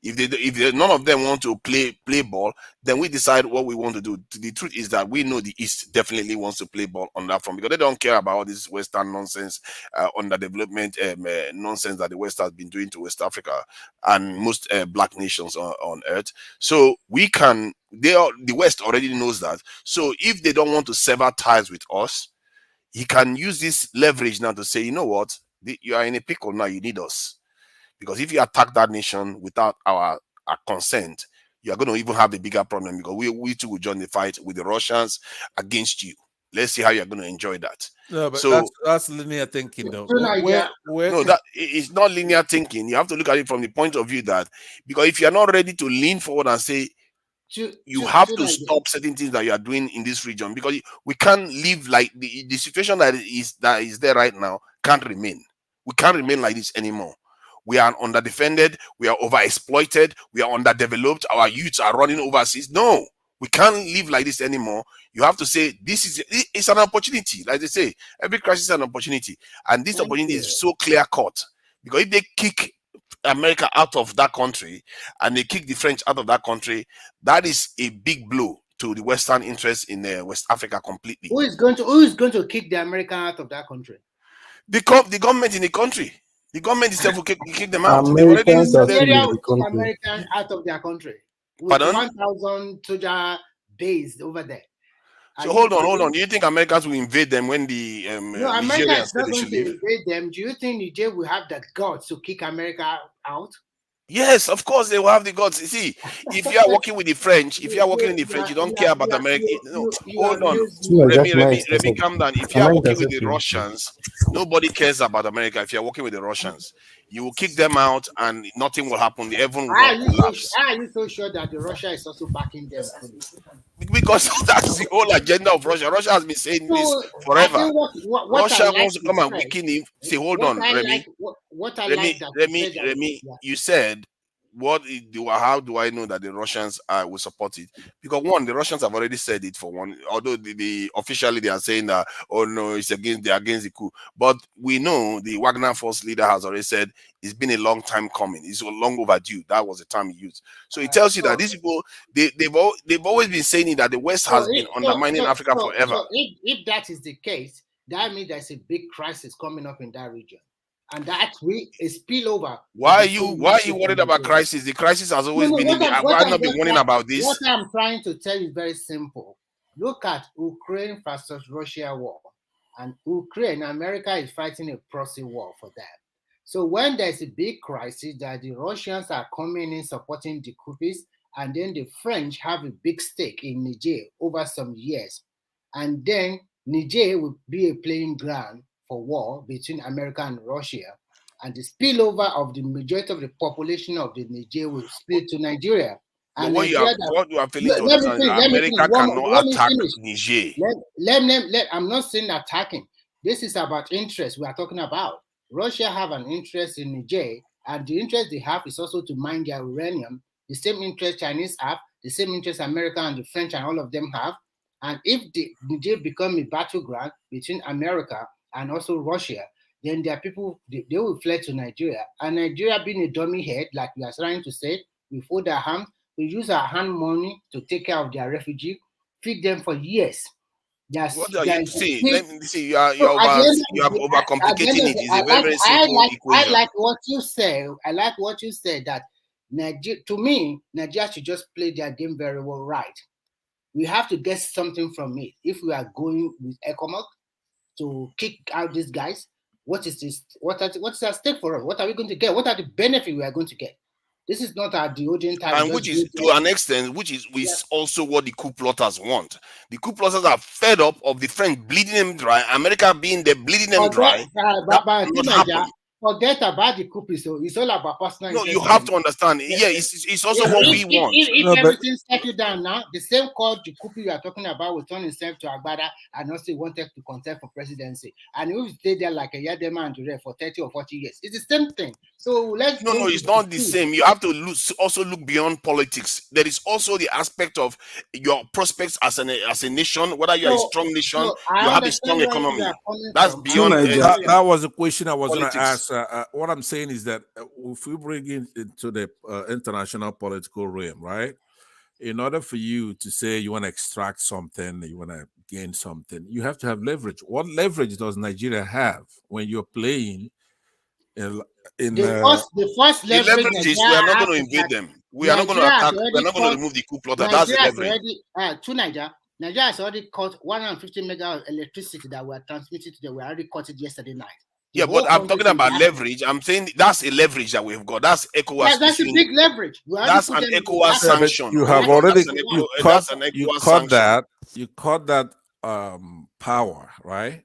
If none of them want to play ball, then we decide what we want to do. The truth is that we know the East definitely wants to play ball on that front, because they don't care about all this Western nonsense, underdevelopment nonsense that the West has been doing to West Africa and most black nations on earth. So the West already knows that. So if they don't want to sever ties with us, he can use this leverage now to say, you know what, you are in a pickle now, you need us. Because if you attack that nation without our consent, you are going to even have the bigger problem, because we too will join the fight with the Russians against you. Let's see how you're going to enjoy that. No, but so that's linear thinking, though. No, that it's not linear thinking. You have to look at it from the point of view that, because if you're not ready to lean forward and say, you have to stop certain things that you are doing in this region, because we can't live like the situation that is there right now can't remain. We can't remain like this anymore. We are underdefended, we are overexploited, we are underdeveloped, our youths are running overseas. No, we can't live like this anymore. You have to say, it's an opportunity. Like they say, every crisis is an opportunity. And this opportunity is so clear-cut. Because if they kick America out of that country and they kick the French out of that country, that is a big blow to the Western interests in West Africa completely. Who is going to kick the American out of that country? The government in the country. The government itself will kick them out. Americans out of their country. With Pardon? 1,000 soldier based over there. So hold on. Do you think Americans will invade them when the no, America is not going to invade them? Do you think Niger will have the guts to kick America out? Yes, of course they will have the guts. You see, if you are working with the French, you don't care about America. No, hold on. Remy, calm down. If you are working with the Russians, nobody cares about America. If you are working with the Russians, you will kick them out and nothing will happen. The heaven will collapse. Are you so sure that the Russia is also backing them? Because that's the whole agenda of Russia. Russia has been saying this forever. Russia wants to come and weaken him. Say, hold on, Remy. Remy, you said, how do I know that the Russians will support it? Because one, the Russians have already said it for one, although officially they are saying that, oh no, they're against the coup. But we know the Wagner Force leader has already said it's been a long time coming. It's long overdue. That was the term he used. So it tells you that these people, they've always been saying that the West has been undermining Africa forever. So if that is the case, that means there's a big crisis coming up in that region. And that will spill over. Why are you worried about crisis? The crisis has always been. Why not be warning about this? What I'm trying to tell you is very simple. Look at Ukraine versus Russia war, and America is fighting a proxy war for that. So when there's a big crisis that the Russians are coming in supporting the coupists, and then the French have a big stake in Niger over some years, and then Niger will be a playing ground for war between America and Russia, and the spillover of the majority of the population of the Niger will spill to Nigeria. And what you are feeling to understand, America cannot attack Niger. I'm not saying attacking. This is about interest we are talking about. Russia have an interest in Niger, and the interest they have is also to mine their uranium. The same interest Chinese have, the same interest America and the French and all of them have. And if the Niger become a battleground between America and also Russia, then their people, they will flee to Nigeria. And Nigeria being a dummy head, like we are trying to say, we fold our hands, we use our hand money to take care of their refugee, feed them for years. What are you saying? Let me see. You are overcomplicating it. It's a very simple equation. I like what you say. I like what you said, that to me, Nigeria should just play their game very well right. We have to get something from it. If we are going with ECOMOG to kick out these guys, what is at stake for us? What are we going to get? What are the benefits we are going to get? This is not our deodorant time. And which is, to an extent, also what the coup plotters want. The coup plotters are fed up of the French bleeding them dry, America being there bleeding them dry. forget about the coup. So it's all about personal. No, you have to understand. Yeah, it's also what we want. If everything settled down now, the same called the coup you are talking about will turn himself to Agbada and also wanted to contest for presidency. And he will stay there like a Yadema and Dure for 30 or 40 years. It's the same thing. So let's No, it's not the same. You have to also look beyond politics. There is also the aspect of your prospects as a nation. Whether you are a strong nation, you have a strong economy. That's beyond. That was a question I was going to ask. What I'm saying is that if we bring it into the international political realm, right? In order for you to say you want to extract something, you want to gain something, you have to have leverage. What leverage does Nigeria have when you're playing the first leverage is we are not going to invade them. We are not going to attack. We are not going to remove the coup plotter. That's the leverage. Nigeria has already cut 150 mega of electricity that were transmitted to them. We already cut it yesterday night. Yeah, but I'm talking about leverage. I'm saying that's a leverage that we've got. That's ECOWAS. Yeah, that's a big leverage. That's an ECOWAS sanction. You have already you caught that power, right?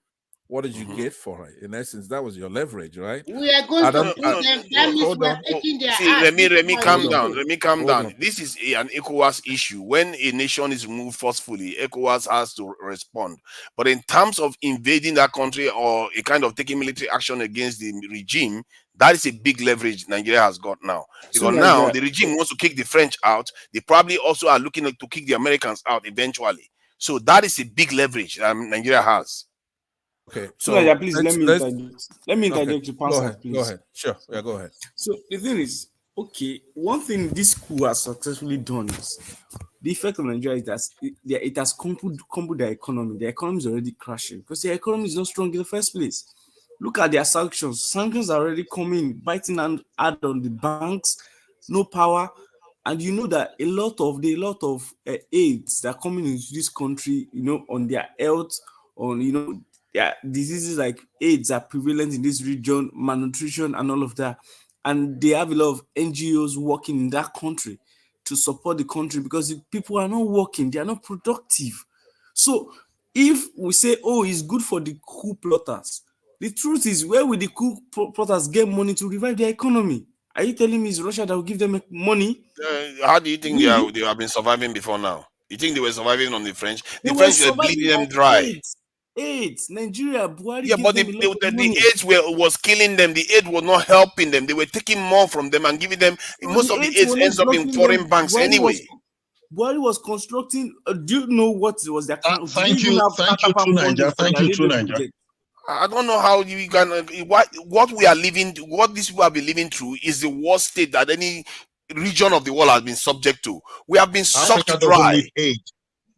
What did you get for it? In essence, that was your leverage, right? We are going to put them. That means we are taking their ass. Remy, calm down. Remy, calm down. This is an ECOWAS issue. When a nation is removed forcefully, ECOWAS has to respond. But in terms of invading that country or a kind of taking military action against the regime, that is a big leverage Nigeria has got now. Because now the regime wants to kick the French out. They probably also are looking to kick the Americans out eventually. So that is a big leverage Nigeria has. Okay, so please let me interject to pass. Please. Go ahead. Sure, yeah, go ahead. So the thing is, okay, one thing this coup has successfully done is the effect of Nigeria is that it has crumbled their economy. The economy is already crashing because their economy is not strong in the first place. Look at their sanctions. Sanctions are already coming, biting and hard on the banks. No power, and you know that a lot of aids that are coming into this country, on their health, on diseases like AIDS are prevalent in this region, malnutrition and all of that. And they have a lot of NGOs working in that country to support the country because the people are not working, they are not productive. So if we say, oh, it's good for the coup plotters, the truth is, where will the coup plotters get money to revive their economy? Are you telling me it's Russia that will give them money? How do you think they have been surviving before now? You think they were surviving on the French? The French were bleeding them dry. AIDS, Nigeria, Buhari. Yeah, but the AIDS was killing them. The aid was not helping them. They were taking more from them and giving them. Most of the AIDS ends up in foreign banks anyway. Buhari was constructing. Do you know what was their? Thank you, True Niger. Thank you, True Niger. I don't know how you can. What we are living, what these people have been living through, is the worst state that any region of the world has been subject to. We have been sucked dry.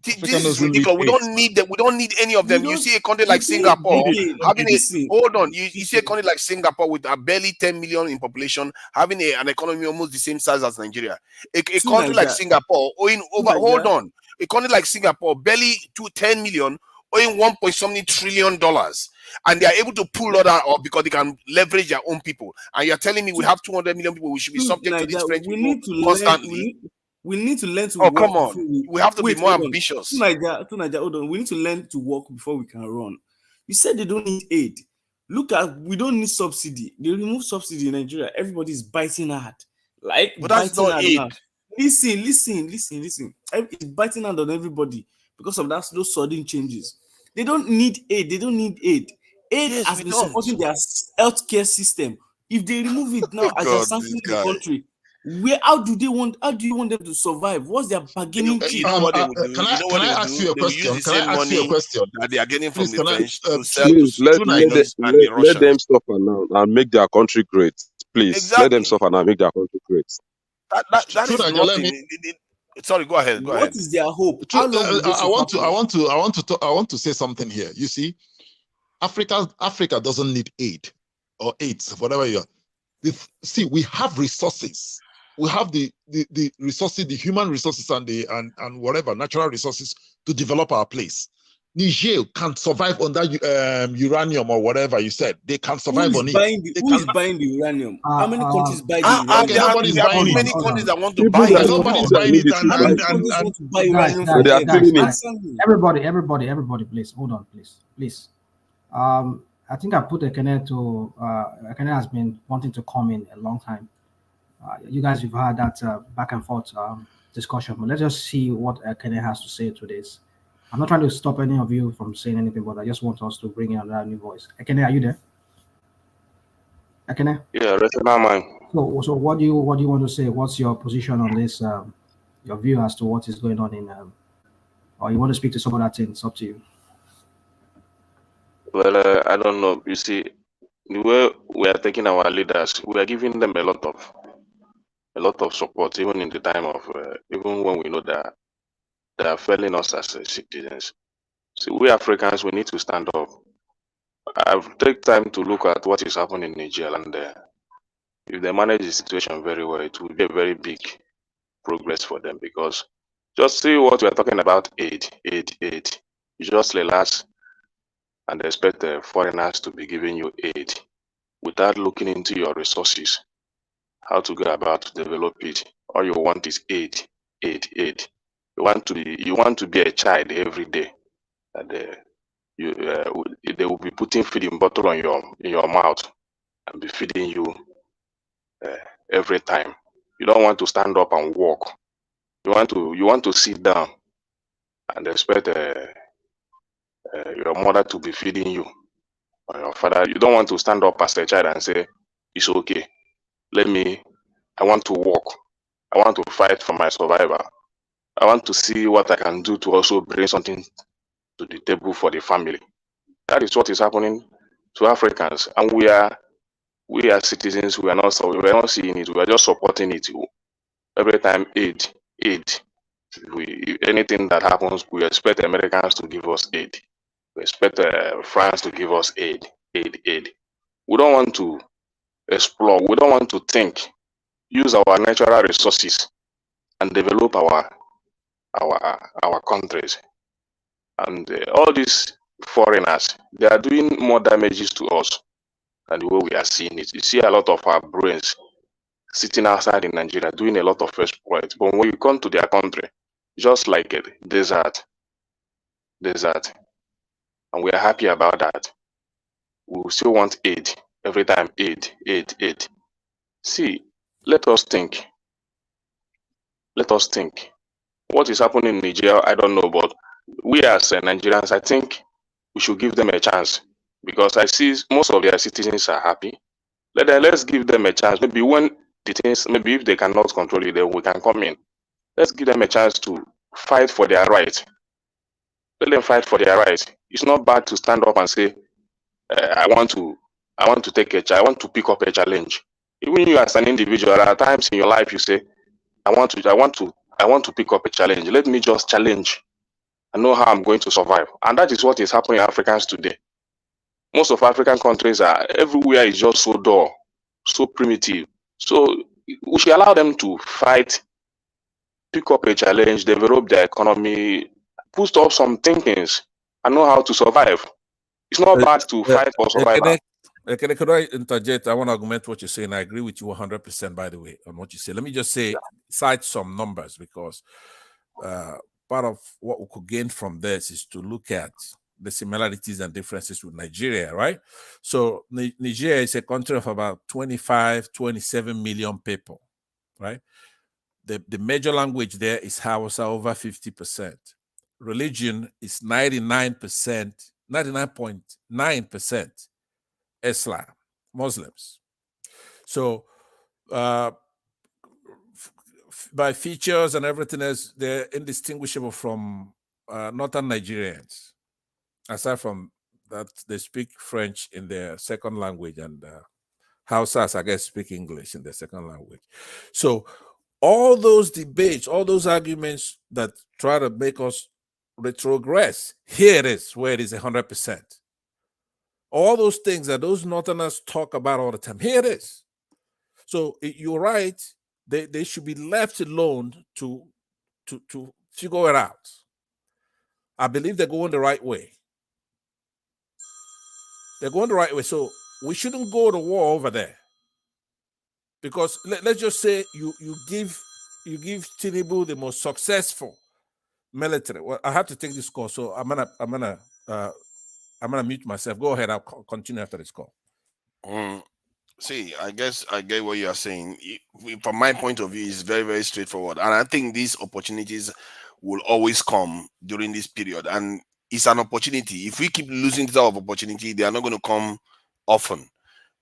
This is ridiculous. We don't need them. We don't need any of them. You see a country like Singapore having hold on. You see a country like Singapore with barely 10 million in population, having an economy almost the same size as Nigeria. A country like Singapore owing over. Hold on. A country like Singapore barely 10 million, owing $1.something trillion, and they are able to pull that off because they can leverage their own people. And you're telling me we have 200 million people. We should be subject to these French people constantly. We need to learn to work. Come on. We have to be more ambitious. Hold on. We need to learn to work before we can run. You said they don't need aid. We don't need subsidy. They remove subsidy in Nigeria. Everybody's biting hard. But that's not aid. Listen. It's biting hard on everybody because of those sudden changes. They don't need aid. Aid has been supporting their healthcare system. If they remove it now as a sanction in the country, how do you want them to survive? What's their bargaining chip? Can I ask you a question? That they are getting from the French to sell please let them suffer now and make their country great. Please exactly. Let them suffer now and make their country great. That is nothing. Sorry, go ahead. What is their hope? I want to say something here. You see, Africa doesn't need aid or AIDS, whatever you are. See, we have resources. We have the resources, the human resources and whatever natural resources to develop our place. Niger can survive on that uranium or whatever you said. They can survive on it. Who is buying the uranium? How many countries buy the uranium? There are many countries that want to buy it. Nobody's buying it. Everybody, please hold on, please. I think I put Ekene to Ekene has been wanting to come in a long time. You guys have had that back and forth discussion, but let's just see what Ekene has to say to this. I'm not trying to stop any of you from saying anything, but I just want us to bring in another new voice. Ekene, are you there? Ekene? Yeah, rational mind. So what do you want to say? What's your position on this? Your view as to what is going on in, or you want to speak to some other thing? It's up to you. Well, I don't know. You see, the way we are taking our leaders, we are giving them a lot of support, even in the time of, even when we know that they are failing us as citizens. So we Africans, we need to stand up. I've taken time to look at what is happening in Niger, and if they manage the situation very well, it will be a very big progress for them, because just see what we are talking about, aid. You just relax and expect foreigners to be giving you aid without looking into your resources, how to go about to develop it. All you want is aid. You want to be a child every day, and they will be putting feeding bottle on in your mouth and be feeding you every time. You don't want to stand up and walk. You want to sit down and expect your mother to be feeding you, or your father. You don't want to stand up as a child and say, it's okay, I want to walk, I want to fight for my survival, I want to see what I can do to also bring something to the table for the family. That is what is happening to Africans, and we are citizens. We are not seeing it. We are just supporting it. Every time aid. Anything that happens, we expect Americans to give us aid. We expect France to give us aid. We don't want to explore. We don't want to think. Use our natural resources and develop our countries. And all these foreigners, they are doing more damages to us than the way we are seeing it. You see a lot of our brains sitting outside in Nigeria doing a lot of exploits. But when you come to their country, just like a desert. And we are happy about that. We still want aid. Every time, aid. See, let us think. What is happening in Nigeria, I don't know, but we as Nigerians, I think we should give them a chance, because I see most of their citizens are happy. Let's give them a chance. Maybe when maybe if they cannot control it, then we can come in. Let's give them a chance to fight for their rights. Let them fight for their rights. It's not bad to stand up and say, I want to pick up a challenge. Even you as an individual, at times in your life you say, I want to pick up a challenge. Let me just challenge. I know how I'm going to survive. And that is what is happening in Africans today. Most of African countries everywhere is just so dull, so primitive. So we should allow them to fight, pick up a challenge, develop their economy, put up some thinkings, and know how to survive. It's not bad to fight for survival. Could I interject? I want to augment what you're saying. I agree with you 100%, by the way, on what you say. Let me just cite some numbers, because part of what we could gain from this is to look at the similarities and differences with Nigeria, right? So Nigeria is a country of about 27 million people, right? The major language there is Hausa, over 50%. Religion is 99.9% Islam, Muslims. So by features and everything else, they're indistinguishable from northern Nigerians. Aside from that, they speak French in their second language, and Hausas, I guess, speak English in their second language. So all those debates, all those arguments that try to make us retrogress, here it is, where it is 100%. All those things that those Northerners talk about all the time, here it is. So you're right, they should be left alone to figure it out. I believe they're going the right way. They're going the right way. So we shouldn't go to war over there. Because let's just say you give Tinubu the most successful military. Well, I have to take this call, so I'm gonna I'm gonna mute myself. Go ahead. I'll continue after this call. See, I guess I get what you are saying. From my point of view, it's very, very straightforward. And I think these opportunities will always come during this period. And it's an opportunity. If we keep losing this type of opportunity, they are not going to come often.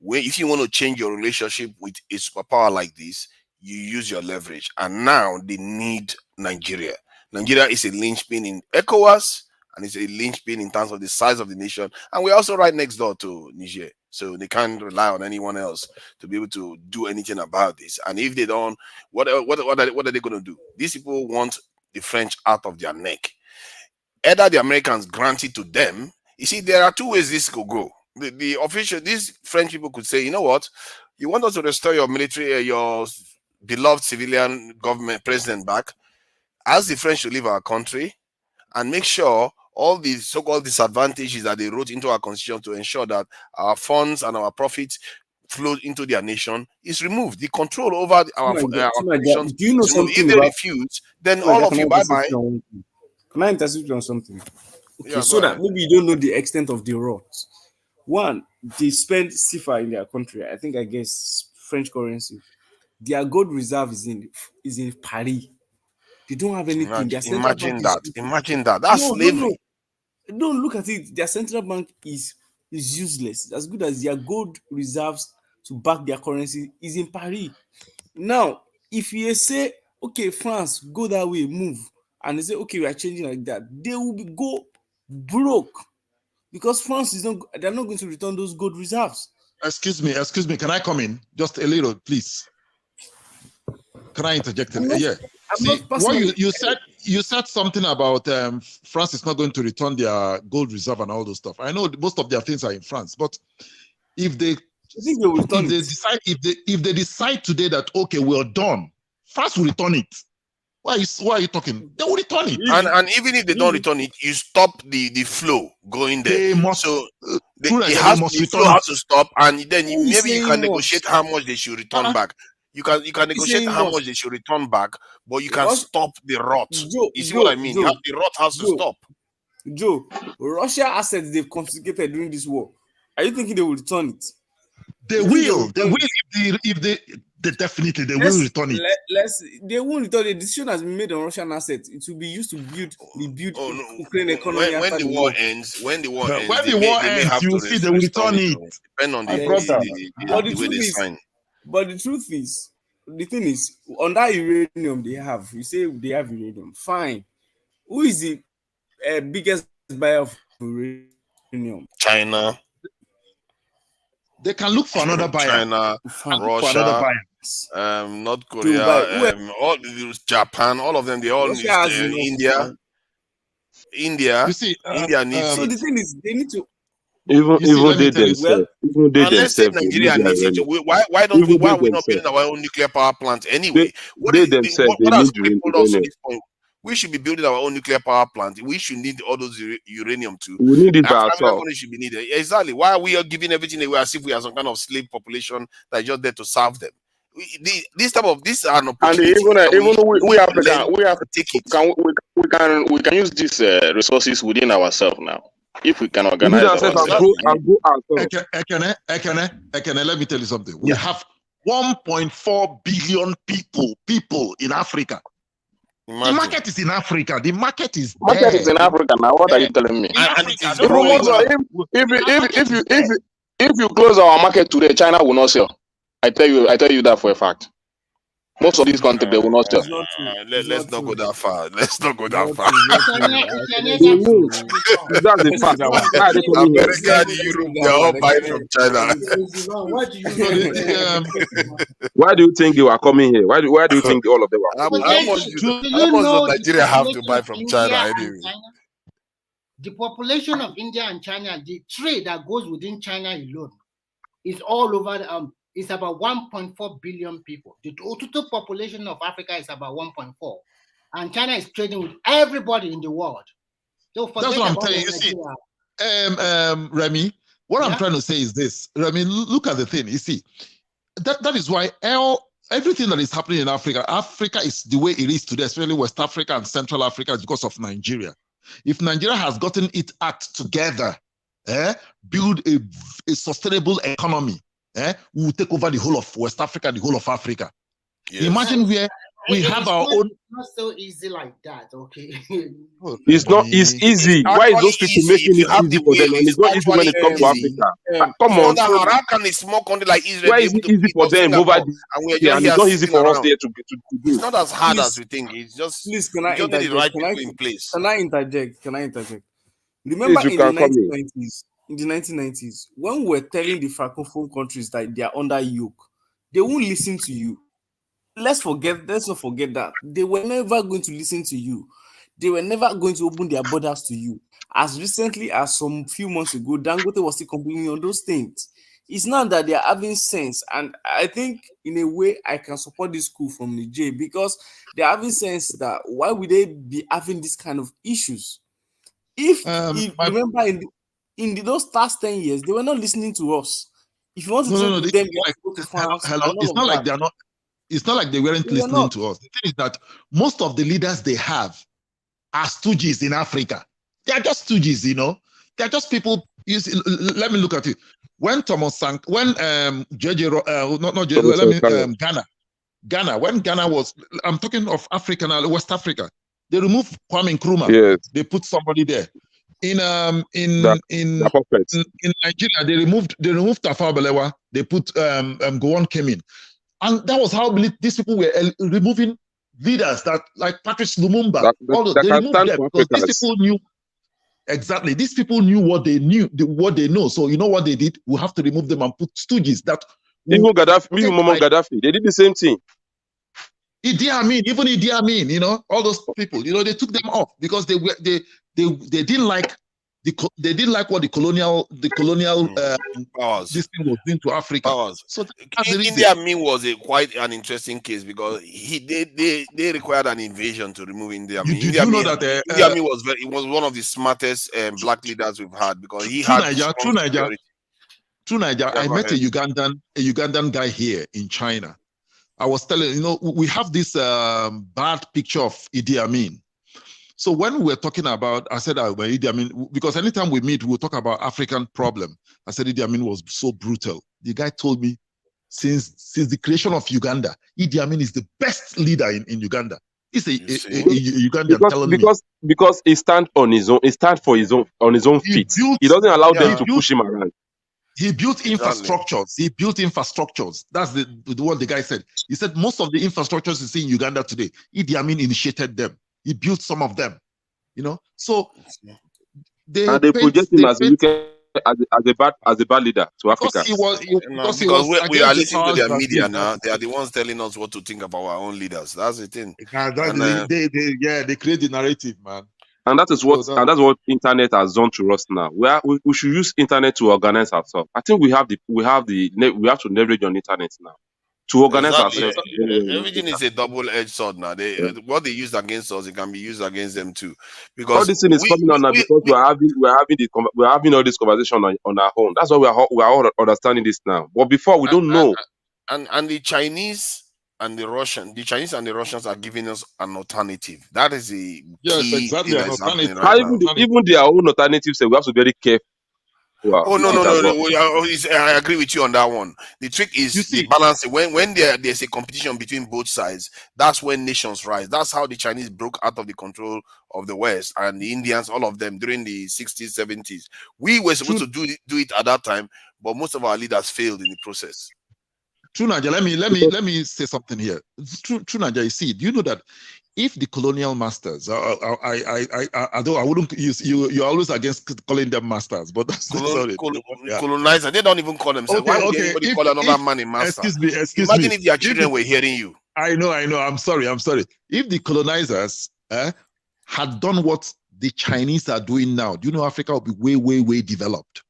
If you want to change your relationship with a superpower like this, you use your leverage. And now they need Nigeria. Nigeria is a linchpin in ECOWAS, and it's a linchpin in terms of the size of the nation. And we're also right next door to Niger. So they can't rely on anyone else to be able to do anything about this. And if they don't, what are they going to do? These people want the French out of their neck. Either the Americans grant it to them. You see, there are two ways this could go. The official, these French people could say, you know what? You want us to restore your military, your beloved civilian government president back. Ask the French to leave our country and make sure all these so-called disadvantages that they wrote into our constitution to ensure that our funds and our profits flow into their nation is removed. The control over our constitutions. Do you know something? If they refuse, then all of you bye-bye. Can I intercede on something? Okay, Yeah, so go that ahead. maybe you don't know the extent of the rot. One, they spend CFA in their country. I guess French currency. Their gold reserve is in Paris. They don't have anything. Their central Imagine bank that. Imagine that. That's slavery. No, look at it. Their central bank is useless. As good as their gold reserves to back their currency is in Paris. Now, if you say, okay, France, go that way, move, and they say, okay, we are changing like that, they will go broke because France they're not going to return those gold reserves. Excuse me. Can I come in just a little, please? Can I interject? Yeah. See, what you said something about France is not going to return their gold reserve and all those stuff. I know most of their things are in France, but if they decide today that okay, we're done, France will return it. Why are you talking? They will return it. And even if they don't return it, you stop the flow going there. They must. So the must flow return has it. to stop, and then Who is maybe you saying can what? negotiate how much they should return back. You can negotiate saying how what? much they should return back, but you can Because- stop the rot. Joe, You see Joe, what I mean? Joe, The rot has to Joe. stop. Joe, Russia assets they've confiscated during this war. Are you thinking they will return it? They will. They will. If they definitely they will return it. They won't return it. The decision has been made on Russian assets. It will be used to rebuild Ukraine economy When after the war ends, When the war they may ends, have you to will see they will restore return it. it. Depend on My the brother. way they sign. But the truth is, the thing is, on that uranium they have, you say they have uranium. Fine. Who is the biggest buyer of uranium? China. They can look for another buyer. China, For another Russia, buyer. North Dubai. Korea, all Japan, all of them. They all Russia need has enough. India. You see, India needs So it. the thing is, they need to. Even they themselves, even they Unless say themselves, they Nigeria need their needs it, uranium. why don't we? Even Why they are we not themselves, building our own nuclear power plant anyway? they themselves, What they has need crippled us to uranium. this point? We should be building our own nuclear power plant. We should need all those uranium too. We need it by African ourselves. countries should be needed. Exactly. Why are we giving everything away as if we are some kind of slave population that is just there to serve them? This are an And opportunity. even we African, we we can use these resources within ourselves now. If we can Within organize ourselves ourselves. and go ourselves. Ekene, let me tell you something. We have 1.4 billion people in Africa. The market is in Africa. The market is Market is in there. Africa now. What are you telling me? And it is Even growing. if you close our market today, China will not sell. I tell you that for a fact. Most of these countries they will not sell. Let's not go that far. Let's not go that far. They will. That's the fact. Why are they coming here? America, Europe, they're all buying from China. Why do you think they were coming here? Why do you think all of them were How coming much here? does Nigeria have to buy from China anyway? The population of India and China, the trade that goes within China alone, is all over. It's about 1.4 billion people. The total population of Africa is about 1.4, and China is trading with everybody in the world. So That's what I'm telling you. See, Remy, what I'm trying to say is this. Remy, look at the thing. You see, that is why everything that is happening in Africa is the way it is today, especially West Africa and Central Africa, is because of Nigeria. If Nigeria has gotten its act together, build a sustainable economy, we will take over the whole of West Africa, the whole of Africa. Yes. Imagine where we have our own. Not so easy like that, okay? It's not. It's easy. Why is those people making it easy for them? And it's not easy when it comes to Africa. Come on. How can a small country like Israel? Why is it easy for them over there? And it's not easy for us there to do. It's not as hard as we think. It's just please. Can I interject? the right people in place. Can I interject? Remember in the 1990s, when we were telling the Francophone countries that they are under yoke, they won't listen to you. Let's not forget that they were never going to listen to you. They were never going to open their borders to you. As recently as some few months ago, Dangote was still complaining on those things. It's not that they are having sense, and I think in a way I can support this school from Niger because they are having sense that why would they be having this kind of issues? If remember in those past 10 years, they were not listening to us. If you want to talk to them, you have to go to France. It's not like they're not. It's not like they weren't listening to us. The thing is that most of the leaders they have are stooges in Africa. They are just stooges, you know. They are just people. Let me look at it. When Ghana, when Ghana was, I'm talking of Africa now, West Africa, they removed Kwame Nkrumah. Yes. They put somebody there. In Nigeria, they removed Tafawa Balewa. They put Gowon came in. And that was how these people were removing leaders that, like Patrice Lumumba, they removed them because these people knew exactly. These people knew what they know. So you know what they did? We have to remove them and put stooges that. Even Gaddafi, they did the same thing. Idi Amin, you know, all those people, you know, they took them off because they didn't like what the colonial powers this thing was doing to Africa. Powers. So Idi Amin was quite an interesting case because they required an invasion to remove Idi Amin. Idi Amin was one of the smartest black leaders we've had because he had True Niger. I met a Ugandan guy here in China. I was telling you know we have this bad picture of Idi Amin. So when we were talking about, I said Idi Amin, because anytime we meet, we'll talk about African problem. I said Idi Amin was so brutal. The guy told me, since the creation of Uganda, Idi Amin is the best leader in Uganda. He's a Ugandan because he stands on his own. He stands for his own on his own feet. He doesn't allow them to push him around. He built infrastructures. That's what the guy said. He said most of the infrastructures you see in Uganda today, Idi Amin initiated them. He built some of them, you know. So they project him as a bad leader to Africa. Because we are listening to their media now. They are the ones telling us what to think about our own leaders. That's the thing. They create the narrative, man. And that is what internet has done to us now. We should use internet to organize ourselves. I think we have to leverage on internet now to organize ourselves. Everything is a double-edged sword now. What they use against us, it can be used against them too. Because all this thing is coming on now because we're having all this conversation on our own. That's why we are all understanding this now. But before we don't know. And the Chinese and the Russians are giving us an alternative. That is the exactly an alternative. Even their own alternatives say we have to be very careful. Wow. Oh no! I agree with you on that one. The trick is the balance. When there's a competition between both sides, that's when nations rise. That's how the Chinese broke out of the control of the West and the Indians, all of them during the 60s, 70s. We were supposed to do it at that time, but most of our leaders failed in the process. True Niger, let me say something here. True Niger, you see, do you know that if the colonial masters, although I wouldn't use you're always against calling them masters, but that's colonizer, they don't even call themselves. Why would anybody call another man a master? Excuse Imagine me. if your children were hearing you. I know. I'm sorry. If the colonizers had done what the Chinese are doing now, do you know Africa would be way developed?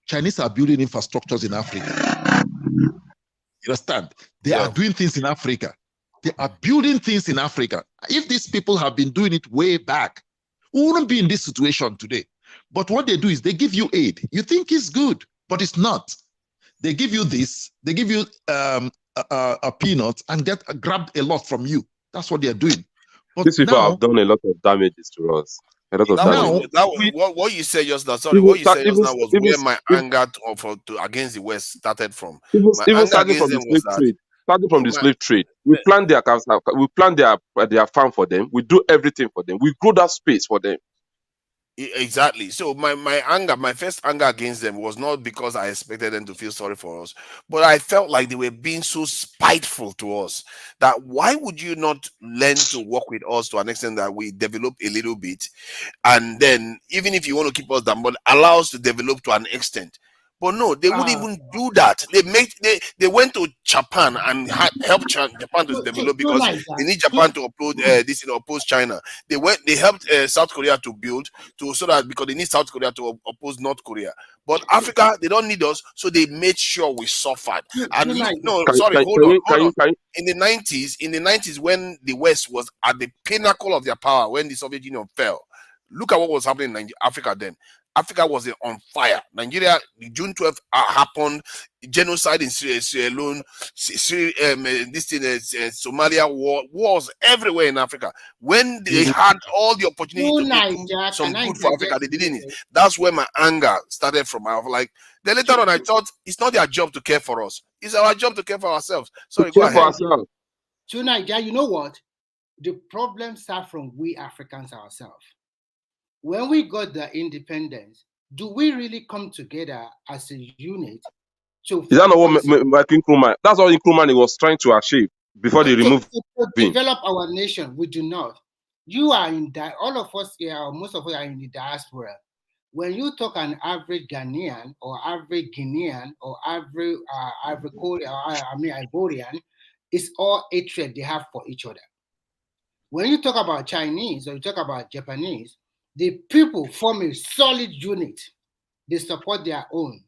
Chinese are building infrastructures in Africa. You understand? They are doing things in Africa. They are building things in Africa. If these people have been doing it way back, we wouldn't be in this situation today. But what they do is they give you aid. You think it's good, but it's not. They give you this. They give you a peanut and grabbed a lot from you. That's what they are doing. But these people have done a lot of damages to us. A lot of That damage. was what you said just now. Sorry, what you said just now was where my anger against the West started from. My Even anger starting against from the them was slave that trade, starting from the my, slave trade, we plan their farm for them. We do everything for them. We grow that space for them. exactly. So my anger, my first anger against them was not because I expected them to feel sorry for us, but I felt like they were being so spiteful to us that why would you not learn to work with us to an extent that we develop a little bit, and then even if you want to keep us down, but allow us to develop to an extent. But no, they wouldn't even do that. They went to Japan and helped Japan to develop because they need Japan to oppose China. They helped South Korea to build so that because they need South Korea to oppose North Korea. But Africa, they don't need us, so they made sure we suffered. And hold on. In the 90s, when the West was at the pinnacle of their power, when the Soviet Union fell, look at what was happening in Africa then. Africa was on fire. Nigeria, June 12th happened, genocide in Sierra Leone, Somalia wars everywhere in Africa. When they had all the opportunity to do some good for Africa, they didn't. That's where my anger started from. I was like, then later on, I thought it's not their job to care for us. It's our job to care for ourselves. Sorry, go ahead. To Nigeria, you know what? The problem starts from we Africans ourselves. When we got the independence, do we really come together as a unit? Is that not what Nkrumah? That's what Nkrumah was trying to achieve before they removed to develop our nation. We do not. You are in all of us here, or most of us are in the diaspora. When you talk an average Ghanaian or average Guinean or average Ivorian, it's all hatred they have for each other. When you talk about Chinese or you talk about Japanese, the people form a solid unit. They support their own.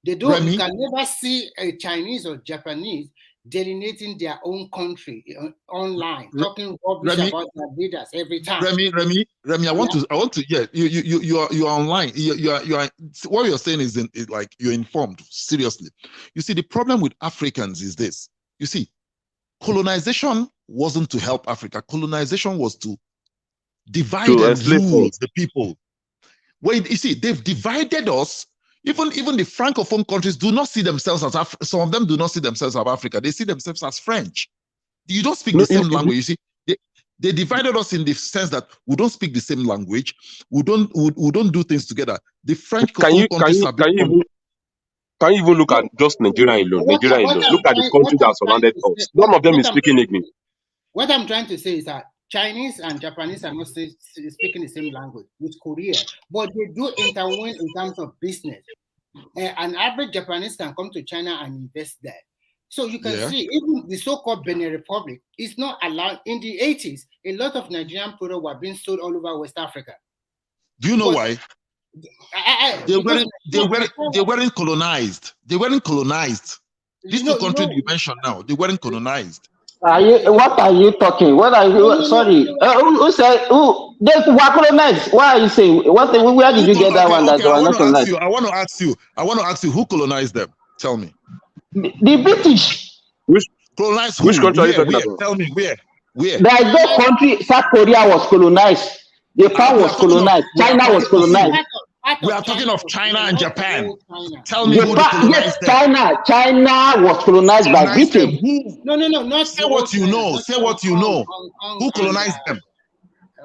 They don't. You can never see a Chinese or Japanese delineating their own country online, talking rubbish about their leaders every time. Remy, I want to. Yeah, you are online. You are. What you're saying is like you're informed. Seriously, you see, the problem with Africans is this. You see, colonization wasn't to help Africa. Colonization was to divide and rule the people. When you see, they've divided us. Even the Francophone countries do not see themselves as some of them do not see themselves as Africa. They see themselves as French. You don't speak the same language. You see, they divided us in the sense that we don't speak the same language. We don't do things together. The French countries can you even look at just Nigeria alone? Look at the countries that surrounded us. None of them is speaking English. What I'm trying to say is that Chinese and Japanese are not speaking the same language with Korea, but they do intervene in terms of business. An average Japanese can come to China and invest there. So you can see even the so-called Benin Republic is not allowed. In the 80s, a lot of Nigerian products were being sold all over West Africa. Do you know why? They weren't colonized. They weren't colonized. These two countries you mentioned now, they weren't colonized. What are you talking? What are you? Sorry, who said who? They were colonized. Why are you saying? Where did you get that one? That was not colonized. I want to ask you. Who colonized them? Tell me. The British. Which colonized? Which country are you talking about? Tell me where. The country, South Korea was colonized. Japan was colonized. China was colonized. We are talking of China and Japan. Tell me who colonized them. China was colonized by Britain. No, not say what you know. Say what you know. Who colonized them?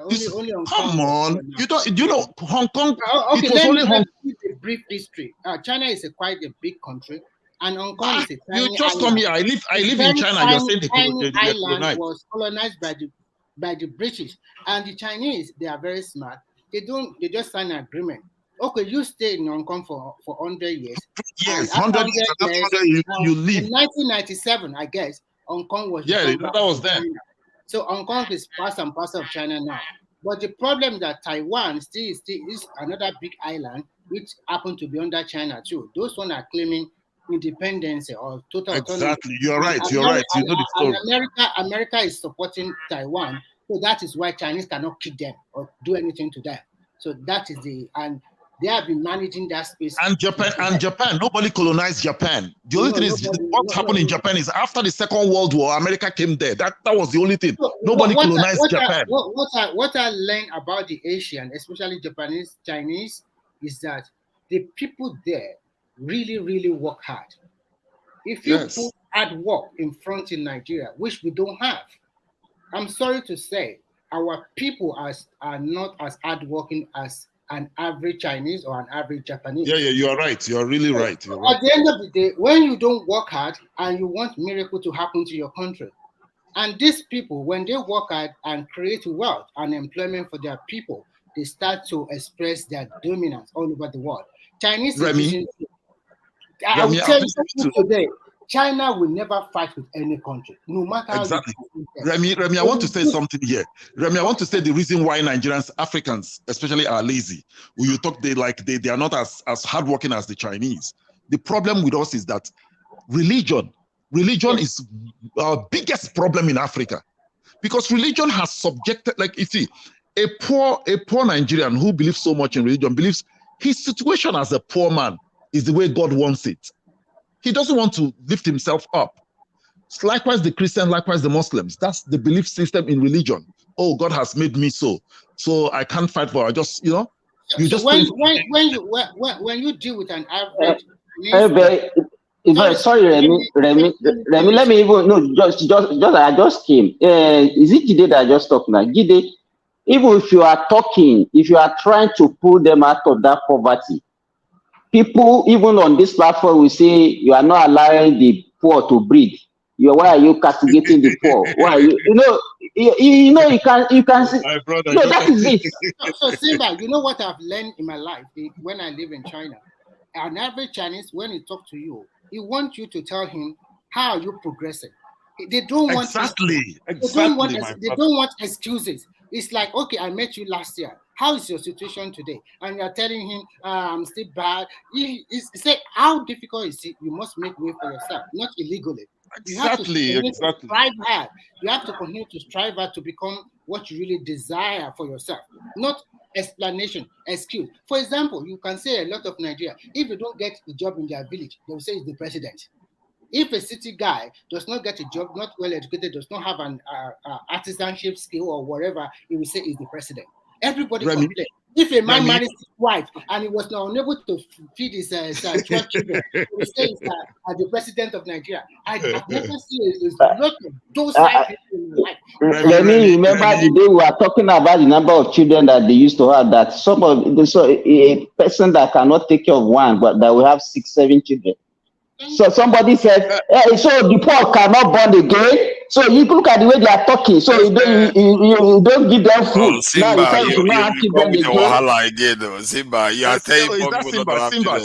Come on, you know Hong Kong? Okay, it was only Hong Kong. A brief history. China is quite a big country, and Hong Kong is a tiny You just told me I live in China. You're saying the island was colonized by the British, and the Chinese. They are very smart. They just sign an agreement. Okay, you stay in Hong Kong for 100 years. Yes, 100 years. You leave. In 1997, I guess, Hong Kong was. Yeah, that was then. So Hong Kong is part and parcel of China now. But the problem is that Taiwan still is another big island, which happened to be under China too. Those ones are claiming independence or total autonomy. Exactly, you're right. You know the story. America is supporting Taiwan, so that is why Chinese cannot kick them or do anything to them. So that is They have been managing that space. And Japan, nobody colonized Japan. The only thing is what happened in Japan is after the Second World War, America came there. That was the only thing. Nobody colonized Japan. What I learned about the Asian, especially Japanese, Chinese, is that the people there really, really work hard. If you put hard work in front in Nigeria, which we don't have, I'm sorry to say, our people are not as hardworking as an average Chinese or an average Japanese. Yeah, you are right. You are really right. You're right. At the end of the day, when you don't work hard and you want miracle to happen to your country, and these people, when they work hard and create wealth and employment for their people, they start to express their dominance all over the world. Chinese citizens, I will tell you today, China will never fight with any country, no matter how. Exactly. Remy, I want to say something here. Remy, I want to say the reason why Nigerians, Africans, especially, are lazy. When you talk, they are not as hardworking as the Chinese. The problem with us is that religion is our biggest problem in Africa, because religion has subjected, like you see, a poor Nigerian who believes so much in religion believes his situation as a poor man is the way God wants it. He doesn't want to lift himself up. Likewise, the Christian, likewise, the Muslims. That's the belief system in religion. Oh, God has made me so I can't fight for it. I just, you just when you deal with an average. Sorry, Remy. Let me even I just came. Is it Jide that I just talked now? Jide, even if you are talking, if you are trying to pull them out of that poverty, people even on this platform will say you are not allowing the poor to breathe. Why are you castigating the poor? Why are you? You can see. My brother, no, that is it. So Simba, you know what I've learned in my life when I live in China? An average Chinese, when he talks to you, he wants you to tell him how are you progressing. They don't want They don't want excuses. It's like, okay, I met you last year. How is your situation today? And you're telling him, I'm still bad. He said, how difficult is it? You must make way for yourself, not illegally. Exactly. You have to strive hard. You have to continue to strive hard to become what you really desire for yourself, not explanation, excuse. For example, you can say a lot of Nigeria, if you don't get a job in their village, they will say it's the president. If a city guy does not get a job, not well educated, does not have an artisanship skill or whatever, he will say he's the president. Everybody complains. If a man marries his wife and he was not unable to feed his 12 children, he will say he's the president of Nigeria. I've never seen a lot of those people in my life. Let me remember the day we were talking about the number of children that they used to have. That a person that cannot take care of one, but that will have 6, 7 children. So somebody said, hey, so the poor cannot born again. So you look at the way they are talking. So you don't give them food. Simba, now you come with the wahala again, though. Simba, you are saying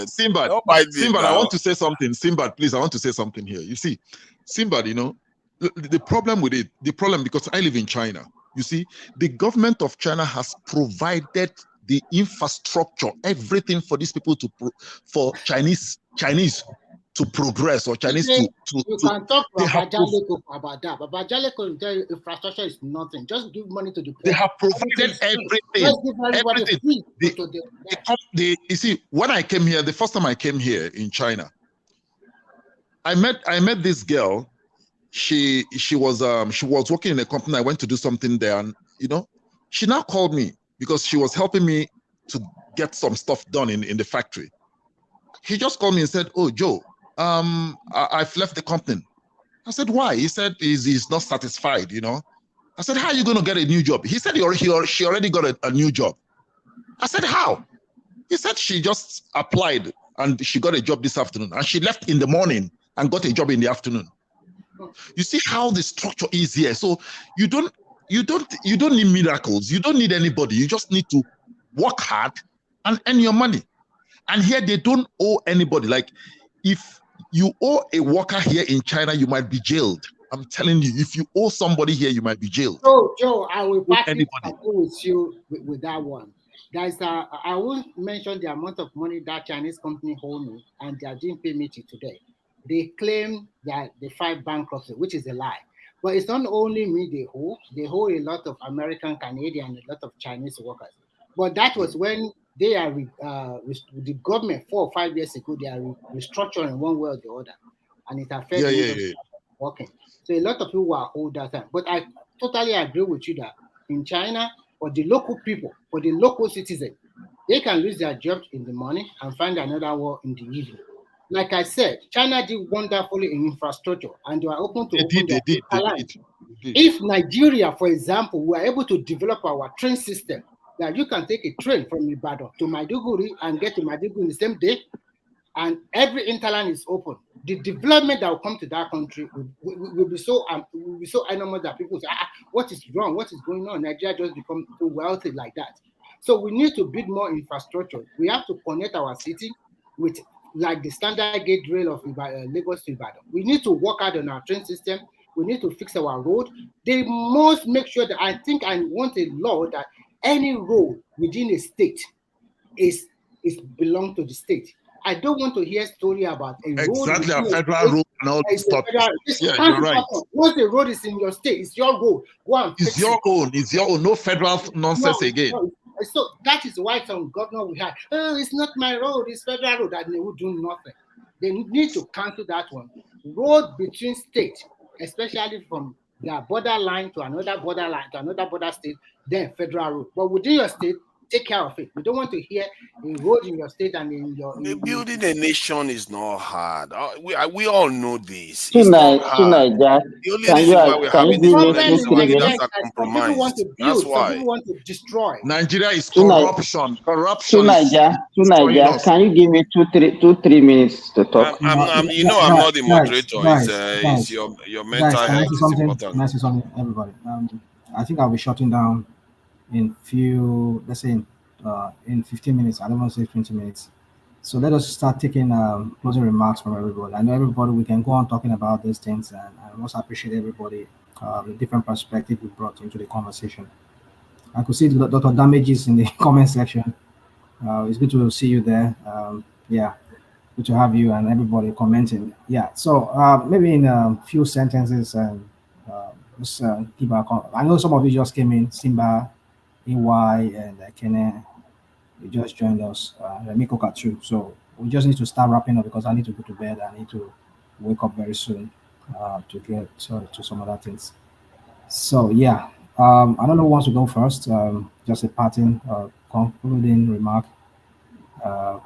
Simba, I want to say something. Simba, please, I want to say something here. You see, Simba, the problem with it, because I live in China, you see, the government of China has provided the infrastructure, everything for these people for Chinese to progress, or Chinese you can talk to Bajaleko about that, but Bajaleko will tell you infrastructure is nothing. Just give money to the poor. They have provided everything. You see, when I came here, the first time I came here in China, I met this girl. She was working in a company. I went to do something there, and she now called me because she was helping me to get some stuff done in the factory. He just called me and said, "Oh, Joe, I've left the company." I said, "Why?" He said he's not satisfied, I said, "How are you going to get a new job?" He said she already got a new job. I said, "How?" He said she just applied and she got a job this afternoon, and she left in the morning and got a job in the afternoon. You see how the structure is here. So you don't need miracles. You don't need anybody. You just need to work hard and earn your money. And here they don't owe anybody. Like, if you owe a worker here in China, you might be jailed. I'm telling you, if you owe somebody here, you might be jailed. So, Joe, I will agree with you with that one. Guys, I won't mention the amount of money that Chinese company hold me, and they didn't pay me till today. They claim that they filed bankruptcy, which is a lie. But it's not only me they hold a lot of American, Canadian, a lot of Chinese workers. But that was when They are the government 4 or 5 years ago. They are restructuring one way or the other, and it affects working. So a lot of people are hold that time. But I totally agree with you that in China, for the local people, for the local citizens, they can lose their jobs in the morning and find another work in the evening. Like I said, China did wonderfully in infrastructure, and they are open to open their land. If Nigeria, for example, were able to develop our train system, that you can take a train from Ibadan to Maiduguri and get to Maiduguri in the same day, and every interland is open, the development that will come to that country will be so enormous that people say, what is wrong? What is going on? Nigeria just become so wealthy like that. So we need to build more infrastructure. We have to connect our city with like the standard gauge rail of Lagos to Ibadan. We need to work out on our train system. We need to fix our road. They must make sure that I want a law that any road within a state is belong to the state. I don't want to hear story about a road. Exactly, a federal road and all this stuff. Yeah, you're right. Once the road is in your state, it's your road. Go and fix it. It's your own. No federal nonsense again. No. So that is why some governor we had, it's not my road, it's federal road, and they will do nothing. They need to cancel that one. Road between states, especially from their borderline to another borderline to another border state, then federal road. But within your state, take care of it. We don't want to hear a road in your state and in your... Building a nation is not hard. We all know this. Tonight, the only reason why we're having this Nigerians are compromised. People want to build, that's why. People want to destroy. Nigeria is corruption. Corruption. Tonight, can you give me 2-3 minutes to talk? I'm not the moderator. It's your mental health is important. Can I say something, everybody? I think I'll be shutting down in 15 minutes. I don't want to say 20 minutes. So let us start taking closing remarks from everybody. I know everybody, we can go on talking about these things, and I also appreciate everybody, the different perspective we brought into the conversation. I could see Dr. Damages in the comment section. It's good to see you there. Good to have you and everybody commenting. So maybe in a few sentences, and just keep our. I know some of you just came in, Simba, EY, and Kene. You just joined us, Remiko Katsu. So we just need to start wrapping up because I need to go to bed. I need to wake up very soon to get to some other things. So I don't know who wants to go first. Just a parting concluding remark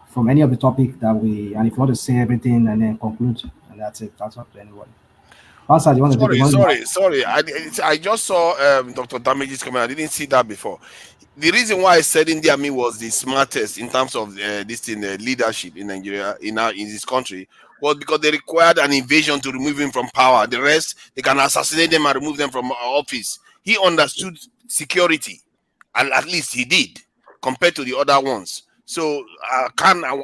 from any of the topic that and if you want to say everything and then conclude, and that's it. That's up to anybody. Pastor, you want to Sorry. I just saw Dr. Damages comment. I didn't see that before. The reason why I said India Army was the smartest in terms of leadership in Nigeria, in this country, was because they required an invasion to remove him from power. The rest, they can assassinate them and remove them from office. He understood security, and at least he did, compared to the other ones. So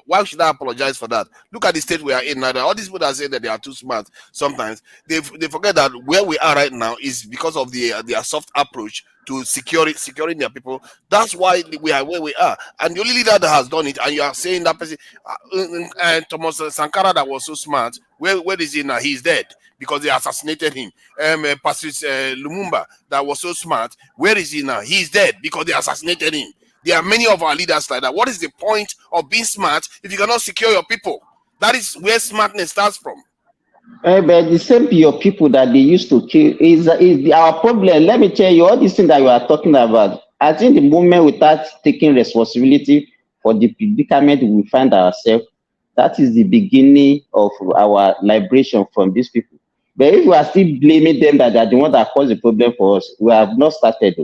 why should I apologize for that? Look at the state we are in now. All these people that say that they are too smart, sometimes they forget that where we are right now is because of their soft approach to securing their people. That's why we are where we are. And the only leader that has done it, and you are saying that person, Thomas Sankara, that was so smart, where is he now? He's dead because they assassinated him. Patrice Lumumba, that was so smart, where is he now? He's dead because they assassinated him. There are many of our leaders like that. What is the point of being smart if you cannot secure your people? That is where smartness starts from. But the same your people that they used to kill is our problem. Let me tell you, all these things that you are talking about, I think the moment we start taking responsibility for the predicament we find ourselves, that is the beginning of our liberation from these people. But if we are still blaming them that they are the one that caused the problem for us, we have not started.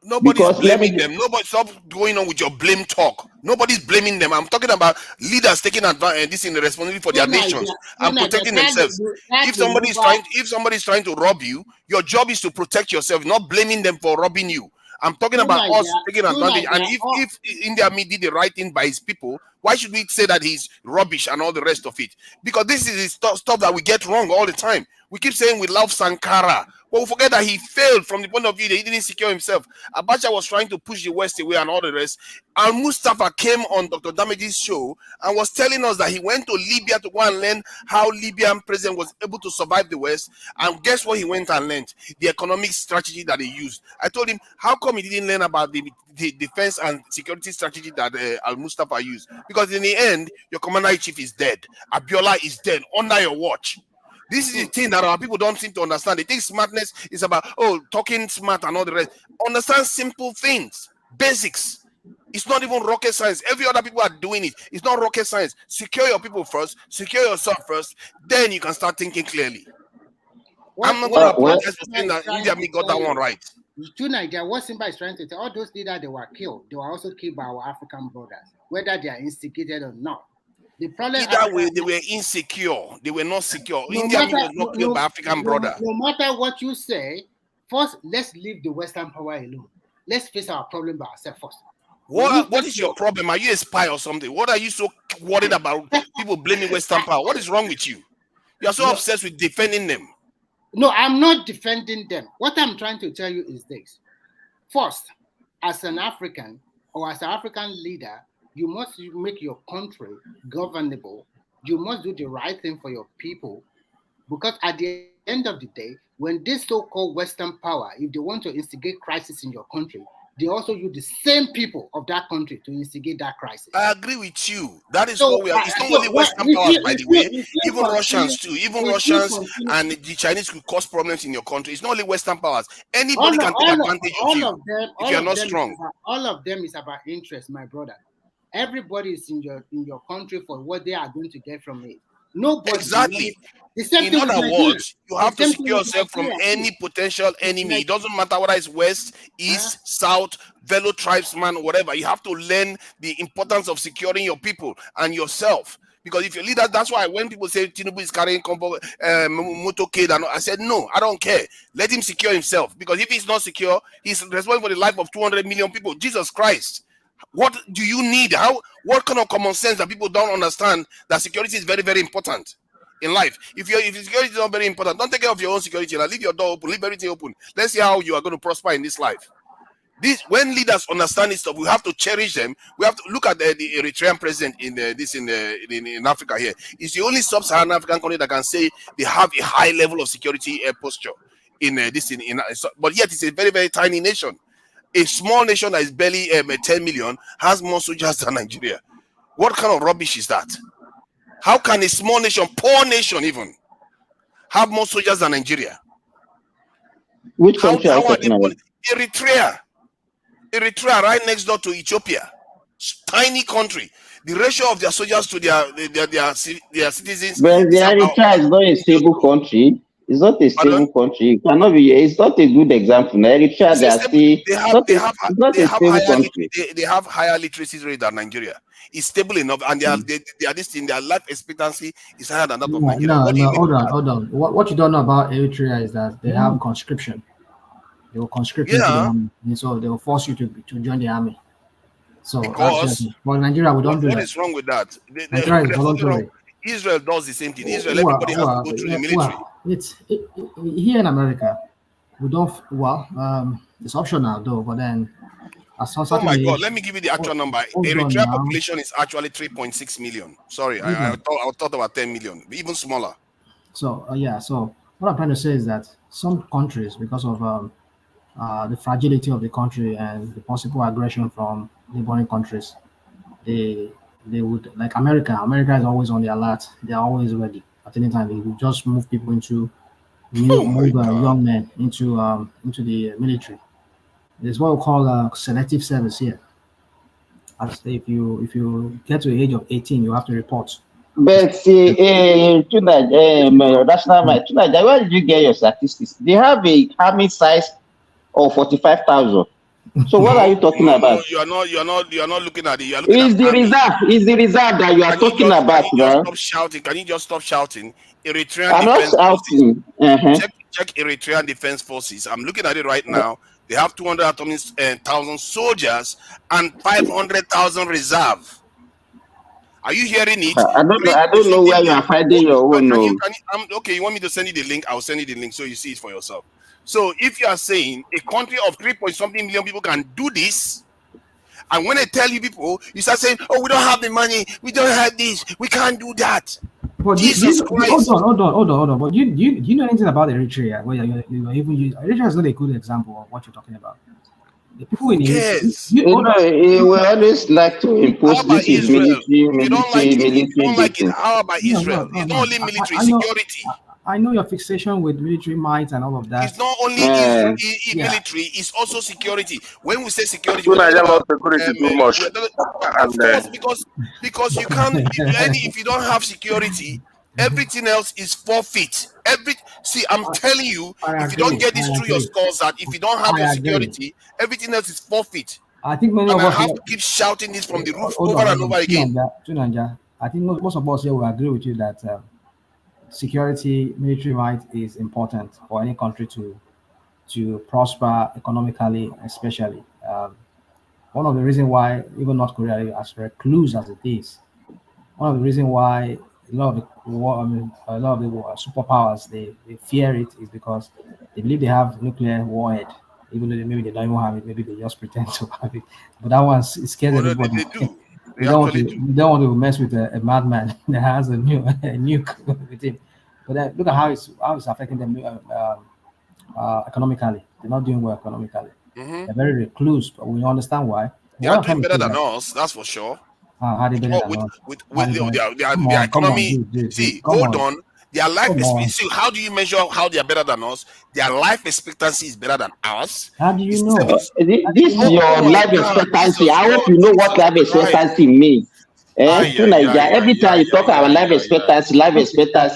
Nobody's blaming them. Nobody, stop going on with your blame talk. Nobody's blaming them. I'm talking about leaders taking advantage, this in the responsibility for their nations and protecting themselves. If somebody's trying to rob you, your job is to protect yourself, not blaming them for robbing you. I'm talking about us taking advantage. And if India Army did the right thing by his people, why should we say that he's rubbish and all the rest of it? Because this is the stuff that we get wrong all the time. We keep saying we love Sankara. But we forget that he failed from the point of view that he didn't secure himself. Abacha was trying to push the West away and all the rest. And Mustafa came on Dr. Damage's show and was telling us that he went to Libya to go and learn how Libyan president was able to survive the West. And guess what he went and learned? The economic strategy that he used. I told him, how come he didn't learn about the defense and security strategy that Al-Mustafa used? Because in the end, your commander-in-chief is dead. Abiola is dead under your watch. This is the thing that our people don't seem to understand. They think smartness is about, talking smart and all the rest. Understand simple things, basics. It's not even rocket science. Every other people are doing it. It's not rocket science. Secure your people first. Secure yourself first. Then you can start thinking clearly. I'm not going to apologize for saying that India got that one right. To Nigeria, what Simba is trying to tell, all those leaders, they were killed. They were also killed by our African brothers, whether they are instigated or not. The problem either way, they were insecure. They were not secure. India was not killed by African brothers. No matter what you say, first, let's leave the Western power alone. Let's face our problem by ourselves first. What is your problem? Are you a spy or something? What are you so worried about people blaming Western power? What is wrong with you? You are so obsessed with defending them. No, I'm not defending them. What I'm trying to tell you is this. First, as an African or as an African leader, you must make your country governable. You must do the right thing for your people. Because at the end of the day, when this so-called Western power, if they want to instigate crisis in your country, they also use the same people of that country to instigate that crisis. I agree with you. That is what we are. It's not only Western powers, by the way. Even Russians too. Even Russians and the Chinese could cause problems in your country. It's not only Western powers. Anybody can take advantage of you if you're not strong. All of them is about interest, my brother. Everybody is in your country for what they are going to get from it. Nobody. Exactly. In other words, you have to secure yourself from any potential enemy. It doesn't matter whether it's West, East, South, fellow tribesman, whatever. You have to learn the importance of securing your people and yourself. Because if you're leader, that's why when people say Tinubu is carrying motorcade, and I said, no, I don't care. Let him secure himself. Because if he's not secure, he's responsible for the life of 200 million people. Jesus Christ. What do you need? What kind of common sense that people don't understand that security is very, very important in life? If security is not very important, don't take care of your own security. Leave your door open, leave everything open. Let's see how you are going to prosper in this life. When leaders understand this stuff, we have to cherish them. We have to look at the Eritrean president in Africa here. It's the only sub-Saharan African country that can say they have a high level of security posture but yet it's a very, very tiny nation. A small nation that is barely 10 million has more soldiers than Nigeria. What kind of rubbish is that? How can a small nation, poor nation even, have more soldiers than Nigeria? Which country are you talking about? Eritrea, right next door to Ethiopia. Tiny country. The ratio of their soldiers to their citizens. But Eritrea is not a stable country. It's not a stable country. It cannot be. It's not a good example. Eritrea, they have higher literacy rate than Nigeria. It's stable enough, and their life expectancy is higher than that of Nigeria. No, hold on. What you don't know about Eritrea is that they have conscription. They will conscript you to the army, and so they will force you to join the army. So, Nigeria, we don't do that. What is wrong with that? Nigeria is voluntary. Israel does the same thing. Israel, everybody has to go through the military. Here in America, we don't. It's optional though. But then, oh my God! Let me give you the actual number. Eritrea population is actually 3.6 million. Sorry, I thought about 10 million, even smaller. So So what I'm trying to say is that some countries, because of the fragility of the country and the possible aggression from neighboring countries, they would, like America. America is always on the alert. They are always ready at any time. They will just move people young men into the military. It's what we call selective service here. As if you get to the age of 18, you have to report. But tonight, where did you get your statistics? They have a army size of 45,000. So what are you talking about? You are not looking at it. You are looking at the reserve that you are talking about, bro. Stop shouting. Can you just stop shouting? Eritrean I'm not shouting. Check Eritrean Defense Forces. I'm looking at it right now. They have 200,000 soldiers and 500,000 reserve. Are you hearing it? I don't know where you are finding your own. Okay, you want me to send you the link? I'll send you the link so you see it for yourself. So if you are saying a country of 3-point-something million people can do this, and when I tell you people, you start saying, "Oh, we don't have the money, we don't have this, we can't do that." But Jesus Christ! hold on. But do you know anything about Eritrea? Well, you even use Eritrea is not a good example of what you're talking about. The people in Yes. We always like to impose this is military. How about Israel? It's not only military, security. I know your fixation with military might and all of that. It's not only military, it's also security. When we say security, Too much. Of course, because you can't. If you don't have security, everything else is forfeit. See, I'm telling you, if you don't get this through your skulls, that if you don't have your security, everything else is forfeit. I think many and of us I have to keep shouting this from the roof over and over again. I think most of us here will agree with you that security, military might is important for any country to prosper economically, especially. One of the reasons why even North Korea, as recluse as it is, one of the reasons why a lot of the superpowers they fear it is because they believe they have nuclear warhead, even though maybe they don't even have it. Maybe they just pretend to have it. But that one scares everybody. They do. You don't want to mess with a madman that has a nuke with him. But then look at how it's affecting them economically. They're not doing well economically. Mm-hmm. They're very recluse, but we understand why. They are doing better than us, that's for sure. How they better than us? With their economy. Hold on. Their life expectancy. How do you measure how they are better than us? Their life expectancy is better than ours. How do you know? This is your life expectancy. I hope you know what life expectancy means. Every time you talk about life expectancy. Guys, I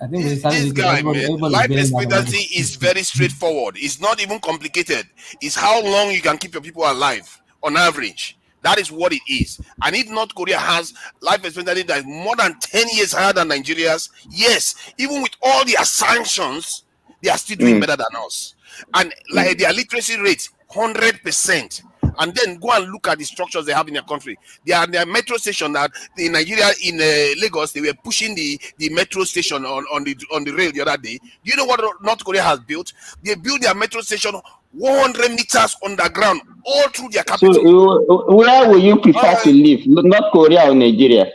think this guy, man, life expectancy is very straightforward. It's not even complicated. It's how long you can keep your people alive on average. That is what it is. And if North Korea has life expectancy that is more than 10 years higher than Nigeria's, yes, even with all their sanctions, they are still doing better than us. And like their literacy rate, 100%. And then go and look at the structures they have in their country. Their metro station that in Nigeria, in Lagos, they were pushing the metro station on the rail the other day. Do you know what North Korea has built? They built their metro station 100 meters underground, all through their capital. So, where will you prefer to live, North Korea or Nigeria?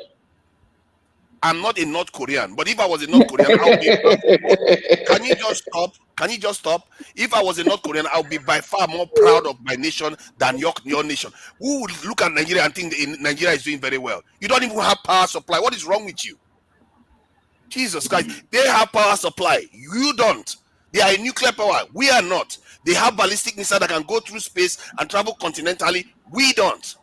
I'm not a North Korean, but if I was a North Korean, I would be. Can you just stop? Can you just stop? If I was a North Korean, I would be by far more proud of my nation than your nation. Who would look at Nigeria and think Nigeria is doing very well? You don't even have power supply. What is wrong with you? Jesus Christ. They have power supply. You don't. They are a nuclear power. We are not. They have ballistic missiles that can go through space and travel continentally. We don't.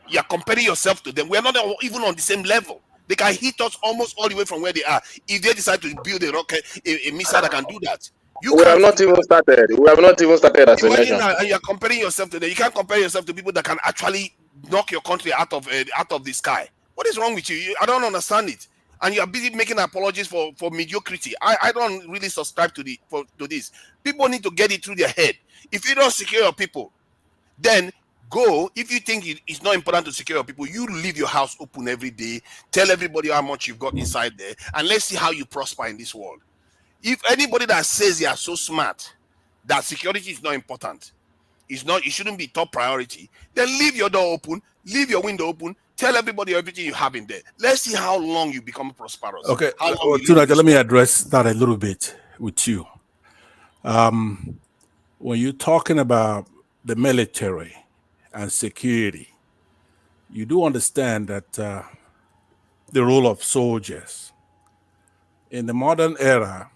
You are comparing yourself to them. We are not even on the same level. They can hit us almost all the way from where they are. If they decide to build a rocket, a missile that can do that. We have not even started. We have not even started as a nation. And you're comparing yourself to them. You can't compare yourself to people that can actually knock your country out of the sky. What is wrong with you? I don't understand it. And you are busy making apologies for mediocrity. I don't really subscribe to this. People need to get it through their head. If you don't secure your people, then go. If you think it's not important to secure your people, you leave your house open every day. Tell everybody how much you've got inside there, and let's see how you prosper in this world. If anybody that says they are so smart that security is not important, it shouldn't be top priority, then leave your door open, leave your window open, tell everybody everything you have in there. Let's see how long you become prosperous. Okay, let me address that a little bit with you. When you're talking about the military and security, you do understand that the role of soldiers in the modern era,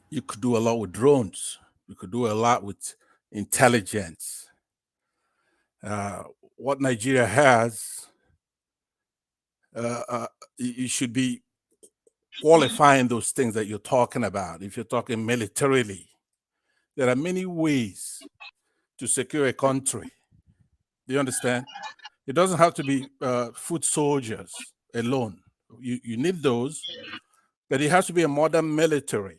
you could do a lot with drones. You could do a lot with intelligence. What Nigeria has, you should be qualifying those things that you're talking about. If you're talking militarily, there are many ways to secure a country. Do you understand? It doesn't have to be foot soldiers alone. You need those, but it has to be a modern military.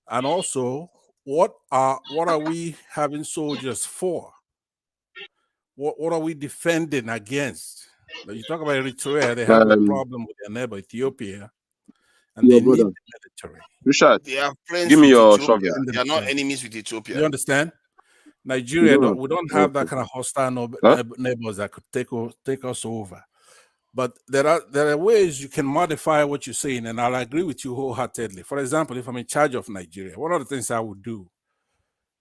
And also, what are we having soldiers for? What are we defending against? You talk about Eritrea, they have a problem with their neighbor Ethiopia, and they need the military. Richard, They are friends give me with your Ethiopia. shovel. They are not enemies with Ethiopia. You understand? Nigeria, No. we don't have that kind of hostile neighbors that could take us over. But there are ways you can modify what you're saying, and I'll agree with you wholeheartedly. For example, if I'm in charge of Nigeria, one of the things I would do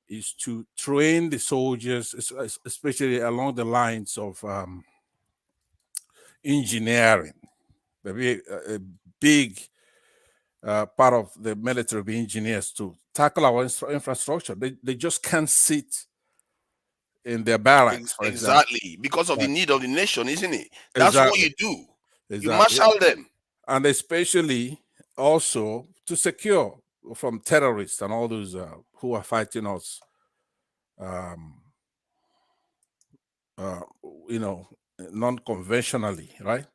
is to train the soldiers, especially along the lines of engineering. Maybe a big part of the military be engineers to tackle our infrastructure. They just can't sit in their barracks, for example. Exactly, because of the need of the nation, isn't it? That's Exactly. what you do. Exactly. You marshal them. And especially also to secure from terrorists and all those who are fighting us, non-conventionally, right?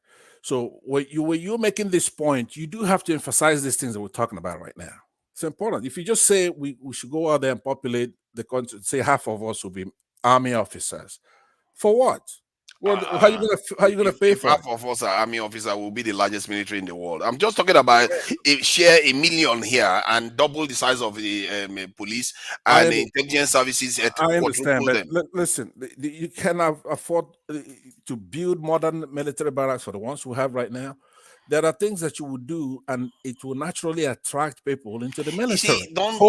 So when you're making this point, you do have to emphasize these things that we're talking about right now. It's important. If you just say we should go out there and populate the country, say half of us will be army officers, for what? Well, how you gonna pay If for half of us are army officers, will be the largest military in the world. I'm just talking about share 1 million here and double the size of the police and the intelligence services. I understand, but listen, you cannot afford to build modern military barracks for the ones we have right now. There are things that you would do, and it will naturally attract people into the military. You see, don't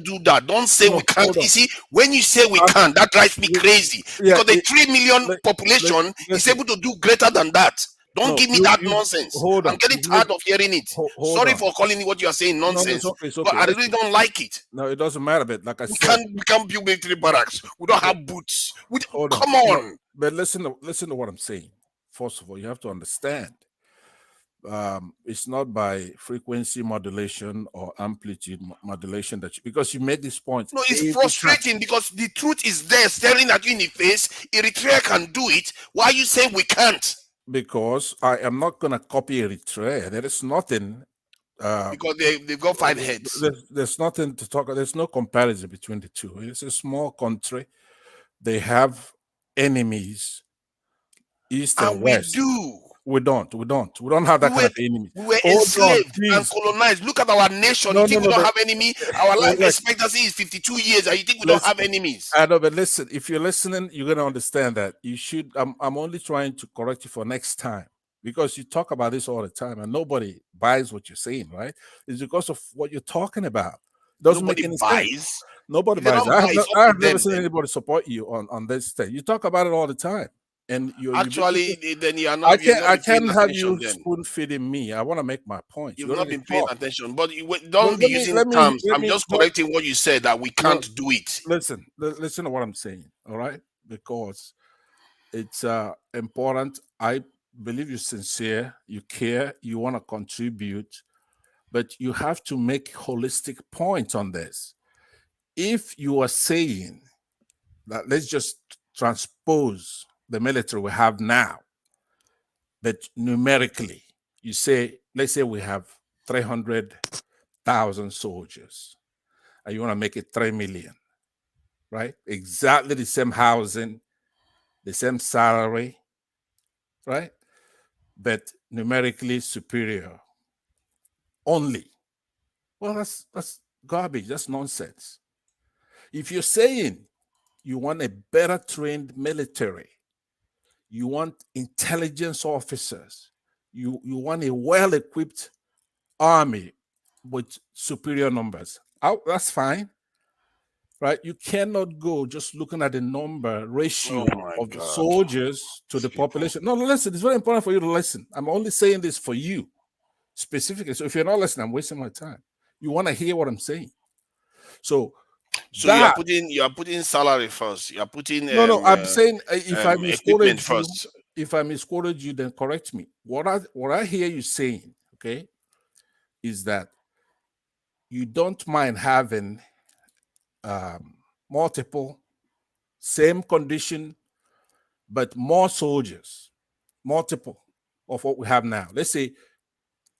do that. Don't say we can't. You see, when you say we can't, that drives me crazy. Because the 3 million population is able to do greater than that. Don't give me that nonsense. I'm getting tired of hearing it. Sorry for calling it what you are saying nonsense. It's okay. But I really don't like it. No, it doesn't matter. But like I said, we can't build military barracks. We don't have boots. Come on. No, but listen to what I'm saying. First of all, you have to understand. It's not by frequency modulation or amplitude modulation because you made this point. No, it's frustrating because the truth is there staring at you in the face. Eritrea can do it. Why are you saying we can't? Because I am not going to copy Eritrea. There is nothing. Because they've got 5 heads. There's nothing to talk about. There's no comparison between the two. It's a small country. They have enemies, east and west. We don't have that kind of enemy. We were enslaved and colonized. Look at our nation. You think we don't have enemy? Our life expectancy is 52 years, and you think we don't have enemies? I know, but listen, if you're listening, you're going to understand that you should. I'm only trying to correct you for next time, because you talk about this all the time, and nobody buys what you're saying, right? It's because of what you're talking about. It doesn't make any sense. Nobody buys. I have never seen anybody support you on this thing. You talk about it all the time. And then you are not. I can't have you spoon feeding me. I want to make my point. You've not been paying attention, but don't be using terms. I'm just correcting what you said that we can't do it. Listen to what I'm saying. All right, because it's important. I believe you're sincere. You care. You want to contribute, but you have to make holistic points on this. If you are saying that, let's just transpose the military we have now, but numerically, you say, let's say we have 300,000 soldiers, and you want to make it 3 million, right? Exactly the same housing, the same salary, right? But numerically superior only. Well, that's garbage. That's nonsense. If you're saying you want a better trained military, you want intelligence officers, you want a well-equipped army with superior numbers, that's fine, right? You cannot go just looking at the number ratio of the soldiers to the population. No, listen, it's very important for you to listen. I'm only saying this for you specifically. So if you're not listening, I'm wasting my time. You want to hear what I'm saying. So you are putting salary first. You are putting I'm saying if I misquoted first. If I misquoted you, then correct me. What I hear you saying, okay, is that you don't mind having multiple, same condition, but more soldiers, multiple of what we have now. Let's say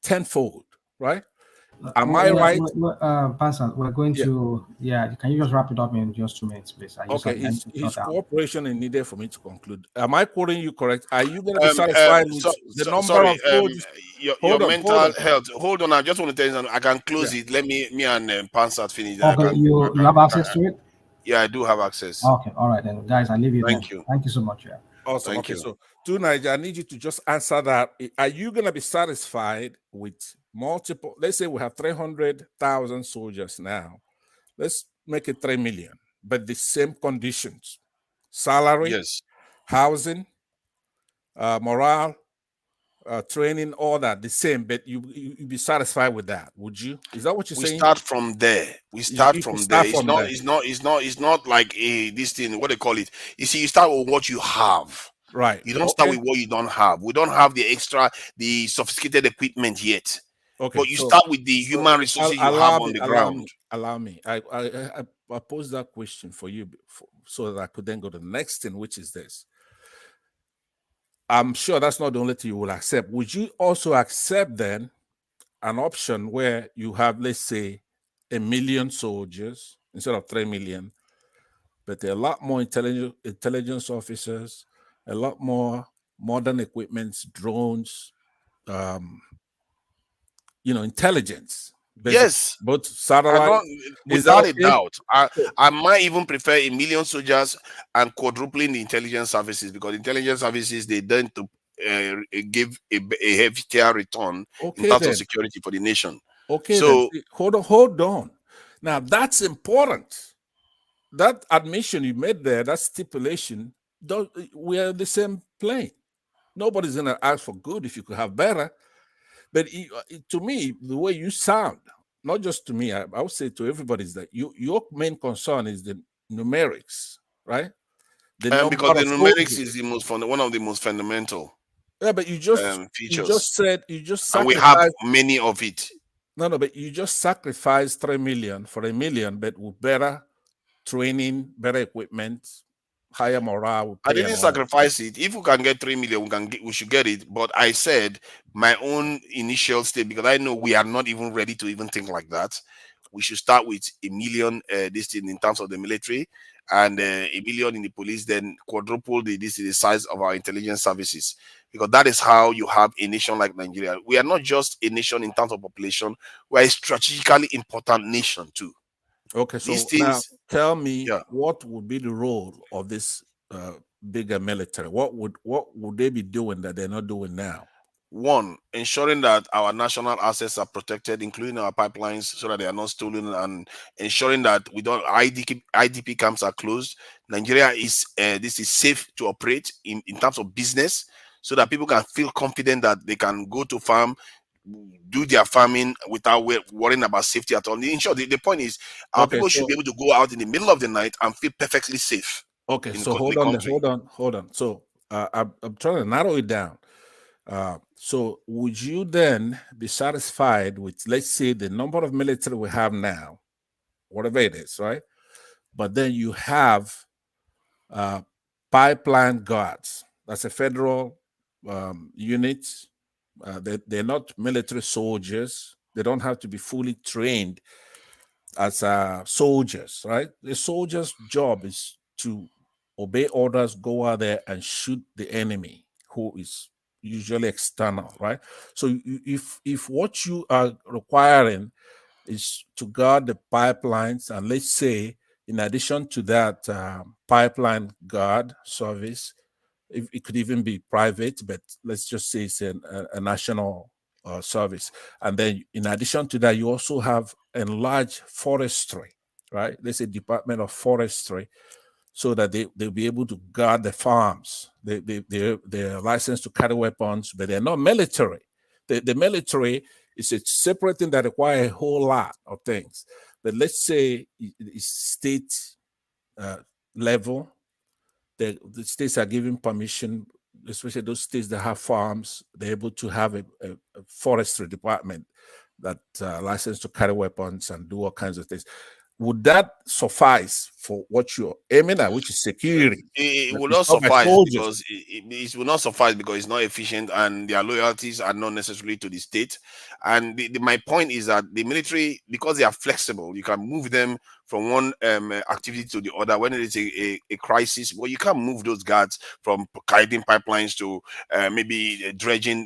tenfold, right? Am I right? Pastor, we're going to, can you just wrap it up in just 2 minutes, please? Okay, his cooperation is needed for me to conclude. Am I quoting you correct? Are you going to be satisfied with the number of soldiers? Your mental health. Hold on, I just want to tell you something. I can close it. Let me and Pansat finish. Okay, you have access to it? Yeah, I do have access. Okay, all right then, guys. I leave you. Thank you. Thank you so much. Yeah. Awesome. Thank okay, you. so to Niger, I need you to just answer that. Are you going to be satisfied with multiple? Let's say we have 300,000 soldiers now. Let's make it 3 million, but the same conditions: salary, yes, housing, morale, training, all that the same. But you be satisfied with that? Would you? Is that what you're saying? We start from there. We start from there. It's not like this thing. What they call it? You see, you start with what you have. Right. You don't start with what you don't have. We don't have the sophisticated equipment yet. Okay. But you start with the human resources you have on the ground. Allow me. I posed that question for you so that I could then go to the next thing, which is this. I'm sure that's not the only thing you will accept. Would you also accept then an option where you have, let's say, 1 million soldiers instead of 3 million, but there are a lot more intelligence officers, a lot more modern equipment, drones, intelligence? Yes, both satellite. Without a doubt, I might even prefer 1 million soldiers and quadrupling the intelligence services, because intelligence services, they tend to give a heftier return in terms of security for the nation. Okay, so hold on. Now that's important. That admission you made there, that stipulation, we are the same plane. Nobody's gonna ask for good if you could have better. But to me, the way you sound, not just to me, I would say to everybody, is that your main concern is the numerics, right? Because the numerics is one of the most fundamental. Yeah, but features. You just sacrificed, and we have many of it. No, but you just sacrificed 3 million for 1 million, but with better training, better equipment, higher morale. I didn't sacrifice it. If we can get 3 million, we should get it. But I said my own initial state, because I know we are not even ready to even think like that. We should start with 1 million this thing in terms of the military, and 1 million in the police, then quadruple the size of our intelligence services, because that is how you have a nation like Nigeria. We are not just a nation in terms of population, we are a strategically important nation too. Okay, so now tell me, what would be the role of this bigger military? What would they be doing that they're not doing now? One, ensuring that our national assets are protected, including our pipelines, so that they are not stolen, and ensuring that IDP camps are closed. Nigeria is safe to operate in terms of business, so that people can feel confident that they can go to farm, do their farming without worrying about safety at all. In short, the point is our people should be able to go out in the middle of the night and feel perfectly safe. Okay, so hold on. So I'm trying to narrow it down. So would you then be satisfied with, let's say, the number of military we have now, whatever it is, right? But then you have pipeline guards. That's a federal unit. They're not military soldiers. They don't have to be fully trained as soldiers, right? The soldier's job is to obey orders, go out there and shoot the enemy, who is usually external, right? So if what you are requiring is to guard the pipelines, and let's say in addition to that pipeline guard service, it could even be private, but let's just say it's a national service. And then in addition to that, you also have enlarged forestry, right? Let's say Department of Forestry, so that they'll be able to guard the farms. They're licensed to carry weapons, but they're not military. The military is a separate thing that requires a whole lot of things. But let's say it's state level, the states are giving permission, especially those states that have farms, they're able to have a forestry department that licensed to carry weapons and do all kinds of things. would that suffice for what you're aiming at, which is security? It That will is not not by suffice soldiers. because it will not suffice because it's not efficient and their loyalties are not necessarily to the state. And my point is that the military, because they are flexible, you can move them from one activity to the other when it is a crisis. Well, you can't move those guards from guiding pipelines to maybe dredging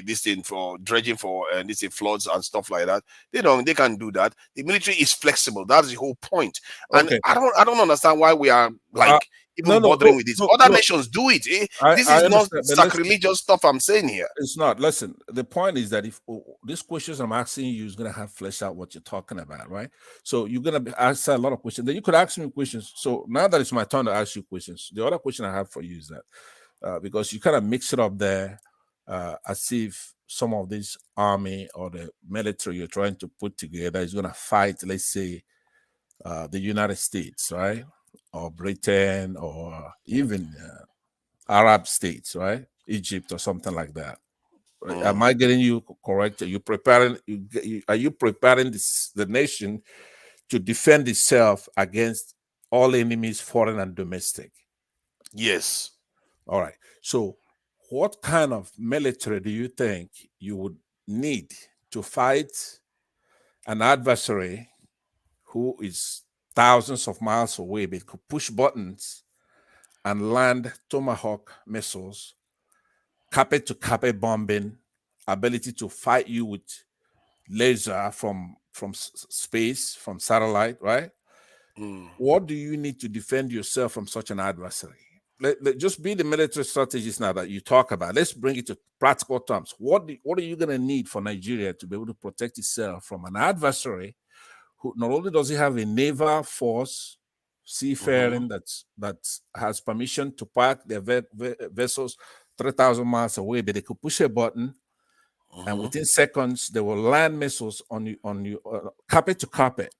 this thing for dredging for this floods and stuff like that. They can't do that. The military is flexible. That's the whole point. And Okay. I don't understand why we are like even no, bothering look, with this. look, Other look. nations do it. This I is not understand, but listen, sacrilegious stuff I'm saying here. it's not. Listen, the point is that if these questions I'm asking you is going to have flesh out what you're talking about, right? So you're going to ask a lot of questions. Then you could ask me questions. So now that it's my turn to ask you questions, the other question I have for you is that because you kind of mix it up there as if some of this army or the military you're trying to put together is going to fight, let's say, the United States, right? Or Britain, or even Arab states, right? Egypt or something like that. Right? Am I getting you correct? Are you preparing? Are you preparing the nation to defend itself against all enemies, foreign and domestic? Yes. All right. So, what kind of military do you think you would need to fight an adversary who is thousands of miles away, but could push buttons and land Tomahawk missiles, carpet to carpet bombing, ability to fight you with laser from space, from satellite, right? What do you need to defend yourself from such an adversary? Let just be the military strategist now that you talk about. Let's bring it to practical terms. What are you going to need for Nigeria to be able to protect itself from an adversary who not only does he have a naval force, seafaring that has permission to park their vessels 3,000 miles away, but they could push a button, and within seconds they will land missiles on you, carpet to carpet,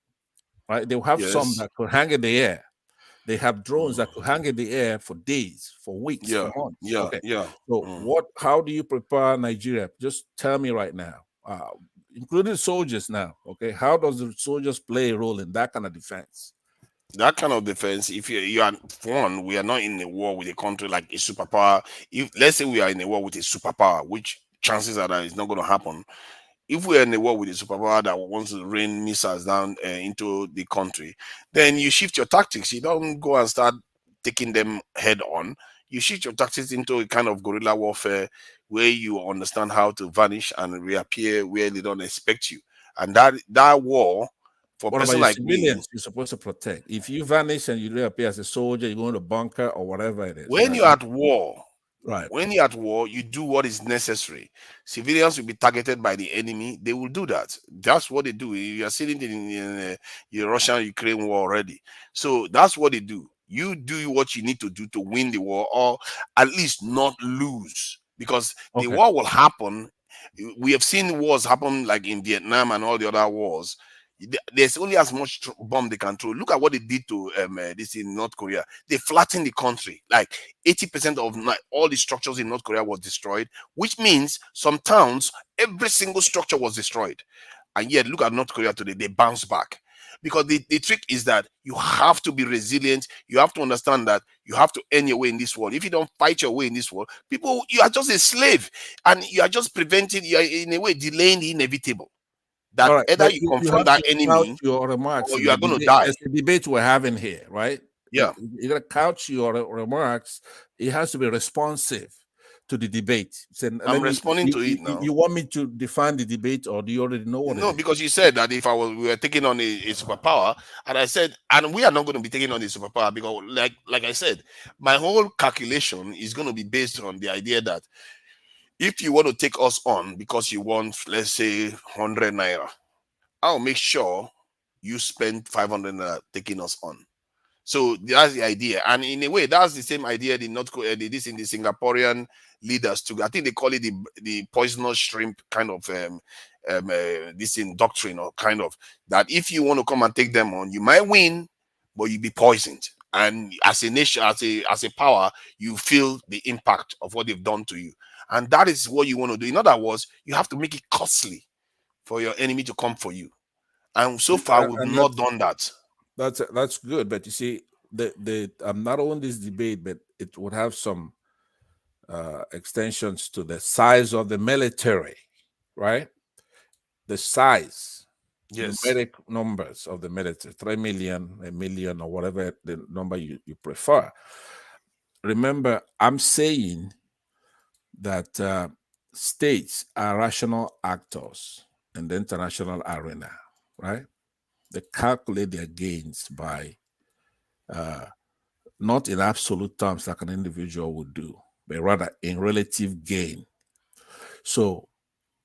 right? They'll have some that could hang in the air. They have drones that could hang in the air for days, for weeks, for months. Okay. So how do you prepare Nigeria? Just tell me right now, including soldiers now, okay? How does the soldiers play a role in that kind of defense? That kind of defense, if you are one, we are not in a war with a country like a superpower. If let's say we are in a war with a superpower, which chances are that it's not going to happen. If we are in a war with a superpower that wants to rain missiles down into the country, then you shift your tactics. You don't go and start taking them head on. You shift your tactics into a kind of guerrilla warfare where you understand how to vanish and reappear where they don't expect you. And that war, for a what person about like civilians me, you're supposed to protect? If you vanish and you reappear as a soldier, you go in a bunker or whatever it is. when right? you're at war, Right. when you're at war, you do what is necessary. Civilians will be targeted by the enemy. They will do that. That's what they do. You are seeing it in the Russian-Ukraine war already. So that's what they do. You do what you need to do to win the war, or at least not lose, because the war will happen. We have seen wars happen like in Vietnam and all the other wars. There's only as much bomb they can throw. Look at what they did to this in North Korea. They flattened the country. Like 80% of all the structures in North Korea was destroyed, which means some towns, every single structure was destroyed. And yet, look at North Korea today. They bounce back. Because the trick is that you have to be resilient. You have to understand that you have to earn your way in this world. If you don't fight your way in this world, you are just a slave, and you are just preventing, you are in a way delaying the inevitable. That All right, either but you you confront have that to enemy couch your remarks or in you the are going to debate. die. As the debate we're having here, right? Yeah. You're gonna couch your remarks. It has to be responsive to the debate. So I'm responding to it now. You want me to define the debate, or do you already know what it No, is? because you said that if we were taking on a superpower, and I said, and we are not going to be taking on a superpower, because like I said, my whole calculation is going to be based on the idea that if you want to take us on because you want, let's say, 100 naira, I'll make sure you spend 500 naira taking us on. So that's the idea, and in a way, that's the same idea the North Korea did this in the Singaporean leaders too. I think they call it the poisonous shrimp kind of this in doctrine, or kind of that if you want to come and take them on, you might win, but you'll be poisoned. And as a nation, as a power, you feel the impact of what they've done to you, and that is what you want to do. In other words, you have to make it costly for your enemy to come for you. And so far, we've not done that. That's good. But you see, I'm not on this debate, but it would have some extensions to the size of the military, right? The size, yes, numeric numbers of the military, 3 million, 1 million, or whatever the number you prefer. Remember, I'm saying that states are rational actors in the international arena, right? They calculate their gains by not in absolute terms like an individual would do, but rather in relative gain. So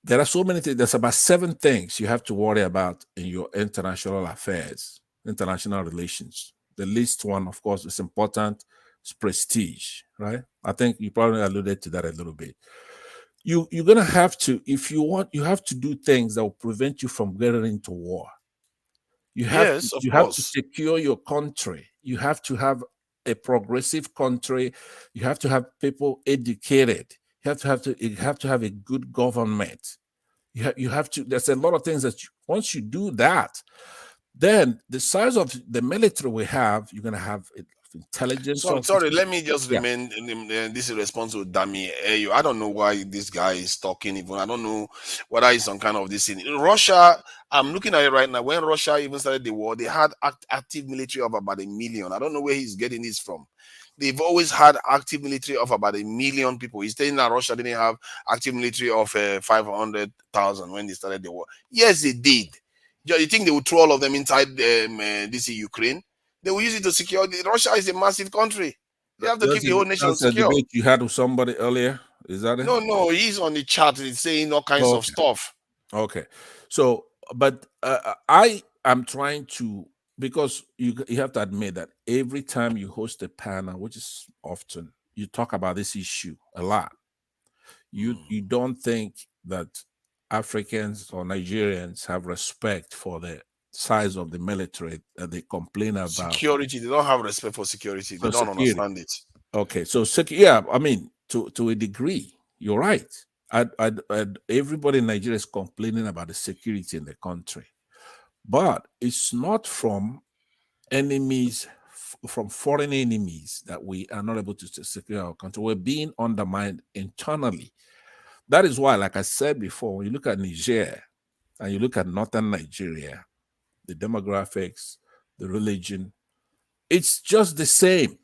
there are so many things. There's about 7 things you have to worry about in your international affairs, international relations. The least one, of course, is important. It's prestige, right? I think you probably alluded to that a little bit. You're gonna have to, if you want, you have to do things that will prevent you from getting into war. You have to secure your country. You have to have a progressive country. You have to have people educated. You have to have a good government. You have to. There's a lot of things that once you do that, then the size of the military we have, you're gonna have intelligence. Sorry, let me just remain in this response to Dami. I don't know why this guy is talking. Even I don't know whether it's some kind of this thing. In Russia, I'm looking at it right now. When Russia even started the war, they had active military of about 1 million. I don't know where he's getting this from. They've always had active military of about 1 million people. He's saying that Russia didn't have active military of 500,000 when they started the war. Yes, they did. You think they would throw all of them inside this Ukraine? They will use it to secure. Russia is a massive country. They have to keep the whole nation secure. Debate you had with somebody earlier. Is that it? No, he's on the chat. He's saying all kinds of stuff. Okay. So, but I am trying to, because you have to admit that every time you host a panel, which is often, you talk about this issue a lot. You don't think that Africans or Nigerians have respect for the size of the military that they complain about. Security. They don't have respect for security. They don't understand it. Okay. So, yeah, I mean, to a degree, you're right. Everybody in Nigeria is complaining about the security in the country. But it's not from enemies, from foreign enemies, that we are not able to secure our country. We're being undermined internally. That is why, like I said before, when you look at Niger and you look at northern Nigeria, the demographics, the religion, it's just the same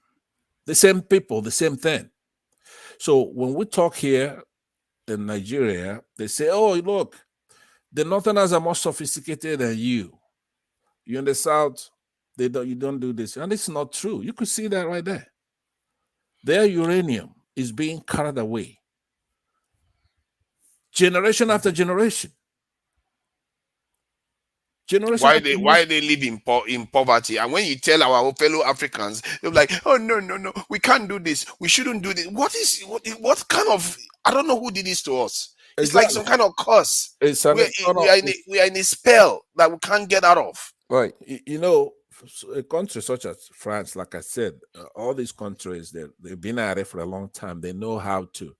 people, the same thing. So when we talk here in Nigeria, they say, oh, look, the northerners are more sophisticated than you. You in the south, you don't do this. And it's not true. You could see that right there. Their uranium is being carried away. Generation after generation. Why they live in poverty, and when you tell our fellow Africans, they're like, oh no, we can't do this, we shouldn't do this. What kind of, I don't know who did this to us. It's like some kind of curse. We are in a spell that we can't get out of. Right. You know, a country such as France, like I said, all these countries, they've been at it for a long time. They know how to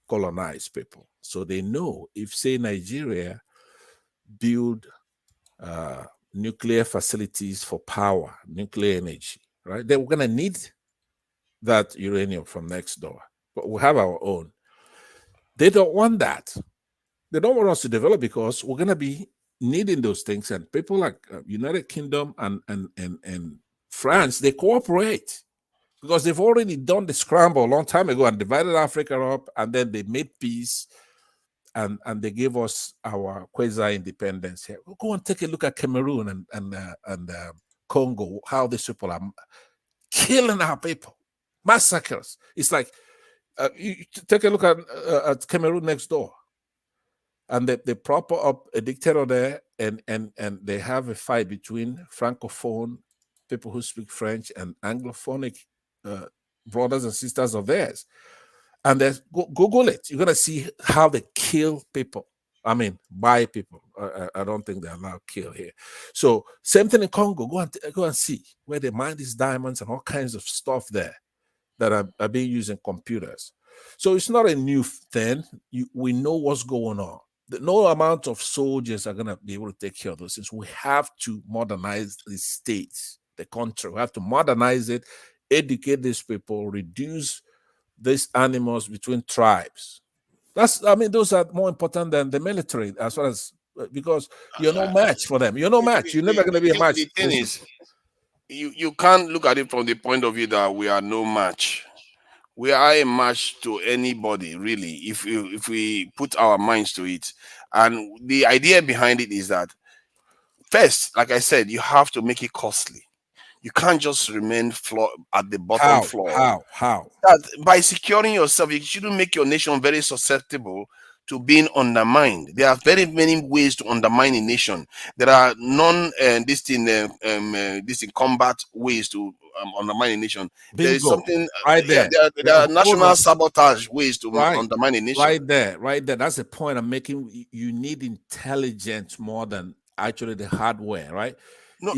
colonize people. So they know if, say, Nigeria build nuclear facilities for power, nuclear energy, right? They were going to need that uranium from next door, but we have our own. They don't want that. They don't want us to develop because we're going to be needing those things. And people like United Kingdom and France, they cooperate because they've already done the scramble a long time ago and divided Africa up, and then they made peace. And they gave us our quasi-independence here. We'll go and take a look at Cameroon and Congo, how these people are killing our people, massacres. It's like, you take a look at Cameroon next door, and they prop up a dictator there, and they have a fight between Francophone people who speak French and Anglophonic brothers and sisters of theirs. And Google it. You're gonna see how they kill people. I mean, buy people. I don't think they're allowed to kill here. So same thing in Congo. Go and see where they mine these diamonds and all kinds of stuff there that are being used in computers. So it's not a new thing. We know what's going on. no amount of soldiers are going to be able to take care of those things. We have to modernize the states, the country. We have to modernize it, educate these people, reduce these animals between tribes. Those are more important than the military, as far as because you're no match for them. You're no match. You're never going to be a match. The thing is, you can't look at it from the point of view that we are no match. We are a match to anybody, really, if we put our minds to it. And the idea behind it is that, first, like I said, you have to make it costly. You can't just remain at the bottom floor. How? That by securing yourself, you shouldn't make your nation very susceptible to being undermined. There are very many ways to undermine a nation. There are combat ways to undermine a nation. Bingo. There is something right there. There are national sabotage ways to undermine a nation. Right there. That's the point I'm making. You need intelligence more than actually the hardware, right? No,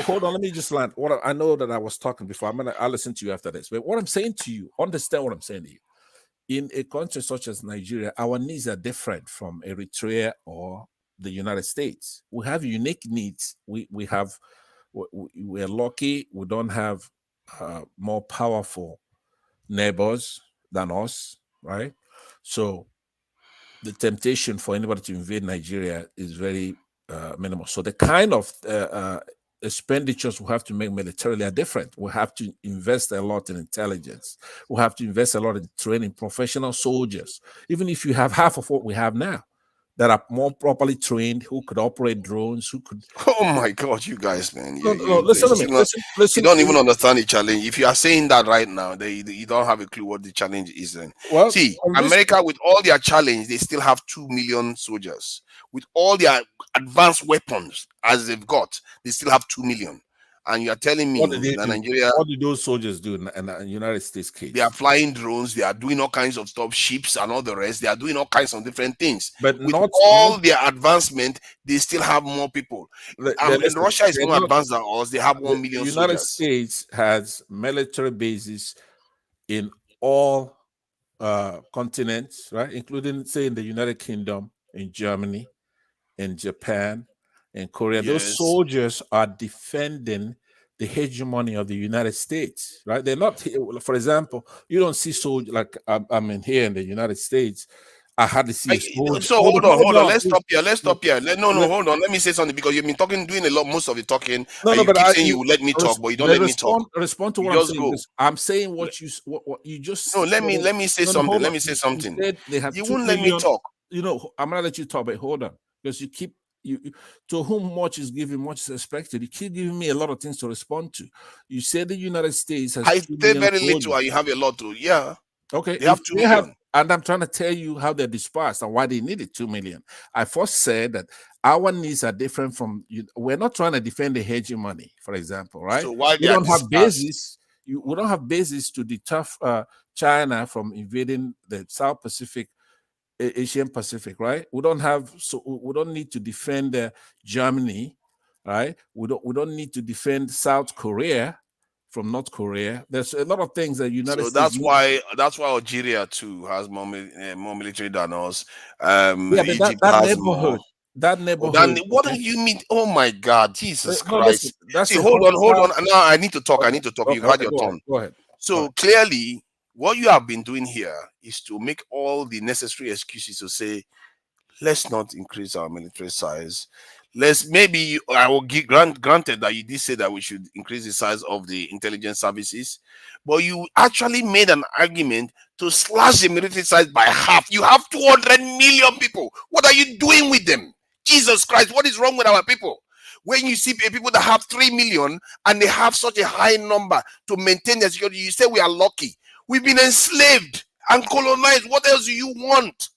hold on, let me just land. I know that I was talking before. I'll listen to you after this. But what I'm saying to you, understand what I'm saying to you. In a country such as Nigeria, our needs are different from Eritrea or the United States. We have unique needs. We're lucky. We don't have more powerful neighbors than us, right? So the temptation for anybody to invade Nigeria is very minimal. So the kind of expenditures we have to make militarily are different. We have to invest a lot in intelligence. We have to invest a lot in training professional soldiers. Even if you have half of what we have now, that are more properly trained, who could operate drones, who could. Oh my God, you guys, man! Listen to me. Listen. You don't even understand the challenge. If you are saying that right now, you don't have a clue what the challenge is. Then, well, see, America with all their challenge, they still have 2 million soldiers. With all their advanced weapons as they've got, they still have 2 million. And you are telling me that Nigeria... What do those soldiers do in the United States case? They are flying drones. They are doing all kinds of stuff, ships and all the rest. They are doing all kinds of different things. But with all their advancement, they still have more people. Russia is more advanced than us. They have 1 million soldiers. The United States has military bases in all continents, right? Including, say, in the United Kingdom, in Germany, in Japan, in Korea. Yes. Those soldiers are defending the hegemony of the United States, right? They're not, for example, you don't see soldiers like here in the United States. I hardly see a soldier. So hold on. Let's stop here. Hold on. Let me say something, because you've been doing most of the talking. You let me talk, but you don't let me talk. Respond to what I'm saying. I'm saying what you just. No, let me say something. Let me say something. You won't let me talk. I'm gonna let you talk, but hold on, because you keep. To whom much is given, much is expected. You keep giving me a lot of things to respond to. You said the United States has. I say very little, and you have a lot to. Yeah. Okay. They have 2 million. And I'm trying to tell you how they're dispersed and why they needed 2 million. I first said that our needs are different from you. We're not trying to defend the hegemony, for example, right? So why we don't have bases. We don't have bases to deter China from invading the South Pacific. Asian Pacific, right? We don't need to defend Germany, right? We don't need to defend South Korea from North Korea. There's a lot of things that United States. That's why Algeria too has more military than us. Egypt has more. That neighborhood. What do you mean? Oh my God, Jesus Christ! Hold on. Now I need to talk. You had your turn. Go ahead. So clearly, what you have been doing here is to make all the necessary excuses to say, let's not increase our military size. Maybe I will give granted that you did say that we should increase the size of the intelligence services, but you actually made an argument to slash the military size by half. You have 200 million people. What are you doing with them? Jesus Christ, what is wrong with our people? When you see people that have 3 million and they have such a high number to maintain their security, you say we are lucky. We've been enslaved and colonized. What else do you want?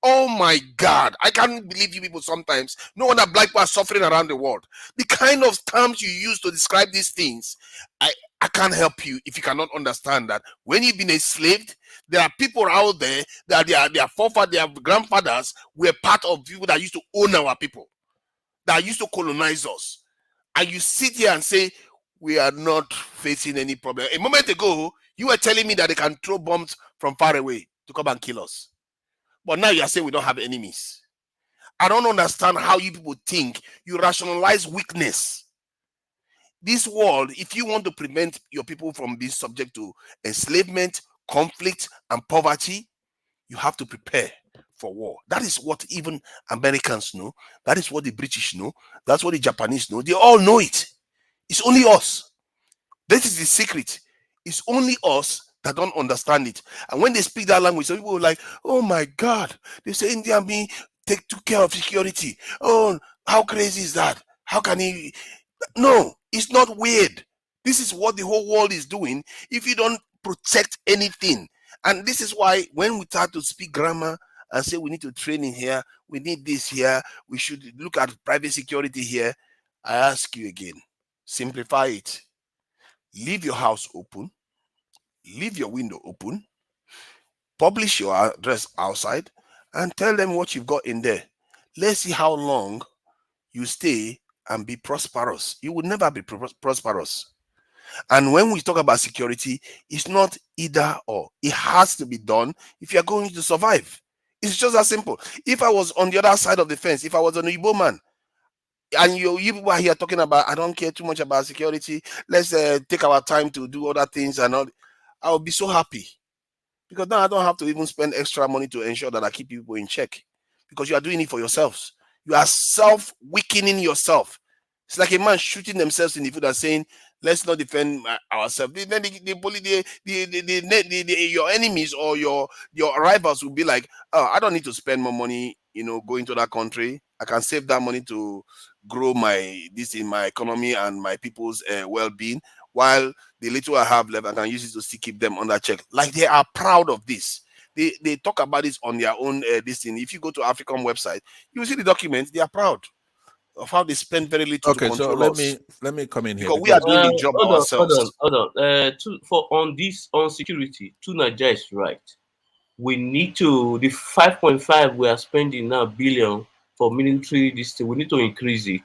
Oh my God. I can't believe you people sometimes. No wonder black people are suffering around the world. The kind of terms you use to describe these things, I can't help you if you cannot understand that when you've been enslaved, there are people out there that their forefathers, their grandfathers were part of people that used to own our people, that used to colonize us. And you sit here and say, we are not facing any problem. A moment ago, you were telling me that they can throw bombs from far away to come and kill us. But now you are saying we don't have enemies. I don't understand how you people think. You rationalize weakness. This world, if you want to prevent your people from being subject to enslavement, conflict, and poverty, you have to prepare for war. That is what even Americans know. That is what the British know. That's what the Japanese know. They all know it. It's only us. This is the secret. It's only us that don't understand it. And when they speak that language, some people are like, oh my God, they say India me took care of security. Oh, how crazy is that? How can he? No, it's not weird. This is what the whole world is doing if you don't protect anything. And this is why when we start to speak grammar and say we need to train in here, we need this here, we should look at private security here, I ask you again, simplify it. Leave your house open, leave your window open, publish your address outside, and tell them what you've got in there. Let's see how long you stay and be prosperous. You will never be prosperous. And when we talk about security, it's not either or. It has to be done if you're going to survive. It's just as simple. If I was on the other side of the fence, if I was an Igbo man, and you people are here talking about, I don't care too much about security, let's take our time to do other things and all, I will be so happy. Because now I don't have to even spend extra money to ensure that I keep people in check. Because you are doing it for yourselves. You are self-weakening yourself. It's like a man shooting themselves in the foot and saying, let's not defend ourselves. Then your enemies or your rivals will be like, oh, I don't need to spend more money, going to that country. I can save that money to grow my economy and my people's well-being. While the little I have left, I can use it to still keep them under check. Like they are proud of this. They talk about this on their own this thing. If you go to African website, you will see the documents. They are proud of how they spend very little to control us. let me come in here because we are doing the job ourselves. Hold on. On security, Nigeria is right. We need to the 5.5 we are spending now billion for military this thing, we need to increase it.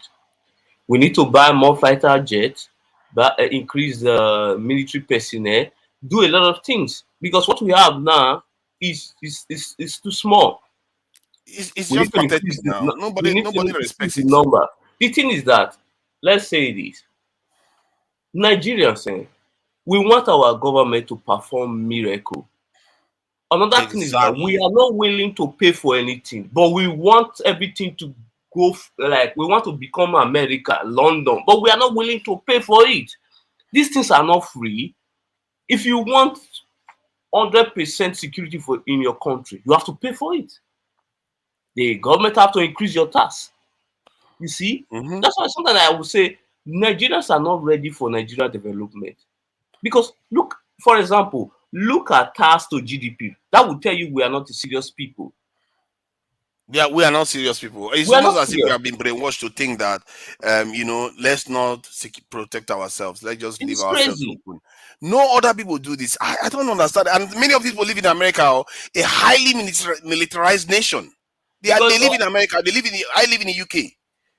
We need to buy more fighter jets, but increase the military personnel, do a lot of things because what we have now is too small. It's just pathetic now. Nobody respects the it. Number. The thing is that, let's say this, Nigerians, we want our government to perform miracle. Another thing is that we are not willing to pay for anything, but we want everything to go like we want to become America, London, but we are not willing to pay for it. These things are not free. If you want 100% security in your country, you have to pay for it. The government have to increase your tax. You see, that's why sometimes I would say Nigerians are not ready for Nigeria development. Because look, for example, look at tax to GDP. That will tell you we are not serious people. Yeah, we are not serious people. It's almost as if we have been brainwashed to think that, let's not protect ourselves. Let's just leave ourselves open. No other people do this. I don't understand. And many of these people live in America, a highly militarized nation. They live in America. I live in the UK.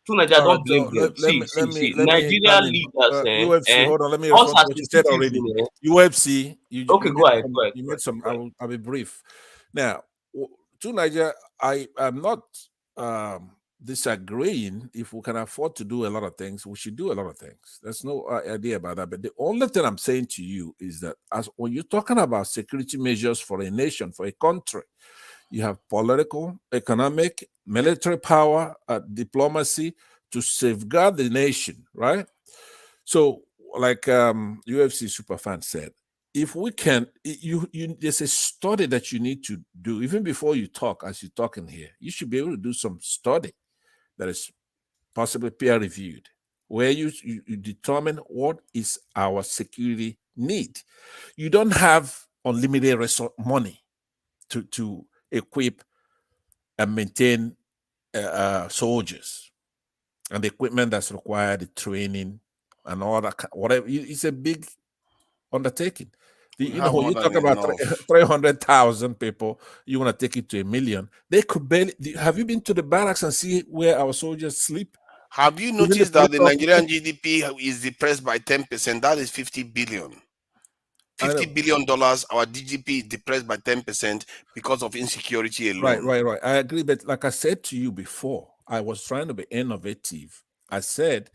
Nigeria, don't blame them. Nigeria leaders. UFC, hold on. Let me respond to what you said already. UFC. Okay, go ahead. You made some. I'll be brief. Now, to Nigeria, I am not disagreeing. If we can afford to do a lot of things, we should do a lot of things. There's no idea about that. But the only thing I'm saying to you is that when you're talking about security measures for a nation, for a country, you have political, economic, military power, diplomacy to safeguard the nation, right? So, like UFC superfan said, if we can, there's a study that you need to do even before you talk. As you're talking here, you should be able to do some study that is possibly peer-reviewed, where you determine what is our security need. You don't have unlimited money to equip and maintain soldiers and the equipment that's required, the training and all that. Whatever, it's a big undertaking. When you talk about 300,000 people, you want to take it to 1 million. They could barely. Have you been to the barracks and see where our soldiers sleep? Have you noticed that the Nigerian GDP is depressed by 10%? That is 50 billion. $50 billion, our GDP is depressed by 10% because of insecurity alone. Right. I agree. But like I said to you before, I was trying to be innovative. I said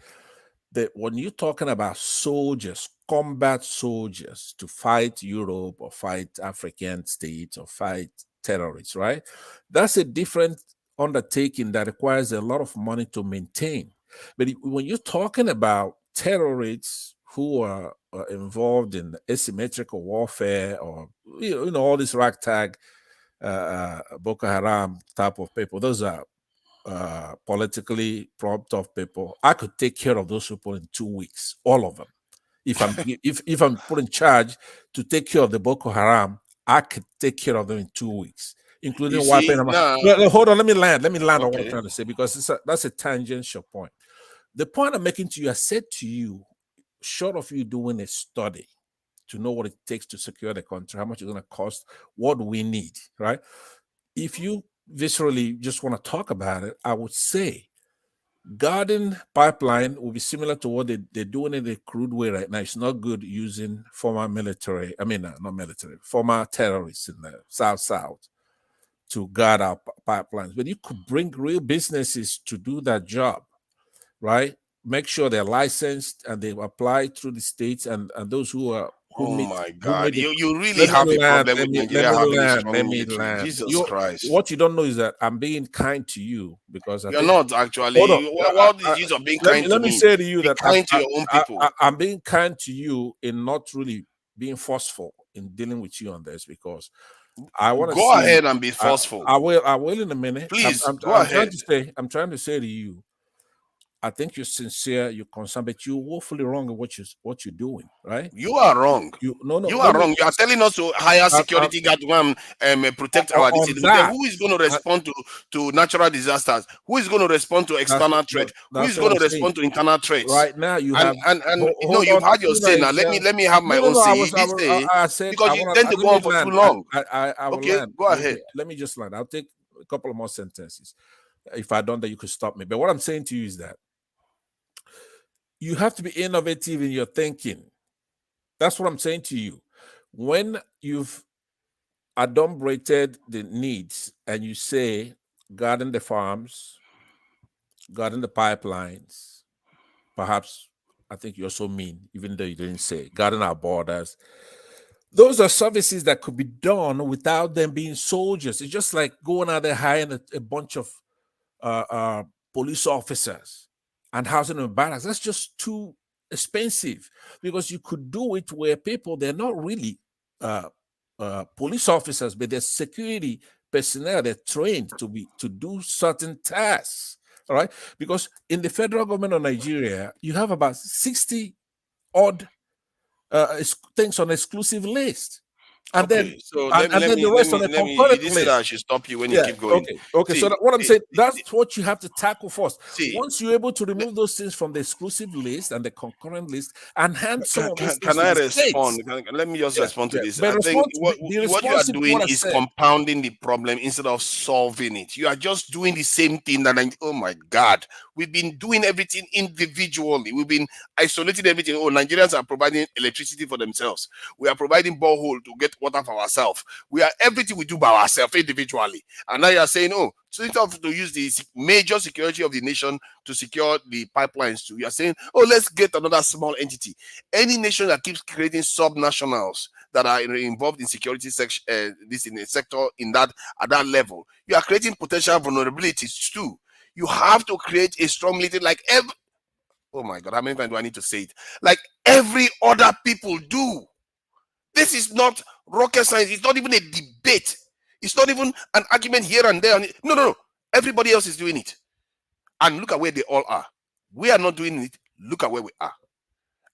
that when you're talking about soldiers, combat soldiers to fight Europe or fight African states or fight terrorists, right? That's a different undertaking that requires a lot of money to maintain. But when you're talking about terrorists who are involved in asymmetrical warfare or all this ragtag Boko Haram type of people, those are politically propped up people. I could take care of those people in 2 weeks, all of them. If I'm if I'm put in charge to take care of the Boko Haram, I could take care of them in 2 weeks, including wiping them out. No, hold on, let me land on what I'm trying to say, because that's a tangential point. The point I'm making to you, I said to you, short of you doing a study to know what it takes to secure the country, how much it's going to cost, what we need, right? If you viscerally just want to talk about it, I would say Garden Pipeline will be similar to what they're doing in the crude way right now. It's not good using former terrorists in the South to guard our pipelines. But you could bring real businesses to do that job, right? Make sure they're licensed and they apply through the states, and those who are my God, you really have a problem with Nigeria having a strong military. Jesus Christ. What you don't know is that I'm being kind to you because you're not actually. What is the use of being kind to me? Let me say to you that kind to your own people. I'm being kind to you in not really being forceful in dealing with you on this, because I want to go ahead and be forceful. I will in a minute. Please go ahead. I'm trying to say to you, I think you're sincere, you're concerned, but you're woefully wrong in what you're doing, right? You are wrong. You are wrong. You are telling us to hire security guard to protect our citizens. Who is going to respond to natural disasters? Who is going to respond to external threat? Who is going to respond to internal threats? Right now, you have you've had your say. Now let me have my own say. I said, because you tend to go on for too long. Okay, go ahead. Let me just land. I'll take a couple of more sentences. If I don't, that you could stop me. But what I'm saying to you is that you have to be innovative in your thinking. That's what I'm saying to you. When you've adumbrated the needs and you say, guarding the farms, guarding the pipelines, perhaps, I think you also mean, even though you didn't say, guarding our borders, those are services that could be done without them being soldiers. It's just like going out there hiring a bunch of police officers and housing them in barracks. That's just too expensive, because you could do it where people, they're not really police officers, but they're security personnel. They're trained to do certain tasks. All right, because in the federal government of Nigeria, you have about 60 odd things on exclusive list. And then the rest on the concurrent list. I should stop you when you keep going. Okay. See, so what I'm saying, that's what you have to tackle first. Once you're able to remove those things from the exclusive list and the concurrent list and hand some of these can I respond? Let me just respond to this. I think what you are doing is compounding the problem instead of solving it. You are just doing the same thing oh my God. We've been doing everything individually. We've been isolating everything. Oh, Nigerians are providing electricity for themselves. We are providing borehole to get water for ourselves. We are everything we do by ourselves individually. And now you are saying, oh, so instead of to use the major security of the nation to secure the pipelines too, you are saying, oh, let's get another small entity. Any nation that keeps creating subnationals that are involved in security this in a sector at that level, you are creating potential vulnerabilities too. You have to create a strong military like oh my God, how many times do I need to say it? Like every other people do. This is not rocket science. It's not even a debate. It's not even an argument here and there. No. Everybody else is doing it. And look at where they all are. We are not doing it. Look at where we are.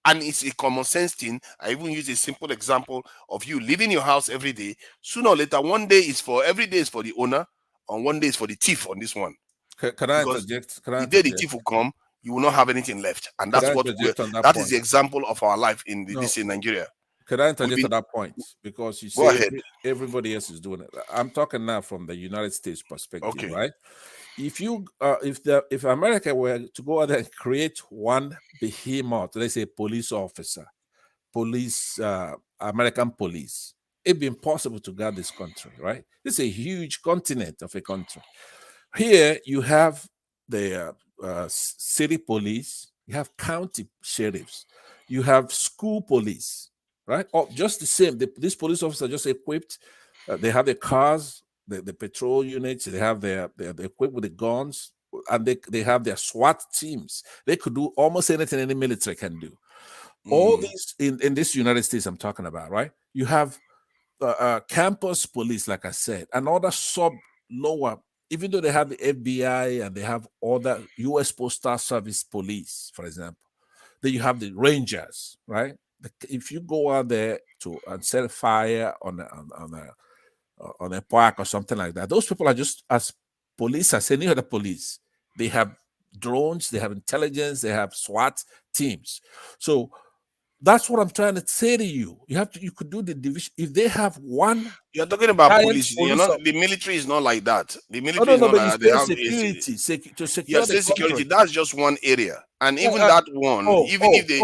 And it's a common sense thing. I even use a simple example of you leaving your house every day. Sooner or later, every day is for the owner, and one day is for the thief on this one. Can I interject? The day the thief will come, you will not have anything left. And that's that is the example of our life in Nigeria. Could I interject to that point? Because you say everybody else is doing it. I'm talking now from the United States perspective, right? If you if America were to go out there and create one behemoth, let's say police officer, police, American police, it'd be impossible to guard this country, right? This is a huge continent of a country. Here you have the city police, you have county sheriffs, you have school police, right? Oh, just the same. These police officers are just equipped. They have their cars, the patrol units. They have they're equipped with the guns, and they have their SWAT teams. They could do almost anything any military can do. All these in this United States I'm talking about, right? You have campus police, like I said, and other lower. Even though they have the FBI and they have other U.S. Postal Service police, for example, then you have the Rangers, right? If you go out there and set fire on a park or something like that, those people are just as police as any other police. They have drones, they have intelligence, they have SWAT teams. So that's what I'm trying to say to you. You could do the division. If they have one, you're talking about police. You're not, the military is not like that. The military is not like that. They have security. To secure the security. That's just one area, and even that one, if they.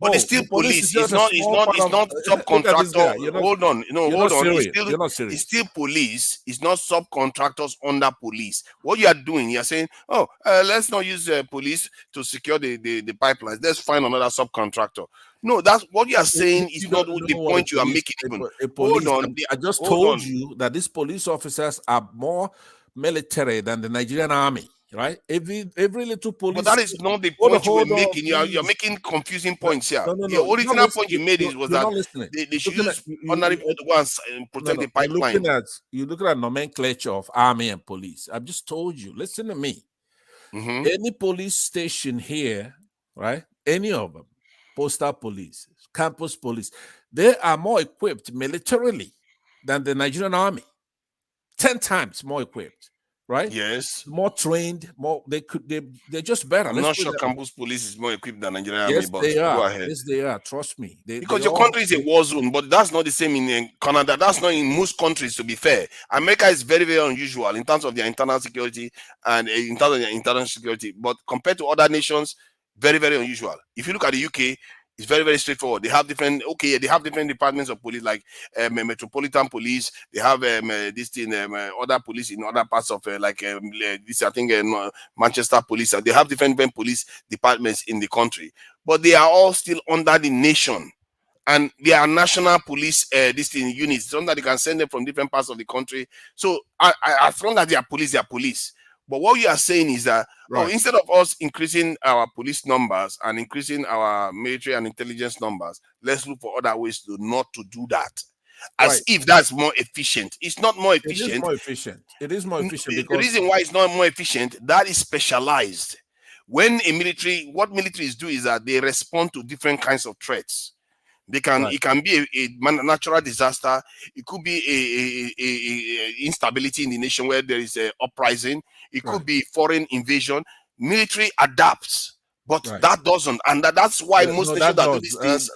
But it's still police. It's not subcontractor. Hold on. No, hold on. It's still police. It's not subcontractors under police. What you are doing, you're saying, let's not use police to secure the pipelines. Let's find another subcontractor. No, that's what you are saying is not the point you are making. Hold on. I just told you that these police officers are more military than the Nigerian army. Right, every little police. But that is not the point you were making. You're making confusing points here. The original point you made was that they should use ordinary people to go and protect the pipeline. You're looking at nomenclature of army and police. I've just told you. Listen to me. Any police station here, right? Any of them, postal police, campus police, they are more equipped militarily than the Nigerian army. 10 times more equipped. Right? Yes. More trained, they're just better. I'm not sure campus police is more equipped than Nigerian army, but they are. Go ahead. Yes, they are. Trust me. Because your country is a war zone, but that's not the same in Canada. That's not in most countries, to be fair. America is very, very unusual in terms of their internal security and in terms of their internal security. But compared to other nations, very, very unusual. If you look at the UK, it's very, very straightforward. They have different departments of police, like Metropolitan Police. They have other police in other parts of Manchester Police. They have different police departments in the country, but they are all still under the nation, and they are national police units. So that they can send them from different parts of the country. So as long as they are police. But what you are saying is that instead of us increasing our police numbers and increasing our military and intelligence numbers, let's look for other ways not to do that. As if that's more efficient. It's not more efficient. It is more efficient. It is more efficient because the reason why it's not more efficient, that is specialized. When what militaries do is that they respond to different kinds of threats. It can be a natural disaster. It could be a instability in the nation where there is a uprising. It could be foreign invasion. Military adapts, but that doesn't, and that's why most nations that do these things.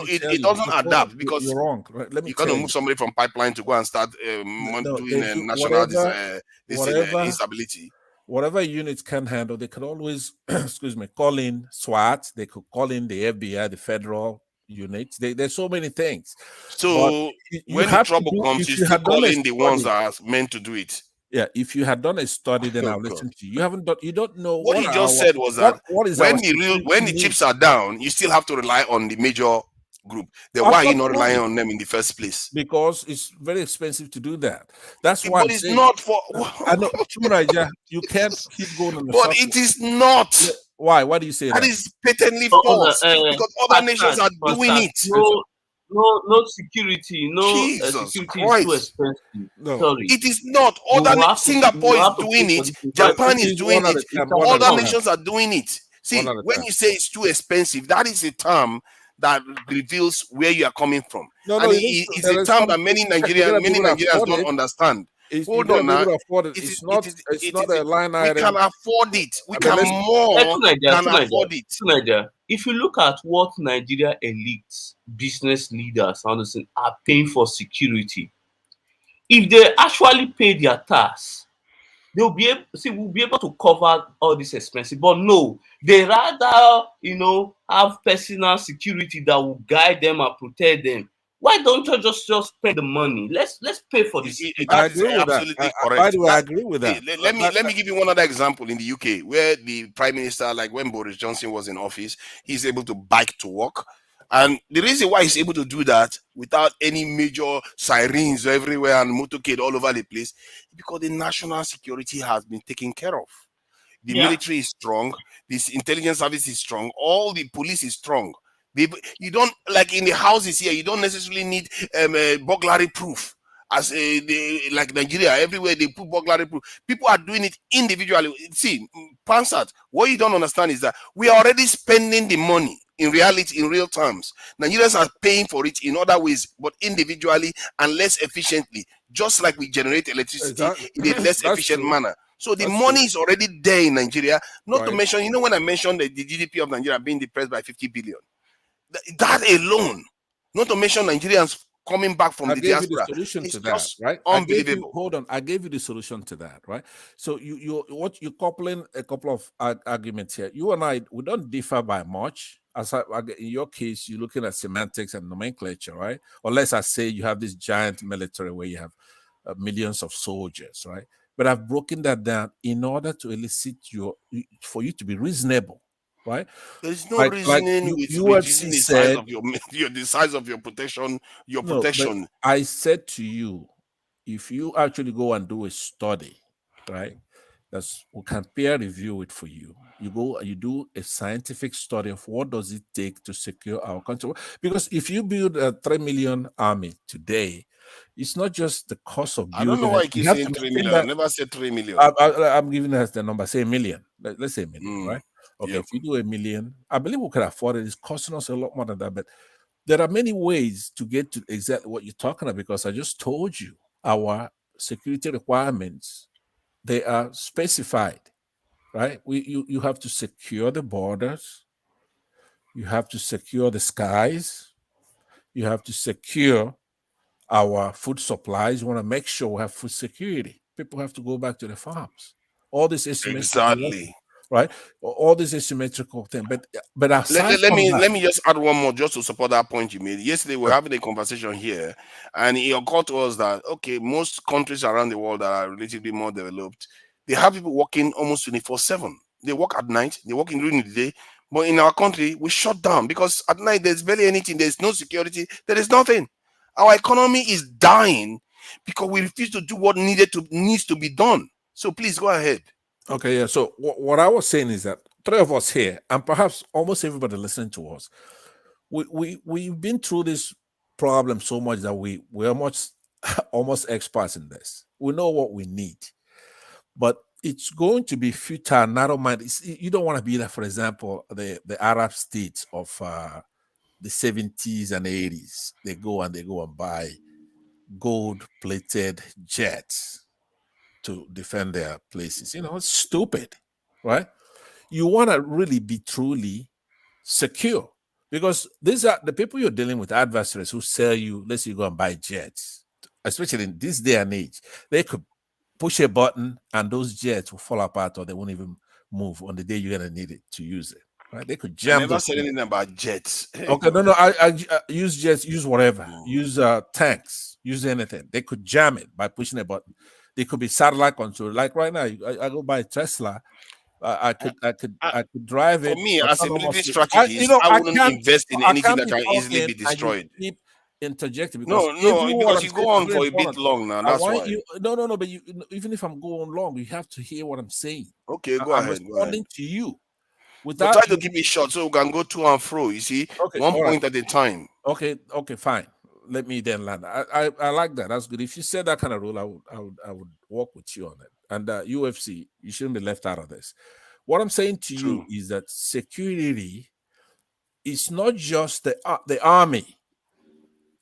It doesn't adapt because you're wrong. You cannot move somebody from pipeline to go and start doing national instability. Whatever units can handle, they can always, call in SWAT. They could call in the FBI, the federal units. There's so many things. So when the trouble comes, you still call in the ones that are meant to do it. Yeah, if you had done a study, then I'll listen to you. You haven't done. You don't know what you just said was that when the chips are down, you still have to rely on the major group. Then why are you not relying on them in the first place? Because it's very expensive to do that. That's why. But it's not for. I know, you can't keep going on. But it is not. Why? Why do you say that? That is patently false because other nations are doing it. No security. Jesus security Christ. is too expensive. No. Sorry. It is not. Singapore is doing it. Japan is doing it. Other nations are doing it. See, when you say it's too expensive, that is a term that reveals where you are coming from. It's a term that many Nigerians don't understand. Hold on now. It's not a line item. We can afford it. We can more than afford it. If you look at what Nigeria elites, business leaders, are paying for security, if they actually pay their tax, they'll be able, see, we'll be able to cover all this expenses. But no, they rather, have personal security that will guide them and protect them. Why don't you just spend the money? Let's pay for this. That is absolutely correct. By the way, I agree with that. Let me give you one other example in the UK, where the prime minister, like when Boris Johnson was in office, he's able to bike to work. And the reason why he's able to do that without any major sirens everywhere and motorcade all over the place, because the national security has been taken care of. The military is strong, this intelligence service is strong, all the police is strong. You don't, like in the houses here, you don't necessarily need burglary proof. As like Nigeria, everywhere they put burglary proof. People are doing it individually. See, Pansat, what you don't understand is that we are already spending the money in reality, in real terms. Nigerians are paying for it in other ways, but individually and less efficiently, just like we generate electricity in a less efficient manner. So the money is already there in Nigeria. Not to mention, when I mentioned the GDP of Nigeria being depressed by 50 billion, that alone, not to mention Nigerians coming back from the diaspora, you the solution to that, right? Unbelievable. Hold on, I gave you the solution to that, right? So you're coupling a couple of arguments here. You and I, we don't differ by much. In your case, you're looking at semantics and nomenclature, right? Unless I say you have this giant military where you have millions of soldiers, right? But I've broken that down in order to elicit for you to be reasonable. Right? There is no reasoning with reducing the size of the size of your protection. Protection. I said to you, if you actually go and do a study, right? We can peer review it for you. You do a scientific study of what does it take to secure our country. Because if you build a 3 million army today, it's not just the cost of building. I don't know why you keep saying 3 million. I never said 3 million. I'm giving us the number. Say a million. Let's say a million, right? Okay, if you do 1 million, I believe we can afford it. It's costing us a lot more than that. But there are many ways to get to exactly what you're talking about, because I just told you our security requirements, they are specified, right? You have to secure the borders. You have to secure the skies. You have to secure our food supplies. You want to make sure we have food security. People have to go back to the farms. All this is exactly. Right, all this asymmetrical thing, but let me just add one more just to support that point you made. Yesterday we were having a conversation here, and it occurred to us that most countries around the world that are relatively more developed, they have people working almost 24/7. They work at night, they work during the day, but in our country we shut down because at night there's barely anything. There's no security. There is nothing. Our economy is dying because we refuse to do what needs to be done. So please go ahead. Okay, yeah. So what I was saying is that 3 of us here, and perhaps almost everybody listening to us, we've been through this problem so much that we're almost experts in this. We know what we need, but it's going to be futile, narrow-minded. You don't want to be like, for example, the Arab states of the 70s and 80s. They go and buy gold-plated jets to defend their places. It's stupid, right? You want to really be truly secure, because these are the people you're dealing with, adversaries who sell you, let's say you go and buy jets, especially in this day and age. They could push a button and those jets will fall apart, or they won't even move on the day you're going to need it to use it. Right? They could jam. I never said anything about jets. Okay, no, I use jets, use whatever, use tanks, use anything. They could jam it by pushing a button. They could be satellite control. Like right now, I go buy Tesla. I could drive it. For me, as a military strategist, I wouldn't invest in anything that can easily be destroyed. Keep interjecting because you go on for a bit long now. That's why. No. But even if I'm going long, you have to hear what I'm saying. Okay, go ahead. I'm responding to you. Without try to keep it short so we can go to and fro. You see, one point at a time. Okay, fine. Let me then land. I like that. That's good. If you said that kind of rule, I would work with you on it. And UFC, you shouldn't be left out of this. What I'm saying to you is that security is not just the army.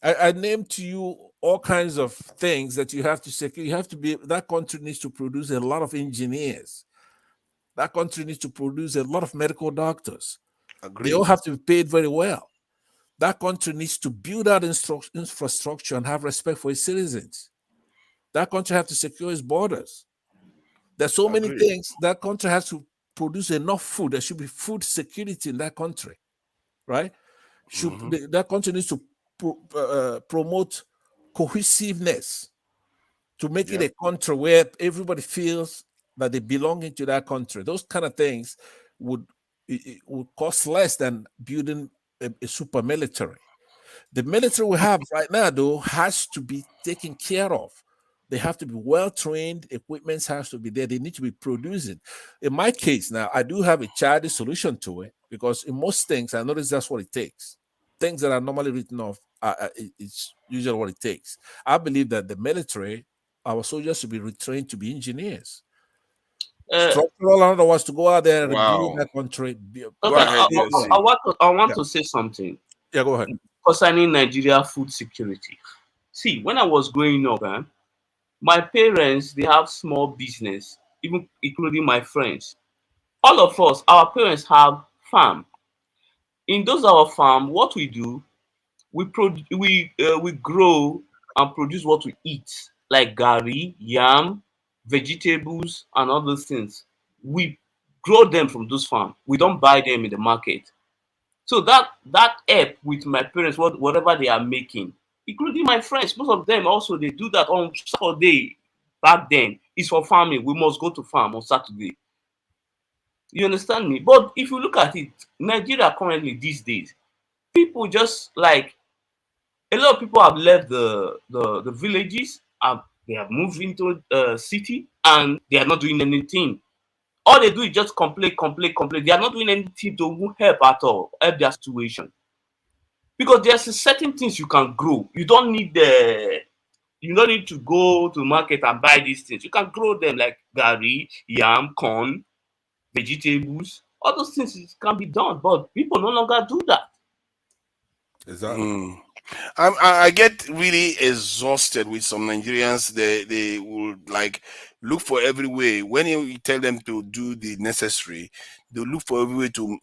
I named to you all kinds of things that you have to secure. You have to be. That country needs to produce a lot of engineers. That country needs to produce a lot of medical doctors. Agreed. They all have to be paid very well. That country needs to build out infrastructure and have respect for its citizens. That country has to secure its borders. There's so many Agreed. things that country has to produce enough food. There should be food security in that country, right? That country needs to promote cohesiveness to make it a country where everybody feels that they belong into that country. Those kind of things would cost less than building a super military. The military we have right now, though, has to be taken care of. They have to be well trained. Equipment has to be there. They need to be producing. In my case, now I do have a childish solution to it, because in most things I notice that's what it takes. Things that are normally written off, it's usually what it takes. I believe that the military, our soldiers should be retrained to be engineers. Structural, in other words, to go out there and rebuild that country. Okay, I want to say something. Yeah, go ahead. Concerning Nigeria food security. See, when I was growing up, my parents, they have small business, even including my friends. All of us, our parents have farm. In those our farm, what we do, we grow and produce what we eat, like gari, yam, vegetables, and other things. We grow them from those farms. We don't buy them in the market. So that help with my parents, whatever they are making, including my friends. Most of them also, they do that on Saturday. Back then, it's for farming. We must go to farm on Saturday. You understand me? But if you look at it, Nigeria currently these days, people just like, a lot of people have left the villages, they have moved into the city, and they are not doing anything. All they do is just complain. They are not doing anything to help at all, help their situation. Because there's certain things you can grow. You don't need to go to the market and buy these things. You can grow them like gari, yam, corn, vegetables. All those things can be done, but people no longer do that. Exactly. I get really exhausted with some Nigerians. They will like look for every way. When you tell them to do the necessary, they look for every way to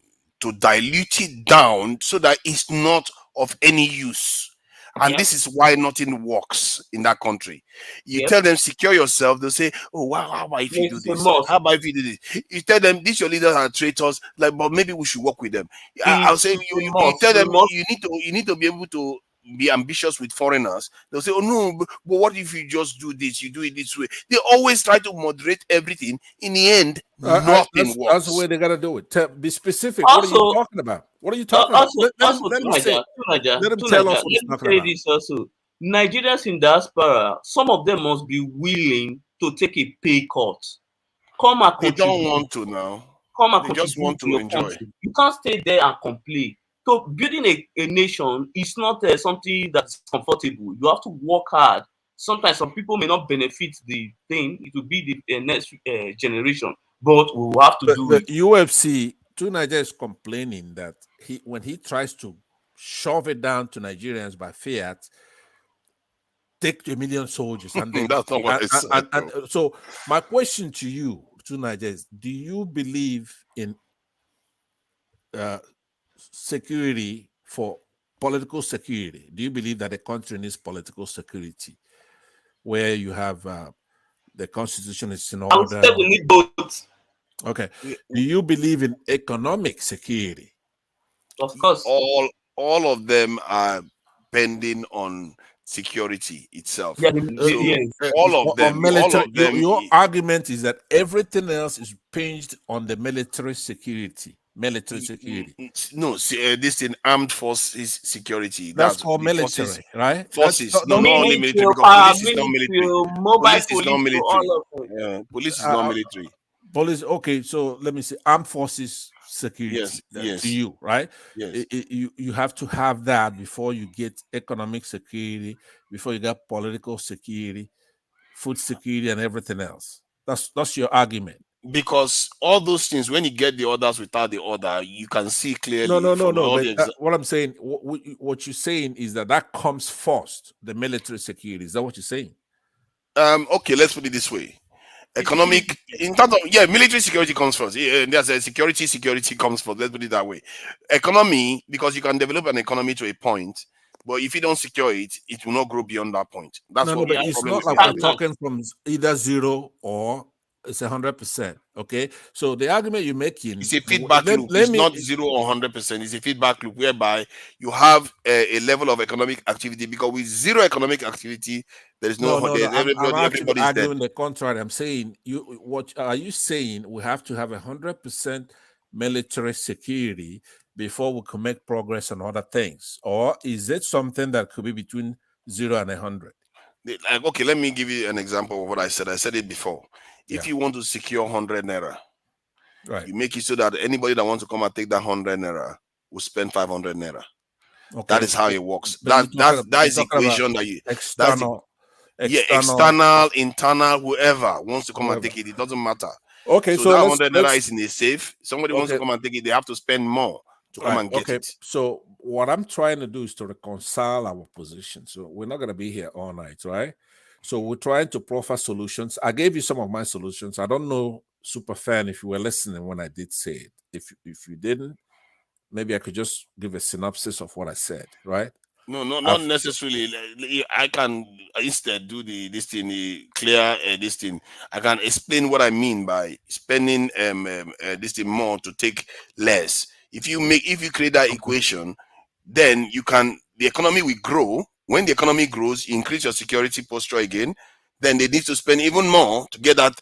dilute it down so that it's not of any use. And this is why nothing works in that country. You tell them secure yourself, they'll say, "Oh wow, how about if you do this? How about if you do this?" You tell them these your leaders are traitors, like, but maybe we should work with them. I'll say you tell them you need to be able to be ambitious with foreigners. They'll say, "Oh no, but what if you just do this? You do it this way." They always try to moderate everything. In the end, nothing works. That's the way they gotta do it. Be specific. What are you talking about? What are you talking about? Let them tell us what he's talking about. This also. Nigerians in diaspora, some of them must be willing to take a pay cut. Come and contribute. They don't want to now. Come and they just want to enjoy. Country. You can't stay there and complain. So building a nation is not something that's comfortable. You have to work hard. Sometimes some people may not benefit the thing. It will be the next generation, but we will have to do it. UFC, Nigeria is complaining that when he tries to shove it down to Nigerians by fiat, take 1 million soldiers. And then, that's not what I said. And so my question to you, to Nigeria, is: do you believe in security for political security? Do you believe that a country needs political security, where you have the constitution is in order? I would say we need both. Okay. Do you believe in economic security? Of course. All of them are pending on security itself. Yeah, all of them. Your argument is that everything else is hinged on the military security. Military security. No, this in armed forces security. That's called military, forces, right? Forces, not only military, because police is not military. Police is not military. Police is not military. Police. Okay, so let me say armed forces security. Yes. To you, right? Yes. You have to have that before you get economic security, before you get political security, food security, and everything else. That's your argument. Because all those things, when you get the orders without the order, you can see clearly. No. What I'm saying, what you're saying is that comes first, the military security. Is that what you're saying? Okay, let's put it this way. Economic, in terms of, military security comes first. There's a security comes first. Let's put it that way. Economy, because you can develop an economy to a point, but if you don't secure it, it will not grow beyond that point. That's what it's not like we're talking from either zero or It's 100%. Okay. So the argument you're making, it's a feedback loop. It's not 0 or 100%. It's a feedback loop whereby you have a level of economic activity, because with zero economic activity, there is no. I'm actually everybody's arguing dead. the contrary. I'm saying what are you saying? We have to have 100% military security before we can make progress on other things, or is it something that could be between 0 and 100? Like, okay, let me give you an example of what I said. I said it before. If you want to secure 100 naira, right, you make it so that anybody that wants to come and take that 100 naira will spend 500 naira. Okay. That is how it works. But That is the equation that you external, external, internal, whoever wants to come and take it, it doesn't matter. Okay, so that 100 naira is in a safe. Somebody wants to come and take it, they have to spend more to come and get it. So what I'm trying to do is to reconcile our position. So we're not going to be here all night, right? So we're trying to proffer solutions. I gave you some of my solutions. I don't know, Superfan, if you were listening when I did say it. If you didn't, maybe I could just give a synopsis of what I said, right? No, not necessarily. I can instead do this thing, clear this thing. I can explain what I mean by spending this thing more to take less. If you create that equation, then the economy will grow. When the economy grows, you increase your security posture again. Then they need to spend even more to get that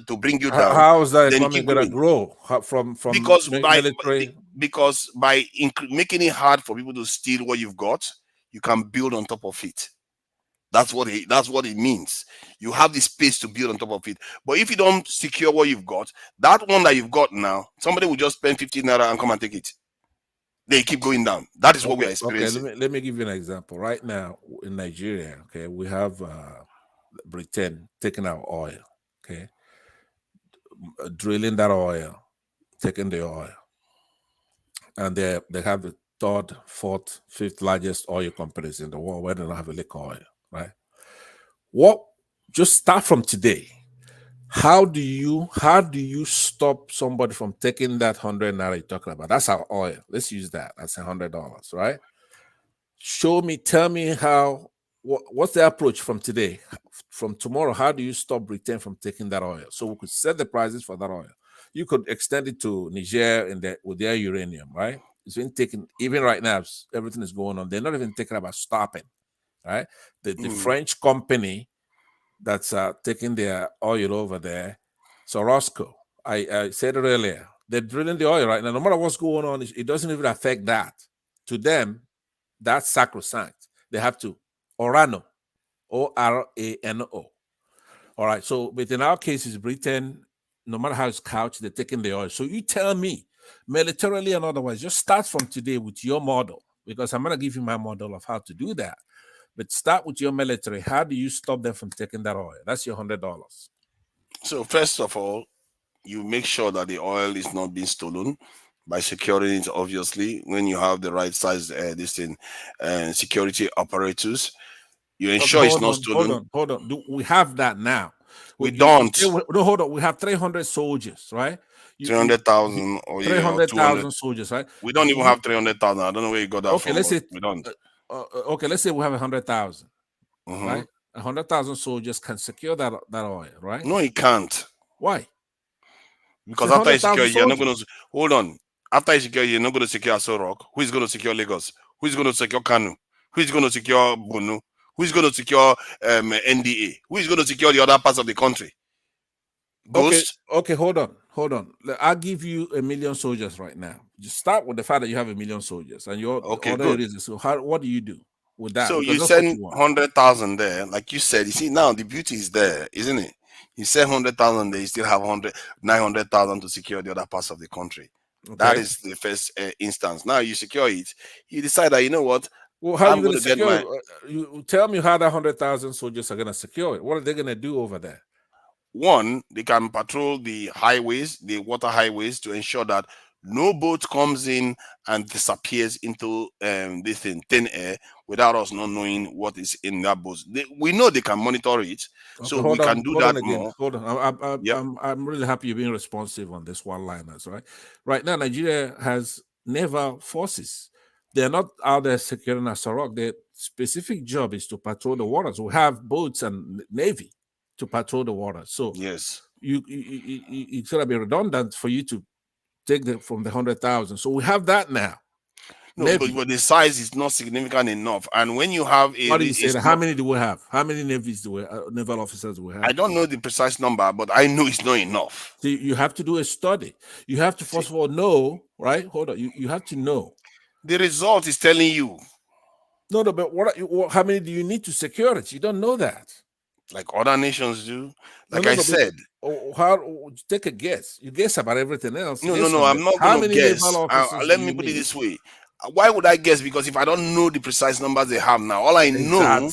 to bring you down. How is that economy going to grow from because military? Because by making it hard for people to steal what you've got, you can build on top of it. That's what it means. You have the space to build on top of it. But if you don't secure what you've got, that one that you've got now, somebody will just spend 15 naira and come and take it. They keep going down. That is what we are experiencing. Okay, let me give you an example. Right now in Nigeria, okay, we have Britain taking our oil, okay, drilling that oil, taking the oil, and they have the third, fourth, fifth largest oil companies in the world where they don't have a lick oil, right? Just start from today. How do you stop somebody from taking that 100 naira you're talking about? That's our oil. Let's use that. That's $100, right? Tell me what's the approach from today? From tomorrow, how do you stop Britain from taking that oil? So we could set the prices for that oil. You could extend it to Niger with their uranium, right? It's been taken, even right now, everything is going on. They're not even thinking about stopping, right? The French company that's taking their oil over there, Sorosco. I said it earlier. They're drilling the oil right now. No matter what's going on, it doesn't even affect that. To them, that's sacrosanct. They have to Orano, O-R-A-N-O. All right. So, but in our case, it's Britain. No matter how it's couched, they're taking the oil. So you tell me, militarily and otherwise, just start from today with your model, because I'm going to give you my model of how to do that. But start with your military. How do you stop them from taking that oil? That's your $100. So first of all, you make sure that the oil is not being stolen by securing it. Obviously, when you have the right size security apparatus, you ensure it's not stolen. Hold on. We have that now. We don't. No, hold on. We have 300 soldiers, right? 300,000 or 300,000 soldiers, right? We don't even have 300,000. I don't know where you got that from. Let's say we don't. Okay, let's say we have 100,000, right? 100,000 soldiers can secure that oil, right? No, he can't. Why? Because after you secure, you're not going to hold on. After you secure, you're not going to secure Aso Rock. Who is going to secure Lagos? Who is going to secure Kanu? Who is going to secure Bono? Who is going to secure NDA? Who is going to secure the other parts of the country? Ghost? Okay, hold on. I'll give you 1 million soldiers right now. Just start with the fact that you have 1 million soldiers and your other areas. So what do you do with that? So you send 100,000 there, like you said. You see, now the beauty is there, isn't it? You send 100,000 there, you still have 900,000 to secure the other parts of the country. Okay. That is the first instance. Now you secure it. You decide that, you know what? Well, how are you going to secure it? You tell me how that 100,000 soldiers are going to secure it. What are they going to do over there? One, they can patrol the highways, the water highways, to ensure that no boat comes in and disappears into this thing, thin air, without us not knowing what is in that boat. We know they can monitor it, so we can do that more. Hold on. I'm really happy you're being responsive on this one-liners, right? Right now, Nigeria has naval forces. They're not out there securing Aso Rock. Their specific job is to patrol the waters. We have boats and navy, to patrol the water. So yes, it's gonna be redundant for you to take them from the 100,000. So we have that now. No, but the size is not significant enough. And when you have a, how do you say that? How many do we have? How many navies do we naval officers do we have? I don't know the precise number, but I know it's not enough. See, you have to do a study. You have to first of all know, right? Hold on. You have to know. The result is telling you. No, but how many do you need to secure it? You don't know that. Like other nations do. Like I said. Take a guess. You guess about everything else. No, I'm not going to guess. Let me put it this way. Why would I guess? Because if I don't know the precise numbers they have now, all I know,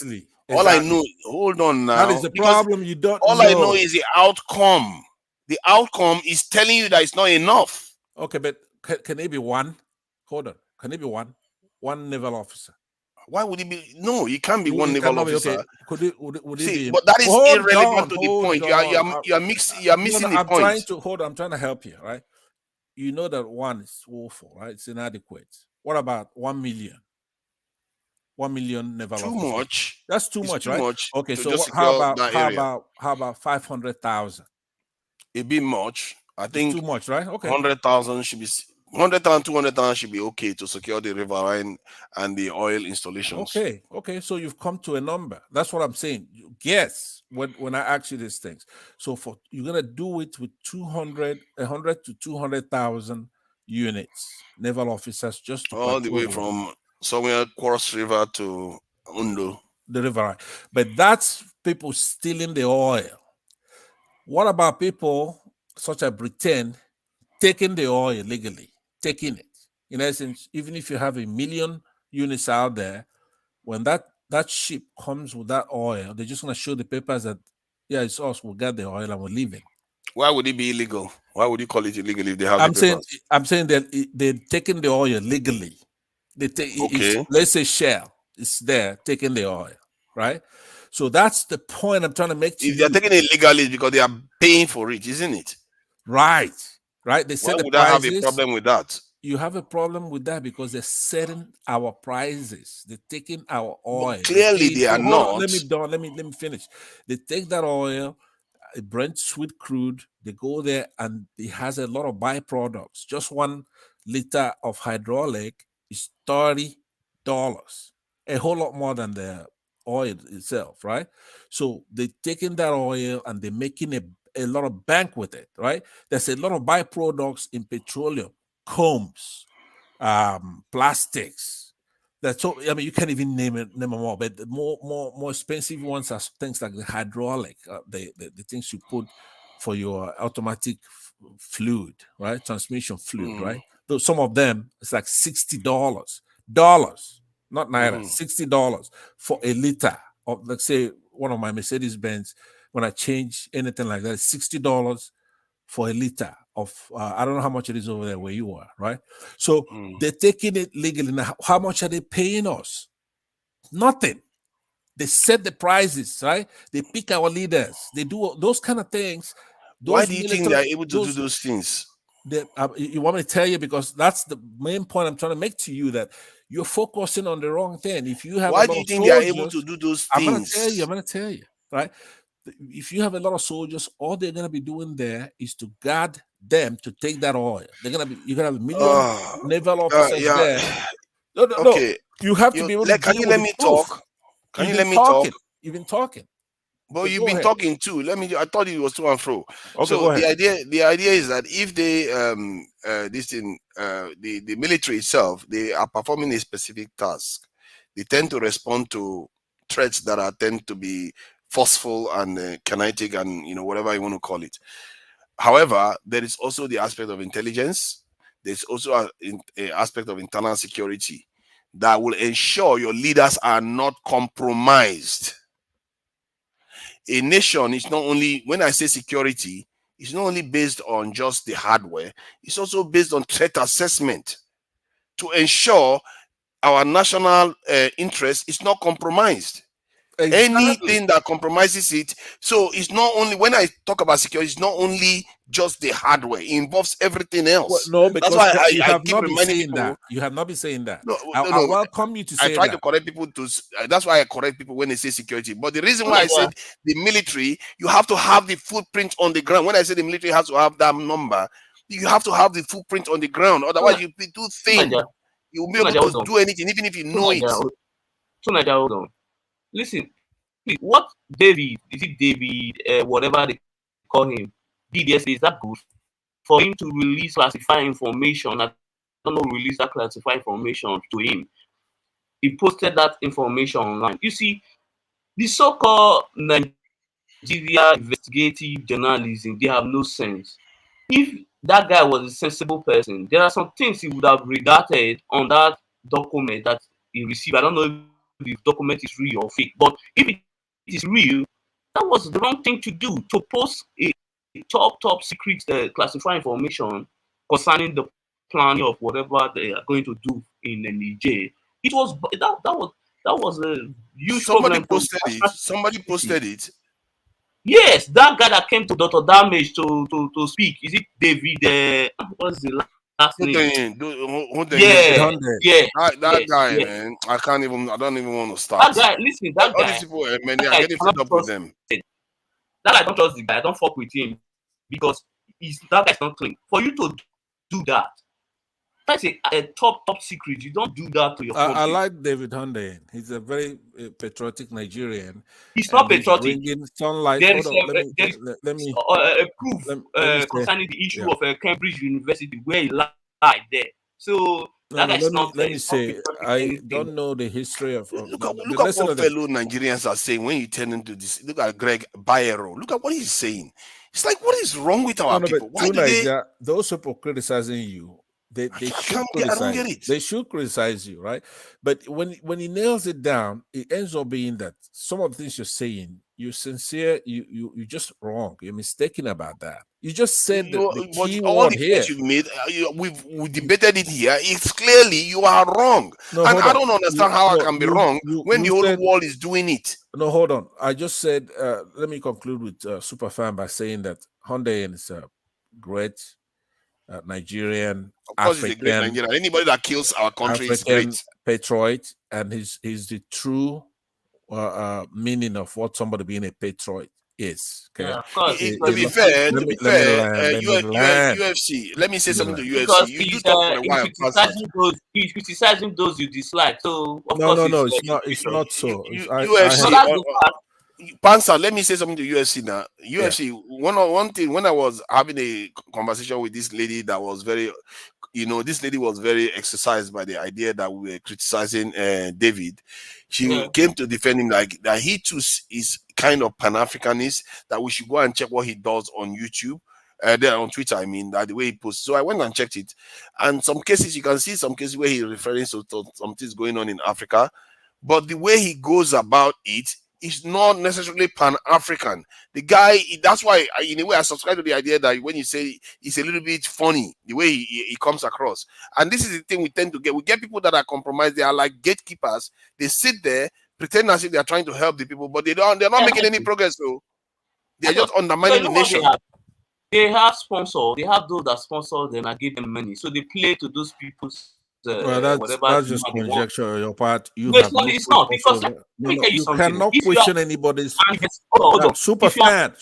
hold on now. That is the problem. You don't. All I know is the outcome. The outcome is telling you that it's not enough. Okay, but can it be one? Hold on. Can it be one? One naval officer. Why would it be? No, it can't be one naval officer. Okay. Would it be? But that is irrelevant to the point. You are missing the point. I'm trying to help you, right? You know that one is woeful, right? It's inadequate. What about 1 million? 1 million naval officers. Too much. That's too much, right? Okay, so how about 500,000? It'd be much. I think too much, right? Okay. 100,000 should be 100,000, 200,000 should be okay to secure the riverine and the oil installations. Okay. So you've come to a number. That's what I'm saying. Guess when I ask you these things. So you're gonna do it with 100 to 200,000 units, naval officers, just to all the way from somewhere Cross River to Undo. The riverine. But that's people stealing the oil. What about people such as Britain taking the oil legally? Taking it. In essence, even if you have 1 million units out there, when that ship comes with that oil, they're just going to show the papers that, yeah, it's us, we'll get the oil and we're leaving. Why would it be illegal? Why would you call it illegal if they have the papers? I'm saying that they're taking the oil legally. Let's say Shell is there taking the oil, right? So that's the point I'm trying to make to you. If they're taking it legally, it's because they are paying for it, isn't it? Right. They set the prices. Why would I have a problem with that? You have a problem with that because they're setting our prices. They're taking our oil. But clearly, they are not. Let me finish. They take that oil, Brent sweet crude. They go there and it has a lot of byproducts. Just 1 liter of hydraulic is $30. A whole lot more than the oil itself, right? So they're taking that oil and they're making a lot of bank with it, right? There's a lot of byproducts in petroleum, combs, plastics. You can't even name them all, but the more expensive ones are things like the hydraulic, the things you put for your automatic fluid, right? Transmission fluid, right? Though some of them it's like $60, not naira, $60 for a liter of, let's say, one of my Mercedes-Benz. When I change anything like that, it's $60 for a liter of, I don't know how much it is over there where you are, right? So they're taking it legally. Now, how much are they paying us? Nothing. They set the prices, right? They pick our leaders. They do those kind of things. Why do you think they're able to do those things? You want me to tell you? Because that's the main point I'm trying to make to you, that you're focusing on the wrong thing. If you have, why do you think they're able to do those things? I'm going to tell you, right? If you have a lot of soldiers, all they're going to be doing there is to guard them to take that oil. You're going to have 1 million naval officers there. No. You have to be able to. Can you let me talk? Can you let me talk? You've been talking. But you've been talking too. I thought it was to and fro. Okay, so the idea is that if they the military itself, they are performing a specific task, they tend to respond to threats that tend to be forceful and kinetic and whatever you want to call it. However, there is also the aspect of intelligence. There's also an aspect of internal security that will ensure your leaders are not compromised. A nation is not only, when I say security, it's not only based on just the hardware, it's also based on threat assessment to ensure our national interest is not compromised. Anything that compromises it. So it's not only, when I talk about security, it's not only just the hardware, it involves everything else. No, because that's why you I have keep not been reminding saying people. that. You have not been saying that. No, I welcome you to I say try that. to correct people to. That's why I correct people when they say security. But the reason why I said the military, you have to have the footprint on the ground. When I say the military has to have that number, you have to have the footprint on the ground. Otherwise, you'll be too thin. You'll be able to do anything, even if you know it. So, Naija, hold on. Listen, please, what David, is it David, whatever they call him, did yesterday, is that good? For him to release classified information, I don't know, release that classified information to him. He posted that information online. You see, the so-called Nigeria investigative journalism, they have no sense. If that guy was a sensible person, there are some things he would have regarded on that document that he received. I don't know if the document is real or fake, but if it is real, that was the wrong thing to do, to post a top secret classified information concerning the planning of whatever they are going to do in Niger. It was that was a huge problem. Somebody posted it. Yes, that guy that came to Dr. Damage to speak. Is it David? What's the last name? That guy, man. I don't even want to start. That guy, listen, that all guy. these people, man, they are getting fed up with them. That I don't trust the guy. I don't fuck with him because that guy's not clean. For you to do that, that's a top secret. You don't do that to your country. I like David Hunde. He's a very patriotic Nigerian. He's not patriotic. Bringing sunlight. There is a proof concerning the issue of Cambridge University where he lied there. So let me say, I don't know the history of. Look at what fellow Nigerians are saying when you turn into this. Look at Greg Bayero. Look at what he's saying. It's like, what is wrong with our people? Why do those people criticizing you? They should criticize. They should criticize you, right? But when he nails it down, it ends up being that some of the things you're saying, you're sincere, you're just wrong. You're mistaken about that. You just said the key word here. You've made, we debated it here. It's clearly you are wrong, and I don't understand how I can be wrong when the whole world is doing it. No, hold on. I just said. Let me conclude with Superfan by saying that Hyundai is a great Nigerian, of course, African, he's a great Nigerian. Anybody that kills our country is great. Patriot, and he's the true meaning of what somebody being a patriot is. Okay? Yeah, of course. To be fair, UFC. Let me say something to UFC. Because you do talk for a while. He's criticizing those you dislike. So no, it's not so. UFC. Panzer, let me say something to UFC now. UFC, one thing, when I was having a conversation with this lady that was very, this lady was very exercised by the idea that we were criticizing David. She came to defend him like that. He too is kind of Pan-Africanist, that we should go and check what he does on YouTube. There on Twitter, I mean, that the way he posts. So I went and checked it. And some cases, you can see some cases where he's referring to some things going on in Africa. But the way he goes about it, is not necessarily Pan-African. The guy, that's why, in a way, I subscribe to the idea that when you say it's a little bit funny, the way he comes across. And this is the thing we tend to get. We get people that are compromised. They are like gatekeepers. They sit there, pretend as if they are trying to help the people, but they're not making any progress, though. They're just undermining the nation. They have sponsors. They have those that sponsor them and give them money. So they play to those people's that's just conjecture on your part. It's not because you cannot question anybody's super fan.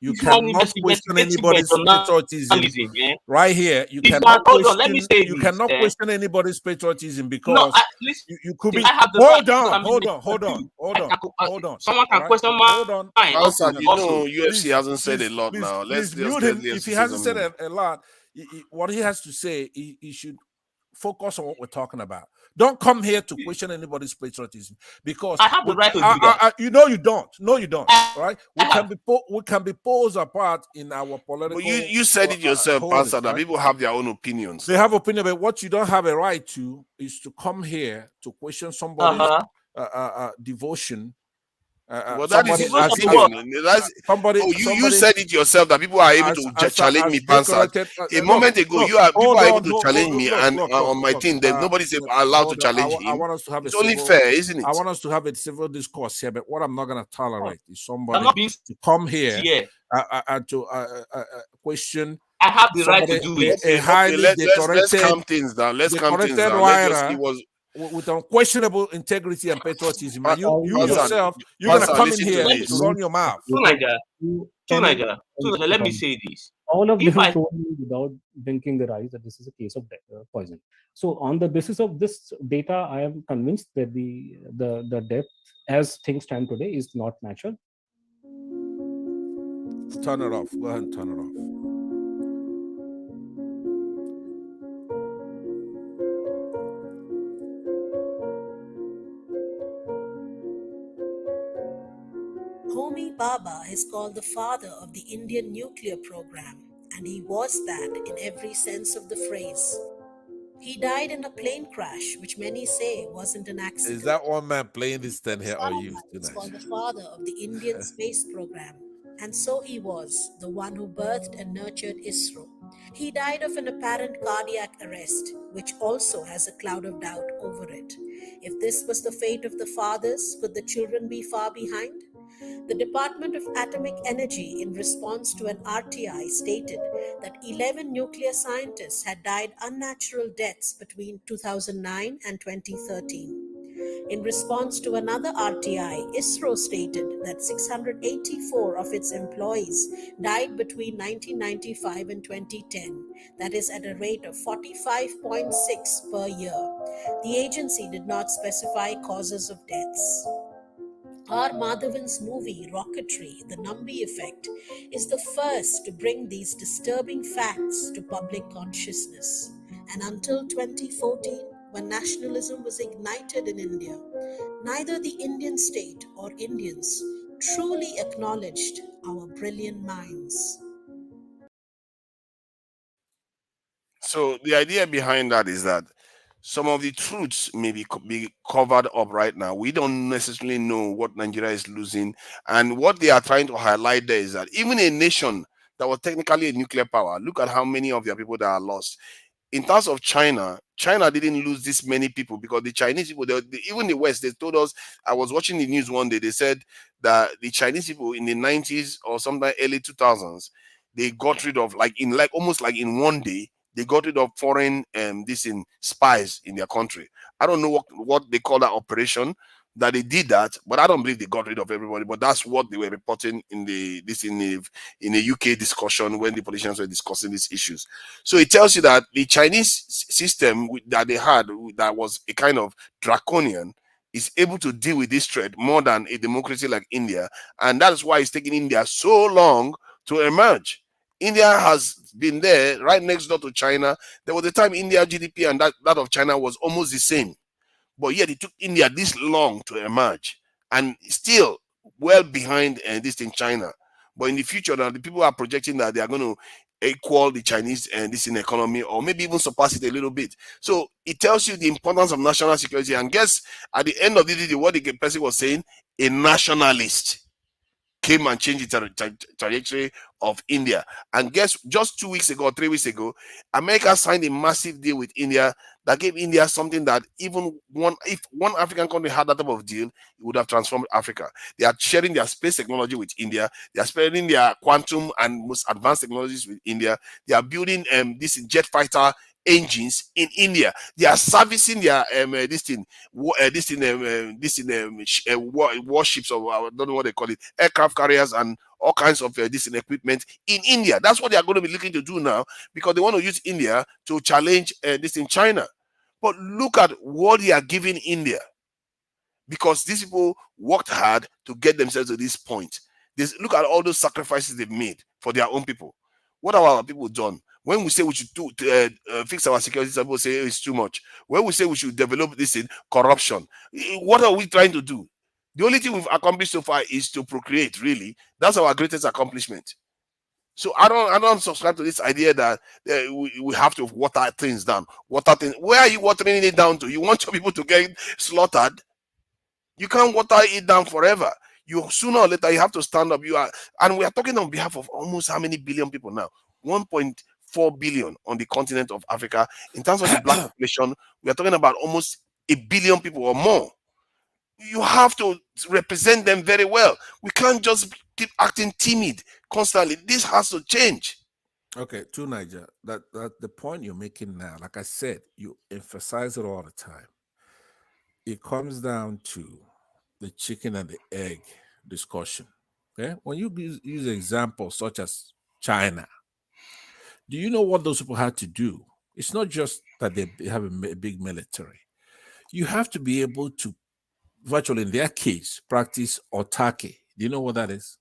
You cannot question anybody's patriotism. Right here, you cannot question anybody's patriotism because you could be. Hold on. Someone can question mine. UFC hasn't said a lot now. Let's if he hasn't said a lot. What he has to say, he should focus on what we're talking about. Don't come here to question anybody's patriotism because I have the right to do that. you don't. No, you don't. Right? We can be poles apart in our political. But you said it yourself, Pastor, that people have their own opinions. They have opinion, but what you don't have a right to is to come here to question somebody's devotion Well, that is his opinion. You said it yourself that people are able to challenge me, Pansa. A moment ago, people are able to challenge me, and on my team, there's nobody allowed to challenge him. It's only fair, isn't it? I want us to have a civil discourse here, but what I'm not going to tolerate is somebody to come here and to question. I have the right to do it. A highly let's calm things down. Let's calm things down. With unquestionable integrity and patriotism, and you yourself, you're gonna come in here and run your mouth. Let me say this. All of this is told without blinking their eyes that this is a case of poison. So, on the basis of this data, I am convinced that the death, as things stand today, is not natural. Turn it off. Go ahead and turn it off. Homi Bhabha is called the father of the Indian nuclear program, and he was that in every sense of the phrase. He died in a plane crash, which many say wasn't an accident. Is that one man playing this thing here or you? He's called the father of the Indian space program, and so he was the one who birthed and nurtured ISRO. He died of an apparent cardiac arrest, which also has a cloud of doubt over it. If this was the fate of the fathers, could the children be far behind? The Department of Atomic Energy, in response to an RTI, stated that 11 nuclear scientists had died unnatural deaths between 2009 and 2013. In response to another RTI, ISRO stated that 684 of its employees died between 1995 and 2010, that is at a rate of 45.6 per year. The agency did not specify causes of deaths. R. Madhavan's movie Rocketry, The Nambi Effect, is the first to bring these disturbing facts to public consciousness. And until 2014, when nationalism was ignited in India, neither the Indian state or Indians truly acknowledged our brilliant minds. So the idea behind that is that some of the truths may be covered up right now. We don't necessarily know what Nigeria is losing. And what they are trying to highlight there is that even a nation that was technically a nuclear power, look at how many of their people that are lost. In terms of China, China didn't lose this many people because the Chinese people, even the West, they told us, I was watching the news one day, they said that the Chinese people in the 90s or sometime early 2000s, they got rid of, almost like in one day, they got rid of foreign spies in their country. I don't know what they call that operation that they did that, but I don't believe they got rid of everybody. But that's what they were reporting in the UK discussion when the politicians were discussing these issues. So it tells you that the Chinese system that they had, that was a kind of draconian, is able to deal with this threat more than a democracy like India, and that is why it's taking India so long to emerge. India has been there right next door to China. There was a time India GDP and that of China was almost the same. But yet it took India this long to emerge and still well behind this in China. But in the future now, the people are projecting that they are going to equal the Chinese and this in economy, or maybe even surpass it a little bit. So it tells you the importance of national security. And guess at the end of the day, what the person was saying, a nationalist came and changed the trajectory of India. And guess, just 2 weeks ago, 3 weeks ago, America signed a massive deal with India that gave India something that even if one African country had that type of deal, it would have transformed Africa. They are sharing their space technology with India. They are spreading their quantum and most advanced technologies with India. They are building this jet fighter engines in India. They are servicing their warships, or I don't know what they call it, aircraft carriers and all kinds of this equipment in India. That's what they are going to be looking to do now, because they want to use India to challenge this in China. But look at what they are giving India, because these people worked hard to get themselves to this point. Look at all those sacrifices they've made for their own people. What have our people done? When we say we should fix our security, some people say it's too much. When we say we should develop this in corruption, what are we trying to do? The only thing we've accomplished so far is to procreate, really. That's our greatest accomplishment. So I don't subscribe to this idea that we have to water things down. Where are you watering it down to? You want your people to get slaughtered? You can't water it down forever. You sooner or later you have to stand up. And we are talking on behalf of almost how many billion people now? 1.4 billion on the continent of Africa. In terms of the black population, we are talking about almost 1 billion people or more. You have to represent them very well. We can't just keep acting timid constantly. This has to change. Okay, to Niger, that the point you're making now, like I said, you emphasize it all the time. It comes down to the chicken and the egg discussion. Okay, when you use examples such as China, do you know what those people had to do? It's not just that they have a big military. You have to be able to, virtually in their case, practice autarky. Do you know what that is?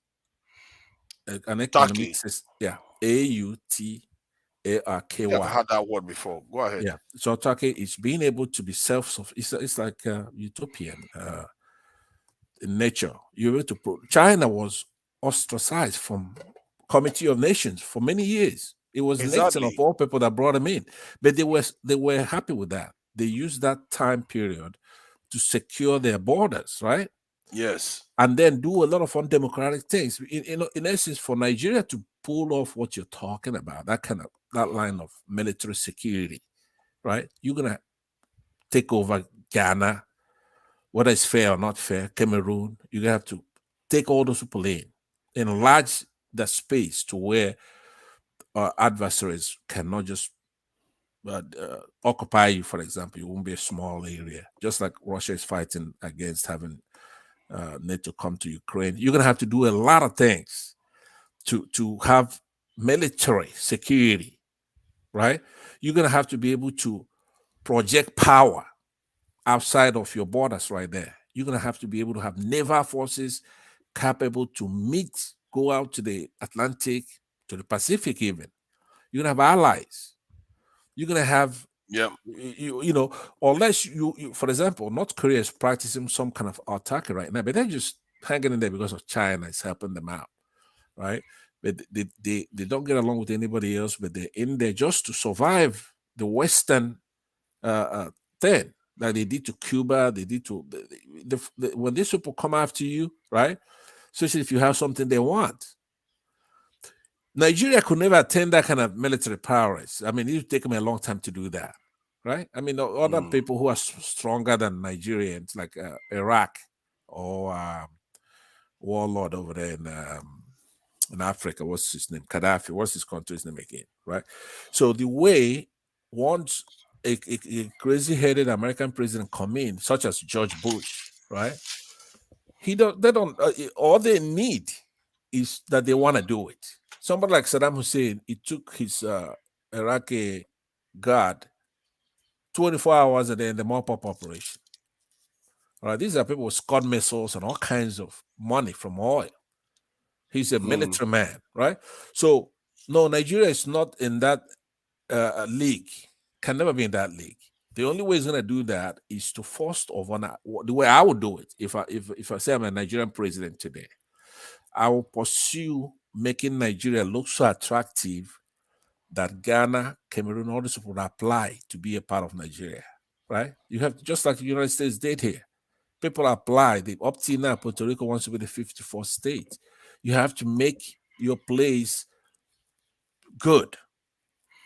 An economic system. Yeah, AUTARKY. Never had that word before. Go ahead. Yeah, so autarky is being able to be self-sufficient. It's like utopian in nature. You're able to. China was ostracized from Committee of Nations for many years. It was Nixon of all people that brought them in, but they were happy with that. They used that time period to secure their borders, right? Yes. And then do a lot of undemocratic things. In essence, for Nigeria to pull off what you're talking about, that line of military security, right? You're gonna take over Ghana, whether it's fair or not fair, Cameroon. You're gonna have to take all those people in, enlarge the space to where adversaries cannot just occupy you. For example, it won't be a small area, just like Russia is fighting against having NATO come to Ukraine. You're gonna have to do a lot of things to have military security, right? You're gonna have to be able to project power outside of your borders right there. You're gonna have to be able to have naval forces capable to go out to the Atlantic, to the Pacific even. You're gonna have allies. You're gonna have you know, unless you for example, North Korea is practicing some kind of autarky right now, but they're just hanging in there because of China is helping them out, right? But they don't get along with anybody else, but they're in there just to survive the Western thing that they did to Cuba. They did to when these people come after you, right? Especially if you have something they want. Nigeria could never attain that kind of military powers. I mean, it would take them a long time to do that, right? I mean, other people who are stronger than Nigerians, like Iraq or warlord over there in Africa, what's his name? Gaddafi, what's his country's name again, right? So the way once a crazy-headed American president come in, such as George Bush, right? All they need is that they want to do it. Somebody like Saddam Hussein, it took his Iraqi guard 24 hours a day in the mop-up operation. All right, these are people with Scud missiles and all kinds of money from oil. He's a military man, right? So, no, Nigeria is not in that league. Can never be in that league. The only way he's going to do that is to force over. The way I would do it, if I say I'm a Nigerian president today, I will pursue making Nigeria look so attractive that Ghana, Cameroon, all these people would apply to be a part of Nigeria, right? You have, just like the United States did here. People apply. Up till now, Puerto Rico wants to be the 54th state. You have to make your place good,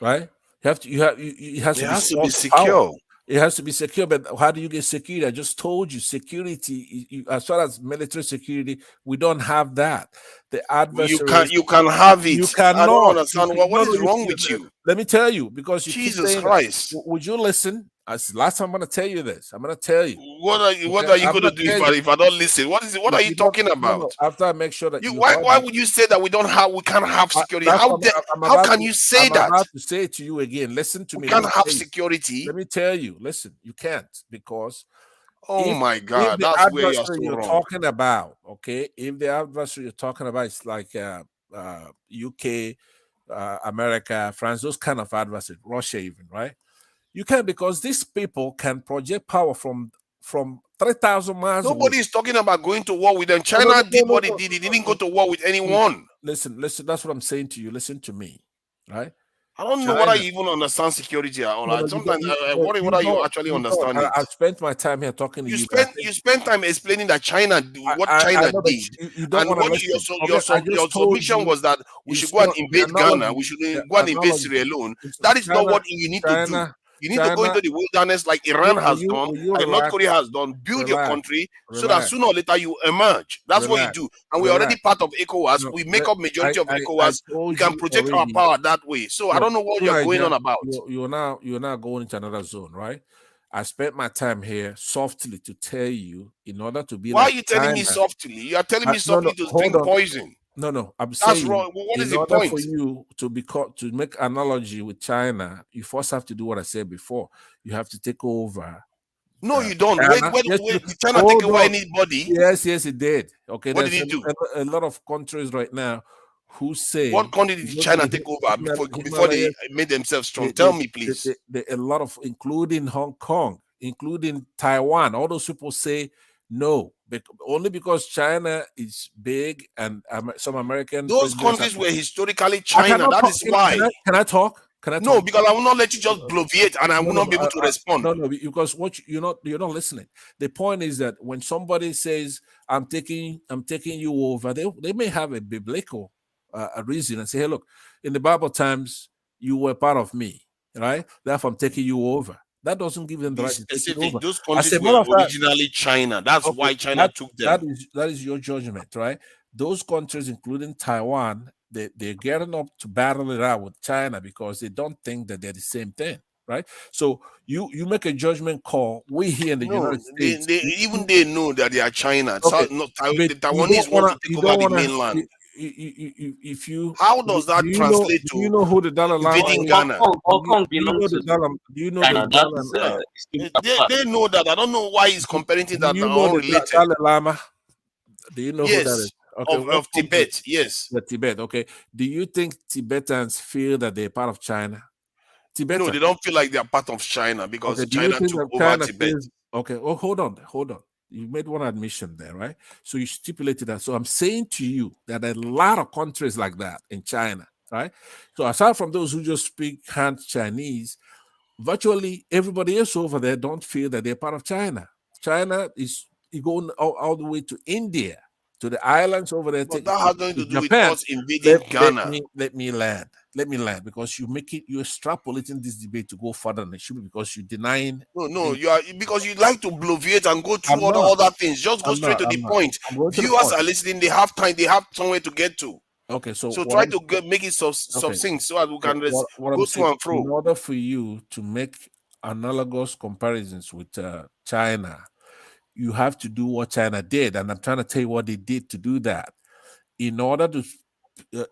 right? It has to be secure. It has to be secure, but how do you get security? I just told you, security. As far as military security, we don't have that. The adversaries, you can have it. You cannot. I don't understand what is wrong with you. Let me tell you, because you Jesus Christ. Would you listen? Last time I'm going to tell you this. I'm going to tell you. What are you going to do if I don't listen? What are you talking about? No, after I make sure that why would you say that we can't have security? How can you say that? I'm about to say it to you again. Listen to me. We can't have security. Let me tell you. Listen, you can't, because my God, that's where you're talking about. Okay, if the adversary you're talking about is like UK, America, France, those kind of adversaries, Russia even, right? You can, because these people can project power from 3,000 miles away. Nobody is talking about going to war with them. China did what it did. It didn't go to war with anyone. Listen, that's what I'm saying to you. Listen to me, right? I don't know whether you even understand security at all. Sometimes I worry whether you actually understand it. I spent my time here talking to you. You spent time explaining that China, what China did, you don't and want to what listen. your submission was that we should go and invade Ghana, we should go and invade Sierra Leone. That is not what you need to do. You need to go into the wilderness like Iran has done, like North Korea has done. Build your country so that sooner or later you emerge. That's what you do. And we're already part of ECOWAS. We make up majority of ECOWAS. We can protect our power that way. So I don't know what you're going on about. You're now going into another zone, right? I spent my time here softly to tell you in order to be. Why like are you telling me softly? You are telling me softly to drink poison. No, I'm That's saying wrong. What is in the order point? for you to to make analogy with China, you first have to do what I said before. You have to take over. No, you don't. China. Wait, Yes, did China take over anybody? Yes, it did. Okay, What did he do? A lot of countries right now who say What country did China take over before they made themselves strong? Tell me, please. A lot of, including Hong Kong, including Taiwan. All those people say no, only because China is big and some American. Those countries were historically China. That is why. Can I talk? No, because I will not let you just bloviate and I will not be able to respond. No, because you're not listening. The point is that when somebody says I'm taking you over, they may have a biblical a reason and say, hey, look, in the Bible times you were part of me, right? Therefore I'm taking you over. That doesn't give them the right to take it over. Those countries were originally China. That's why China took them. That is your judgment, right? Those countries, including Taiwan, they're getting up to battle it out with China because they don't think that they're the same thing, right? So you make a judgment call. We here in the United States, they know that they are China. Okay. The Taiwanese want to take over the mainland. How does that translate to? Do you know who the Dalai Lama is? Ghana? Do you know the Dalai Lama? They know that. I don't know why he's comparing things that are unrelated. Dalai Lama? Do you know who that is? Okay, of Tibet, yes. The Tibet, okay. Do you think Tibetans feel that they're part of China? No, they don't feel like they're part of China because China took over Tibet. Okay, hold on. You made one admission there, right? So you stipulated that. So I'm saying to you that there are a lot of countries like that in China, right? So aside from those who just speak Han Chinese, virtually everybody else over there don't feel that they're part of China. China is going all the way to India, to the islands over there. But that has nothing to do with us invading Ghana. Let me land because you're extrapolating this debate to go further than it should be because you're denying. No, you are because you like to bloviate and go through other things. Just go straight to the point. Viewers are listening. They have time. They have somewhere to get to. Okay, so try to make it succinct so that we can go to and fro. In order for you to make analogous comparisons with China, you have to do what China did, and I'm trying to tell you what they did to do that. In order to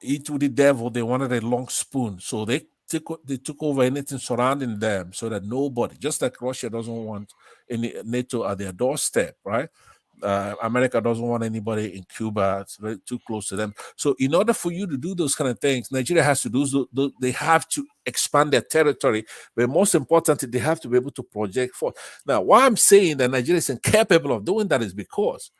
eat with the devil, they wanted a long spoon, so they took over anything surrounding them, so that nobody, just like Russia doesn't want any NATO at their doorstep, right? America doesn't want anybody in Cuba. It's very too close to them. So in order for you to do those kind of things, Nigeria has to do. They have to expand their territory, but most importantly, they have to be able to project forth. Now, why I'm saying that Nigeria is incapable of doing that is because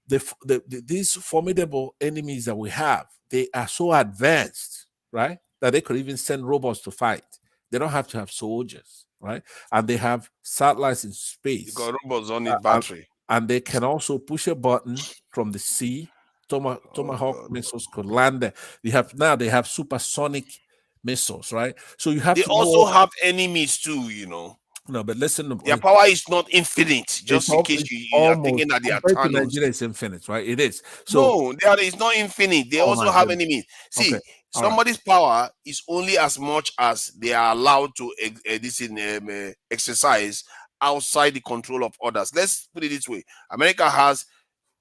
these formidable enemies that we have, they are so advanced, right, that they could even send robots to fight. They don't have to have soldiers, right? And they have satellites in space. You got robots on the battery. And they can also push a button from the sea. Tomahawk missiles could land there. They have supersonic missiles, right? So you have. They also have enemies too, you know. No, but listen. Their power is not infinite. Just in case you are thinking that they are Thanos. Nigeria is infinite, right? It is. So no, it's not infinite. They also have enemies. See, somebody's power is only as much as they are allowed to exercise outside the control of others. Let's put it this way. America has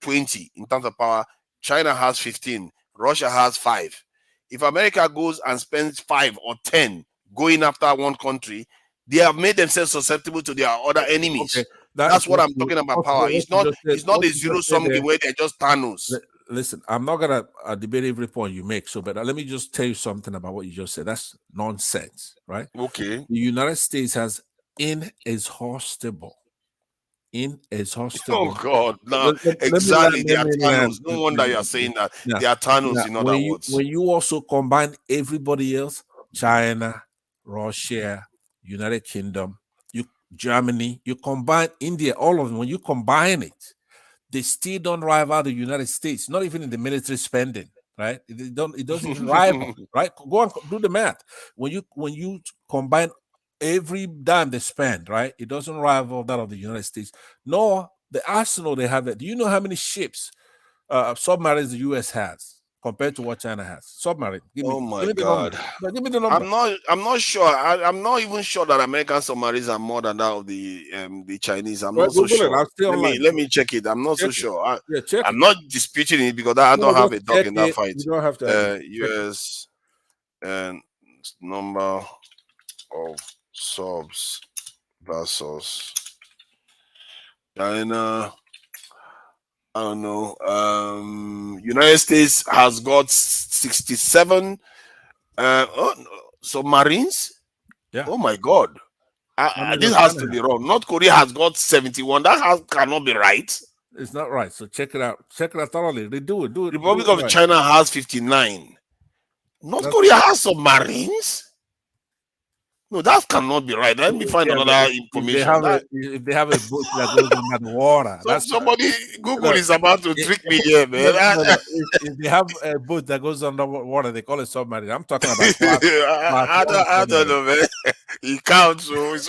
20 in terms of power. China has 15. Russia has 5. If America goes and spends 5 or 10 going after one country, they have made themselves susceptible to their other enemies. Okay. That's what I'm talking about. Power. It's not a zero-sum game where they're just Thanos. Listen, I'm not gonna debate every point you make. But let me just tell you something about what you just said. That's nonsense, right? Okay. The United States has inexhaustible. Oh God! No, exactly. They are Thanos. No wonder you are saying that. They are Thanos. In other words, when you also combine everybody else, China, Russia, United Kingdom, Germany, you combine India, all of them, when you combine it, they still don't rival the United States, not even in the military spending, right? It doesn't even rival, right? Go and do the math. When you combine every dime they spend, right, it doesn't rival that of the United States, nor the arsenal they have. Do you know how many ships, submarines the US has compared to what China has? Submarine. Oh my the God! number. No, give me the number. I'm not sure. I'm not even sure that American submarines are more than that of the Chinese. I'm Well, not so Google it. sure. I'll stay online. Let me check it. I'm not so Check it. sure. Check I'm it. not disputing it because I No, don't have a just dog check in that it. fight. You don't have to. Check it. US and number of subs versus China. I don't know. United States has got 67 submarines. Yeah. Oh my God. This has to be wrong. North Korea has got 71. That cannot be right. It's not right. So check it out. Check it out thoroughly. They do it. Republic of right. China has 59. North Korea has submarines? No, that cannot be right. Let me find another information. If they have a boat that goes under the water, somebody Google is about to trick me here, man. If they have a boat that goes under water, they call it submarine. I'm talking about. I don't know, man. It counts, so it's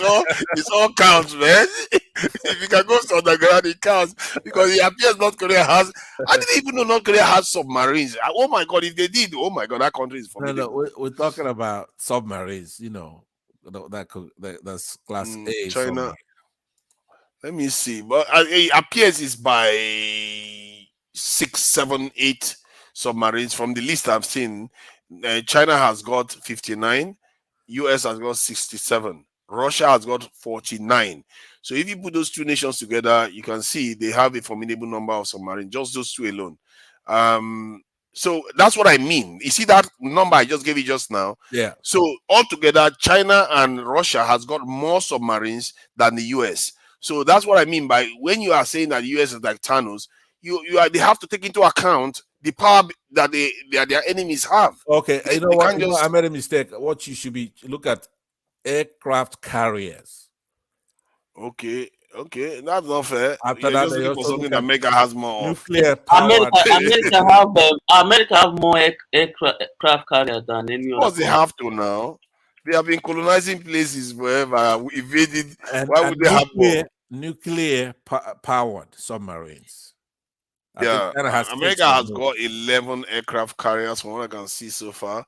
all counts, man. If you can go underground, it counts because it appears North Korea has. I didn't even know North Korea has submarines. Oh my God, if they did, oh my God, that country is formidable. No, we're talking about submarines. You know, that's class A. China. Submarine. Let me see, but it appears it's by 6, 7, 8 submarines from the list I've seen. China has got 59, US has got 67, Russia has got 49. So if you put those two nations together, you can see they have a formidable number of submarines, just those two alone. So that's what I mean. You see that number I just gave you just now? Yeah. So altogether, China and Russia has got more submarines than the US. So that's what I mean by when you are saying that the US is like Thanos, they have to take into account the power that their enemies have. Okay, They you know what? can't I made a mistake. What you should be look at aircraft carriers. Okay, that's not fair. After You're that, just they looking for also something look that at America has more of. nuclear powered. America have more aircraft carriers than any Of other course, they country. have to now. They have been colonizing places forever, invaded. And Why would they have more? nuclear powered submarines. I think Yeah, China has America 6 of has those. got 11 aircraft carriers from what I can see so far.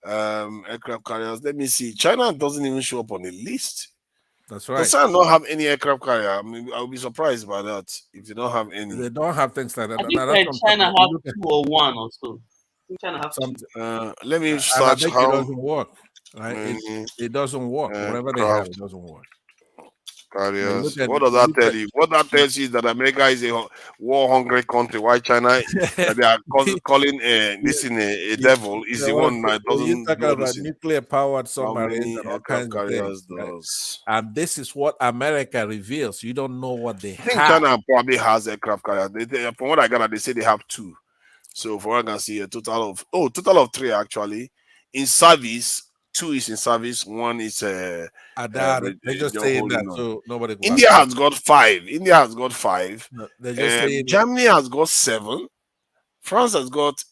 Aircraft carriers. Let me see. China doesn't even show up on the list. That's Does right. China not have any aircraft carrier? I mean, I'll be surprised by that if they don't have any. They don't have things like that. I think Now, that's what I'm China talking about. have Look at 2 or 1 or so. I think China have 2. something. Let me And I search think it how doesn't work. Right? many It doesn't work. Whatever they have, aircraft it doesn't work. carriers. Look at- What does that look tell at- you? What that tells you is that America is a war-hungry country. Why China that they are calling this in a devil is the one that When you doesn't talking do all about those things. nuclear powered How submarines many and all aircraft kinds of carriers things, right? does? And this is what America reveals. You don't know what they I think have. China probably has aircraft carriers. From what I gather, they say they have 2. So for what I can see, a total of 3 actually in service. 2 is in service. 1 is They're just saying that so nobody will India attack. has got 5. India has got 5. No, they're just saying Germany has got 7. France has got.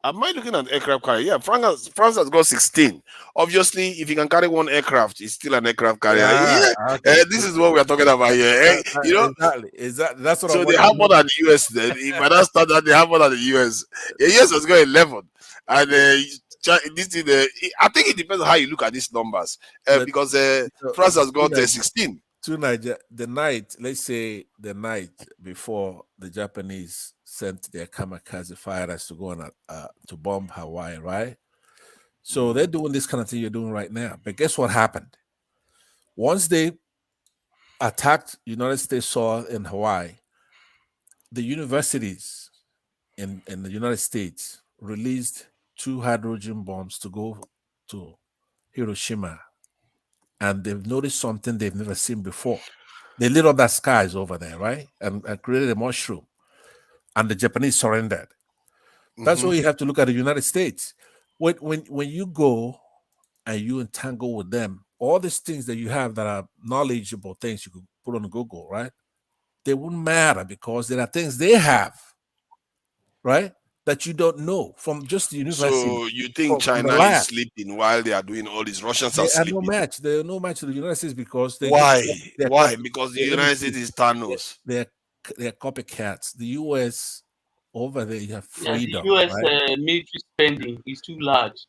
Am I looking at aircraft carrier? Yeah, France has got 16. Obviously, if you can carry 1 aircraft, it's still an aircraft carrier. Yeah, Yeah. okay. This is what we are talking about here. You know, exactly. That's what so I they want have to more know. than the US. Then, if I don't start that, they have more than the US. The US has got 11, and I think it depends on how you look at these numbers. Because France has got 16. The night, let's say the night before the Japanese sent their kamikaze fighters to go on to bomb Hawaii, right? So they're doing this kind of thing you're doing right now. But guess what happened? Once they attacked United States soil in Hawaii, the universities in the United States released 2 hydrogen bombs to go to Hiroshima. And they've noticed something they've never seen before. They lit up that skies over there, right? And created a mushroom. And the Japanese surrendered. That's why you have to look at the United States. When you go and you entangle with them, all these things that you have that are knowledgeable things you could put on Google, right? They wouldn't matter because there are things they have, right, that you don't know from just the university. So you think from the China is lab. sleeping while they are doing all these? Russians are They are no sleeping. match. They are no match to the United States because they Why? they're Why? copy- Because the let me United see. States is Thanos. They're copycats. The US over there, you have Yeah, the freedom, US right? military spending is too large,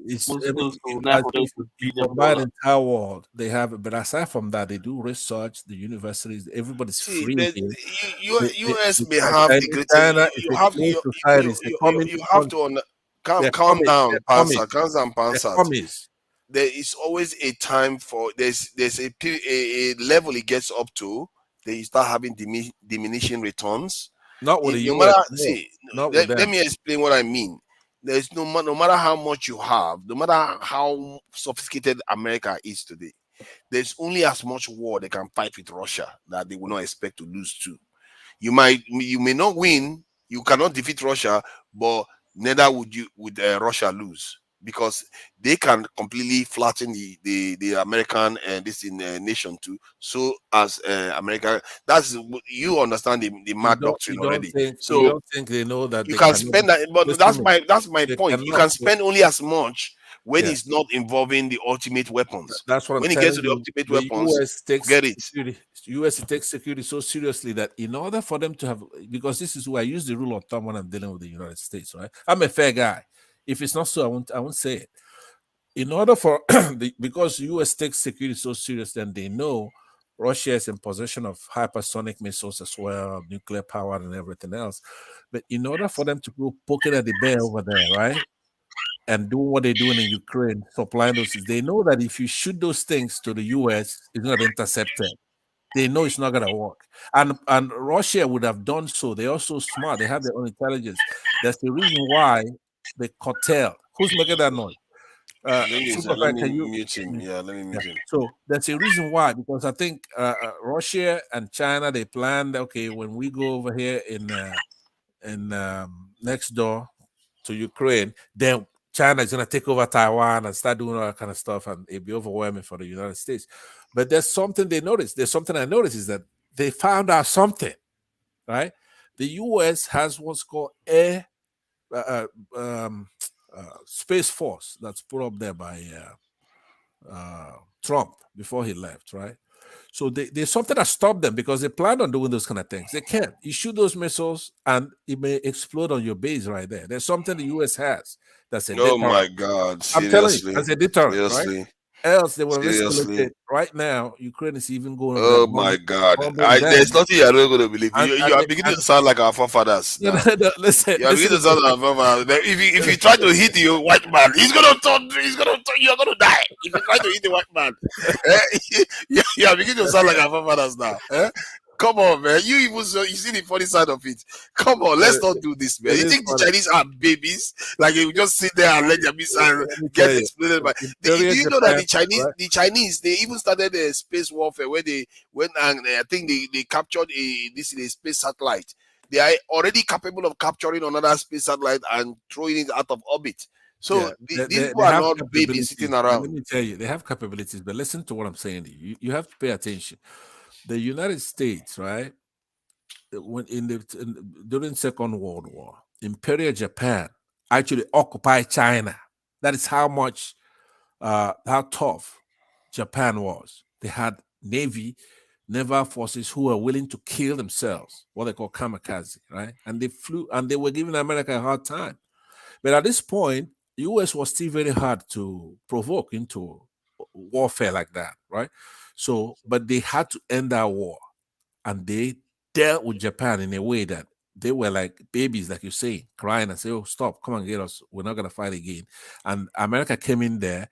It's almost close to as $900 if you billion. combine the entire world, they have it. But aside from that, they do research. The universities, everybody's See, free the here. US may China have the greatest. China is You a have closed society. It's a communist you have country. to They're calm down, They're Pansa. Calm down, They're Pansa. commies. There is always a time for there's a level it gets up to. They start having diminishing returns. Not with the No US. matter, No, see, not with let them. me explain what I mean. There's no matter how much you have, no matter how sophisticated America is today, there's only as much war they can fight with Russia that they will not expect to lose to. You may not win, you cannot defeat Russia, but neither would Russia lose because they can completely flatten the American nation too. So as America, that's you understand the mad doctrine already. You So don't think they know that you they can cannot spend that, but listen that's my they point. You cannot can spend only as much when Yeah. it's not involving the ultimate weapons. That's what I'm When it telling gets to the you. ultimate The weapons, US takes forget it. security. US takes security so seriously that in order for them to have, because this is where I use the rule of thumb when I'm dealing with the United States, right? I'm a fair guy. If it's not so, I won't say it. In order for because US takes security so serious, then they know Russia is in possession of hypersonic missiles as well, nuclear power and everything else. But in order for them to go poking at the bear over there, right? And doing what they're doing in Ukraine, supplying those things, they know that if you shoot those things to the US, it's not intercepted. They know it's not gonna work. And Russia would have done so. They're also smart, they have their own intelligence. That's the reason why they curtail. Who's making that noise? Let Superfly, me can you mute him. Yeah, let me mute him. So that's a reason why, because I think Russia and China, they planned, okay, when we go over here in next door to Ukraine, then China is going to take over Taiwan and start doing all that kind of stuff, and it'll be overwhelming for the United States. But there's something they noticed. There's something I noticed is that they found out something, right? The U.S. has what's called Space Force that's put up there by Trump before he left, right? So there's something that stopped them because they planned on doing those kind of things. They can't. You shoot those missiles and it may explode on your base right there. There's something the US has that's a Oh deterrent. my God! I'm telling you, Seriously, that's a deterrent, seriously, right? Else they would have seriously. escalated. Right now, Ukraine is even going Oh my God! bombing them. There's nothing you're not going to believe. And- You and are they- beginning and- to sound like our forefathers No, now. no, listen, You are beginning to sound like our forefathers. If you try to hit the white man, you're gonna die. If you try to hit the white man, you are beginning to sound like our forefathers now. Come on, man. You see the funny side of it. Come on, let's not do this, man. it You is think the funny. Chinese are babies? Like they will just sit there and let their missile Let me get tell you, exploded by. Do Imperial you know that Japan, right? the Chinese, they even started a space warfare where they went and I think they captured a space satellite. They are already capable of capturing another space satellite and throwing it out of orbit. So Yeah, these they people are have not babies sitting capabilities. around. Let me tell you, they have capabilities, but listen to what I'm saying to you. You have to pay attention. The United States, right? When during Second World War, Imperial Japan actually occupied China. That is how much how tough Japan was. They had naval forces who were willing to kill themselves, what they call kamikaze, right? And they flew and they were giving America a hard time. But at this point, US was still very hard to provoke into warfare like that, right? So, but they had to end that war, and they dealt with Japan in a way that they were like babies, like you say, crying and say, "Oh, stop! Come and get us. We're not gonna fight again." And America came in there,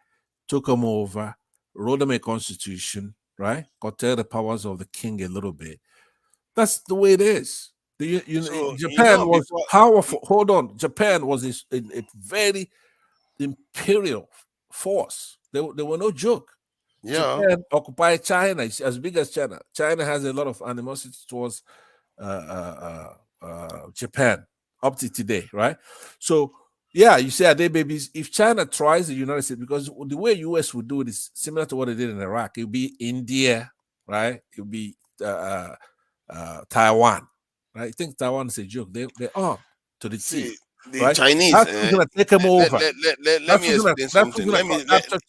took them over, wrote them a constitution, right? Curtailed the powers of the king a little bit. That's the way it is. Japan was powerful. Hold on, Japan was a very imperial force. They were no joke. Yeah. Japan occupied China. It's as big as China. China has a lot of animosity towards Japan up to today, right? So Yeah, you see, are they babies? If China tries the United States, because the way US would do it is similar to what they did in Iraq. It would be India, right? It would be Taiwan, right? You think Taiwan is a joke? They're armed to the teeth, See, the right? Chinese. That's who's gonna take them over. Let me explain something.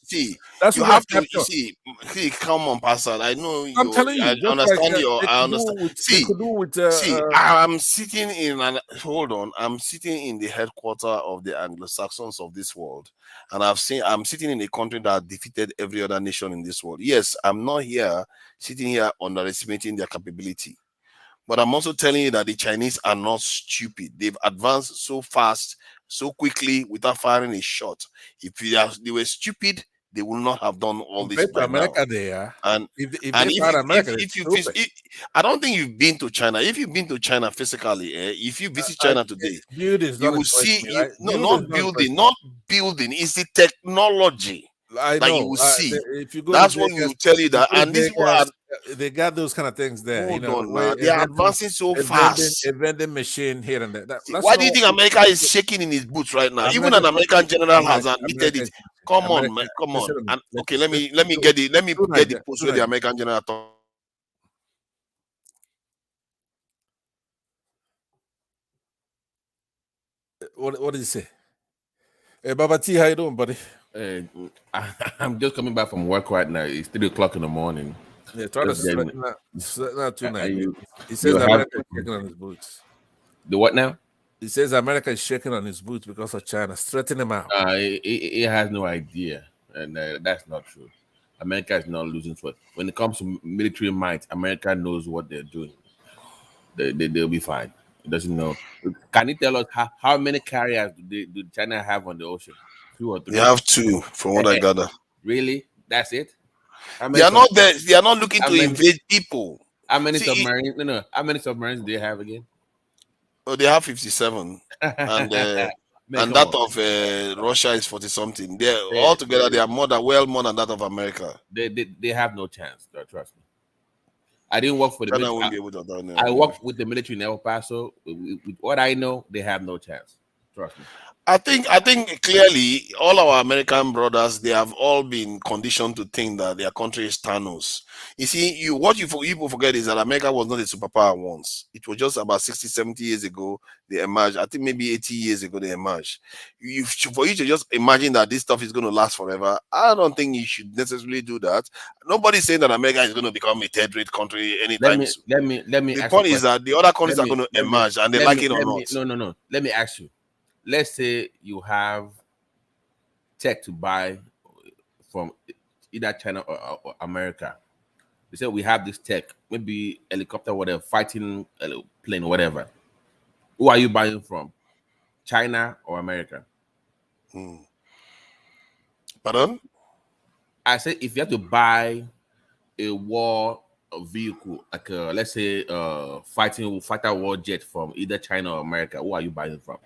See. That's You who's gonna have to capture. see. Come on, Pastor. I know you. I'm telling you, I just understand like your. they I could do understand. with, See. they could do with See, I'm sitting in an hold on. I'm sitting in the headquarters of the Anglo-Saxons of this world, and I'm sitting in a country that defeated every other nation in this world. Yes, I'm not sitting here underestimating their capability, but I'm also telling you that the Chinese are not stupid. They've advanced so fast, so quickly without firing a shot. If they were stupid, they would not have done all this compared to by America. now. They are. And if and they fight America, I don't think you've been to China. If you've been to China physically, if you visit China today, building is you not will see impressing me, right? not building. It's the technology I that you know. will see. If you go That's to what Vegas, will tell you if you that. go to And this is what Vegas, they got those kind of things there. hold You know, on the way now. They are advancing so fast. a vending machine here and there. That's Why not do you what think America is shaking in its boots right now? Even America an American general has America, admitted it. America, Come on, America. man. Come Listen on. to me. And okay, let me get the post where the American general talk. What did he say? Hey, Baba T, how you doing, buddy? I'm just coming back from work right now. It's 3 o'clock in the morning. Yeah, try to Just getting- straighten out tonight. you- He says you have- America is shaking on his boots. The what now? He says America is shaking on his boots because of China. Straighten him out. It has no idea, and that's not true. America is not losing sweat. When it comes to military might, America knows what they're doing. They'll be fine. It doesn't know. Can you tell us how many carriers do China have on the ocean? 2 or 3? They have 2, from what I gather. Really? That's it? They are not there. They are not looking to invade people. How many See, submarines? No. How many submarines do they have again? Oh, they have 57, and Man, and come that on. of Russia is 40 something. They all together they are more than that of America. They have no chance. Trust me. I didn't work for the China military. won't be able to do that. I worked with the military in El Paso. With what I know, they have no chance. Trust me. I think clearly all our American brothers, they have all been conditioned to think that their country is Thanos. You see, what you people forget is that America was not a superpower once. It was just about 60, 70 years ago they emerged. I think maybe 80 years ago they emerged. For you to just imagine that this stuff is going to last forever, I don't think you should necessarily do that. Nobody's saying that America is going to become a third-rate country anytime soon. Let me. The ask point you a is that the other countries are going to emerge, and they like it or not. No. Let me ask you. Let's say you have tech to buy from either China or America. They say we have this tech, maybe helicopter, whatever, fighting plane, whatever. Who are you buying from? China or America? Pardon? I said if you have to buy a war vehicle, like let's say fighter war jet from either China or America, who are you buying from?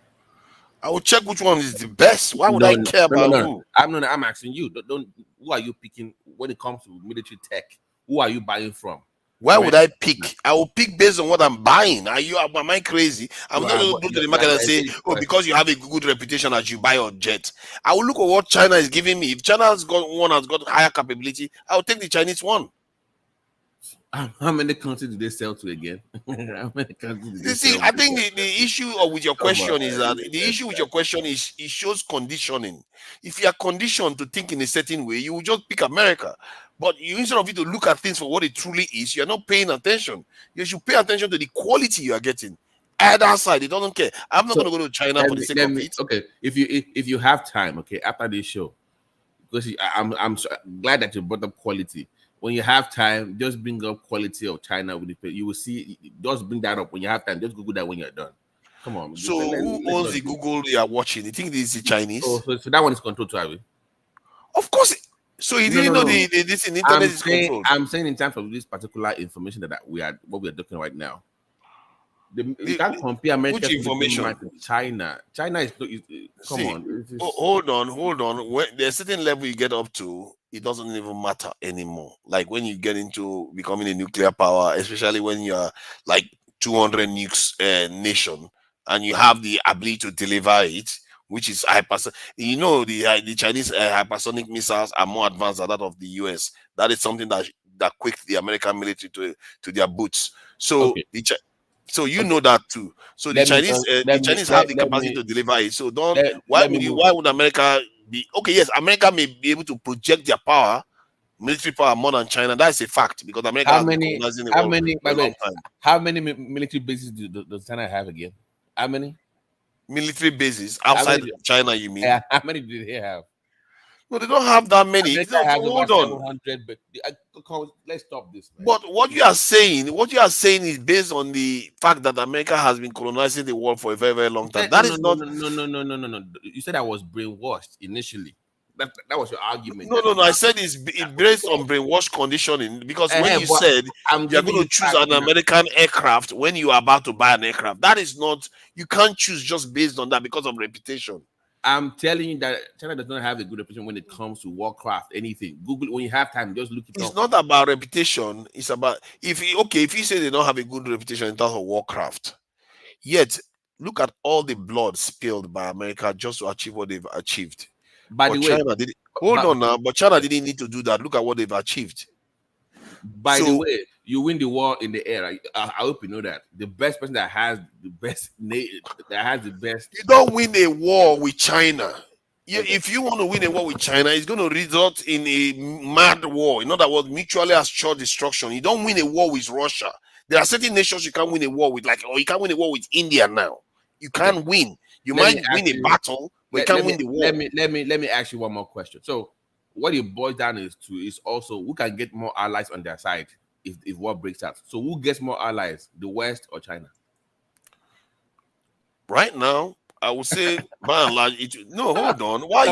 I will check which one is the best. Why would I care about who? I'm asking you. Don't. Who are you picking when it comes to military tech? Who are you buying from? Why would I pick? I will pick based on what I'm buying. Am I crazy? I'm not going to go to the market and say, oh, because you have a good reputation as you buy your jet. I will look at what China is giving me. If China has got higher capability, I will take the Chinese one. How many countries do they sell to again? How many countries do they You see, sell I to? think the issue with your question is that the issue with your question is it shows conditioning. If you are conditioned to think in a certain way, you will just pick America. But instead of you to look at things for what it truly is, you are not paying attention. You should pay attention to the quality you are getting. Either side, it doesn't care. I'm not going to go to China for the sake of it. Okay, if you have time, okay, after this show, because I'm glad that you brought up quality. When you have time, just bring up quality of China with the. You will see. Just bring that up when you have time. Just Google that when you're done. Come on. So who owns the Google you are watching? You think this is the Chinese? So that one is controlled to Harry. Of course. So you didn't know this in internet is controlled. I'm saying in terms of this particular information that we are what we are doing right now. You can't compare America which information with China. China is come See, on. hold on. When there's a certain level you get up to, it doesn't even matter anymore. Like when you get into becoming a nuclear power, especially when you're like 200 nukes nation and you have the ability to deliver it, which is hypersonic. You know, the Chinese hypersonic missiles are more advanced than that of the US. That is something that quicked the American military to their boots. So so you know that too. So the Chinese have the capacity to deliver it. So why would America be okay? Yes, America may be able to project their power, military power, more than China. That's a fact because America how many military bases does China have again? How many military bases outside of China? You mean? Yeah, how many do they have? No, they don't have that many. Hold on. Let's stop this. Man. But what you are saying is based on the fact that America has been colonizing the world for a very, very long time. That is not. No. You said I was brainwashed initially. That was your argument. No. I said it's based on brainwash conditioning because when you said you're going to choose an American aircraft when you are about to buy an aircraft, that is not. You can't choose just based on that because of reputation. I'm telling you that China does not have a good reputation when it comes to warcraft, anything. Google when you have time, just look it up. It's not about reputation. It's about if you say they don't have a good reputation in terms of warcraft, yet look at all the blood spilled by America just to achieve what they've achieved. By the way, but China didn't need to do that. Look at what they've achieved. By the way, you win the war in the air. I hope you know that. The best person that has the best. You don't win a war with China. If you want to win a war with China, it's going to result in a mad war. In other words, mutually assured destruction. You don't win a war with Russia. There are certain nations you can't win a war with, you can't win a war with India now. You can't win. You might win a battle, but you can't win the war. Let me ask you one more question. So, what it boils down is also who can get more allies on their side if war breaks out. So who gets more allies, the West or China? Right now, I would say by and large, hold on. Why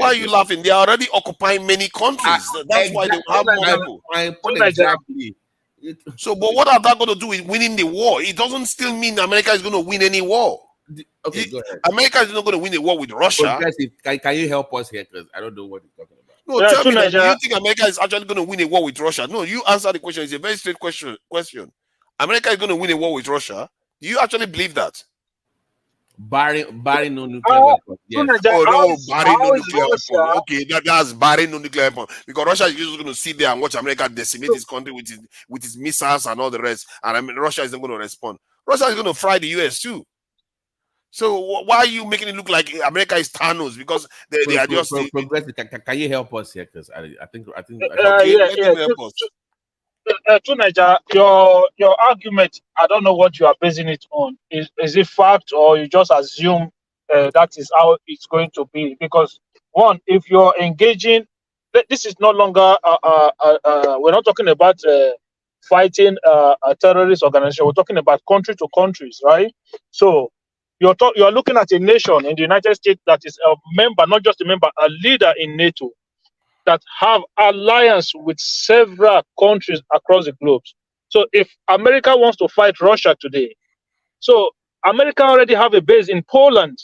are you laughing? They are already occupying many countries. That's why they have more people. Exactly. So, but what are that going to do with winning the war? It doesn't still mean America is going to win any war. Okay, go ahead. America is not going to win a war with Russia. Can you help us here? Because I don't know what you're talking about. No, tell me, do you think America is actually going to win a war with Russia? No, you answer the question. It's a very straight question. America is going to win a war with Russia. Do you actually believe that? Barring no nuclear weapons. Yes. Barring no nuclear weapons. Okay, that's barring no nuclear weapons. Because Russia is just going to sit there and watch America decimate his country with his missiles and all the rest. And Russia is not going to respond. Russia is going to fry the US too. So why are you making it look like America is Thanos? Because they are just. Can you help us here? Because I think. To Niger, your argument, I don't know what you are basing it on. Is it fact or you just assume that is how it's going to be? Because one, if you're engaging, this is no longer we're not talking about fighting a terrorist organization. We're talking about country to countries, right? So you're looking at a nation in the United States that is a member, not just a member, a leader in NATO, that have alliance with several countries across the globe. So if America wants to fight Russia today, so America already have a base in Poland.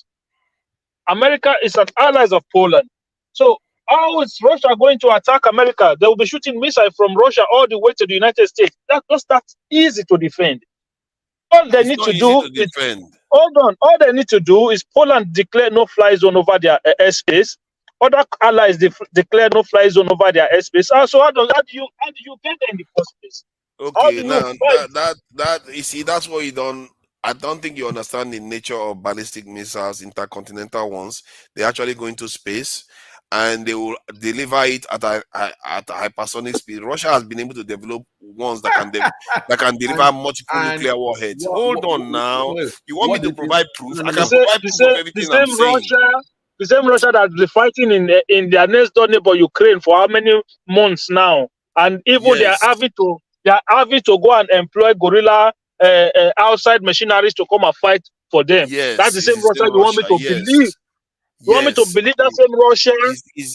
America is an ally of Poland. So how is Russia going to attack America? They will be shooting missiles from Russia all the way to the United States. That's easy to defend. All they need to do is hold on. All they need to do is Poland declare no-fly zone over their airspace. Other allies declare no-fly zone over their airspace. So how do you get there in the first place? Okay, now that you see, that's what you don't. I don't think you understand the nature of ballistic missiles, intercontinental ones. They actually go into space and they will deliver it at a hypersonic speed. Russia has been able to develop ones that can deliver multiple nuclear warheads. Hold on now. You want me to provide proof? I can provide proof of everything I'm saying. The same Russia that's been fighting in their next door neighbor Ukraine for how many months now, and even they are having to go and employ guerrilla outside machineries to come and fight for them. Yes, that's the same Russia you want me to believe. You want me to believe that same Russia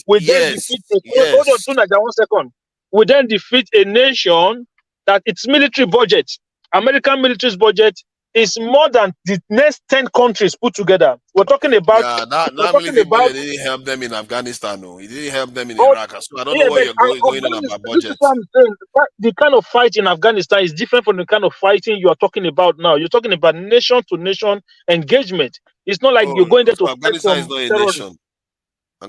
will then defeat hold on, Tunaja, 1 second. Will then defeat a nation that its military budget, American military's budget, is more than the next 10 countries put together. We're talking about. Yeah, that We're talking military about. budget didn't help them in Afghanistan. No, it didn't help them in Oh, Iraq. So I don't yeah, know what but you're going on about This is budget. what I'm saying. The kind of fight in Afghanistan is different from the kind of fighting you are talking about now. You're talking about nation to nation engagement. It's not like you're going there to So fight Afghanistan is some not a terrorists. nation.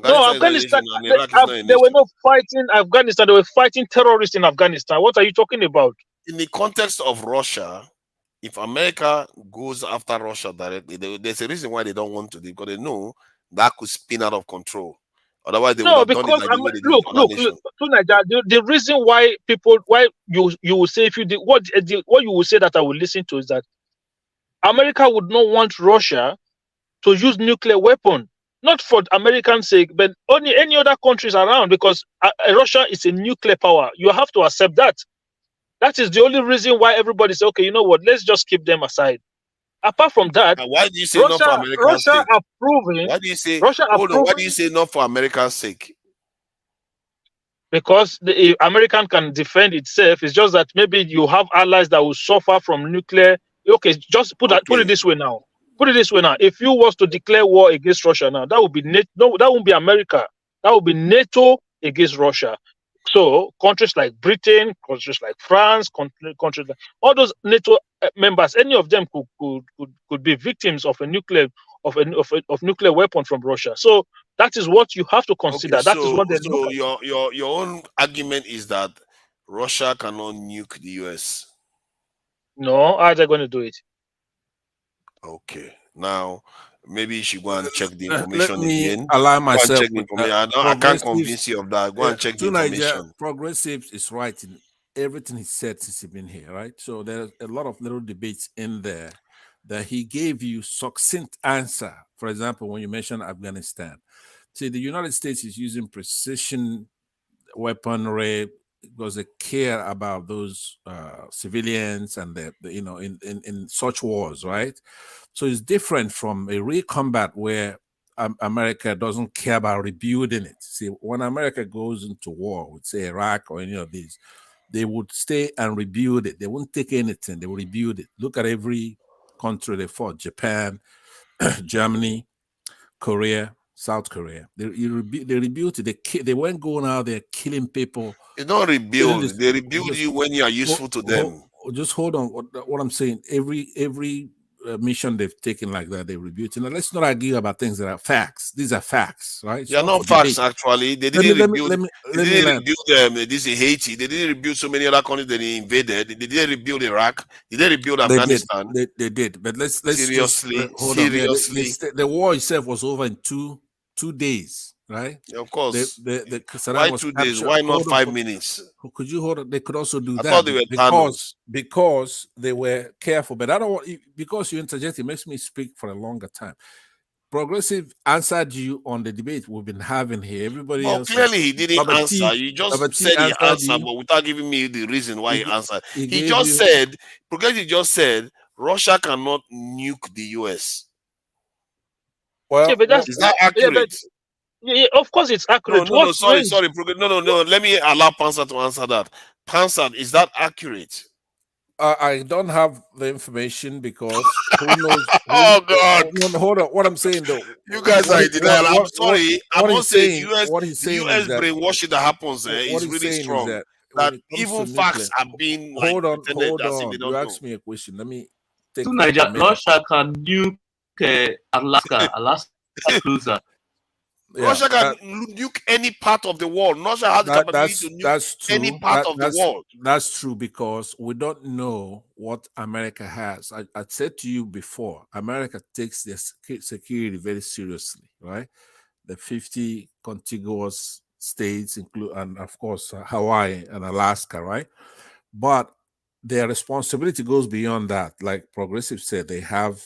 No, Afghanistan is not a Afghanistan. nation, and Iraq is not a They were nation. not fighting Afghanistan. They were fighting terrorists in Afghanistan. What are you talking about? In the context of Russia, if America goes after Russia directly, there's a reason why they don't want to, because they know that could spin out of control. Otherwise, they would No, have done it because like the way they did with other look. nations. The reason why you will say, if you did what you will say that I will listen to, is that America would not want Russia to use nuclear weapon, not for American's sake, but only any other countries around, because Russia is a nuclear power. You have to accept that. That is the only reason why everybody says, okay, you know what, let's just keep them aside. Apart from that, Why do you say not for America's Russia sake? approving. Why do you say Russia hold on? Why do approving you say not for America's sake? because the American can defend itself. It's just that maybe you have allies that will suffer from nuclear. Okay, just put it this way now. Put it this way now. If you was to declare war against Russia now, that would be that won't be America. That would be NATO against Russia. So countries like Britain, countries like France, countries like all those NATO members, any of them could be victims of a nuclear nuclear weapon from Russia. So that is what you have to consider. That is what they look at. Your own argument is that Russia cannot nuke the US. No, how are they going to do it? Okay, now maybe you should go and check the information Let me again. align Go and myself check the with information. I can't convince you of that. Go and check the information. Progressives is right in everything he said since he's been here, right? So there's a lot of little debates in there that he gave you succinct answer. For example, when you mentioned Afghanistan, see, the United States is using precision weaponry because they care about those civilians and in such wars, right? So it's different from a real combat where America doesn't care about rebuilding it. See, when America goes into war with, say, Iraq or any of these, they would stay and rebuild it. They won't take anything. They will rebuild it. Look at every country they fought: Japan, Germany, Korea, South Korea. They rebuilt it. They weren't going out there killing people. They don't rebuild. They rebuild you when you are useful to them. Just hold on. What I'm saying, every mission they've taken like that, they rebuilt. Let's not argue about things that are facts. These are facts, right? They are not facts, actually. They didn't rebuild. They didn't rebuild this in Haiti. They didn't rebuild so many other countries that they invaded. They didn't rebuild Iraq. They didn't rebuild Afghanistan. They did. But let's seriously. The war itself was over in two days, right? Yeah, of course. Why 2 days? Why not 5 minutes? Could you hold on? They could also do I that. thought they were because they were careful. But I don't want, because you interject, it makes me speak for a longer time. Progressive answered you on the debate we've been having here. Everybody else. Clearly he didn't answer. You just said he answered, but without giving me the reason why he answered. He just said, Progressive just said, Russia cannot nuke the US. Well, is that accurate? Yeah, of course it's accurate. No, sorry. No. Let me allow Panzer to answer that. Panzer, is that accurate? I don't have the information because who knows? Oh God! Hold on. What I'm saying though, you guys are in denial. I'm sorry. I must say, what he's saying the US is that brainwashing that happens there is really strong. That even facts are being like, hold on. You asked me a question. Let me take. Russia can nuke Alaska closer. Russia can nuke any part of the world. Russia has the capability to nuke any part of the world. That's true, because we don't know what America has. I said to you before, America takes their security very seriously, right? The 50 contiguous states include, and of course, Hawaii and Alaska, right? But their responsibility goes beyond that. Like Progressive said, they have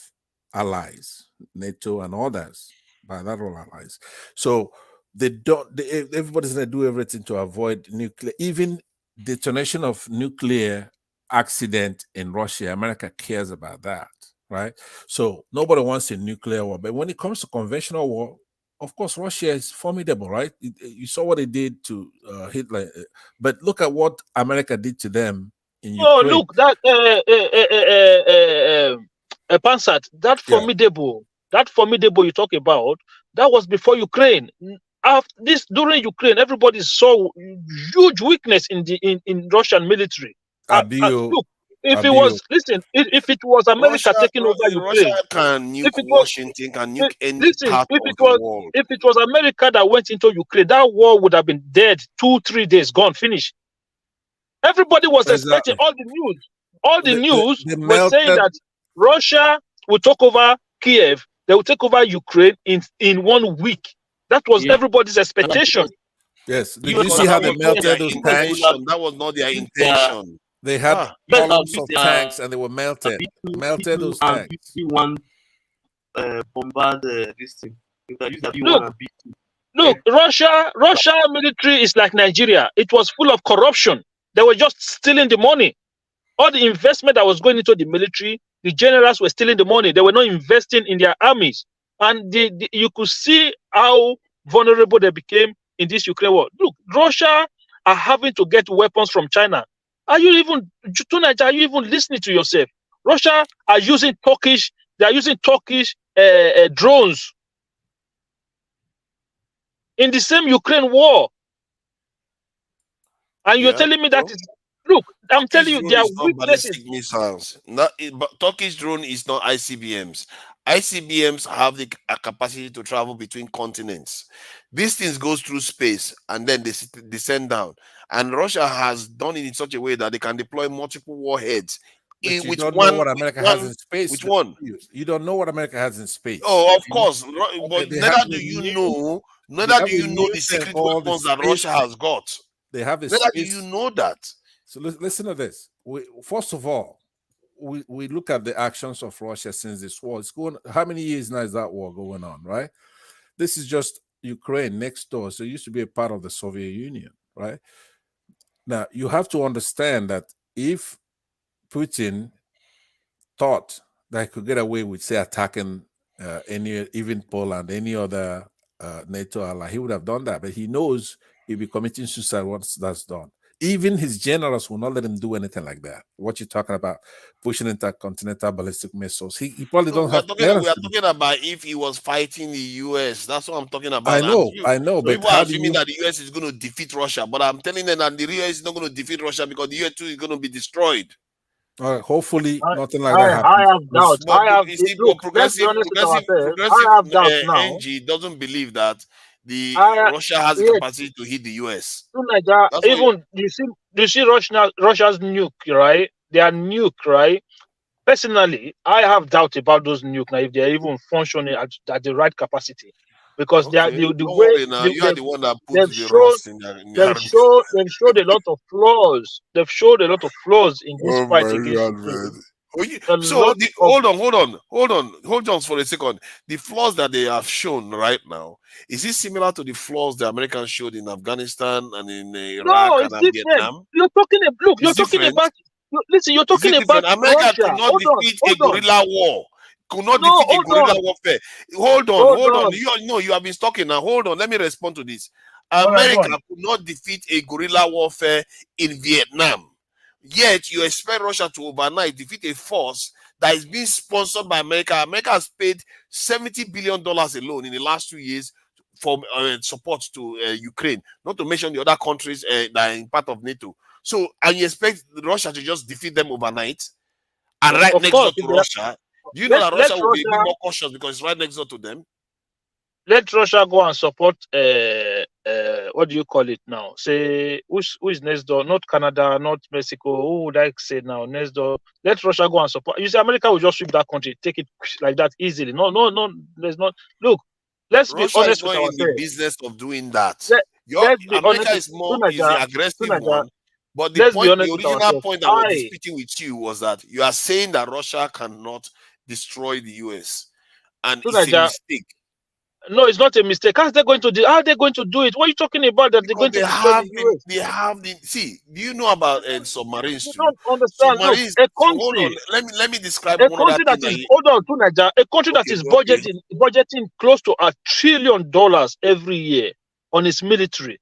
allies, NATO and others, bilateral allies. So everybody's going to do everything to avoid nuclear, even detonation of nuclear accident in Russia. America cares about that, right? So nobody wants a nuclear war. But when it comes to conventional war, of course, Russia is formidable, right? You saw what it did to Hitler. But look at what America did to them in Ukraine. Oh, look, that Pansat, that formidable you talk about, that was before Ukraine. After this, during Ukraine, everybody saw huge weakness in the in Russian military. Look, if it was if it was America taking over Ukraine, Russia can nuke if it was Washington, can nuke any listen, part if of it the was world. if it was America that went into Ukraine, that war would have been dead 2-3 days, gone, finished. Everybody was expecting all the news. All the news they was saying melted- that Russia will take over Kiev. They will take over Ukraine in 1 week. That was everybody's expectation. Yes. Did Because you see how that they was not their melted those tanks? intention. That was not their intention. They had Ah. columns of tanks and they were melted. Melted those tanks. B1 bombard this thing. You can use the B1 Look, and B2. Look, Russia military is like Nigeria. It was full of corruption. They were just stealing the money. All the investment that was going into the military, the generals were stealing the money. They were not investing in their armies. And you could see how vulnerable they became in this Ukraine war. Look, Russia are having to get weapons from China. Are you even listening to yourself? Russia are using Turkish drones in the same Ukraine war. And you're telling me that is, look, I'm telling you, there are not weaknesses. ballistic missiles. But Turkish drone is not ICBMs. ICBMs have the capacity to travel between continents. These things goes through space and then they descend down. And Russia has done it in such a way that they can deploy multiple warheads. But you With don't one, know what America has in space. Which one? You don't know what America has in space. Oh, of course. But They neither have do the you new- know. they Neither have do you the know nukes the and secret all the weapons that space- Russia has got. They have a Neither do space. you know that. So listen to this. First of all, we look at the actions of Russia since this war. It's going. How many years now is that war going on? Right. This is just Ukraine next door. So it used to be a part of the Soviet Union. Right. Now you have to understand that if Putin thought that he could get away with, say, attacking even Poland, any other NATO ally, he would have done that. But he knows he'll be committing suicide once that's done. Even his generals will not let him do anything like that. What you're talking about, pushing intercontinental ballistic missiles. He probably don't have. We are talking about if he was fighting the US. That's what I'm talking about. I know, So but people how are do assuming you? that the US is going to defeat Russia, but I'm telling them that the US is not going to defeat Russia because the US too is going to be destroyed. All right, hopefully nothing like that happens. I have doubts. But I have. you see, Look, but let's be honest with ourselves. I have doubts now. NG doesn't believe that Russia has the yes. capacity to hit the US. Nigeria, That's what even do you see Russia's nuke, right? Their nuke, right? Personally, I have doubt about those nuke now if they're even functioning at the right capacity, because they are the Don't way worry now. You are the one that puts they've the shown rust in their they've showed a lot of flaws. They've showed a lot of flaws in this Oh fight my against God, Ukraine. man. A So lot hold on for a second. The flaws that they have shown right now, is it similar to the flaws the Americans showed in Afghanistan and in Iraq No, and it's in different. Vietnam? You're talking about It's different. listen, you're Is talking it about different? America Russia. could not defeat a Hold on. guerrilla war. Could not No, defeat a hold guerrilla on. warfare. Hold Hold on. on. You have been talking now. Hold on. Let me respond to this. All right, go America on. could not defeat a guerrilla warfare in Vietnam. Yet you expect Russia to overnight defeat a force that is being sponsored by America. America has paid $70 billion alone in the last 2 years for support to Ukraine, not to mention the other countries that are in part of NATO. So, and you expect Russia to just defeat them overnight? And right Of next door course, to if they- Russia, do you know that let Russia will be a bit Russia more cautious because it's right next door to them? let Russia go and support what do you call it now? Say who is next door? Not Canada, not Mexico. Who would I say now? Next door. Let Russia go and support. You see, America will just sweep that country, take it like that easily. No. There's not. Look, let's be Russia honest is with not in the ourselves. business of doing that. Let's be America honest. is more with is the aggressive Tunaja, one. But the let's be point, honest the with original ourselves. point I was disputing with you was that you are saying that Russia cannot destroy the US, and it's a Tunaja, mistake. No, it's not a mistake. How are they going to do? How are they going to do it? What are you talking about? That they're going to destroy the US? They have the. See, do you know about submarines You too? don't understand. Look, Submarines. a So hold on. country, Let me describe a one other country thing. that is hold on, Tunaja, a country that is budgeting close to $1 trillion every year on its military.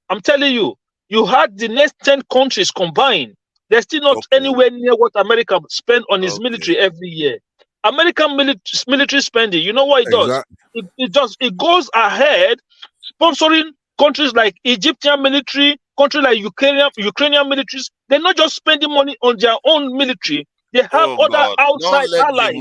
I'm telling you, you had the next 10 countries combined. They're still not anywhere near what America spend on its military every year. American military spending, you know what it does? It goes ahead sponsoring countries like Egyptian military, countries like Ukrainian militaries. They're not just spending money on their own military. They have Oh other God! outside allies.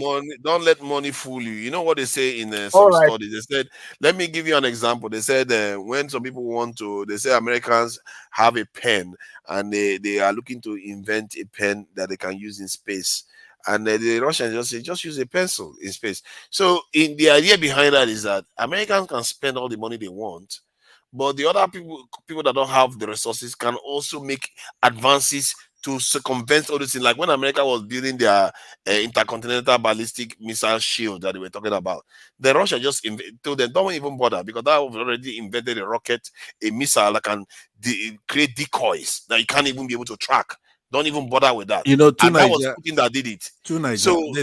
Don't let money fool you. You know what they say in All some right. studies. They said, let me give you an example. They said when some people they say Americans have a pen and they are looking to invent a pen that they can use in space. And the Russians just say, just use a pencil in space. So the idea behind that is that Americans can spend all the money they want, but the other people that don't have the resources can also make advances to circumvent all these things. Like when America was building their intercontinental ballistic missile shield that they were talking about, the Russia just told them, don't even bother, because that was already invented a rocket, a missile that can create decoys that you can't even be able to track. Don't even bother with that. You know, and that was Putin that did it. So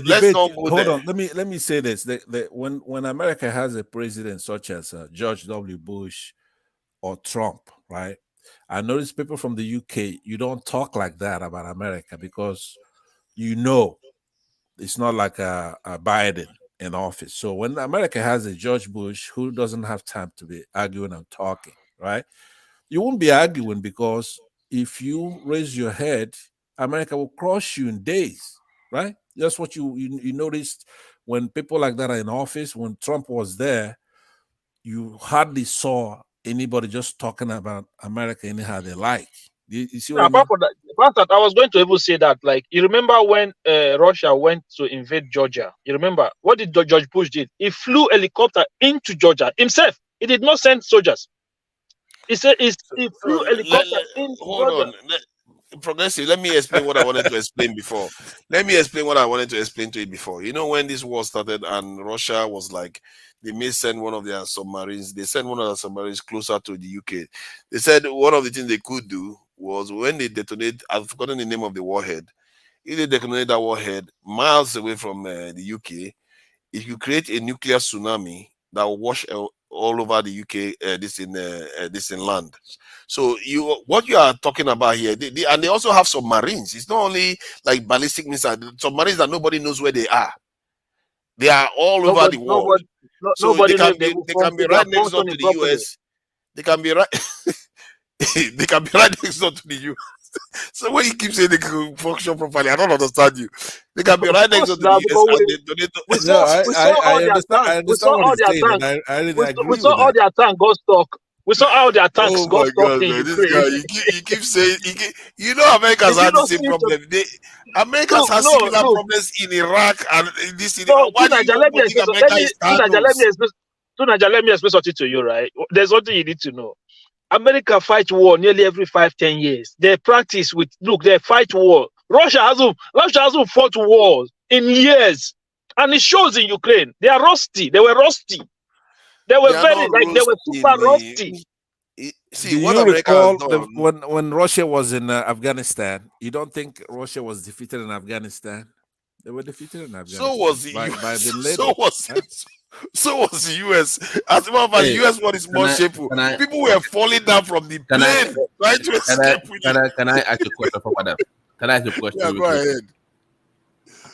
let's not go hold there. on. Let me say this: when America has a president such as George W. Bush or Trump, right? I notice people from the UK, you don't talk like that about America because you know it's not like a Biden in office. So when America has a George Bush who doesn't have time to be arguing and talking, right? You won't be arguing, because if you raise your head, America will crush you in days, right? That's what you noticed when people like that are in office. When Trump was there, you hardly saw anybody just talking about America anyhow they like. You see what I mean? Apart from that, I was going to even say that, like, you remember when Russia went to invade Georgia? You remember what did George Bush did? He flew helicopter into Georgia himself. He did not send soldiers. He said he flew helicopter into Georgia. Progressive, let me explain what I wanted to explain before. Let me explain what I wanted to explain to you before. You know, when this war started and Russia was like, they may send one of their submarines. They sent one of their submarines closer to the UK. They said one of the things they could do was when they detonate, I've forgotten the name of the warhead. If they detonate that warhead miles away from the UK, if you create a nuclear tsunami that will wash all over the UK, this in land. So what you are talking about here, and they also have submarines. It's not only like ballistic missiles, submarines that nobody knows where they are. They are all over the world. So they can be right next door to the US. They can be right. They can be right next door to the US. So when you keep saying they can function properly, I don't understand you. They can be right next to the US. We saw all their tanks got stuck. We saw how their tanks got stuck in this Ukraine. guy, you keep saying, you know, Americans had the same problem. Americans have similar problems in Iraq and in this. Why do you let me think America is let me explain something to you, right? There's something you need to know. America fight war nearly every 5-10 years. They practice they fight war. Russia hasn't fought wars in years, and it shows in Ukraine. They are rusty. They were rusty. They were they were super rusty. See, do what you America recall has done, when Russia was in Afghanistan? You don't think Russia was defeated in Afghanistan? They were defeated in Afghanistan. So was the by US. Bin Laden, So was the US. As a matter of fact, the US one is more shameful. People were falling down from the plane trying to escape. Can I ask you a question for that? Can I ask you a question? Yeah, go ahead.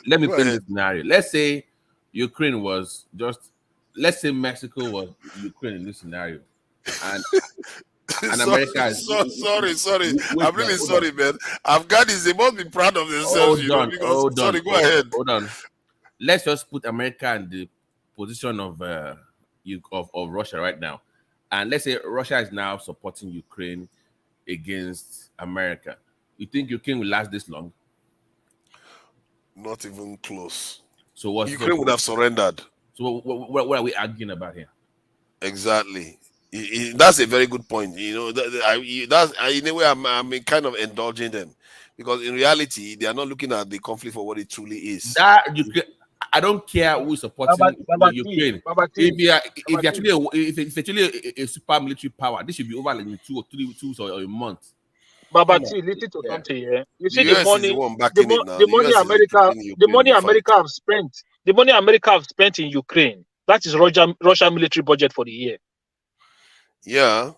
Let me paint the scenario. Let's say Ukraine was let's say Mexico was Ukraine in this scenario, and America is sorry. I'm really sorry, man. Afghans, they must be proud of themselves. Go ahead. Hold on. Let's just put America in the position of Russia right now, and let's say Russia is now supporting Ukraine against America. You think Ukraine will last this long? Not even close. So Ukraine would have surrendered. So what are we arguing about here? Exactly. That's a very good point. You know, that's in a way I'm kind of indulging them, because in reality they are not looking at the conflict for what it truly is. I don't care who is supporting Ukraine. If it's actually a super military power, this should be over like in 2 or 3 weeks or a month. Baba T, listen to something here. You see the money America have spent in Ukraine. That is Russia military budget for the year. Yeah.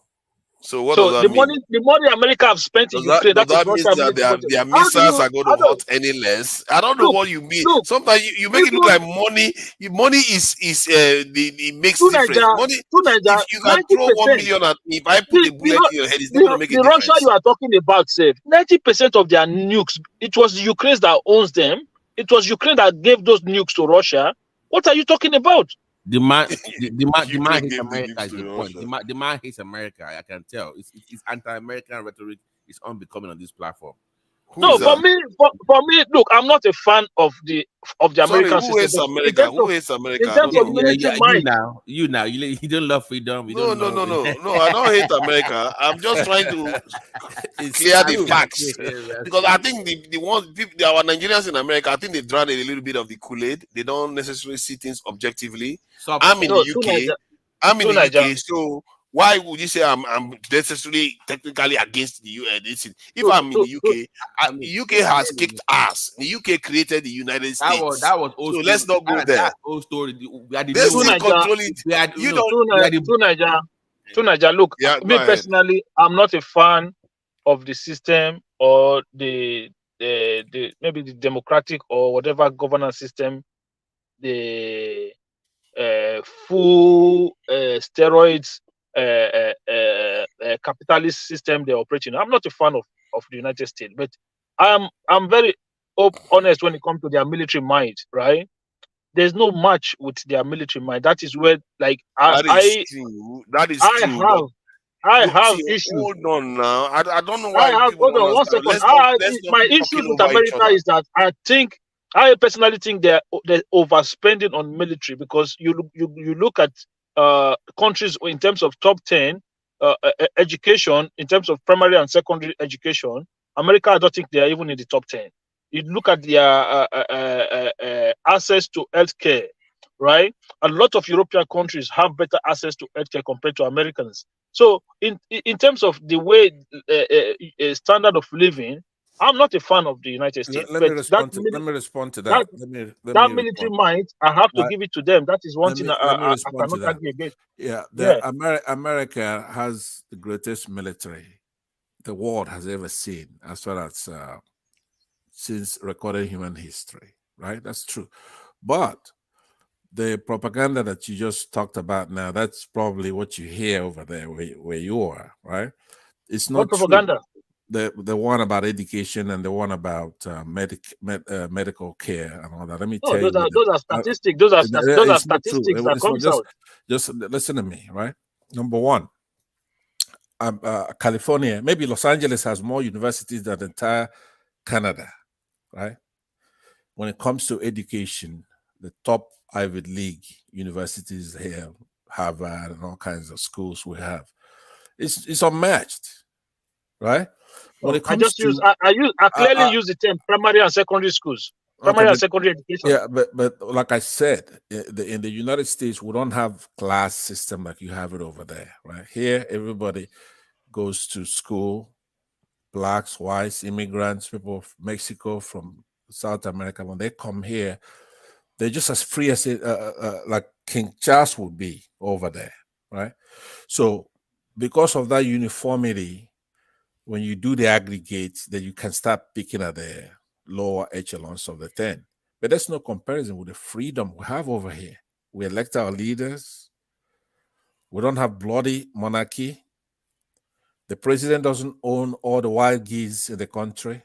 So what So does the that mean? money America have spent in Does that, Ukraine, does that is that mean Russia that military budget. their How do missiles you, are going how to do, hurt any less? I don't know look, what you mean. look, Sometimes you make it look even like money is it makes to difference. Money, Niger, if you can throw 1 million at me, if I put the, a bullet in your head, it's not going to make a the Russia difference. you are talking about, say 90% of their nukes, it was Ukraine that owns them. It was Ukraine that gave those nukes to Russia. What are you talking about? The man hates gave the America nukes is to the point. Russia. The man hates America. I can tell. It's anti-American rhetoric. It's unbecoming on this platform. No, for me, look, I'm not a fan of the Sorry, American who system. hates But America? Who hates America? in I terms don't of know. military might, You don't love freedom. You No, don't love no. I don't hate America. I'm just trying to clear the true. facts That's because true. I think the ones our Nigerians in America, I think they drank a little bit of the Kool-Aid. They don't necessarily see things objectively. I'm in the UK. I'm in the UK. So why would you say I'm necessarily technically against the US? If I'm in the UK, the UK has kicked ass. The UK created the United States. That was old so story. let's not go there. That's old story. We are the They new still one. control it. To Niger, look, Yeah, me go ahead. personally, I'm not a fan of the system or the maybe the democratic or whatever governance system, the full steroids capitalist system they're operating. I'm not a fan of the United States, but I'm very honest when it comes to their military might, right? There's no match with their military might. That is where, like, That is true. That is true. I have See, issues. hold on now. I don't know why people Hold don't on one understand. second. Let's not My keep issue talking with over each America other. is that I personally think they're overspending on military, because you look at countries in terms of top 10 education, in terms of primary and secondary education. America, I don't think they are even in the top 10. You look at their access to healthcare, right? A lot of European countries have better access to healthcare compared to Americans. So in terms of the way standard of living, I'm not a fan of the United States. Let me but respond to that. That military might, I have to give it to them. That is one thing let me I respond to cannot that. argue against. Yeah, America has the greatest military the world has ever seen, as far as since recorded human history. Right, that's true. But the propaganda that you just talked about now—that's probably what you hear over there where you are. Right? It's not What propaganda? True. The one about education and the one about medical care and all that. Let me tell you. Those are statistics. Those are statistics that comes out. Just listen to me, right? Number one, California, maybe Los Angeles has more universities than the entire Canada, right? When it comes to education, the top Ivy League universities here, Harvard and all kinds of schools we have, it's unmatched, right? When it comes I clearly use the term primary and secondary schools. Primary and secondary education. Yeah, but like I said, in the United States, we don't have class system like you have it over there, right? Here, everybody goes to school, blacks, whites, immigrants, people from Mexico, from South America. When they come here, they're just as free as like King Charles would be over there, right? So because of that uniformity, when you do the aggregates, then you can start picking at the lower echelons of the 10. But there's no comparison with the freedom we have over here. We elect our leaders. We don't have bloody monarchy. The president doesn't own all the wild geese in the country.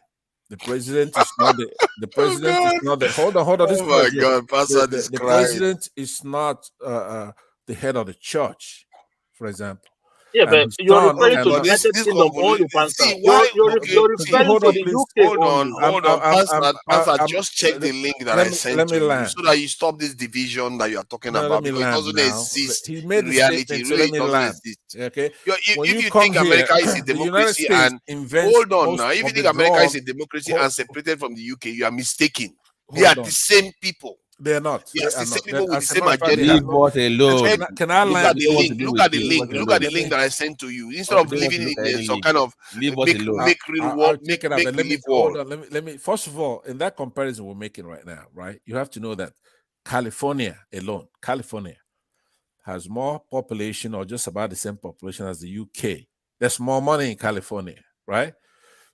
The president is not the president is not the hold on. Oh my God, Pastor, the president is not the head of the church, for example. Yeah, but you're referring to the United Kingdom only, Pastor. You're referring to the UK only. Hold on, Pastor, just check the link that I sent to you so that you stop this division that you are talking about, because it doesn't exist in reality. It really doesn't exist. Okay. If you think America is a democracy and hold on now, if you think America is a democracy and separated from the UK, you are mistaken. They are the same people. They're not. Yes, the same people with the same Leave agenda. us alone. Can I Look land? at the link. Look at the link. Look at the link that I sent to you. Instead of living in some kind of make real world, make believe world. Hold on. Let me. First of all, in that comparison we're making right now, right? You have to know that California alone, California has more population, or just about the same population as the UK, There's more money in California, right?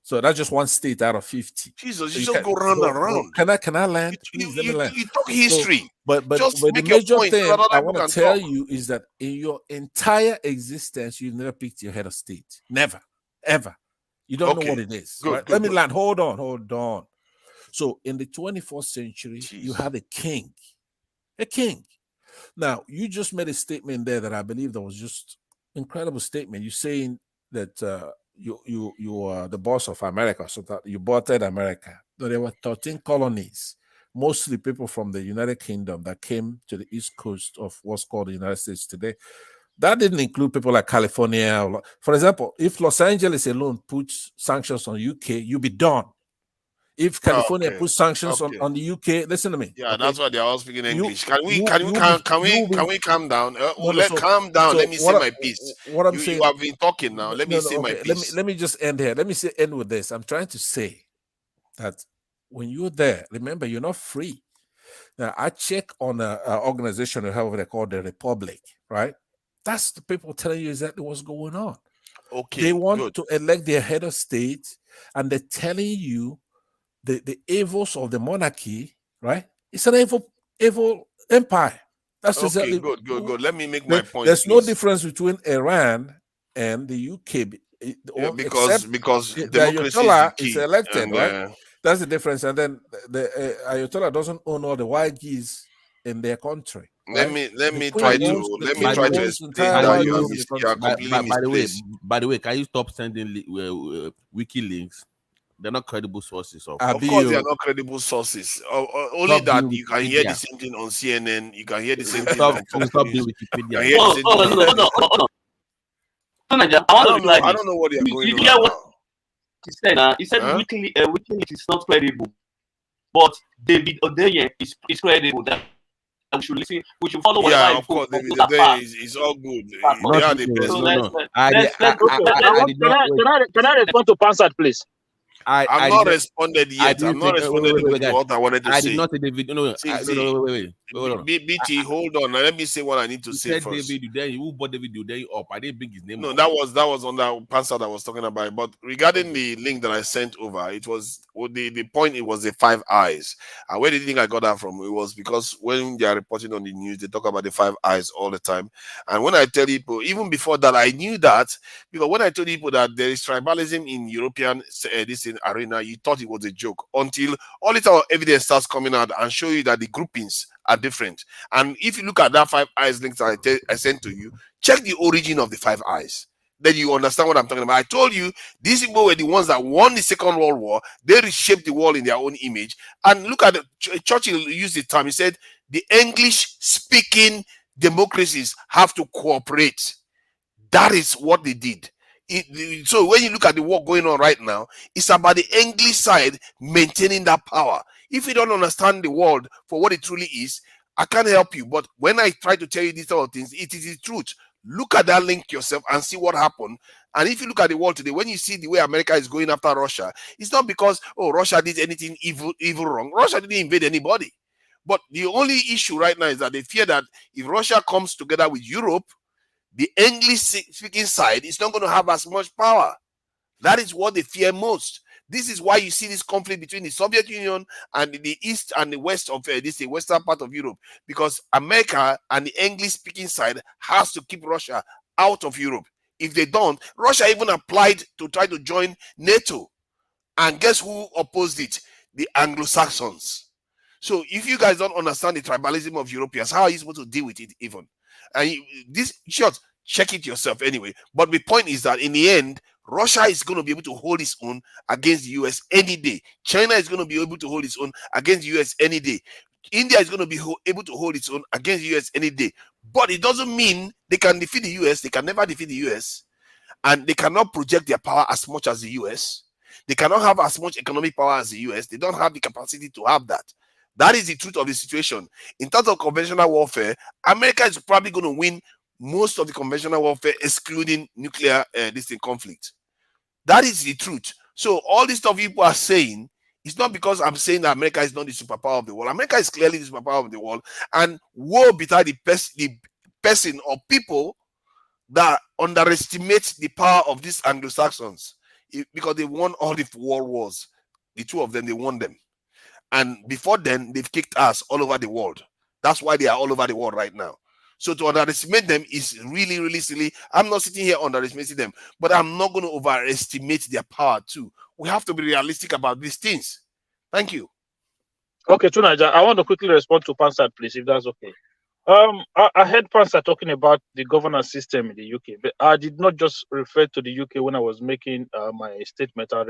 So that's just one state out of 50. Jesus, So you just go round and round. Can I land? Please let me land. You talk history. So, but just the make your major point. thing So that I other want people to can tell talk. you is that in your entire existence, you never picked your head of state. Never, ever. You don't know what it is. Good, Right? good, Let me good. land. Hold on. So in the 21st century, you have a king. A king. Now, you just made a statement there that I believe that was just incredible statement. You're saying that you are the boss of America, so that you bought America. So there were 13 colonies, mostly people from the United Kingdom that came to the east coast of what's called the United States today. That didn't include people like California. For example, if Los Angeles alone puts sanctions on UK, you'll be done. If California puts sanctions on the UK, listen to me. Yeah, okay? that's why they are all speaking English. Can we you'll calm down? No, Calm down. so Let me say what my piece. What I'm You saying, have been talking now. Let me say my okay. piece. Let me just end here. Let me end with this. I'm trying to say that when you're there, remember you're not free. Now I check on an organization, however they call the Republic, right? That's the people telling you exactly what's going on. Okay, they want good. to elect their head of state, and they're telling you the evils of the monarchy, right? It's an evil empire. That's Okay, exactly good. Let me make my point. There's no please. difference between Iran and the UK. Yeah, because the democracy Ayatollah is the is key. elected, And right? That's the difference. And then the Ayatollah doesn't own all the YGs in their country. let Right? me try to explain that you are completely misplaced. By the way, can you stop sending wiki links? They're not credible sources of Of course, they are not credible sources. Only Stop that being you can hear the Wikipedia. same thing on CNN. You can hear the same thing Stop on Fox being News. Wikipedia. You can hear the same thing on I don't know what they are going on now. He said, Huh? WikiLeaks is not credible, but David Odeyen is credible. That we should listen, we should follow whatever Yeah, he of course. posts. It's all good. They are the best. So let's Can I respond to Pansat, please? I'm not responded yet. I'm not responded with guys. what I wanted to I say. did not say David. No, wait. Hold on. BT, hold on. Let me say what I need to You say said first. David, then you brought David, then you up. I didn't bring his name No, up. that was on that Panzer that I was talking about. But regarding the link that I sent over, it was the point. It was the 5 eyes. And where do you think I got that from? It was because when they are reporting on the news, they talk about the 5 eyes all the time. And when I tell people, even before that, I knew that because when I told people that there is tribalism in European this in arena, you thought it was a joke until all this evidence starts coming out and show you that the groupings are different. And if you look at that 5 eyes link that I sent to you, check the origin of the 5 eyes. Then you understand what I'm talking about. I told you these people were the ones that won the Second World War. They reshaped the world in their own image. And look at Churchill used the term. He said the English-speaking democracies have to cooperate. That is what they did. So when you look at the war going on right now, it's about the English side maintaining that power. If you don't understand the world for what it truly is, I can't help you. But when I try to tell you these sort of things, it is the truth. Look at that link yourself and see what happened. And if you look at the world today, when you see the way America is going after Russia, it's not because, Russia did anything evil wrong. Russia didn't invade anybody. But the only issue right now is that they fear that if Russia comes together with Europe, the English-speaking side is not going to have as much power. That is what they fear most. This is why you see this conflict between the Soviet Union and the east and the west of the western part of Europe, because America and the English-speaking side has to keep Russia out of Europe. If they don't, Russia even applied to try to join NATO. And guess who opposed it? The Anglo-Saxons. So if you guys don't understand the tribalism of Europeans, how are you supposed to deal with it even? And this short, check it yourself anyway. But the point is that in the end, Russia is going to be able to hold its own against the US any day. China is going to be able to hold its own against the US any day. India is going to be able to hold its own against the US any day. But it doesn't mean they can defeat the US. They can never defeat the US. And they cannot project their power as much as the US. They cannot have as much economic power as the US. They don't have the capacity to have that. That is the truth of the situation. In terms of conventional warfare, America is probably going to win most of the conventional warfare, excluding nuclear conflict. That is the truth. So all this stuff people are saying, it's not because I'm saying that America is not the superpower of the world. America is clearly the superpower of the world. And woe betide the person or people that underestimate the power of these Anglo-Saxons because they won all the world wars. The two of them, they won them. And before then, they've kicked ass all over the world. That's why they are all over the world right now. So to underestimate them is really, really silly. I'm not sitting here underestimating them, but I'm not going to overestimate their power too. We have to be realistic about these things. Thank you. Okay, Tunaja, I want to quickly respond to Pansat, please, if that's okay. I heard Pansat talking about the governance system in the UK, but I did not just refer to the UK when I was making my statement. I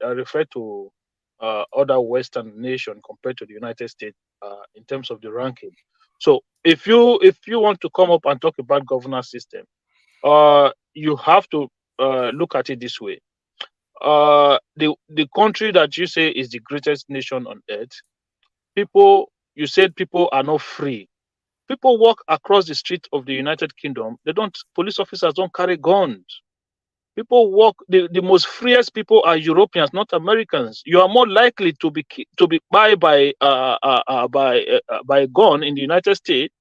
referred to other Western nations compared to the United States in terms of the ranking. So if you want to come up and talk about governance system, you have to look at it this way. The country that you say is the greatest nation on earth, you said people are not free. People walk across the street of the United Kingdom. Police officers don't carry guns. People walk. The most freest people are Europeans, not Americans. You are more likely to be by a gun in the United States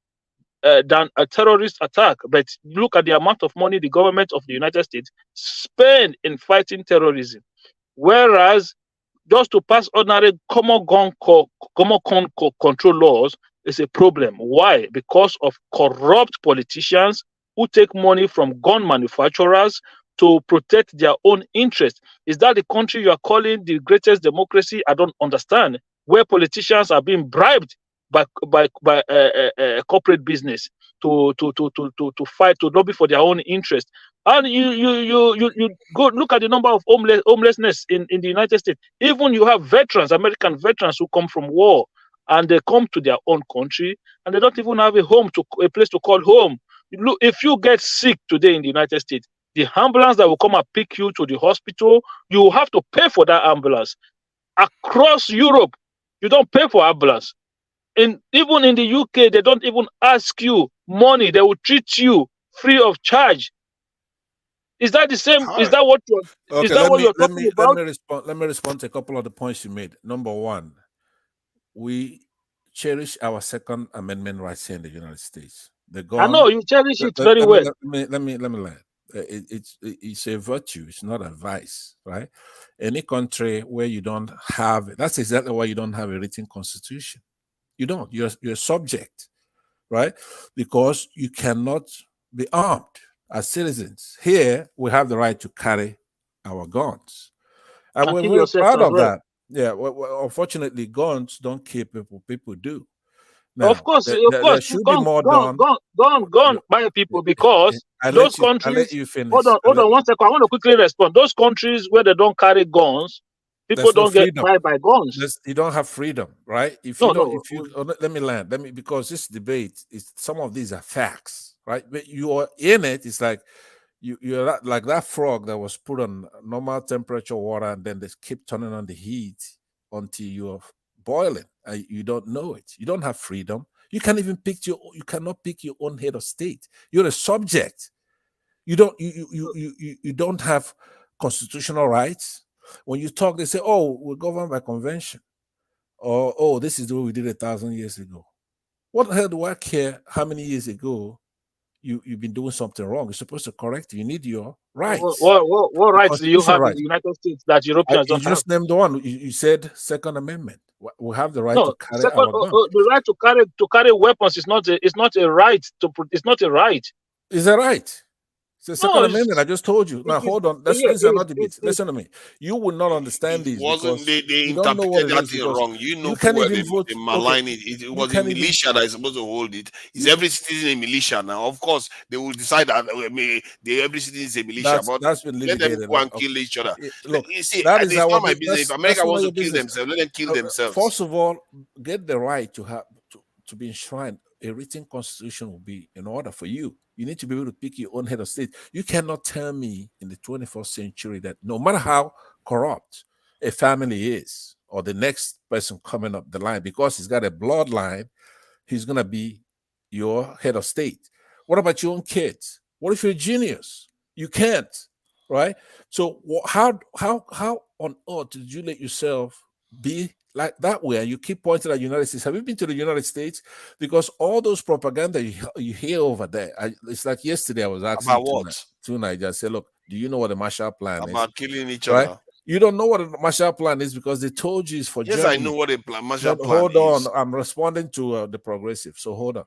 than a terrorist attack. But look at the amount of money the government of the United States spend in fighting terrorism. Whereas just to pass ordinary common gun control laws is a problem. Why? Because of corrupt politicians who take money from gun manufacturers to protect their own interests. Is that the country you are calling the greatest democracy? I don't understand. Where politicians are being bribed by corporate business to fight, to lobby for their own interest. And you go look at the number of homelessness in the United States. Even you have veterans, American veterans who come from war, and they come to their own country and they don't even have a place to call home. Look, if you get sick today in the United States, the ambulance that will come and pick you to the hospital, you have to pay for that ambulance. Across Europe, you don't pay for ambulance. Even in the UK, they don't even ask you money. They will treat you free of charge. Is that the same? Is that what you're? Okay, is that what you're talking about? Let me respond to a couple of the points you made. Number one, we cherish our Second Amendment rights here in the United States. I know you cherish it very well. Let me learn. It's a virtue. It's not a vice, right? Any country where you don't have, that's exactly why you don't have a written constitution. You don't. You're subject, right? Because you cannot be armed as citizens. Here, we have the right to carry our guns. And we're very proud of that. Yeah, well, unfortunately, guns don't kill people. People do. Now, of course, there should be more done. Gone by people because those countries. Hold on 1 second. I want to quickly respond. Those countries where they don't carry guns, people don't get by guns. You don't have freedom, right? Let me land. Because this debate is some of these are facts, right? But you are in it. It's like you're like that frog that was put on normal temperature water, and then they keep turning on the heat until you're boiling. You don't know it. You don't have freedom. You can't even you cannot pick your own head of state. You're a subject. You don't have constitutional rights. When you talk, they say, "Oh, we're governed by convention," or "Oh, this is the way we did 1,000 years ago." What the hell do I care how many years ago you've been doing something wrong? You're supposed to correct. You need your rights. What rights do you have in the United States that Europeans don't have? You just named the one. You said Second Amendment. We have the right to carry our guns. The right to carry weapons is not a right. It's not a right. It's a right. It's the Second Amendment. I just told you. Now hold on. These are not debates. Listen to me. You will not understand these. Wasn't they interpreted that thing wrong? You can't even vote. They malign it. It was a militia that is supposed to hold it. Is every citizen a militia now? Of course, they will decide that every citizen is a militia. That's been let them go and kill each other. Look, you see, that is not my business. If America wants to kill themselves, let them kill themselves. First of all, get the right to be enshrined. A written constitution will be in order for you. You need to be able to pick your own head of state. You cannot tell me in the 21st century that no matter how corrupt a family is, or the next person coming up the line, because he's got a bloodline, he's going to be your head of state. What about your own kids? What if you're a genius? You can't, right? So how on earth did you let yourself be like that way, and you keep pointing at United States. Have you been to the United States? Because all those propaganda you hear over there, it's like yesterday I was asking About what? two Nigerians, say, look, do you know what the Marshall Plan is? About killing each Right? other. You don't know what a Marshall Plan is because they told you it's for Yes, Germany. I know what a Marshall Plan Hold is. on, I'm responding to the progressive. So hold on,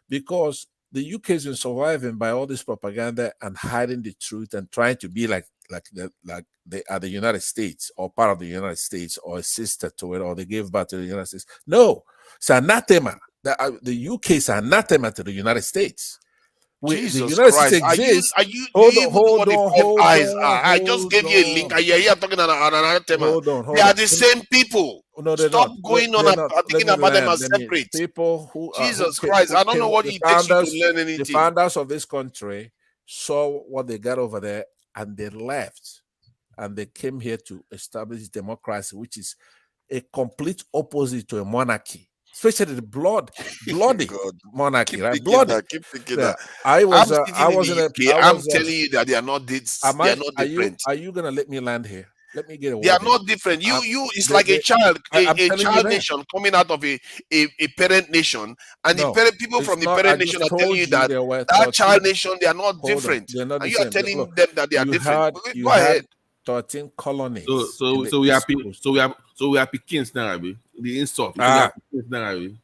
because the UK has been surviving by all this propaganda and hiding the truth and trying to be like they are the United States or part of the United States or a sister to it, or they gave birth to the United States. No, it's anathema. The UK is anathema to the United States. The Jesus United Christ! States exists. Do you even know what the Five Eyes are? I just hold gave you a link, and you're here talking on another tema. Hold on. They are the same people. No, they're Stop not. going on They're and not. thinking Let me about them land. as separate. People who Jesus Christ! I don't know what it takes you to learn anything. The founders of this country saw what they got over there, and they left, and they came here to establish democracy, which is a complete opposite to a monarchy. Especially the bloody monarchy, right? Bloody. Keep thinking that. I was in I'm telling you that they are not different. Are you gonna let me land here? Let me get a word. They are not different. It's like a child, a child nation coming out of a parent nation, and the people from the parent nation are telling you that that child nation, they are not different. And you are telling them that they are different. Go ahead. 13 colonies. So we are Pekins now, Abi. The insult. We are Pekins now, Abi.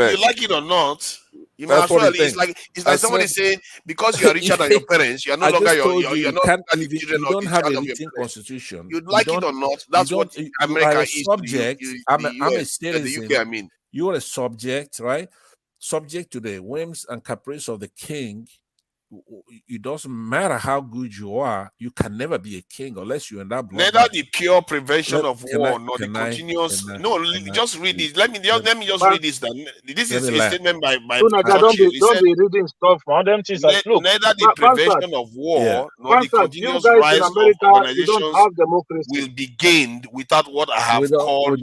You like it or not, you might as well. It's like somebody saying because you are richer than your parents, you are no longer you're not the children of the child of your parents. Constitution. You like it or not, that's what America is. Subject. I'm a citizen. The UK, I mean, you are a subject, right? Subject to the whims and caprice of the king. It doesn't matter how good you are, you can never be a king unless you end up. Neither the pure prevention of war nor the continuous. Just read this. Let me just read this. This is a statement by don't be reading stuff on them things. Neither the prevention of war nor the continuous rise of organizations will be gained without what I have called.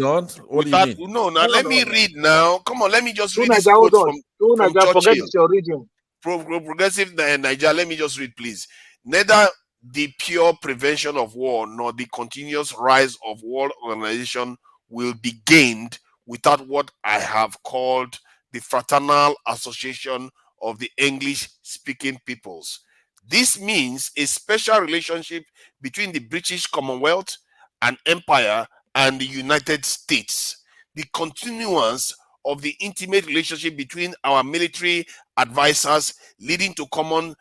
What do you mean? No, let me read now. Come on, let me just read this quote from Churchill. Progressive Nigeria, let me just read, please. Neither the pure prevention of war nor the continuous rise of world organization will be gained without what I have called the fraternal association of the English-speaking peoples. This means a special relationship between the British Commonwealth and Empire and the United States. The continuance of the intimate relationship between our military advisors, leading to common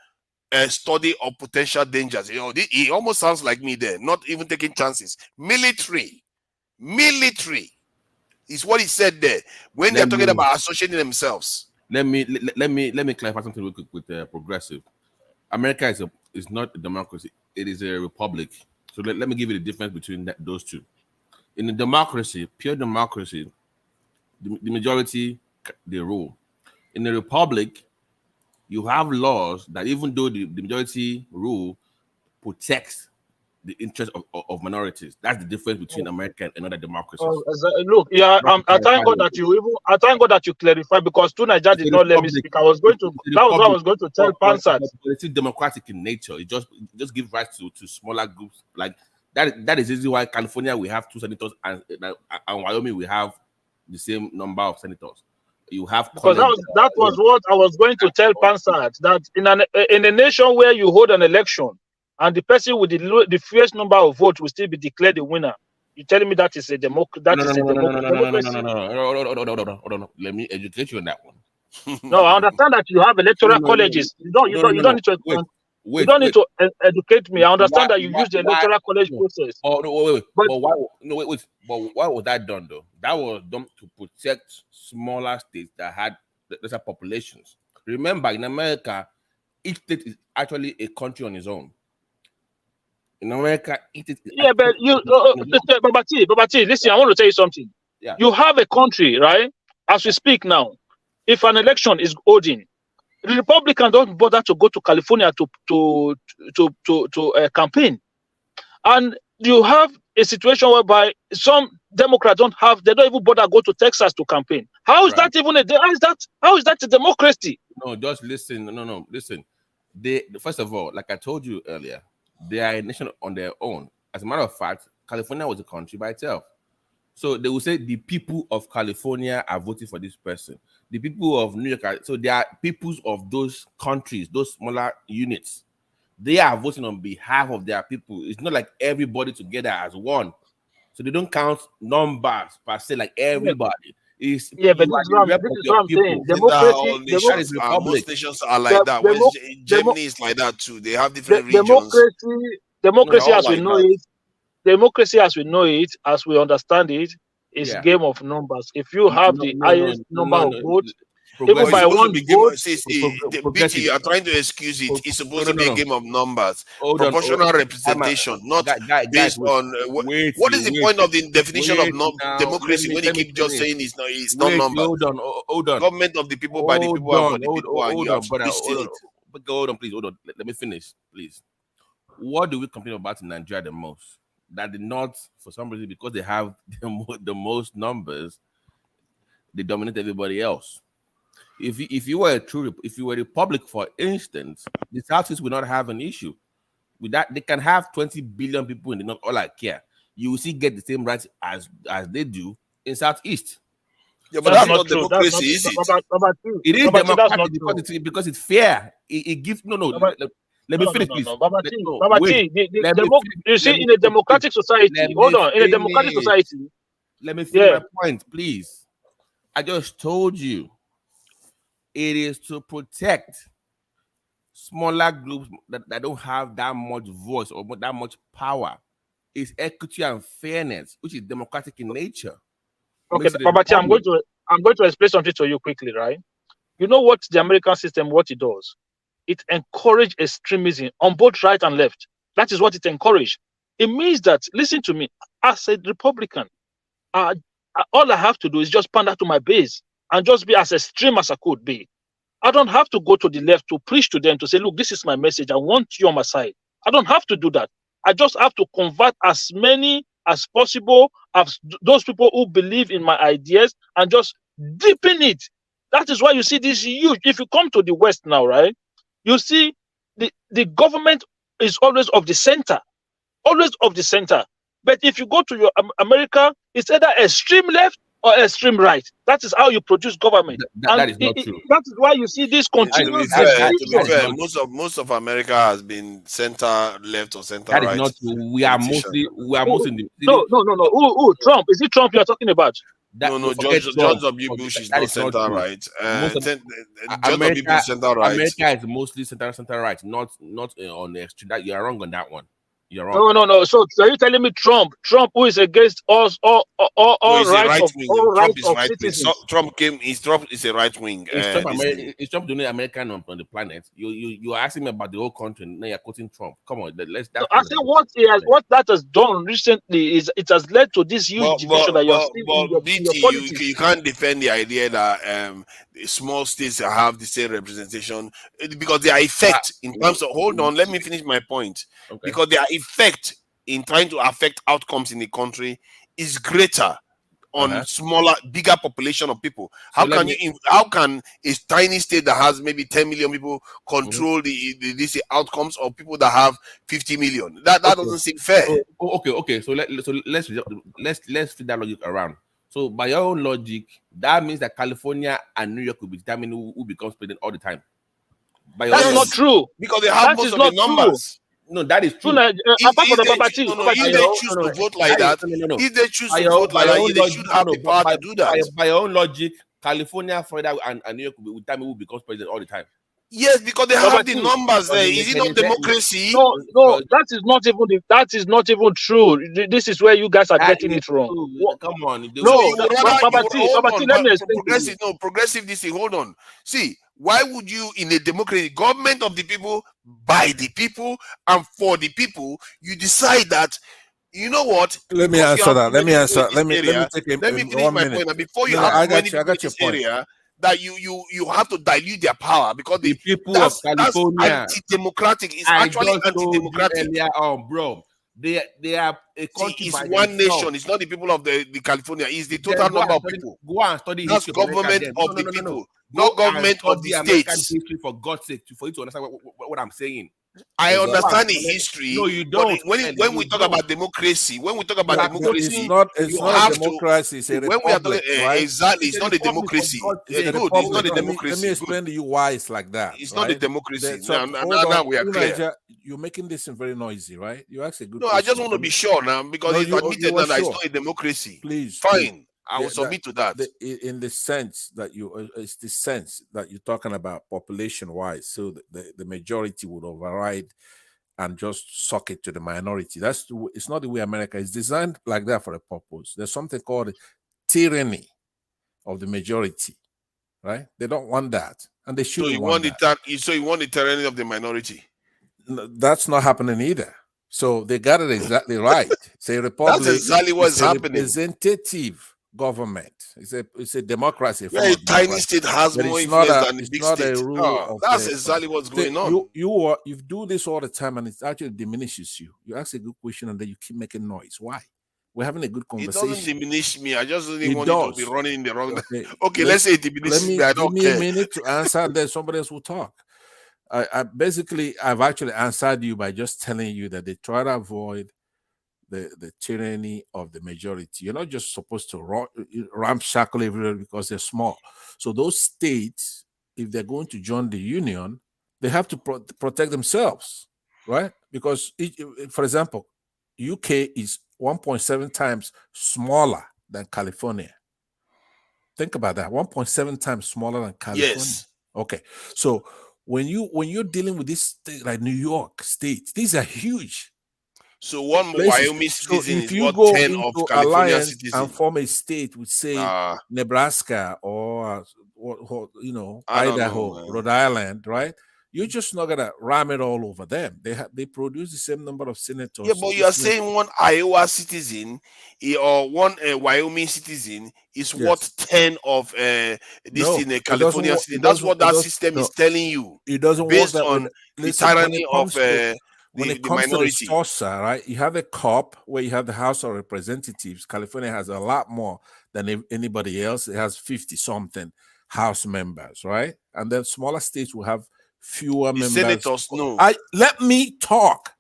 study of potential dangers. It almost sounds like me there, not even taking chances. Military is what he said there when they're talking about associating themselves. Let me clarify something real quick with progressive. America is not a democracy; it is a republic. So let me give you the difference between those two. In a democracy, pure democracy, the majority they rule. In a republic, you have laws that, even though the majority rule, protects the interest of minorities. That's the difference between America and other democracies. Look, I thank God that you clarify, because Nigeria did not let me speak. That was what I was going to tell Pansat. It's democratic in nature. It just gives rights to smaller groups. Like that is easily why California we have 2 senators and Wyoming we have the same number of senators. You have, because that was what I was going to tell Pansat, that in a nation where you hold an election and the person with the fewest number of votes will still be declared the winner, you're telling me that is a democracy? No. Let me educate you on that one. No, I understand that you have electoral colleges. You don't need to. You don't need to educate me. I understand that you use the electoral college process. Oh no, wait. But why was that done though? That was done to protect smaller states that had lesser populations. Remember, in America, each state is actually a country on its own. In America, Babati, listen, I want to tell you something. Yeah. You have a country, right? As we speak now, if an election is holding, the Republicans don't bother to go to California to campaign, and you have a situation whereby some Democrats don't even bother go to Texas to campaign. How is that even how is that a democracy? No, just listen. No, listen. First of all, like I told you earlier, they are a nation on their own. As a matter of fact, California was a country by itself. So they will say the people of California are voting for this person. The people of New York are, so they are peoples of those countries, those smaller units. They are voting on behalf of their people. It's not like everybody together as one. So they don't count numbers per se like everybody. It's, yeah, but you this are is the what rep this of is your what I'm people. saying. These are all Democracy, That is nations. republic. Most nations are like that. Germany is like that too. They have different regions. They're democracy all as we like know that. it, democracy as we know it, as we understand it, is Yeah. game of numbers. If you have the highest number of votes, even But it's by supposed to one be game. vote, See, BT, progressive. you are trying to excuse it. It's supposed to be a game of numbers, Hold on. proportional representation, not Guys, based wait. on Wait, what is the wait. point of the definition of Wait now. democracy when you Let me keep just finish. saying it's not Wait, numbers. hold on. Government of the people, by the people, and for the people, and you have brother. twisted it. Hold on, please. Hold on. Let me finish, please. What do we complain about in Nigeria the most? That the North, for some reason, because they have the most numbers, they dominate everybody else. If you were a republic, for instance, the Southeast will not have an issue with that. They can have 20 billion people in the North, all I care. You will still get the same rights as they do in Southeast. Yeah, but that's not true. democracy, is it? It is That's not democratic because it's fair. It gives let me finish, please. You see, in a democratic society, hold on, in a democratic society, let me finish my point, please. I just told you it is to protect smaller groups that don't have that much voice or that much power. It's equity and fairness, which is democratic in nature. Okay, Babati, I'm going to explain something to you quickly, right? You know what the American system, what it does? It encourages extremism on both right and left. That is what it encourages. It means that, listen to me, as a Republican, all I have to do is just pander to my base and just be as extreme as I could be. I don't have to go to the left to preach to them to say, look, this is my message. I want you on my side. I don't have to do that. I just have to convert as many as possible of those people who believe in my ideas and just deepen it. That is why you see this huge. If you come to the West now, right, you see the government is always of the center, always of the center. But if you go to your America, it's either extreme left or extreme right. That is how you produce government. That is not true. That is why you see this continuous. To be fair, most of America has been center left or center right. That is not true. We are mostly in the no. Who Trump? Is it Trump you are talking about? No, George W. Bush is not center right. George W. Bush is center right. America is mostly center right, not on the extreme. That you are wrong on that one. You're wrong. No. So are you telling me Trump, who is against us, all rights of citizens? Trump is a right wing. Is Trump the only American on the planet? You are asking me about the whole country. Now you're quoting Trump. Come on, let's. I think what that has done recently is it has led to this huge division that you're seeing in your politics. You can't defend the idea that small states have the same representation because their effect in terms of let me finish my point. Okay. Because their effect in trying to affect outcomes in the country is greater on bigger population of people. How can a tiny state that has maybe 10 million people control these outcomes of people that have 50 million? That doesn't seem fair. Okay. So let's fit that logic around. So by your own logic, that means that California and New York will be determining who becomes president all the time. That's not true. Because they have most of the numbers. No, that is true. If they choose to vote like that, if they choose to vote like that, they should have the power to do that. By your own logic, California, Florida, and New York will determine who becomes president all the time. Yes, because they have the numbers there. Is it not democracy? No, that is not even true. This is where you guys are getting it wrong. Come on. Progressive this thing. Hold on. See, why would you, in a democracy, government of the people, by the people, and for the people, you decide that, you know what? Let me answer that. Let me finish my point. And before you have many people in this area, that you have to dilute their power because the people of California that's anti-democratic. It's actually anti-democratic. Bro. They are a country. It's one nation. It's not the people of the California. It's the total number of people. Go and study. That's government of the people, not government of the states. For God's sake, for you to understand what I'm saying. I Exactly. understand the history. No, you But don't. when we talk about democracy, It's not a you have to. democracy. It's a When we are talking republic, right? exactly, It's it's a not a republic, for democracy. God's It's a sake. Good. It's not republic. a Let me democracy. explain to you why it's like that. It's right? not a democracy. So, Now hold on. we are You, clear. Niger, you're making this very noisy, right? You asked a good No, I question. just want to be sure now because No, it's you admitted were now that it's sure. not a democracy. Please, Fine. I will Yeah, submit to that. in the sense that it's the sense that you're talking about population wise. So the majority would override and just suck it to the minority. It's not the way America is designed like that for a purpose. There's something called tyranny of the majority, right? They don't want that, and they So shouldn't you want want that. so you want the tyranny of the minority. That's not happening either. So they got it exactly right. It's a republic. That's exactly what's it's a happening. representative government. It's a democracy. Yeah, a tiny state has more influence than the big state. That's exactly what's going on. You do this all the time, and it actually diminishes you. You ask a good question, and then you keep making noise. Why? We're having a good It conversation. doesn't diminish me. I just don't It want it to does. be running in the wrong. Okay, Okay, let's say it diminishes me. I don't give me care. a minute to answer, and then somebody else will talk. I've actually answered you by just telling you that they try to avoid the tyranny of the majority. You're not just supposed to ramshackle everywhere because they're small. So those states, if they're going to join the union, they have to protect themselves, right? Because, for example, UK is 1.7 times smaller than California. Think about that. 1.7 times smaller than California. Yes. Okay. So when you're dealing with this state like New York State, these are huge. So one places. Wyoming So citizen if is you what go 10 into of California alliance citizens. and form a state with, say, Nebraska or I don't know, Idaho, man. Rhode Island, right? You're just not gonna ram it all over them. They produce the same number of senators. Yeah, but you are saying one Iowa citizen or one Wyoming citizen is worth 10 of this No, in a it doesn't California wo- citizen. it That's doesn't- what it that does- system no, is telling you. It doesn't work Based that way. on the Listen, when tyranny it of comes to when the it comes to the minority. saucer, right? You have a COP where you have the House of Representatives. California has a lot more than anybody else. It has 50 something House members, right? And then smaller states will have fewer The members. senators, no. Let me talk.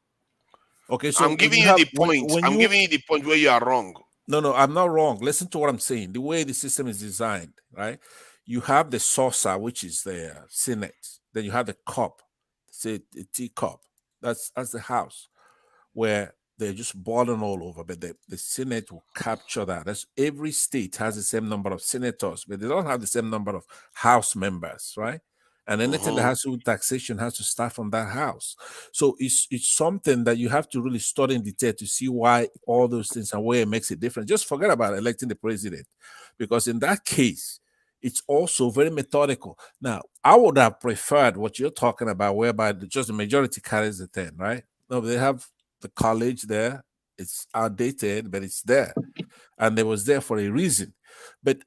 Okay, so I'm when giving you have- the point. when I'm you- giving you the point where you are wrong. No, I'm not wrong. Listen to what I'm saying. The way the system is designed, right? You have the saucer, which is the Senate. Then you have the cup, say the teacup. That's the House, where they're just boiling all over. But the Senate will capture that. That's every state has the same number of senators, but they don't have the same number of House members, right? And anything that has to do with taxation has to start from that house. So it's something that you have to really study in detail to see why all those things and where it makes a difference. Just forget about electing the president, because in that case, it's also very methodical. Now, I would have preferred what you're talking about, whereby just the majority carries the 10, right? No, they have the college there. It's outdated, but it's there. And it was there for a reason. But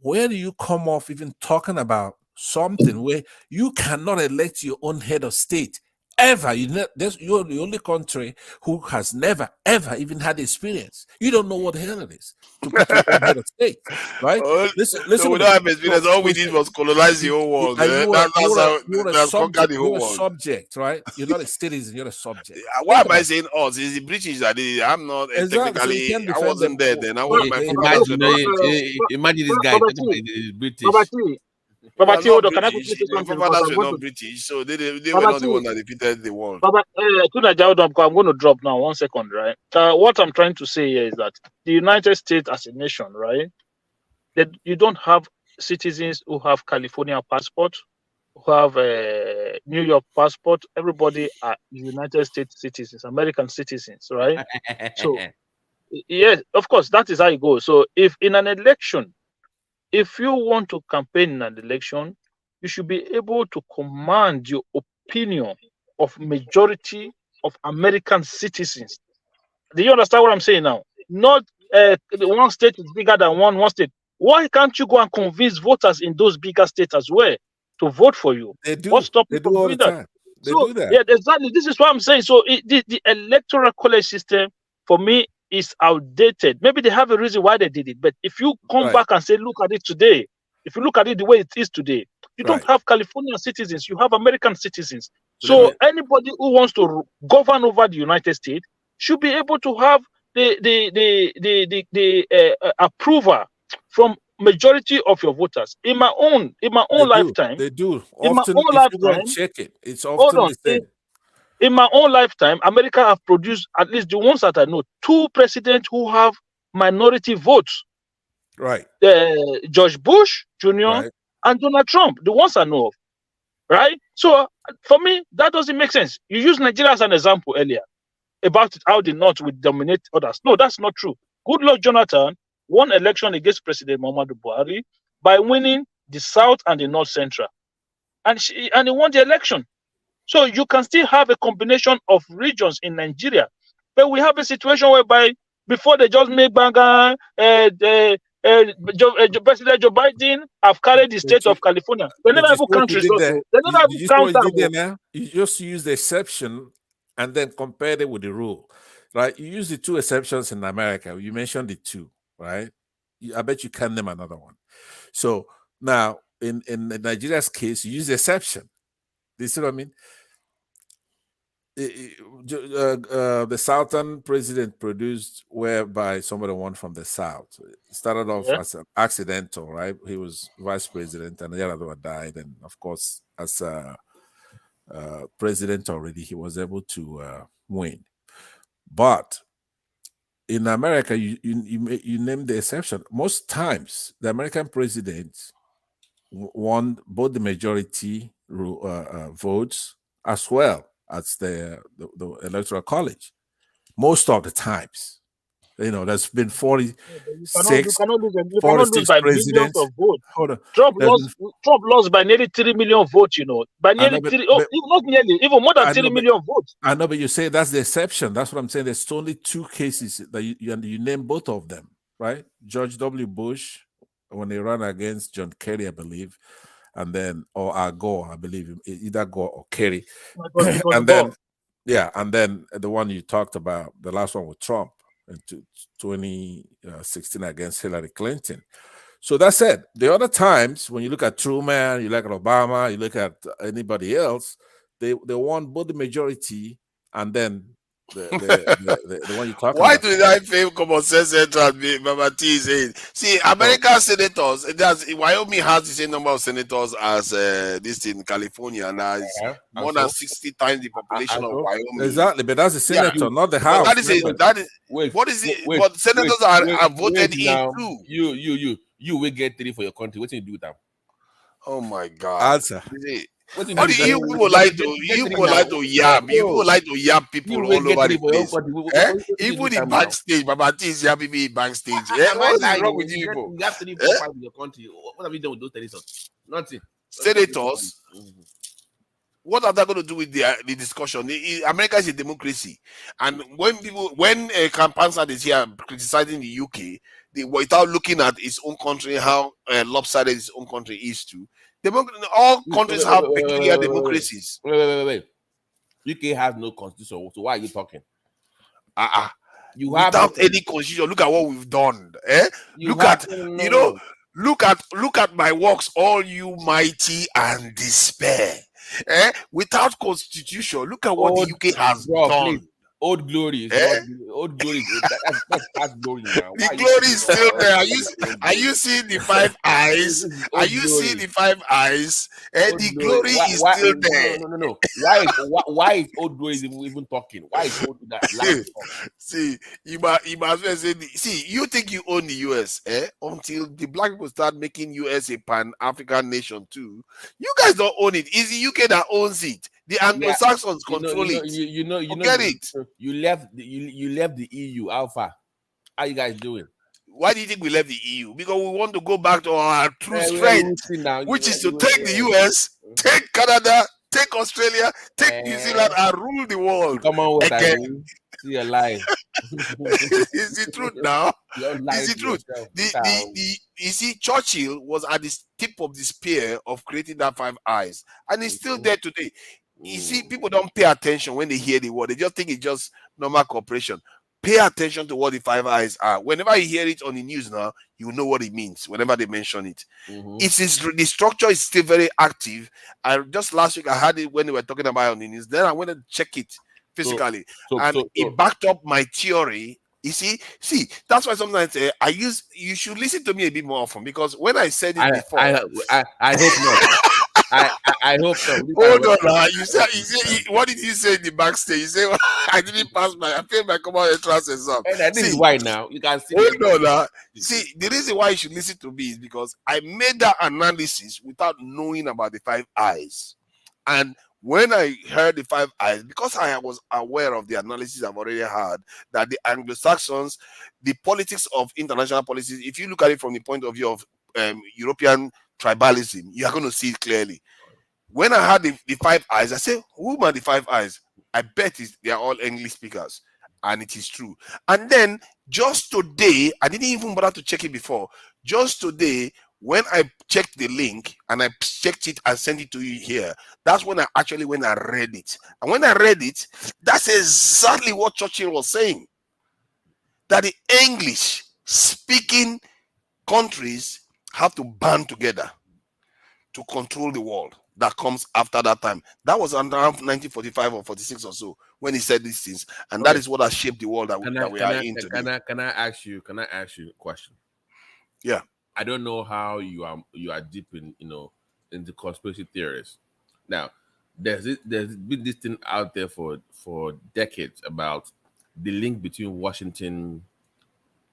where do you come off even talking about something where you cannot elect your own head of state ever? You're the only country who has never ever even had experience. You don't know what the hell it is to pick your own head of state, right? Listen. So we don't have experience. All we did was colonize the whole world. And That's you're a conquered the whole you're a world. subject, right? You're not a citizen. You're a subject. Why Think am I about saying us? It's the British that did it. I'm not Exactly, so you technically. can't I defend wasn't them. there then. I was my Imagine this guy is British. Baba T, hold on, can I British. quickly say My something? forefathers Because were I'm going not to British, so they were Baba not the T, one that defeated the world. Baba, I'm going to drop now. 1 second, right? What I'm trying to say here is that the United States as a nation, right? That you don't have citizens who have California passport, who have a New York passport. Everybody are United States citizens, American citizens, right? So, yes, of course, that is how it goes. So, if in an election, if you want to campaign in an election, you should be able to command your opinion of majority of American citizens. Do you understand what I'm saying now? Not one state is bigger than one state. Why can't you go and convince voters in those bigger states as well to vote for you? They do. What stops They you from do all the doing that? time. They So, do that. yeah, exactly. This is what I'm saying. So the electoral college system for me is outdated. Maybe they have a reason why they did it, but if you come Right. back and say, look at it today, if you look at it the way it is today, you don't Right. have Californian citizens, you have American citizens. So anybody who wants to govern over the United States should be able to have the approval from majority of your voters. In my own lifetime, They do. in my Often, own if you go and lifetime, check it, it's hold often on. the same. In my own lifetime, America have produced, at least the ones that I know, 2 presidents who have minority votes. Right. George Bush Jr. Right. and Donald Trump, the ones I know of. Right? So for me, that doesn't make sense. You used Nigeria as an example earlier about how the North would dominate others. No, that's not true. Goodluck Jonathan won election against President Muhammadu Buhari by winning the South and the North Central. And he won the election. So you can still have a combination of regions in Nigeria. But we have a situation whereby before they just make Banga, President Joe Biden have carried the state of California. They never even count results. They never even count them. You just use the exception and then compare it with the rule. Right? You use the 2 exceptions in America. You mentioned the 2, right? I bet you can name another one. So now in Nigeria's case, you use the exception. Do you see what I mean? The Southern president produced whereby somebody won from the South. It started off as an accidental, right? He was vice president and the other one died. And of course, as a president already, he was able to win. But in America, you name the exception. Most times, the American presidents won both the majority votes as well as the electoral college. Most of the times, there's been 46 presidents. Of votes. Trump lost by nearly 3 million votes. By nearly not nearly, even more than 3 million votes. I know, but you say that's the exception. That's what I'm saying. There's only 2 cases that you name both of them, right? George W. Bush, when he ran against John Kerry, I believe, and then or Gore, I believe, either Gore or Kerry, and then the one you talked about, the last one with Trump in 2016 against Hillary Clinton. So that's it. The other times, when you look at Truman, you look at Obama, you look at anybody else, they won both the majority and then the one you talk Why about. do I feel common sense central? Mama T is saying, see, American senators, Wyoming has the same number of senators as this in California, and it's more than 60 times the population of Wyoming. Exactly, but that's the senator, not the House. That is what is it? But senators are voted in too. You will get 3 for your country. What do you do with them? Oh my God! Answer. What do you people like to yap? You people like to yap people all over the place. Even in backstage, Baba T is yapping me in backstage. What's wrong with you people? You have 3, 4, 5 in your country. What have you done with those senators? Nothing. Senators. What are they going to do with the discussion? America is a democracy, and when Kampansa is here criticizing the UK, without looking at its own country, how lopsided its own country is too. All countries have peculiar democracies. Wait. UK has no constitution. So why are you talking? You have without any constitution. Look at what we've done. Look at my works, all you mighty and despair. Without constitution, look at what the UK has done. Please. Old glory, old glory. That's glory now. The glory is still there. Are you seeing the 5 eyes? Are you seeing the 5 eyes? The glory is still there. No. Why is old glory even talking? Why is old that? See, you must well say. See, you think you own the US, until the black people start making US a pan-African nation too. You guys don't own it. It's the UK that owns it. The Anglo-Saxons control it. Forget it. You left the EU. Alpha. How you guys doing? Why do you think we left the EU? Because we want to go back to our true strength, which is to take the US, take Canada, take Australia, take New Zealand, and rule the world. Come on, again. See a lie. Is the truth now? Is the truth? You see, Churchill was at the tip of the spear of creating that 5 eyes, and it's still there today. You see, people don't pay attention when they hear the word. They just think it's just normal cooperation. pay attention to what the Five Eyes are. Whenever you hear it on the news now, you know what it means. Whenever they mention it, the structure is still very active. And just last week I had it when they were talking about it on the news. Then I went to check it physically, and it backed up my theory. You see, that's why sometimes you should listen to me a bit more often, because when I said it before, I hope not. I hope so. Hold on, you said what did you say in the backstage? You say I didn't pass I failed my common entrance exam. And this is why now you can see. Hold on, see, the reason why you should listen to me is because I made that analysis without knowing about the Five Eyes, and when I heard the Five Eyes, because I was aware of the analysis I've already had, that the Anglo-Saxons, the politics of international policies, if you look at it from the point of view of European tribalism, you are going to see it clearly. When I had the Five Eyes, I said, who are the Five Eyes? I bet they are all English speakers. And it is true. And then just today, I didn't even bother to check it before. Just today, when I checked the link and I checked it and sent it to you here, that's when I read it. And when I read it, that's exactly what Churchill was saying. That the English speaking countries have to band together to control the world that comes after that time. That was around 1945 or 46 or so when he said these things, and that is what has shaped the world that we are in today. Can I ask you a question? Yeah. I don't know how you are deep in into conspiracy theories. Now, there's been this thing out there for decades about the link between Washington,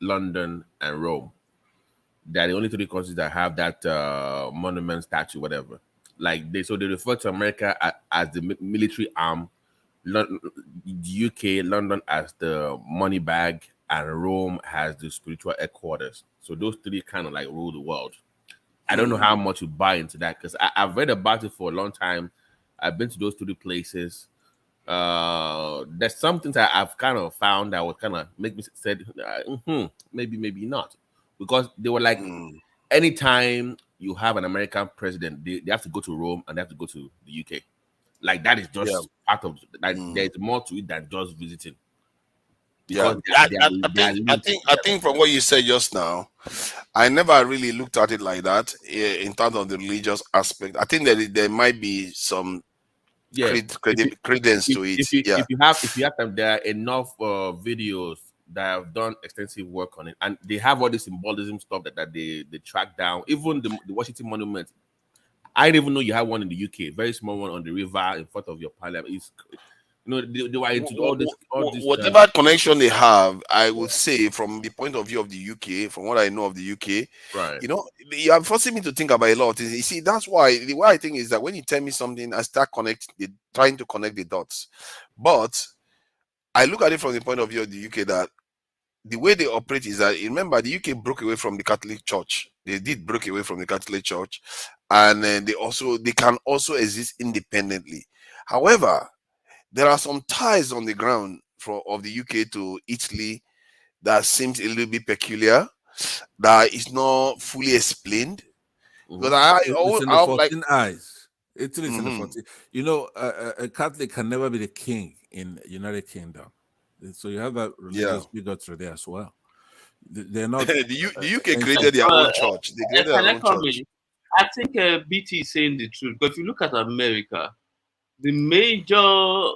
London, and Rome. They're the only three countries that have that monument, statue, whatever. Like they refer to America as the military arm, the UK, London as the money bag, and Rome has the spiritual headquarters. So those three kind of like rule the world. I don't know how much you buy into that, because I've read about it for a long time. I've been to those three places. There's some things that I've kind of found that would kind of make me said, maybe not. Because they were like, anytime you have an American president, they have to go to Rome and they have to go to the UK. Like that is just part of like there's more to it than just visiting. Yeah, I think from what you said just now, I never really looked at it like that in terms of the religious aspect. I think that there might be some credence to it. If you have time, there are enough videos that have done extensive work on it, and they have all the symbolism stuff that they track down. Even the Washington Monument, I didn't even know you have one in the UK, very small one on the river in front of your parliament. It's, they were into all this. Whatever connection they have, I would say from the point of view of the UK, from what I know of the UK, right? You are forcing me to think about a lot of things. You see, that's why the way I think is that when you tell me something, I start trying to connect the dots. But I look at it from the point of view of the UK that the way they operate is that, remember, the UK broke away from the Catholic Church. They did break away from the Catholic Church, and they can also exist independently. However, there are some ties on the ground of the UK to Italy that seems a little bit peculiar, that is not fully explained. But it's in the 14 eyes. Italy is in the 14. A Catholic can never be the king in United Kingdom. So you have that religious bigotry there as well. They're not. the UK created their own church. They created their own church. I think BT is saying the truth. But if you look at America, the major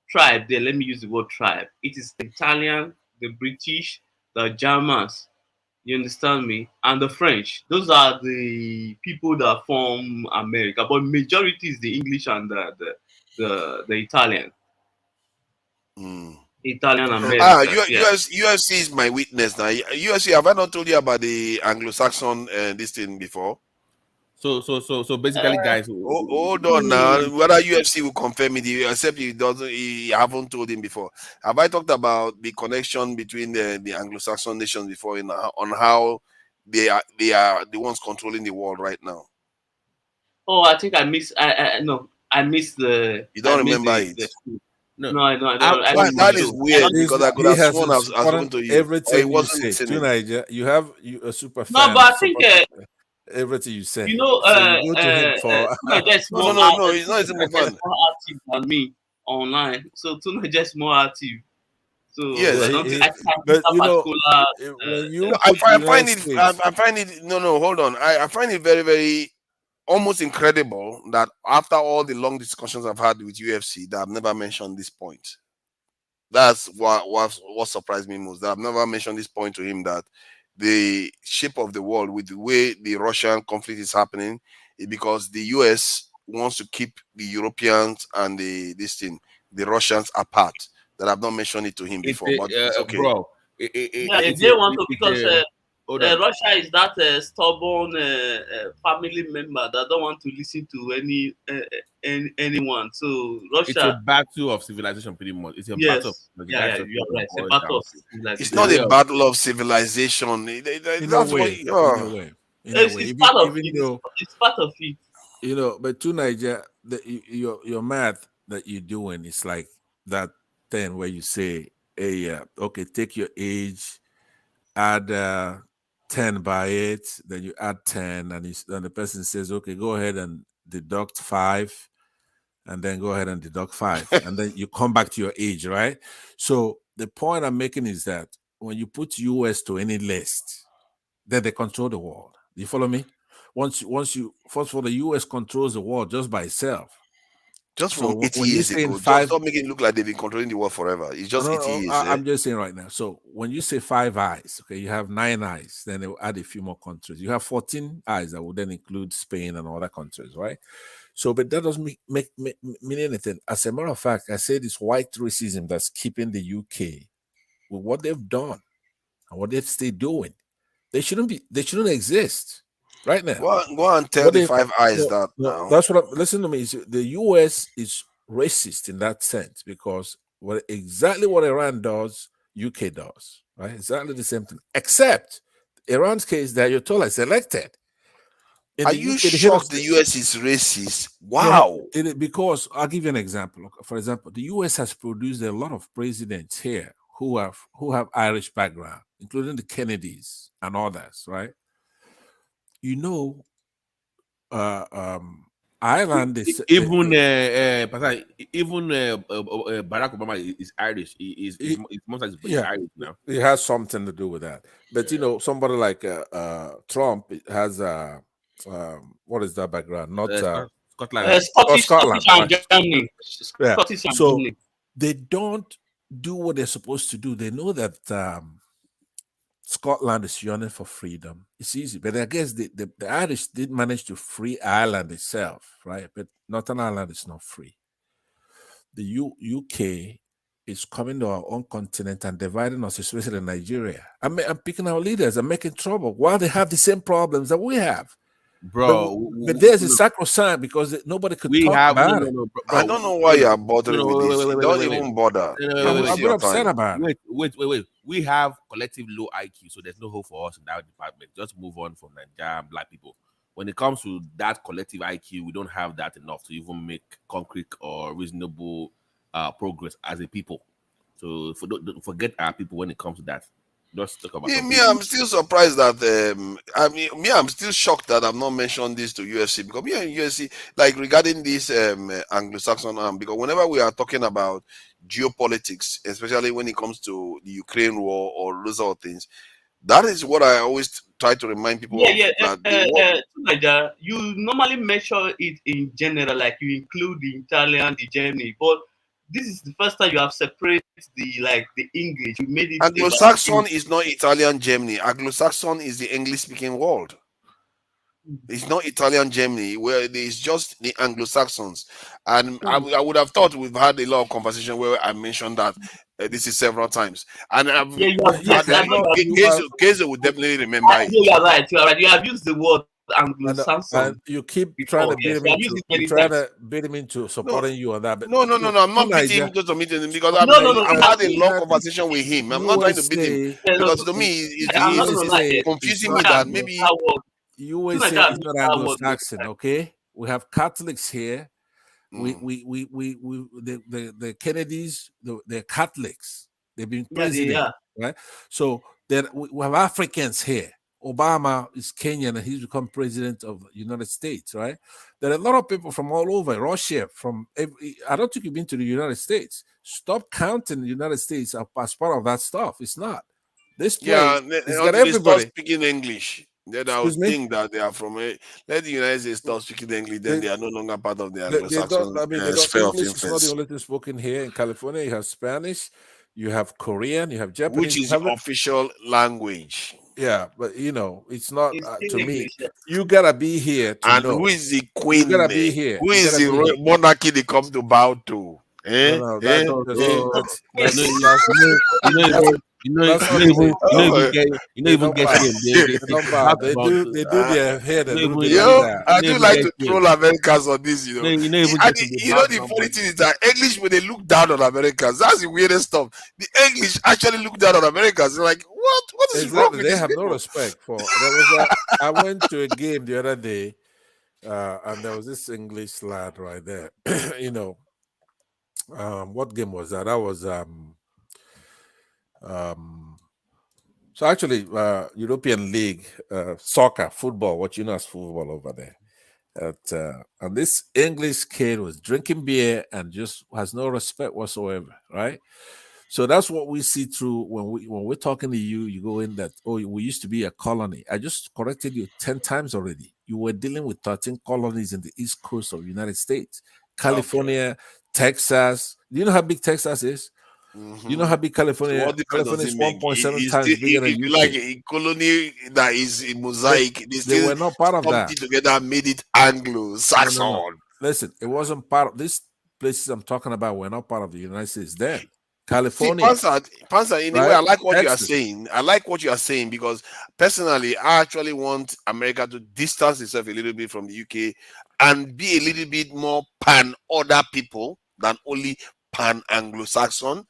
tribe there, let me use the word tribe, it is the Italian, the British, the Germans, you understand me, and the French. Those are the people that form America, but majority is the English and the Italian. Italian American. UFC is my witness now. UFC, have I not told you about the Anglo-Saxon this thing before? So basically, guys, hold on now. Whether UFC will confirm it, except he haven't told him before. Have I talked about the connection between the Anglo-Saxon nations before on how they are the ones controlling the world right now? Oh, I think I missed. I missed the. You don't remember it? No, I don't. That is weird because I could have sworn I've spoken to you. Everything you say to Niger, you have a super fan. No, but I think everything you say. You know, so you go to him for no, he's not a super fan. More active than me online, so Tuna just more active. So Yes, I don't think I can but that you know, particular. when you I find it. No, hold on. I find it very, very almost incredible that after all the long discussions I've had with UFC, that I've never mentioned this point. That's what surprised me most. That I've never mentioned this point to him, that the shape of the world with the way the Russian conflict is happening is because the US wants to keep the Europeans and the Russians apart. That I've not mentioned it to him before, but it's okay. Bro, Yeah, they want to because Russia is that stubborn family member that don't want to listen to anyone. So Russia, it's a battle of civilization, pretty much. It's a battle of you're right. It's a battle of civilization. It's not a battle of civilization. In That's a way, what. in a way. It's part of it. It's part of it. You know, but to Niger, your math that you're doing is like that thing where you say, hey, okay, take your age, add 10 by it, then you add 10, and then the person says, okay, go ahead and deduct 5, and then go ahead and deduct 5, and then you come back to your age, right? So the point I'm making is that when you put US to any list, then they control the world. Do you follow me? Once you first of all, the US controls the world just by itself. Just So from 80 when you years say ago. in 5, Just don't make it look like they've been controlling the world forever. It's just 80 years. I'm just saying right now. So when you say 5 eyes, okay, you have 9 eyes, then they will add a few more countries. You have 14 eyes that will then include Spain and other countries, right? So, but that doesn't mean anything. As a matter of fact, I say this white racism that's keeping the UK with what they've done and what they're still doing. They shouldn't exist right now. Go and tell the 5 eyes that now. That's what listen to me. The US is racist in that sense because exactly what Iran does, UK does, right? Exactly the same thing. Except Iran's case, the Ayatollah is elected. Are you shocked the US is racist? Wow. Because I'll give you an example. For example, the US has produced a lot of presidents here who have Irish background, including the Kennedys and others, right? You know, Ireland is even Barack Obama is Irish. He's most likely Irish now. It has something to do with that. But you know, somebody like Trump has what is that background? Not Scotland. Scotland and Germany. Yeah. Scottish and So Germany. they don't do what they're supposed to do. They know that Scotland is yearning for freedom. It's easy, but I guess the Irish did manage to free Ireland itself, right? But Northern Ireland is not free. The UK is coming to our own continent and dividing us, especially Nigeria. I'm picking our leaders and making trouble while they have the same problems that we have. Bro, but there's a sacrosanct because nobody could talk about it. Bro, I don't know why you are bothering with this. Don't even bother. I'm upset about it. Wait. We have collective low IQ, so there's no hope for us in that department. Just move on from Nigeria and black people. When it comes to that collective IQ, we don't have that enough to even make concrete or reasonable progress as a people. So don't forget our people when it comes to that. Just talk about I'm still surprised that I'm still shocked that I've not mentioned this to UFC, because me and UFC, like regarding this Anglo-Saxon because whenever we are talking about geopolitics, especially when it comes to the Ukraine war or those other things, that is what I always try to remind people of. You normally measure it in general, like you include the Italian, the Germany, but this is the first time you have separated the English. You made it. Anglo-Saxon is not Italian Germany. Anglo-Saxon is the English-speaking world. It's not Italian Germany, where it's just the Anglo-Saxons. And I would have thought we've had a lot of conversation where I mentioned that this is several times. And Keze would definitely remember it. You are right. You have used the word Anglo-Saxon. And you keep trying to beat him into supporting you on that. But no. I'm not beating him just to meet him because I've had a long conversation with him. I'm not trying to beat him because to me it's confusing me that maybe USA is not Anglo-Saxon. Okay, we have Catholics here. The Kennedys, they're Catholics. They've been president, right? So then we have Africans here Obama is Kenyan and he's become president of the United States, right? There are a lot of people from all over, Russia, I don't think you've been to the United States. Stop counting the United States as part of that stuff. It's not. This place, Yeah, it's got until they start everybody. speaking English, then I Excuse would me? think that they are from let the United States start speaking English, then they are no longer part of the They Anglo-Saxon don't. I mean, they don't. sphere of English is not the influence, only thing spoken here in California. You have Spanish, you have Korean, you have Japanese. which is the official language. Yeah, but it's not It's to still me. English. You gotta be here to And know. who is the You queen gotta there? be here. Who You is gotta the be here. monarchy they come to bow to? No, that's They don't bow. They do their head a little bit like Yo, that. I do like to troll Americans on this, You don't even And get to the the background funny thing is that English, when they look down on Americans, that's the weirdest stuff. The English actually look down on Americans. They're like, what is wrong Exactly. with They these have no people? respect for. I went to a game the other day, and there was this English lad right there. What game was that? That was so actually European League soccer, football, what you know as football over there. And this English kid was drinking beer and just has no respect whatsoever, right? So that's what we see through when we're talking to you. You go in that, we used to be a colony. I just corrected you 10 times already. You were dealing with 13 colonies in the East Coast of the United States, California, Texas. Do you know how big Texas is? You know how big California? So what difference California does is it make? 1.7 times bigger than If you UK. like a colony that is a mosaic, they They still were not part of that. something together made it Anglo-Saxon. No. Listen, it wasn't part of these places I'm talking about. Were not part of the United States then. California. See, Pansa, in a way, right? I like what you are Texas. saying. I like what you are saying because personally, I actually want America to distance itself a little bit from the UK and be a little bit more pan-other people than only pan-Anglo-Saxon.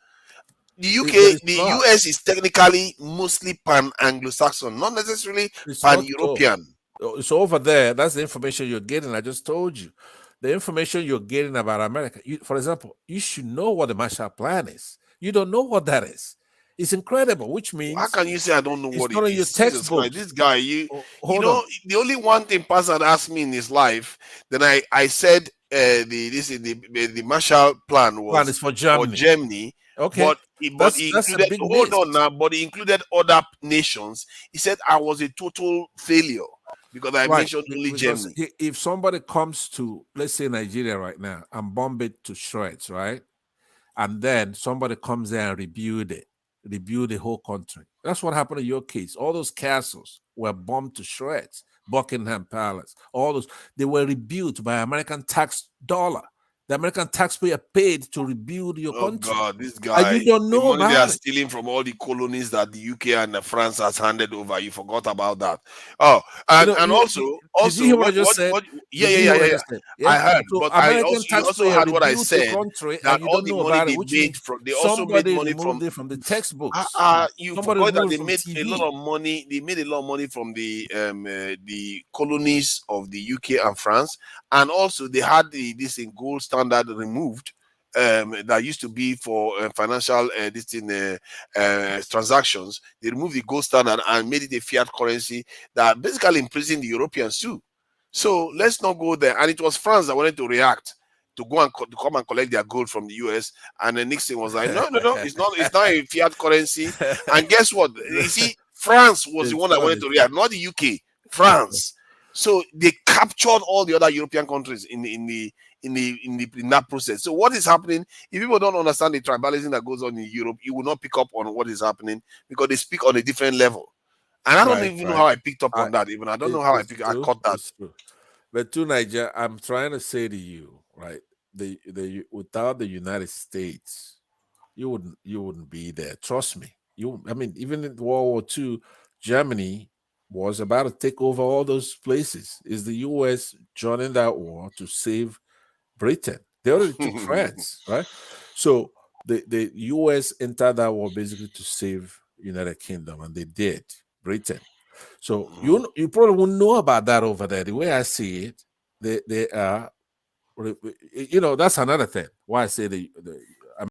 The UK, the US is technically mostly pan-Anglo-Saxon, not necessarily pan-European. So over there, that's the information you're getting. I just told you. The information you're getting about America. For example, you should know what the Marshall Plan is. You don't know what that is. It's incredible, which means how can you say I don't know what it's not it in your is? Jesus textbook. Christ, this guy, you hold know, on. the only one thing Pastor asked me in his life, then I said the Marshall Plan was is for Germany. Okay, but he that's a included big hold miss. on now, but he included other nations. He said I was a total failure because I mentioned only Because Germany. if somebody comes to, let's say, Nigeria right now and bomb it to shreds, right? And then somebody comes there and rebuild the whole country. That's what happened in your case. All those castles were bombed to shreds. Buckingham Palace, all those, they were rebuilt by American tax dollar. The American taxpayer paid to rebuild your Oh country. God, this guy! And you don't know the money they are about it. stealing from all the colonies that the UK and France has handed over. You forgot about that. Oh, and also, did you hear what I just said? Yeah. I heard, So but American you also taxpayer heard what I rebuilt the said. country, That and you all don't the know money about it, they which made means from, they also made somebody money removed from it from the textbooks. you Somebody forgot that removed they it from made TV. a lot of money. They made a lot of money from the colonies of the UK and France, and also they had this in gold standard removed. That used to be for financial transactions. They removed the gold standard and made it a fiat currency that basically imprisoned the Europeans too. So let's not go there. And it was France that wanted to react to go and to come and collect their gold from the US. And then Nixon was like, no, it's not a fiat currency. And guess what? You see, France was the one that wanted to react, not the UK. France. So they captured all the other European countries in that process. So what is happening? If people don't understand the tribalism that goes on in Europe, you will not pick up on what is happening because they speak on a different level. And I don't even know how I picked up on that. Even I don't know how I caught that. But to Nigeria, I'm trying to say to you, right? Without the United States, you wouldn't be there. Trust me. Even in World War II, Germany was about to take over all those places. Is the US joining that war to save Britain? They already took France, right? So the US entered that war basically to save United Kingdom, and they did. Britain. So you probably won't know about that over there. The way I see it, they are, that's another thing. Why I say the